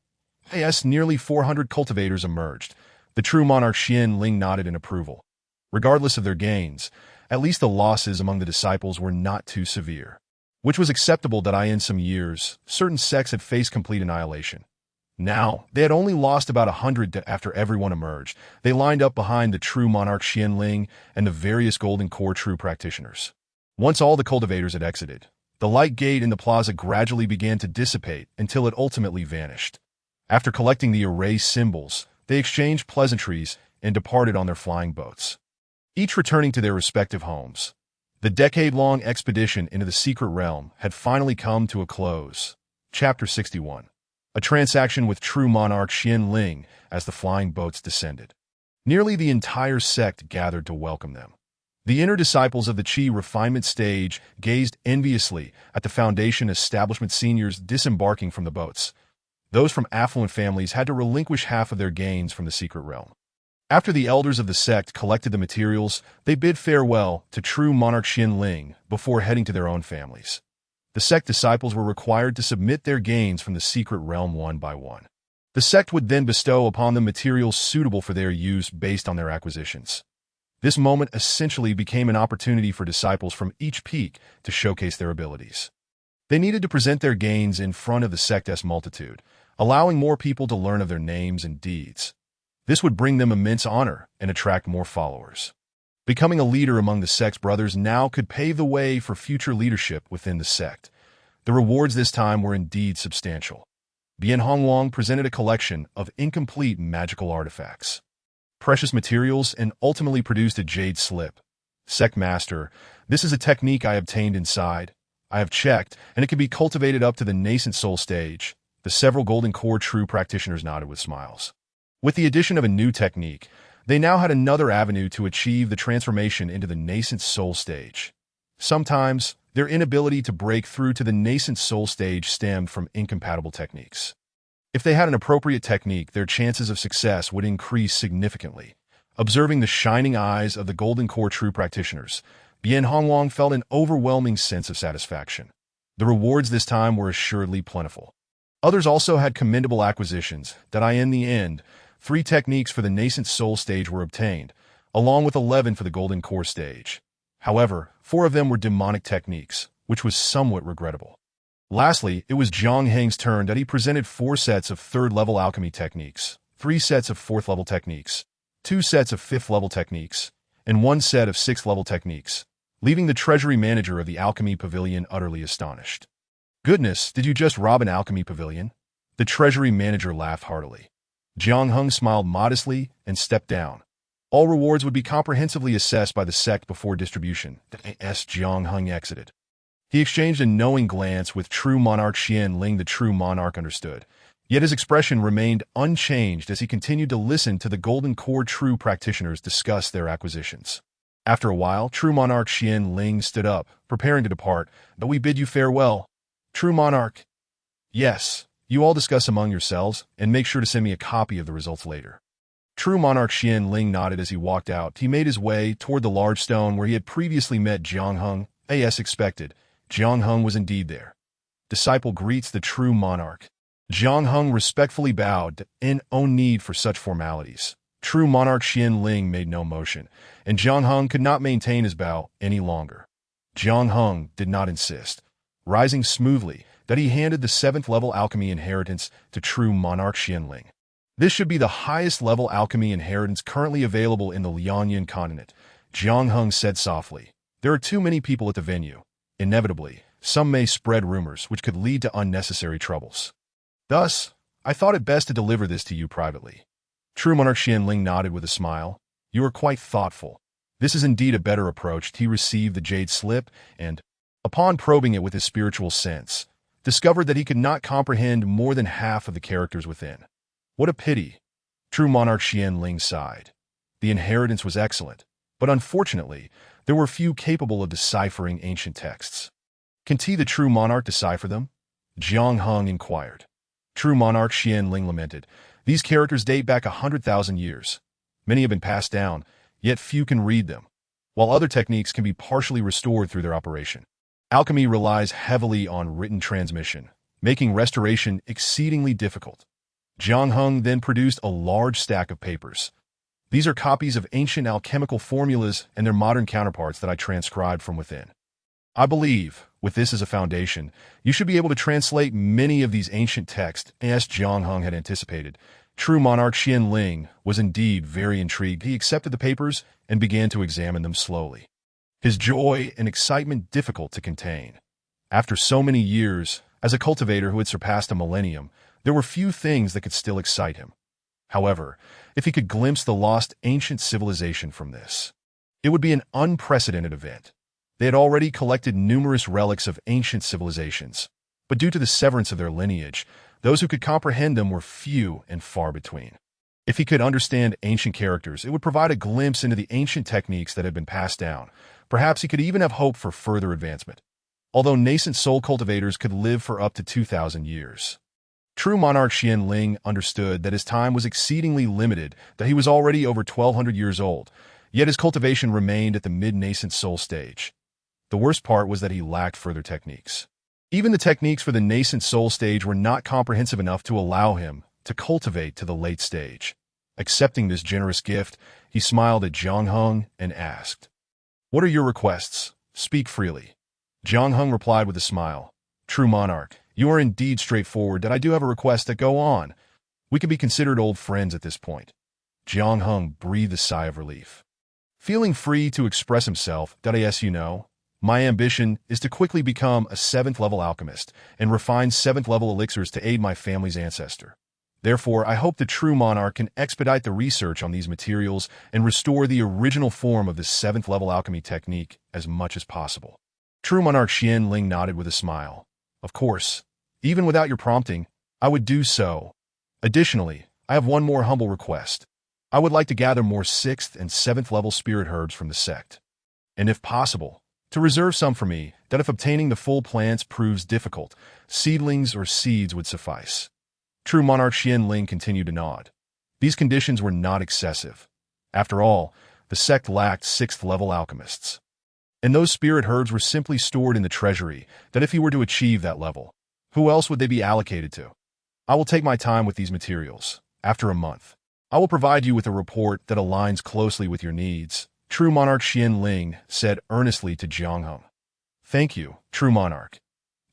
As nearly 400 cultivators emerged, the true monarch Xian Ling nodded in approval. Regardless of their gains, at least the losses among the disciples were not too severe, which was acceptable that in some years, certain sects had faced complete annihilation. Now, they had only lost about 100 after everyone emerged. They lined up behind the true monarch Xian Ling and the various Golden Core true practitioners. Once all the cultivators had exited, the light gate in the plaza gradually began to dissipate until it ultimately vanished. After collecting the array symbols, they exchanged pleasantries and departed on their flying boats, each returning to their respective homes. The decade-long expedition into the secret realm had finally come to a close. Chapter 61. A transaction with true monarch Xian Ling as the flying boats descended. Nearly the entire sect gathered to welcome them. The inner disciples of the Qi refinement stage gazed enviously at the Foundation establishment seniors disembarking from the boats. Those from affluent families had to relinquish half of their gains from the secret realm. After the elders of the sect collected the materials, they bid farewell to true monarch Xian Ling before heading to their own families. The sect disciples were required to submit their gains from the secret realm one by one. The sect would then bestow upon them materials suitable for their use based on their acquisitions. This moment essentially became an opportunity for disciples from each peak to showcase their abilities. They needed to present their gains in front of the sect's multitude, allowing more people to learn of their names and deeds. This would bring them immense honor and attract more followers. Becoming a leader among the sect's brothers now could pave the way for future leadership within the sect. The rewards this time were indeed substantial. Bian Hongwang presented a collection of incomplete magical artifacts, precious materials, and ultimately produced a jade slip. Sect Master, this is a technique I obtained inside. I have checked, and it can be cultivated up to the nascent soul stage. The several Golden Core true practitioners nodded with smiles. With the addition of a new technique, they now had another avenue to achieve the transformation into the nascent soul stage. Sometimes, their inability to break through to the nascent soul stage stemmed from incompatible techniques. If they had an appropriate technique, their chances of success would increase significantly. Observing the shining eyes of the Golden Core true practitioners, Bian Hongwang felt an overwhelming sense of satisfaction. The rewards this time were assuredly plentiful. Others also had commendable acquisitions that in the end, 3 techniques for the nascent soul stage were obtained, along with 11 for the Golden Core stage. However, 4 of them were demonic techniques, which was somewhat regrettable. Lastly, it was Jiang Heng's turn that he presented 4 sets of 3rd-level alchemy techniques, 3 sets of 4th-level techniques, 2 sets of 5th-level techniques, and 1 set of 6th-level techniques, leaving the treasury manager of the alchemy pavilion utterly astonished. "Goodness, did you just rob an alchemy pavilion?" The treasury manager laughed heartily. Jiang Hung smiled modestly and stepped down. All rewards would be comprehensively assessed by the sect before distribution. Jiang Hung exited. He exchanged a knowing glance with true monarch Xian Ling. The true monarch understood, yet his expression remained unchanged as he continued to listen to the Golden Core true practitioners discuss their acquisitions. After a while, true monarch Xian Ling stood up, preparing to depart. "But we bid you farewell." "True monarch." "Yes. You all discuss among yourselves, and make sure to send me a copy of the results later." True monarch Xian Ling nodded as he walked out. He made his way toward the large stone where he had previously met Jiang Hung. As expected, Jiang Hung was indeed there. Disciple greets the true monarch. Jiang Hung respectfully bowed. No need for such formalities. True monarch Xian Ling made no motion, and Jiang Hung could not maintain his bow any longer. Jiang Hung did not insist. Rising smoothly, that he handed the 7th-level alchemy inheritance to true monarch Xian Ling. This should be the highest-level alchemy inheritance currently available in the Lianyan continent, Jiang Hung said softly. There are too many people at the venue. Inevitably, some may spread rumors which could lead to unnecessary troubles. Thus, I thought it best to deliver this to you privately. True monarch Xian Ling nodded with a smile. You are quite thoughtful. This is indeed a better approach. He received the jade slip and, upon probing it with his spiritual sense, discovered that he could not comprehend more than half of the characters within. What a pity. True monarch Xian Ling sighed. The inheritance was excellent, But unfortunately, there were few capable of deciphering ancient texts. Can T the true monarch decipher them? Jiang Heng inquired. True monarch Xian Ling lamented. These characters date back 100,000 years. Many have been passed down, yet few can read them, while other techniques can be partially restored through their operation. Alchemy relies heavily on written transmission, making restoration exceedingly difficult. Jiang Heng then produced a large stack of papers. These are copies of ancient alchemical formulas and their modern counterparts that I transcribed from within. I believe, with this as a foundation, you should be able to translate many of these ancient texts, as Jiang Heng had anticipated. True monarch Xian Ling was indeed very intrigued. He accepted the papers and began to examine them slowly. His joy and excitement difficult to contain. After so many years, as a cultivator who had surpassed a millennium, there were few things that could still excite him. However, if he could glimpse the lost ancient civilization from this, it would be an unprecedented event. They had already collected numerous relics of ancient civilizations, but due to the severance of their lineage, those who could comprehend them were few and far between. If he could understand ancient characters, it would provide a glimpse into the ancient techniques that had been passed down. Perhaps he could even have hope for further advancement, although nascent soul cultivators could live for up to 2,000 years. True monarch Xian Ling understood that his time was exceedingly limited, that he was already over 1,200 years old, yet his cultivation remained at the mid-nascent soul stage. The worst part was that he lacked further techniques. Even the techniques for the nascent soul stage were not comprehensive enough to allow him to cultivate to the late stage. Accepting this generous gift, he smiled at Jiang Heng and asked, "What are your requests? Speak freely." Jiang Heng replied with a smile, "True monarch, you are indeed straightforward that I do have a request that go on. We can be considered old friends at this point." Jiang Heng breathed a sigh of relief. Feeling free to express himself, "Yes, you know, my ambition is to quickly become a 7th-level alchemist and refine 7th-level elixirs to aid my family's ancestor. Therefore, I hope the true monarch can expedite the research on these materials and restore the original form of this 7th-level alchemy technique as much as possible." True monarch Xian Ling nodded with a smile. "Of course, even without your prompting, I would do so. Additionally, I have one more humble request. I would like to gather more 6th and 7th-level spirit herbs from the sect, and if possible, to reserve some for me, that if obtaining the full plants proves difficult, seedlings or seeds would suffice." True monarch Xian Ling continued to nod. These conditions were not excessive. After all, the sect lacked 6th-level alchemists. And those spirit herbs were simply stored in the treasury, that if he were to achieve that level, who else would they be allocated to? "I will take my time with these materials. After a month, I will provide you with a report that aligns closely with your needs," True monarch Xian Ling said earnestly to Jiang Heng. "Thank you, true monarch."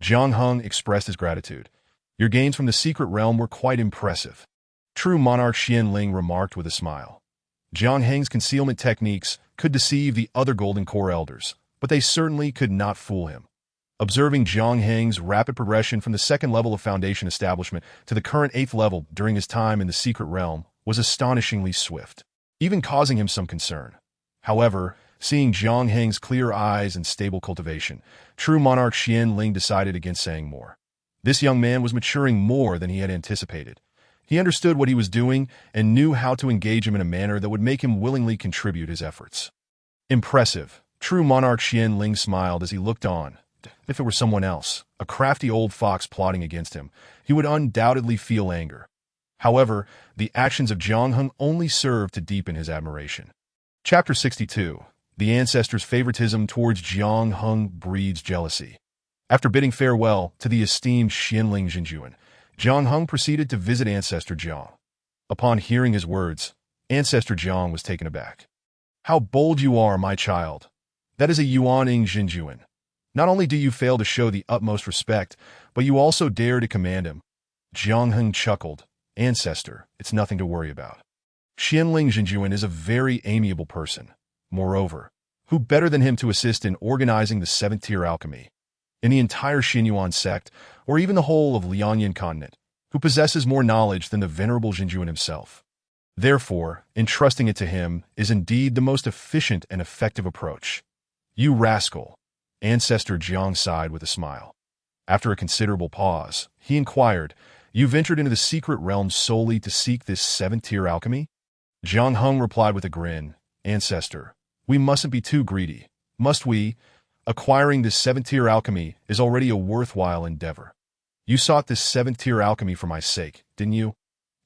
Jiang Heng expressed his gratitude. "Your gains from the secret realm were quite impressive." True monarch Xian Ling remarked with a smile. Jiang Heng's concealment techniques could deceive the other Golden Core elders, but they certainly could not fool him. Observing Jiang Heng's rapid progression from the 2nd level of foundation establishment to the current 8th level during his time in the secret realm was astonishingly swift, even causing him some concern. However, seeing Jiang Heng's clear eyes and stable cultivation, true monarch Xian Ling decided against saying more. This young man was maturing more than he had anticipated. He understood what he was doing and knew how to engage him in a manner that would make him willingly contribute his efforts. Impressive. True monarch Xian Ling smiled as he looked on. If it were someone else, a crafty old fox plotting against him, he would undoubtedly feel anger. However, the actions of Jiang Heng only served to deepen his admiration. Chapter 62. The ancestors' favoritism towards Jiang Heng breeds jealousy. After bidding farewell to the esteemed Xianling Jinjuan, Jiang Heng proceeded to visit Ancestor Jiang. Upon hearing his words, Ancestor Jiang was taken aback. "How bold you are, my child. That is a Yuaning Jinjuan. Not only do you fail to show the utmost respect, but you also dare to command him." Jiang Heng chuckled. "Ancestor, it's nothing to worry about. Xianling Jinjuan is a very amiable person. Moreover, who better than him to assist in organizing the 7th-tier alchemy in the entire Xinyuan sect, or even the whole of Liangyan continent, who possesses more knowledge than the venerable Jinjuan himself. Therefore, entrusting it to him is indeed the most efficient and effective approach." "You rascal," Ancestor Jiang sighed with a smile. After a considerable pause, he inquired, "You ventured into the secret realm solely to seek this 7th-tier alchemy?" Jiang Heng replied with a grin, "Ancestor, We mustn't be too greedy, must we? Acquiring this 7th-tier alchemy is already a worthwhile endeavor. You sought this 7th-tier alchemy for my sake, didn't you?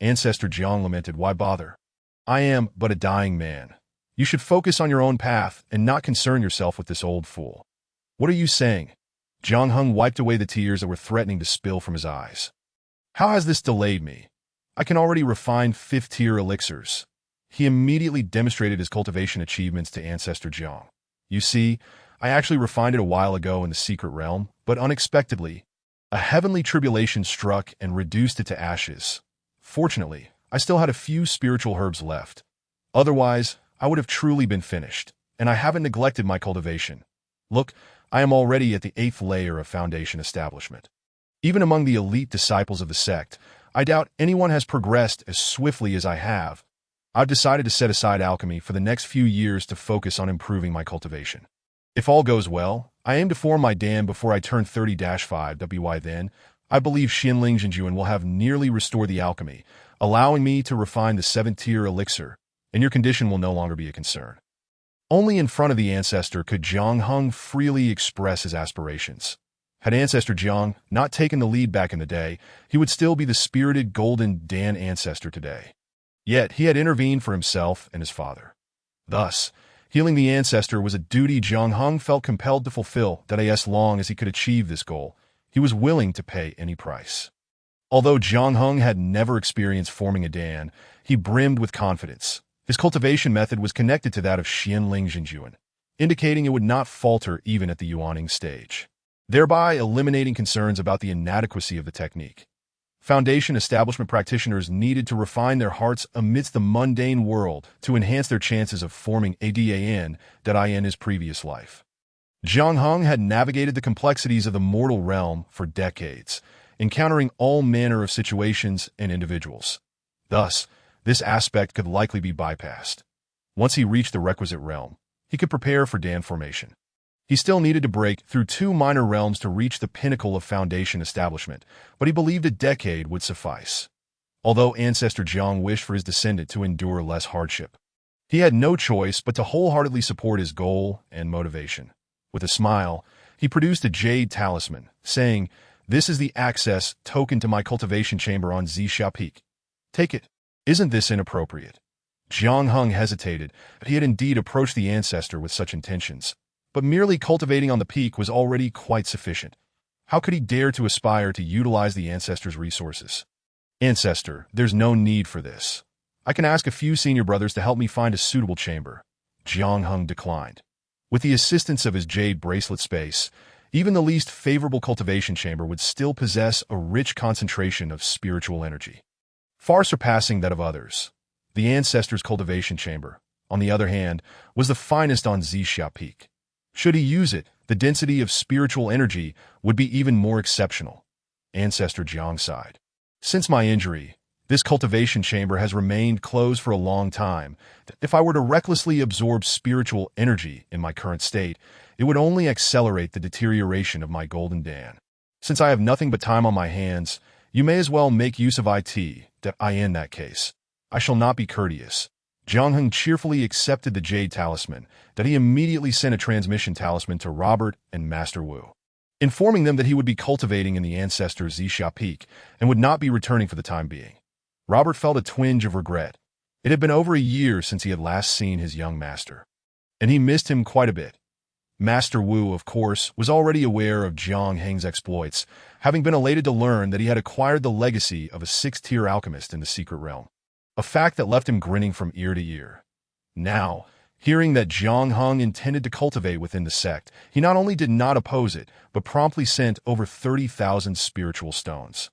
Ancestor Jiang lamented, why bother? I am but a dying man. You should focus on your own path and not concern yourself with this old fool. What are you saying? Jiang Heng wiped away the tears that were threatening to spill from his eyes. How has this delayed me? I can already refine 5th-tier elixirs. He immediately demonstrated his cultivation achievements to Ancestor Jiang. You see, I actually refined it a while ago in the secret realm, but unexpectedly, a heavenly tribulation struck and reduced it to ashes. Fortunately, I still had a few spiritual herbs left. Otherwise, I would have truly been finished, and I haven't neglected my cultivation. Look, I am already at the 8th layer of foundation establishment. Even among the elite disciples of the sect, I doubt anyone has progressed as swiftly as I have. I've decided to set aside alchemy for the next few years to focus on improving my cultivation. If all goes well, I aim to form my dam before I turn 30-5 WY. Then, I believe Xianling Zhenjuan will have nearly restored the alchemy, allowing me to refine the 7th-tier elixir, and your condition will no longer be a concern. Only in front of the ancestor could Jiang Heng freely express his aspirations. Had Ancestor Jiang not taken the lead back in the day, he would still be the spirited Golden Dan ancestor today. Yet he had intervened for himself and his father. Thus, healing the ancestor was a duty Jiang Heng felt compelled to fulfill, that as long as he could achieve this goal, he was willing to pay any price. Although Jiang Heng had never experienced forming a Dan, he brimmed with confidence. His cultivation method was connected to that of Xianling Zhenjuan, indicating it would not falter even at the Yuaning stage, thereby eliminating concerns about the inadequacy of the technique. Foundation establishment practitioners needed to refine their hearts amidst the mundane world to enhance their chances of forming a Dan in his previous life. Jiang Heng had navigated the complexities of the mortal realm for decades, encountering all manner of situations and individuals. Thus, this aspect could likely be bypassed. Once he reached the requisite realm, he could prepare for Dan formation. He still needed to break through 2 minor realms to reach the pinnacle of foundation establishment, but he believed a decade would suffice. Although Ancestor Jiang wished for his descendant to endure less hardship, he had no choice but to wholeheartedly support his goal and motivation. With a smile, he produced a jade talisman, saying, "This is the access token to my cultivation chamber on Zixia Peak. Take it." Isn't this inappropriate? Jiang Heng hesitated, but he had indeed approached the ancestor with such intentions. But merely cultivating on the peak was already quite sufficient. How could he dare to aspire to utilize the ancestor's resources? Ancestor, there's no need for this. I can ask a few senior brothers to help me find a suitable chamber. Jiang Heng declined. With the assistance of his jade bracelet space, even the least favorable cultivation chamber would still possess a rich concentration of spiritual energy, far surpassing that of others. The ancestor's cultivation chamber, on the other hand, was the finest on Zixia Peak. Should he use it, the density of spiritual energy would be even more exceptional. Ancestor Jiang sighed. Since my injury, this cultivation chamber has remained closed for a long time. If I were to recklessly absorb spiritual energy in my current state, it would only accelerate the deterioration of my Golden Dan. Since I have nothing but time on my hands, you may as well make use of it. In that case, I shall not be courteous. Jiang Heng cheerfully accepted the jade talisman, that he immediately sent a transmission talisman to Robert and Master Wu, informing them that he would be cultivating in the ancestor's Zixia Peak and would not be returning for the time being. Robert felt a twinge of regret. It had been over a year since he had last seen his young master, and he missed him quite a bit. Master Wu, of course, was already aware of Jiang Heng's exploits, having been elated to learn that he had acquired the legacy of a 6th-tier alchemist in the secret realm, a fact that left him grinning from ear to ear. Now, hearing that Jiang Heng intended to cultivate within the sect, he not only did not oppose it, but promptly sent over 30,000 spiritual stones.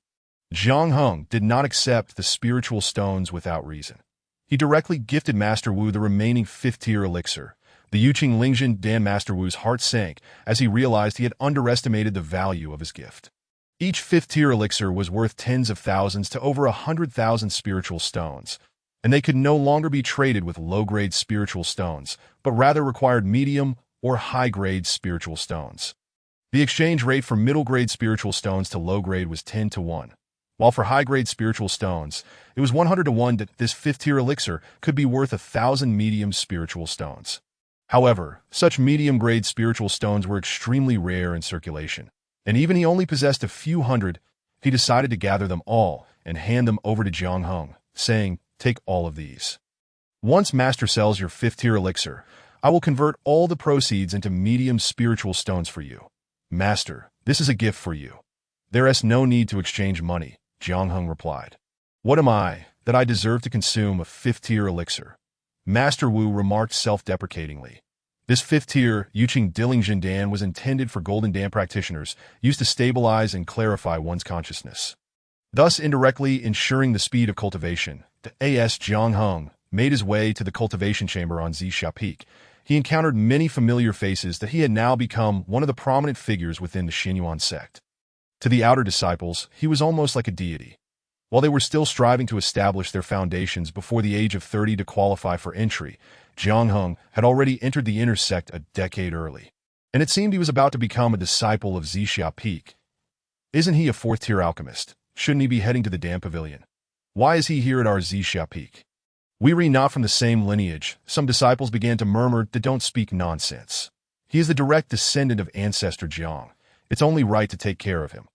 Jiang Heng did not accept the spiritual stones without reason. He directly gifted Master Wu the remaining 5th-tier elixir. The Yuqing Lingzhen Dan. Master Wu's heart sank as he realized he had underestimated the value of his gift. Each 5th-tier elixir was worth tens of thousands to over 100,000 spiritual stones, and they could no longer be traded with low-grade spiritual stones, but rather required medium or high-grade spiritual stones. The exchange rate for middle-grade spiritual stones to low-grade was 10-1, while for high-grade spiritual stones, it was 100-1 that this 5th-tier elixir could be worth 1,000 medium spiritual stones. However, such medium-grade spiritual stones were extremely rare in circulation, and even he only possessed a few hundred. He decided to gather them all and hand them over to Jiang Heng, saying, "Take all of these. Once Master sells your 5th-tier elixir, I will convert all the proceeds into medium spiritual stones for you. Master, this is a gift for you. There is no need to exchange money," Jiang Heng replied. "What am I, that I deserve to consume a 5th-tier elixir?" Master Wu remarked self-deprecatingly. This 5th-tier Yuqing Diling Jindan was intended for Golden Dan practitioners, used to stabilize and clarify one's consciousness, thus indirectly ensuring the speed of cultivation. The A.S. Jiang Heng made his way to the cultivation chamber on Zixia Peak. He encountered many familiar faces that he had now become one of the prominent figures within the Xinyuan sect. To the outer disciples, he was almost like a deity. While they were still striving to establish their foundations before the age of 30 to qualify for entry, Jiang Heng had already entered the inner sect a decade early, and it seemed he was about to become a disciple of Zixia Peak. Isn't he a 4th-tier alchemist? Shouldn't he be heading to the Dan Pavilion? Why is he here at our Zixia Peak? We are not from the same lineage. Some disciples began to murmur that don't speak nonsense. He is the direct descendant of Ancestor Jiang. It's only right to take care of him.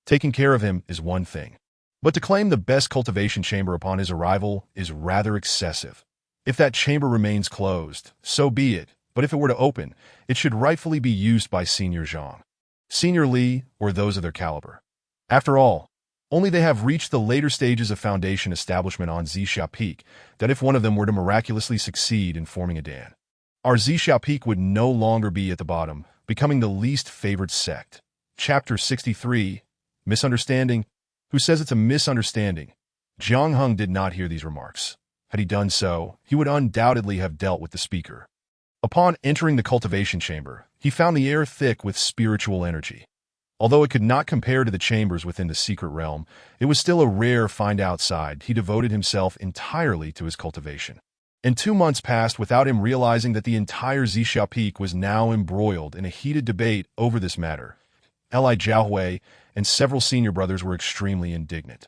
Taking care of him is one thing, but to claim the best cultivation chamber upon his arrival is rather excessive. If that chamber remains closed, so be it, but if it were to open, it should rightfully be used by Senior Zhang, Senior Li, or those of their caliber. After all, only they have reached the later stages of foundation establishment on Zixia Peak that if one of them were to miraculously succeed in forming a Dan, our Zixia Peak would no longer be at the bottom, becoming the least favored sect. Chapter 63, Misunderstanding. Who says it's a misunderstanding? Jiang Heng did not hear these remarks. Had he done so, he would undoubtedly have dealt with the speaker. Upon entering the cultivation chamber, he found the air thick with spiritual energy. Although it could not compare to the chambers within the secret realm, it was still a rare find outside. He devoted himself entirely to his cultivation. And 2 months passed without him realizing that the entire Zixia Peak was now embroiled in a heated debate over this matter. Li Jiaohui and several senior brothers were extremely indignant.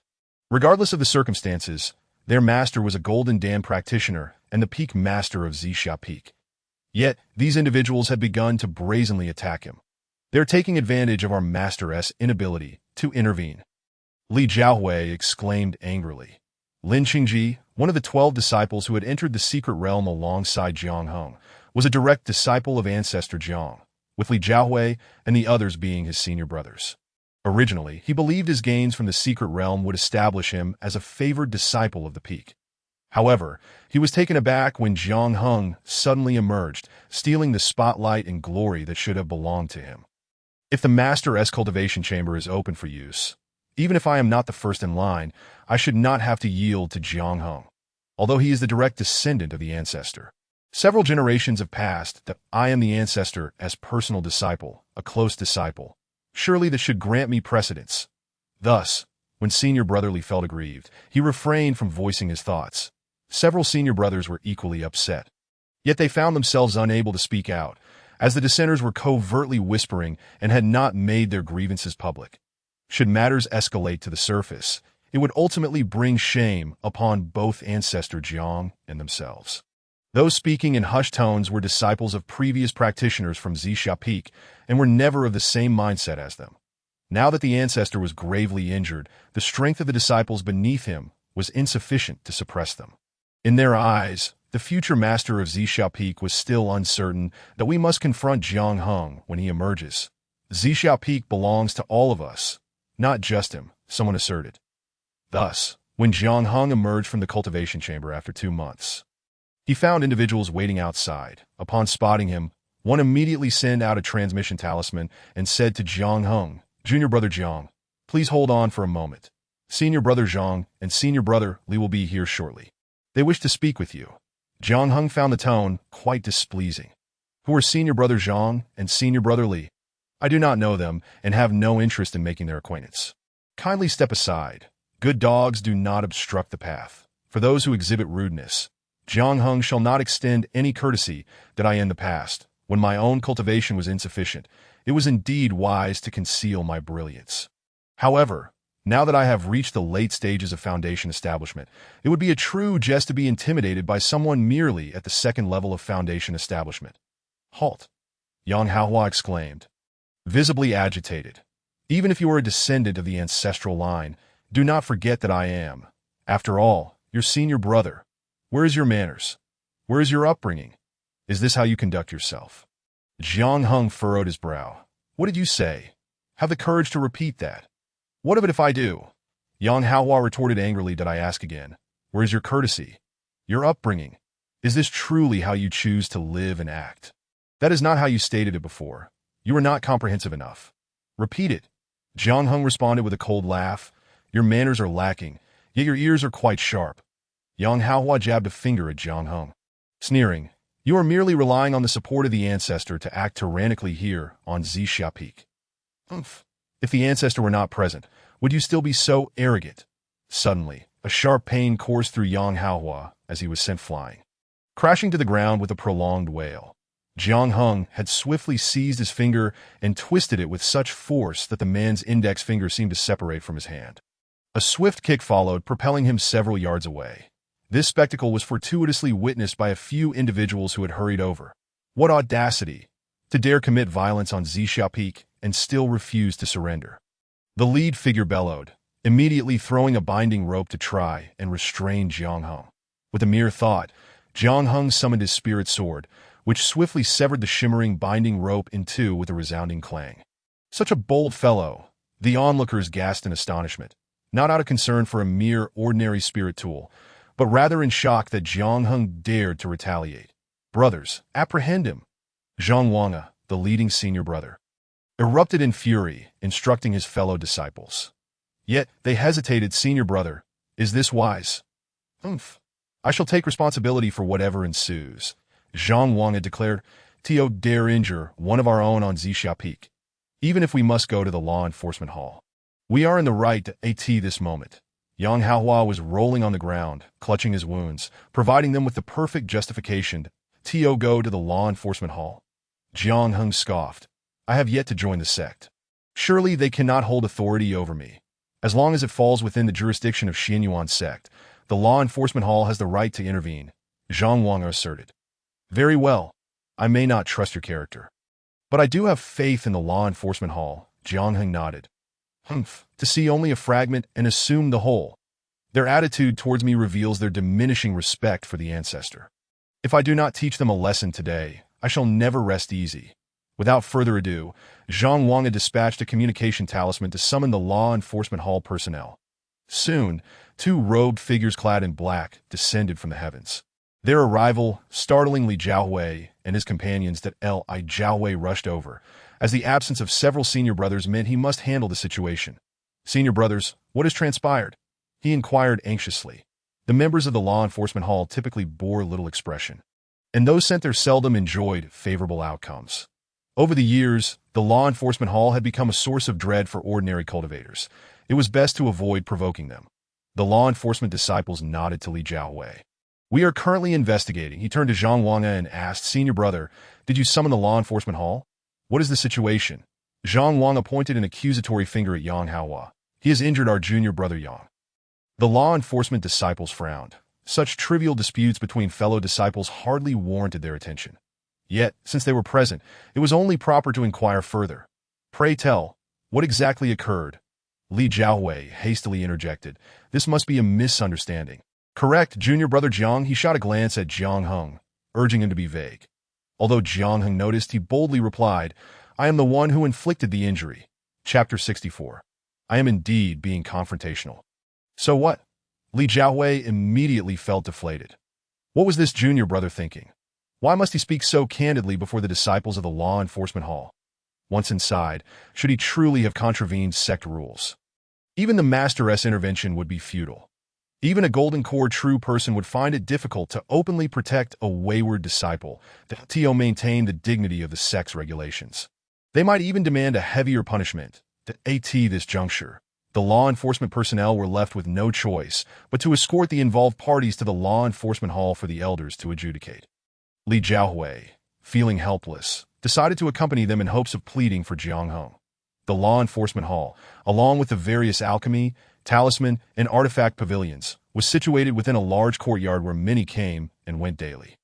Regardless of the circumstances, their master was a Golden Dan practitioner and the peak master of Zixia Peak. Yet, these individuals had begun to brazenly attack him. They are taking advantage of our master's inability to intervene. Li Jiaohui exclaimed angrily. Lin Qingji, one of the 12 disciples who had entered the secret realm alongside Jiang Heng, was a direct disciple of Ancestor Jiang, with Li Jiaohui and the others being his senior brothers. Originally, he believed his gains from the secret realm would establish him as a favored disciple of the peak. However, he was taken aback when Jiang Heng suddenly emerged, stealing the spotlight and glory that should have belonged to him. If the Master's cultivation chamber is open for use, even if I am not the first in line, I should not have to yield to Jiang Heng, although he is the direct descendant of the Ancestor. Several generations have passed that I am the Ancestor as personal disciple, a close disciple. Surely this should grant me precedence. Thus, when Senior Brotherly felt aggrieved, he refrained from voicing his thoughts. Several senior brothers were equally upset. Yet they found themselves unable to speak out, as the dissenters were covertly whispering and had not made their grievances public. Should matters escalate to the surface, it would ultimately bring shame upon both Ancestor Jiang and themselves. Those speaking in hushed tones were disciples of previous practitioners from Zixia Peak and were never of the same mindset as them. Now that the Ancestor was gravely injured, the strength of the disciples beneath him was insufficient to suppress them. In their eyes, the future master of Zixia Peak was still uncertain that we must confront Jiang Heng when he emerges. Zixia Peak belongs to all of us, not just him, someone asserted. Thus, when Jiang Heng emerged from the cultivation chamber after 2 months, he found individuals waiting outside. Upon spotting him, one immediately sent out a transmission talisman and said to Jiang Heng, "Junior Brother Jiang, please hold on for a moment. Senior Brother Jiang and Senior Brother Li will be here shortly. They wish to speak with you." Jiang Heng found the tone quite displeasing. Who are Senior Brother Jiang and Senior Brother Li? I do not know them and have no interest in making their acquaintance. Kindly step aside. Good dogs do not obstruct the path. For those who exhibit rudeness, Jiang Heng shall not extend any courtesy that I in the past, when my own cultivation was insufficient, it was indeed wise to conceal my brilliance. However, now that I have reached the late stages of foundation establishment, it would be a true jest to be intimidated by someone merely at the second level of foundation establishment. Halt! Yang Haohua exclaimed, visibly agitated. Even if you are a descendant of the ancestral line, do not forget that I am, after all, your senior brother. Where is your manners? Where is your upbringing? Is this how you conduct yourself? Jiang Hung furrowed his brow. What did you say? Have the courage to repeat that. What of it if I do? Yang Haohua retorted angrily. Did I ask again? Where is your courtesy? Your upbringing? Is this truly how you choose to live and act? That is not how you stated it before. You are not comprehensive enough. Repeat it. Jiang Hung responded with a cold laugh. Your manners are lacking, yet your ears are quite sharp. Yang Haohua jabbed a finger at Jiang Hung, sneering, you are merely relying on the support of the ancestor to act tyrannically here on Zixia Peak. If the ancestor were not present, would you still be so arrogant? Suddenly, a sharp pain coursed through Yang Haohua as he was sent flying, crashing to the ground with a prolonged wail. Jiang Hung had swiftly seized his finger and twisted it with such force that the man's index finger seemed to separate from his hand. A swift kick followed, propelling him several yards away. This spectacle was fortuitously witnessed by a few individuals who had hurried over. What audacity! To dare commit violence on Zixia Peak and still refuse to surrender. The lead figure bellowed, immediately throwing a binding rope to try and restrain Jiang Hung. With a mere thought, Jiang Hung summoned his spirit sword, which swiftly severed the shimmering binding rope in two with a resounding clang. Such a bold fellow! The onlookers gasped in astonishment, not out of concern for a mere ordinary spirit tool, but rather in shock that Jiang Hung dared to retaliate. Brothers, apprehend him! Zhang Wanga, the leading senior brother, erupted in fury, instructing his fellow disciples. Yet they hesitated. Senior brother, is this wise? I shall take responsibility for whatever ensues. Zhang Wanga declared, Tio dare injure one of our own on Zixia Peak, even if we must go to the law enforcement hall. We are in the right to AT this moment. Yang Haohua was rolling on the ground, clutching his wounds, providing them with the perfect justification to go to the law enforcement hall. Jiang Hung scoffed. I have yet to join the sect. Surely they cannot hold authority over me. As long as it falls within the jurisdiction of Xianyuan sect, the law enforcement hall has the right to intervene, Zhang Wanga asserted. Very well. I may not trust your character, but I do have faith in the law enforcement hall, Jiang Hung nodded. To see only a fragment and assume the whole. Their attitude towards me reveals their diminishing respect for the ancestor. If I do not teach them a lesson today, I shall never rest easy. Without further ado, Zhang Wanga dispatched a communication talisman to summon the law enforcement hall personnel. Soon, two robed figures clad in black descended from the heavens. Their arrival, startling Li Jiaowei and his companions that Li Jiaowei rushed over, as the absence of several senior brothers meant he must handle the situation. Senior brothers, what has transpired? He inquired anxiously. The members of the law enforcement hall typically bore little expression, and those sent there seldom enjoyed favorable outcomes. Over the years, the law enforcement hall had become a source of dread for ordinary cultivators. It was best to avoid provoking them. The law enforcement disciples nodded to Li Jiaowei. We are currently investigating. He turned to Zhang Wanga and asked, Senior brother, did you summon the law enforcement hall? What is the situation? Zhang Wanga pointed an accusatory finger at Yang Haohua. He has injured our junior brother Yang. The law enforcement disciples frowned. Such trivial disputes between fellow disciples hardly warranted their attention. Yet, since they were present, it was only proper to inquire further. Pray tell, what exactly occurred? Li Jiaowei hastily interjected. This must be a misunderstanding. Correct, junior brother Jiang. He shot a glance at Jiang Hung, urging him to be vague. Although Jiang Hung noticed, he boldly replied, I am the one who inflicted the injury. Chapter 64. I am indeed being confrontational. So what? Li Jiaowei immediately felt deflated. What was this junior brother thinking? Why must he speak so candidly before the disciples of the law enforcement hall? Once inside, should he truly have contravened sect rules? Even the Master's intervention would be futile. Even a Golden Core true person would find it difficult to openly protect a wayward disciple, to maintain the dignity of the sect's regulations. They might even demand a heavier punishment. At this juncture, the law enforcement personnel were left with no choice but to escort the involved parties to the law enforcement hall for the elders to adjudicate. Li Jiaowei, feeling helpless, decided to accompany them in hopes of pleading for Jiang Hung. The law enforcement hall, along with the various alchemy, talisman, and artifact pavilions, was situated within a large courtyard where many came and went daily.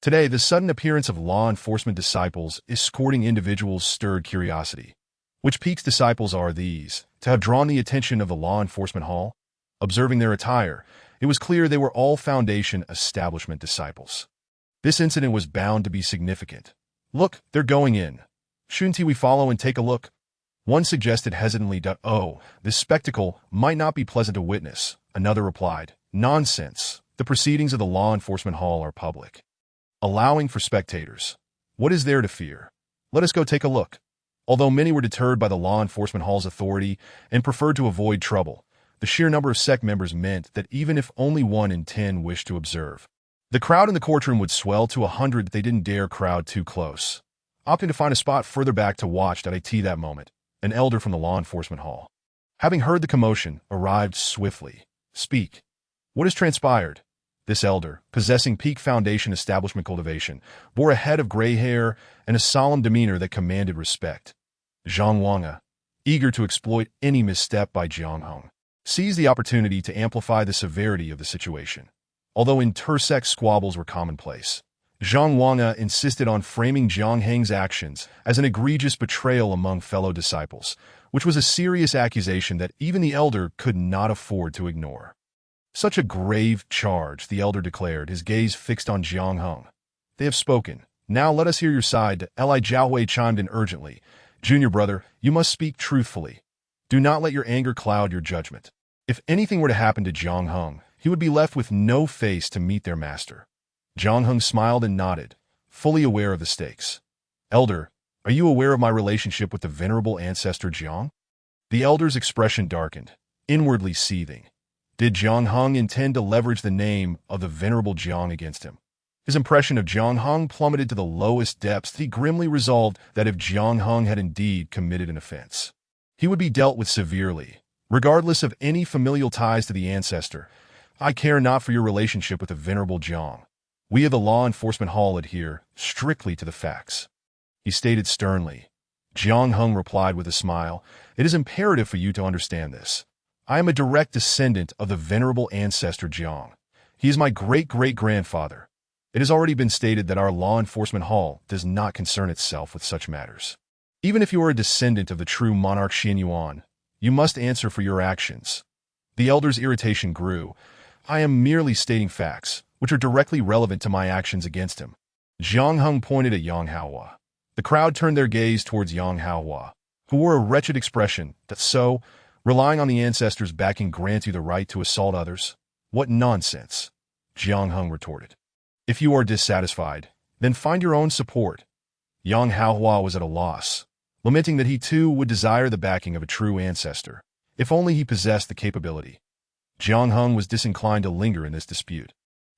Today, the sudden appearance of law enforcement disciples escorting individuals stirred curiosity. Which Peak's disciples are these, to have drawn the attention of the law enforcement hall? Observing their attire, it was clear they were all Foundation establishment disciples. This incident was bound to be significant. Look, they're going in. Shouldn't we follow and take a look? One suggested hesitantly, "Oh, this spectacle might not be pleasant to witness." Another replied, "Nonsense. The proceedings of the law enforcement hall are public, allowing for spectators. What is there to fear? Let us go take a look." Although many were deterred by the law enforcement hall's authority and preferred to avoid trouble, the sheer number of sect members meant that even if only 1 in 10 wished to observe, the crowd in the courtroom would swell to 100 that they didn't dare crowd too close. Opting to find a spot further back to watch that moment, an elder from the law enforcement hall, having heard the commotion, arrived swiftly. "Speak. What has transpired?" This elder, possessing Peak Foundation establishment cultivation, bore a head of gray hair and a solemn demeanor that commanded respect. Zhang Wanga, eager to exploit any misstep by Jiang Heng, seized the opportunity to amplify the severity of the situation. Although intersect squabbles were commonplace, Zhang Wanga insisted on framing Jiang Heng's actions as an egregious betrayal among fellow disciples, which was a serious accusation that even the elder could not afford to ignore. "Such a grave charge," the elder declared, his gaze fixed on Jiang Heng. "They have spoken. Now let us hear your side." Li Jiahui chimed in urgently. "Junior brother, you must speak truthfully. Do not let your anger cloud your judgment." If anything were to happen to Jiang Heng, he would be left with no face to meet their master. Jiang Heng smiled and nodded, fully aware of the stakes. "Elder, are you aware of my relationship with the venerable ancestor Jiang?" The elder's expression darkened, inwardly seething. Did Jiang Heng intend to leverage the name of the venerable Jiang against him? His impression of Jiang Heng plummeted to the lowest depths. He grimly resolved that if Jiang Heng had indeed committed an offense, he would be dealt with severely, regardless of any familial ties to the ancestor. "I care not for your relationship with the venerable Jiang. We of the law enforcement hall adhere strictly to the facts," he stated sternly. Jiang Heng replied with a smile, "It is imperative for you to understand this. I am a direct descendant of the venerable ancestor Jiang. He is my great-great-grandfather. It has already been stated that our law enforcement hall does not concern itself with such matters. Even if you are a descendant of the true monarch Xin Yuan, you must answer for your actions." The elder's irritation grew. "I am merely stating facts, which are directly relevant to my actions against him." Jiang Heng pointed at Yang Haohua. The crowd turned their gaze towards Yang Haohua, who wore a wretched expression. "So, relying on the ancestors' backing grants you the right to assault others? What nonsense!" Jiang Heng retorted. "If you are dissatisfied, then find your own support." Yang Haohua was at a loss, lamenting that he too would desire the backing of a true ancestor, if only he possessed the capability. Jiang Heng was disinclined to linger in this dispute.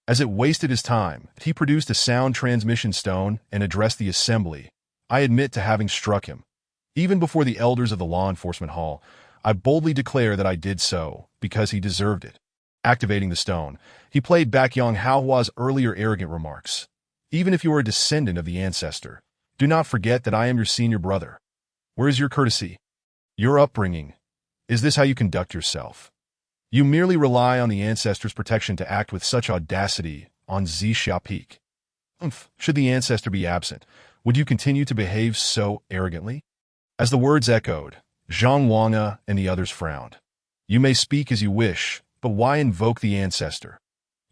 As it wasted his time, he produced a sound transmission stone and addressed the assembly. "I admit to having struck him. Even before the elders of the law enforcement hall, I boldly declare that I did so because he deserved it." Activating the stone, he played back Yang Haohua's earlier arrogant remarks. "Even if you are a descendant of the ancestor, do not forget that I am your senior brother. Where is your courtesy? Your upbringing? Is this how you conduct yourself? You merely rely on the ancestor's protection to act with such audacity on Zixia Peak. Should the ancestor be absent, would you continue to behave so arrogantly?" As the words echoed, Zhang Wanga and the others frowned. "You may speak as you wish, but why invoke the ancestor?"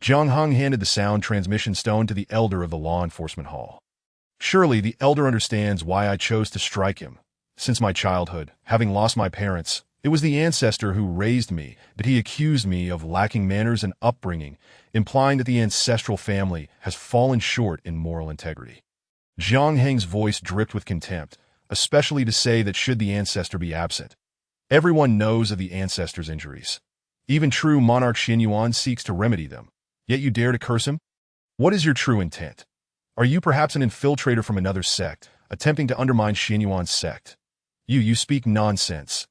Jiang Heng handed the sound transmission stone to the elder of the law enforcement hall. "Surely the elder understands why I chose to strike him. Since my childhood, having lost my parents, it was the ancestor who raised me, but he accused me of lacking manners and upbringing, implying that the ancestral family has fallen short in moral integrity." Jiang Heng's voice dripped with contempt, especially to say that should the ancestor be absent. Everyone knows of the ancestor's injuries. Even true monarch Xin Yuan seeks to remedy them. Yet you dare to curse him? What is your true intent? Are you perhaps an infiltrator from another sect, attempting to undermine Xin Yuan's sect? You speak nonsense.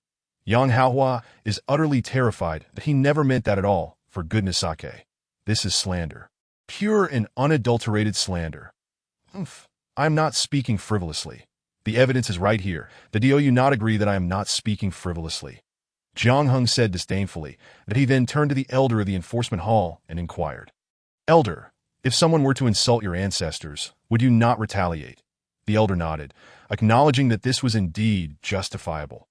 Yang Haohua is utterly terrified that he never meant that at all, for goodness sake. This is slander. Pure and unadulterated slander. I am not speaking frivolously. The evidence is right here. Do you not agree that I am not speaking frivolously? Jiang Heng said disdainfully, that he then turned to the elder of the enforcement hall and inquired, "Elder, If someone were to insult your ancestors, would you not retaliate? The elder nodded, acknowledging that this was indeed justifiable.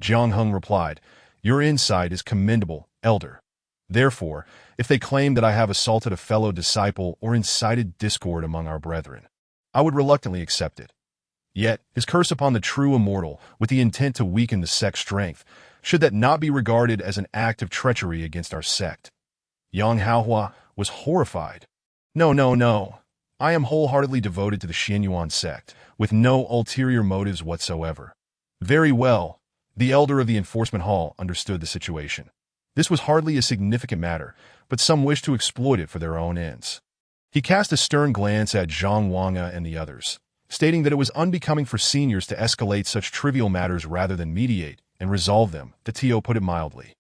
Jiang Heng replied, "Your insight is commendable, elder. Therefore, if they claim that I have assaulted a fellow disciple or incited discord among our brethren, I would reluctantly accept it. Yet, his curse upon the true immortal, with the intent to weaken the sect's strength, should that not be regarded as an act of treachery against our sect?" Yang Haohua was horrified. No, no, no. I am wholeheartedly devoted to the Xianyuan sect, with no ulterior motives whatsoever. Very well. The elder of the enforcement hall understood the situation. This was hardly a significant matter, but some wished to exploit it for their own ends. He cast a stern glance at Zhang Wanga and the others, stating that it was unbecoming for seniors to escalate such trivial matters rather than mediate and resolve them, the Tio put it mildly.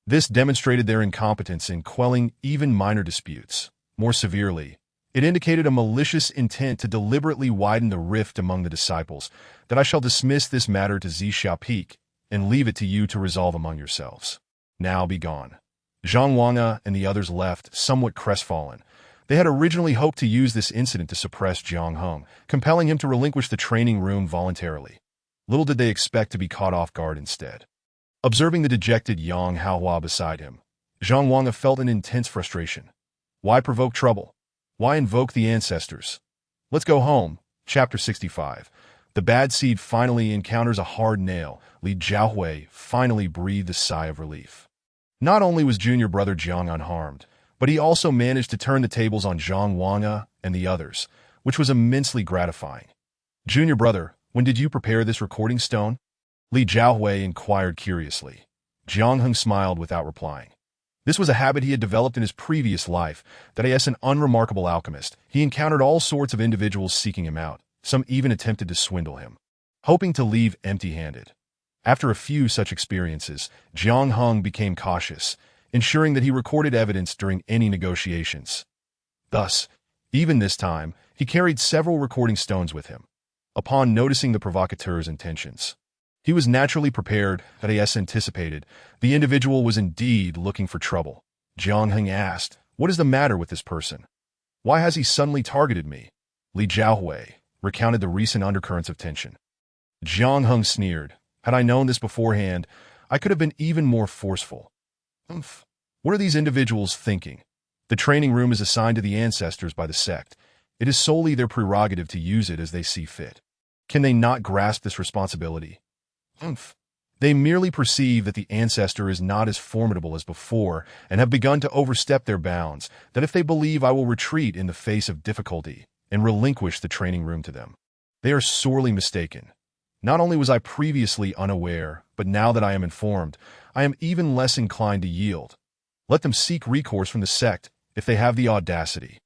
This demonstrated their incompetence in quelling even minor disputes. More severely, it indicated a malicious intent to deliberately widen the rift among the disciples, that I shall dismiss this matter to Zi Xiaopik and leave it to you to resolve among yourselves. Now be gone. Zhang Wanga and the others left, somewhat crestfallen. They had originally hoped to use this incident to suppress Jiang Heng, compelling him to relinquish the training room voluntarily. Little did they expect to be caught off guard instead. Observing the dejected Yang Haohua beside him, Zhang Wanga felt an intense frustration. Why provoke trouble? Why invoke the ancestors? Let's go home. Chapter 65. The bad seed finally encounters a hard nail. Li Jiahui finally breathed a sigh of relief. Not only was junior brother Jiang unharmed, but he also managed to turn the tables on Zhang Wanga and the others, which was immensely gratifying. Junior brother, when did you prepare this recording stone? Li Jiahui inquired curiously. Jiang Heng smiled without replying. This was a habit he had developed in his previous life, that as an unremarkable alchemist, he encountered all sorts of individuals seeking him out. Some even attempted to swindle him, hoping to leave empty-handed. After a few such experiences, Jiang Heng became cautious, ensuring that he recorded evidence during any negotiations. Thus, even this time, he carried several recording stones with him. Upon noticing the provocateur's intentions, he was naturally prepared, that as anticipated, the individual was indeed looking for trouble. Jiang Heng asked, "What is the matter with this person? Why has he suddenly targeted me?" Li Jiahui recounted the recent undercurrents of tension. Jiang Heng sneered, "Had I known this beforehand, I could have been even more forceful." What are these individuals thinking? The training room is assigned to the ancestors by the sect. It is solely their prerogative to use it as they see fit. Can they not grasp this responsibility? They merely perceive that the ancestor is not as formidable as before and have begun to overstep their bounds, that if they believe I will retreat in the face of difficulty and relinquish the training room to them, they are sorely mistaken. Not only was I previously unaware, but now that I am informed, I am even less inclined to yield. Let them seek recourse from the sect if they have the audacity.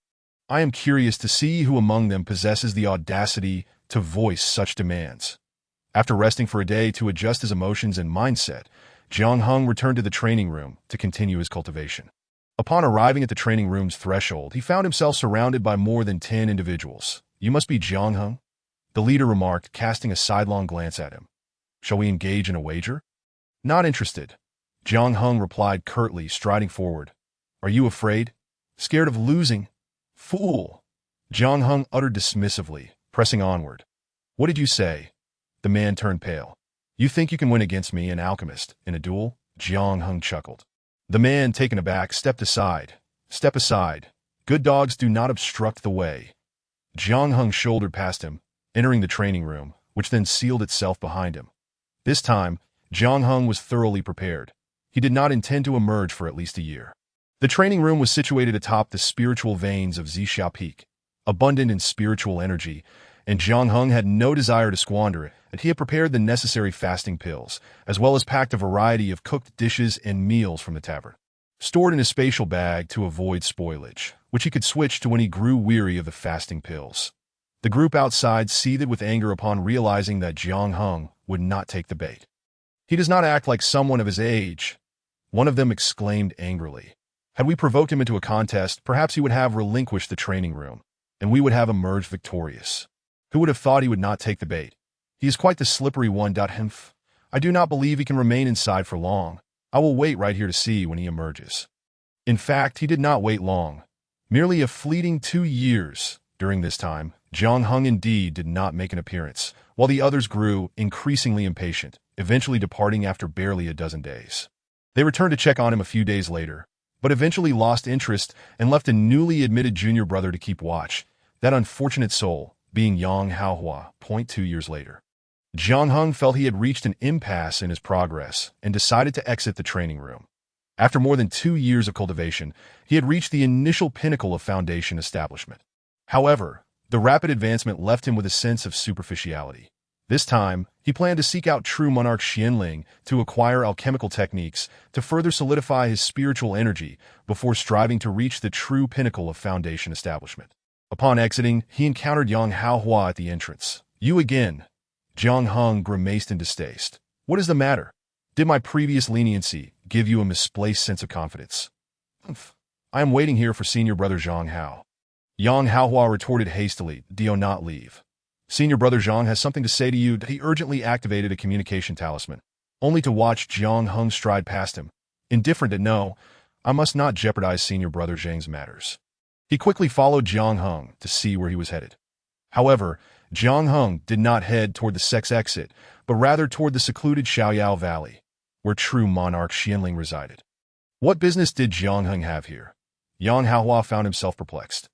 I am curious to see who among them possesses the audacity to voice such demands. After resting for a day to adjust his emotions and mindset, Jiang Heng returned to the training room to continue his cultivation. Upon arriving at the training room's threshold, he found himself surrounded by more than 10 individuals. "You must be Jiang Heng?" the leader remarked, casting a sidelong glance at him. "Shall we engage in a wager?" "Not interested," Jiang Heng replied curtly, striding forward. "Are you afraid? Scared of losing? Fool!" Jiang Heng uttered dismissively, pressing onward. "What did you say?" The man turned pale. "You think you can win against me, an alchemist, in a duel?" Jiang Heng chuckled. The man, taken aback, stepped aside. "Step aside. Good dogs do not obstruct the way." Jiang Heng shouldered past him, entering the training room, which then sealed itself behind him. This time, Jiang Heng was thoroughly prepared. He did not intend to emerge for at least a year. The training room was situated atop the spiritual veins of Zi Xiaopik, abundant in spiritual energy, and Jiang Heng had no desire to squander it, and he had prepared the necessary fasting pills, as well as packed a variety of cooked dishes and meals from the tavern, stored in a spatial bag to avoid spoilage, which he could switch to when he grew weary of the fasting pills. The group outside seethed with anger upon realizing that Jiang Heng would not take the bait. "He does not act like someone of his age," one of them exclaimed angrily. "Had we provoked him into a contest, perhaps he would have relinquished the training room, and we would have emerged victorious. Who would have thought he would not take the bait? He is quite the slippery one. I do not believe he can remain inside for long. I will wait right here to see when he emerges." In fact, he did not wait long. Merely a fleeting 2 years. During this time, Jiang Heng indeed did not make an appearance, while the others grew increasingly impatient, eventually departing after barely a dozen days. They returned to check on him a few days later, but eventually lost interest and left a newly admitted junior brother to keep watch, that unfortunate soul being Yang Haohua. 2 years later, Jiang Heng felt he had reached an impasse in his progress and decided to exit the training room. After more than 2 years of cultivation, he had reached the initial pinnacle of foundation establishment. However, the rapid advancement left him with a sense of superficiality. This time, he planned to seek out true monarch Xianling to acquire alchemical techniques to further solidify his spiritual energy before striving to reach the true pinnacle of foundation establishment. Upon exiting, he encountered Yang Haohua at the entrance. "You again." Jiang Heng grimaced in distaste. "What is the matter? Did my previous leniency give you a misplaced sense of confidence?" "Humph. I am waiting here for senior brother Zhang Hao." Yang Haohua retorted hastily, "Do not leave. Senior brother Zhang has something to say to you." He urgently activated a communication talisman, only to watch Jiang Heng stride past him, indifferent that no, I must not jeopardize senior brother Zhang's matters. He quickly followed Jiang Heng to see where he was headed. However, Jiang Heng did not head toward the sex exit, but rather toward the secluded Xiaoyao Valley, where true monarch Xianling resided. What business did Jiang Heng have here? Yang Haohua found himself perplexed.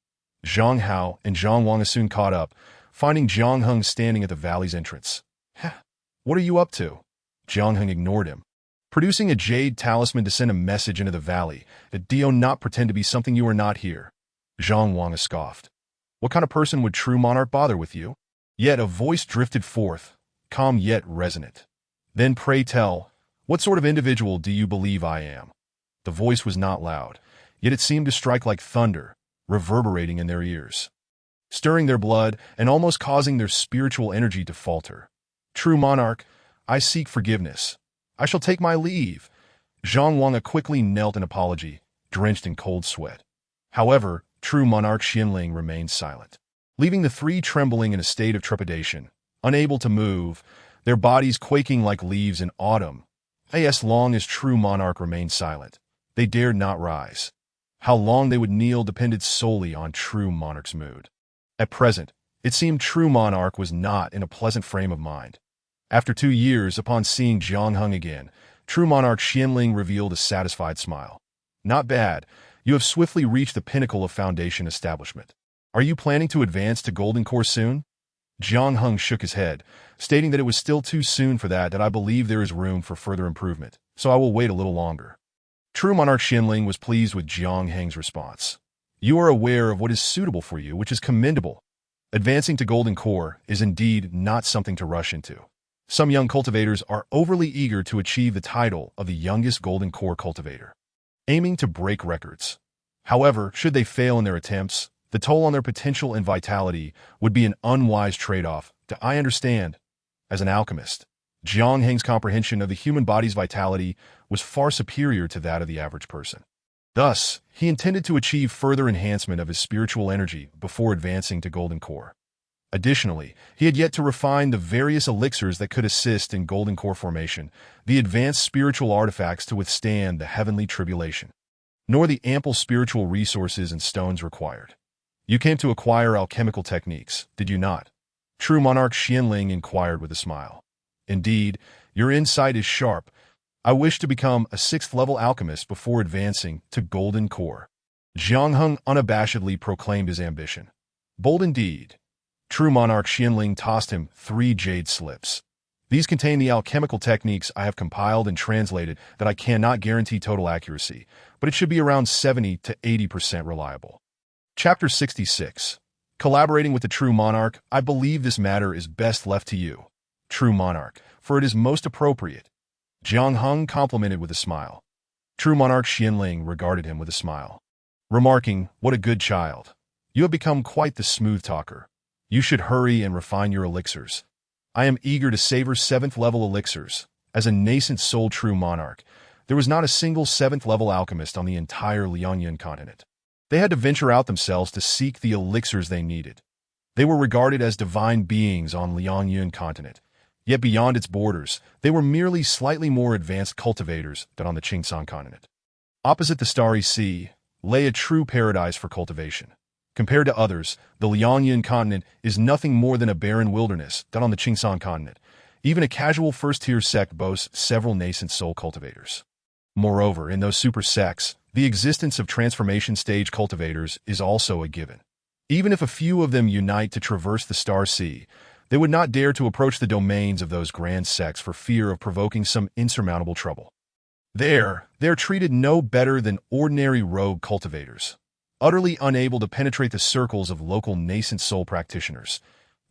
Zhang Hao and Zhang Wang soon caught up, finding Jiang Heng standing at the valley's entrance. "What are you up to?" Jiang Heng ignored him. "Producing a jade talisman to send a message into the valley that do not pretend to be something you are not here." Zhang Wang scoffed. "What kind of person would true monarch bother with you?" Yet a voice drifted forth, calm yet resonant. "Then pray tell, what sort of individual do you believe I am?" The voice was not loud, yet it seemed to strike like thunder, reverberating in their ears, stirring their blood and almost causing their spiritual energy to falter. "True monarch, I seek forgiveness. I shall take my leave." Zhang Wang quickly knelt in apology, drenched in cold sweat. However, true monarch Xianling remained silent, leaving the three trembling in a state of trepidation, unable to move, their bodies quaking like leaves in autumn. As long as true monarch remained silent, they dared not rise. How long they would kneel depended solely on true monarch's mood. At present, it seemed true monarch was not in a pleasant frame of mind. After 2 years, upon seeing Jiang Heng again, true monarch Xianling revealed a satisfied smile. "Not bad. You have swiftly reached the pinnacle of foundation establishment. Are you planning to advance to Golden Core soon?" Jiang Heng shook his head, stating that it was still too soon for that I believe there is room for further improvement, so I will wait a little longer. True monarch Xianling was pleased with Jiang Heng's response. "You are aware of what is suitable for you, which is commendable. Advancing to Golden Core is indeed not something to rush into. Some young cultivators are overly eager to achieve the title of the youngest Golden Core cultivator, aiming to break records. However, should they fail in their attempts, the toll on their potential and vitality would be an unwise trade-off. I understand." As an alchemist, Jiang Heng's comprehension of the human body's vitality was far superior to that of the average person. Thus, he intended to achieve further enhancement of his spiritual energy before advancing to Golden Core. Additionally, he had yet to refine the various elixirs that could assist in Golden Core formation, the advanced spiritual artifacts to withstand the heavenly tribulation, nor the ample spiritual resources and stones required. "You came to acquire alchemical techniques, did you not?" True monarch Xianling inquired with a smile. "Indeed, your insight is sharp. I wish to become a 6th-level alchemist before advancing to Golden Core." Jiang Heng unabashedly proclaimed his ambition. "Bold indeed." True monarch Xianling tossed him 3 jade slips. "These contain the alchemical techniques I have compiled and translated that I cannot guarantee total accuracy, but it should be around 70 to 80% reliable." Chapter 66. Collaborating with the True Monarch, I believe this matter is best left to you, True Monarch, for it is most appropriate. Jiang Heng complimented with a smile. True Monarch Xianling regarded him with a smile, remarking, "What a good child. You have become quite the smooth talker. You should hurry and refine your elixirs. I am eager to savor 7th-level elixirs. As a nascent soul True Monarch, there was not a single 7th-level alchemist on the entire Liangyun continent. They had to venture out themselves to seek the elixirs they needed. They were regarded as divine beings on Liangyun continent, yet beyond its borders, they were merely slightly more advanced cultivators than on the Qingsan continent. Opposite the Starry Sea, lay a true paradise for cultivation. Compared to others, the Liangyan continent is nothing more than a barren wilderness done on the Qingsan continent. Even a casual first-tier sect boasts several nascent soul cultivators. Moreover, in those super sects, the existence of transformation stage cultivators is also a given. Even if a few of them unite to traverse the Star Sea, they would not dare to approach the domains of those grand sects for fear of provoking some insurmountable trouble. They're treated no better than ordinary rogue cultivators, utterly unable to penetrate the circles of local nascent soul practitioners.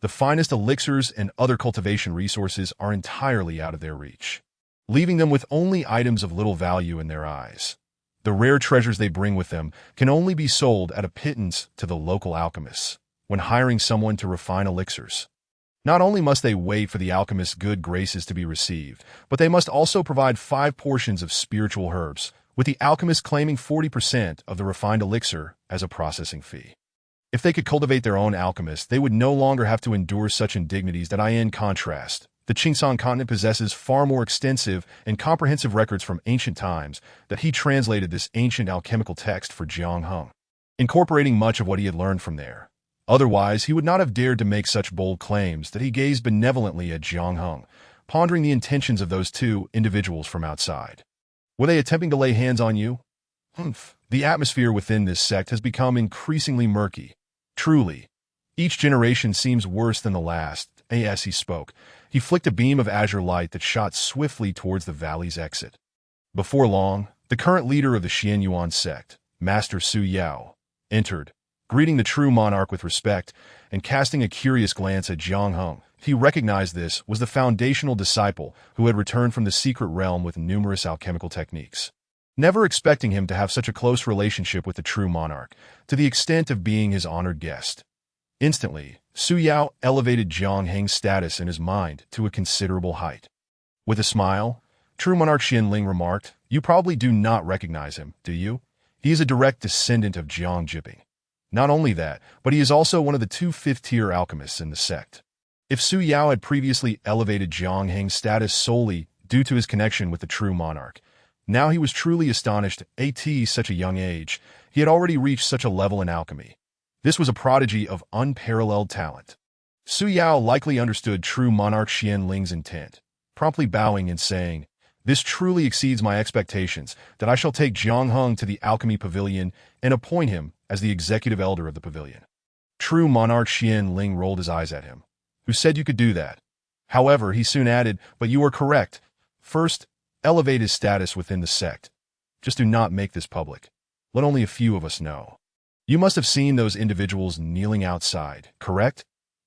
The finest elixirs and other cultivation resources are entirely out of their reach, leaving them with only items of little value in their eyes. The rare treasures they bring with them can only be sold at a pittance to the local alchemists when hiring someone to refine elixirs. Not only must they wait for the alchemist's good graces to be received, but they must also provide 5 portions of spiritual herbs, with the alchemist claiming 40% of the refined elixir as a processing fee. If they could cultivate their own alchemist, they would no longer have to endure such indignities that in contrast, the Qingsan continent possesses far more extensive and comprehensive records from ancient times that he translated this ancient alchemical text for Jiang Heng, incorporating much of what he had learned from there. Otherwise, he would not have dared to make such bold claims. That he gazed benevolently at Jiang Heng, pondering the intentions of those two individuals from outside. Were they attempting to lay hands on you? Humph. The atmosphere within this sect has become increasingly murky. Truly, each generation seems worse than the last. As he spoke, he flicked a beam of azure light that shot swiftly towards the valley's exit. Before long, the current leader of the Xianyuan sect, Master Su Yao, entered, greeting the true monarch with respect and casting a curious glance at Jiang Heng. He recognized this was the foundational disciple who had returned from the secret realm with numerous alchemical techniques. Never expecting him to have such a close relationship with the true monarch, to the extent of being his honored guest. Instantly, Su Yao elevated Jiang Heng's status in his mind to a considerable height. With a smile, true monarch Xianling remarked, "You probably do not recognize him, do you? He is a direct descendant of Jiang Jiping. Not only that, but he is also one of the 2 fifth-tier alchemists in the sect." If Su Yao had previously elevated Jiang Heng's status solely due to his connection with the true monarch, now he was truly astonished. At such a young age, he had already reached such a level in alchemy. This was a prodigy of unparalleled talent. Su Yao likely understood true monarch Xianling's intent, promptly bowing and saying, "This truly exceeds my expectations, that I shall take Jiang Heng to the alchemy pavilion and appoint him as the executive elder of the pavilion." True monarch Xianling rolled his eyes at him. "Who said you could do that?" However, he soon added, "But you are correct. First, elevate his status within the sect. Just do not make this public. Let only a few of us know. You must have seen those individuals kneeling outside, correct?"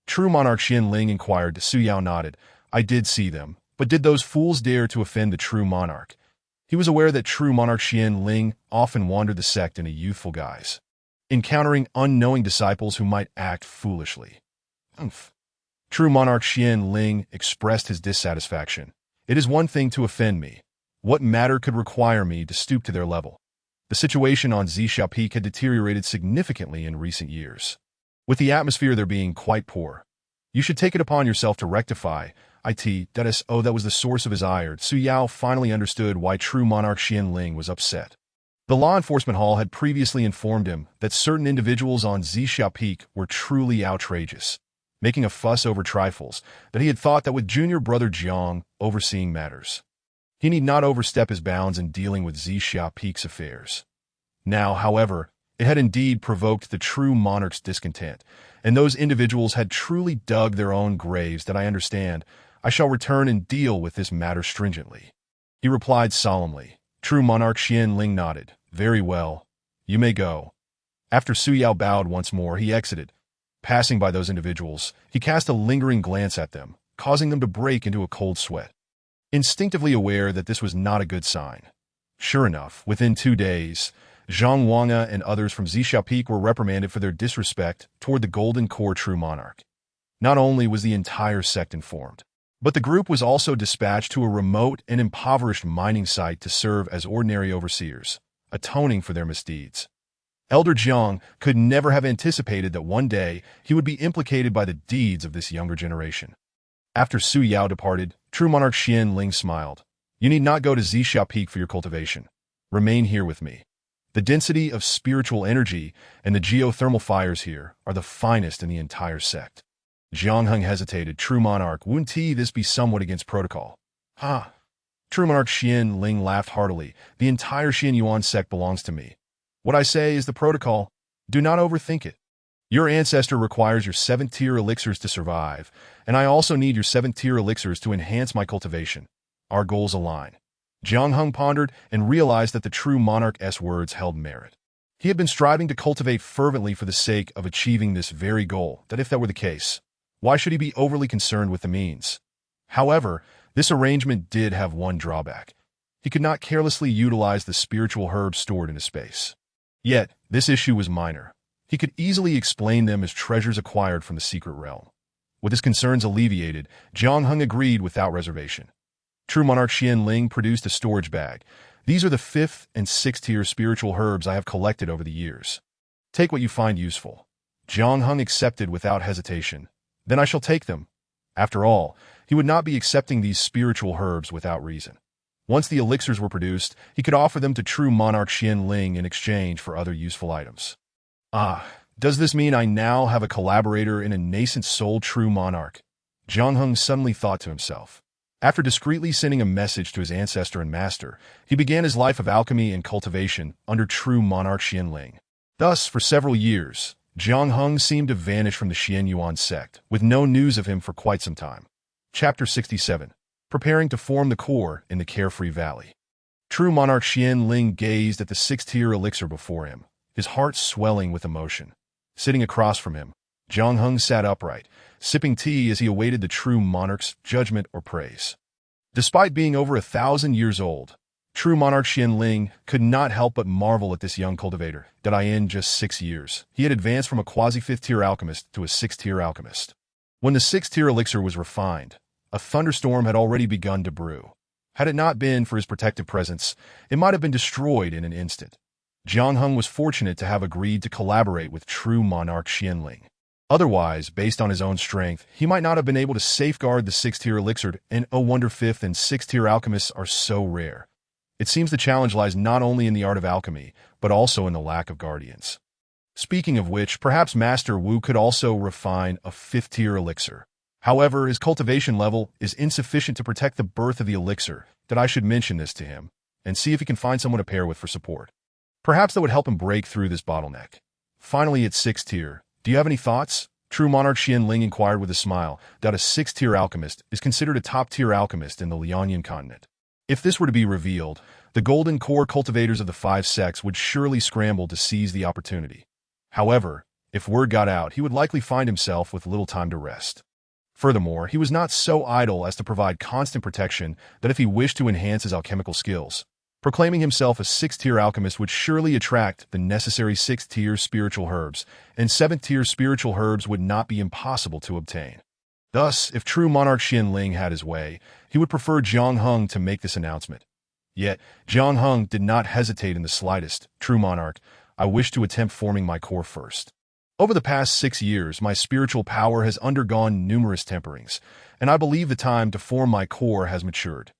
True monarch Xianling inquired. Su Yao nodded. "I did see them, but did those fools dare to offend the true monarch?" He was aware that true monarch Xianling often wandered the sect in a youthful guise, encountering unknowing disciples who might act foolishly. Humph. True monarch Xianling expressed his dissatisfaction. "It is one thing to offend me. What matter could require me to stoop to their level?" The situation on Zixia Peak had deteriorated significantly in recent years, with the atmosphere there being quite poor. "You should take it upon yourself to rectify that was the source of his ire. Su Yao finally understood why true monarch Xianling was upset. The law enforcement hall had previously informed him that certain individuals on Zixia Peak were truly outrageous, making a fuss over trifles, that he had thought that with junior brother Jiang overseeing matters, he need not overstep his bounds in dealing with Zixia Peak's affairs. Now, however, it had indeed provoked the true monarch's discontent, and those individuals had truly dug their own graves. "That I understand. I shall return and deal with this matter stringently," he replied solemnly. True monarch Xianling nodded. "Very well. You may go." After Su Yao bowed once more, he exited. Passing by those individuals, he cast a lingering glance at them, causing them to break into a cold sweat, instinctively aware that this was not a good sign. Sure enough, within 2 days, Zhang Wanga and others from Zixia Peak were reprimanded for their disrespect toward the Golden Core true monarch. Not only was the entire sect informed, but the group was also dispatched to a remote and impoverished mining site to serve as ordinary overseers, atoning for their misdeeds. Elder Jiang could never have anticipated that one day he would be implicated by the deeds of this younger generation. After Su Yao departed, true monarch Xianling smiled. "You need not go to Zixia Peak for your cultivation. Remain here with me." The density of spiritual energy and the geothermal fires here are the finest in the entire sect. Jiang Heng hesitated. True monarch, wouldn't this be somewhat against protocol? Ha! True monarch Xian Ling laughed heartily. The entire Xian Yuan sect belongs to me. What I say is the protocol. Do not overthink it. Your ancestor requires your 7th-tier elixirs to survive, and I also need your 7th-tier elixirs to enhance my cultivation. Our goals align. Jiang Heng pondered and realized that the true monarch's words held merit. He had been striving to cultivate fervently for the sake of achieving this very goal, that if that were the case, why should he be overly concerned with the means? However, this arrangement did have one drawback. He could not carelessly utilize the spiritual herbs stored in his space. Yet, this issue was minor. He could easily explain them as treasures acquired from the secret realm. With his concerns alleviated, Jiang Heng agreed without reservation. True monarch Xian Ling produced a storage bag. These are the 5th and 6th-tier spiritual herbs I have collected over the years. Take what you find useful. Jiang Heng accepted without hesitation. Then I shall take them. After all, he would not be accepting these spiritual herbs without reason. Once the elixirs were produced, he could offer them to true monarch Xian Ling in exchange for other useful items. Ah, does this mean I now have a collaborator in a nascent soul true monarch? Jiang Heng suddenly thought to himself. After discreetly sending a message to his ancestor and master, he began his life of alchemy and cultivation under true monarch Xian Ling. Thus, for several years, Jiang Heng seemed to vanish from the Xian Yuan sect, with no news of him for quite some time. Chapter 67. Preparing to form the core in the Carefree Valley. True monarch Xian Ling gazed at the 6th-tier elixir before him, his heart swelling with emotion. Sitting across from him, Jiang Heng sat upright, sipping tea as he awaited the true monarch's judgment or praise. Despite being over 1,000 years old, true monarch Xian Ling could not help but marvel at this young cultivator, that in just 6 years, he had advanced from a quasi-5th-tier alchemist to a 6th-tier alchemist. When the 6th-tier elixir was refined, a thunderstorm had already begun to brew. Had it not been for his protective presence, it might have been destroyed in an instant. Jiang Heng was fortunate to have agreed to collaborate with true monarch Xian Ling. Otherwise, based on his own strength, he might not have been able to safeguard the 6th-tier elixir, and oh wonder 5th and 6th-tier alchemists are so rare. It seems the challenge lies not only in the art of alchemy, but also in the lack of guardians. Speaking of which, perhaps Master Wu could also refine a 5th-tier elixir. However, his cultivation level is insufficient to protect the birth of the elixir, that I should mention this to him, and see if he can find someone to pair with for support. Perhaps that would help him break through this bottleneck. Finally, at 6th tier, do you have any thoughts? True monarch Xian Ling inquired with a smile. That a 6th-tier alchemist is considered a top-tier alchemist in the Liaonian continent. If this were to be revealed, the golden core cultivators of the 5 sects would surely scramble to seize the opportunity. However, if word got out, he would likely find himself with little time to rest. Furthermore, he was not so idle as to provide constant protection that if he wished to enhance his alchemical skills, proclaiming himself a 6th-tier alchemist would surely attract the necessary 6th-tier spiritual herbs, and 7th-tier spiritual herbs would not be impossible to obtain. Thus, if true monarch Xian Ling had his way, he would prefer Jiang Heng to make this announcement. Yet, Jiang Heng did not hesitate in the slightest. True monarch, I wish to attempt forming my core first. Over the past 6 years, my spiritual power has undergone numerous temperings, and I believe the time to form my core has matured.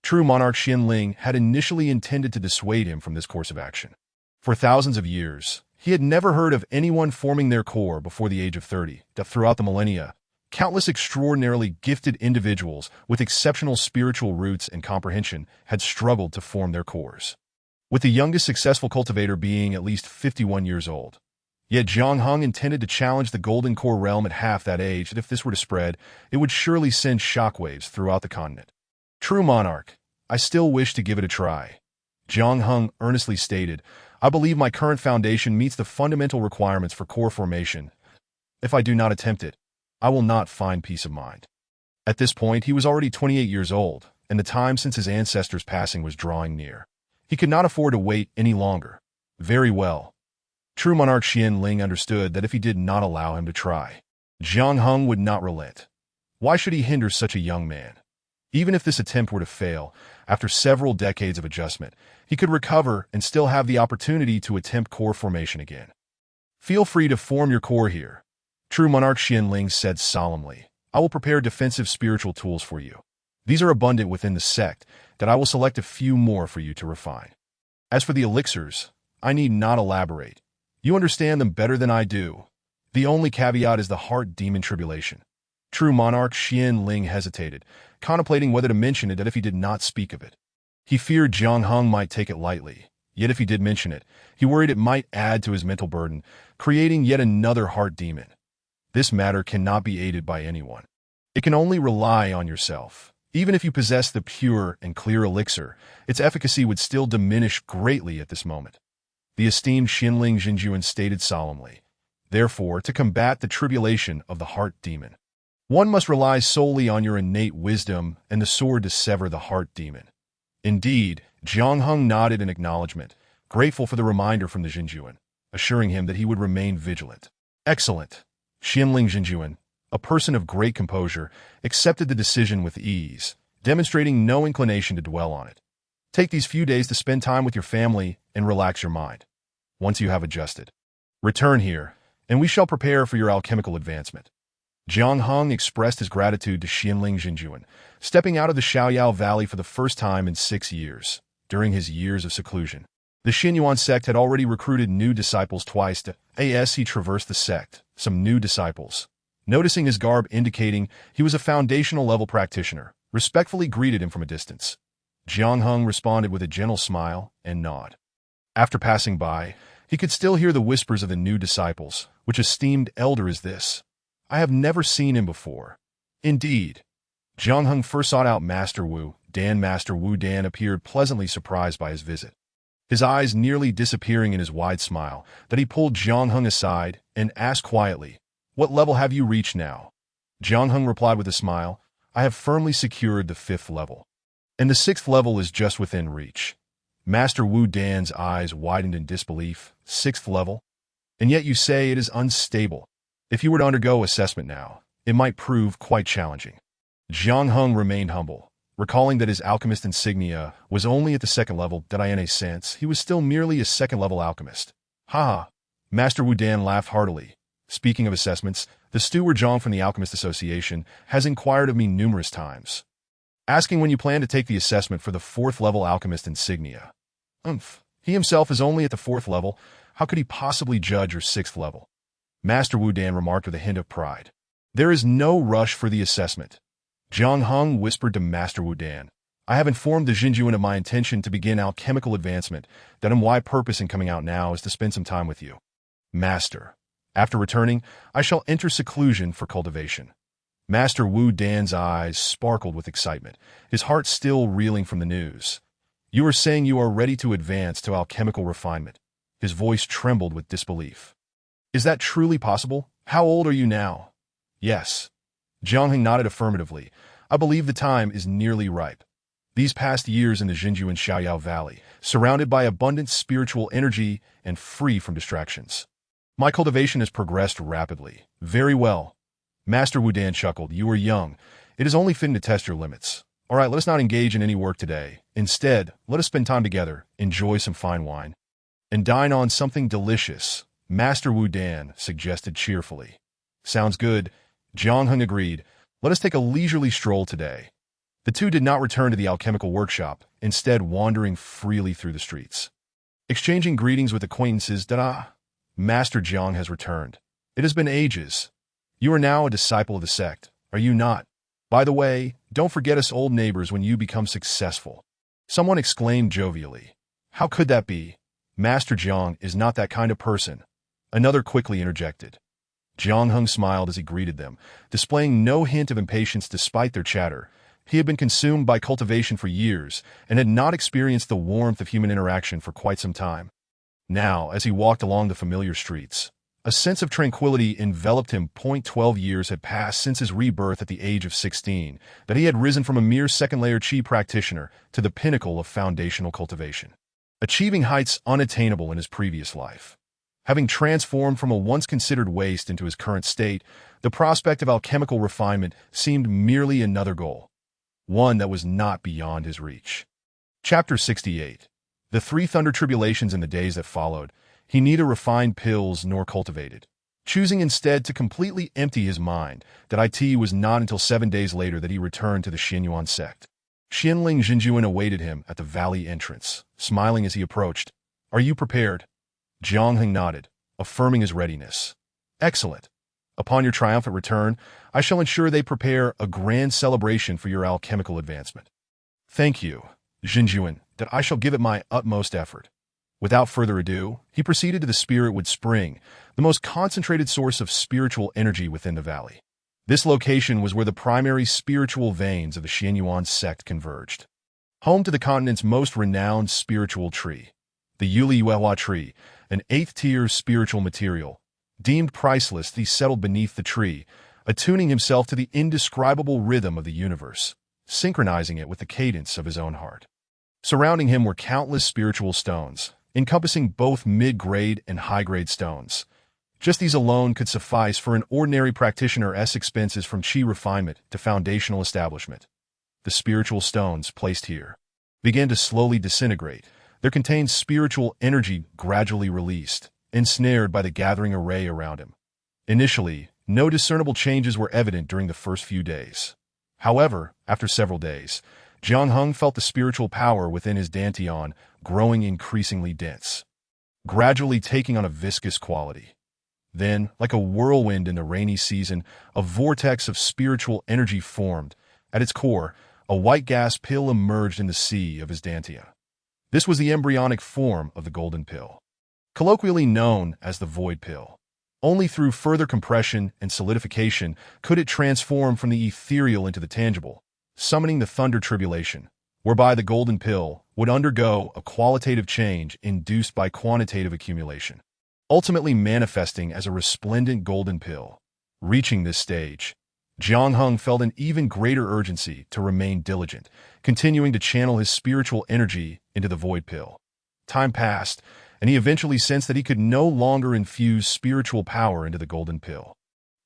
True monarch Xian Ling had initially intended to dissuade him from this course of action. For thousands of years, he had never heard of anyone forming their core before the age of 30, that throughout the millennia, countless extraordinarily gifted individuals with exceptional spiritual roots and comprehension had struggled to form their cores, with the youngest successful cultivator being at least 51 years old. Yet Jiang Heng intended to challenge the Golden Core realm at half that age, that if this were to spread, it would surely send shockwaves throughout the continent. True monarch, I still wish to give it a try. Jiang Heng earnestly stated, I believe my current foundation meets the fundamental requirements for core formation. If I do not attempt it, I will not find peace of mind. At this point, he was already 28 years old, and the time since his ancestor's passing was drawing near. He could not afford to wait any longer. Very well. True monarch Xian Ling understood that if he did not allow him to try, Jiang Heng would not relent. Why should he hinder such a young man? Even if this attempt were to fail, after several decades of adjustment, he could recover and still have the opportunity to attempt core formation again. Feel free to form your core here. True monarch Xian Ling said solemnly. I will prepare defensive spiritual tools for you. These are abundant within the sect, that I will select a few more for you to refine. As for the elixirs, I need not elaborate. You understand them better than I do. The only caveat is the heart demon tribulation. True monarch Xian Ling hesitated, contemplating whether to mention it if he did not speak of it. He feared Jiang Heng might take it lightly, yet if he did mention it, he worried it might add to his mental burden, creating yet another heart demon. This matter cannot be aided by anyone. It can only rely on yourself. Even if you possess the pure and clear elixir, its efficacy would still diminish greatly at this moment. The esteemed Xinling Jinjuan stated solemnly. Therefore, to combat the tribulation of the heart demon, one must rely solely on your innate wisdom and the sword to sever the heart demon. Indeed, Jiang Heng nodded in acknowledgement, grateful for the reminder from the Jinjuan, assuring him that he would remain vigilant. Excellent. Xinling Jinjuan, a person of great composure, accepted the decision with ease, demonstrating no inclination to dwell on it. Take these few days to spend time with your family and relax your mind. Once you have adjusted, return here, and we shall prepare for your alchemical advancement. Jiang Heng expressed his gratitude to Xinling Jinjuan, stepping out of the Xiaoyao Valley for the first time in 6 years, during his years of seclusion. The Xinyuan sect had already recruited new disciples twice as he traversed the sect, some new disciples. Noticing his garb indicating he was a foundational level practitioner, respectfully greeted him from a distance. Jiang Heng responded with a gentle smile and nod. After passing by, he could still hear the whispers of the new disciples, which esteemed elder is this. I have never seen him before. Indeed. Jiang Heng first sought out Master Wu Dan. Master Wu Dan appeared pleasantly surprised by his visit, his eyes nearly disappearing in his wide smile, that he pulled Jiang Heng aside and asked quietly, "What level have you reached now?" Jiang Heng replied with a smile, "I have firmly secured the 5th level, and the 6th level is just within reach." Master Wu Dan's eyes widened in disbelief. 6th level? And yet you say it is unstable. If you were to undergo assessment now, it might prove quite challenging. Jiang Heng remained humble, recalling that his alchemist insignia was only at the 2nd level. In a sense, he was still merely a 2nd-level alchemist. Ha! Master Wu Dan laughed heartily. Speaking of assessments, the steward Zhang from the Alchemist Association has inquired of me numerous times, asking when you plan to take the assessment for the 4th-level alchemist insignia. He himself is only at the 4th level. How could he possibly judge your 6th level? Master Wu Dan remarked with a hint of pride. There is no rush for the assessment. Jiang Heng whispered to Master Wu Dan. I have informed the Jinjuan of my intention to begin alchemical advancement, that my purpose in coming out now is to spend some time with you. Master. After returning, I shall enter seclusion for cultivation. Master Wu Dan's eyes sparkled with excitement, his heart still reeling from the news. You are saying you are ready to advance to alchemical refinement. His voice trembled with disbelief. Is that truly possible? How old are you now? Yes. Jiang Heng nodded affirmatively. I believe the time is nearly ripe. These past years in the Jinjuan Xiaoyao Valley, surrounded by abundant spiritual energy and free from distractions, my cultivation has progressed rapidly. Very well. Master Wu Dan chuckled. You are young. It is only fitting to test your limits. All right, let us not engage in any work today. Instead, let us spend time together, enjoy some fine wine, and dine on something delicious, Master Wu Dan suggested cheerfully. Sounds good. Jiang Heng agreed. Let us take a leisurely stroll today. The two did not return to the alchemical workshop, instead wandering freely through the streets, exchanging greetings with acquaintances. Master Jiang has returned. It has been ages. You are now a disciple of the sect, are you not? By the way, don't forget us old neighbors when you become successful. Someone exclaimed jovially. How could that be? Master Jiang is not that kind of person. Another quickly interjected. Jiang Heng smiled as he greeted them, displaying no hint of impatience despite their chatter. He had been consumed by cultivation for years and had not experienced the warmth of human interaction for quite some time. Now, as he walked along the familiar streets, a sense of tranquility enveloped him. 12 years had passed since his rebirth at the age of 16, that he had risen from a mere second-layer Qi practitioner to the pinnacle of foundational cultivation, achieving heights unattainable in his previous life. Having transformed from a once considered waste into his current state, the prospect of alchemical refinement seemed merely another goal, one that was not beyond his reach. Chapter 68. The Three Thunder Tribulations in the days that followed, he neither refined pills nor cultivated, choosing instead to completely empty his mind. That it was not until 7 days later that he returned to the Xinyuan sect. Xinling Jinjuan awaited him at the valley entrance, smiling as he approached. Are you prepared? Jiang Heng nodded, affirming his readiness. Excellent. Upon your triumphant return, I shall ensure they prepare a grand celebration for your alchemical advancement. Thank you, Jinjuan, that I shall give it my utmost effort. Without further ado, he proceeded to the Spiritwood Spring, the most concentrated source of spiritual energy within the valley. This location was where the primary spiritual veins of the Xianyuan sect converged. Home to the continent's most renowned spiritual tree, the Yuli Yuehua tree, an 8th-tier spiritual material. Deemed priceless, he settled beneath the tree, attuning himself to the indescribable rhythm of the universe, synchronizing it with the cadence of his own heart. Surrounding him were countless spiritual stones, encompassing both mid-grade and high-grade stones. Just these alone could suffice for an ordinary practitioner's expenses from chi refinement to foundational establishment. The spiritual stones placed here began to slowly disintegrate, their contained spiritual energy gradually released, ensnared by the gathering array around him. Initially, no discernible changes were evident during the first few days. However, after several days, Jiang Heng felt the spiritual power within his dantian growing increasingly dense, gradually taking on a viscous quality. Then, like a whirlwind in the rainy season, a vortex of spiritual energy formed. At its core, a white gas pill emerged in the sea of his dantian. This was the embryonic form of the golden pill, colloquially known as the void pill. Only through further compression and solidification could it transform from the ethereal into the tangible, summoning the thunder tribulation, whereby the golden pill would undergo a qualitative change induced by quantitative accumulation, ultimately manifesting as a resplendent golden pill. Reaching this stage, Jiang Heng felt an even greater urgency to remain diligent, continuing to channel his spiritual energy into the void pill. Time passed, and he eventually sensed that he could no longer infuse spiritual power into the golden pill.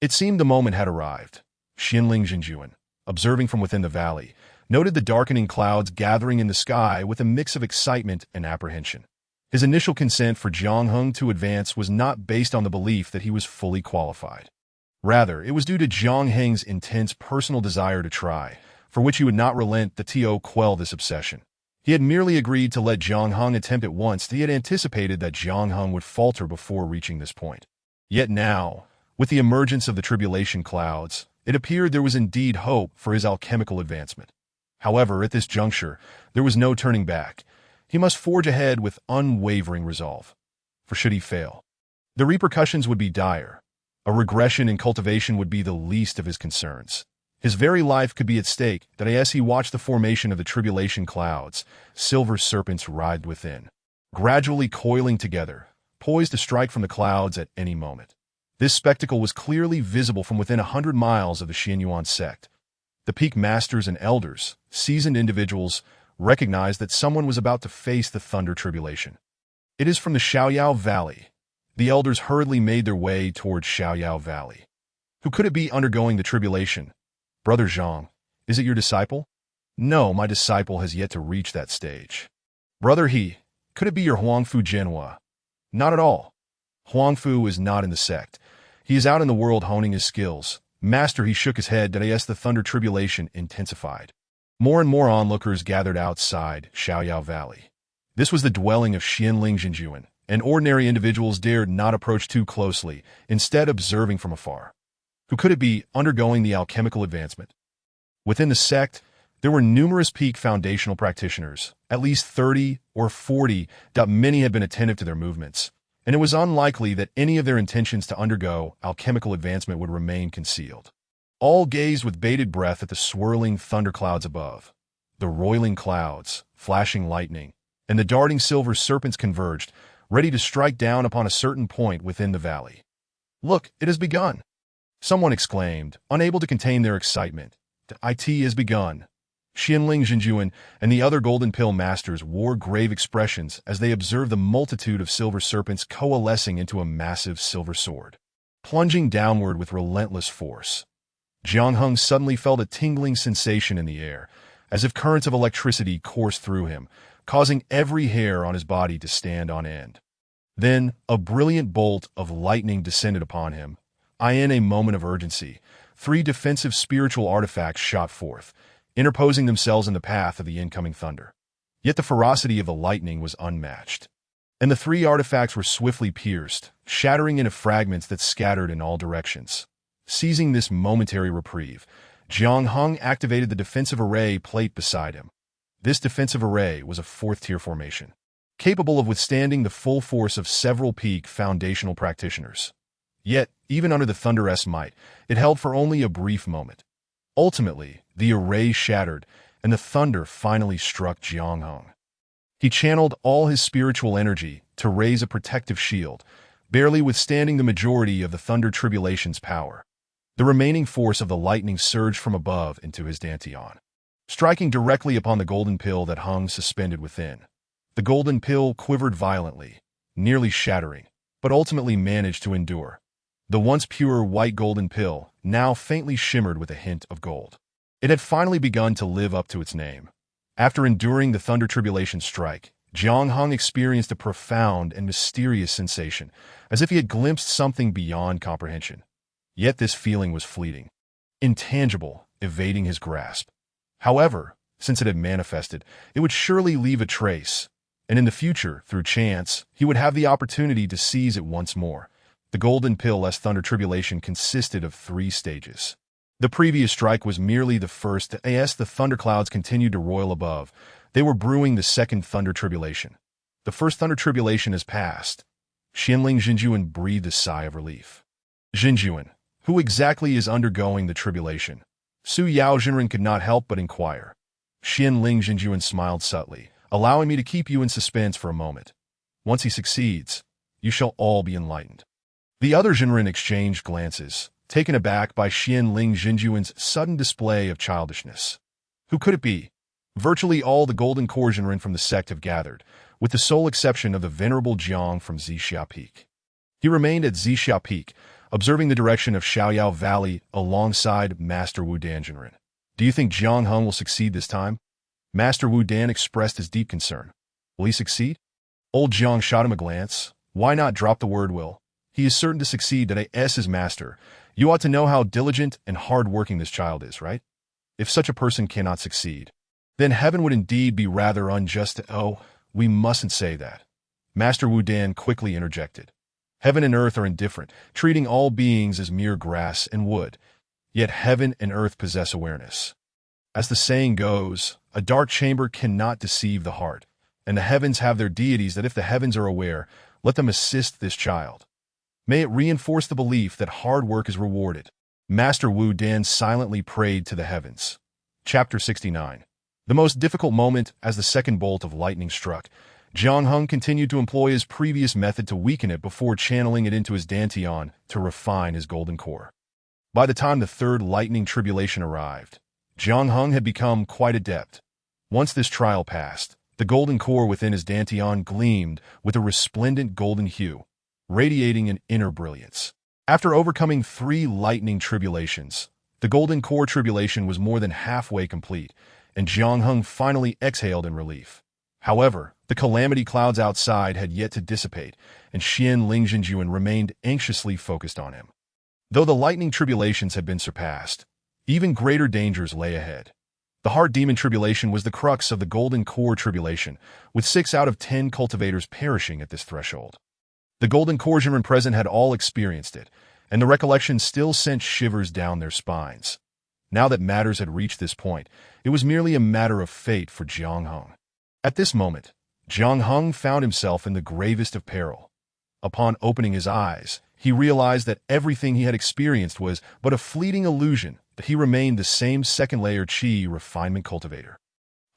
It seemed the moment had arrived. Xianling Jinjuan, observing from within the valley, noted the darkening clouds gathering in the sky with a mix of excitement and apprehension. His initial consent for Jiang Heng to advance was not based on the belief that he was fully qualified. Rather, it was due to Jiang Heng's intense personal desire to try, for which he would not relent to quell this obsession. He had merely agreed to let Jiang Heng attempt it once. He had anticipated that Jiang Heng would falter before reaching this point. Yet now, with the emergence of the tribulation clouds, it appeared there was indeed hope for his alchemical advancement. However, at this juncture, there was no turning back. He must forge ahead with unwavering resolve. For should he fail, the repercussions would be dire. A regression in cultivation would be the least of his concerns. His very life could be at stake. That as he watched the formation of the tribulation clouds, silver serpents writhed within, gradually coiling together, poised to strike from the clouds at any moment. This spectacle was clearly visible from within 100 miles of the Xianyuan sect. The peak masters and elders, seasoned individuals, recognized that someone was about to face the thunder tribulation. It is from the Xiaoyao Valley. The elders hurriedly made their way towards Xiaoyao Valley. Who could it be undergoing the tribulation? Brother Zhang, is it your disciple? No, my disciple has yet to reach that stage. Brother He, could it be your Huangfu Genhua? Not at all. Huangfu is not in the sect. He is out in the world honing his skills. Master, he shook his head as the thunder tribulation intensified. More and more onlookers gathered outside Xiaoyao Valley. This was the dwelling of Xianling Jinjuan, and ordinary individuals dared not approach too closely, instead observing from afar. Who could it be undergoing the alchemical advancement? Within the sect, there were numerous peak foundational practitioners, at least 30 or 40. Many had been attentive to their movements, and it was unlikely that any of their intentions to undergo alchemical advancement would remain concealed. All gazed with bated breath at the swirling thunderclouds above. The roiling clouds, flashing lightning, and the darting silver serpents converged, ready to strike down upon a certain point within the valley. Look, it has begun! Someone exclaimed, unable to contain their excitement. It has begun. Xianling Jinjuan and the other Golden Pill masters wore grave expressions as they observed the multitude of silver serpents coalescing into a massive silver sword, plunging downward with relentless force. Jiang Heng suddenly felt a tingling sensation in the air, as if currents of electricity coursed through him, causing every hair on his body to stand on end. Then, a brilliant bolt of lightning descended upon him. In a moment of urgency, 3 defensive spiritual artifacts shot forth, interposing themselves in the path of the incoming thunder. Yet the ferocity of the lightning was unmatched. and the three artifacts were swiftly pierced, shattering into fragments that scattered in all directions. Seizing this momentary reprieve, Jiang Hung activated the defensive array plate beside him. This defensive array was a fourth-tier formation, capable of withstanding the full force of several peak foundational practitioners. Yet, even under the Thunder's might, it held for only a brief moment. Ultimately, the array shattered, and the thunder finally struck Jiang Hung. He channeled all his spiritual energy to raise a protective shield, barely withstanding the majority of the Thunder Tribulation's power. The remaining force of the lightning surged from above into his dantian, striking directly upon the golden pill that hung suspended within. The golden pill quivered violently, nearly shattering, but ultimately managed to endure. The once pure white golden pill now faintly shimmered with a hint of gold. It had finally begun to live up to its name. After enduring the Thunder Tribulation strike, Jiang Hung experienced a profound and mysterious sensation, as if he had glimpsed something beyond comprehension. Yet this feeling was fleeting, intangible, evading his grasp. However, since it had manifested, it would surely leave a trace, and in the future, through chance, he would have the opportunity to seize it once more. The Golden Pill-less Thunder Tribulation consisted of 3 stages. The previous strike was merely the first, as the thunderclouds continued to roil above. They were brewing the second Thunder Tribulation. The first Thunder Tribulation has passed. Xianling Jinjuan breathed a sigh of relief. Jinjuan, who exactly is undergoing the tribulation? Su Yao Jinren could not help but inquire. Xianling Jinjuan smiled subtly, allowing me to keep you in suspense for a moment. Once he succeeds, you shall all be enlightened. The other Jinren exchanged glances, taken aback by Xianling Jinjuan's sudden display of childishness. Who could it be? Virtually all the Golden Core Jinren from the sect have gathered, with the sole exception of the venerable Jiang from Zixia Peak. He remained at Zixia Peak, observing the direction of Xiaoyao Valley alongside Master Wu Dan Jinren. Do you think Jiang Hung will succeed this time? Master Wu Dan expressed his deep concern. Will he succeed? Old Jiang shot him a glance. Why not drop the word will? He is certain to succeed that his master. You ought to know how diligent and hard-working this child is, right? If such a person cannot succeed, then heaven would indeed be rather unjust. Oh, we mustn't say that. Master Wu Dan quickly interjected. Heaven and earth are indifferent, treating all beings as mere grass and wood. Yet heaven and earth possess awareness. As the saying goes, a dark chamber cannot deceive the heart, and the heavens have their deities that if the heavens are aware, let them assist this child. May it reinforce the belief that hard work is rewarded. Master Wu Dan silently prayed to the heavens. Chapter 69. The most difficult moment as the second bolt of lightning struck, Jiang Hung continued to employ his previous method to weaken it before channeling it into his dantian to refine his golden core. By the time the third lightning tribulation arrived, Jiang Hung had become quite adept. Once this trial passed, the golden core within his dantian gleamed with a resplendent golden hue, radiating an inner brilliance. After overcoming 3 lightning tribulations, the golden core tribulation was more than halfway complete, and Jiang Hung finally exhaled in relief. However, the calamity clouds outside had yet to dissipate, and Xianling Jinjuan remained anxiously focused on him. Though the lightning tribulations had been surpassed, even greater dangers lay ahead. The Heart Demon Tribulation was the crux of the Golden Core Tribulation, with 6 out of 10 cultivators perishing at this threshold. The Golden Core Jinren present had all experienced it, and the recollection still sent shivers down their spines. Now that matters had reached this point, it was merely a matter of fate for Jiang Hung. At this moment, Jiang Hung found himself in the gravest of peril. Upon opening his eyes, he realized that everything he had experienced was but a fleeting illusion, that he remained the same second-layer Qi refinement cultivator,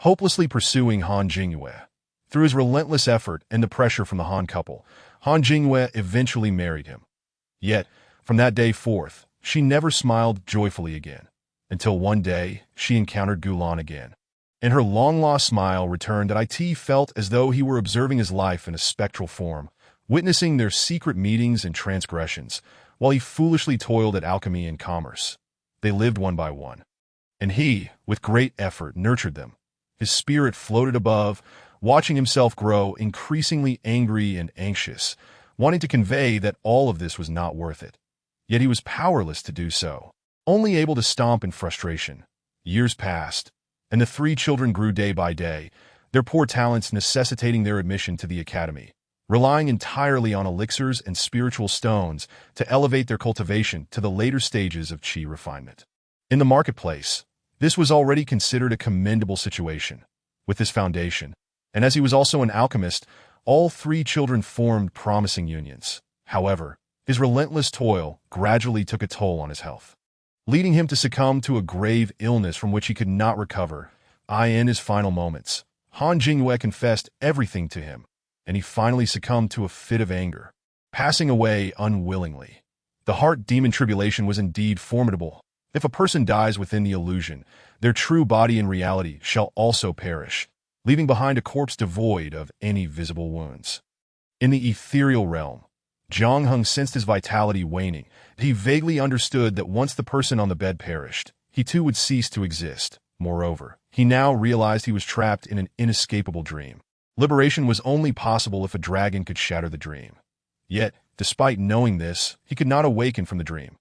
hopelessly pursuing Han Jingyue. Through his relentless effort and the pressure from the Han couple, Han Jingyue eventually married him. Yet, from that day forth, she never smiled joyfully again, until one day she encountered Gulan again. And her long-lost smile returned, and it felt as though he were observing his life in a spectral form, witnessing their secret meetings and transgressions, while he foolishly toiled at alchemy and commerce. They lived one by one, and he, with great effort, nurtured them. His spirit floated above, watching himself grow increasingly angry and anxious, wanting to convey that all of this was not worth it. Yet he was powerless to do so, only able to stomp in frustration. Years passed, and the 3 children grew day by day, their poor talents necessitating their admission to the academy. relying entirely on elixirs and spiritual stones to elevate their cultivation to the later stages of qi refinement. In the marketplace, this was already considered a commendable situation. With this foundation, and as he was also an alchemist, all three children formed promising unions. However, his relentless toil gradually took a toll on his health, leading him to succumb to a grave illness from which he could not recover. In his final moments, Han Jingyue confessed everything to him, and he finally succumbed to a fit of anger, passing away unwillingly. The heart demon tribulation was indeed formidable. If a person dies within the illusion, their true body in reality shall also perish, leaving behind a corpse devoid of any visible wounds. In the ethereal realm, Jiang Heng sensed his vitality waning. He vaguely understood that once the person on the bed perished, he too would cease to exist. Moreover, he now realized he was trapped in an inescapable dream. Liberation was only possible if a dragon could shatter the dream. Yet, despite knowing this, he could not awaken from the dream.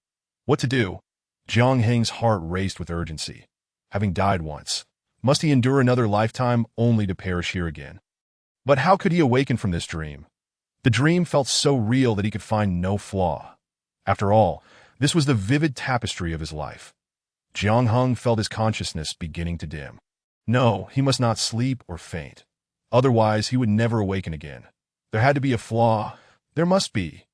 What to do? Jiang Heng's heart raced with urgency. Having died once, must he endure another lifetime only to perish here again? But how could he awaken from this dream? The dream felt so real that he could find no flaw. After all, this was the vivid tapestry of his life. Jiang Heng felt his consciousness beginning to dim. No, he must not sleep or faint. Otherwise, he would never awaken again. There had to be a flaw. There must be.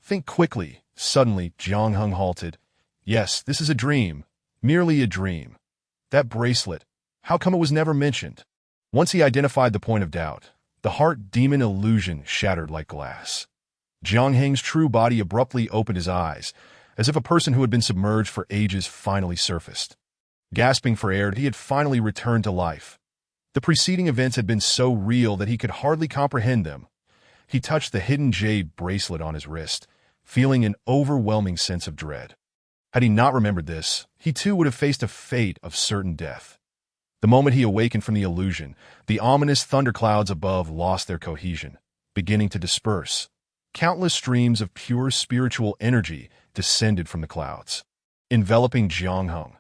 Think quickly. Suddenly, Jiang Heng halted. Yes, this is a dream. Merely a dream. That bracelet. How come it was never mentioned? Once he identified the point of doubt, the heart demon illusion shattered like glass. Jiang Heng's true body abruptly opened his eyes, as if a person who had been submerged for ages finally surfaced. Gasping for air, he had finally returned to life. The preceding events had been so real that he could hardly comprehend them. He touched the hidden jade bracelet on his wrist, feeling an overwhelming sense of dread. Had he not remembered this, he too would have faced a fate of certain death. The moment he awakened from the illusion, the ominous thunderclouds above lost their cohesion, beginning to disperse. Countless streams of pure spiritual energy descended from the clouds, enveloping Jiang Heng.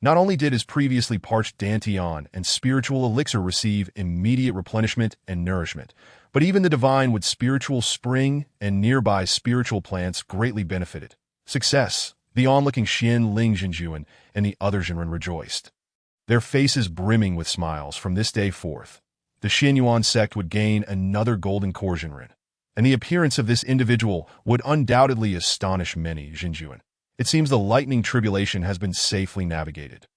Not only did his previously parched dantian and spiritual elixir receive immediate replenishment and nourishment, but even the divine wood spiritual spring and nearby spiritual plants greatly benefited. Success! The onlooking Xian Ling Jinjuan and the other Jinren rejoiced, their faces brimming with smiles. From this day forth, the Xianyuan sect would gain another golden core Jinren, and the appearance of this individual would undoubtedly astonish many Jinjuan. It seems the lightning tribulation has been safely navigated.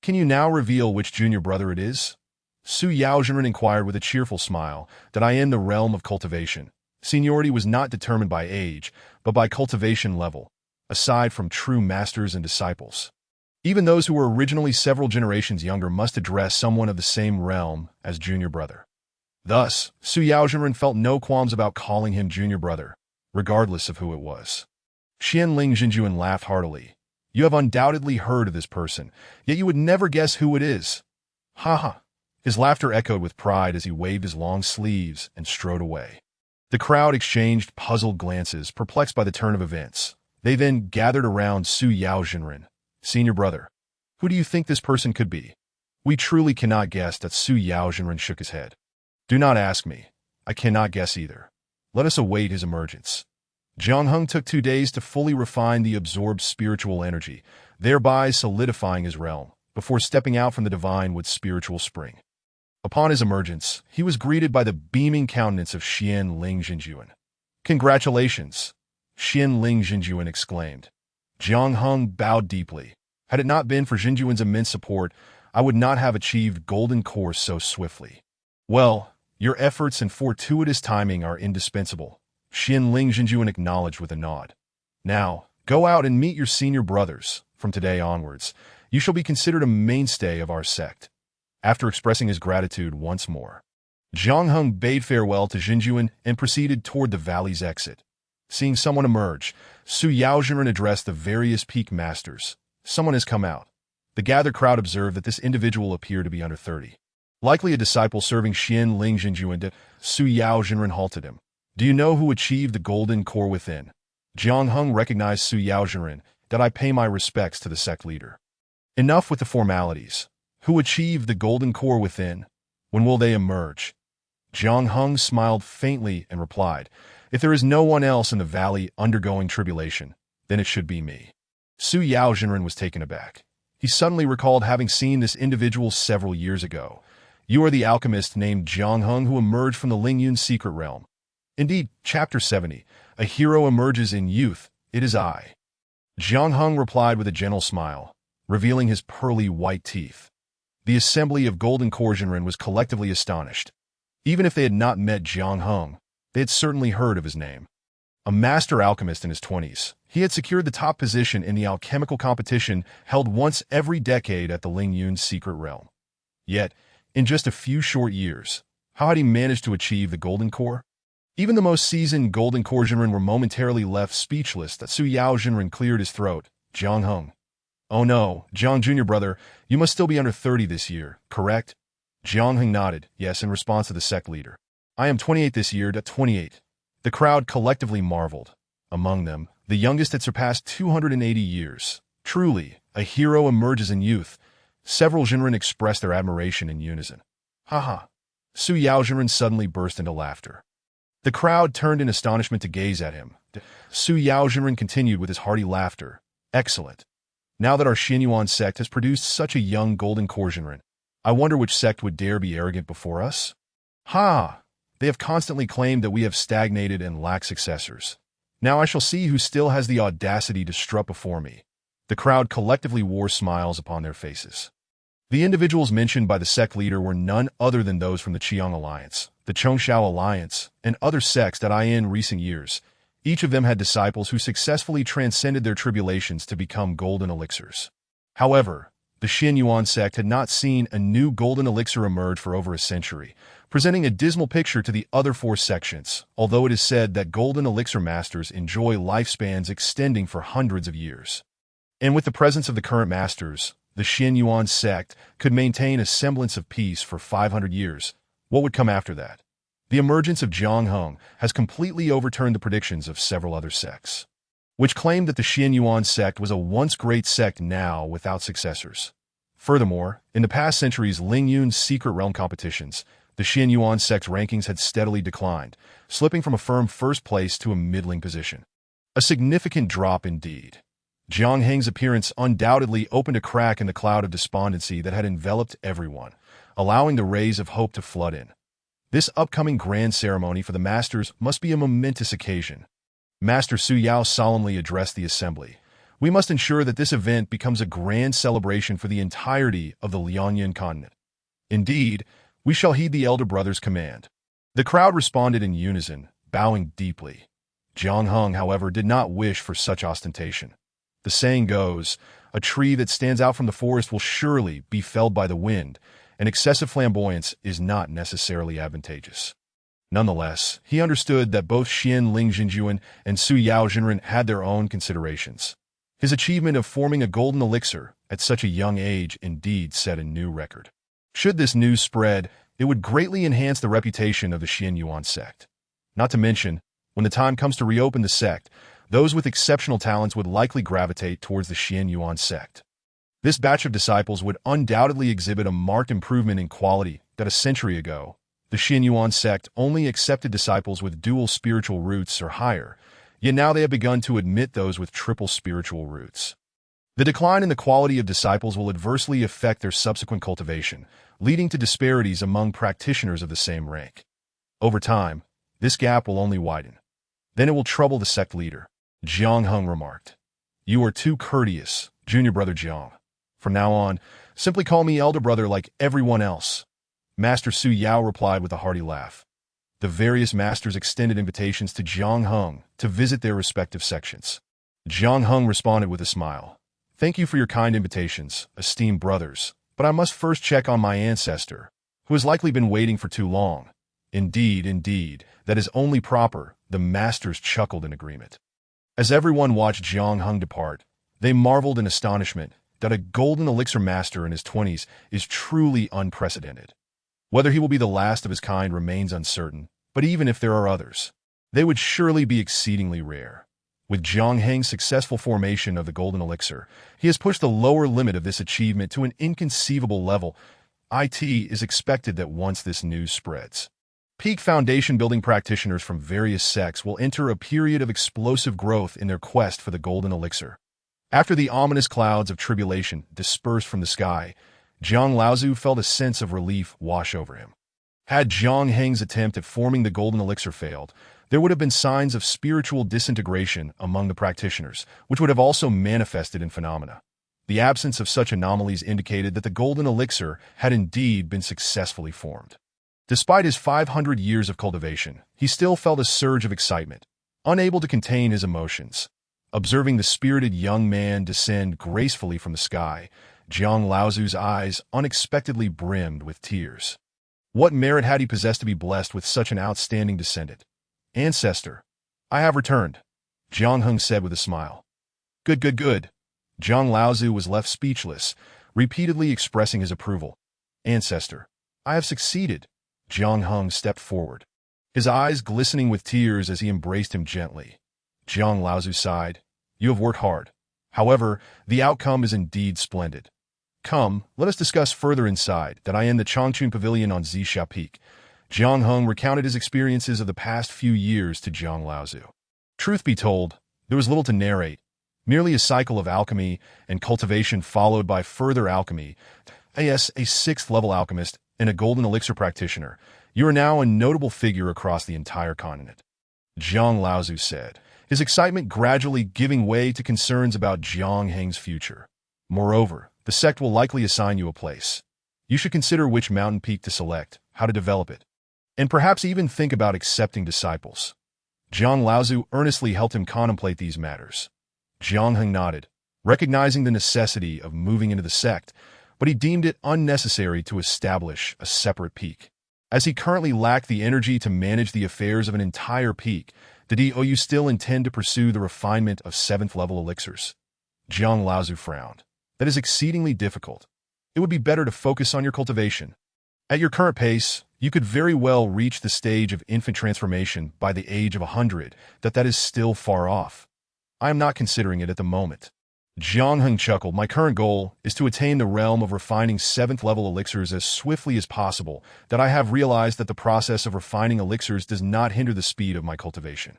Can you now reveal which junior brother it is? Su Yao Jinren inquired with a cheerful smile. That I in the realm of cultivation, seniority was not determined by age, but by cultivation level, aside from true masters and disciples. Even those who were originally several generations younger must address someone of the same realm as junior brother. Thus, Su Yao Jinren felt no qualms about calling him junior brother, regardless of who it was. Xian Ling Jinjuan laughed heartily. You have undoubtedly heard of this person, yet you would never guess who it is. Ha ha. His laughter echoed with pride as he waved his long sleeves and strode away. The crowd exchanged puzzled glances, perplexed by the turn of events. They then gathered around Su Yao Jinren. Senior brother, who do you think this person could be? We truly cannot guess. That Su Yao Jinren shook his head. Do not ask me. I cannot guess either. Let us await his emergence. Jiang Heng took 2 days to fully refine the absorbed spiritual energy, thereby solidifying his realm, before stepping out from the divine wood spiritual spring. Upon his emergence, he was greeted by the beaming countenance of Xian Ling Jinjuan. Congratulations! Xian Ling Jinjuan exclaimed. Jiang Heng bowed deeply. Had it not been for Jinjuan's immense support, I would not have achieved golden core so swiftly. Well, your efforts and fortuitous timing are indispensable, Xian Ling Jinjuan acknowledged with a nod. Now, go out and meet your senior brothers. From today onwards, you shall be considered a mainstay of our sect. After expressing his gratitude once more, Jiang Heng bade farewell to Jinjuan and proceeded toward the valley's exit. Seeing someone emerge, Su Yao Jinren addressed the various peak masters. Someone has come out. The gathered crowd observed that this individual appeared to be under 30. Likely a disciple serving Xian Ling Jinjuan. Su Yao Jinren halted him. Do you know who achieved the golden core within? Jiang Heng recognized Su Yao Jinren. That I pay my respects to the sect leader. Enough with the formalities. Who achieved the golden core within? When will they emerge? Jiang Hung smiled faintly and replied, "If there is no one else in the valley undergoing tribulation, then it should be me." Su Yao Jinren was taken aback. He suddenly recalled having seen this individual several years ago. "You are the alchemist named Jiang Hung who emerged from the Lingyun secret realm." Indeed, Chapter 70, A Hero Emerges in Youth. It is I. Jiang Hung replied with a gentle smile, revealing his pearly white teeth. The assembly of Golden Core Jinren was collectively astonished. Even if they had not met Jiang Hung, they had certainly heard of his name. A master alchemist in his 20s, he had secured the top position in the alchemical competition held once every decade at the Lingyun secret realm. Yet, in just a few short years, how had he managed to achieve the Golden Core? Even the most seasoned Golden Core Jinren were momentarily left speechless. That Su Yao Jinren cleared his throat. "Jiang Hung. Oh no, Jiang Jr. brother, you must still be under 30 this year, correct?" Jiang Hung nodded, yes, in response to the sect leader. "I am 28 this year, 28. The crowd collectively marveled. Among them, the youngest had surpassed 280 years. Truly, a hero emerges in youth. Several Jinren expressed their admiration in unison. Haha. Su Yao Jinren suddenly burst into laughter. The crowd turned in astonishment to gaze at him. Su Yao Jinren continued with his hearty laughter. Excellent. Now that our Xianyuan sect has produced such a young Golden Core Jinren, I wonder which sect would dare be arrogant before us? Ha! They have constantly claimed that we have stagnated and lack successors. Now I shall see who still has the audacity to strut before me. The crowd collectively wore smiles upon their faces. The individuals mentioned by the sect leader were none other than those from the Qiang Alliance, the Chongshao Alliance, and other sects that in recent years. Each of them had disciples who successfully transcended their tribulations to become golden elixirs. However, the Xianyuan sect had not seen a new golden elixir emerge for over a century, presenting a dismal picture to the other four sections, although it is said that golden elixir masters enjoy lifespans extending for hundreds of years. And with the presence of the current masters, the Xianyuan sect could maintain a semblance of peace for 500 years. What would come after that? The emergence of Jiang Hung has completely overturned the predictions of several other sects, which claimed that the Xianyuan sect was a once great sect now without successors. Furthermore, in the past centuries' Lingyun's secret realm competitions, the Xianyuan sect's rankings had steadily declined, slipping from a firm first place to a middling position. A significant drop indeed. Jiang Heng's appearance undoubtedly opened a crack in the cloud of despondency that had enveloped everyone, allowing the rays of hope to flood in. This upcoming grand ceremony for the masters must be a momentous occasion. Master Su Yao solemnly addressed the assembly. We must ensure that this event becomes a grand celebration for the entirety of the Liaoyan continent. Indeed, we shall heed the elder brother's command. The crowd responded in unison, bowing deeply. Jiang Hung, however, did not wish for such ostentation. The saying goes, a tree that stands out from the forest will surely be felled by the wind, and excessive flamboyance is not necessarily advantageous. Nonetheless, he understood that both Xian Ling Jinjuan and Su Yao Jinren had their own considerations. His achievement of forming a golden elixir at such a young age indeed set a new record. Should this news spread, it would greatly enhance the reputation of the Xianyuan sect. Not to mention, when the time comes to reopen the sect, those with exceptional talents would likely gravitate towards the Xianyuan sect. This batch of disciples would undoubtedly exhibit a marked improvement in quality that a century ago, the Xianyuan sect only accepted disciples with dual spiritual roots or higher, yet now they have begun to admit those with triple spiritual roots. The decline in the quality of disciples will adversely affect their subsequent cultivation, leading to disparities among practitioners of the same rank. Over time, this gap will only widen. Then it will trouble the sect leader. Jiang Hung remarked. You are too courteous, junior brother Jiang. From now on, simply call me elder brother like everyone else. Master Su Yao replied with a hearty laugh. The various masters extended invitations to Jiang Hung to visit their respective sections. Jiang Hung responded with a smile. Thank you for your kind invitations, esteemed brothers, but I must first check on my ancestor, who has likely been waiting for too long. Indeed, that is only proper, the masters chuckled in agreement. As everyone watched Jiang Hung depart, they marveled in astonishment that a golden elixir master in his 20s is truly unprecedented. Whether he will be the last of his kind remains uncertain, but even if there are others, they would surely be exceedingly rare. With Jiang Heng's successful formation of the golden elixir, he has pushed the lower limit of this achievement to an inconceivable level. It is expected that once this news spreads, Peak foundation building practitioners from various sects will enter a period of explosive growth in their quest for the golden elixir. After the ominous clouds of tribulation dispersed from the sky, Jiang Laozu felt a sense of relief wash over him. Had Zhang Heng's attempt at forming the golden elixir failed, there would have been signs of spiritual disintegration among the practitioners, which would have also manifested in phenomena. The absence of such anomalies indicated that the golden elixir had indeed been successfully formed. Despite his 500 years of cultivation, he still felt a surge of excitement, unable to contain his emotions. Observing the spirited young man descend gracefully from the sky, Jiang Laozu's eyes unexpectedly brimmed with tears. What merit had he possessed to be blessed with such an outstanding descendant? Ancestor, I have returned, Jiang Heng said with a smile. Good, good, good. Jiang Laozu was left speechless, repeatedly expressing his approval. Ancestor, I have succeeded. Jiang Heng stepped forward, his eyes glistening with tears as he embraced him gently. Jiang Laozu sighed. You have worked hard. However, the outcome is indeed splendid. Come, let us discuss further inside that I am the Changchun Pavilion on Zixia Peak. Jiang Heng recounted his experiences of the past few years to Jiang Laozu. Truth be told, there was little to narrate, merely a cycle of alchemy and cultivation followed by further alchemy. As a sixth-level alchemist and a golden elixir practitioner, you are now a notable figure across the entire continent. Jiang Laozu said, his excitement gradually giving way to concerns about Jiang Heng's future. Moreover, the sect will likely assign you a place. You should consider which mountain peak to select, how to develop it, and perhaps even think about accepting disciples. Jiang Laozu earnestly helped him contemplate these matters. Jiang Heng nodded, recognizing the necessity of moving into the sect, but he deemed it unnecessary to establish a separate peak. As he currently lacked the energy to manage the affairs of an entire peak, did you still intend to pursue the refinement of 7th-level elixirs? Jiang Laozu frowned. That is exceedingly difficult. It would be better to focus on your cultivation. At your current pace, you could very well reach the stage of infant transformation by the age of 100, that is still far off. I am not considering it at the moment. Jiang Heng chuckled. My current goal is to attain the realm of refining 7th-level elixirs as swiftly as possible, that I have realized that the process of refining elixirs does not hinder the speed of my cultivation.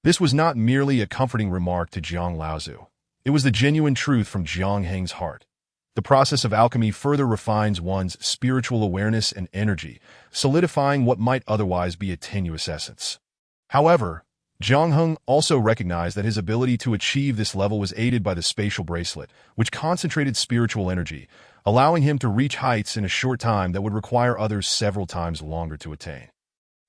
This was not merely a comforting remark to Jiang Laozu. It was the genuine truth from Jiang Heng's heart. The process of alchemy further refines one's spiritual awareness and energy, solidifying what might otherwise be a tenuous essence. However, Jiang Heng also recognized that his ability to achieve this level was aided by the spatial bracelet, which concentrated spiritual energy, allowing him to reach heights in a short time that would require others several times longer to attain.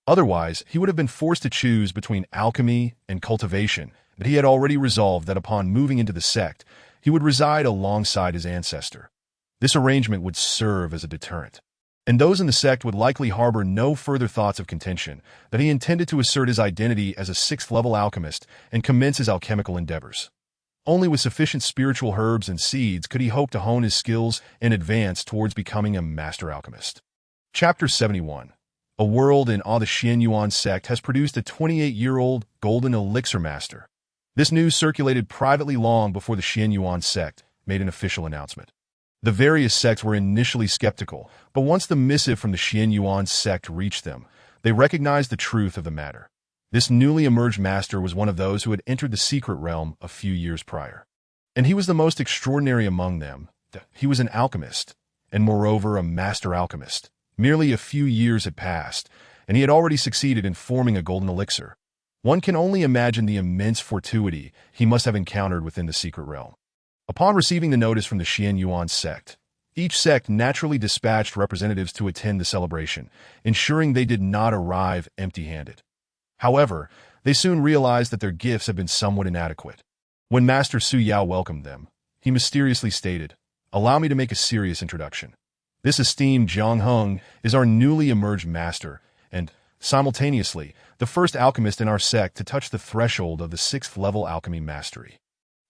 Otherwise, he would have been forced to choose between alchemy and cultivation, but he had already resolved that upon moving into the sect, he would reside alongside his ancestor. This arrangement would serve as a deterrent, and those in the sect would likely harbor no further thoughts of contention, that he intended to assert his identity as a 6th-level alchemist and commence his alchemical endeavors. Only with sufficient spiritual herbs and seeds could he hope to hone his skills and advance towards becoming a master alchemist. Chapter 71. A World in Awe. The Xianyuan sect has produced a 28-year-old golden elixir master. This news circulated privately long before the Xianyuan sect made an official announcement. The various sects were initially skeptical, but once the missive from the Xianyuan sect reached them, they recognized the truth of the matter. This newly emerged master was one of those who had entered the secret realm a few years prior. And he was the most extraordinary among them. He was an alchemist, and moreover a master alchemist. Merely a few years had passed, and he had already succeeded in forming a golden elixir. One can only imagine the immense fortuity he must have encountered within the secret realm. Upon receiving the notice from the Xianyuan sect, each sect naturally dispatched representatives to attend the celebration, ensuring they did not arrive empty-handed. However, they soon realized that their gifts had been somewhat inadequate. When Master Su Yao welcomed them, he mysteriously stated, "Allow me to make a serious introduction. This esteemed Jiang Heng is our newly emerged master, and, simultaneously, the first alchemist in our sect to touch the threshold of the 6th-level alchemy mastery.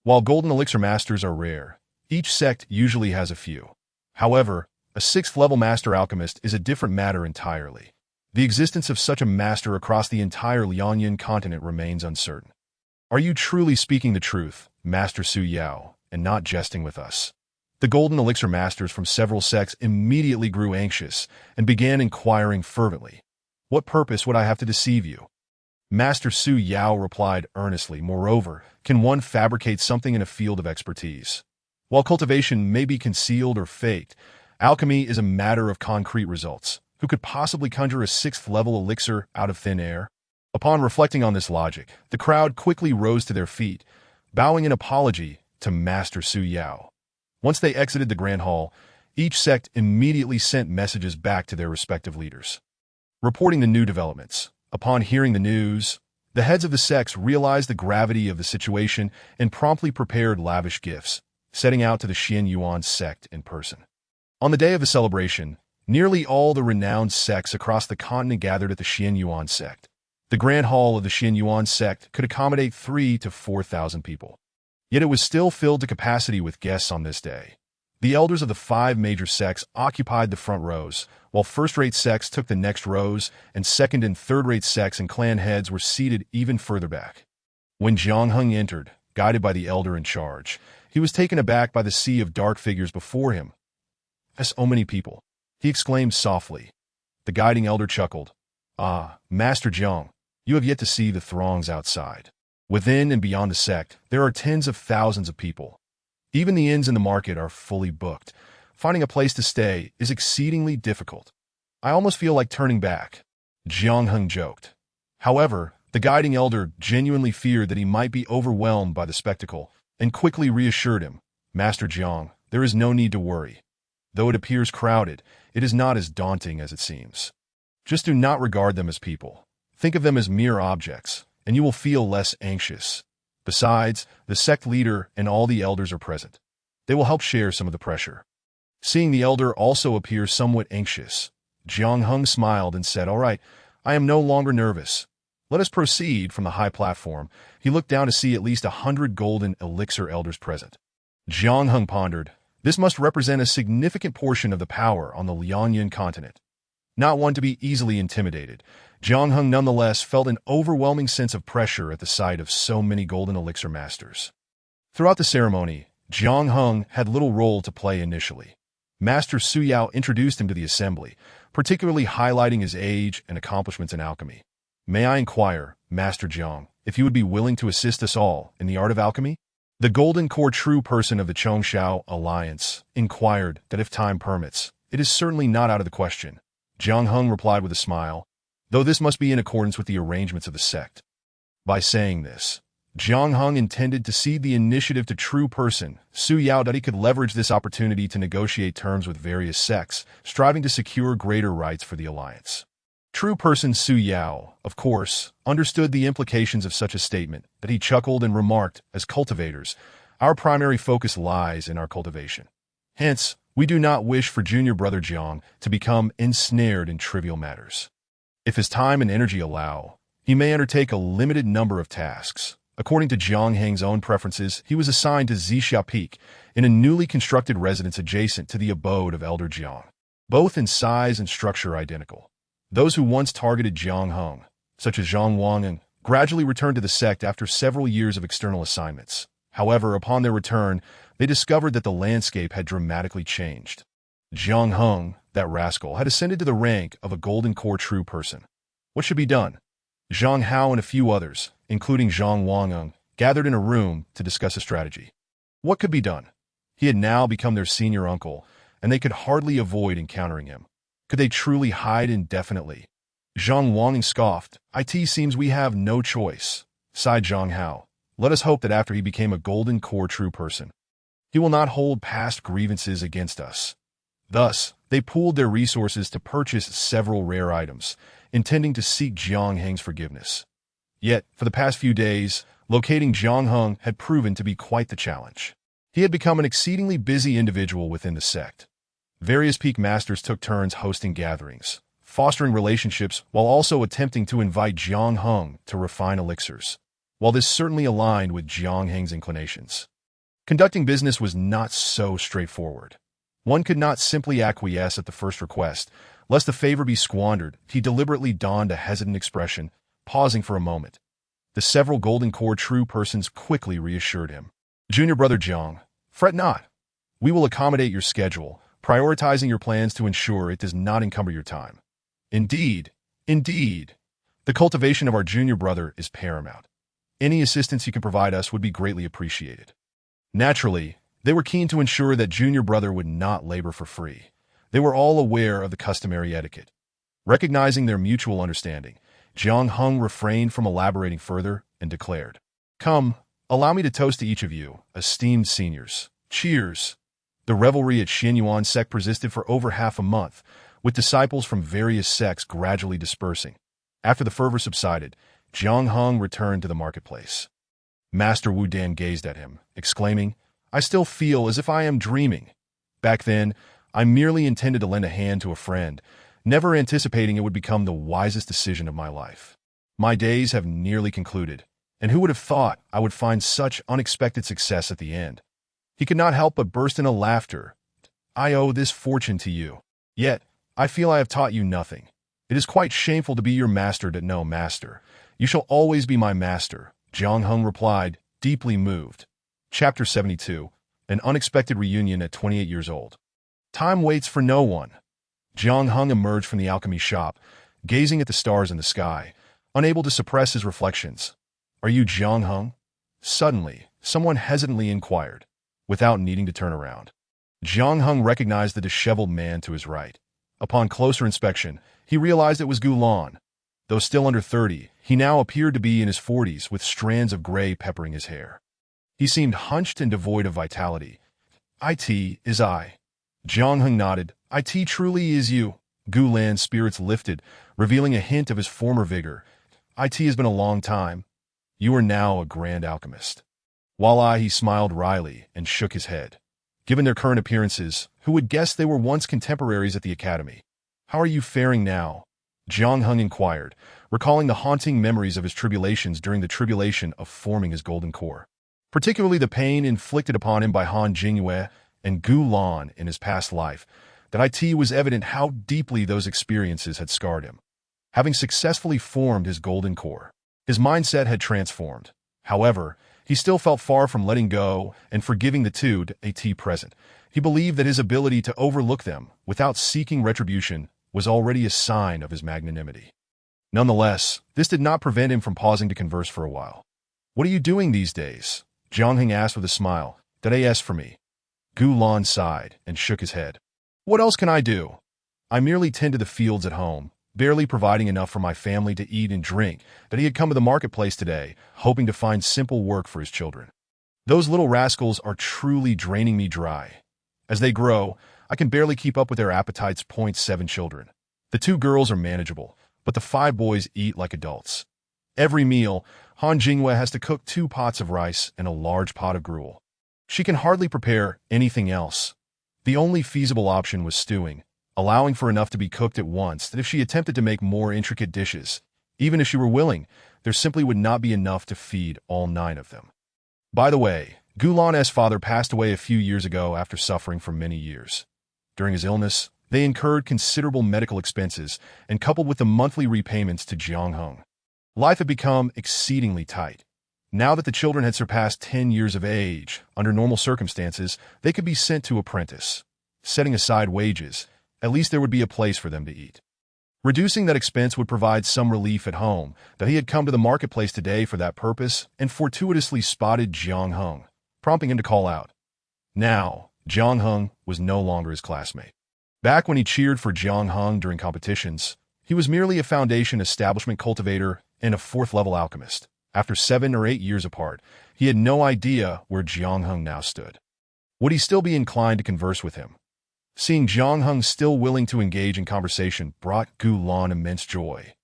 While golden elixir masters are rare, each sect usually has a few. However, a 6th-level master alchemist is a different matter entirely. The existence of such a master across the entire Liaoyan continent remains uncertain. Are you truly speaking the truth, Master Su Yao, and not jesting with us?" The golden elixir masters from several sects immediately grew anxious and began inquiring fervently. What purpose would I have to deceive you? Master Su Yao replied earnestly. Moreover, can one fabricate something in a field of expertise? While cultivation may be concealed or faked, alchemy is a matter of concrete results. Who could possibly conjure a sixth-level elixir out of thin air? Upon reflecting on this logic, the crowd quickly rose to their feet, bowing in apology to Master Su Yao. Once they exited the Grand Hall, each sect immediately sent messages back to their respective leaders, reporting the new developments. Upon hearing the news, the heads of the sects realized the gravity of the situation and promptly prepared lavish gifts, setting out to the Xian Yuan sect in person. On the day of the celebration, nearly all the renowned sects across the continent gathered at the Xian Yuan sect. The Grand Hall of the Xian Yuan sect could accommodate 3,000 to 4,000 people. Yet it was still filled to capacity with guests on this day. The elders of the 5 major sects occupied the front rows, while first-rate sects took the next rows, and second- and third-rate sects and clan heads were seated even further back. When Jiang Heng entered, guided by the elder in charge, he was taken aback by the sea of dark figures before him. So many people, he exclaimed softly. The guiding elder chuckled. Ah, Master Jiang, you have yet to see the throngs outside. Within and beyond the sect, there are tens of thousands of people. Even the inns in the market are fully booked. Finding a place to stay is exceedingly difficult. I almost feel like turning back, Jiang Heng joked. However, the guiding elder genuinely feared that he might be overwhelmed by the spectacle, and quickly reassured him, Master Jiang, there is no need to worry. Though it appears crowded, it is not as daunting as it seems. Just do not regard them as people. Think of them as mere objects, and you will feel less anxious. Besides, the sect leader and all the elders are present. They will help share some of the pressure. Seeing the elder also appear somewhat anxious, Jiang Heng smiled and said, All right, I am no longer nervous. Let us proceed. From the high platform, he looked down to see at least 100 golden elixir elders present. Jiang Heng pondered, this must represent a significant portion of the power on the Liangyan continent. Not one to be easily intimidated, Jiang Heng nonetheless felt an overwhelming sense of pressure at the sight of so many golden elixir masters. Throughout the ceremony, Jiang Heng had little role to play initially. Master Su Yao introduced him to the assembly, particularly highlighting his age and accomplishments in alchemy. May I inquire, Master Jiang, if you would be willing to assist us all in the art of alchemy? The Golden Core True Person of the Chongshao Alliance inquired that if time permits, it is certainly not out of the question. Jiang Heng replied with a smile, though this must be in accordance with the arrangements of the sect. By saying this, Jiang Heng intended to cede the initiative to True Person Su Yao that he could leverage this opportunity to negotiate terms with various sects, striving to secure greater rights for the alliance. True Person Su Yao, of course, understood the implications of such a statement, but he chuckled and remarked, as cultivators, our primary focus lies in our cultivation. Hence, we do not wish for junior brother Jiang to become ensnared in trivial matters. If his time and energy allow, he may undertake a limited number of tasks. According to Jiang Heng's own preferences, he was assigned to Zixia Peak in a newly constructed residence adjacent to the abode of Elder Jiang, both in size and structure identical. Those who once targeted Jiang Heng, such as Zhang Wangen, gradually returned to the sect after several years of external assignments. However, upon their return, they discovered that the landscape had dramatically changed. Jiang Heng, that rascal, had ascended to the rank of a Golden Core True Person. What should be done? Zhang Hao and a few others, including Zhang Wangen, gathered in a room to discuss a strategy. What could be done? He had now become their senior uncle, and they could hardly avoid encountering him. Could they truly hide indefinitely? Zhang Wangen scoffed. It seems we have no choice, sighed Zhang Hao. Let us hope that after he became a Golden Core True Person, he will not hold past grievances against us. Thus, they pooled their resources to purchase several rare items, intending to seek Jiang Heng's forgiveness. Yet, for the past few days, locating Jiang Heng had proven to be quite the challenge. He had become an exceedingly busy individual within the sect. Various peak masters took turns hosting gatherings, fostering relationships while also attempting to invite Jiang Heng to refine elixirs. While this certainly aligned with Jiang Heng's inclinations, conducting business was not so straightforward. One could not simply acquiesce at the first request, lest the favor be squandered. He deliberately donned a hesitant expression, pausing for a moment. The several Golden Core True Persons quickly reassured him. Junior brother Jiang, fret not. We will accommodate your schedule, prioritizing your plans to ensure it does not encumber your time. Indeed, Indeed, the cultivation of our junior brother is paramount. Any assistance you can provide us would be greatly appreciated. Naturally, they were keen to ensure that junior brother would not labor for free. They were all aware of the customary etiquette. Recognizing their mutual understanding, Jiang Hung refrained from elaborating further and declared, "Come, allow me to toast to each of you, esteemed seniors. Cheers!" The revelry at Xianyuan sect persisted for over half a month, with disciples from various sects gradually dispersing. After the fervor subsided, Jiang Hung returned to the marketplace. Master Wu Dan gazed at him, exclaiming, "I still feel as if I am dreaming. Back then, I merely intended to lend a hand to a friend, never anticipating it would become the wisest decision of my life. My days have nearly concluded, and who would have thought I would find such unexpected success at the end?" He could not help but burst into laughter. "I owe this fortune to you. Yet, I feel I have taught you nothing. It is quite shameful to be your master to no master. You shall always be my master," Jiang Hung replied, deeply moved. Chapter 72, An Unexpected Reunion at 28 years old. Time waits for no one. Jiang Hung emerged from the alchemy shop, gazing at the stars in the sky, unable to suppress his reflections. "Are you Jiang Hung?" Suddenly, someone hesitantly inquired, without needing to turn around. Jiang Hung recognized the disheveled man to his right. Upon closer inspection, he realized it was Gulan. Though still under 30, he now appeared to be in his 40s with strands of gray peppering his hair. He seemed hunched and devoid of vitality. "It is I." Jiang Hung nodded. "It truly is you." Gulan's spirits lifted, revealing a hint of his former vigor. "It has been a long time. You are now a grand alchemist." While he smiled wryly and shook his head. Given their current appearances, who would guess they were once contemporaries at the academy? "How are you faring now?" Jiang Hung inquired, recalling the haunting memories of his tribulations during the tribulation of forming his golden core. Particularly the pain inflicted upon him by Han Jingyue and Gulan in his past life, that it was evident how deeply those experiences had scarred him. Having successfully formed his golden core, his mindset had transformed. However, he still felt far from letting go and forgiving the two to at present. He believed that his ability to overlook them without seeking retribution was already a sign of his magnanimity. Nonetheless, this did not prevent him from pausing to converse for a while. "What are you doing these days?" Jiang Hung asked with a smile. "That as for me." Gulan sighed and shook his head. "What else can I do? I merely tend to the fields at home, barely providing enough for my family to eat and drink." That he had come to the marketplace today, hoping to find simple work for his children. "Those little rascals are truly draining me dry. As they grow, I can barely keep up with their appetites. 7 children. The 2 girls are manageable, but the 5 boys eat like adults. Every meal, Han Jingyue has to cook 2 pots of rice and a large pot of gruel. She can hardly prepare anything else. The only feasible option was stewing, allowing for enough to be cooked at once that if she attempted to make more intricate dishes, even if she were willing, there simply would not be enough to feed all 9 of them. By the way, Gulan's father passed away a few years ago after suffering for many years. During his illness, they incurred considerable medical expenses, and coupled with the monthly repayments to Jiang Hung, life had become exceedingly tight. Now that the children had surpassed 10 years of age, under normal circumstances, they could be sent to apprentice. Setting aside wages, at least there would be a place for them to eat. Reducing that expense would provide some relief at home. That he had come to the marketplace today for that purpose and fortuitously spotted Jiang Hung, prompting him to call out. Now, Jiang Hung was no longer his classmate. Back when he cheered for Jiang Hung during competitions, he was merely a foundation establishment cultivator and a 4th-level alchemist. After 7 or 8 years apart, he had no idea where Jiang Hung now stood. Would he still be inclined to converse with him? Seeing Jiang Hung still willing to engage in conversation brought Gulan immense joy.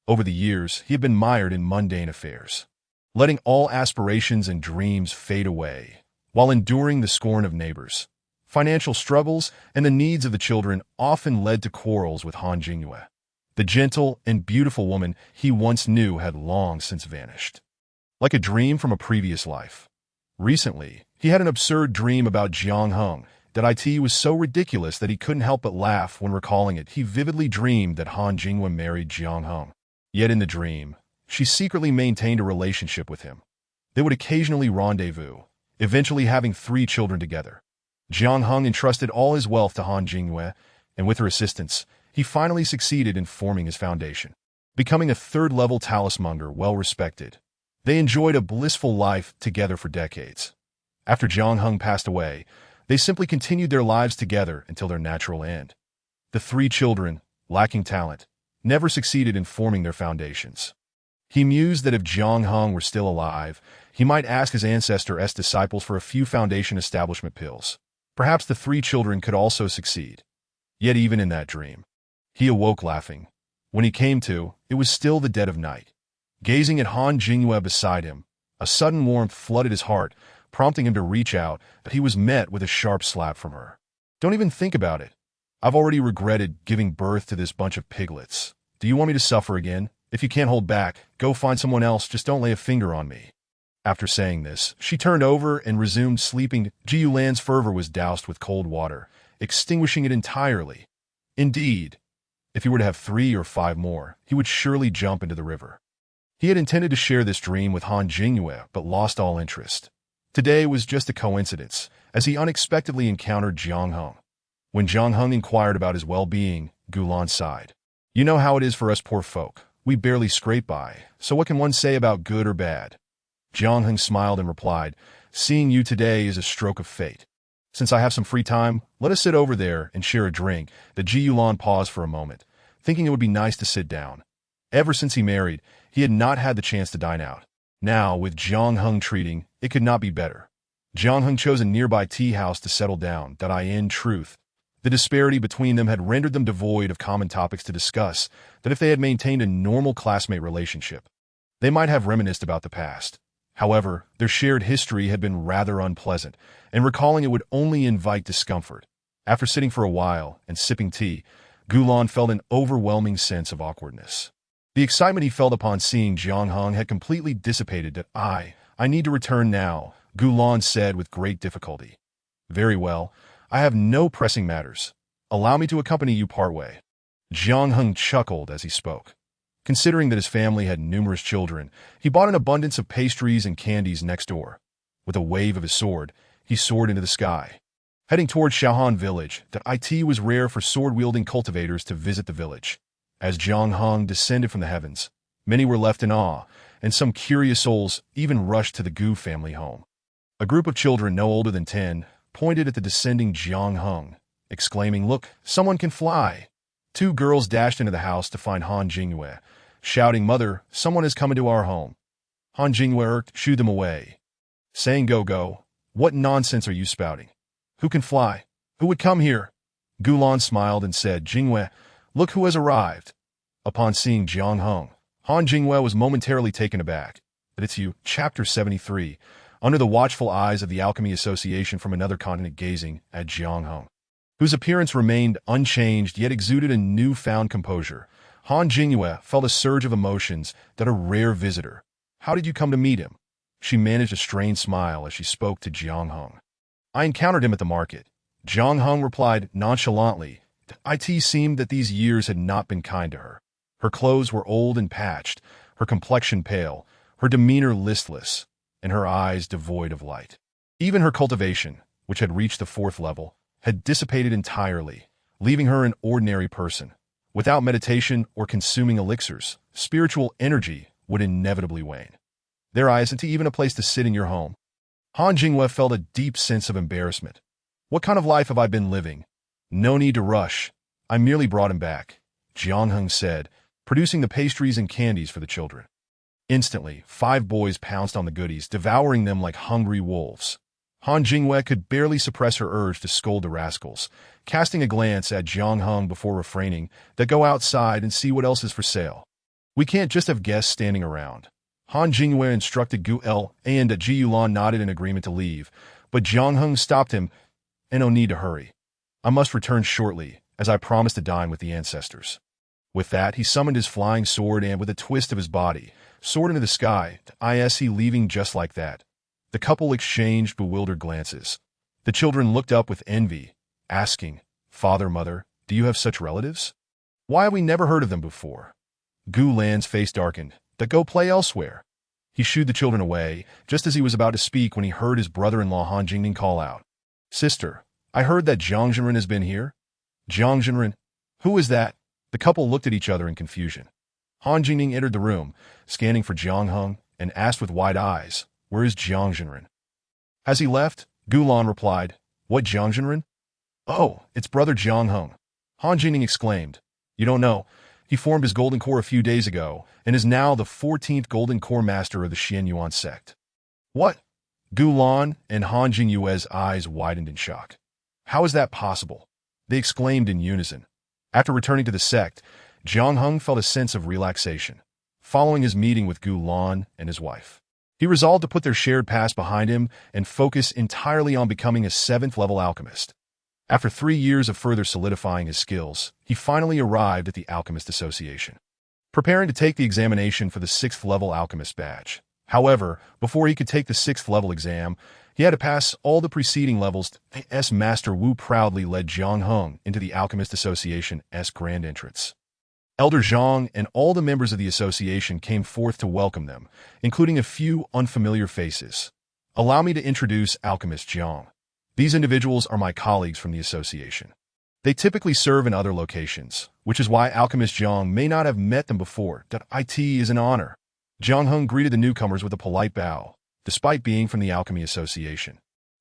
Over the years, he had been mired in mundane affairs, letting all aspirations and dreams fade away, while enduring the scorn of neighbors. Financial struggles and the needs of the children often led to quarrels with Han Jingyue. The gentle and beautiful woman he once knew had long since vanished. Like a dream from a previous life. Recently, he had an absurd dream about Jiang Hung. That it was so ridiculous that he couldn't help but laugh when recalling it. He vividly dreamed that Han Jingyue married Jiang Hung. Yet in the dream, she secretly maintained a relationship with him. They would occasionally rendezvous, eventually having 3 children together. Jiang Hung entrusted all his wealth to Han Jingyue, and with her assistance, he finally succeeded in forming his foundation. becoming a third-level talismonger well-respected. They enjoyed a blissful life together for decades. After Jiang Heng passed away, they simply continued their lives together until their natural end. The three children, lacking talent, never succeeded in forming their foundations. He mused that if Jiang Heng were still alive, he might ask his ancestor's disciples for a few foundation establishment pills. Perhaps the three children could also succeed. Yet even in that dream, he awoke laughing. When he came to, it was still the dead of night. Gazing at Han Jingyue beside him, a sudden warmth flooded his heart, prompting him to reach out, but he was met with a sharp slap from her. Don't even think about it. I've already regretted giving birth to this bunch of piglets. Do you want me to suffer again? If you can't hold back, go find someone else, just don't lay a finger on me. After saying this, she turned over and resumed sleeping. Ji Yulan's fervor was doused with cold water, extinguishing it entirely. Indeed, if he were to have 3 or 5 more, he would surely jump into the river. He had intended to share this dream with Han Jingyue, but lost all interest. Today was just a coincidence, as he unexpectedly encountered Jiang Heng. When Jiang Heng inquired about his well-being, Gulan sighed. You know how it is for us poor folk. We barely scrape by, so what can one say about good or bad? Jiang Heng smiled and replied, seeing you today is a stroke of fate. Since I have some free time, let us sit over there and share a drink. The Ji Yulan paused for a moment, thinking it would be nice to sit down. Ever since he married, he had not had the chance to dine out. Now, with Jiang Heng treating, it could not be better. Jiang Heng chose a nearby tea house to settle down. In truth, the disparity between them had rendered them devoid of common topics to discuss, that if they had maintained a normal classmate relationship, they might have reminisced about the past. However, their shared history had been rather unpleasant, and recalling it would only invite discomfort. After sitting for a while and sipping tea, Gulan felt an overwhelming sense of awkwardness. The excitement he felt upon seeing Jiang Heng had completely dissipated. I need to return now, Gulan said with great difficulty. Very well, I have no pressing matters. Allow me to accompany you partway. Jiang Heng chuckled as he spoke. Considering that his family had numerous children, he bought an abundance of pastries and candies next door. With a wave of his sword, he soared into the sky. Heading toward Shaohan village, it was rare for sword-wielding cultivators to visit the village. As Jiang Heng descended from the heavens, many were left in awe, and some curious souls even rushed to the Gu family home. A group of children no older than 10 pointed at the descending Jiang Heng, exclaiming, "Look, someone can fly!" 2 girls dashed into the house to find Han Jingyue, shouting, "Mother, someone has come into our home." Han Jingyue shooed them away, saying, Go, what nonsense are you spouting? Who can fly? Who would come here?" Gulan smiled and said, "Jingyue, look who has arrived." Upon seeing Jiang Heng, Han Jingyue was momentarily taken aback. It's you, Chapter 73, under the watchful eyes of the Alchemy Association from another continent gazing at Jiang Heng, whose appearance remained unchanged yet exuded a newfound composure. Han Jingyue felt a surge of emotions that a rare visitor. How did you come to meet him? She managed a strained smile as she spoke to Jiang Heng. I encountered him at the market. Jiang Heng replied nonchalantly. It seemed that these years had not been kind to her. Her clothes were old and patched, her complexion pale, her demeanor listless, and her eyes devoid of light. Even her cultivation, which had reached the 4th level, had dissipated entirely, leaving her an ordinary person. Without meditation or consuming elixirs, spiritual energy would inevitably wane. There isn't even a place to sit in your home. Han Jingyue felt a deep sense of embarrassment. What kind of life have I been living? No need to rush. I merely brought him back, Jiang Heng said, producing the pastries and candies for the children. Instantly, 5 boys pounced on the goodies, devouring them like hungry wolves. Han Jingyue could barely suppress her urge to scold the rascals, casting a glance at Jiang Heng before refraining, Go outside and see what else is for sale. We can't just have guests standing around. Han Jingyue instructed Gu El, and Ji Yulan nodded in agreement to leave, but Jiang Heng stopped him. No need to hurry. I must return shortly, as I promised to dine with the ancestors. With that, he summoned his flying sword and, with a twist of his body, soared into the sky, leaving just like that. The couple exchanged bewildered glances. The children looked up with envy, asking, Father, Mother, do you have such relatives? Why have we never heard of them before? Gu Lan's face darkened. Go play elsewhere. He shooed the children away, just as he was about to speak when he heard his brother-in-law Han Jingning call out. Sister, I heard that Jiang Zhenren has been here. Jiang Zhenren? Who is that? The couple looked at each other in confusion. Han Jingning entered the room, scanning for Jiang Heng, and asked with wide eyes, "Where is Jiang Zhenren?" As he left, Gulan replied, "What Jiang Zhenren?" "Oh, it's brother Jiang Heng," Han Jingning exclaimed. "You don't know. He formed his Golden Core a few days ago and is now the 14th Golden Core Master of the Xian Yuan sect." "What?" Gulan and Han Jingyue's eyes widened in shock. "How is that possible?" they exclaimed in unison. After returning to the sect, Jiang Heng felt a sense of relaxation. Following his meeting with Gulan and his wife, he resolved to put their shared past behind him and focus entirely on becoming a 7th-level alchemist. After 3 years of further solidifying his skills, he finally arrived at the Alchemist Association, preparing to take the examination for the 6th-level alchemist badge. However, before he could take the 6th-level exam, he had to pass all the preceding levels. S. Master Wu proudly led Jiang Heng into the Alchemist Association's grand entrance. Elder Zhang and all the members of the association came forth to welcome them, including a few unfamiliar faces. "Allow me to introduce Alchemist Jiang. These individuals are my colleagues from the association. They typically serve in other locations, which is why Alchemist Jiang may not have met them before. It is an honor." Jiang Heng greeted the newcomers with a polite bow, despite being from the Alchemy Association.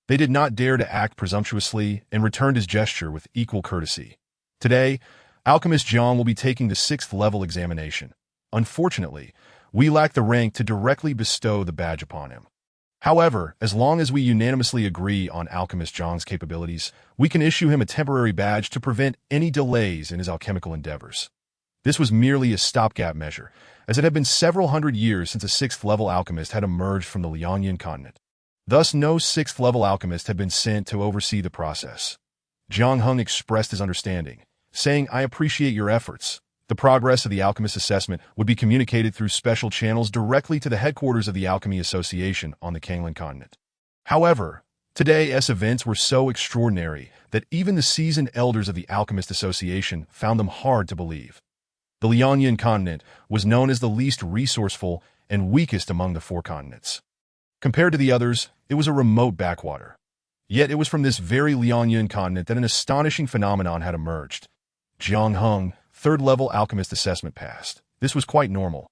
They did not dare to act presumptuously and returned his gesture with equal courtesy. "Today, Alchemist Jiang will be taking the 6th-level examination. Unfortunately, we lack the rank to directly bestow the badge upon him. However, as long as we unanimously agree on Alchemist Jiang's capabilities, we can issue him a temporary badge to prevent any delays in his alchemical endeavors." This was merely a stopgap measure, as it had been several hundred years since a 6th-level alchemist had emerged from the Liangyan continent. Thus, no 6th-level alchemist had been sent to oversee the process. Jiang Heng expressed his understanding, saying, "I appreciate your efforts. The progress of the alchemist assessment would be communicated through special channels directly to the headquarters of the Alchemy Association on the Kanglan continent." However, today's events were so extraordinary that even the seasoned elders of the Alchemist Association found them hard to believe. The Liangyan continent was known as the least resourceful and weakest among the 4 continents. Compared to the others, it was a remote backwater. Yet it was from this very Liangyan continent that an astonishing phenomenon had emerged. Jiang Heng, 3rd-level alchemist assessment passed. This was quite normal,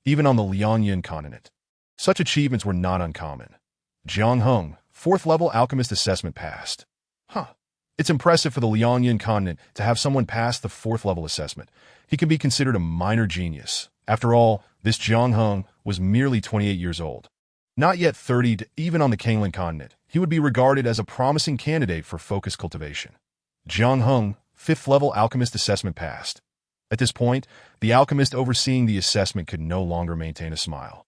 even on the Liangyan continent. Such achievements were not uncommon. Jiang Heng, 4th-level alchemist assessment passed. It's impressive for the Liangyan continent to have someone pass the 4th-level assessment. He can be considered a minor genius. After all, this Jiang Heng was merely 28 years old. Not yet 30, even on the Kanglan continent, he would be regarded as a promising candidate for focus cultivation. Jiang Heng, 5th-level alchemist assessment passed. At this point, the alchemist overseeing the assessment could no longer maintain a smile.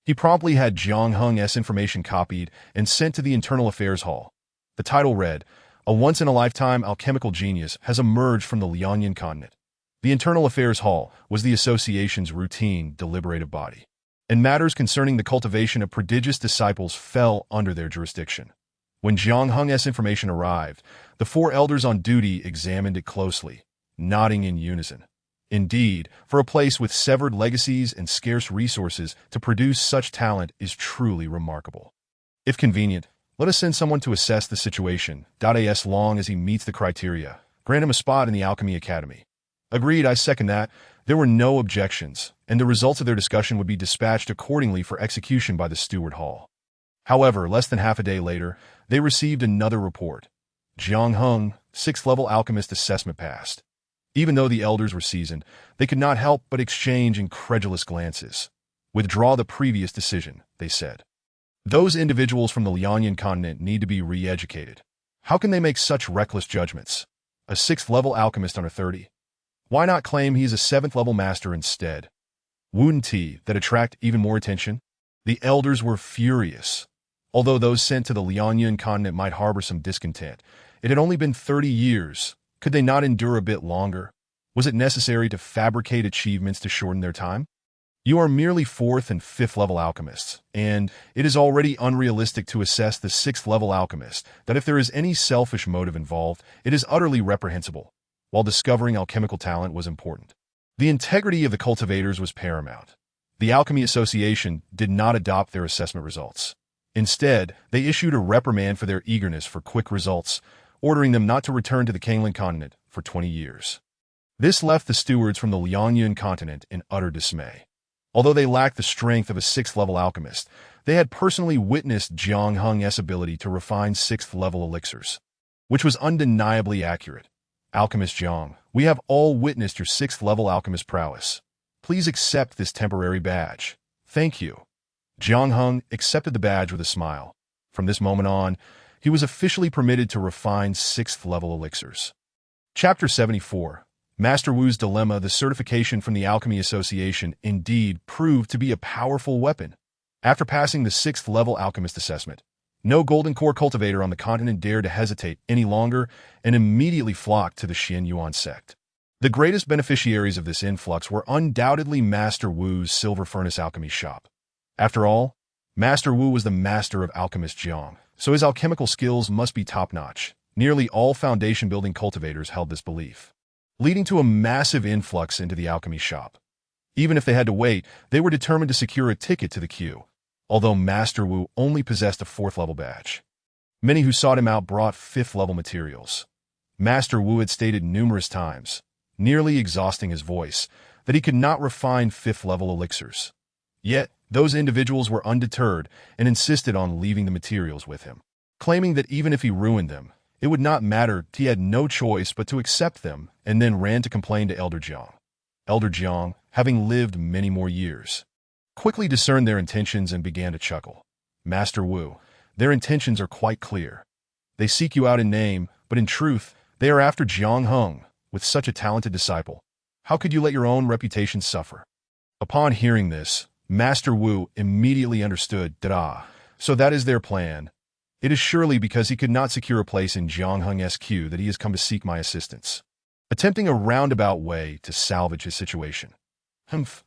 He promptly had Jiang Heng's information copied and sent to the Internal Affairs Hall. The title read, "A once-in-a-lifetime alchemical genius has emerged from the Liangyan continent." The Internal Affairs Hall was the association's routine, deliberative body, and matters concerning the cultivation of prodigious disciples fell under their jurisdiction. When Jiang Heng's information arrived, the 4 elders on duty examined it closely, nodding in unison. Indeed, for a place with severed legacies and scarce resources to produce such talent is truly remarkable. If convenient, let us send someone to assess the situation, as long as he meets the criteria. Grant him a spot in the Alchemy Academy. Agreed, I second that. There were no objections, and the results of their discussion would be dispatched accordingly for execution by the Steward Hall. However, less than half a day later, they received another report. Jiang Heng, 6th-level alchemist assessment passed. Even though the elders were seasoned, they could not help but exchange incredulous glances. "Withdraw the previous decision," they said. "Those individuals from the Liangyan continent need to be re-educated. How can they make such reckless judgments? A 6th-level alchemist under 30? Why not claim he is a 7th-level master instead? Wouldn't that attract even more attention?" The elders were furious. Although those sent to the Liangyan continent might harbor some discontent, it had only been 30 years. Could they not endure a bit longer? Was it necessary to fabricate achievements to shorten their time? You are merely 4th and 5th-level alchemists, and it is already unrealistic to assess the 6th-level alchemist that if there is any selfish motive involved, it is utterly reprehensible. While discovering alchemical talent was important, the integrity of the cultivators was paramount. The Alchemy Association did not adopt their assessment results. Instead, they issued a reprimand for their eagerness for quick results, ordering them not to return to the Kanglan continent for 20 years. This left the stewards from the Liangyun continent in utter dismay. Although they lacked the strength of a 6th-level alchemist, they had personally witnessed Jiang Heng's ability to refine 6th-level elixirs, which was undeniably accurate. Alchemist Jiang, we have all witnessed your 6th-level alchemist prowess. Please accept this temporary badge. Thank you. Jiang Heng accepted the badge with a smile. From this moment on, he was officially permitted to refine 6th-level elixirs. Chapter 74. Master Wu's Dilemma. The certification from the Alchemy Association indeed proved to be a powerful weapon. After passing the 6th-level alchemist assessment, no golden core cultivator on the continent dared to hesitate any longer and immediately flocked to the Xian Yuan sect. The greatest beneficiaries of this influx were undoubtedly Master Wu's Silver Furnace Alchemy shop. After all, Master Wu was the master of Alchemist Jiang, so his alchemical skills must be top-notch. Nearly all foundation-building cultivators held this belief, leading to a massive influx into the alchemy shop. Even if they had to wait, they were determined to secure a ticket to the queue, although Master Wu only possessed a 4th-level badge. Many who sought him out brought 5th-level materials. Master Wu had stated numerous times, nearly exhausting his voice, that he could not refine 5th-level elixirs. Yet, those individuals were undeterred and insisted on leaving the materials with him, claiming that even if he ruined them, it would not matter. He had no choice but to accept them, and then ran to complain to Elder Jiang. Elder Jiang, having lived many more years, quickly discerned their intentions and began to chuckle. Master Wu, their intentions are quite clear. They seek you out in name, but in truth, they are after Jiang Heng. With such a talented disciple, how could you let your own reputation suffer? Upon hearing this, Master Wu immediately understood that so that is their plan. It is surely because he could not secure a place in Jiang Heng's queue that he has come to seek my assistance, attempting a roundabout way to salvage his situation.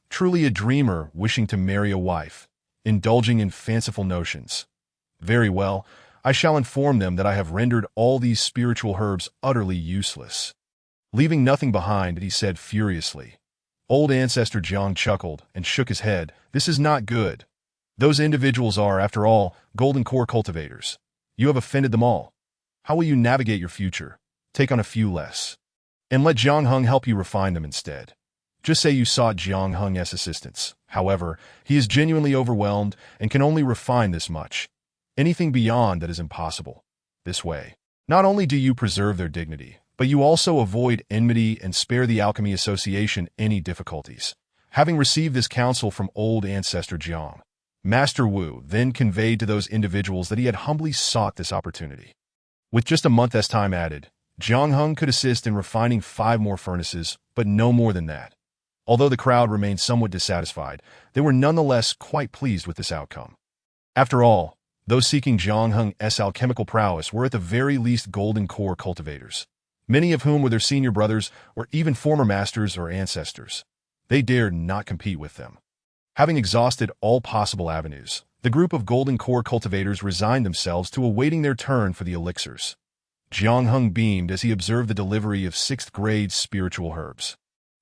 Truly a dreamer wishing to marry a wife, indulging in fanciful notions. Very well, I shall inform them that I have rendered all these spiritual herbs utterly useless. Leaving nothing behind, he said furiously. Old Ancestor Jiang chuckled and shook his head. This is not good. Those individuals are, after all, golden core cultivators. You have offended them all. How will you navigate your future? Take on a few less, and let Jiang Heng help you refine them instead. Just say you sought Jiang Heng's assistance. However, he is genuinely overwhelmed and can only refine this much. Anything beyond that is impossible. This way, not only do you preserve their dignity, but you also avoid enmity and spare the Alchemy Association any difficulties. Having received this counsel from old Ancestor Jiang, Master Wu then conveyed to those individuals that he had humbly sought this opportunity. With just a month's time added, Jiang Heng could assist in refining 5 more furnaces, but no more than that. Although the crowd remained somewhat dissatisfied, they were nonetheless quite pleased with this outcome. After all, those seeking Jiang Heng's alchemical prowess were at the very least golden core cultivators, many of whom were their senior brothers or even former masters or ancestors. They dared not compete with them. Having exhausted all possible avenues, the group of golden core cultivators resigned themselves to awaiting their turn for the elixirs. Jiang Heng beamed as he observed the delivery of 6th-grade spiritual herbs.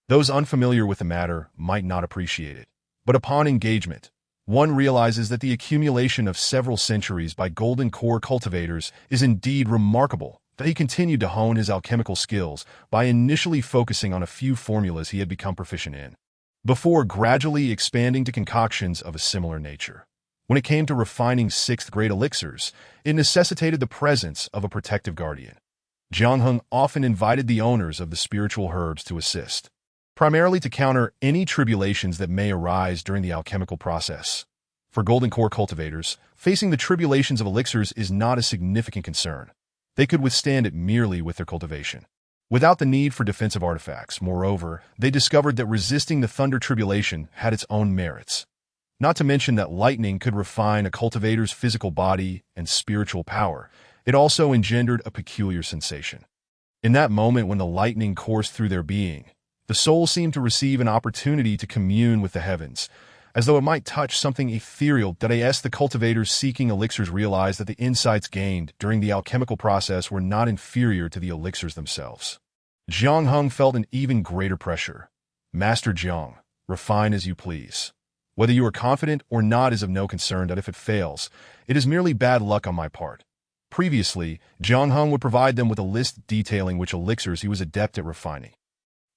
Those unfamiliar with the matter might not appreciate it, but upon engagement, one realizes that the accumulation of several centuries by golden core cultivators is indeed remarkable. That he continued to hone his alchemical skills by initially focusing on a few formulas he had become proficient in, before gradually expanding to concoctions of a similar nature. When it came to refining 6th-grade elixirs, it necessitated the presence of a protective guardian. Jiang Heng often invited the owners of the spiritual herbs to assist, primarily to counter any tribulations that may arise during the alchemical process. For golden core cultivators, facing the tribulations of elixirs is not a significant concern. They could withstand it merely with their cultivation, without the need for defensive artifacts. Moreover, they discovered that resisting the thunder tribulation had its own merits. Not to mention that lightning could refine a cultivator's physical body and spiritual power. It also engendered a peculiar sensation. In that moment when the lightning coursed through their being, the soul seemed to receive an opportunity to commune with the heavens, as though it might touch something ethereal. The cultivators seeking elixirs realized that the insights gained during the alchemical process were not inferior to the elixirs themselves. Jiang Heng felt an even greater pressure. Master Jiang, refine as you please. Whether you are confident or not is of no concern. That if it fails, it is merely bad luck on my part. Previously, Jiang Heng would provide them with a list detailing which elixirs he was adept at refining.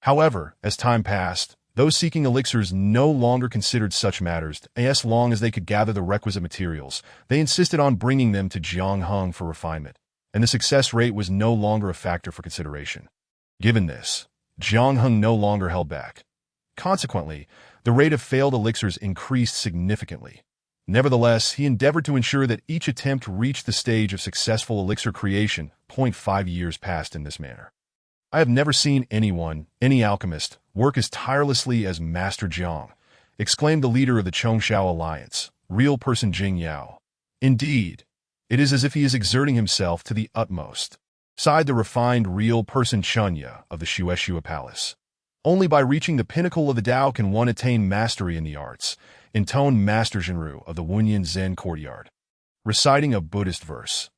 However, as time passed, those seeking elixirs no longer considered such matters as long as they could gather the requisite materials. They insisted on bringing them to Jiang Hung for refinement, and the success rate was no longer a factor for consideration. Given this, Jiang Hung no longer held back. Consequently, the rate of failed elixirs increased significantly. Nevertheless, he endeavored to ensure that each attempt reached the stage of successful elixir creation. 5 years passed in this manner. I have never seen anyone, any alchemist, work as tirelessly as Master Jiang, exclaimed the leader of the Chongshao Alliance, real person Jing Yao. Indeed, it is as if he is exerting himself to the utmost, sighed the refined real person Chunya of the Shueshua Palace. Only by reaching the pinnacle of the Tao can one attain mastery in the arts, intoned Master Zhenru of the Wunyan Zen Courtyard, reciting a Buddhist verse.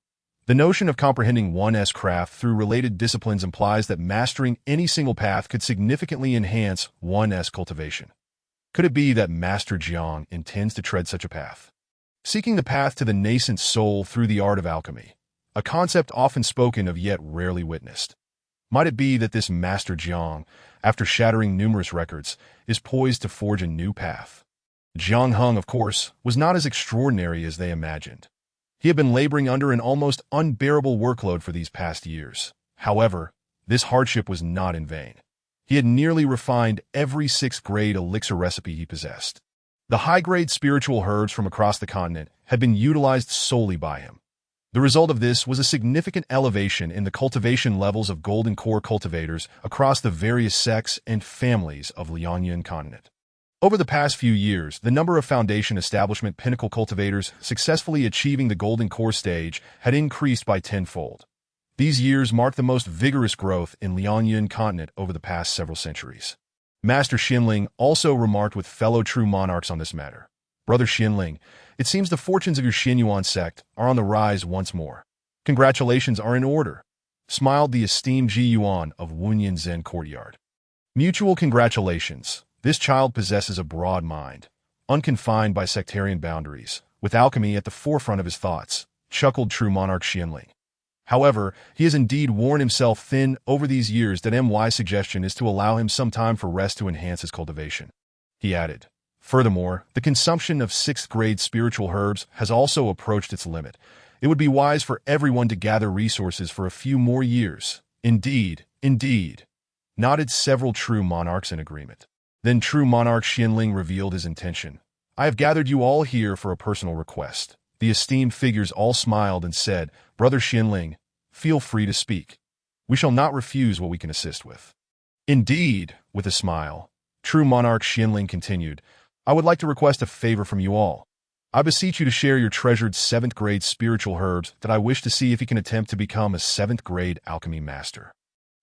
The notion of comprehending one's craft through related disciplines implies that mastering any single path could significantly enhance one's cultivation. Could it be that Master Jiang intends to tread such a path? Seeking the path to the nascent soul through the art of alchemy, a concept often spoken of yet rarely witnessed. Might it be that this Master Jiang, after shattering numerous records, is poised to forge a new path? Jiang Hung, of course, was not as extraordinary as they imagined. He had been laboring under an almost unbearable workload for these past years. However, this hardship was not in vain. He had nearly refined every 6th-grade elixir recipe he possessed. The high-grade spiritual herbs from across the continent had been utilized solely by him. The result of this was a significant elevation in the cultivation levels of golden core cultivators across the various sects and families of Liangyan continent. Over the past few years, the number of Foundation Establishment Pinnacle cultivators successfully achieving the golden core stage had increased by tenfold. These years marked the most vigorous growth in Liangyan continent over the past several centuries. Master Xinling also remarked with fellow true monarchs on this matter. Brother Xinling, it seems the fortunes of your Xinyuan sect are on the rise once more. Congratulations are in order, smiled the esteemed Ji Yuan of Wunyan Zen Courtyard. Mutual congratulations. This child possesses a broad mind, unconfined by sectarian boundaries, with alchemy at the forefront of his thoughts, chuckled true monarch Xianling. However, he has indeed worn himself thin over these years. That my suggestion is to allow him some time for rest to enhance his cultivation. He added. Furthermore, the consumption of 6th-grade spiritual herbs has also approached its limit. It would be wise for everyone to gather resources for a few more years. Indeed, nodded several true monarchs in agreement. Then true monarch Xianling revealed his intention. I have gathered you all here for a personal request. The esteemed figures all smiled and said, Brother Xianling, feel free to speak. We shall not refuse what we can assist with. Indeed, with a smile, true monarch Xianling continued, I would like to request a favor from you all. I beseech you to share your treasured 7th-grade spiritual herbs that I wish to see if you can attempt to become a 7th-grade alchemy master.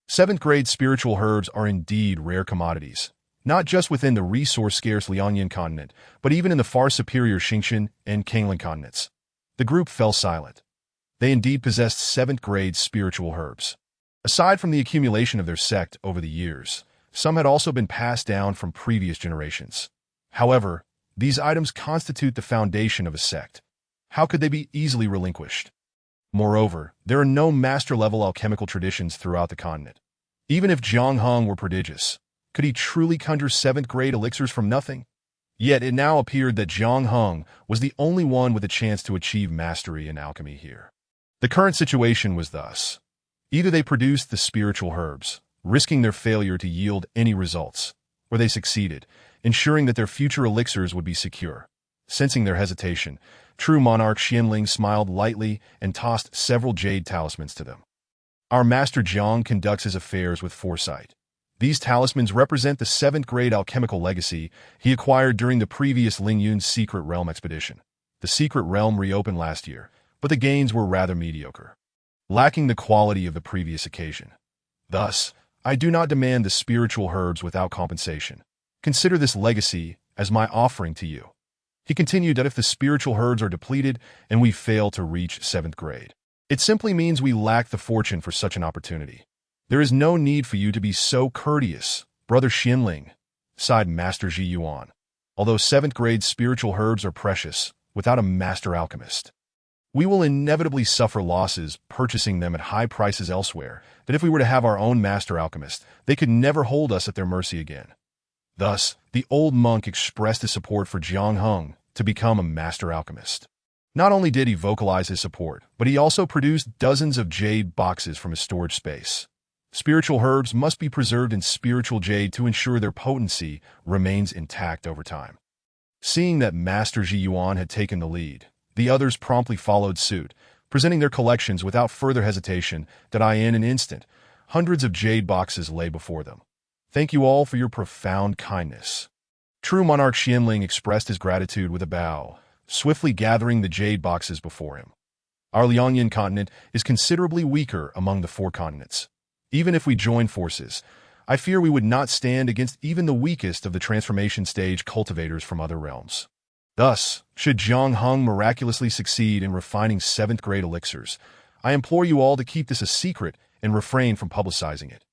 7th-grade spiritual herbs are indeed rare commodities, not just within the resource-scarce Liangyan continent, but even in the far superior Xingqian and Kangling continents. The group fell silent. They indeed possessed 7th-grade spiritual herbs. Aside from the accumulation of their sect over the years, some had also been passed down from previous generations. However, these items constitute the foundation of a sect. How could they be easily relinquished? Moreover, there are no master-level alchemical traditions throughout the continent. Even if Jiang Hung were prodigious, could he truly conjure 7th-grade elixirs from nothing? Yet it now appeared that Jiang Hung was the only one with a chance to achieve mastery in alchemy here. The current situation was thus. Either they produced the spiritual herbs, risking their failure to yield any results, or they succeeded, ensuring that their future elixirs would be secure. Sensing their hesitation, true monarch Xianling smiled lightly and tossed several jade talismans to them. Our Master Jiang conducts his affairs with foresight. These talismans represent the 7th-grade alchemical legacy he acquired during the previous Lingyun's Secret Realm expedition. The Secret Realm reopened last year, but the gains were rather mediocre, lacking the quality of the previous occasion. Thus, I do not demand the spiritual herbs without compensation. Consider this legacy as my offering to you. He continued that if the spiritual herbs are depleted and we fail to reach 7th grade, it simply means we lack the fortune for such an opportunity. There is no need for you to be so courteous, Brother Xianling, sighed Master Ji Yuan. Although 7th grade spiritual herbs are precious, without a master alchemist, We will inevitably suffer losses purchasing them at high prices elsewhere, that if we were to have our own master alchemist, they could never hold us at their mercy again. Thus, the old monk expressed his support for Jiang Heng to become a master alchemist. Not only did he vocalize his support, but he also produced dozens of jade boxes from his storage space. Spiritual herbs must be preserved in spiritual jade to ensure their potency remains intact over time. Seeing that Master Ji Yuan had taken the lead, the others promptly followed suit, presenting their collections without further hesitation that in an instant, hundreds of jade boxes lay before them. Thank you all for your profound kindness. True monarch Xianling expressed his gratitude with a bow, swiftly gathering the jade boxes before him. Our Liangyan continent is considerably weaker among the four continents. Even if we join forces, I fear we would not stand against even the weakest of the transformation stage cultivators from other realms. Thus, should Jiang Heng miraculously succeed in refining 7th grade elixirs, I implore you all to keep this a secret and refrain from publicizing it.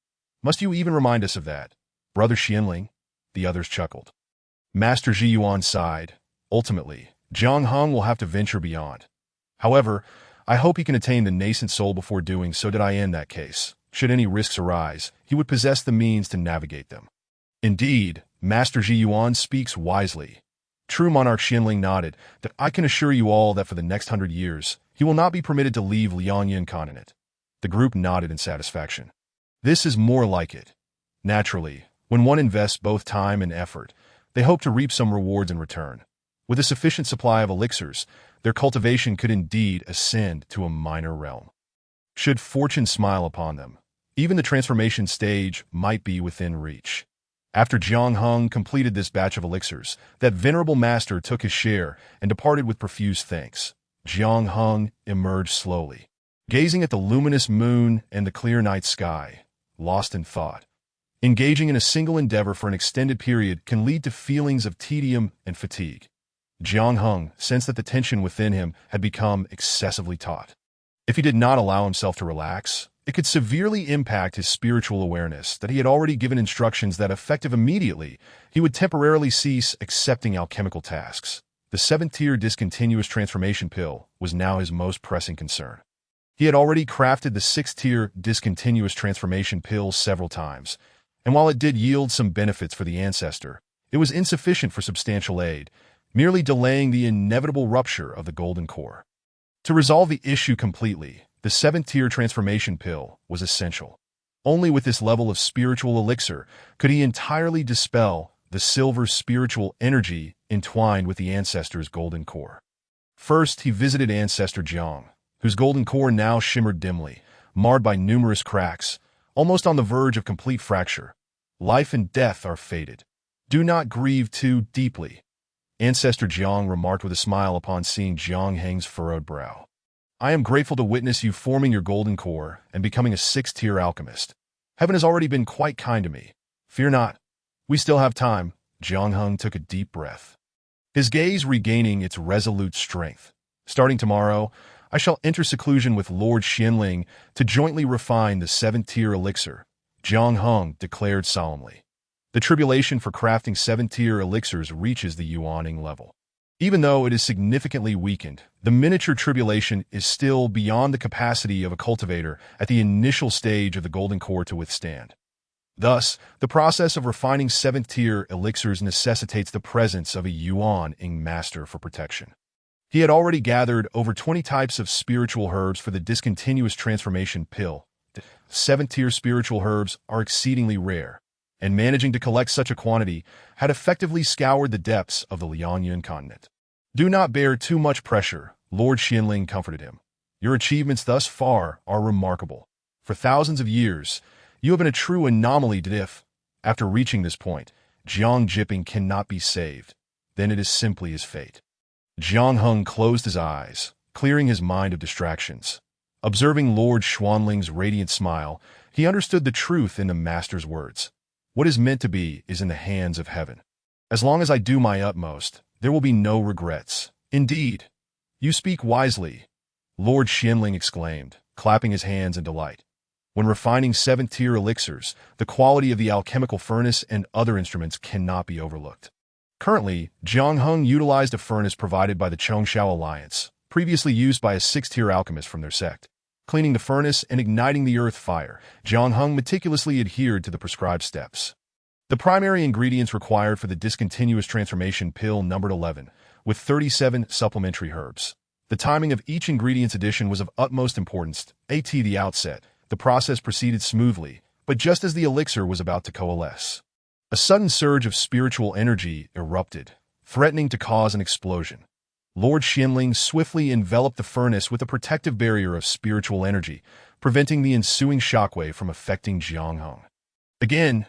Must you even remind us of that, Brother Xianling? The others chuckled. Master Ji Yuan sighed. Ultimately, Jiang Heng will have to venture beyond. However, I hope he can attain the nascent soul before doing so that in that case, should any risks arise, he would possess the means to navigate them. Indeed, Master Ji Yuan speaks wisely. True monarch Xianling nodded that I can assure you all that for the next 100 years, he will not be permitted to leave Liangyan continent. The group nodded in satisfaction. This is more like it. Naturally, when one invests both time and effort, they hope to reap some rewards in return. With a sufficient supply of elixirs, their cultivation could indeed ascend to a minor realm. Should fortune smile upon them, even the transformation stage might be within reach. After Jiang Heng completed this batch of elixirs, that venerable master took his share and departed with profuse thanks. Jiang Heng emerged slowly, gazing at the luminous moon and the clear night sky, lost in thought. Engaging in a single endeavor for an extended period can lead to feelings of tedium and fatigue. Jiang Heng sensed that the tension within him had become excessively taut. If he did not allow himself to relax, it could severely impact his spiritual awareness that he had already given instructions that, effective immediately, he would temporarily cease accepting alchemical tasks. The 7th-tier discontinuous transformation pill was now his most pressing concern. He had already crafted the 6th-tier discontinuous transformation pill several times, and while it did yield some benefits for the ancestor, it was insufficient for substantial aid, merely delaying the inevitable rupture of the golden core. To resolve the issue completely, the 7th-tier transformation pill was essential. Only with this level of spiritual elixir could he entirely dispel the silver spiritual energy entwined with the ancestor's golden core. First, he visited Ancestor Jiang, whose golden core now shimmered dimly, marred by numerous cracks, almost on the verge of complete fracture. Life and death are fated. Do not grieve too deeply. Ancestor Jiang remarked with a smile upon seeing Jiang Heng's furrowed brow. I am grateful to witness you forming your golden core and becoming a 6th-tier alchemist. Heaven has already been quite kind to me. Fear not. We still have time. Jiang Heng took a deep breath, his gaze regaining its resolute strength. Starting tomorrow, I shall enter seclusion with Lord Xianling to jointly refine the 7th-tier elixir, Jiang Heng declared solemnly. The tribulation for crafting 7th-tier elixirs reaches the Yuaning level. Even though it is significantly weakened, the miniature tribulation is still beyond the capacity of a cultivator at the initial stage of the golden core to withstand. Thus, the process of refining 7th-tier elixirs necessitates the presence of a Yuaning master for protection. He had already gathered over 20 types of spiritual herbs for the discontinuous transformation pill. 7th-tier spiritual herbs are exceedingly rare, and managing to collect such a quantity had effectively scoured the depths of the Liangyan continent. Do not bear too much pressure, Lord Xianling comforted him. Your achievements thus far are remarkable. For thousands of years, you have been a true anomaly that if, after reaching this point, Jiang Jiping cannot be saved, then it is simply his fate. Jiang Heng closed his eyes, clearing his mind of distractions. Observing Lord Xuanling's radiant smile, he understood the truth in the master's words. What is meant to be is in the hands of heaven. As long as I do my utmost, there will be no regrets. Indeed, you speak wisely, Lord Xianling exclaimed, clapping his hands in delight. When refining 7th-tier elixirs, the quality of the alchemical furnace and other instruments cannot be overlooked. Currently, Jiang Heng utilized a furnace provided by the Chongshao Alliance, previously used by a sixth-tier alchemist from their sect. Cleaning the furnace and igniting the earth fire, Jiang Heng meticulously adhered to the prescribed steps. The primary ingredients required for the discontinuous transformation pill numbered 11, with 37 supplementary herbs. The timing of each ingredient's addition was of utmost importance. At the outset, the process proceeded smoothly, but just as the elixir was about to coalesce, a sudden surge of spiritual energy erupted, threatening to cause an explosion. Lord Xianling swiftly enveloped the furnace with a protective barrier of spiritual energy, preventing the ensuing shockwave from affecting Jiang Heng. Again,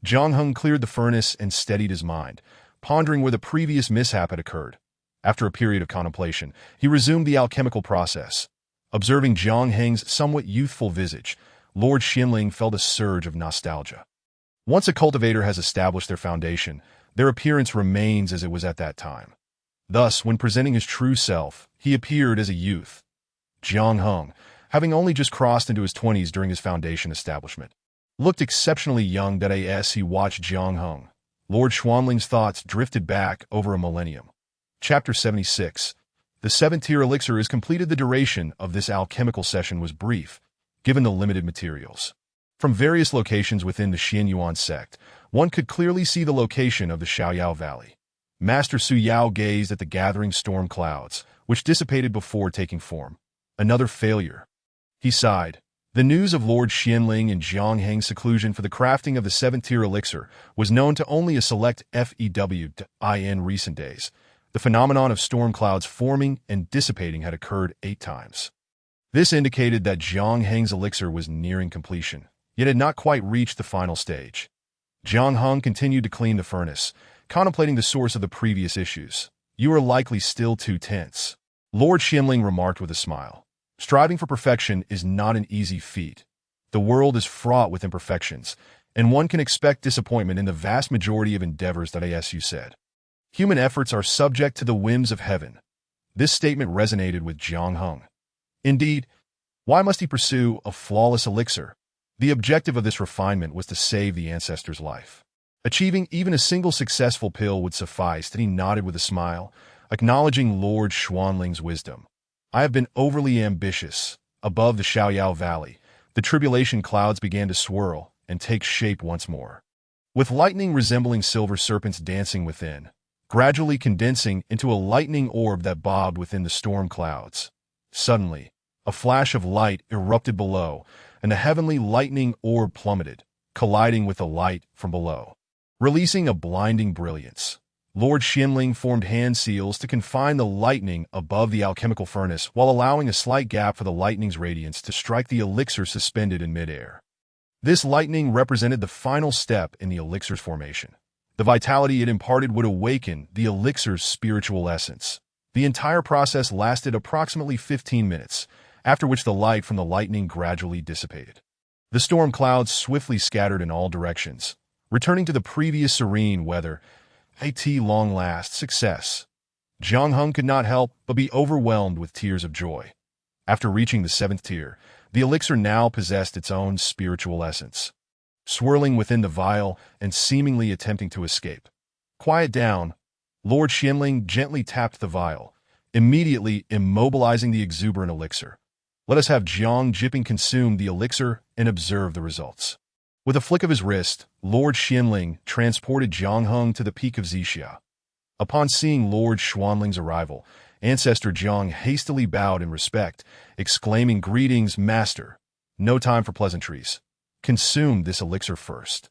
Jiang Heng cleared the furnace and steadied his mind, pondering where the previous mishap had occurred. After a period of contemplation, he resumed the alchemical process. Observing Jiang Heng's somewhat youthful visage, Lord Xianling felt a surge of nostalgia. Once a cultivator has established their foundation, their appearance remains as it was at that time. Thus, when presenting his true self, he appeared as a youth. Jiang Heng, having only just crossed into his 20s during his foundation establishment, looked exceptionally young. As he watched Jiang Heng, Lord Xuanling's thoughts drifted back over a millennium. Chapter 76. The 7th-tier elixir is completed. The duration of this alchemical session was brief, given the limited materials. From various locations within the Xianyuan sect, one could clearly see the location of the Xiaoyao Valley. Master Su Yao gazed at the gathering storm clouds, which dissipated before taking form. Another failure. He sighed. The news of Lord Xianling and Jiang Heng's seclusion for the crafting of the 7th-tier elixir was known to only a select few in recent days. The phenomenon of storm clouds forming and dissipating had occurred 8 times. This indicated that Jiang Heng's elixir was nearing completion, yet had not quite reached the final stage. Jiang Heng continued to clean the furnace, contemplating the source of the previous issues. You are likely still too tense, Lord Xianling remarked with a smile. Striving for perfection is not an easy feat. The world is fraught with imperfections, and one can expect disappointment in the vast majority of endeavors. As you said, human efforts are subject to the whims of heaven. This statement resonated with Jiang Heng. Indeed, why must he pursue a flawless elixir? The objective of this refinement was to save the ancestor's life. Achieving even a single successful pill would suffice. He nodded with a smile, acknowledging Lord Xuanling's wisdom. I have been overly ambitious. Above the Xiaoyao Valley, the tribulation clouds began to swirl and take shape once more, with lightning resembling silver serpents dancing within, gradually condensing into a lightning orb that bobbed within the storm clouds. Suddenly, a flash of light erupted below, and the heavenly lightning orb plummeted, colliding with the light from below, releasing a blinding brilliance. Lord Xianling formed hand seals to confine the lightning above the alchemical furnace while allowing a slight gap for the lightning's radiance to strike the elixir suspended in midair. This lightning represented the final step in the elixir's formation. The vitality it imparted would awaken the elixir's spiritual essence. The entire process lasted approximately 15 minutes, after which the light from the lightning gradually dissipated. The storm clouds swiftly scattered in all directions, returning to the previous serene weather. At long last, success. Jiang Heng could not help but be overwhelmed with tears of joy. After reaching the 7th tier, the elixir now possessed its own spiritual essence, swirling within the vial and seemingly attempting to escape. Quiet down, Lord Xianling gently tapped the vial, immediately immobilizing the exuberant elixir. Let us have Jiang Jiping consume the elixir and observe the results. With a flick of his wrist, Lord Xianling transported Jiang Heng to the peak of Zixia. Upon seeing Lord Xuanling's arrival, Ancestor Jiang hastily bowed in respect, exclaiming, "Greetings, Master. No time for pleasantries. Consume this elixir first."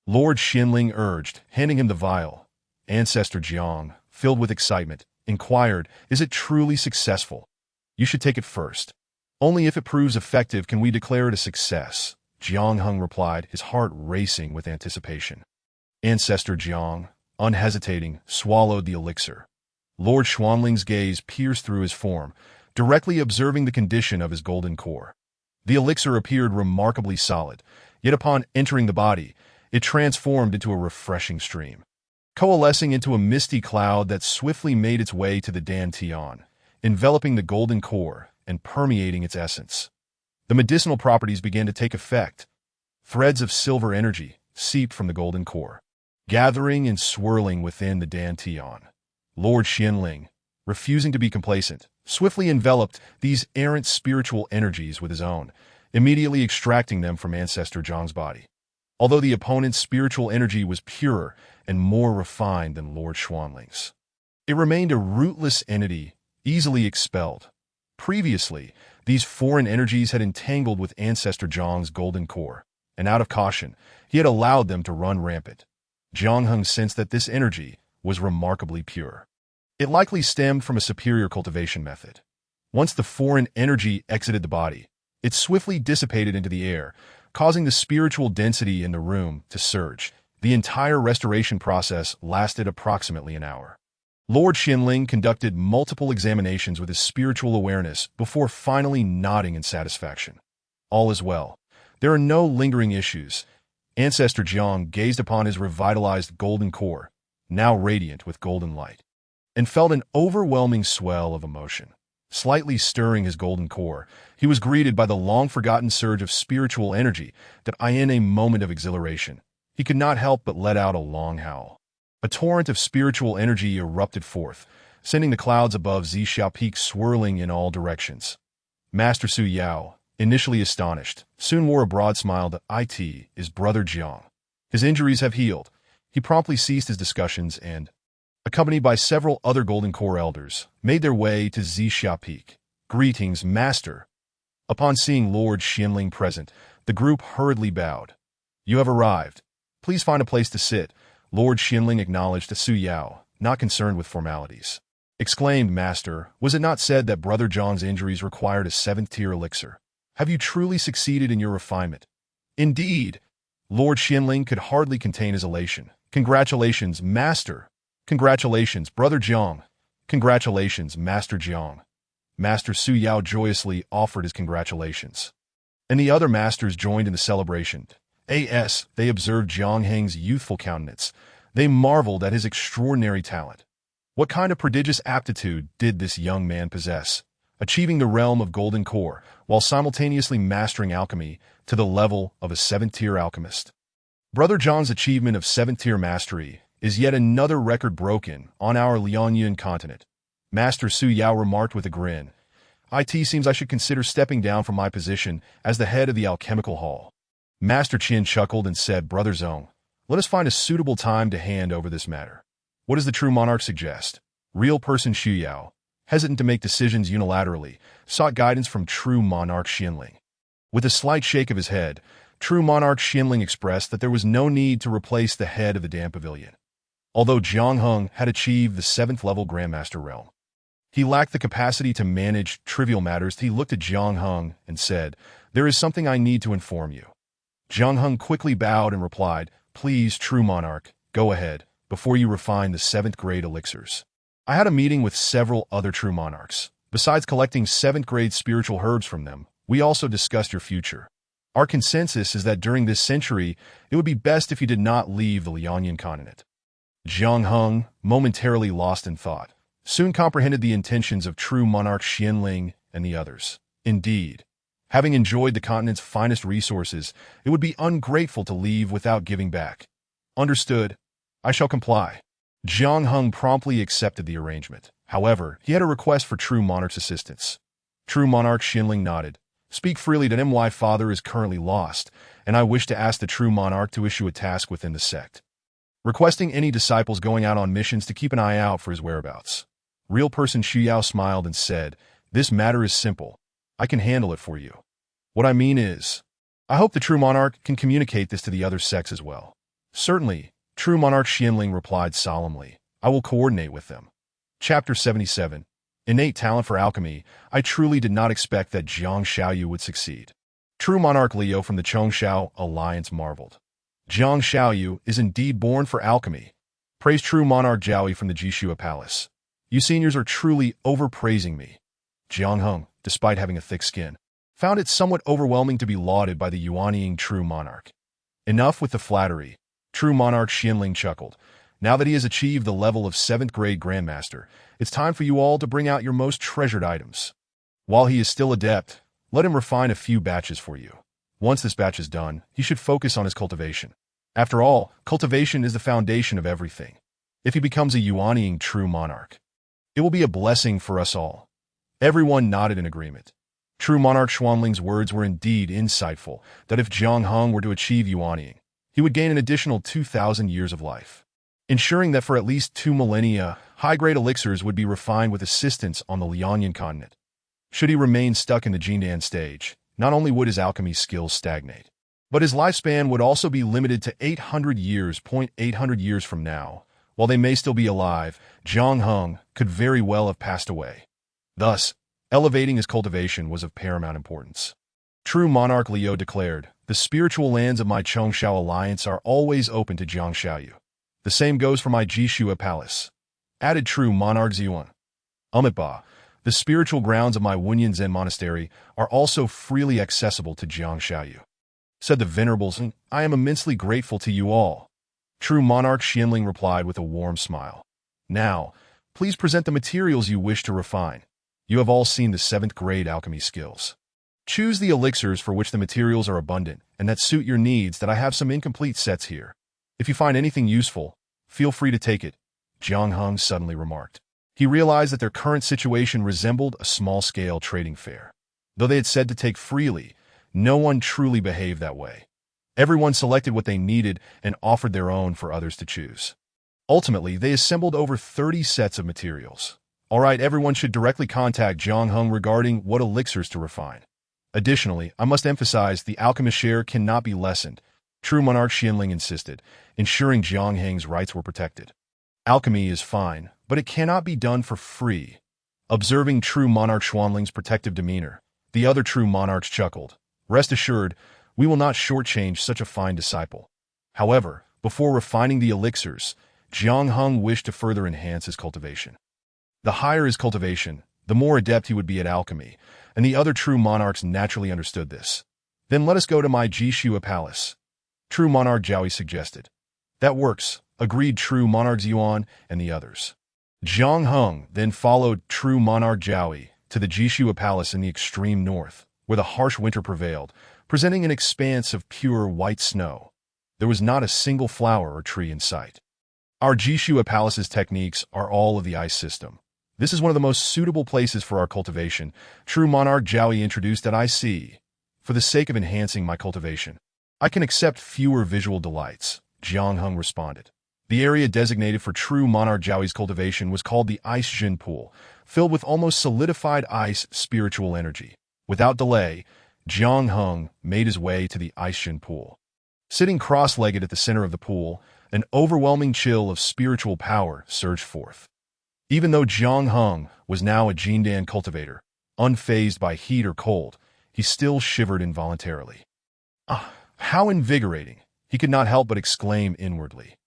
Lord Xianling urged, handing him the vial. Ancestor Jiang, filled with excitement, inquired, "Is it truly successful? You should take it first. Only if it proves effective can we declare it a success." Jiang Heng replied, his heart racing with anticipation. Ancestor Jiang, unhesitating, swallowed the elixir. Lord Xuanling's gaze pierced through his form, directly observing the condition of his golden core. The elixir appeared remarkably solid, yet upon entering the body, it transformed into a refreshing stream, coalescing into a misty cloud that swiftly made its way to the Dantian, enveloping the golden core and permeating its essence. The medicinal properties began to take effect. Threads of silver energy seeped from the golden core, gathering and swirling within the Dantian. Lord Xianling, refusing to be complacent, swiftly enveloped these errant spiritual energies with his own, immediately extracting them from Ancestor Zhang's body. Although the opponent's spiritual energy was purer and more refined than Lord Xuanling's, it remained a rootless entity, easily expelled. Previously, these foreign energies had entangled with Ancestor Zhang's golden core, and out of caution, he had allowed them to run rampant. Jiang Heng sensed that this energy was remarkably pure. It likely stemmed from a superior cultivation method. Once the foreign energy exited the body, it swiftly dissipated into the air, causing the spiritual density in the room to surge. The entire restoration process lasted approximately an hour. Lord Xinling conducted multiple examinations with his spiritual awareness before finally nodding in satisfaction. All is well. There are no lingering issues. Ancestor Jiang gazed upon his revitalized golden core, now radiant with golden light, and felt an overwhelming swell of emotion. Slightly stirring his golden core, he was greeted by the long-forgotten surge of spiritual energy that in a moment of exhilaration, he could not help but let out a long howl. A torrent of spiritual energy erupted forth, sending the clouds above Zhixiao Peak swirling in all directions. Master Su Yao, initially astonished, soon wore a broad smile that it is Brother Jiang. His injuries have healed. He promptly ceased his discussions and, accompanied by several other Golden Core elders, made their way to Zhixiao Peak. Greetings, Master. Upon seeing Lord Xinling present, the group hurriedly bowed. You have arrived. Please find a place to sit. Lord Xinling acknowledged to Su Yao, not concerned with formalities. Exclaimed, Master, was it not said that Brother Jiang's injuries required a 7th-tier elixir? Have you truly succeeded in your refinement? Indeed. Lord Xinling could hardly contain his elation. Congratulations, Master. Congratulations, Brother Jiang. Congratulations, Master Jiang. Master Su Yao joyously offered his congratulations. And the other masters joined in the celebration. They observed Jiang Heng's youthful countenance. They marveled at his extraordinary talent. What kind of prodigious aptitude did this young man possess, achieving the realm of Golden Core while simultaneously mastering alchemy to the level of a 7th-tier alchemist? Brother Jiang's achievement of 7th-tier mastery is yet another record broken on our Lianyun continent. Master Su Yao remarked with a grin. It seems I should consider stepping down from my position as the head of the alchemical hall. Master Qin chuckled and said, Brother Zong, let us find a suitable time to hand over this matter. What does the true monarch suggest? Real person Xu Yao, hesitant to make decisions unilaterally, sought guidance from true monarch Xinling. With a slight shake of his head, true monarch Xinling expressed that there was no need to replace the head of the Dam Pavilion. Although Jiang Heng had achieved the 7th-level Grandmaster realm, he lacked the capacity to manage trivial matters. He looked at Jiang Heng and said, There is something I need to inform you. Jiang Heng quickly bowed and replied, Please, true monarch, go ahead, before you refine the 7th-grade elixirs. I had a meeting with several other true monarchs. Besides collecting 7th-grade spiritual herbs from them, we also discussed your future. Our consensus is that during this century, it would be best if you did not leave the Lianyun continent. Jiang Heng, momentarily lost in thought, soon comprehended the intentions of true monarch Xinling and the others. Indeed, having enjoyed the continent's finest resources, it would be ungrateful to leave without giving back. Understood. I shall comply. Jiang Heng promptly accepted the arrangement. However, he had a request for True Monarch's assistance. True Monarch Xinling nodded. Speak freely that my father is currently lost, and I wish to ask the True Monarch to issue a task within the sect, requesting any disciples going out on missions to keep an eye out for his whereabouts. Real person Xu Yao smiled and said, This matter is simple. I can handle it for you. What I mean is, I hope the True Monarch can communicate this to the other sects as well. Certainly, True Monarch Xinling replied solemnly. I will coordinate with them. Chapter 77. Innate talent for alchemy. I truly did not expect that Jiang Xiaoyu would succeed. True Monarch Liu from the Chongshao Alliance marveled. Jiang Xiaoyu is indeed born for alchemy. Praise True Monarch Jiaoyi from the Jishua Palace. You seniors are truly overpraising me. Jiang Heng, despite having a thick skin, found it somewhat overwhelming to be lauded by the Yuanying True Monarch. Enough with the flattery. True Monarch Xinling chuckled. Now that he has achieved the level of 7th-grade Grandmaster, it's time for you all to bring out your most treasured items. While he is still adept, let him refine a few batches for you. Once this batch is done, he should focus on his cultivation. After all, cultivation is the foundation of everything. If he becomes a Yuanying True Monarch, it will be a blessing for us all. Everyone nodded in agreement. True Monarch Xuanling's words were indeed insightful, that if Jiang Heng were to achieve Yuanying, he would gain an additional 2,000 years of life, ensuring that for at least 2 millennia, high-grade elixirs would be refined with assistance on the Lianyan continent. Should he remain stuck in the Jindan stage, not only would his alchemy skills stagnate, but his lifespan would also be limited to 800 years. 800 years from now, while they may still be alive, Jiang Heng could very well have passed away. Thus, elevating his cultivation was of paramount importance. True Monarch Liu declared, "The spiritual lands of my Chongshao alliance are always open to Jiang Xiaoyu. The same goes for my Jishua palace," added True Monarch Ziyuan. Umitba, "The spiritual grounds of my Wunyan Zen monastery are also freely accessible to Jiang Xiaoyu," said the venerables. "I am immensely grateful to you all." True Monarch Xianling replied with a warm smile. "Now, please present the materials you wish to refine. You have all seen the 7th grade alchemy skills. Choose the elixirs for which the materials are abundant and that suit your needs. That I have some incomplete sets here. If you find anything useful, feel free to take it," Jiang Heng suddenly remarked. He realized that their current situation resembled a small-scale trading fair. Though they had said to take freely, no one truly behaved that way. Everyone selected what they needed and offered their own for others to choose. Ultimately, they assembled over 30 sets of materials. All right, everyone should directly contact Jiang Heng regarding what elixirs to refine. Additionally, I must emphasize the alchemist share cannot be lessened, True Monarch Xianling insisted, ensuring Jiang Heng's rights were protected. Alchemy is fine, but it cannot be done for free. Observing True Monarch Xuanling's protective demeanor, the other True Monarchs chuckled. "Rest assured, we will not shortchange such a fine disciple." However, before refining the elixirs, Jiang Heng wished to further enhance his cultivation. The higher his cultivation, the more adept he would be at alchemy, and the other True Monarchs naturally understood this. "Then let us go to my Jishua palace," True Monarch Zhaoyi suggested. "That works," agreed True Monarch Ziyuan and the others. Jiang Heng then followed True Monarch Zhaoyi to the Jishua palace in the extreme north, where the harsh winter prevailed, presenting an expanse of pure white snow. There was not a single flower or tree in sight. Our Jishua palace's techniques are all of the ice system. This is one of the most suitable places for our cultivation, True Monarch Zhaoyi introduced at IC. For the sake of enhancing my cultivation, I can accept fewer visual delights, Jiang Heng responded. The area designated for True Monarch Zhaoyi's cultivation was called the Ice Jin Pool, filled with almost solidified ice spiritual energy. Without delay, Jiang Heng made his way to the Ice Jin Pool. Sitting cross-legged at the center of the pool, an overwhelming chill of spiritual power surged forth. Even though Jiang Heng was now a Jindan cultivator, unfazed by heat or cold, he still shivered involuntarily. "Ah, how invigorating!" he could not help but exclaim inwardly.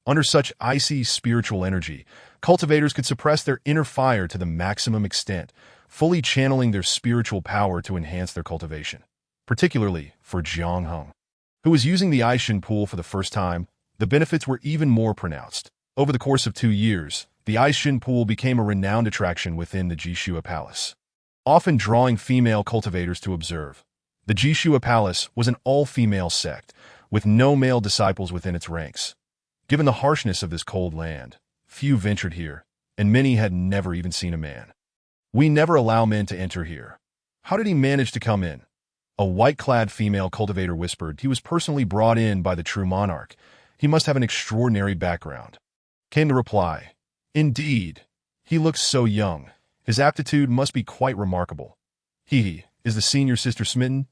Under such icy spiritual energy, cultivators could suppress their inner fire to the maximum extent, fully channeling their spiritual power to enhance their cultivation. Particularly for Jiang Heng, who was using the Aishin pool for the first time, the benefits were even more pronounced. Over the course of 2 years, the Aishin pool became a renowned attraction within the Jishua Palace, often drawing female cultivators to observe. The Jishua Palace was an all-female sect, with no male disciples within its ranks. Given the harshness of this cold land, few ventured here, and many had never even seen a man. "We never allow men to enter here. How did he manage to come in?" A white-clad female cultivator whispered. "He was personally brought in by the True Monarch. He must have an extraordinary background," came the reply. "Indeed. He looks so young. His aptitude must be quite remarkable." Is the senior sister smitten?"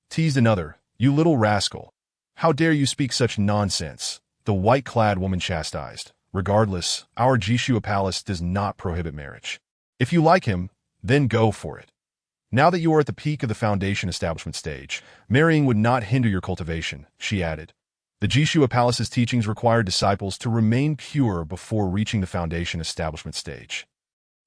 teased another. "You little rascal. How dare you speak such nonsense?" the white-clad woman chastised. "Regardless, our Jishua Palace does not prohibit marriage. If you like him, then go for it. Now that you are at the peak of the foundation establishment stage, marrying would not hinder your cultivation," she added. The Jishua Palace's teachings required disciples to remain pure before reaching the foundation establishment stage.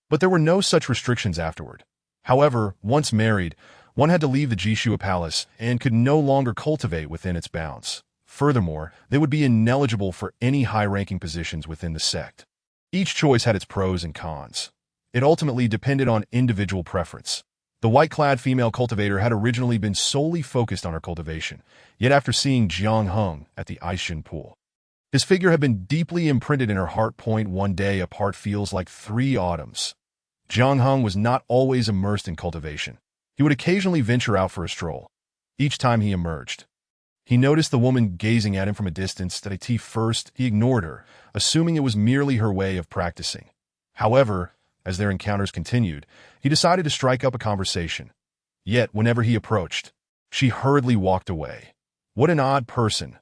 But there were no such restrictions afterward. However, once married, one had to leave the Jishua Palace and could no longer cultivate within its bounds. Furthermore, they would be ineligible for any high-ranking positions within the sect. Each choice had its pros and cons. It ultimately depended on individual preference. The white-clad female cultivator had originally been solely focused on her cultivation, yet after seeing Jiang Heng at the Aishin pool, his figure had been deeply imprinted in her heart. One day apart feels like 3 autumns. Jiang Heng was not always immersed in cultivation. He would occasionally venture out for a stroll. Each time he emerged, he noticed the woman gazing at him from a distance that at first he ignored her, assuming it was merely her way of practicing. However, as their encounters continued, he decided to strike up a conversation. Yet, whenever he approached, she hurriedly walked away. What an odd person.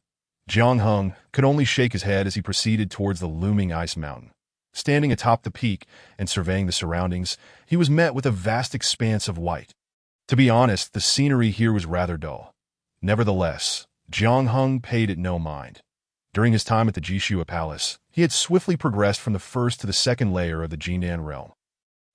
Jiang Heng could only shake his head as he proceeded towards the looming ice mountain. Standing atop the peak and surveying the surroundings, he was met with a vast expanse of white. To be honest, the scenery here was rather dull. Nevertheless, Jiang Heng paid it no mind. During his time at the Jishua Palace, he had swiftly progressed from the first to the second layer of the Jindan realm.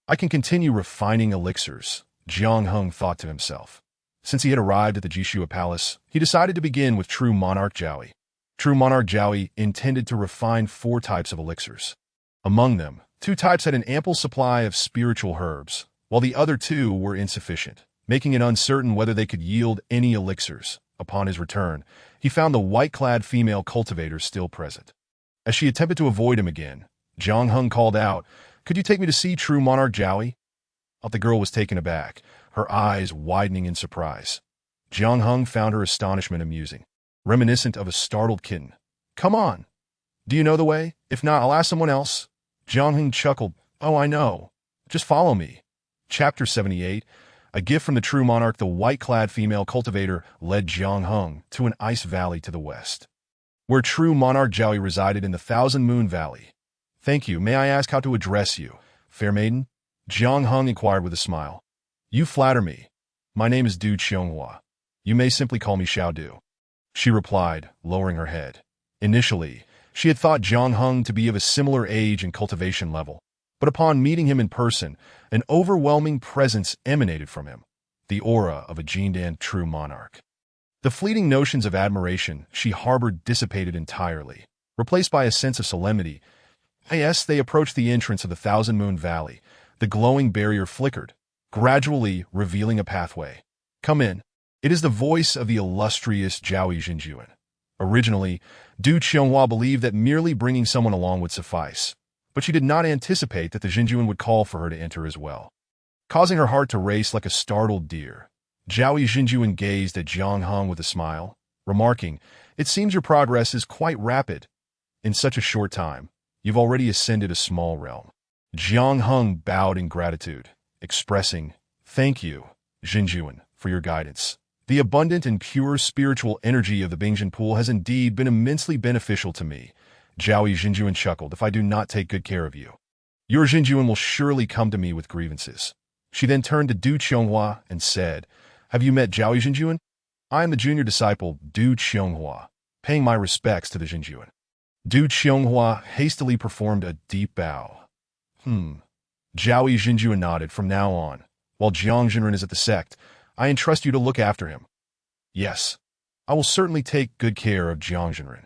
I can continue refining elixirs, Jiang Heng thought to himself. Since he had arrived at the Jishua Palace, he decided to begin with True Monarch Jiaoyi. True Monarch Jiaoyi intended to refine 4 types of elixirs. Among them, 2 types had an ample supply of spiritual herbs, while the other 2 were insufficient, making it uncertain whether they could yield any elixirs. Upon his return, he found the white-clad female cultivator still present. As she attempted to avoid him again, Jiang Heng called out, "Could you take me to see True Monarch Jiaoyi?" The girl was taken aback, her eyes widening in surprise. Jiang Heng found her astonishment amusing, reminiscent of a startled kitten. "Come on. Do you know the way? If not, I'll ask someone else." Jiang Heng chuckled. "Oh, I know. Just follow me." Chapter 78. A gift from the True Monarch. The white-clad female cultivator led Jiang Heng to an ice valley to the west, where True Monarch Jiaoyi resided in the Thousand Moon Valley. "Thank you. May I ask how to address you, fair maiden?" Jiang Heng inquired with a smile. "You flatter me. My name is Du Qianghua. You may simply call me Xiao Du," she replied, lowering her head. Initially, she had thought Jiang Heng to be of a similar age and cultivation level, but upon meeting him in person, an overwhelming presence emanated from him, the aura of a Jindan True Monarch. The fleeting notions of admiration she harbored dissipated entirely, replaced by a sense of solemnity. As they approached the entrance of the Thousand Moon Valley, the glowing barrier flickered, gradually revealing a pathway. "Come in." It is the voice of the illustrious Jiaoyi Zhenjuan. Originally, Du Qianghua believed that merely bringing someone along would suffice, but she did not anticipate that the Zhenjuan would call for her to enter as well. Causing her heart to race like a startled deer, Jiaoyi Zhenjuan gazed at Jiang Heng with a smile, remarking, "It seems your progress is quite rapid. In such a short time, you've already ascended a small realm." Jiang Heng bowed in gratitude, expressing, "Thank you, Zhenjuan, for your guidance. The abundant and pure spiritual energy of the Bingzhen Pool has indeed been immensely beneficial to me." Jiaoyi Zhenjuan chuckled. "If I do not take good care of you, your Zhenjuan will surely come to me with grievances." She then turned to Du Qianghua and said, "Have you met Jiaoyi Zhenjuan? I am the junior disciple, Du Qianghua, paying my respects to the Zhenjuan." Du Qianghua hastily performed a deep bow. Jiaoyi Zhenjuan nodded. "From now on, while Jiang Zhenren is at the sect, I entrust you to look after him." "Yes, I will certainly take good care of Jiang Zhenren,"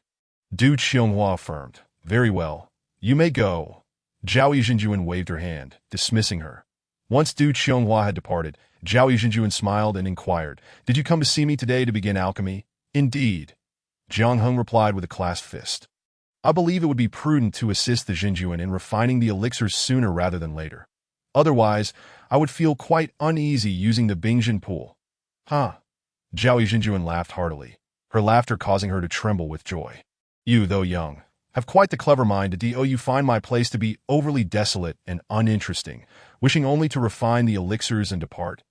Du Qianghua affirmed. "Very well. You may go." Jiaoyi Zhenjuan waved her hand, dismissing her. Once Du Qianghua had departed, Jiaoyi Zhenjuan smiled and inquired, "Did you come to see me today to begin alchemy?" "Indeed," Jiang Heng replied with a clasped fist. "I believe it would be prudent to assist the Zhenjuan in refining the elixirs sooner rather than later. Otherwise, I would feel quite uneasy using the Bingzhen Pool." "Huh?" Jiaoyi Zhenjuan laughed heartily, her laughter causing her to tremble with joy. "You, though young, have quite the clever mind. Do you find my place to be overly desolate and uninteresting, wishing only to refine the elixirs and depart?"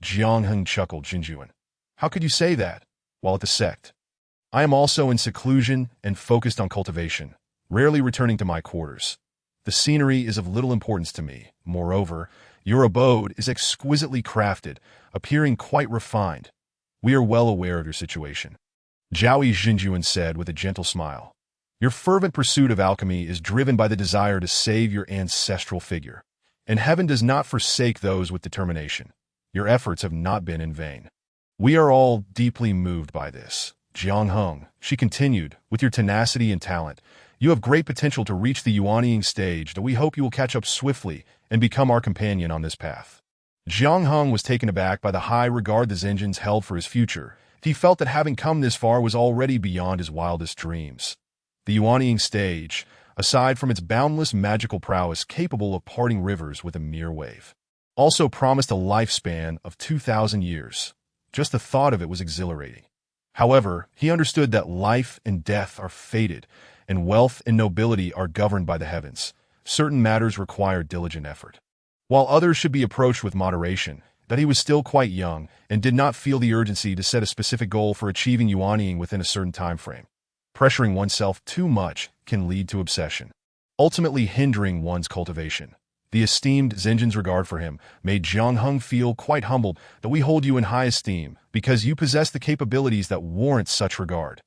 Jiang Heng chuckled. "Zhenjuan, how could you say that, while at the sect? I am also in seclusion and focused on cultivation, rarely returning to my quarters. The scenery is of little importance to me. Moreover, your abode is exquisitely crafted, appearing quite refined. We are well aware of your situation," Jiaoyi Zhenjuan said with a gentle smile. "Your fervent pursuit of alchemy is driven by the desire to save your ancestral figure, and heaven does not forsake those with determination. Your efforts have not been in vain. We are all deeply moved by this. Jiang Heng," she continued, "with your tenacity and talent, you have great potential to reach the Yuanying stage, and we hope you will catch up swiftly and become our companion on this path." Jiang Heng was taken aback by the high regard the Zhenjuans held for his future. He felt that having come this far was already beyond his wildest dreams. The Yuanying stage, aside from its boundless magical prowess capable of parting rivers with a mere wave. Also promised a lifespan of 2,000 years. Just the thought of it was exhilarating. However, he understood that life and death are fated, and wealth and nobility are governed by the heavens. Certain matters require diligent effort, while others should be approached with moderation, that he was still quite young and did not feel the urgency to set a specific goal for achieving Yuanying within a certain time frame. Pressuring oneself too much can lead to obsession, ultimately hindering one's cultivation. The esteemed Zinjin's regard for him made Jiang Heng feel quite humbled. That we hold you in high esteem because you possess the capabilities that warrant such regard.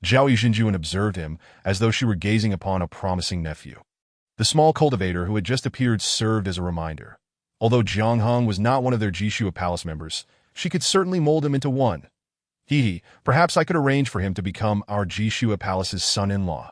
Zhao Yijinjuan observed him as though she were gazing upon a promising nephew. The small cultivator who had just appeared served as a reminder. Although Jiang Heng was not one of their Jishua Palace members, she could certainly mold him into one. Perhaps I could arrange for him to become our Jishua Palace's son-in-law.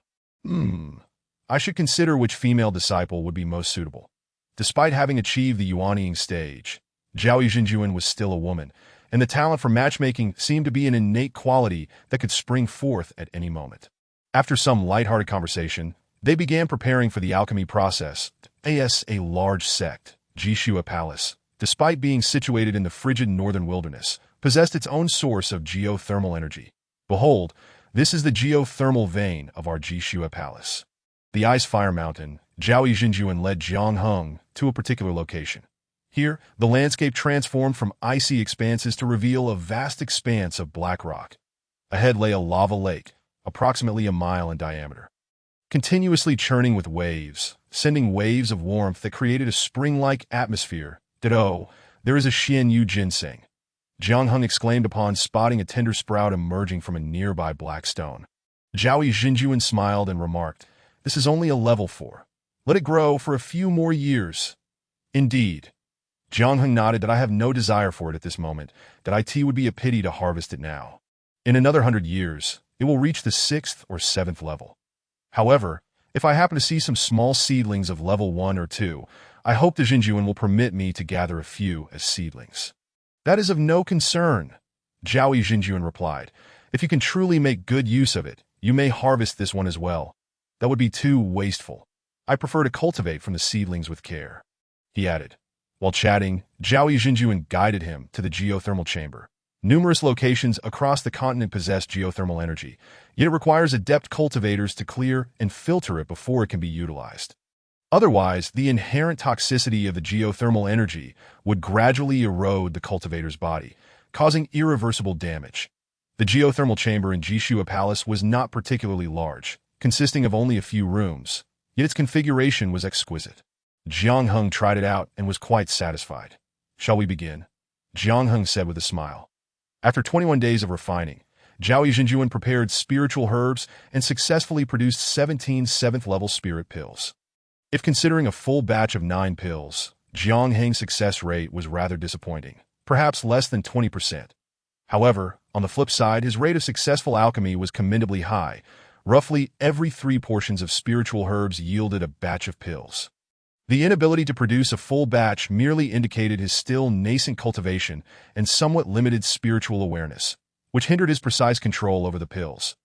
I should consider which female disciple would be most suitable. Despite having achieved the Yuanying stage, Zhao Yijinjuan was still a woman, and the talent for matchmaking seemed to be an innate quality that could spring forth at any moment. After some lighthearted conversation, they began preparing for the alchemy process. A large sect, Jishua Palace, despite being situated in the frigid northern wilderness, possessed its own source of geothermal energy. Behold, this is the geothermal vein of our Jishua Palace. The ice fire mountain, Zhao Yijinjuan led Jiang Heng to a particular location. Here, the landscape transformed from icy expanses to reveal a vast expanse of black rock. Ahead lay a lava lake, approximately a mile in diameter, continuously churning with waves, sending waves of warmth that created a spring-like atmosphere. There is a Xianyu ginseng, Jiang Heng exclaimed upon spotting a tender sprout emerging from a nearby black stone. Zhao Yijinjuan smiled and remarked, "This is only a level 4. Let it grow for a few more years." Indeed. Jiang Heng nodded that I have no desire for it at this moment, that it would be a pity to harvest it now. In another 100 years, it will reach the 6th or 7th level. However, if I happen to see some small seedlings of level 1 or 2, I hope the Jinjuan will permit me to gather a few as seedlings. That is of no concern, Zhao Yijinjuan replied. If you can truly make good use of it, you may harvest this one as well. That would be too wasteful. I prefer to cultivate from the seedlings with care, he added. While chatting, Zhao Yijinjuan guided him to the geothermal chamber. Numerous locations across the continent possess geothermal energy, yet it requires adept cultivators to clear and filter it before it can be utilized. Otherwise, the inherent toxicity of the geothermal energy would gradually erode the cultivator's body, causing irreversible damage. The geothermal chamber in Jishua Palace was not particularly large, consisting of only a few rooms, yet its configuration was exquisite. Jiang Heng tried it out and was quite satisfied. "Shall we begin?" Jiang Heng said with a smile. After 21 days of refining, Zhao Yijinjuan prepared spiritual herbs and successfully produced 17 7th-level spirit pills. If considering a full batch of 9 pills, Jiang Heng's success rate was rather disappointing, perhaps less than 20%. However, on the flip side, his rate of successful alchemy was commendably high. Roughly every 3 portions of spiritual herbs yielded a batch of pills. The inability to produce a full batch merely indicated his still nascent cultivation and somewhat limited spiritual awareness, which hindered his precise control over the pills.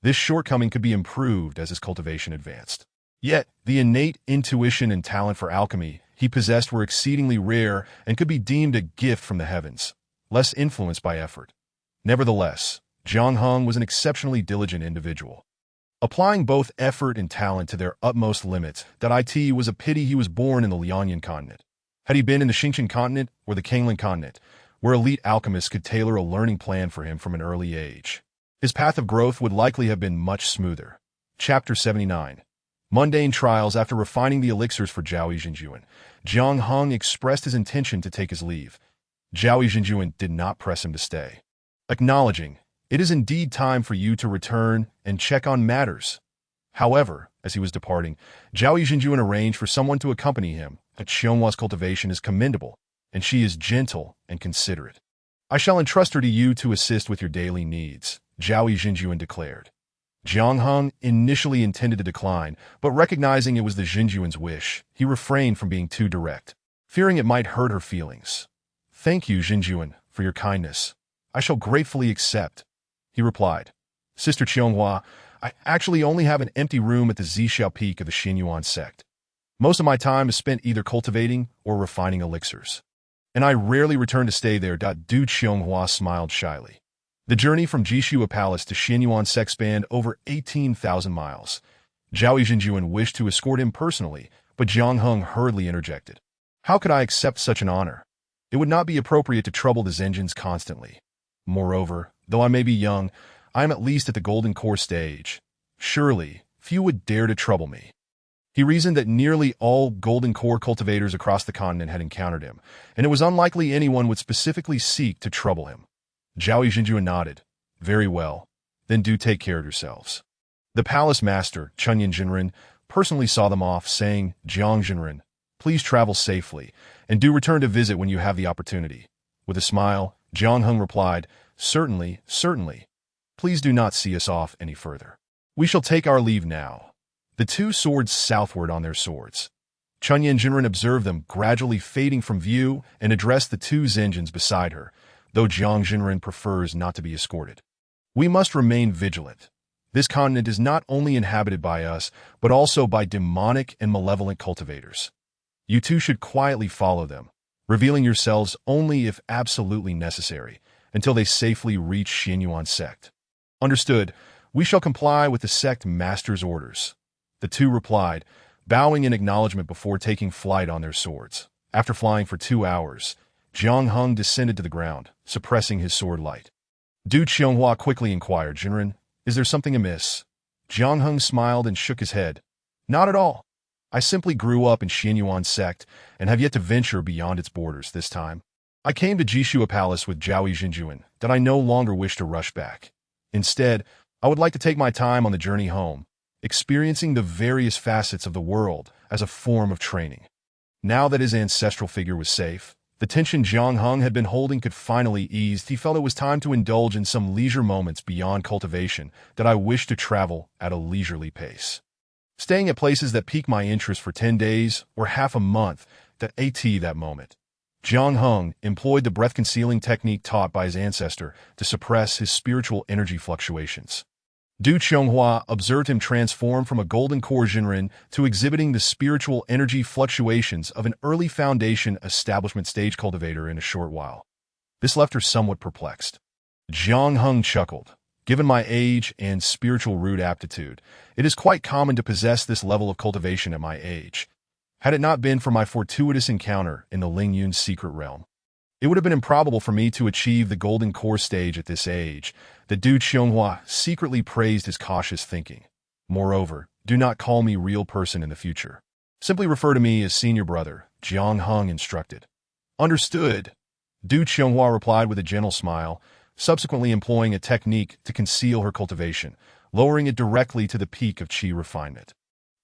This shortcoming could be improved as his cultivation advanced. Yet, the innate intuition and talent for alchemy he possessed were exceedingly rare and could be deemed a gift from the heavens, less influenced by effort. Nevertheless, Jiang Heng was an exceptionally diligent individual, applying both effort and talent to their utmost limits. It was a pity he was born in the Liaoning continent. Had he been in the Xingqian continent or the Kangling continent, where elite alchemists could tailor a learning plan for him from an early age, his path of growth would likely have been much smoother. Chapter 79. Mundane trials. After refining the elixirs for Zhao Yijinjuan, Jiang Heng expressed his intention to take his leave. Zhao Yijinjuan did not press him to stay, acknowledging, "It is indeed time for you to return and check on matters." However, as he was departing, Zhao Yijinjuan arranged for someone to accompany him. Qionghua's cultivation is commendable, and she is gentle and considerate. "I shall entrust her to you to assist with your daily needs," Zhao Yijinjuan declared. Jiang Heng initially intended to decline, but recognizing it was the Jinjuan's wish, he refrained from being too direct, fearing it might hurt her feelings. "Thank you, Jinjuan, for your kindness. I shall gratefully accept," he replied. "Sister Qiongua, I actually only have an empty room at the Zhixiao Peak of the Xinyuan sect. Most of my time is spent either cultivating or refining elixirs. And I rarely return to stay there. Du Qianghua smiled shyly. The journey from Jishua Palace to Xinyuan sect spanned over 18,000 miles. Zhao Yizhenjuan wished to escort him personally, but Jiang Heng hurriedly interjected. How could I accept such an honor? It would not be appropriate to trouble the Zhenjians constantly. Moreover, though I may be young, I am at least at the golden core stage. Surely, few would dare to trouble me. He reasoned that nearly all golden core cultivators across the continent had encountered him, and it was unlikely anyone would specifically seek to trouble him. Zhao Yizhenjuan nodded. Very well. Then do take care of yourselves. The palace master, Chunyan Jinren, personally saw them off, saying, Jiang Jinren, please travel safely, and do return to visit when you have the opportunity. With a smile, Jiang Heng replied, Certainly, certainly. Please do not see us off any further. We shall take our leave now. The two soared southward on their swords. Chunyan Jinren observed them gradually fading from view and addressed the two Zhenjians beside her, though Jiang Jinren prefers not to be escorted. We must remain vigilant. This continent is not only inhabited by us, but also by demonic and malevolent cultivators. You two should quietly follow them, revealing yourselves only if absolutely necessary, until they safely reach Xinyuan sect. Understood. We shall comply with the sect master's orders. The two replied, bowing in acknowledgement before taking flight on their swords. After flying for 2 hours, Jiang Heng descended to the ground, suppressing his sword light. Du Qianghua quickly inquired, Jinren, is there something amiss? Jiang Heng smiled and shook his head. Not at all. I simply grew up in Xinyuan sect and have yet to venture beyond its borders this time. I came to Jishua Palace with Zhao Yizhenjuan that I no longer wish to rush back. Instead, I would like to take my time on the journey home, experiencing the various facets of the world as a form of training. Now that his ancestral figure was safe, the tension Jiang Heng had been holding could finally ease. He felt it was time to indulge in some leisure moments beyond cultivation, that I wished to travel at a leisurely pace. Staying at places that pique my interest for 10 days or half a month, that moment. Jiang Heng employed the breath-concealing technique taught by his ancestor to suppress his spiritual energy fluctuations. Du Qianghua observed him transform from a golden core Jinren to exhibiting the spiritual energy fluctuations of an early foundation establishment stage cultivator in a short while. This left her somewhat perplexed. Jiang Heng chuckled. Given my age and spiritual root aptitude, it is quite common to possess this level of cultivation at my age. Had it not been for my fortuitous encounter in the Lingyun secret realm, it would have been improbable for me to achieve the golden core stage at this age. The Du Qianghua secretly praised his cautious thinking. Moreover, do not call me real person in the future. Simply refer to me as senior brother, Jiang Heng instructed. Understood. Du Qianghua replied with a gentle smile, subsequently employing a technique to conceal her cultivation, lowering it directly to the peak of qi refinement.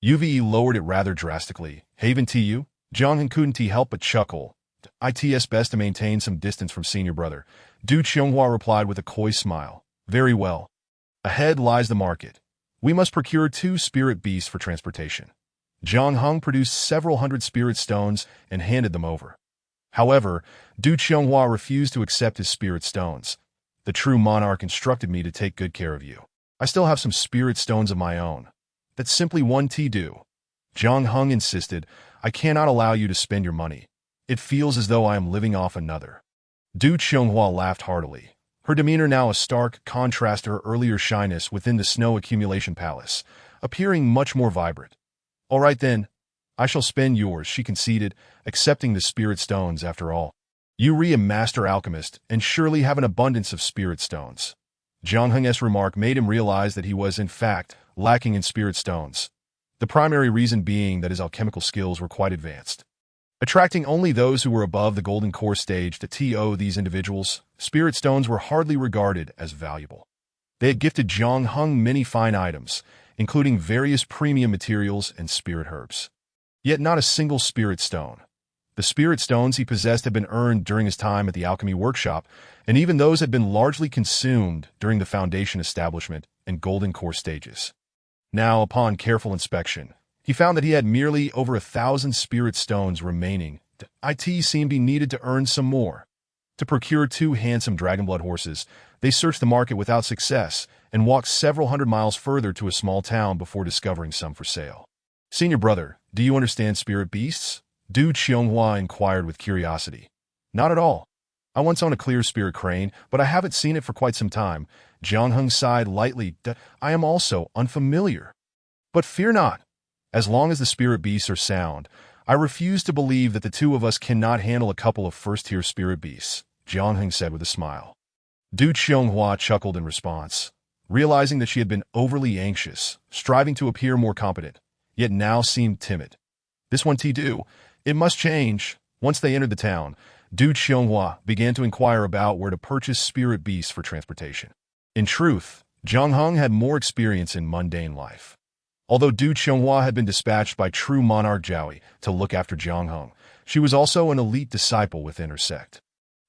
UVE lowered it rather drastically. Haven TU? Jiang Heng couldn't help but chuckle. It's best to maintain some distance from senior brother. Du Qianghua replied with a coy smile. Very well. Ahead lies the market. We must procure 2 spirit beasts for transportation. Jiang Heng produced several hundred spirit stones and handed them over. However, Du Qianghua refused to accept his spirit stones. The true monarch instructed me to take good care of you. I still have some spirit stones of my own. That's simply 1 do. Jiang Heng insisted, I cannot allow you to spend your money. It feels as though I am living off another. Du Qianghua laughed heartily, her demeanor now a stark contrast to her earlier shyness within the snow accumulation palace, appearing much more vibrant. All right then, I shall spend yours, she conceded, accepting the spirit stones after all. You a master alchemist and surely have an abundance of spirit stones. Jiang Heng's remark made him realize that he was, in fact, lacking in spirit stones. The primary reason being that his alchemical skills were quite advanced. Attracting only those who were above the golden core stage to these individuals, spirit stones were hardly regarded as valuable. They had gifted Jiang Heng many fine items, including various premium materials and spirit herbs. Yet not a single spirit stone. The spirit stones he possessed had been earned during his time at the alchemy workshop, and even those had been largely consumed during the foundation establishment and golden core stages. Now, upon careful inspection, he found that he had merely over 1,000 spirit stones remaining. It seemed he needed to earn some more. To procure 2 handsome dragonblood horses, they searched the market without success and walked several hundred miles further to a small town before discovering some for sale. "Senior brother, do you understand spirit beasts?" Du Qianghua inquired with curiosity. "Not at all. I once owned a clear spirit crane, but I haven't seen it for quite some time." Jiang Heng sighed lightly. "I am also unfamiliar. But fear not. As long as the spirit beasts are sound, I refuse to believe that the two of us cannot handle a couple of first-tier spirit beasts," Jiang Heng said with a smile. Du Qianghua chuckled in response, realizing that she had been overly anxious, striving to appear more competent, yet now seemed timid. This one do. It must change. Once they entered the town, Du Qianghua began to inquire about where to purchase spirit beasts for transportation. In truth, Jiang Heng had more experience in mundane life. Although Du Qianghua had been dispatched by true monarch Zhaoyi to look after Jiang Heng, she was also an elite disciple within her sect.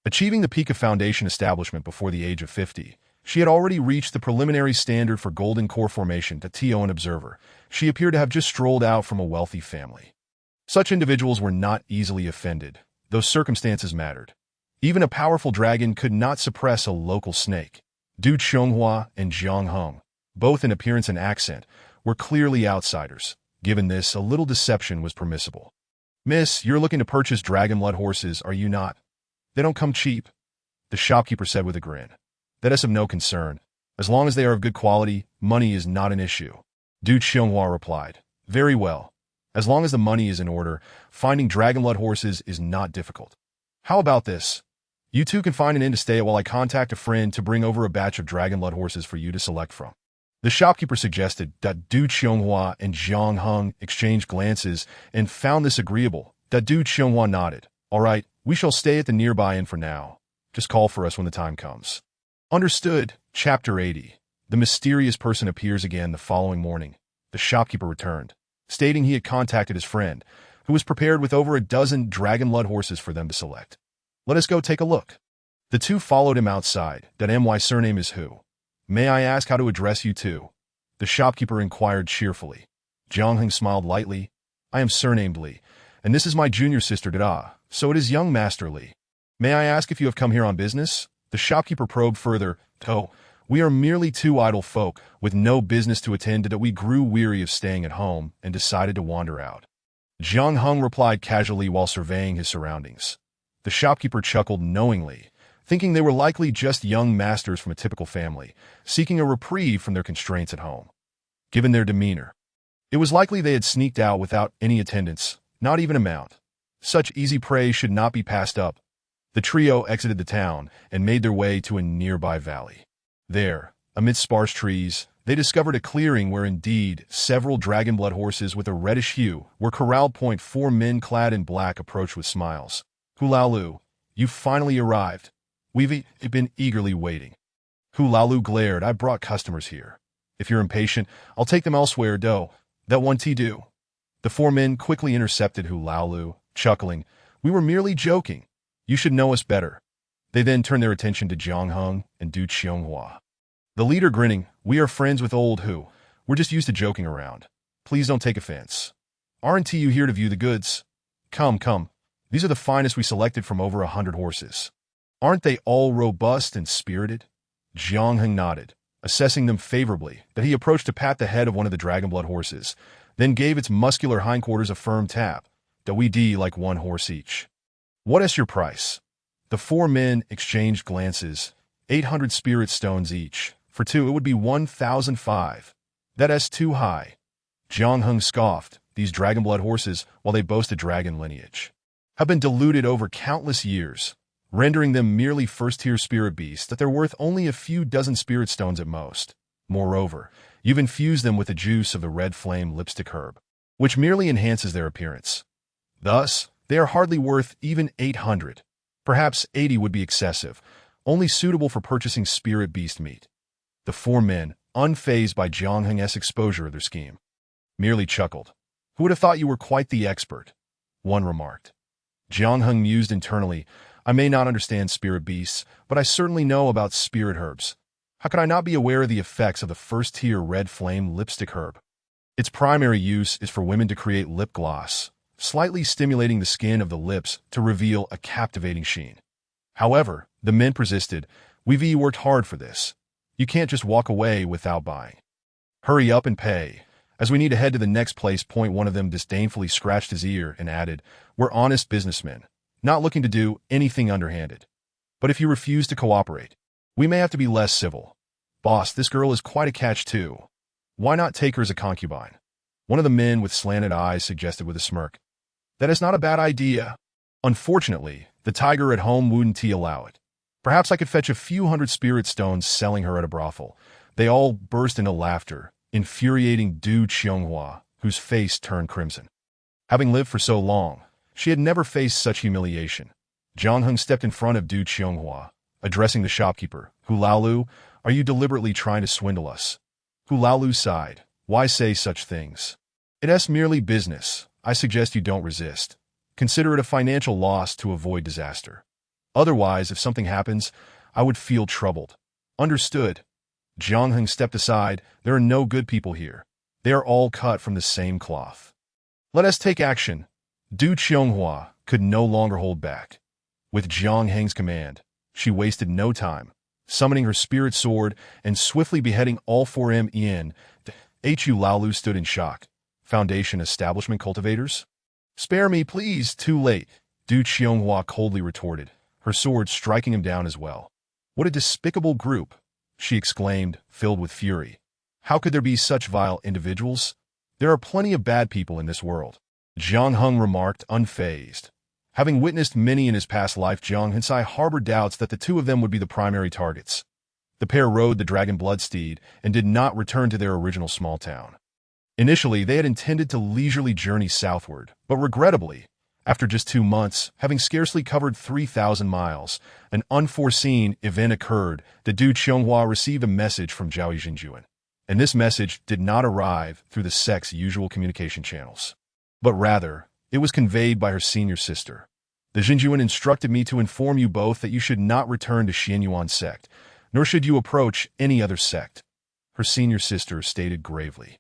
Achieving the peak of foundation establishment before the age of 50, she had already reached the preliminary standard for golden core formation to TO an observer. She appeared to have just strolled out from a wealthy family. Such individuals were not easily offended, though circumstances mattered. Even a powerful dragon could not suppress a local snake. Du Qianghua and Jiang Heng, both in appearance and accent, were clearly outsiders. Given this, a little deception was permissible. "Miss, you're looking to purchase dragon blood horses, are you not? They don't come cheap," the shopkeeper said with a grin. "That is of no concern. As long as they are of good quality, money is not an issue." Du Qianghua replied, "Very well. As long as the money is in order, finding dragon blood horses is not difficult. How about this? You two can find an inn to stay at while I contact a friend to bring over a batch of dragon blood horses for you to select from." The shopkeeper suggested that Du Qianghua and Jiang Heng exchanged glances and found this agreeable. That Du Qianghua nodded. "All right, we shall stay at the nearby inn for now. Just call for us when the time comes." Understood. Chapter 80. The mysterious person appears again the following morning. The shopkeeper returned, stating he had contacted his friend, who was prepared with over a dozen dragon blood horses for them to select. "Let us go take a look." The two followed him outside. "My surname is who? May I ask how to address you too?" The shopkeeper inquired cheerfully. Jiang Heng smiled lightly. "I am surnamed Li, and this is my junior sister Dada, so it is young Master Li. May I ask if you have come here on business?" The shopkeeper probed further. "Oh, we are merely two idle folk with no business to attend to that we grew weary of staying at home and decided to wander out." Jiang Heng replied casually while surveying his surroundings. The shopkeeper chuckled knowingly, thinking they were likely just young masters from a typical family, seeking a reprieve from their constraints at home. Given their demeanor, it was likely they had sneaked out without any attendance, not even a mount. Such easy prey should not be passed up. The trio exited the town and made their way to a nearby valley. There, amidst sparse trees, they discovered a clearing where indeed several dragon blood horses with a reddish hue were corralled. 4 men clad in black approached with smiles. "Hulalu, you finally arrived. We've been eagerly waiting." Hulalu glared. "I brought customers here. If you're impatient, I'll take them elsewhere, dough. That one do." The 4 men quickly intercepted Hulalu, chuckling. "We were merely joking. You should know us better." They then turned their attention to Jiang Heng and Du Qianghua. The leader grinning, "We are friends with old Hu. We're just used to joking around. Please don't take offense. Aren't you here to view the goods? Come, come. These are the finest we selected from over 100 horses. Aren't they all robust and spirited?" Jiang Heng nodded, assessing them favorably, that he approached to pat the head of one of the dragon blood horses, then gave its muscular hindquarters a firm tap. "We like 1 horse each." "What is your price?" The 4 men exchanged glances. 800 spirit stones each. For 2 it would be 1,005. That's too high. Jiang Heng scoffed. These dragon blood horses, while they boast a dragon lineage, have been diluted over countless years, rendering them merely first-tier spirit beasts that they're worth only a few dozen spirit stones at most. Moreover, you've infused them with the juice of the red flame lipstick herb, which merely enhances their appearance. Thus, they are hardly worth even 800. Perhaps 80 would be excessive, only suitable for purchasing spirit beast meat. The 4 men, unfazed by Jiang Heng's exposure of their scheme, merely chuckled. "Who would have thought you were quite the expert?" one remarked. Jiang Heng mused internally. "I may not understand spirit beasts, but I certainly know about spirit herbs. How could I not be aware of the effects of the first-tier red flame lipstick herb? Its primary use is for women to create lip gloss, slightly stimulating the skin of the lips to reveal a captivating sheen." However, the men persisted. "We've worked hard for this. You can't just walk away without buying. Hurry up and pay, as we need to head to the next place. Point one of them disdainfully scratched his ear and added, we're honest businessmen, not looking to do anything underhanded. But if you refuse to cooperate, we may have to be less civil. Boss, this girl is quite a catch too. Why not take her as a concubine? One of the men with slanted eyes suggested with a smirk. That is not a bad idea. Unfortunately, the tiger at home wouldn't allow it. Perhaps I could fetch a few hundred spirit stones selling her at a brothel. They all burst into laughter, infuriating Du Qianghua, whose face turned crimson. Having lived for so long, she had never faced such humiliation. Jiang Heng stepped in front of Du Qianghua, addressing the shopkeeper. Hu Laolu, are you deliberately trying to swindle us? Hu Laolu sighed. Why say such things? It's merely business. I suggest you don't resist. Consider it a financial loss to avoid disaster. Otherwise, if something happens, I would feel troubled. Understood. Jiang Heng stepped aside. There are no good people here. They are all cut from the same cloth. Let us take action. Du Qianghua could no longer hold back. With Jiang Heng's command, she wasted no time, summoning her spirit sword and swiftly beheading all 4 men. Hu Laolu stood in shock. Foundation establishment cultivators? Spare me, please. Too late, Du Qianghua coldly retorted, her sword striking him down as well. What a despicable group, she exclaimed, filled with fury. How could there be such vile individuals? There are plenty of bad people in this world. Jiang Heng remarked, unfazed. Having witnessed many in his past life, Jiang Hensai harbored doubts that the two of them would be the primary targets. The pair rode the dragon blood steed and did not return to their original small town. Initially, they had intended to leisurely journey southward, but regrettably, after just 2 months, having scarcely covered 3,000 miles, an unforeseen event occurred. The Du Qianghua received a message from Zhao Yixinjuan, and this message did not arrive through the sect's usual communication channels, but rather, it was conveyed by her senior sister. The Xinjuan instructed me to inform you both that you should not return to Xianyuan sect, nor should you approach any other sect, her senior sister stated gravely.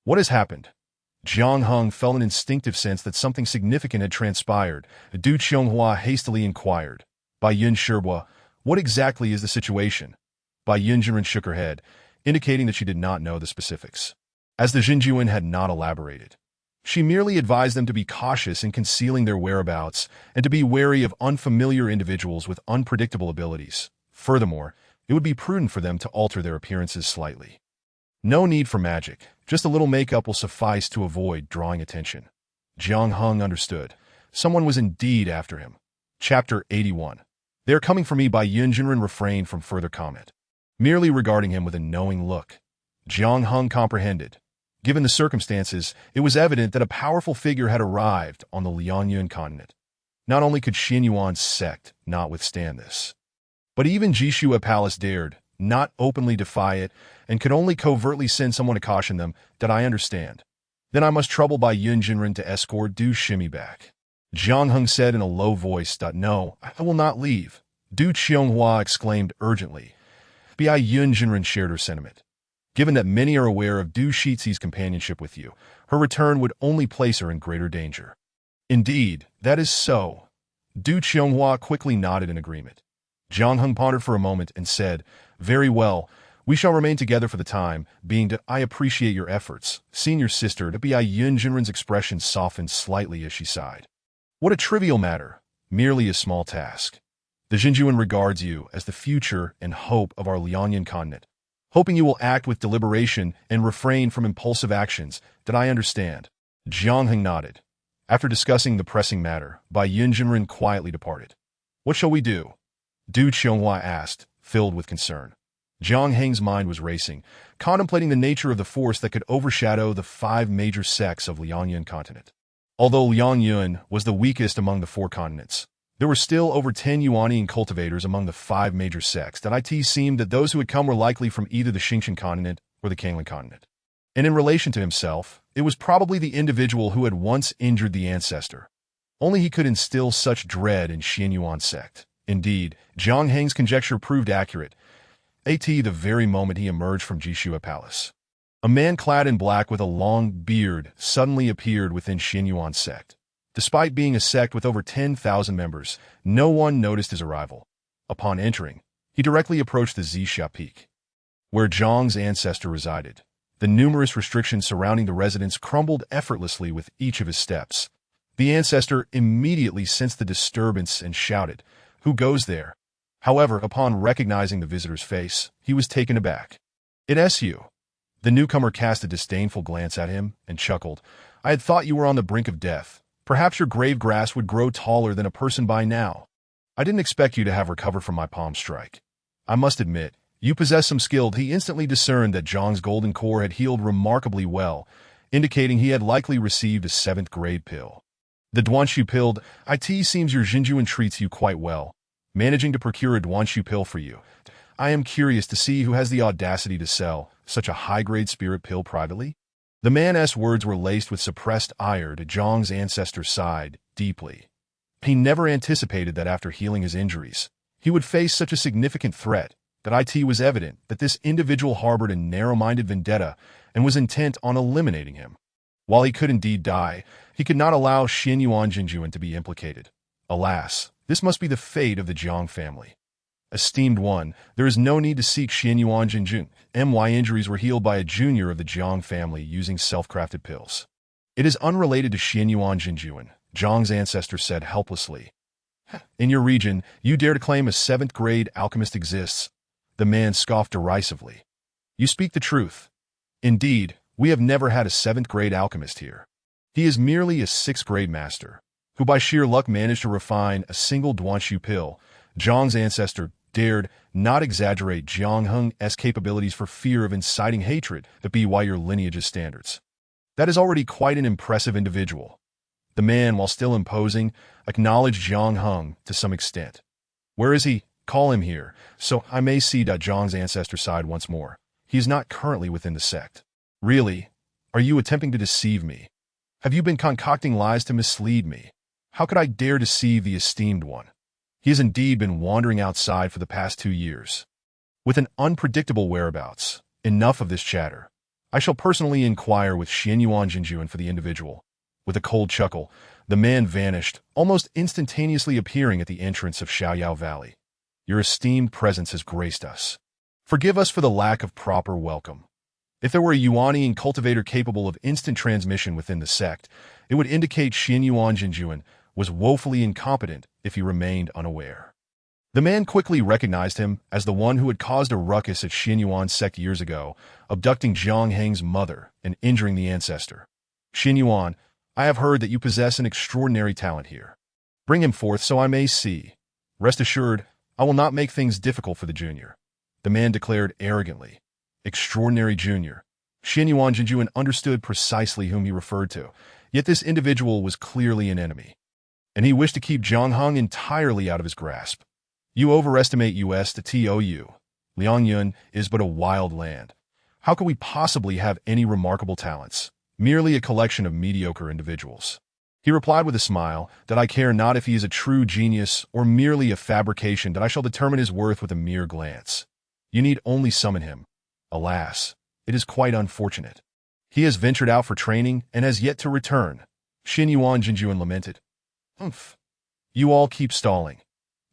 What has happened? Jiang Heng felt an instinctive sense that something significant had transpired. Du Qianghua hastily inquired. Bai Yun Shibua, what exactly is the situation? Bai Yunjinren shook her head, indicating that she did not know the specifics. As the Xinjuan had not elaborated, she merely advised them to be cautious in concealing their whereabouts and to be wary of unfamiliar individuals with unpredictable abilities. Furthermore, it would be prudent for them to alter their appearances slightly. No need for magic, just a little makeup will suffice to avoid drawing attention. Jiang Heng understood. Someone was indeed after him. Chapter 81. They are coming for me. Bai Yunjinren refrained from further comment, merely regarding him with a knowing look. Jiang Heng comprehended. Given the circumstances, it was evident that a powerful figure had arrived on the Lianyun continent. Not only could Xianyuan's sect not withstand this, but even Jishua Palace dared not openly defy it and could only covertly send someone to caution them. That I understand. Then I must trouble Bai Yunjinren to escort Du Shimi back. Jiang Heng said in a low voice. No, I will not leave. Du Qianghua exclaimed urgently. Bai Yunjinren shared her sentiment. Given that many are aware of Du Shizi's companionship with you, her return would only place her in greater danger. Indeed, that is so. Du Qianghua quickly nodded in agreement. Jiang Heng pondered for a moment and said, very well, we shall remain together for the time being. I appreciate your efforts, senior sister. Bai Yunjinren's expression softened slightly as she sighed. What a trivial matter, merely a small task. The Xinjuan regards you as the future and hope of our Lianyun continent, hoping you will act with deliberation and refrain from impulsive actions. Did I understand? Jiang Heng nodded. After discussing the pressing matter, Bai Yunjinren quietly departed. What shall we do? Du Qianghua asked, filled with concern. Jiang Heng's mind was racing, contemplating the nature of the force that could overshadow the 5 major sects of Lianyun continent. Although Lianyun was the weakest among the 4 continents, there were still over 10 Yuanian cultivators among the 5 major sects. That it seemed that those who had come were likely from either the Xingqian continent or the Kanglan continent. And in relation to himself, it was probably the individual who had once injured the ancestor. Only he could instill such dread in Xianyuan sect. Indeed, Jiang Heng's conjecture proved accurate. The very moment he emerged from Jishua Palace, a man clad in black with a long beard suddenly appeared within Xianyuan sect. Despite being a sect with over 10,000 members, no one noticed his arrival. Upon entering, he directly approached the Zixia Peak. where Zhang's ancestor resided. The numerous restrictions surrounding the residence crumbled effortlessly with each of his steps. The ancestor immediately sensed the disturbance and shouted, "Who goes there?" However, upon recognizing the visitor's face, he was taken aback. "It's you." The newcomer cast a disdainful glance at him and chuckled. "I had thought you were on the brink of death. Perhaps your grave grass would grow taller than a person by now. I didn't expect you to have recovered from my palm strike. I must admit, you possess some skill." He instantly discerned that Zhang's golden core had healed remarkably well, indicating he had likely received a 7th grade pill. "The Duanshu pill. It seems your Jinjuan treats you quite well, managing to procure a Duanshu pill for you. I am curious to see who has the audacity to sell such a high-grade spirit pill privately." The man's words were laced with suppressed ire. To Zhang's ancestor sighed deeply. He never anticipated that after healing his injuries, he would face such a significant threat. That it was evident that this individual harbored a narrow-minded vendetta and was intent on eliminating him. While he could indeed die, he could not allow Xianyuan Jinjuan to be implicated. Alas, this must be the fate of the Jiang family. Esteemed one, there is no need to seek Xianyuan Jinjuan. My injuries were healed by a junior of the Jiang family using self-crafted pills. It is unrelated to Xianyuan Jinjuan, Zhang's ancestor said helplessly. In your region, you dare to claim a 7th grade alchemist exists? The man scoffed derisively. You speak the truth. Indeed, we have never had a 7th grade alchemist here. He is merely a 6th grade master, who by sheer luck managed to refine a single Duanshu pill. Zhang's ancestor dared not exaggerate Jiang Heng's capabilities for fear of inciting hatred that be why your lineage's standards. That is already quite an impressive individual. The man, while still imposing, acknowledged Jiang Heng to some extent. Where is he? Call him here, so I may see. Zhang's ancestor sighed once more. He is not currently within the sect. Really? Are you attempting to deceive me? Have you been concocting lies to mislead me? How could I dare deceive the esteemed one? He has indeed been wandering outside for the past 2 years, with an unpredictable whereabouts. Enough of this chatter. I shall personally inquire with Xianyuan Jinjuan for the individual. With a cold chuckle, the man vanished, almost instantaneously appearing at the entrance of Xiaoyao Valley. Your esteemed presence has graced us. Forgive us for the lack of proper welcome. If there were a Yuanian cultivator capable of instant transmission within the sect, it would indicate Xianyuan Jinjuan was woefully incompetent if he remained unaware. The man quickly recognized him as the one who had caused a ruckus at Xianyuan's sect years ago, abducting Jiang Heng's mother and injuring the ancestor. Xianyuan, I have heard that you possess an extraordinary talent here. Bring him forth so I may see. Rest assured, I will not make things difficult for the junior. The man declared arrogantly. Extraordinary junior. Xianyuan Jinjuan understood precisely whom he referred to, yet this individual was clearly an enemy, and he wished to keep Jiang Heng entirely out of his grasp. You overestimate us to TOU. Liangyun is but a wild land. How could we possibly have any remarkable talents? Merely a collection of mediocre individuals. He replied with a smile that I care not if he is a true genius or merely a fabrication, that I shall determine his worth with a mere glance. You need only summon him. Alas, it is quite unfortunate. He has ventured out for training and has yet to return. Xianyuan Jinjuan lamented. Humph. You all keep stalling.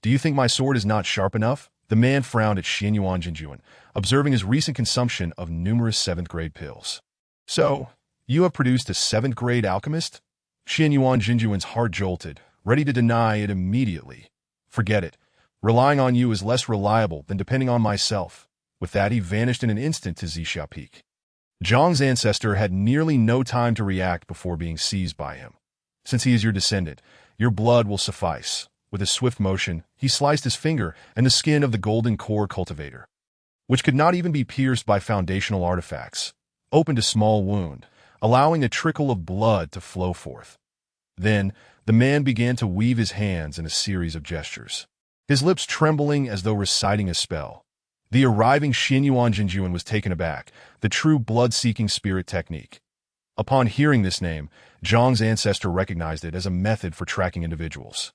Do you think my sword is not sharp enough? The man frowned at Xianyuan Jinjuan, observing his recent consumption of numerous 7th grade pills. So, you have produced a 7th grade alchemist? Xianyuan Jinjuan's heart jolted, ready to deny it immediately. Forget it. Relying on you is less reliable than depending on myself. With that, he vanished in an instant to Zixia Peak. Zhang's ancestor had nearly no time to react before being seized by him. Since he is your descendant, your blood will suffice. With a swift motion, he sliced his finger and the skin of the golden core cultivator, which could not even be pierced by foundational artifacts, opened a small wound, allowing a trickle of blood to flow forth. Then, the man began to weave his hands in a series of gestures, his lips trembling as though reciting a spell. The arriving Xianyuan Jinjuan was taken aback, the true blood-seeking spirit technique. Upon hearing this name, Zhang's ancestor recognized it as a method for tracking individuals.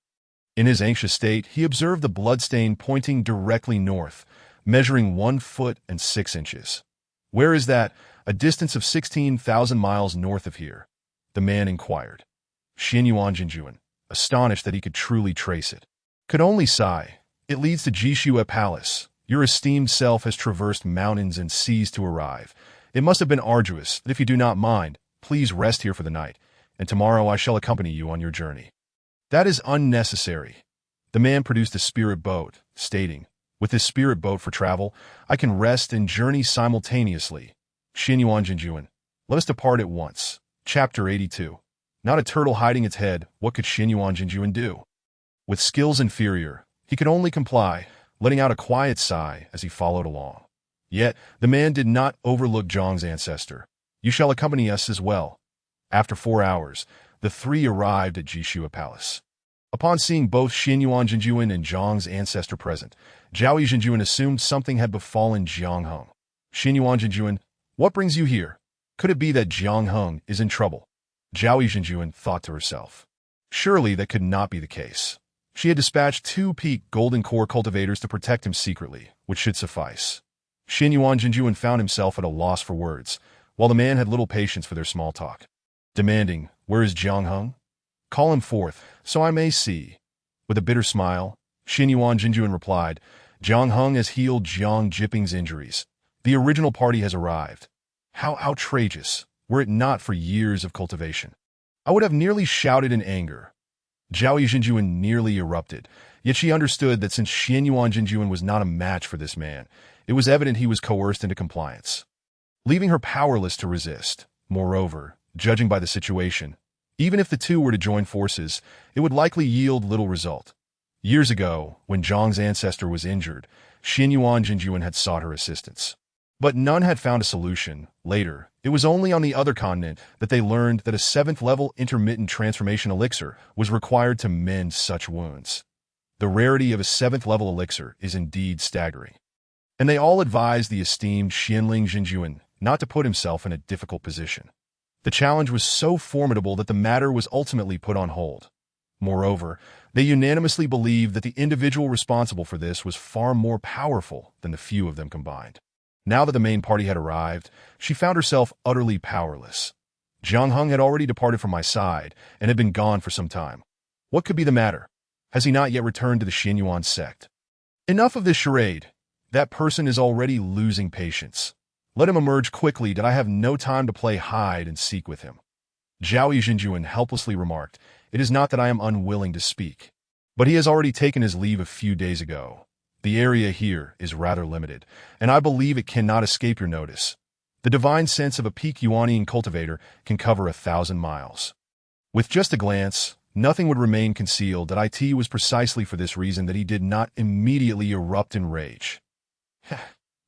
In his anxious state, he observed the bloodstain pointing directly north, measuring 1 foot and 6 inches. Where is that? A distance of 16,000 miles north of here, the man inquired. Xianyuan Jinjuan, astonished that he could truly trace it, could only sigh. It leads to Jishue Palace, Your esteemed self has traversed mountains and seas to arrive. It must have been arduous, but if you do not mind, please rest here for the night, and tomorrow I shall accompany you on your journey." "That is unnecessary." The man produced a spirit boat, stating, "With this spirit boat for travel, I can rest and journey simultaneously. Xianyuan Jinjuan, let us depart at once." Chapter 82. Not a turtle hiding its head, what could Xianyuan Jinjuan do? With skills inferior, he could only comply, letting out a quiet sigh as he followed along. Yet, the man did not overlook Zhang's ancestor. "You shall accompany us as well." After 4 hours, the three arrived at Jishua Palace. Upon seeing both Xianyuan Jinjuan and Zhang's ancestor present, Zhao Yizhenjuan assumed something had befallen Jiang Heng. "Xianyuan Jinjuan, what brings you here? Could it be that Jiang Heng is in trouble?" Zhao Yizhenjuan thought to herself. Surely that could not be the case. She had dispatched 2 peak golden core cultivators to protect him secretly, which should suffice. Xianyuan Jinjuan found himself at a loss for words, while the man had little patience for their small talk. Demanding, "Where is Jiang Heng? Call him forth, so I may see." With a bitter smile, Xianyuan Jinjuan replied, "Jiang Heng has healed Jiang Jiping's injuries. The original party has arrived." How outrageous, were it not for years of cultivation. I would have nearly shouted in anger. Zhao Yizhenjuan nearly erupted, yet she understood that since Xianyuan Jinjuan was not a match for this man, it was evident he was coerced into compliance, leaving her powerless to resist. Moreover, judging by the situation, even if the two were to join forces, it would likely yield little result. Years ago, when Zhang's ancestor was injured, Xianyuan Jinjuan had sought her assistance. But none had found a solution. Later, it was only on the other continent that they learned that a 7th-level intermittent transformation elixir was required to mend such wounds. The rarity of a 7th-level elixir is indeed staggering. And they all advised the esteemed Xianling Jinjuan not to put himself in a difficult position. The challenge was so formidable that the matter was ultimately put on hold. Moreover, they unanimously believed that the individual responsible for this was far more powerful than the few of them combined. Now that the main party had arrived, she found herself utterly powerless. Jiang Heng had already departed from my side and had been gone for some time. What could be the matter? Has he not yet returned to the Xianyuan sect? Enough of this charade. That person is already losing patience. Let him emerge quickly, that I have no time to play hide and seek with him. Zhao Yizhenjuan helplessly remarked, "It is not that I am unwilling to speak, but he has already taken his leave a few days ago. The area here is rather limited, and I believe it cannot escape your notice. The divine sense of a peak Yuanian cultivator can cover 1,000 miles. With just a glance, nothing would remain concealed. That it was precisely for this reason that he did not immediately erupt in rage.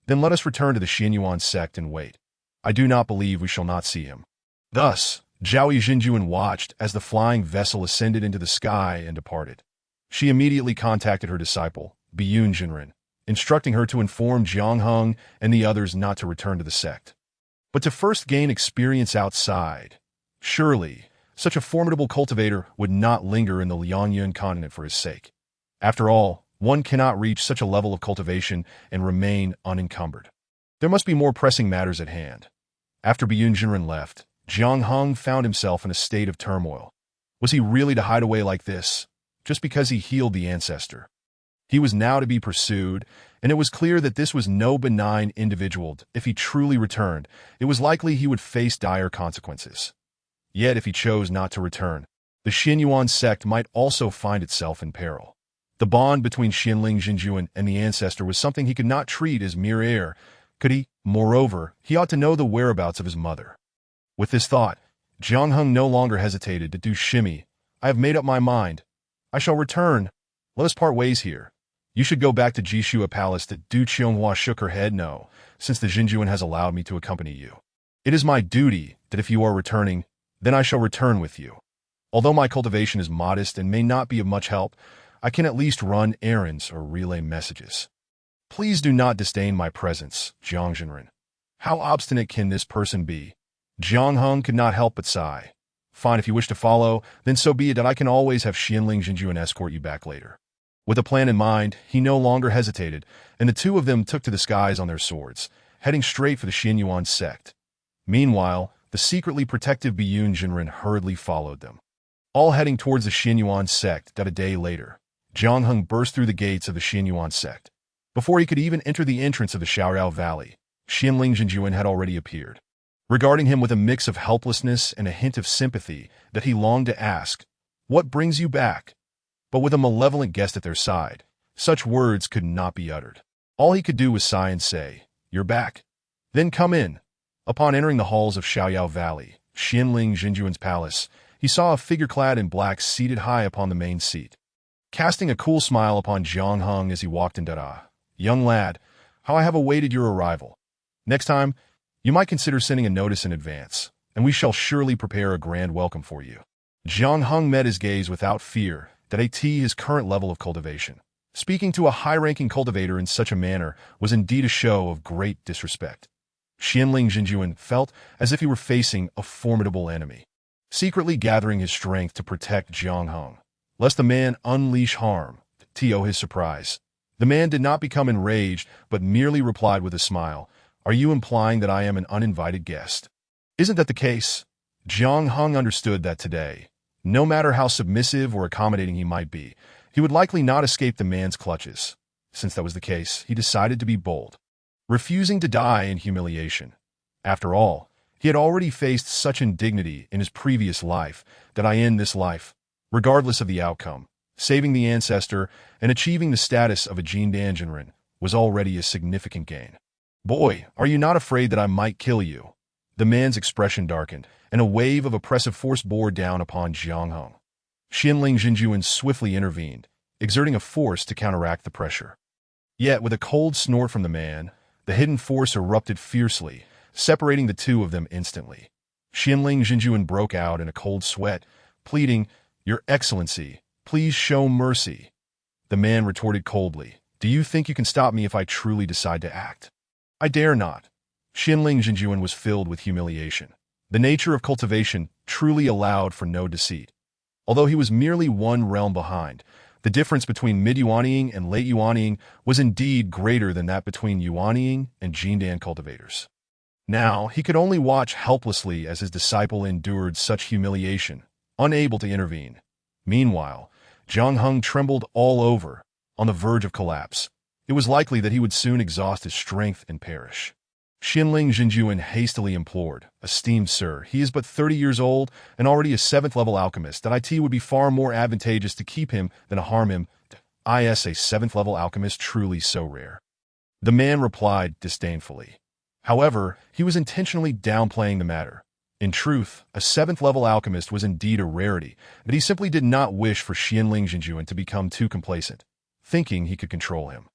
Then let us return to the Xianyuan sect and wait. I do not believe we shall not see him." Thus, Zhao Yizhenjuan watched as the flying vessel ascended into the sky and departed. She immediately contacted her disciple, Biyun Jinren, instructing her to inform Jiang Heng and the others not to return to the sect, but to first gain experience outside. Surely, such a formidable cultivator would not linger in the Liangyun continent for his sake. After all, one cannot reach such a level of cultivation and remain unencumbered. There must be more pressing matters at hand. After Biyun Jinren left, Jiang Heng found himself in a state of turmoil. Was he really to hide away like this, just because he healed the ancestor? He was now to be pursued, and it was clear that this was no benign individual. If he truly returned, it was likely he would face dire consequences. Yet if he chose not to return, the Xianyuan sect might also find itself in peril. The bond between Xianling Jinjuan and the ancestor was something he could not treat as mere air, could he? Moreover, he ought to know the whereabouts of his mother. With this thought, Jiang Heng no longer hesitated to do shimmy. "I have made up my mind. I shall return. Let us part ways here. You should go back to Jishua Palace." That Du Qianghua shook her head. "No, since the Jinjuan has allowed me to accompany you. It is my duty that if you are returning, then I shall return with you. Although my cultivation is modest and may not be of much help, I can at least run errands or relay messages. Please do not disdain my presence, Jiang Jinren." How obstinate can this person be? Jiang Heng could not help but sigh. "Fine, if you wish to follow, then so be it. That I can always have Xianling Jinjuan escort you back later." With a plan in mind, he no longer hesitated, and the two of them took to the skies on their swords, heading straight for the Xianyuan sect. Meanwhile, the secretly protective Biyun Jinren hurriedly followed them. All heading towards the Xianyuan sect. A day later, Jiang Heng burst through the gates of the Xianyuan sect. Before he could even enter the entrance of the Xiaoyao Valley, Xianling Zhenjuan had already appeared, regarding him with a mix of helplessness and a hint of sympathy that he longed to ask, "What brings you back?" But with a malevolent guest at their side, such words could not be uttered. All he could do was sigh and say, "You're back. Then come in." Upon entering the halls of Xiaoyao Valley, Xianling Zhenjuan's palace, he saw a figure clad in black seated high upon the main seat. Casting a cool smile upon Jiang Heng as he walked into "Young lad, how I have awaited your arrival. Next time, you might consider sending a notice in advance, and we shall surely prepare a grand welcome for you." Jiang Heng met his gaze without fear that his current level of cultivation. Speaking to a high-ranking cultivator in such a manner was indeed a show of great disrespect. Xianling Zhenjuan felt as if he were facing a formidable enemy, secretly gathering his strength to protect Jiang Heng, lest the man unleash harm. To his surprise, the man did not become enraged, but merely replied with a smile, "Are you implying that I am an uninvited guest?" "Isn't that the case?" Jiang Heng understood that today, no matter how submissive or accommodating he might be, he would likely not escape the man's clutches. Since that was the case, he decided to be bold, refusing to die in humiliation. After all, he had already faced such indignity in his previous life that in this life, regardless of the outcome, saving the ancestor and achieving the status of a Jindan Jinren was already a significant gain. "Boy, are you not afraid that I might kill you?" The man's expression darkened, and a wave of oppressive force bore down upon Jiang Heng. Xianling Zhenjuan swiftly intervened, exerting a force to counteract the pressure. Yet, with a cold snort from the man, the hidden force erupted fiercely, separating the two of them instantly. Xianling Zhenjuan broke out in a cold sweat, pleading, "Your Excellency, please show mercy." The man retorted coldly, "Do you think you can stop me if I truly decide to act?" "I dare not." Xianling Zhenjuan was filled with humiliation. The nature of cultivation truly allowed for no deceit. Although he was merely one realm behind, the difference between mid-Yuanying and late Yuanying was indeed greater than that between Yuanying and Jindan cultivators. Now, he could only watch helplessly as his disciple endured such humiliation, unable to intervene. Meanwhile, Jiang Heng trembled all over, on the verge of collapse. It was likely that he would soon exhaust his strength and perish. Xianling Zhenjuan hastily implored, "Esteemed sir, he is but 30 years old and already a 7th-level alchemist. That it would be far more advantageous to keep him than to harm him. A 7th-level alchemist truly so rare." The man replied disdainfully. However, he was intentionally downplaying the matter. In truth, a 7th-level alchemist was indeed a rarity, but he simply did not wish for Xianling Zhenjuan to become too complacent, thinking he could control him.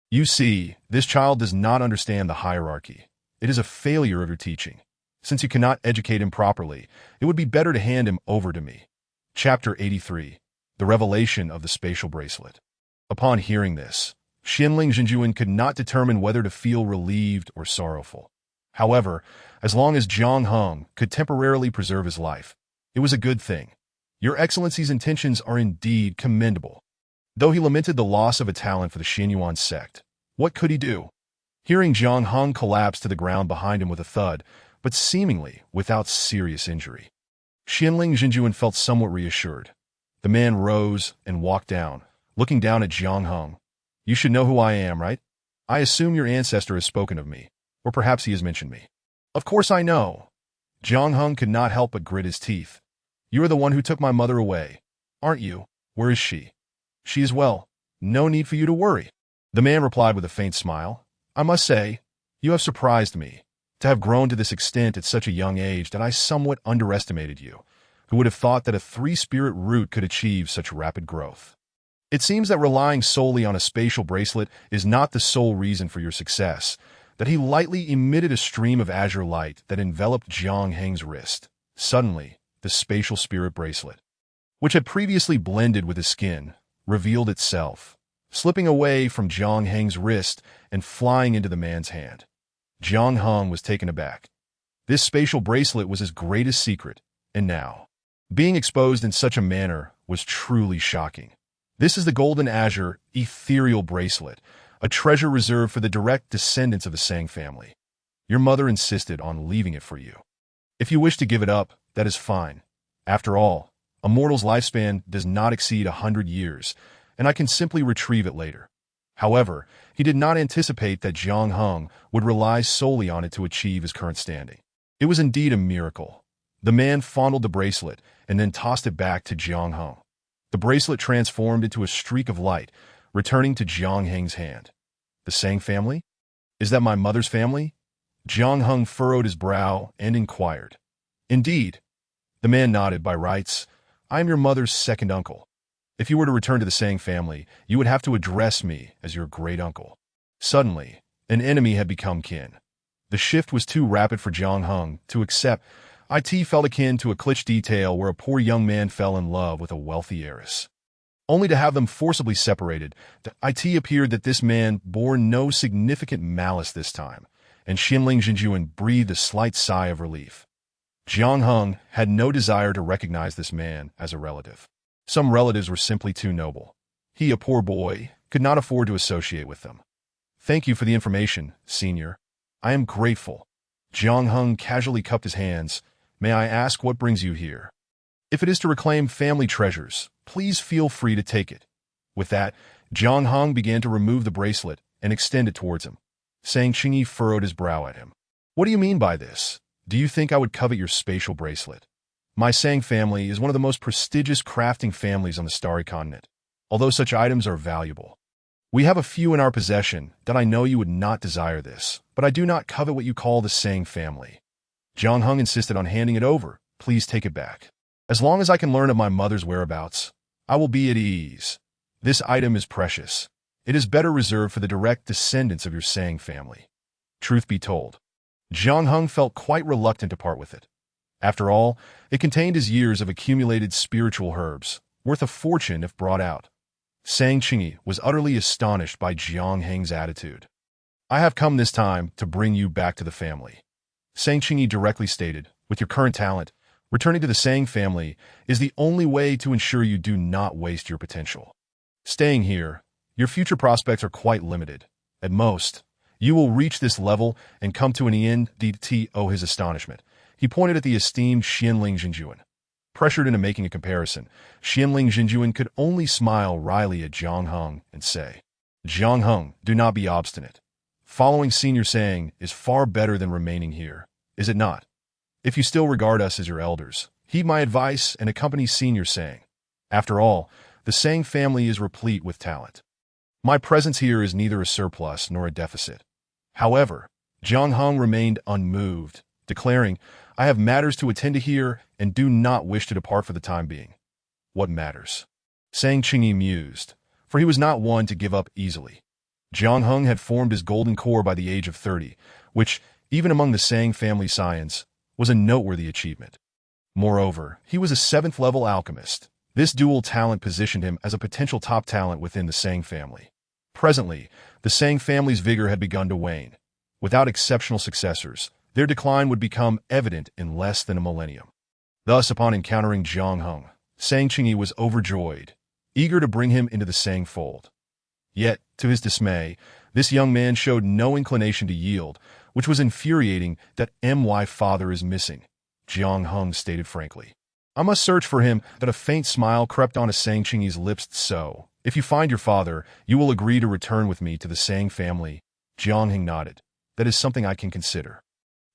"You see, this child does not understand the hierarchy. It is a failure of your teaching. Since you cannot educate him properly, it would be better to hand him over to me." Chapter 83. The Revelation of the Spatial Bracelet. Upon hearing this, Xianling Zhenjuan could not determine whether to feel relieved or sorrowful. However, as long as Jiang Heng could temporarily preserve his life, it was a good thing. "Your Excellency's intentions are indeed commendable." Though he lamented the loss of a talent for the Xianyuan sect, what could he do? Hearing Jiang Heng collapse to the ground behind him with a thud, but seemingly without serious injury, Xianling Zhenjuan felt somewhat reassured. The man rose and walked down, looking down at Jiang Heng. "You should know who I am, right? I assume your ancestor has spoken of me, or perhaps he has mentioned me." "Of course I know." Jiang Heng could not help but grit his teeth. "You are the one who took my mother away, aren't you? Where is she?" "She is well. No need for you to worry." The man replied with a faint smile, "I must say, you have surprised me. To have grown to this extent at such a young age that I somewhat underestimated you. Who would have thought that a 3-spirit root could achieve such rapid growth? It seems that relying solely on a spatial bracelet is not the sole reason for your success." That he lightly emitted a stream of azure light that enveloped Jiang Heng's wrist. Suddenly, the spatial spirit bracelet, which had previously blended with his skin, revealed itself, slipping away from Jiang Heng's wrist and flying into the man's hand. Jiang Heng was taken aback. This spatial bracelet was his greatest secret, and now, being exposed in such a manner was truly shocking. "This is the golden azure, ethereal bracelet, a treasure reserved for the direct descendants of the Sang family. Your mother insisted on leaving it for you. If you wish to give it up, that is fine. After all, a mortal's lifespan does not exceed 100 years, and I can simply retrieve it later." However, he did not anticipate that Jiang Heng would rely solely on it to achieve his current standing. It was indeed a miracle. The man fondled the bracelet and then tossed it back to Jiang Heng. The bracelet transformed into a streak of light, returning to Jiang Heng's hand. The Sang family? Is that my mother's family? Jiang Heng furrowed his brow and inquired. Indeed. The man nodded. By rights, I am your mother's second uncle. If you were to return to the Sang family, you would have to address me as your great uncle. Suddenly, an enemy had become kin. The shift was too rapid for Jiang Heng to accept. It felt akin to a cliché tale where a poor young man fell in love with a wealthy heiress. Only to have them forcibly separated, it appeared that this man bore no significant malice this time, and Xianling Jinjuan breathed a slight sigh of relief. Jiang Heng had no desire to recognize this man as a relative. Some relatives were simply too noble. He, a poor boy, could not afford to associate with them. Thank you for the information, senior. I am grateful. Jiang Heng casually cupped his hands. May I ask what brings you here? If it is to reclaim family treasures, please feel free to take it. With that, Jiang Heng began to remove the bracelet and extend it towards him. Sang Qingyi furrowed his brow at him. What do you mean by this? Do you think I would covet your spatial bracelet? My Sang family is one of the most prestigious crafting families on the Starry Continent, although such items are valuable. We have a few in our possession that I know you would not desire this, but I do not covet what you call the Sang family. Jiang Heng insisted on handing it over. Please take it back. As long as I can learn of my mother's whereabouts, I will be at ease. This item is precious. It is better reserved for the direct descendants of your Sang family. Truth be told, Jiang Heng felt quite reluctant to part with it. After all, it contained his years of accumulated spiritual herbs, worth a fortune if brought out. Sang Qingyi was utterly astonished by Jiang Heng's attitude. I have come this time to bring you back to the family. Sang Qingyi directly stated, with your current talent, returning to the Sang family is the only way to ensure you do not waste your potential. Staying here, your future prospects are quite limited. At most, you will reach this level and come to an end. His astonishment. He pointed at the esteemed Xianling Jinjuan. Pressured into making a comparison, Xianling Jinjuan could only smile wryly at Jiang Heng and say, Jiang Heng, do not be obstinate. Following Senior Sang is far better than remaining here, is it not? If you still regard us as your elders, heed my advice and accompany Senior Sang. After all, the Sang family is replete with talent. My presence here is neither a surplus nor a deficit. However, Jiang Heng remained unmoved, declaring, I have matters to attend to here and do not wish to depart for the time being. What matters? Sang Qingyi mused, for he was not one to give up easily. Jiang Heng had formed his golden core by the age of 30, which, even among the Sang family scions, was a noteworthy achievement. Moreover, he was a 7th-level alchemist. This dual talent positioned him as a potential top talent within the Sang family. Presently, the Sang family's vigor had begun to wane. Without exceptional successors, their decline would become evident in less than a millennium. Thus, upon encountering Jiang Heng, Sang Qingyi was overjoyed, eager to bring him into the Sang fold. Yet, to his dismay, this young man showed no inclination to yield, which was infuriating. That my father is missing, Jiang Heng stated frankly. I must search for him. That a faint smile crept onto Sang Qingyi's lips. So, if you find your father, you will agree to return with me to the Sang family. Jiang Heng nodded. That is something I can consider.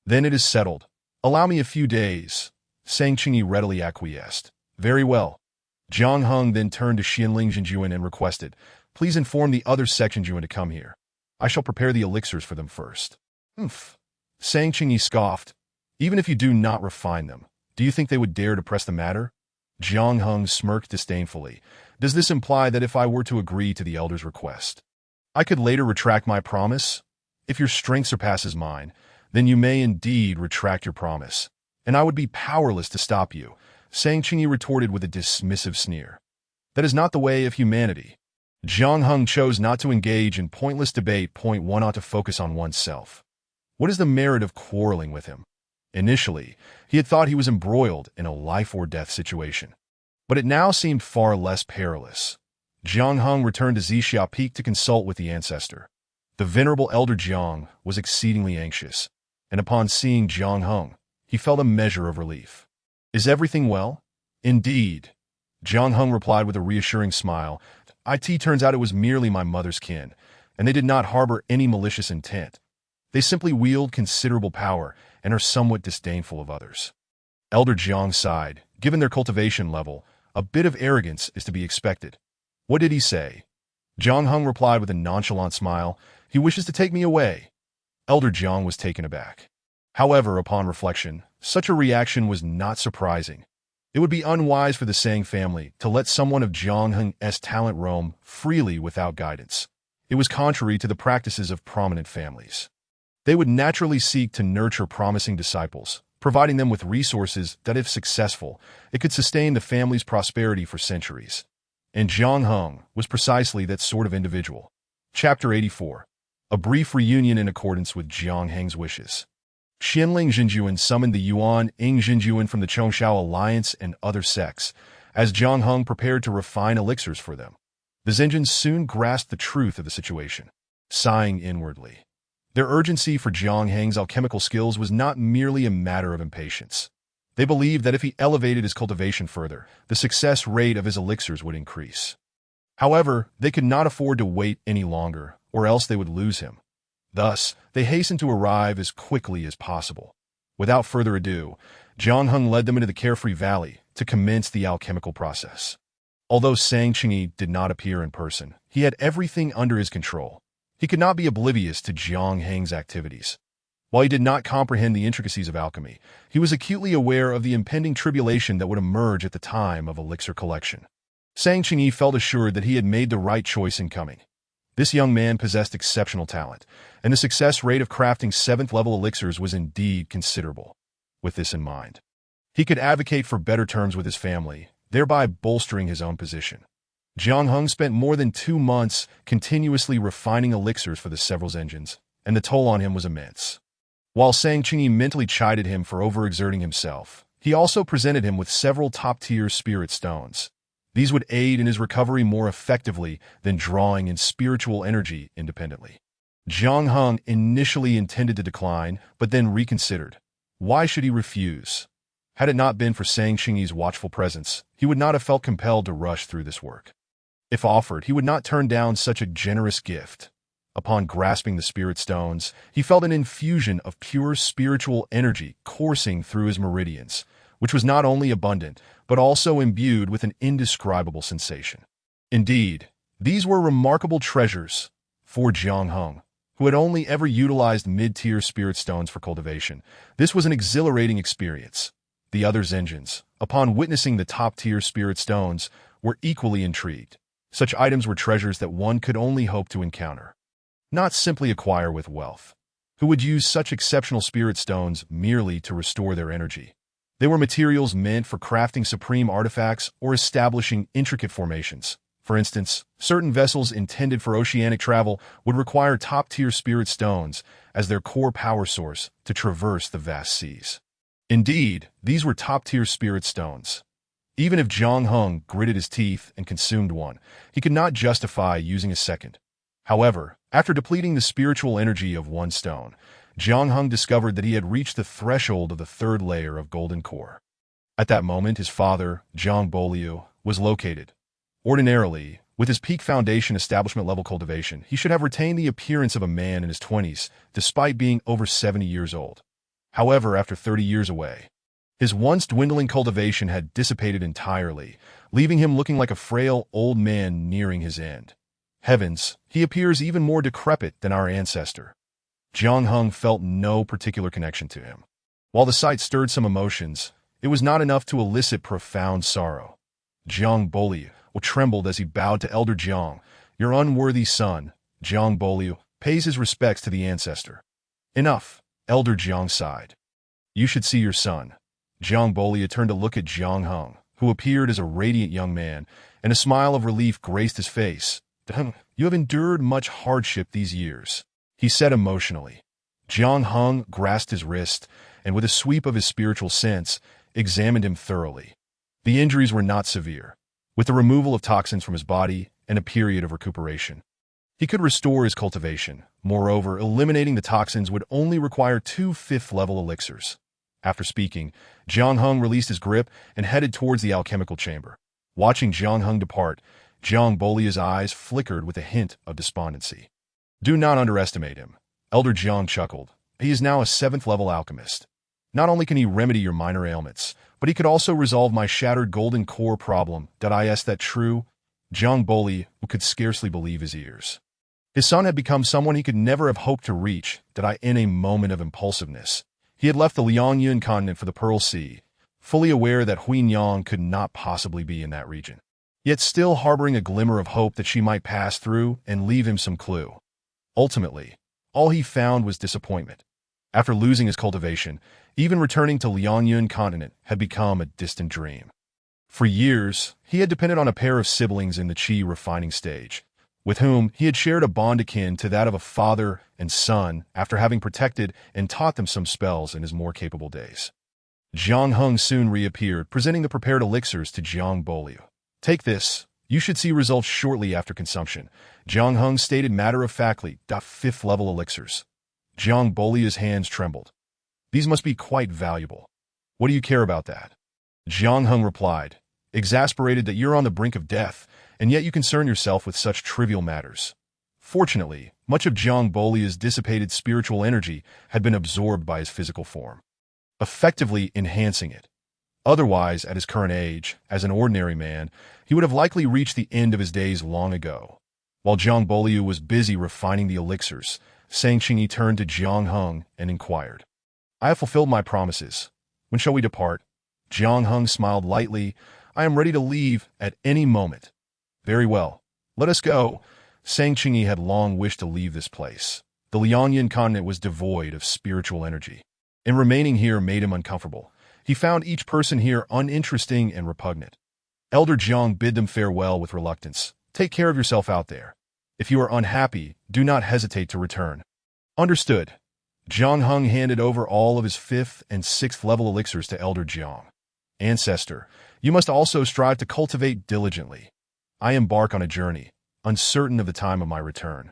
Then it is settled. Allow me a few days. Sang Qingyi readily acquiesced. Very well. Jiang Heng then turned to Xianling Jinjuan and requested, please inform the other section Jinjuan to come here. I shall prepare the elixirs for them first. Sang Qingyi scoffed. Even if you do not refine them, do you think they would dare to press the matter? Jiang Heng smirked disdainfully. Does this imply that if I were to agree to the elder's request, I could later retract my promise? If your strength surpasses mine, then you may indeed retract your promise, and I would be powerless to stop you, Sang Qingyi retorted with a dismissive sneer. That is not the way of humanity. Jiang Heng chose not to engage in pointless debate. One ought to focus on oneself. What is the merit of quarreling with him? Initially, he had thought he was embroiled in a life-or-death situation, but it now seemed far less perilous. Jiang Heng returned to Zixia Peak to consult with the ancestor. The venerable elder Jiang was exceedingly anxious, and upon seeing Jiang Heng, he felt a measure of relief. Is everything well? Indeed. Jiang Heng replied with a reassuring smile. It turns out it was merely my mother's kin, and they did not harbor any malicious intent. They simply wield considerable power and are somewhat disdainful of others. Elder Jiang sighed. Given their cultivation level, a bit of arrogance is to be expected. What did he say? Jiang Heng replied with a nonchalant smile. He wishes to take me away. Elder Jiang was taken aback. However, upon reflection, such a reaction was not surprising. It would be unwise for the Sang family to let someone of Jiang Heng's talent roam freely without guidance. It was contrary to the practices of prominent families. They would naturally seek to nurture promising disciples, providing them with resources that, if successful, it could sustain the family's prosperity for centuries. And Jiang Heng was precisely that sort of individual. Chapter 84. A brief reunion in accordance with Jiang Heng's wishes. Xianling Jinjuan summoned the Yuan Ing Jinjuan from the Chongshao Alliance and other sects, as Jiang Heng prepared to refine elixirs for them. The Zhenjians soon grasped the truth of the situation, sighing inwardly. Their urgency for Jiang Heng's alchemical skills was not merely a matter of impatience. They believed that if he elevated his cultivation further, the success rate of his elixirs would increase. However, they could not afford to wait any longer, or else they would lose him. Thus, they hastened to arrive as quickly as possible. Without further ado, Jiang Heng led them into the Carefree Valley to commence the alchemical process. Although Sang Qingyi did not appear in person, he had everything under his control. He could not be oblivious to Jiang Heng's activities. While he did not comprehend the intricacies of alchemy, he was acutely aware of the impending tribulation that would emerge at the time of elixir collection. Sang Qingyi felt assured that he had made the right choice in coming. This young man possessed exceptional talent, and the success rate of crafting 7th-level elixirs was indeed considerable. With this in mind, he could advocate for better terms with his family, thereby bolstering his own position. Jiang Heng spent more than 2 months continuously refining elixirs for the several Zhenjians, and the toll on him was immense. While Sang Qingyi mentally chided him for overexerting himself, he also presented him with several top-tier spirit stones. These would aid in his recovery more effectively than drawing in spiritual energy independently. Jiang Heng initially intended to decline, but then reconsidered. Why should he refuse? Had it not been for Sang Qingyi's watchful presence, he would not have felt compelled to rush through this work. If offered, he would not turn down such a generous gift. Upon grasping the spirit stones, he felt an infusion of pure spiritual energy coursing through his meridians, which was not only abundant, but also imbued with an indescribable sensation. Indeed, these were remarkable treasures for Jiang Heng, who had only ever utilized mid-tier spirit stones for cultivation. This was an exhilarating experience. The other Zhenjians, upon witnessing the top-tier spirit stones, were equally intrigued. Such items were treasures that one could only hope to encounter, not simply acquire with wealth. Who would use such exceptional spirit stones merely to restore their energy? They were materials meant for crafting supreme artifacts or establishing intricate formations. For instance, certain vessels intended for oceanic travel would require top-tier spirit stones as their core power source to traverse the vast seas. Indeed, these were top-tier spirit stones. Even if Jiang Heng gritted his teeth and consumed one, he could not justify using a second. However, after depleting the spiritual energy of one stone, Jiang Heng discovered that he had reached the threshold of the 3rd layer of golden core. At that moment, his father, Zhang Boliu, was located. Ordinarily, with his peak foundation establishment-level cultivation, he should have retained the appearance of a man in his 20s, despite being over 70 years old. However, after 30 years away, his once dwindling cultivation had dissipated entirely, leaving him looking like a frail old man nearing his end. Heavens, he appears even more decrepit than our ancestor. Jiang Heng felt no particular connection to him. While the sight stirred some emotions, it was not enough to elicit profound sorrow. Zhang Boliu trembled as he bowed to Elder Jiang. Your unworthy son, Zhang Boliu, pays his respects to the ancestor. Enough, Elder Jiang sighed. You should see your son. Zhang Boliu turned to look at Jiang Heng, who appeared as a radiant young man, and a smile of relief graced his face. You have endured much hardship these years, he said emotionally. Jiang Heng grasped his wrist, and with a sweep of his spiritual sense, examined him thoroughly. The injuries were not severe. With the removal of toxins from his body and a period of recuperation, he could restore his cultivation. Moreover, eliminating the toxins would only require 2 5th-level elixirs. After speaking, Jiang Heng released his grip and headed towards the alchemical chamber. Watching Jiang Heng depart, Jiang Bolia's eyes flickered with a hint of despondency. Do not underestimate him. Elder Jiang chuckled. He is now a 7th-level alchemist. Not only can he remedy your minor ailments, but he could also resolve my shattered golden core problem. Is that true? Jiang Bolia could scarcely believe his ears. His son had become someone he could never have hoped to reach. In a moment of impulsiveness, he had left the Liangyun continent for the Pearl Sea, fully aware that Huinyang could not possibly be in that region, yet still harboring a glimmer of hope that she might pass through and leave him some clue. Ultimately, all he found was disappointment. After losing his cultivation, even returning to Liangyun continent had become a distant dream. For years, he had depended on a pair of siblings in the qi refining stage, with whom he had shared a bond akin to that of a father and son after having protected and taught them some spells in his more capable days. Jiang Heng soon reappeared, presenting the prepared elixirs to Jiang Bolia. Take this. You should see results shortly after consumption. Jiang Heng stated matter-of-factly. 5th-level elixirs. Jiang Bolia's hands trembled. These must be quite valuable. What do you care about that? Jiang Heng replied, exasperated that you're on the brink of death, and yet you concern yourself with such trivial matters. Fortunately, much of Jiang Bolia's dissipated spiritual energy had been absorbed by his physical form, effectively enhancing it. Otherwise, at his current age, as an ordinary man, he would have likely reached the end of his days long ago. While Jiang Bolia was busy refining the elixirs, Sang Qingyi turned to Jiang Heng and inquired, I have fulfilled my promises. When shall we depart? Jiang Heng smiled lightly. I am ready to leave at any moment. Very well. Let us go. Sang Qingyi had long wished to leave this place. The Liangyun continent was devoid of spiritual energy, and remaining here made him uncomfortable. He found each person here uninteresting and repugnant. Elder Jiang bid them farewell with reluctance. Take care of yourself out there. If you are unhappy, do not hesitate to return. Understood. Jiang Heng handed over all of his 5th and 6th level elixirs to Elder Jiang. Ancestor, you must also strive to cultivate diligently. I embark on a journey, uncertain of the time of my return.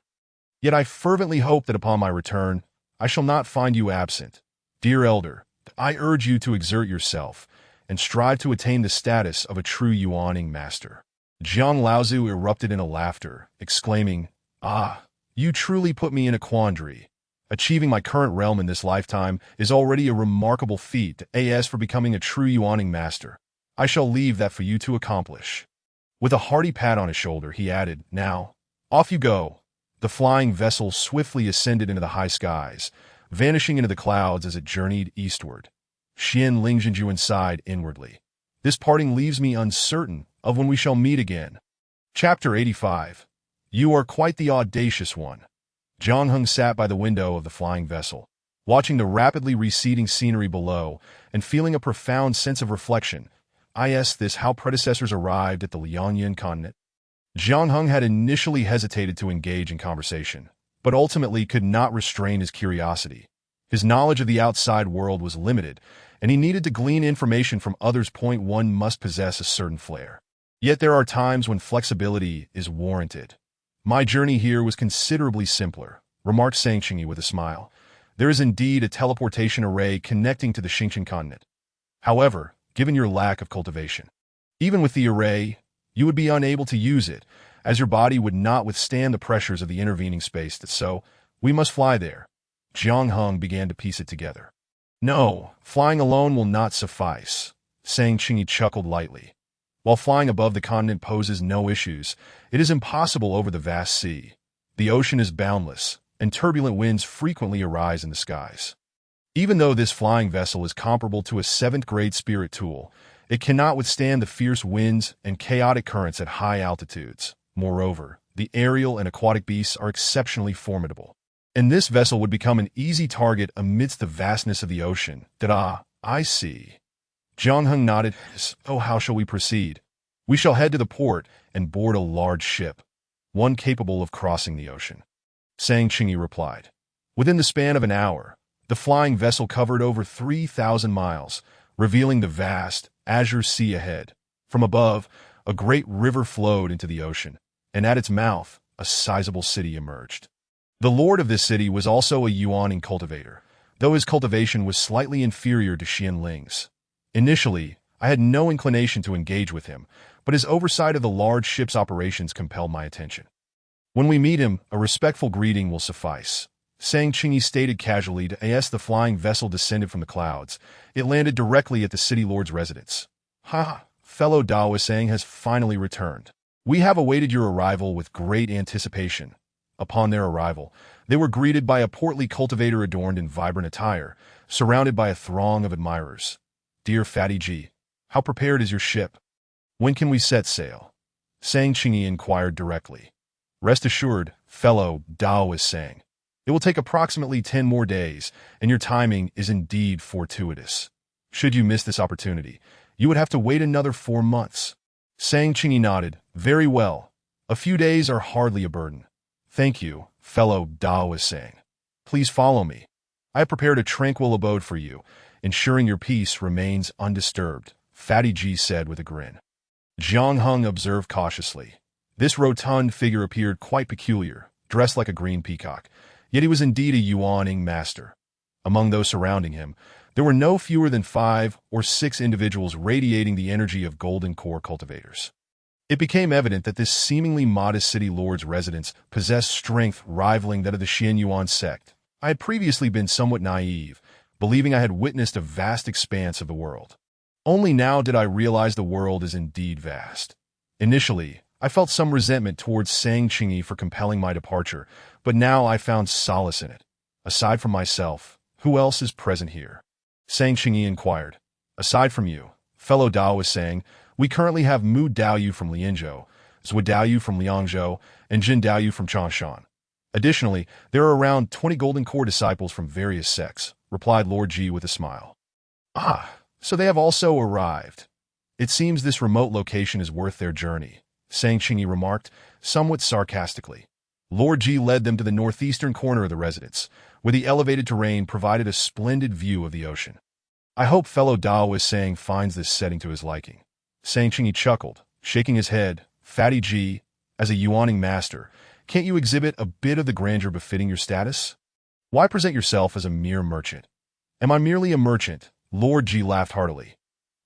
Yet I fervently hope that upon my return, I shall not find you absent. Dear Elder, I urge you to exert yourself and strive to attain the status of a true Yuaning master. Jiang Laozu erupted into laughter, exclaiming, Ah, you truly put me in a quandary. Achieving my current realm in this lifetime is already a remarkable feat. As for becoming a true Yuaning master, I shall leave that for you to accomplish. With a hearty pat on his shoulder, he added, Now, off you go. The flying vessel swiftly ascended into the high skies, vanishing into the clouds as it journeyed eastward. Xian Lingjinju sighed inwardly. This parting leaves me uncertain of when we shall meet again. Chapter 85. You are quite the audacious one. Jiang Heng sat by the window of the flying vessel, watching the rapidly receding scenery below and feeling a profound sense of reflection. How predecessors arrived at the Liangyun continent. Jiang Heng had initially hesitated to engage in conversation, but ultimately could not restrain his curiosity. His knowledge of the outside world was limited, and he needed to glean information from others. One must possess a certain flair. Yet there are times when flexibility is warranted. My journey here was considerably simpler, remarked Sang Qingyi with a smile. There is indeed a teleportation array connecting to the Xingqian continent. However, given your lack of cultivation, even with the array, you would be unable to use it, as your body would not withstand the pressures of the intervening space. So, we must fly there. Jiang Heng began to piece it together. No, flying alone will not suffice. Sang Qingyi chuckled lightly. While flying above the continent poses no issues, it is impossible over the vast sea. The ocean is boundless, and turbulent winds frequently arise in the skies. Even though this flying vessel is comparable to a 7th-grade spirit tool, it cannot withstand the fierce winds and chaotic currents at high altitudes. Moreover, the aerial and aquatic beasts are exceptionally formidable, and this vessel would become an easy target amidst the vastness of the ocean. I see. Jiang Heng nodded. Oh, how shall we proceed? We shall head to the port and board a large ship, one capable of crossing the ocean. Sang Qingyi replied. Within the span of an hour, the flying vessel covered over 3,000 miles, revealing the vast, azure sea ahead. From above, a great river flowed into the ocean, and at its mouth, a sizable city emerged. The lord of this city was also a Yuaning cultivator, though his cultivation was slightly inferior to Xian Ling's. Initially, I had no inclination to engage with him, but his oversight of the large ship's operations compelled my attention. When we meet him, a respectful greeting will suffice. Sang Chingy stated casually as the flying vessel descended from the clouds. It landed directly at the city lord's residence. Ha! Fellow Dao Sang has finally returned. We have awaited your arrival with great anticipation. Upon their arrival, they were greeted by a portly cultivator adorned in vibrant attire, surrounded by a throng of admirers. Dear Fatty G, how prepared is your ship? When can we set sail? Sang Chingy inquired directly. Rest assured, fellow Dao Sang. It will take approximately 10 more days, and your timing is indeed fortuitous. Should you miss this opportunity, you would have to wait another 4 months. Sang Chingy nodded. Very well. A few days are hardly a burden. Thank you, fellow Dao Sang. Please follow me. I have prepared a tranquil abode for you, ensuring your peace remains undisturbed, Fatty G said with a grin. Jiang Hung observed cautiously. This rotund figure appeared quite peculiar, dressed like a green peacock, yet he was indeed a Yuaning master. Among those surrounding him, there were no fewer than 5 or 6 individuals radiating the energy of golden core cultivators. It became evident that this seemingly modest city lord's residence possessed strength rivaling that of the Xian Yuan sect. I had previously been somewhat naive, believing I had witnessed a vast expanse of the world. Only now did I realize the world is indeed vast. Initially, I felt some resentment towards Sang Chingy for compelling my departure, but now I found solace in it. Aside from myself, who else is present here? Sang Chingy inquired. Aside from you, fellow Dao Sang, we currently have Mu Daoyu from Lianzhou, Zhou Daoyu from Liangzhou, and Jin Daoyu from Changshan. Additionally, there are around 20 Golden Core disciples from various sects, replied Lord Ji with a smile. Ah, so they have also arrived. It seems this remote location is worth their journey, Sang Chingy remarked, somewhat sarcastically. Lord Ji led them to the northeastern corner of the residence, where the elevated terrain provided a splendid view of the ocean. I hope fellow Dao Sang finds this setting to his liking. Sang Chingy chuckled, shaking his head. Fatty G, as a Yuaning master, can't you exhibit a bit of the grandeur befitting your status? Why present yourself as a mere merchant? Am I merely a merchant? Lord Ji laughed heartily.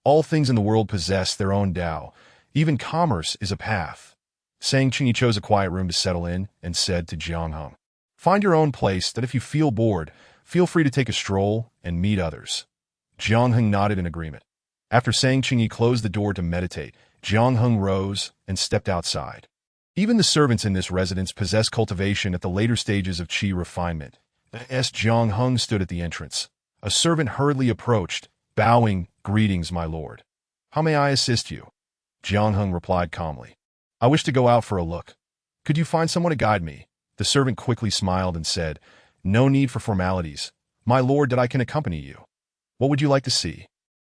All things in the world possess their own Tao. Even commerce is a path. Sang Chingy chose a quiet room to settle in and said to Jiang Hung, find your own place that if you feel bored, feel free to take a stroll and meet others. Jiang Hung nodded in agreement. After Sang Chingy closed the door to meditate, Jiang Hung rose and stepped outside. Even the servants in this residence possess cultivation at the later stages of qi refinement. As Jiang Hung stood at the entrance, a servant hurriedly approached, bowing, greetings, my lord. How may I assist you? Jiang Hung replied calmly. I wish to go out for a look. Could you find someone to guide me? The servant quickly smiled and said, no need for formalities. My lord, that I can accompany you. What would you like to see?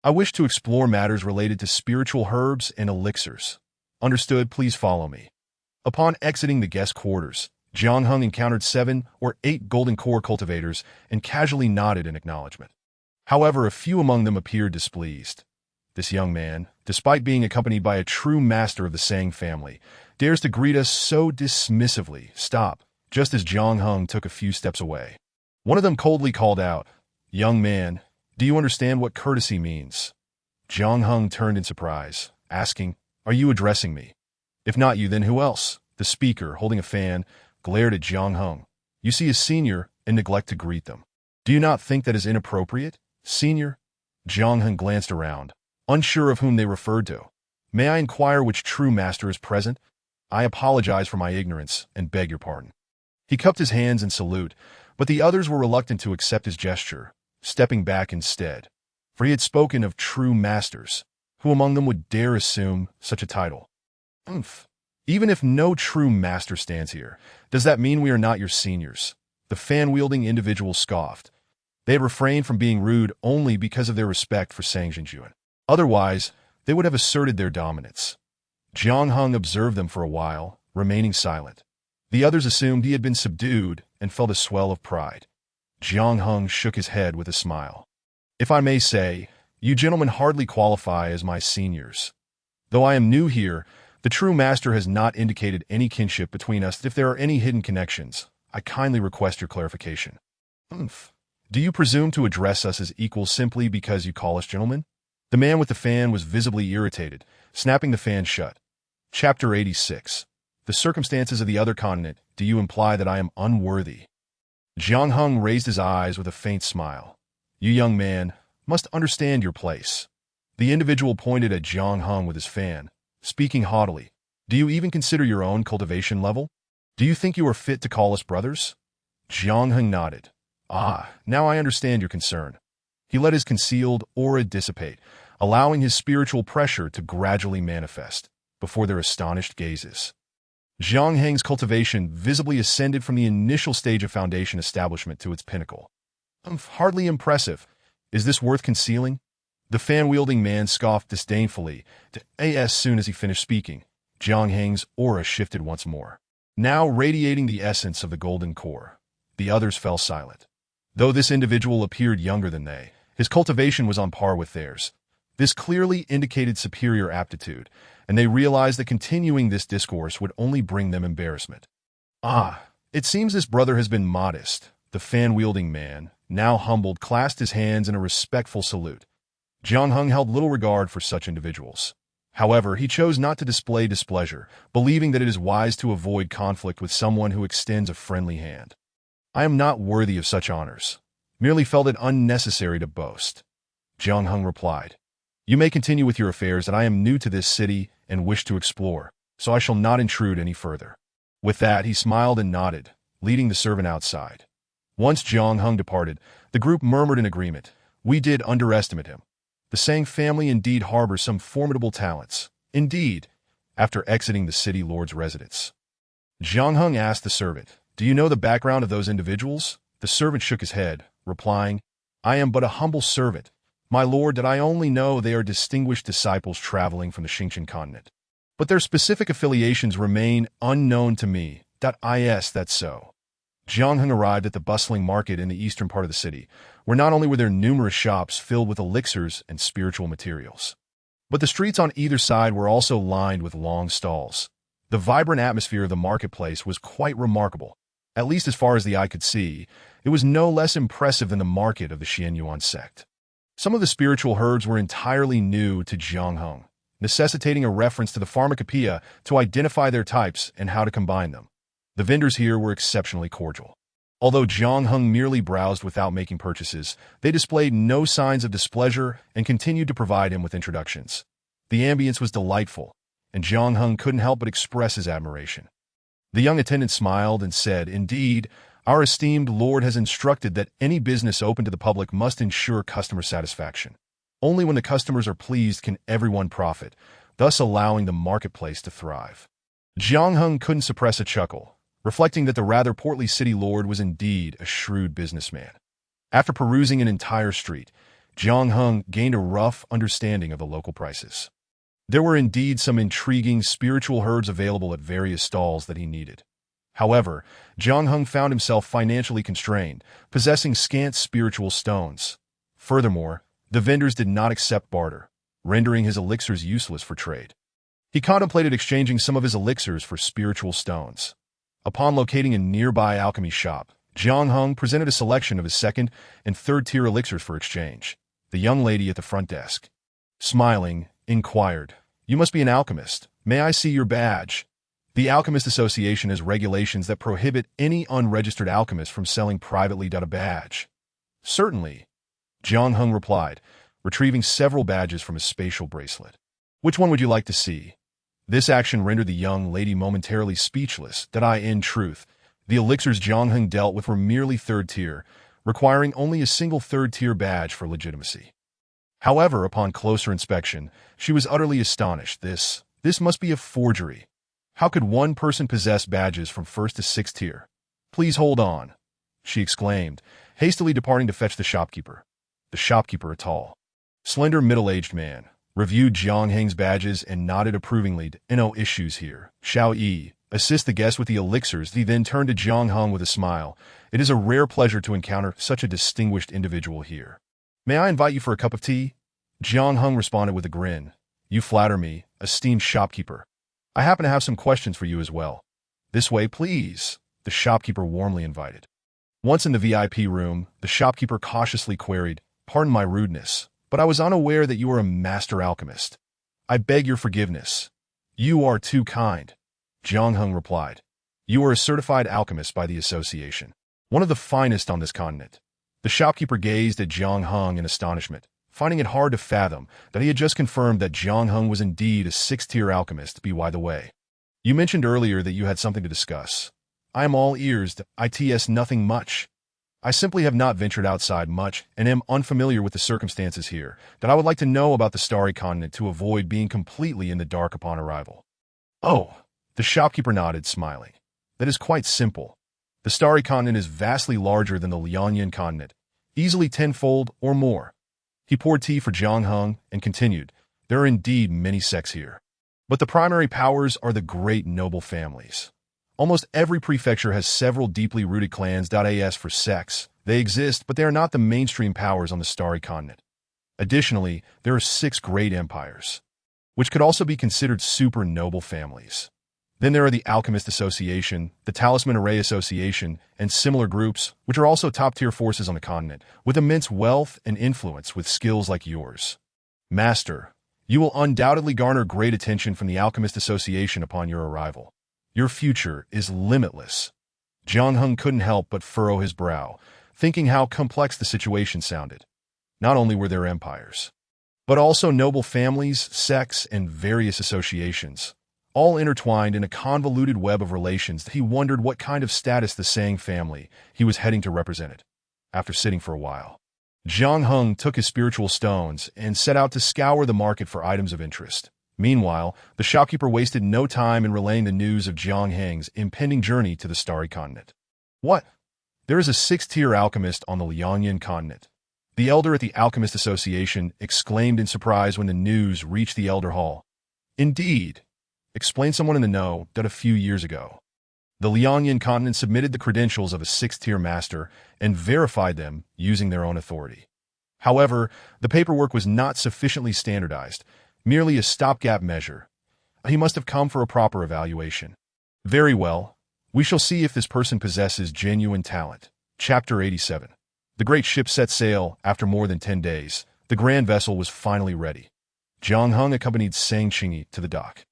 I wish to explore matters related to spiritual herbs and elixirs. Understood, please follow me. Upon exiting the guest quarters, Jiang Hung encountered 7 or 8 golden core cultivators and casually nodded in acknowledgement. However, a few among them appeared displeased. This young man, despite being accompanied by a true master of the Sang family, dares to greet us so dismissively. Stop, just as Jiang Hung took a few steps away. One of them coldly called out, young man, do you understand what courtesy means? Jiang Hung turned in surprise, asking, are you addressing me? If not you, then who else? The speaker, holding a fan, glared at Jiang Hung. You see a senior and neglect to greet them. Do you not think that is inappropriate? Senior? Jiang Hung glanced around, unsure of whom they referred to. May I inquire which true master is present? I apologize for my ignorance and beg your pardon. He cupped his hands in salute, but the others were reluctant to accept his gesture, stepping back instead. For he had spoken of true masters. Who among them would dare assume such a title? Even if no true master stands here, does that mean we are not your seniors? The fan-wielding individual scoffed. They had refrained from being rude only because of their respect for Sang Jinjuan. Otherwise, they would have asserted their dominance. Jiang Hung observed them for a while, remaining silent. The others assumed he had been subdued and felt a swell of pride. Jiang Hung shook his head with a smile. If I may say, you gentlemen hardly qualify as my seniors. Though I am new here, the true master has not indicated any kinship between us. If there are any hidden connections, I kindly request your clarification. Do you presume to address us as equals simply because you call us gentlemen? The man with the fan was visibly irritated, snapping the fan shut. Chapter 86. The circumstances of the other continent. Do you imply that I am unworthy? Jiang Heng raised his eyes with a faint smile. You young man must understand your place. The individual pointed at Jiang Heng with his fan, speaking haughtily. Do you even consider your own cultivation level? Do you think you are fit to call us brothers? Jiang Heng nodded. Ah, now I understand your concern. He let his concealed aura dissipate, allowing his spiritual pressure to gradually manifest before their astonished gazes. Jiang Heng's cultivation visibly ascended from the initial stage of foundation establishment to its pinnacle. Hardly impressive. Is this worth concealing? The fan-wielding man scoffed disdainfully. As soon as he finished speaking, Jiang Heng's aura shifted once more, now radiating the essence of the golden core. The others fell silent. Though this individual appeared younger than they, his cultivation was on par with theirs. This clearly indicated superior aptitude, and they realized that continuing this discourse would only bring them embarrassment. It seems this brother has been modest. The fan-wielding man, now humbled, clasped his hands in a respectful salute. Jiang Heng held little regard for such individuals. However, he chose not to display displeasure, believing that it is wise to avoid conflict with someone who extends a friendly hand. I am not worthy of such honors. Merely felt it unnecessary to boast. Jiang Heng replied. You may continue with your affairs, and I am new to this city and wish to explore, so I shall not intrude any further. With that, he smiled and nodded, leading the servant outside. Once Jiang Heng departed, the group murmured in agreement. We did underestimate him. The Sang family indeed harbors some formidable talents. Indeed, after exiting the city lord's residence. Jiang Heng asked the servant, Do you know the background of those individuals? The servant shook his head, replying, I am but a humble servant. My lord, that I only know they are distinguished disciples traveling from the Xingqian continent. But their specific affiliations remain unknown to me. That's so. Jiang Heng arrived at the bustling market in the eastern part of the city, where not only were there numerous shops filled with elixirs and spiritual materials, but the streets on either side were also lined with long stalls. The vibrant atmosphere of the marketplace was quite remarkable. At least as far as the eye could see, it was no less impressive than the market of the Xianyuan sect. Some of the spiritual herbs were entirely new to Jiang Heng, necessitating a reference to the pharmacopoeia to identify their types and how to combine them. The vendors here were exceptionally cordial. Although Jiang Heng merely browsed without making purchases, they displayed no signs of displeasure and continued to provide him with introductions. The ambience was delightful, and Jiang Heng couldn't help but express his admiration. The young attendant smiled and said, Indeed, our esteemed lord has instructed that any business open to the public must ensure customer satisfaction. Only when the customers are pleased can everyone profit, thus allowing the marketplace to thrive. Jiang Heng couldn't suppress a chuckle, reflecting that the rather portly city lord was indeed a shrewd businessman. After perusing an entire street, Jiang Heng gained a rough understanding of the local prices. There were indeed some intriguing spiritual herbs available at various stalls that he needed. However, Jiang Heng found himself financially constrained, possessing scant spiritual stones. Furthermore, the vendors did not accept barter, rendering his elixirs useless for trade. He contemplated exchanging some of his elixirs for spiritual stones. Upon locating a nearby alchemy shop, Jiang Heng presented a selection of his second and third-tier elixirs for exchange. The young lady at the front desk, smiling, inquired, You must be an alchemist. May I see your badge? The Alchemist Association has regulations that prohibit any unregistered alchemist from selling privately. A badge. Certainly, Jiang Heng replied, retrieving several badges from his spatial bracelet. Which one would you like to see? This action rendered the young lady momentarily speechless. In truth, the elixirs Jiang Heng dealt with were merely third tier, requiring only a single third-tier badge for legitimacy. However, upon closer inspection, she was utterly astonished. This must be a forgery. How could one person possess badges from first to sixth tier? Please hold on, she exclaimed, hastily departing to fetch the shopkeeper. The shopkeeper, a tall, slender middle-aged man, reviewed Jiang Heng's badges and nodded approvingly. No issues here. Shall Yi assist the guest with the elixirs? He then turned to Jiang Heng with a smile. It is a rare pleasure to encounter such a distinguished individual here. May I invite you for a cup of tea? Jiang Heng responded with a grin. You flatter me, esteemed shopkeeper. I happen to have some questions for you as well. This way, please, the shopkeeper warmly invited. Once in the VIP room, the shopkeeper cautiously queried, Pardon my rudeness, but I was unaware that you are a master alchemist. I beg your forgiveness. You are too kind, Jiang Heng replied. You are a certified alchemist by the association, one of the finest on this continent. The shopkeeper gazed at Jiang Heng in astonishment, finding it hard to fathom that he had just confirmed that Jiang Heng was indeed a 6th-tier alchemist. By the way, you mentioned earlier that you had something to discuss. I am all ears. It's nothing much. I simply have not ventured outside much and am unfamiliar with the circumstances here that I would like to know about the Starry Continent to avoid being completely in the dark upon arrival. Oh, the shopkeeper nodded, smiling. That is quite simple. The Starry Continent is vastly larger than the Liangyan Continent, easily tenfold or more. He poured tea for Jiang Heng and continued, there are indeed many sects here. But the primary powers are the great noble families. Almost every prefecture has several deeply rooted clans. As for sects, they exist, but they are not the mainstream powers on the Starry Continent. Additionally, there are 6 great empires, which could also be considered super noble families. Then there are the Alchemist Association, the Talisman Array Association, and similar groups, which are also top-tier forces on the continent, with immense wealth and influence with skills like yours. Master, you will undoubtedly garner great attention from the Alchemist Association upon your arrival. Your future is limitless. Jiang Heng couldn't help but furrow his brow, thinking how complex the situation sounded. Not only were there empires, but also noble families, sects, and various associations, all intertwined in a convoluted web of relations. He wondered what kind of status the Sang family he was heading to represented. After sitting for a while, Jiang Heng took his spiritual stones and set out to scour the market for items of interest. Meanwhile, the shopkeeper wasted no time in relaying the news of Jiang Heng's impending journey to the Starry Continent. What? There is a 6th-tier alchemist on the Liangyan Continent. The elder at the Alchemist Association exclaimed in surprise when the news reached the Elder Hall. Indeed, explained someone in the know that a few years ago, the Liangyan Continent submitted the credentials of a 6th-tier master and verified them using their own authority. However, the paperwork was not sufficiently standardized, merely a stopgap measure. He must have come for a proper evaluation. Very well. We shall see if this person possesses genuine talent. Chapter 87. The great ship set sail after more than 10 days. The grand vessel was finally ready. Jiang Heng accompanied Sang Qingyi to the dock.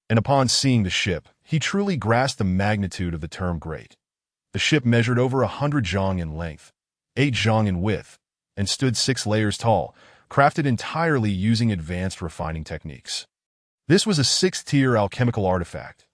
And upon seeing the ship, he truly grasped the magnitude of the term great. The ship measured over 100 zhang in length, 8 zhang in width, and stood 6 layers tall, crafted entirely using advanced refining techniques. This was a 6th-tier alchemical artifact,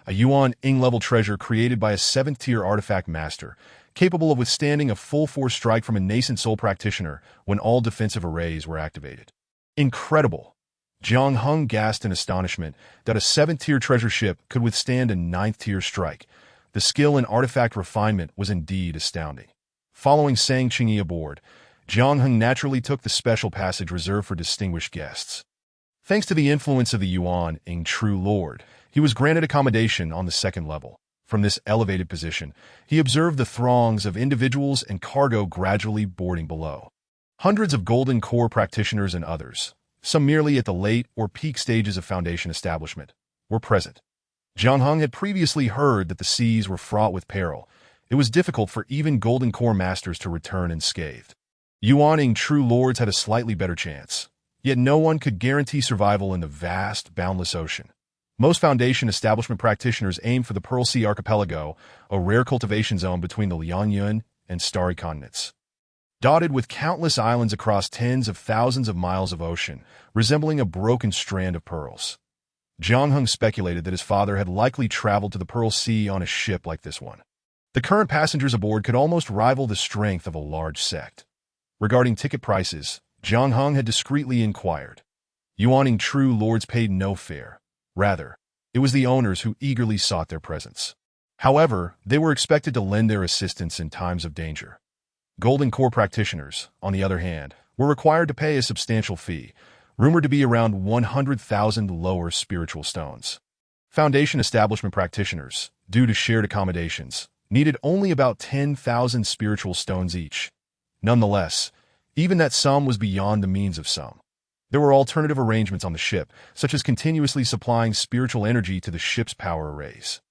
a Yuan Ing-level treasure created by a 7th-tier artifact master, capable of withstanding a full-force strike from a nascent soul practitioner when all defensive arrays were activated. Incredible! Jiang Heng gasped in astonishment that a 7th-tier treasure ship could withstand a 9th-tier strike. The skill in artifact refinement was indeed astounding. Following Sang Qingyi aboard, Jiang Heng naturally took the special passage reserved for distinguished guests. Thanks to the influence of the Yuan Ing True Lord, he was granted accommodation on the 2nd level. From this elevated position, he observed the throngs of individuals and cargo gradually boarding below. Hundreds of Golden Core practitioners and others, some merely at the late or peak stages of Foundation establishment, were present. Jiang Heng had previously heard that the seas were fraught with peril. It was difficult for even Golden Core masters to return unscathed. Yuan Ing True Lords had a slightly better chance, yet no one could guarantee survival in the vast, boundless ocean. Most Foundation establishment practitioners aim for the Pearl Sea Archipelago, a rare cultivation zone between the Liangyan and Starry Continents. Dotted with countless islands across tens of thousands of miles of ocean, resembling a broken strand of pearls. Jiang Heng speculated that his father had likely traveled to the Pearl Sea on a ship like this one. The current passengers aboard could almost rival the strength of a large sect. Regarding ticket prices, Jiang Heng had discreetly inquired. Yuan Ing True Lords paid no fare. Rather, it was the owners who eagerly sought their presence. However, they were expected to lend their assistance in times of danger. Golden Core practitioners, on the other hand, were required to pay a substantial fee, rumored to be around 100,000 lower spiritual stones. Foundation establishment practitioners, due to shared accommodations, needed only about 10,000 spiritual stones each. Nonetheless, even that sum was beyond the means of some. There were alternative arrangements on the ship, such as continuously supplying spiritual energy to the ship's power arrays.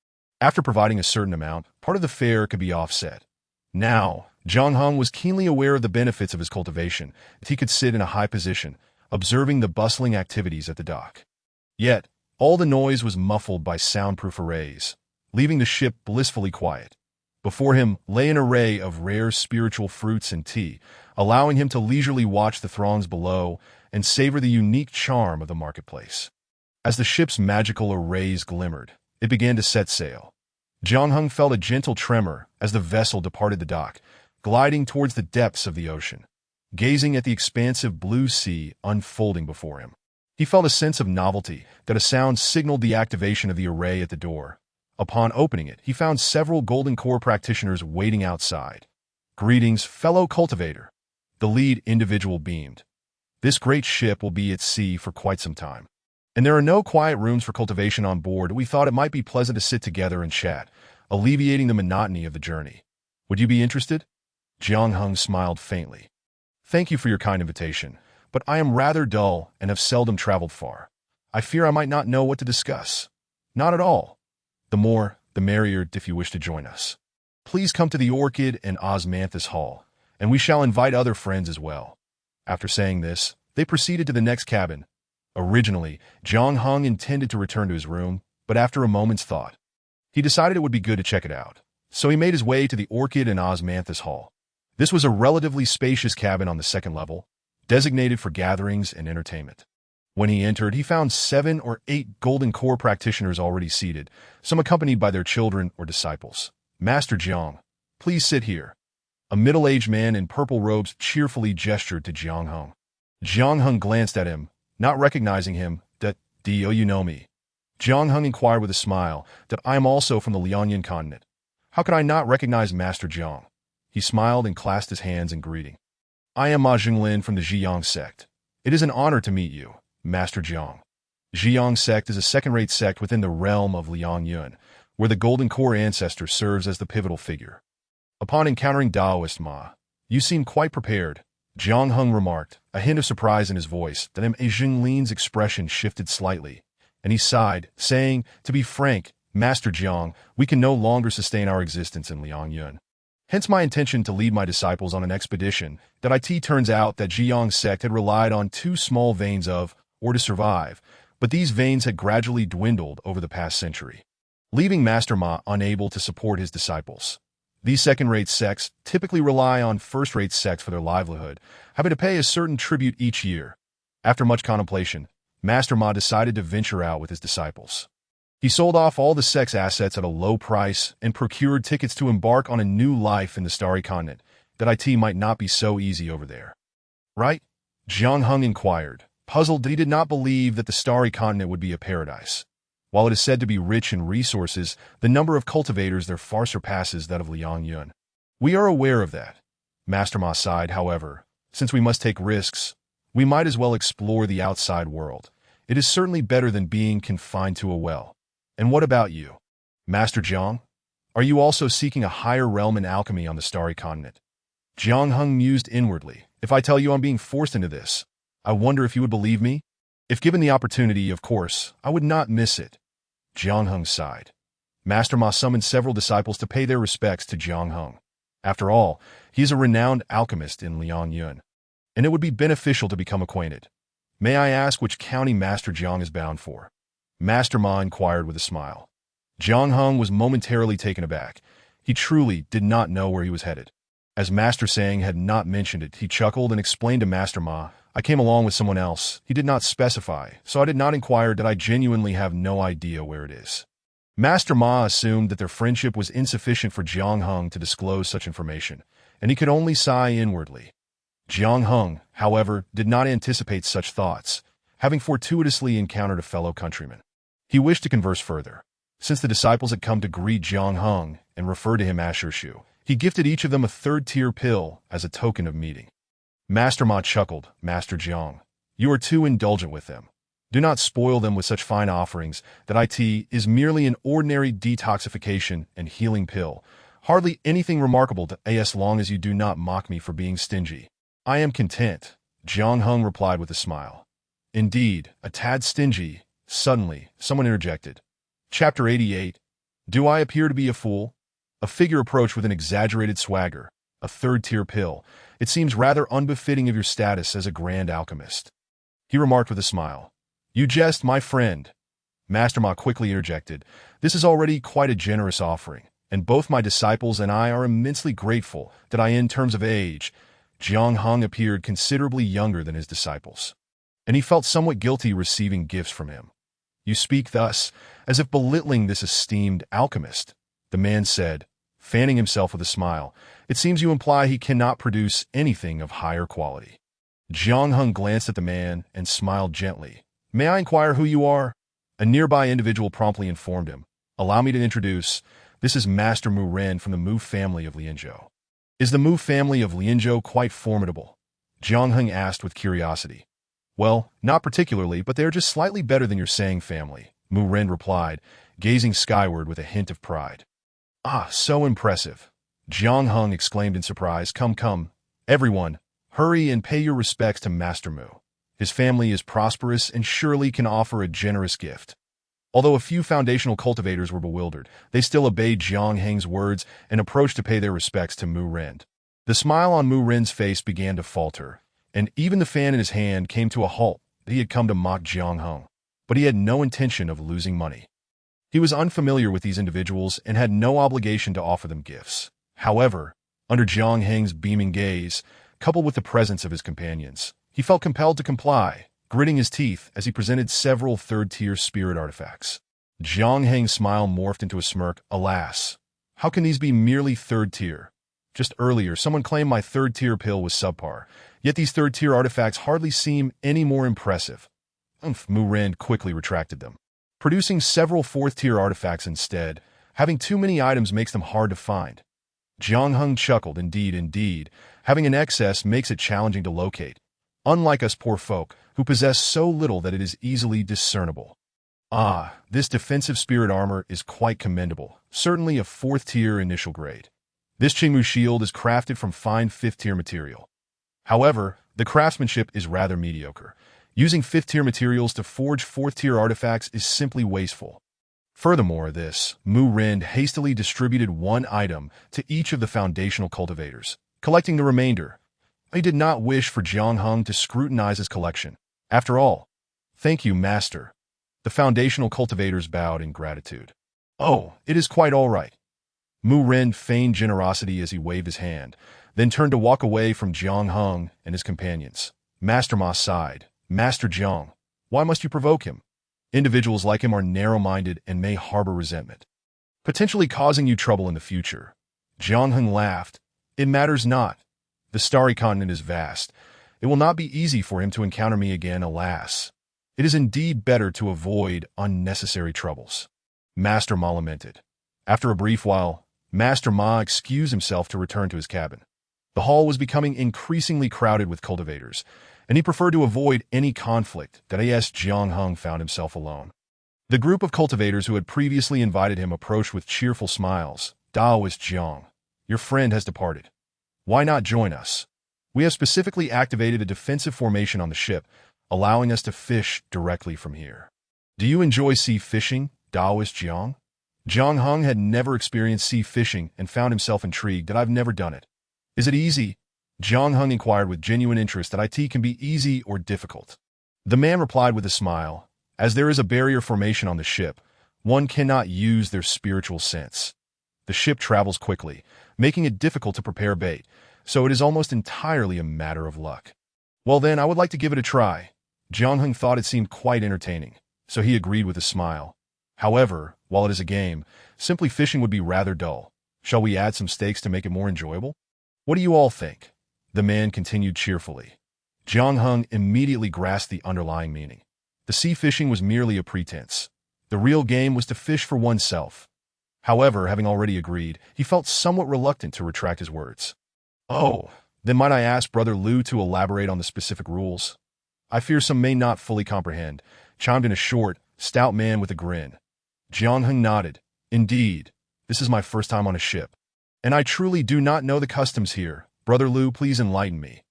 After providing a certain amount, part of the fare could be offset. Now, Jiang Hung was keenly aware of the benefits of his cultivation, as he could sit in a high position, observing the bustling activities at the dock. Yet, all the noise was muffled by soundproof arrays, leaving the ship blissfully quiet. Before him lay an array of rare spiritual fruits and tea, allowing him to leisurely watch the throngs below and savor the unique charm of the marketplace. As the ship's magical arrays glimmered, it began to set sail. Jiang Hung felt a gentle tremor as the vessel departed the dock, gliding towards the depths of the ocean. Gazing at the expansive blue sea unfolding before him, he felt a sense of novelty that a sound signaled the activation of the array at the door. Upon opening it, he found several Golden Core practitioners waiting outside. "Greetings, fellow cultivator." The lead individual beamed. "This great ship will be at sea for quite some time, and there are no quiet rooms for cultivation on board. We thought it might be pleasant to sit together and chat, alleviating the monotony of the journey. Would you be interested?" Jiang Hung smiled faintly. "Thank you for your kind invitation, but I am rather dull and have seldom traveled far. I fear I might not know what to discuss." "Not at all. The more, the merrier if you wish to join us. Please come to the Orchid and Osmanthus Hall, and we shall invite other friends as well." After saying this, they proceeded to the next cabin. Originally, Jiang Hung intended to return to his room, but after a moment's thought, he decided it would be good to check it out. So he made his way to the Orchid and Osmanthus Hall. This was a relatively spacious cabin on the second level, designated for gatherings and entertainment. When he entered, he found 7 or 8 Golden Core practitioners already seated, some accompanied by their children or disciples. "Master Jiang, please sit here." A middle-aged man in purple robes cheerfully gestured to Jiang Hung. Jiang Hung glanced at him, not recognizing him. "Do you know me?" Jiang Hung inquired with a smile. "That I am also from the Liangyan continent. How could I not recognize Master Jiang?" He smiled and clasped his hands in greeting. "I am Ma Jinglin from the Zhiyang sect. It is an honor to meet you, Master Jiang." Zhiyang sect is a second-rate sect within the realm of Liangyun, where the Golden Core ancestor serves as the pivotal figure. Upon encountering Taoist Ma, "You seem quite prepared," Jiang Hung remarked, a hint of surprise in his voice. Then Ma Jinglin's expression shifted slightly, and he sighed, saying, "To be frank, Master Jiang, we can no longer sustain our existence in Liangyun. Hence my intention to lead my disciples on an expedition. That it turns out that Zhiyang sect had relied on 2 small veins of ore to survive, but these veins had gradually dwindled over the past century, leaving Master Ma unable to support his disciples. These second-rate sects typically rely on first-rate sects for their livelihood, having to pay a certain tribute each year. After much contemplation, Master Ma decided to venture out with his disciples. He sold off all the sect's assets at a low price and procured tickets to embark on a new life in the Starry Continent. That it might not be so easy over there. Right? Jiang Hung inquired, puzzled that he did not believe that the Starry Continent would be a paradise. While it is said to be rich in resources, the number of cultivators there far surpasses that of Liangyun. "We are aware of that." Master Ma sighed. "However, since we must take risks, we might as well explore the outside world. It is certainly better than being confined to a well." "And what about you, Master Jiang? Are you also seeking a higher realm in alchemy on the Starry Continent?" Jiang Hung mused inwardly. "If I tell you I'm being forced into this, I wonder if you would believe me? If given the opportunity, of course, I would not miss it." Jiang Hung sighed. Master Ma summoned several disciples to pay their respects to Jiang Hung. After all, he is a renowned alchemist in Liangyun, and it would be beneficial to become acquainted. "May I ask which county Master Jiang is bound for?" Master Ma inquired with a smile. Jiang Hung was momentarily taken aback. He truly did not know where he was headed. As Master Sang had not mentioned it, he chuckled and explained to Master Ma, "I came along with someone else. He did not specify, so I did not inquire. That I genuinely have no idea where it is." Master Ma assumed that their friendship was insufficient for Jiang Hung to disclose such information, and he could only sigh inwardly. Jiang Hung, however, did not anticipate such thoughts, having fortuitously encountered a fellow countryman. He wished to converse further. Since the disciples had come to greet Jiang Hung and refer to him as Shirshu, he gifted each of them a 3rd-tier pill as a token of meeting. Master Ma chuckled. "Master Jiang, you are too indulgent with them. Do not spoil them with such fine offerings. That it is merely an ordinary detoxification and healing pill. Hardly anything remarkable to as long as you do not mock me for being stingy." "I am content," Jiang Hung replied with a smile. "Indeed, a tad stingy." Suddenly, someone interjected. Chapter 88. Do I appear to be a fool? A figure approached with an exaggerated swagger, A third-tier pill. It seems rather unbefitting of your status as a grand alchemist. He remarked with a smile. You jest, my friend. Master Ma quickly interjected. This is already quite a generous offering, and both my disciples and I are immensely grateful that in terms of age, Jiang Heng appeared considerably younger than his disciples, and he felt somewhat guilty receiving gifts from him. You speak thus, as if belittling this esteemed alchemist, the man said, fanning himself with a smile. It seems you imply he cannot produce anything of higher quality. Jiang Heng glanced at the man and smiled gently. May I inquire who you are? A nearby individual promptly informed him. Allow me to introduce. This is Master Mu Ren from the Mu family of Lianzhou. Is the Mu family of Lianzhou quite formidable? Jiang Heng asked with curiosity. Well, not particularly, but they're just slightly better than your Sang family, Mu Ren replied, gazing skyward with a hint of pride. Ah, so impressive. Jiang Heng exclaimed in surprise. Come, come, everyone, hurry and pay your respects to Master Mu. His family is prosperous and surely can offer a generous gift. Although a few foundational cultivators were bewildered, they still obeyed Jiang Heng's words and approached to pay their respects to Mu Ren. The smile on Mu Ren's face began to falter, and even the fan in his hand came to a halt. He had come to mock Jiang Heng, but he had no intention of losing money. He was unfamiliar with these individuals and had no obligation to offer them gifts. However, under Jiang Heng's beaming gaze, coupled with the presence of his companions, he felt compelled to comply, gritting his teeth as he presented several third-tier spirit artifacts. Jiang Heng's smile morphed into a smirk. Alas, how can these be merely third-tier? Just earlier, someone claimed my third-tier pill was subpar, yet these third-tier artifacts hardly seem any more impressive. Mu Ren quickly retracted them, producing several fourth-tier artifacts instead. Having too many items makes them hard to find. Jiang Heng chuckled. Indeed, having an excess makes it challenging to locate, unlike us poor folk, who possess so little that it is easily discernible. Ah, this defensive spirit armor is quite commendable, certainly a fourth-tier initial grade. This Qingmu shield is crafted from fine fifth-tier material. However, the craftsmanship is rather mediocre. Using fifth-tier materials to forge fourth-tier artifacts is simply wasteful. Furthermore, Mu Ren hastily distributed one item to each of the foundational cultivators, collecting the remainder. He did not wish for Jiang Heng to scrutinize his collection. After all, thank you, Master. The foundational cultivators bowed in gratitude. Oh, it is quite all right. Mu Ren feigned generosity as he waved his hand, then turned to walk away from Jiang Heng and his companions. Master Ma sighed. Master Jiang, why must you provoke him? Individuals like him are narrow-minded and may harbor resentment, potentially causing you trouble in the future. Jiang Heng laughed. It matters not. The starry continent is vast. It will not be easy for him to encounter me again, alas. It is indeed better to avoid unnecessary troubles. Master Ma lamented. After a brief while, Master Ma excused himself to return to his cabin. The hall was becoming increasingly crowded with cultivators, and he preferred to avoid any conflict that Jiang Heng found himself alone. The group of cultivators who had previously invited him approached with cheerful smiles. Daoist Jiang, your friend has departed. Why not join us? We have specifically activated a defensive formation on the ship, allowing us to fish directly from here. Do you enjoy sea fishing, Daoist Jiang? Jiang Heng had never experienced sea fishing and found himself intrigued. I've never done it. Is it easy? Jiang Heng inquired with genuine interest. That it can be easy or difficult. The man replied with a smile. As there is a barrier formation on the ship, one cannot use their spiritual sense. The ship travels quickly, making it difficult to prepare bait, so it is almost entirely a matter of luck. Well then, I would like to give it a try. Jiang Heng thought it seemed quite entertaining, so he agreed with a smile. However, while it is a game, simply fishing would be rather dull. Shall we add some stakes to make it more enjoyable? What do you all think? The man continued cheerfully. Jiang Heng immediately grasped the underlying meaning. The sea fishing was merely a pretense. The real game was to fish for oneself. However, having already agreed, he felt somewhat reluctant to retract his words. Oh, then might I ask Brother Lu to elaborate on the specific rules? I fear some may not fully comprehend, chimed in a short, stout man with a grin. Jiang Heng nodded. Indeed, this is my first time on a ship, and I truly do not know the customs here. Brother Lu, please enlighten me.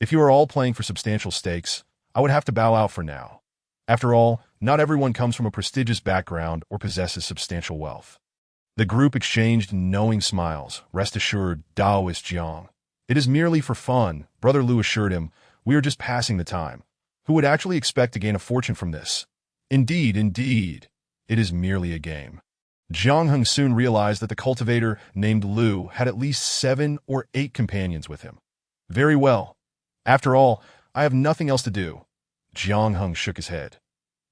If you are all playing for substantial stakes, I would have to bow out for now. After all, not everyone comes from a prestigious background or possesses substantial wealth. The group exchanged knowing smiles. Rest assured, Daoist Jiang. It is merely for fun, Brother Lu assured him. We are just passing the time. Who would actually expect to gain a fortune from this? Indeed, indeed. It is merely a game. Jiang Heng soon realized that the cultivator named Lu had at least 7 or 8 companions with him. Very well. After all, I have nothing else to do. Jiang Heng shook his head.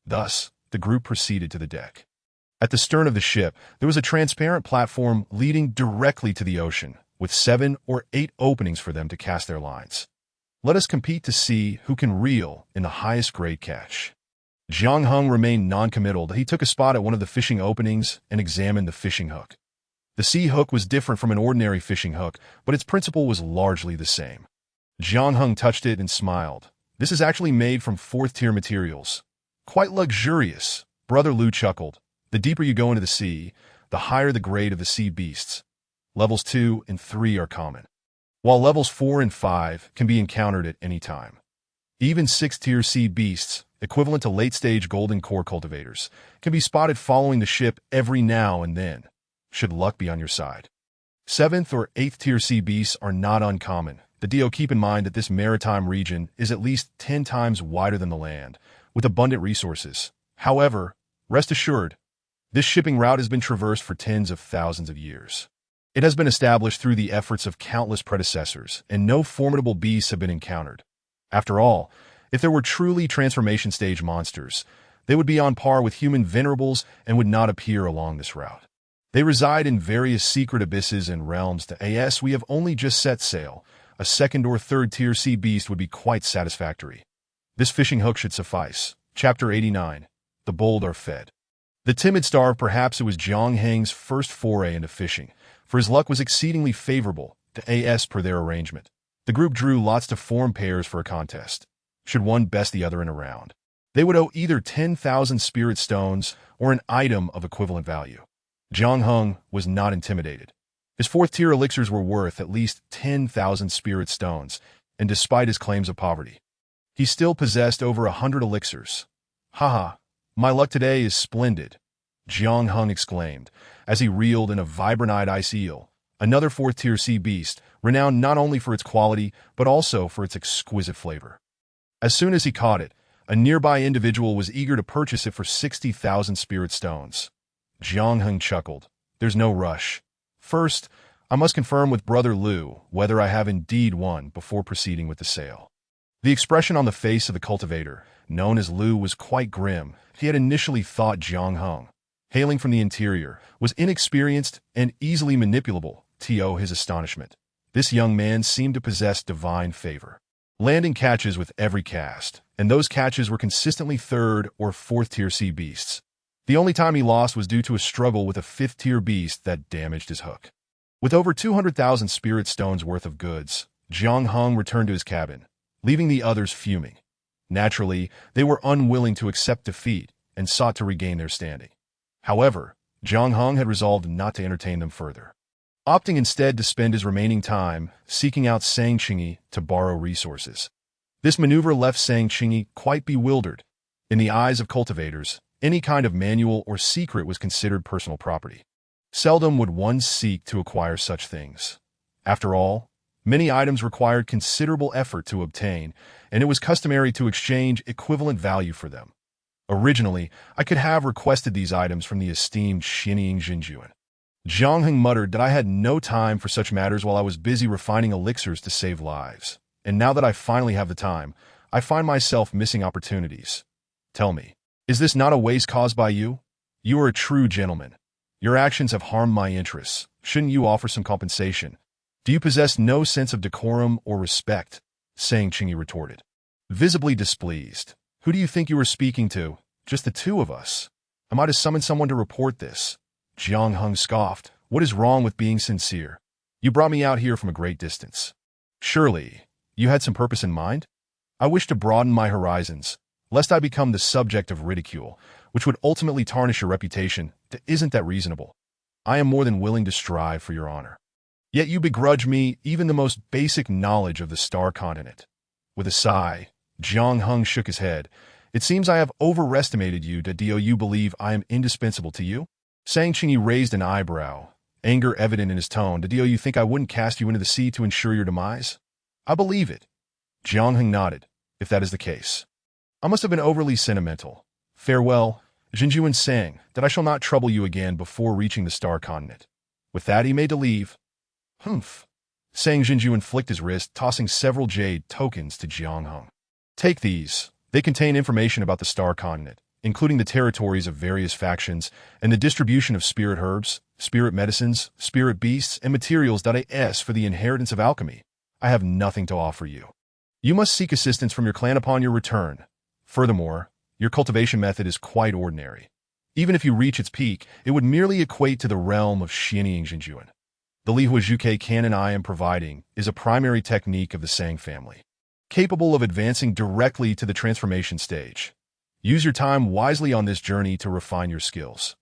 Thus, the group proceeded to the deck. At the stern of the ship, there was a transparent platform leading directly to the ocean, with 7 or 8 openings for them to cast their lines. Let us compete to see who can reel in the highest grade catch. Jiang Heng remained non-committal. He took a spot at one of the fishing openings and examined the fishing hook. The sea hook was different from an ordinary fishing hook, but its principle was largely the same. Jiang Heng touched it and smiled. This is actually made from 4th-tier materials. Quite luxurious, Brother Lu chuckled. The deeper you go into the sea, the higher the grade of the sea beasts. Levels 2 and 3 are common, while levels 4 and 5 can be encountered at any time. Even 6th-tier sea beasts, equivalent to late-stage golden core cultivators, can be spotted following the ship every now and then, should luck be on your side. 7th or 8th-tier sea beasts are not uncommon. The DO keep in mind that this maritime region is at least 10 times wider than the land, with abundant resources. However, rest assured, this shipping route has been traversed for tens of thousands of years. It has been established through the efforts of countless predecessors, and no formidable beasts have been encountered. After all, if there were truly transformation stage monsters, they would be on par with human venerables and would not appear along this route. They reside in various secret abysses and realms. We have only just set sail. A 2nd or 3rd-tier sea beast would be quite satisfactory. This fishing hook should suffice. Chapter 89. The bold are fed. The timid starve. Perhaps it was Jiang Heng's first foray into fishing, for his luck was exceedingly favorable to per their arrangement. The group drew lots to form pairs for a contest. Should one best the other in a round, they would owe either 10,000 spirit stones or an item of equivalent value. Jiang Heng was not intimidated. His 4th-tier elixirs were worth at least 10,000 spirit stones, and despite his claims of poverty, he still possessed over 100 elixirs. Haha, my luck today is splendid, Jiang Heng exclaimed, as he reeled in a vibrant-eyed ice eel, another 4th-tier sea beast, renowned not only for its quality, but also for its exquisite flavor. As soon as he caught it, a nearby individual was eager to purchase it for 60,000 spirit stones. Jiang Heng chuckled. There's no rush. First, I must confirm with Brother Lu whether I have indeed won before proceeding with the sale. The expression on the face of the cultivator, known as Lu, was quite grim. He had initially thought Jiang Heng, hailing from the interior, was inexperienced and easily manipulable. To his astonishment, this young man seemed to possess divine favor, landing catches with every cast, and those catches were consistently 3rd or 4th-tier sea beasts. The only time he lost was due to a struggle with a 5th-tier beast that damaged his hook. With over 200,000 spirit stones worth of goods, Jiang Heng returned to his cabin, leaving the others fuming. Naturally, they were unwilling to accept defeat and sought to regain their standing. However, Jiang Heng had resolved not to entertain them further, opting instead to spend his remaining time seeking out Sang Qingyi to borrow resources. This maneuver left Sang Qingyi quite bewildered. In the eyes of cultivators, any kind of manual or secret was considered personal property. Seldom would one seek to acquire such things. After all, many items required considerable effort to obtain, and it was customary to exchange equivalent value for them. Originally, I could have requested these items from the esteemed Xinying Jinjuan. Jiang Heng muttered that I had no time for such matters while I was busy refining elixirs to save lives. And now that I finally have the time, I find myself missing opportunities. Tell me, is this not a waste caused by you? You are a true gentleman. Your actions have harmed my interests. Shouldn't you offer some compensation? Do you possess no sense of decorum or respect? Sang Qingyi retorted, visibly displeased. Who do you think you are speaking to? Just the two of us. Am I to summon someone to report this? Jiang Heng scoffed. What is wrong with being sincere? You brought me out here from a great distance. Surely, you had some purpose in mind? I wish to broaden my horizons, lest I become the subject of ridicule, which would ultimately tarnish your reputation. Isn't that reasonable? I am more than willing to strive for your honor. Yet you begrudge me even the most basic knowledge of the star continent. With a sigh, Jiang Heng shook his head. It seems I have overestimated you. Do you believe I am indispensable to you? Sang Qingyi raised an eyebrow, anger evident in his tone. Did you think I wouldn't cast you into the sea to ensure your demise? I believe it. Jiang Heng nodded. If that is the case, I must have been overly sentimental. Farewell, Jinjuan sang, that I shall not trouble you again before reaching the Star Continent. With that he made to leave. Humph. Sang Jinjuan flicked his wrist, tossing several jade tokens to Jiang Heng. Take these. They contain information about the Star Continent, including the territories of various factions and the distribution of spirit herbs, spirit medicines, spirit beasts, and materials. As for the inheritance of alchemy, I have nothing to offer you. You must seek assistance from your clan upon your return. Furthermore, your cultivation method is quite ordinary. Even if you reach its peak, it would merely equate to the realm of Xianying Jinjuan. The Li Huazhuke cannon I am providing is a primary technique of the Sang family, capable of advancing directly to the transformation stage. Use your time wisely on this journey to refine your skills.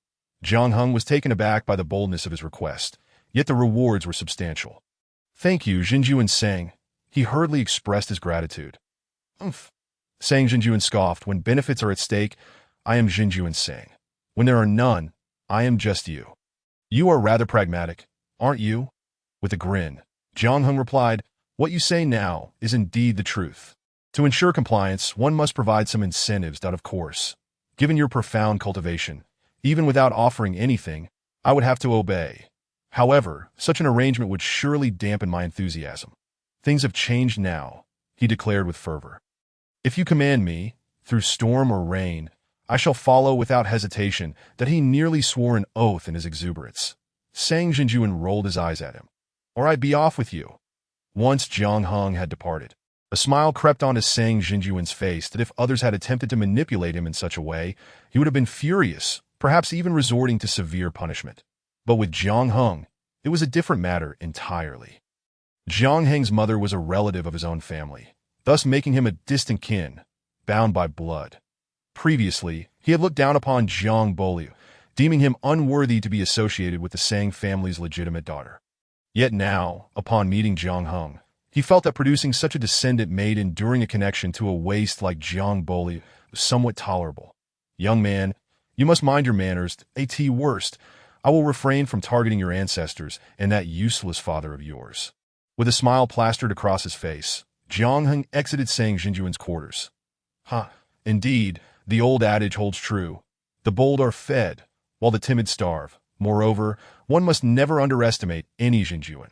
Jiang Heng was taken aback by the boldness of his request, yet the rewards were substantial. Thank you, Jinjuan sang. He hurriedly expressed his gratitude. Umph. Sang Jinjuan scoffed. When benefits are at stake, I am Jinjuan sang. When there are none, I am just you. You are rather pragmatic, aren't you? With a grin, Jiang Heng replied, what you say now is indeed the truth. To ensure compliance, one must provide some incentives. Of course, given your profound cultivation, even without offering anything, I would have to obey. However, such an arrangement would surely dampen my enthusiasm. Things have changed now, he declared with fervor. If you command me, through storm or rain, I shall follow without hesitation. That he nearly swore an oath in his exuberance. Sang Jinjuan rolled his eyes at him. Or I'd be off with you. Once Jiang Heng had departed, a smile crept onto Sang Jinjuan's face that if others had attempted to manipulate him in such a way, he would have been furious, perhaps even resorting to severe punishment. But with Jiang Heng, it was a different matter entirely. Jiang Heng's mother was a relative of his own family, thus making him a distant kin, bound by blood. Previously, he had looked down upon Jiang Boliu, deeming him unworthy to be associated with the Sang family's legitimate daughter. Yet now, upon meeting Jiang Heng, he felt that producing such a descendant made enduring a connection to a waste like Jiang Boliu was somewhat tolerable. Young man, you must mind your manners. At worst, I will refrain from targeting your ancestors and that useless father of yours. With a smile plastered across his face, Jiang Heng exited Sang Jinjuan's quarters. Indeed, the old adage holds true. The bold are fed, while the timid starve. Moreover, one must never underestimate any Jinjuan.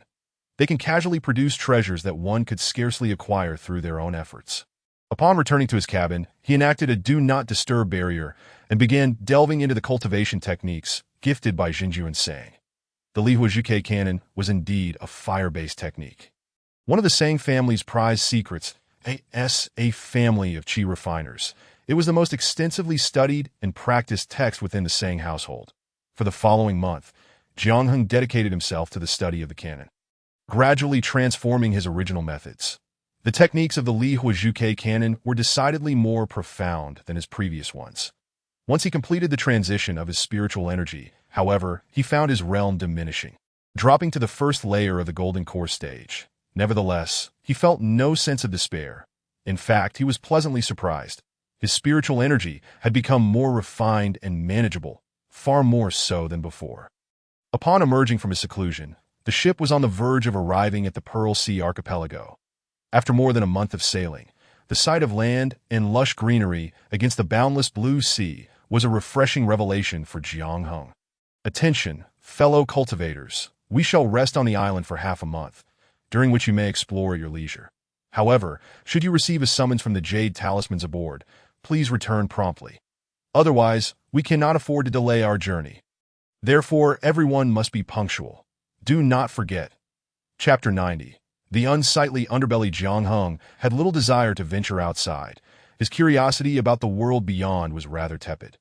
They can casually produce treasures that one could scarcely acquire through their own efforts. Upon returning to his cabin, he enacted a do-not-disturb barrier and began delving into the cultivation techniques gifted by Jinjuan Sang. The Li Huazhuke cannon was indeed a fire-based technique. One of the Sang family's prized secrets, a family of qi refiners. It was the most extensively studied and practiced text within the Sang household. For the following month, Jiang Heng dedicated himself to the study of the cannon, gradually transforming his original methods. The techniques of the Li Huazhuke cannon were decidedly more profound than his previous ones. Once he completed the transition of his spiritual energy, however, he found his realm diminishing, dropping to the first layer of the golden core stage. Nevertheless, he felt no sense of despair. In fact, he was pleasantly surprised. His spiritual energy had become more refined and manageable, far more so than before. Upon emerging from his seclusion, the ship was on the verge of arriving at the Pearl Sea archipelago. After more than a month of sailing, the sight of land and lush greenery against the boundless blue sea was a refreshing revelation for Jiang Heng. Attention, fellow cultivators, we shall rest on the island for half a month, during which you may explore at your leisure. However, should you receive a summons from the Jade Talismans aboard, please return promptly. Otherwise, we cannot afford to delay our journey. Therefore, everyone must be punctual. Do not forget. Chapter 90. The unsightly underbelly Jiang Heng had little desire to venture outside. His curiosity about the world beyond was rather tepid.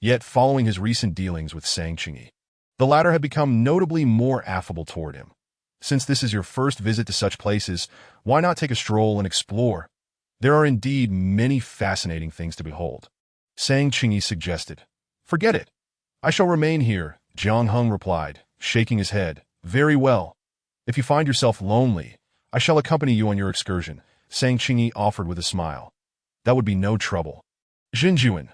Yet, following his recent dealings with Sang Qingyi, the latter had become notably more affable toward him. Since this is your first visit to such places, why not take a stroll and explore? There are indeed many fascinating things to behold. Sang Qingyi suggested. Forget it. I shall remain here, Jiang Heng replied, shaking his head. Very well. If you find yourself lonely, I shall accompany you on your excursion, Sang Qingyi offered with a smile. That would be no trouble. Jinjuan,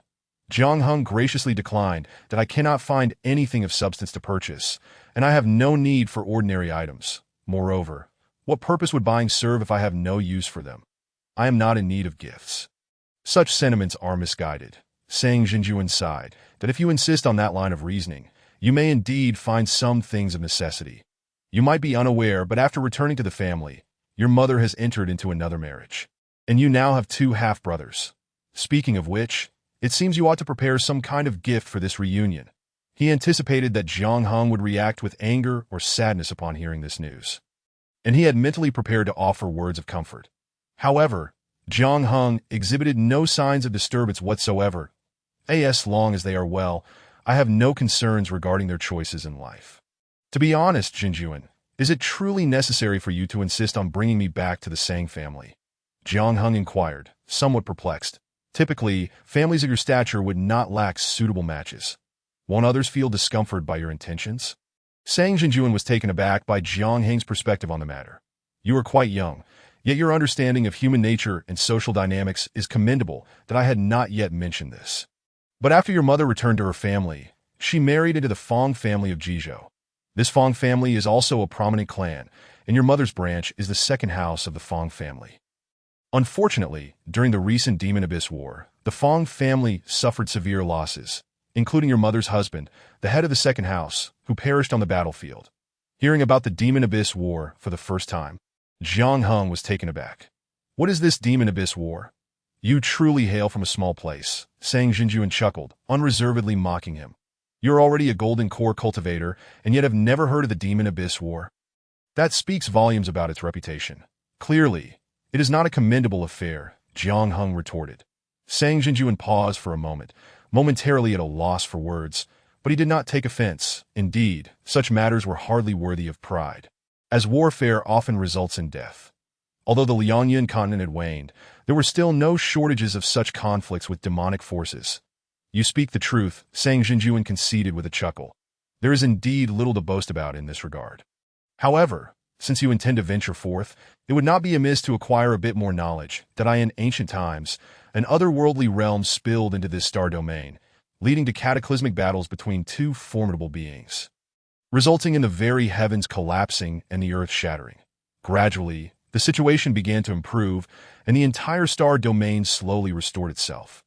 Jiang Hung graciously declined that I cannot find anything of substance to purchase, and I have no need for ordinary items. Moreover, what purpose would buying serve if I have no use for them? I am not in need of gifts. Such sentiments are misguided. Sang Jinjuan sighed that if you insist on that line of reasoning, you may indeed find some things of necessity. You might be unaware, but after returning to the family, your mother has entered into another marriage, and you now have 2 half-brothers. Speaking of which, it seems you ought to prepare some kind of gift for this reunion. He anticipated that Jiang Hung would react with anger or sadness upon hearing this news, and he had mentally prepared to offer words of comfort. However, Jiang Hung exhibited no signs of disturbance whatsoever. As long as they are well, I have no concerns regarding their choices in life. To be honest, Jinjuan, is it truly necessary for you to insist on bringing me back to the Sang family? Jiang Hung inquired, somewhat perplexed. Typically, families of your stature would not lack suitable matches. Won't others feel discomforted by your intentions? Sang Jinjuan was taken aback by Jiang Hung's perspective on the matter. You are quite young, yet your understanding of human nature and social dynamics is commendable that I had not yet mentioned this. But after your mother returned to her family, she married into the Fong family of Jizhou. This Fong family is also a prominent clan, and your mother's branch is the second house of the Fong family. Unfortunately, during the recent Demon Abyss War, the Fong family suffered severe losses, including your mother's husband, the head of the second house, who perished on the battlefield. Hearing about the Demon Abyss War for the first time, Jiang Hung was taken aback. What is this Demon Abyss War? You truly hail from a small place, Sang Jinjuan chuckled, unreservedly mocking him. You're already a golden core cultivator, and yet have never heard of the Demon Abyss War. That speaks volumes about its reputation. Clearly, it is not a commendable affair, Jiang Hung retorted. Sang Jinjuan paused for a moment, momentarily at a loss for words, but he did not take offense. Indeed, such matters were hardly worthy of pride, as warfare often results in death. Although the Liangyan continent had waned, there were still no shortages of such conflicts with demonic forces. You speak the truth, Sang Jinjuan conceded with a chuckle. There is indeed little to boast about in this regard. However, since you intend to venture forth, it would not be amiss to acquire a bit more knowledge that in ancient times, an otherworldly realm spilled into this star domain, leading to cataclysmic battles between 2 formidable beings, resulting in the very heavens collapsing and the earth shattering. Gradually, the situation began to improve, and the entire star domain slowly restored itself.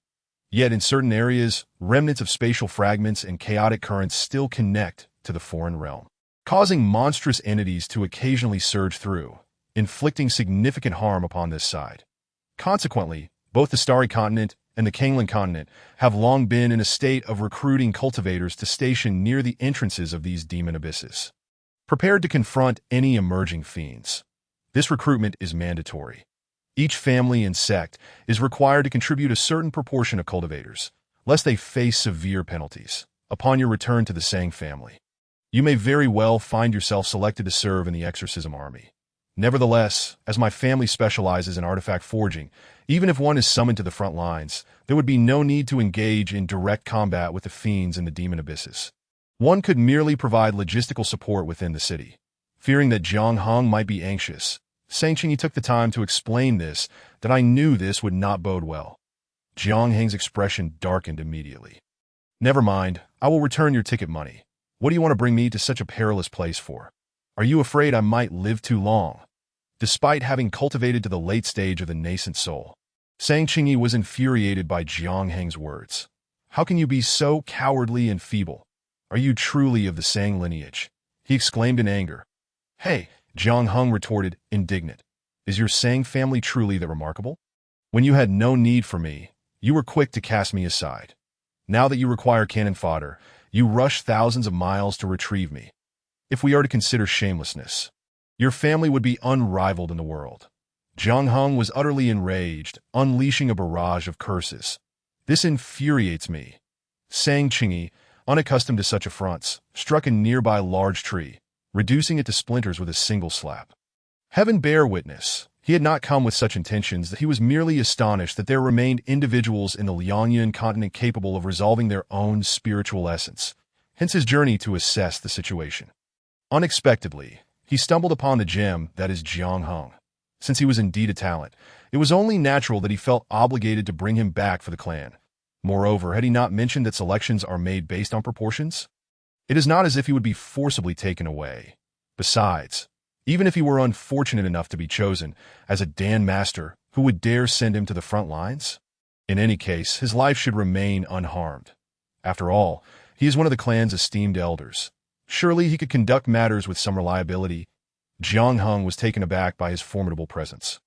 Yet in certain areas, remnants of spatial fragments and chaotic currents still connect to the foreign realm, causing monstrous entities to occasionally surge through, inflicting significant harm upon this side. Consequently, both the Starry Continent and the Kanglan Continent have long been in a state of recruiting cultivators to station near the entrances of these demon abysses, prepared to confront any emerging fiends. This recruitment is mandatory. Each family and sect is required to contribute a certain proportion of cultivators, lest they face severe penalties upon your return to the Sang family. You may very well find yourself selected to serve in the exorcism army. Nevertheless, as my family specializes in artifact forging, even if one is summoned to the front lines, there would be no need to engage in direct combat with the fiends in the demon abysses. One could merely provide logistical support within the city. Fearing that Jiang Hung might be anxious, Sang Qingyi took the time to explain this, that I knew this would not bode well. Jiang Hung's expression darkened immediately. Never mind, I will return your ticket money. What do you want to bring me to such a perilous place for? Are you afraid I might live too long? Despite having cultivated to the late stage of the nascent soul, Sang Qingyi was infuriated by Jiang Hung's words. How can you be so cowardly and feeble? Are you truly of the Sang lineage? He exclaimed in anger. Hey, Jiang Hung retorted, indignant. Is your Sang family truly that remarkable? When you had no need for me, you were quick to cast me aside. Now that you require cannon fodder, you rush thousands of miles to retrieve me. If we are to consider shamelessness, your family would be unrivaled in the world. Jiang Hung was utterly enraged, unleashing a barrage of curses. This infuriates me. Sang Qingyi, unaccustomed to such affronts, struck a nearby large tree, reducing it to splinters with a single slap. Heaven bear witness, he had not come with such intentions, that he was merely astonished that there remained individuals in the Liangyan continent capable of resolving their own spiritual essence, hence his journey to assess the situation. Unexpectedly, he stumbled upon the gem that is Jiang Hung. Since he was indeed a talent, it was only natural that he felt obligated to bring him back for the clan. Moreover, had he not mentioned that selections are made based on proportions? It is not as if he would be forcibly taken away. Besides, even if he were unfortunate enough to be chosen as a Dan Master, who would dare send him to the front lines? In any case, his life should remain unharmed. After all, he is one of the clan's esteemed elders. Surely he could conduct matters with some reliability. Jiang Heng was taken aback by his formidable presence.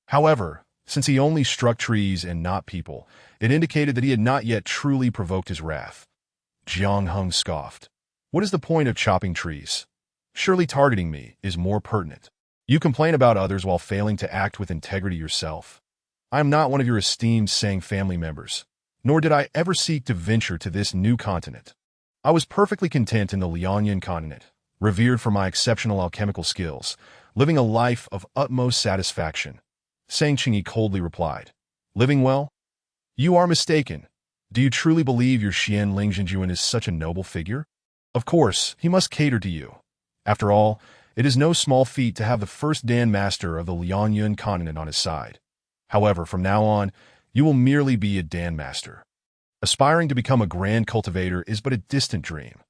However, since he only struck trees and not people, it indicated that he had not yet truly provoked his wrath. Jiang Heng scoffed. What is the point of chopping trees? Surely targeting me is more pertinent. You complain about others while failing to act with integrity yourself. I am not one of your esteemed Sang family members, nor did I ever seek to venture to this new continent. I was perfectly content in the Liaoyan continent, revered for my exceptional alchemical skills, living a life of utmost satisfaction. Sang Qingyi coldly replied, living well? You are mistaken. Do you truly believe your Xian Ling Zhenjuan is such a noble figure? Of course, he must cater to you. After all, it is no small feat to have the first Dan Master of the Liaoyan continent on his side. However, from now on, you will merely be a Dan Master. Aspiring to become a grand cultivator is but a distant dream.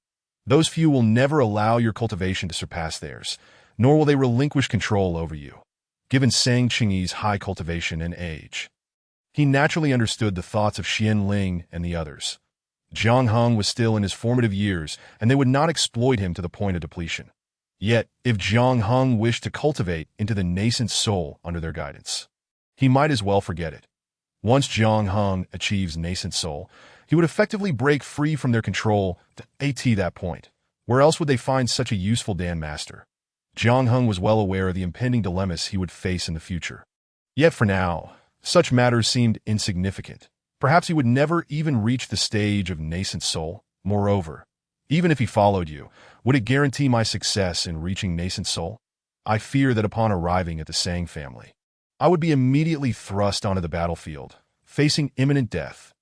Those few will never allow your cultivation to surpass theirs, nor will they relinquish control over you, given Sang Qingyi's high cultivation and age. He naturally understood the thoughts of Xian Ling and the others. Jiang Heng was still in his formative years, and they would not exploit him to the point of depletion. Yet, if Jiang Heng wished to cultivate into the nascent soul under their guidance, he might as well forget it. Once Jiang Heng achieves nascent soul, he would effectively break free from their control to that point. Where else would they find such a useful Dan Master? Jiang Heng was well aware of the impending dilemmas he would face in the future. Yet for now, such matters seemed insignificant. Perhaps he would never even reach the stage of nascent soul. Moreover, even if he followed you, would it guarantee my success in reaching nascent soul? I fear that upon arriving at the Sang family, I would be immediately thrust onto the battlefield, facing imminent death.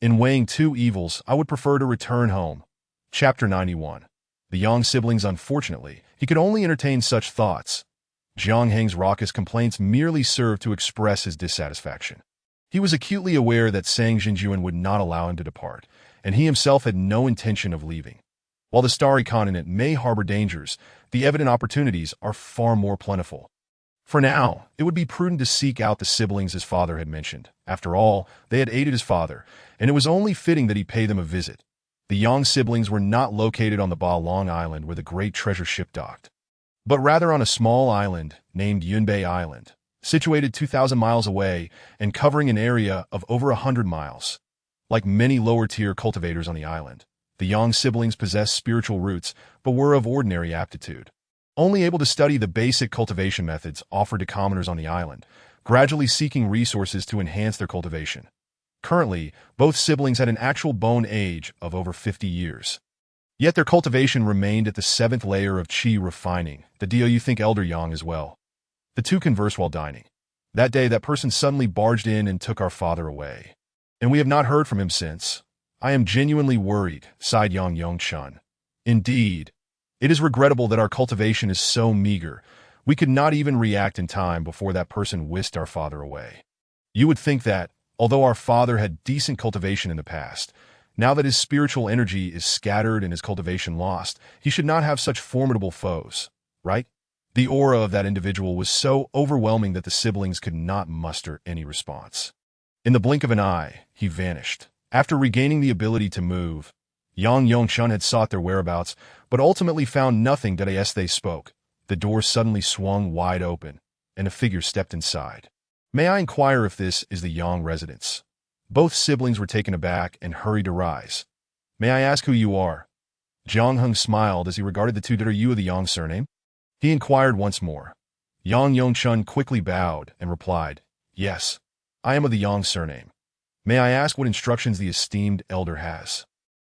In weighing two evils, I would prefer to return home. Chapter 91. The Yang siblings, unfortunately, he could only entertain such thoughts. Jiang Heng's raucous complaints merely served to express his dissatisfaction. He was acutely aware that Sang Zhenjuan would not allow him to depart, and he himself had no intention of leaving. While the Starry Continent may harbor dangers, the evident opportunities are far more plentiful. For now, it would be prudent to seek out the siblings his father had mentioned. After all, they had aided his father, and it was only fitting that he pay them a visit. The Yang siblings were not located on the Ba Long Island where the great treasure ship docked, but rather on a small island named Yunbei Island, situated 2,000 miles away and covering an area of over 100 miles. Like many lower-tier cultivators on the island, the Yang siblings possessed spiritual roots but were of ordinary aptitude, only able to study the basic cultivation methods offered to commoners on the island, gradually seeking resources to enhance their cultivation. Currently, both siblings had an actual bone age of over 50 years. Yet their cultivation remained at the 7th layer of qi refining. The deal you think Elder Yang as well. The two conversed while dining. That day, that person suddenly barged in and took our father away. And we have not heard from him since. I am genuinely worried, sighed Yang Yongchun. Indeed. It is regrettable that our cultivation is so meager. We could not even react in time before that person whisked our father away. You would think that, although our father had decent cultivation in the past, now that his spiritual energy is scattered and his cultivation lost, he should not have such formidable foes, right? The aura of that individual was so overwhelming that the siblings could not muster any response. In the blink of an eye, he vanished. After regaining the ability to move, Yang Yongchun had sought their whereabouts, but ultimately found nothing as they spoke. The door suddenly swung wide open, and a figure stepped inside. May I inquire if this is the Yang residence? Both siblings were taken aback and hurried to rise. May I ask who you are? Jiang Heng smiled as he regarded the two. Are you of the Yang surname? He inquired once more. Yang Yongchun quickly bowed and replied, yes, I am of the Yang surname. May I ask what instructions the esteemed elder has?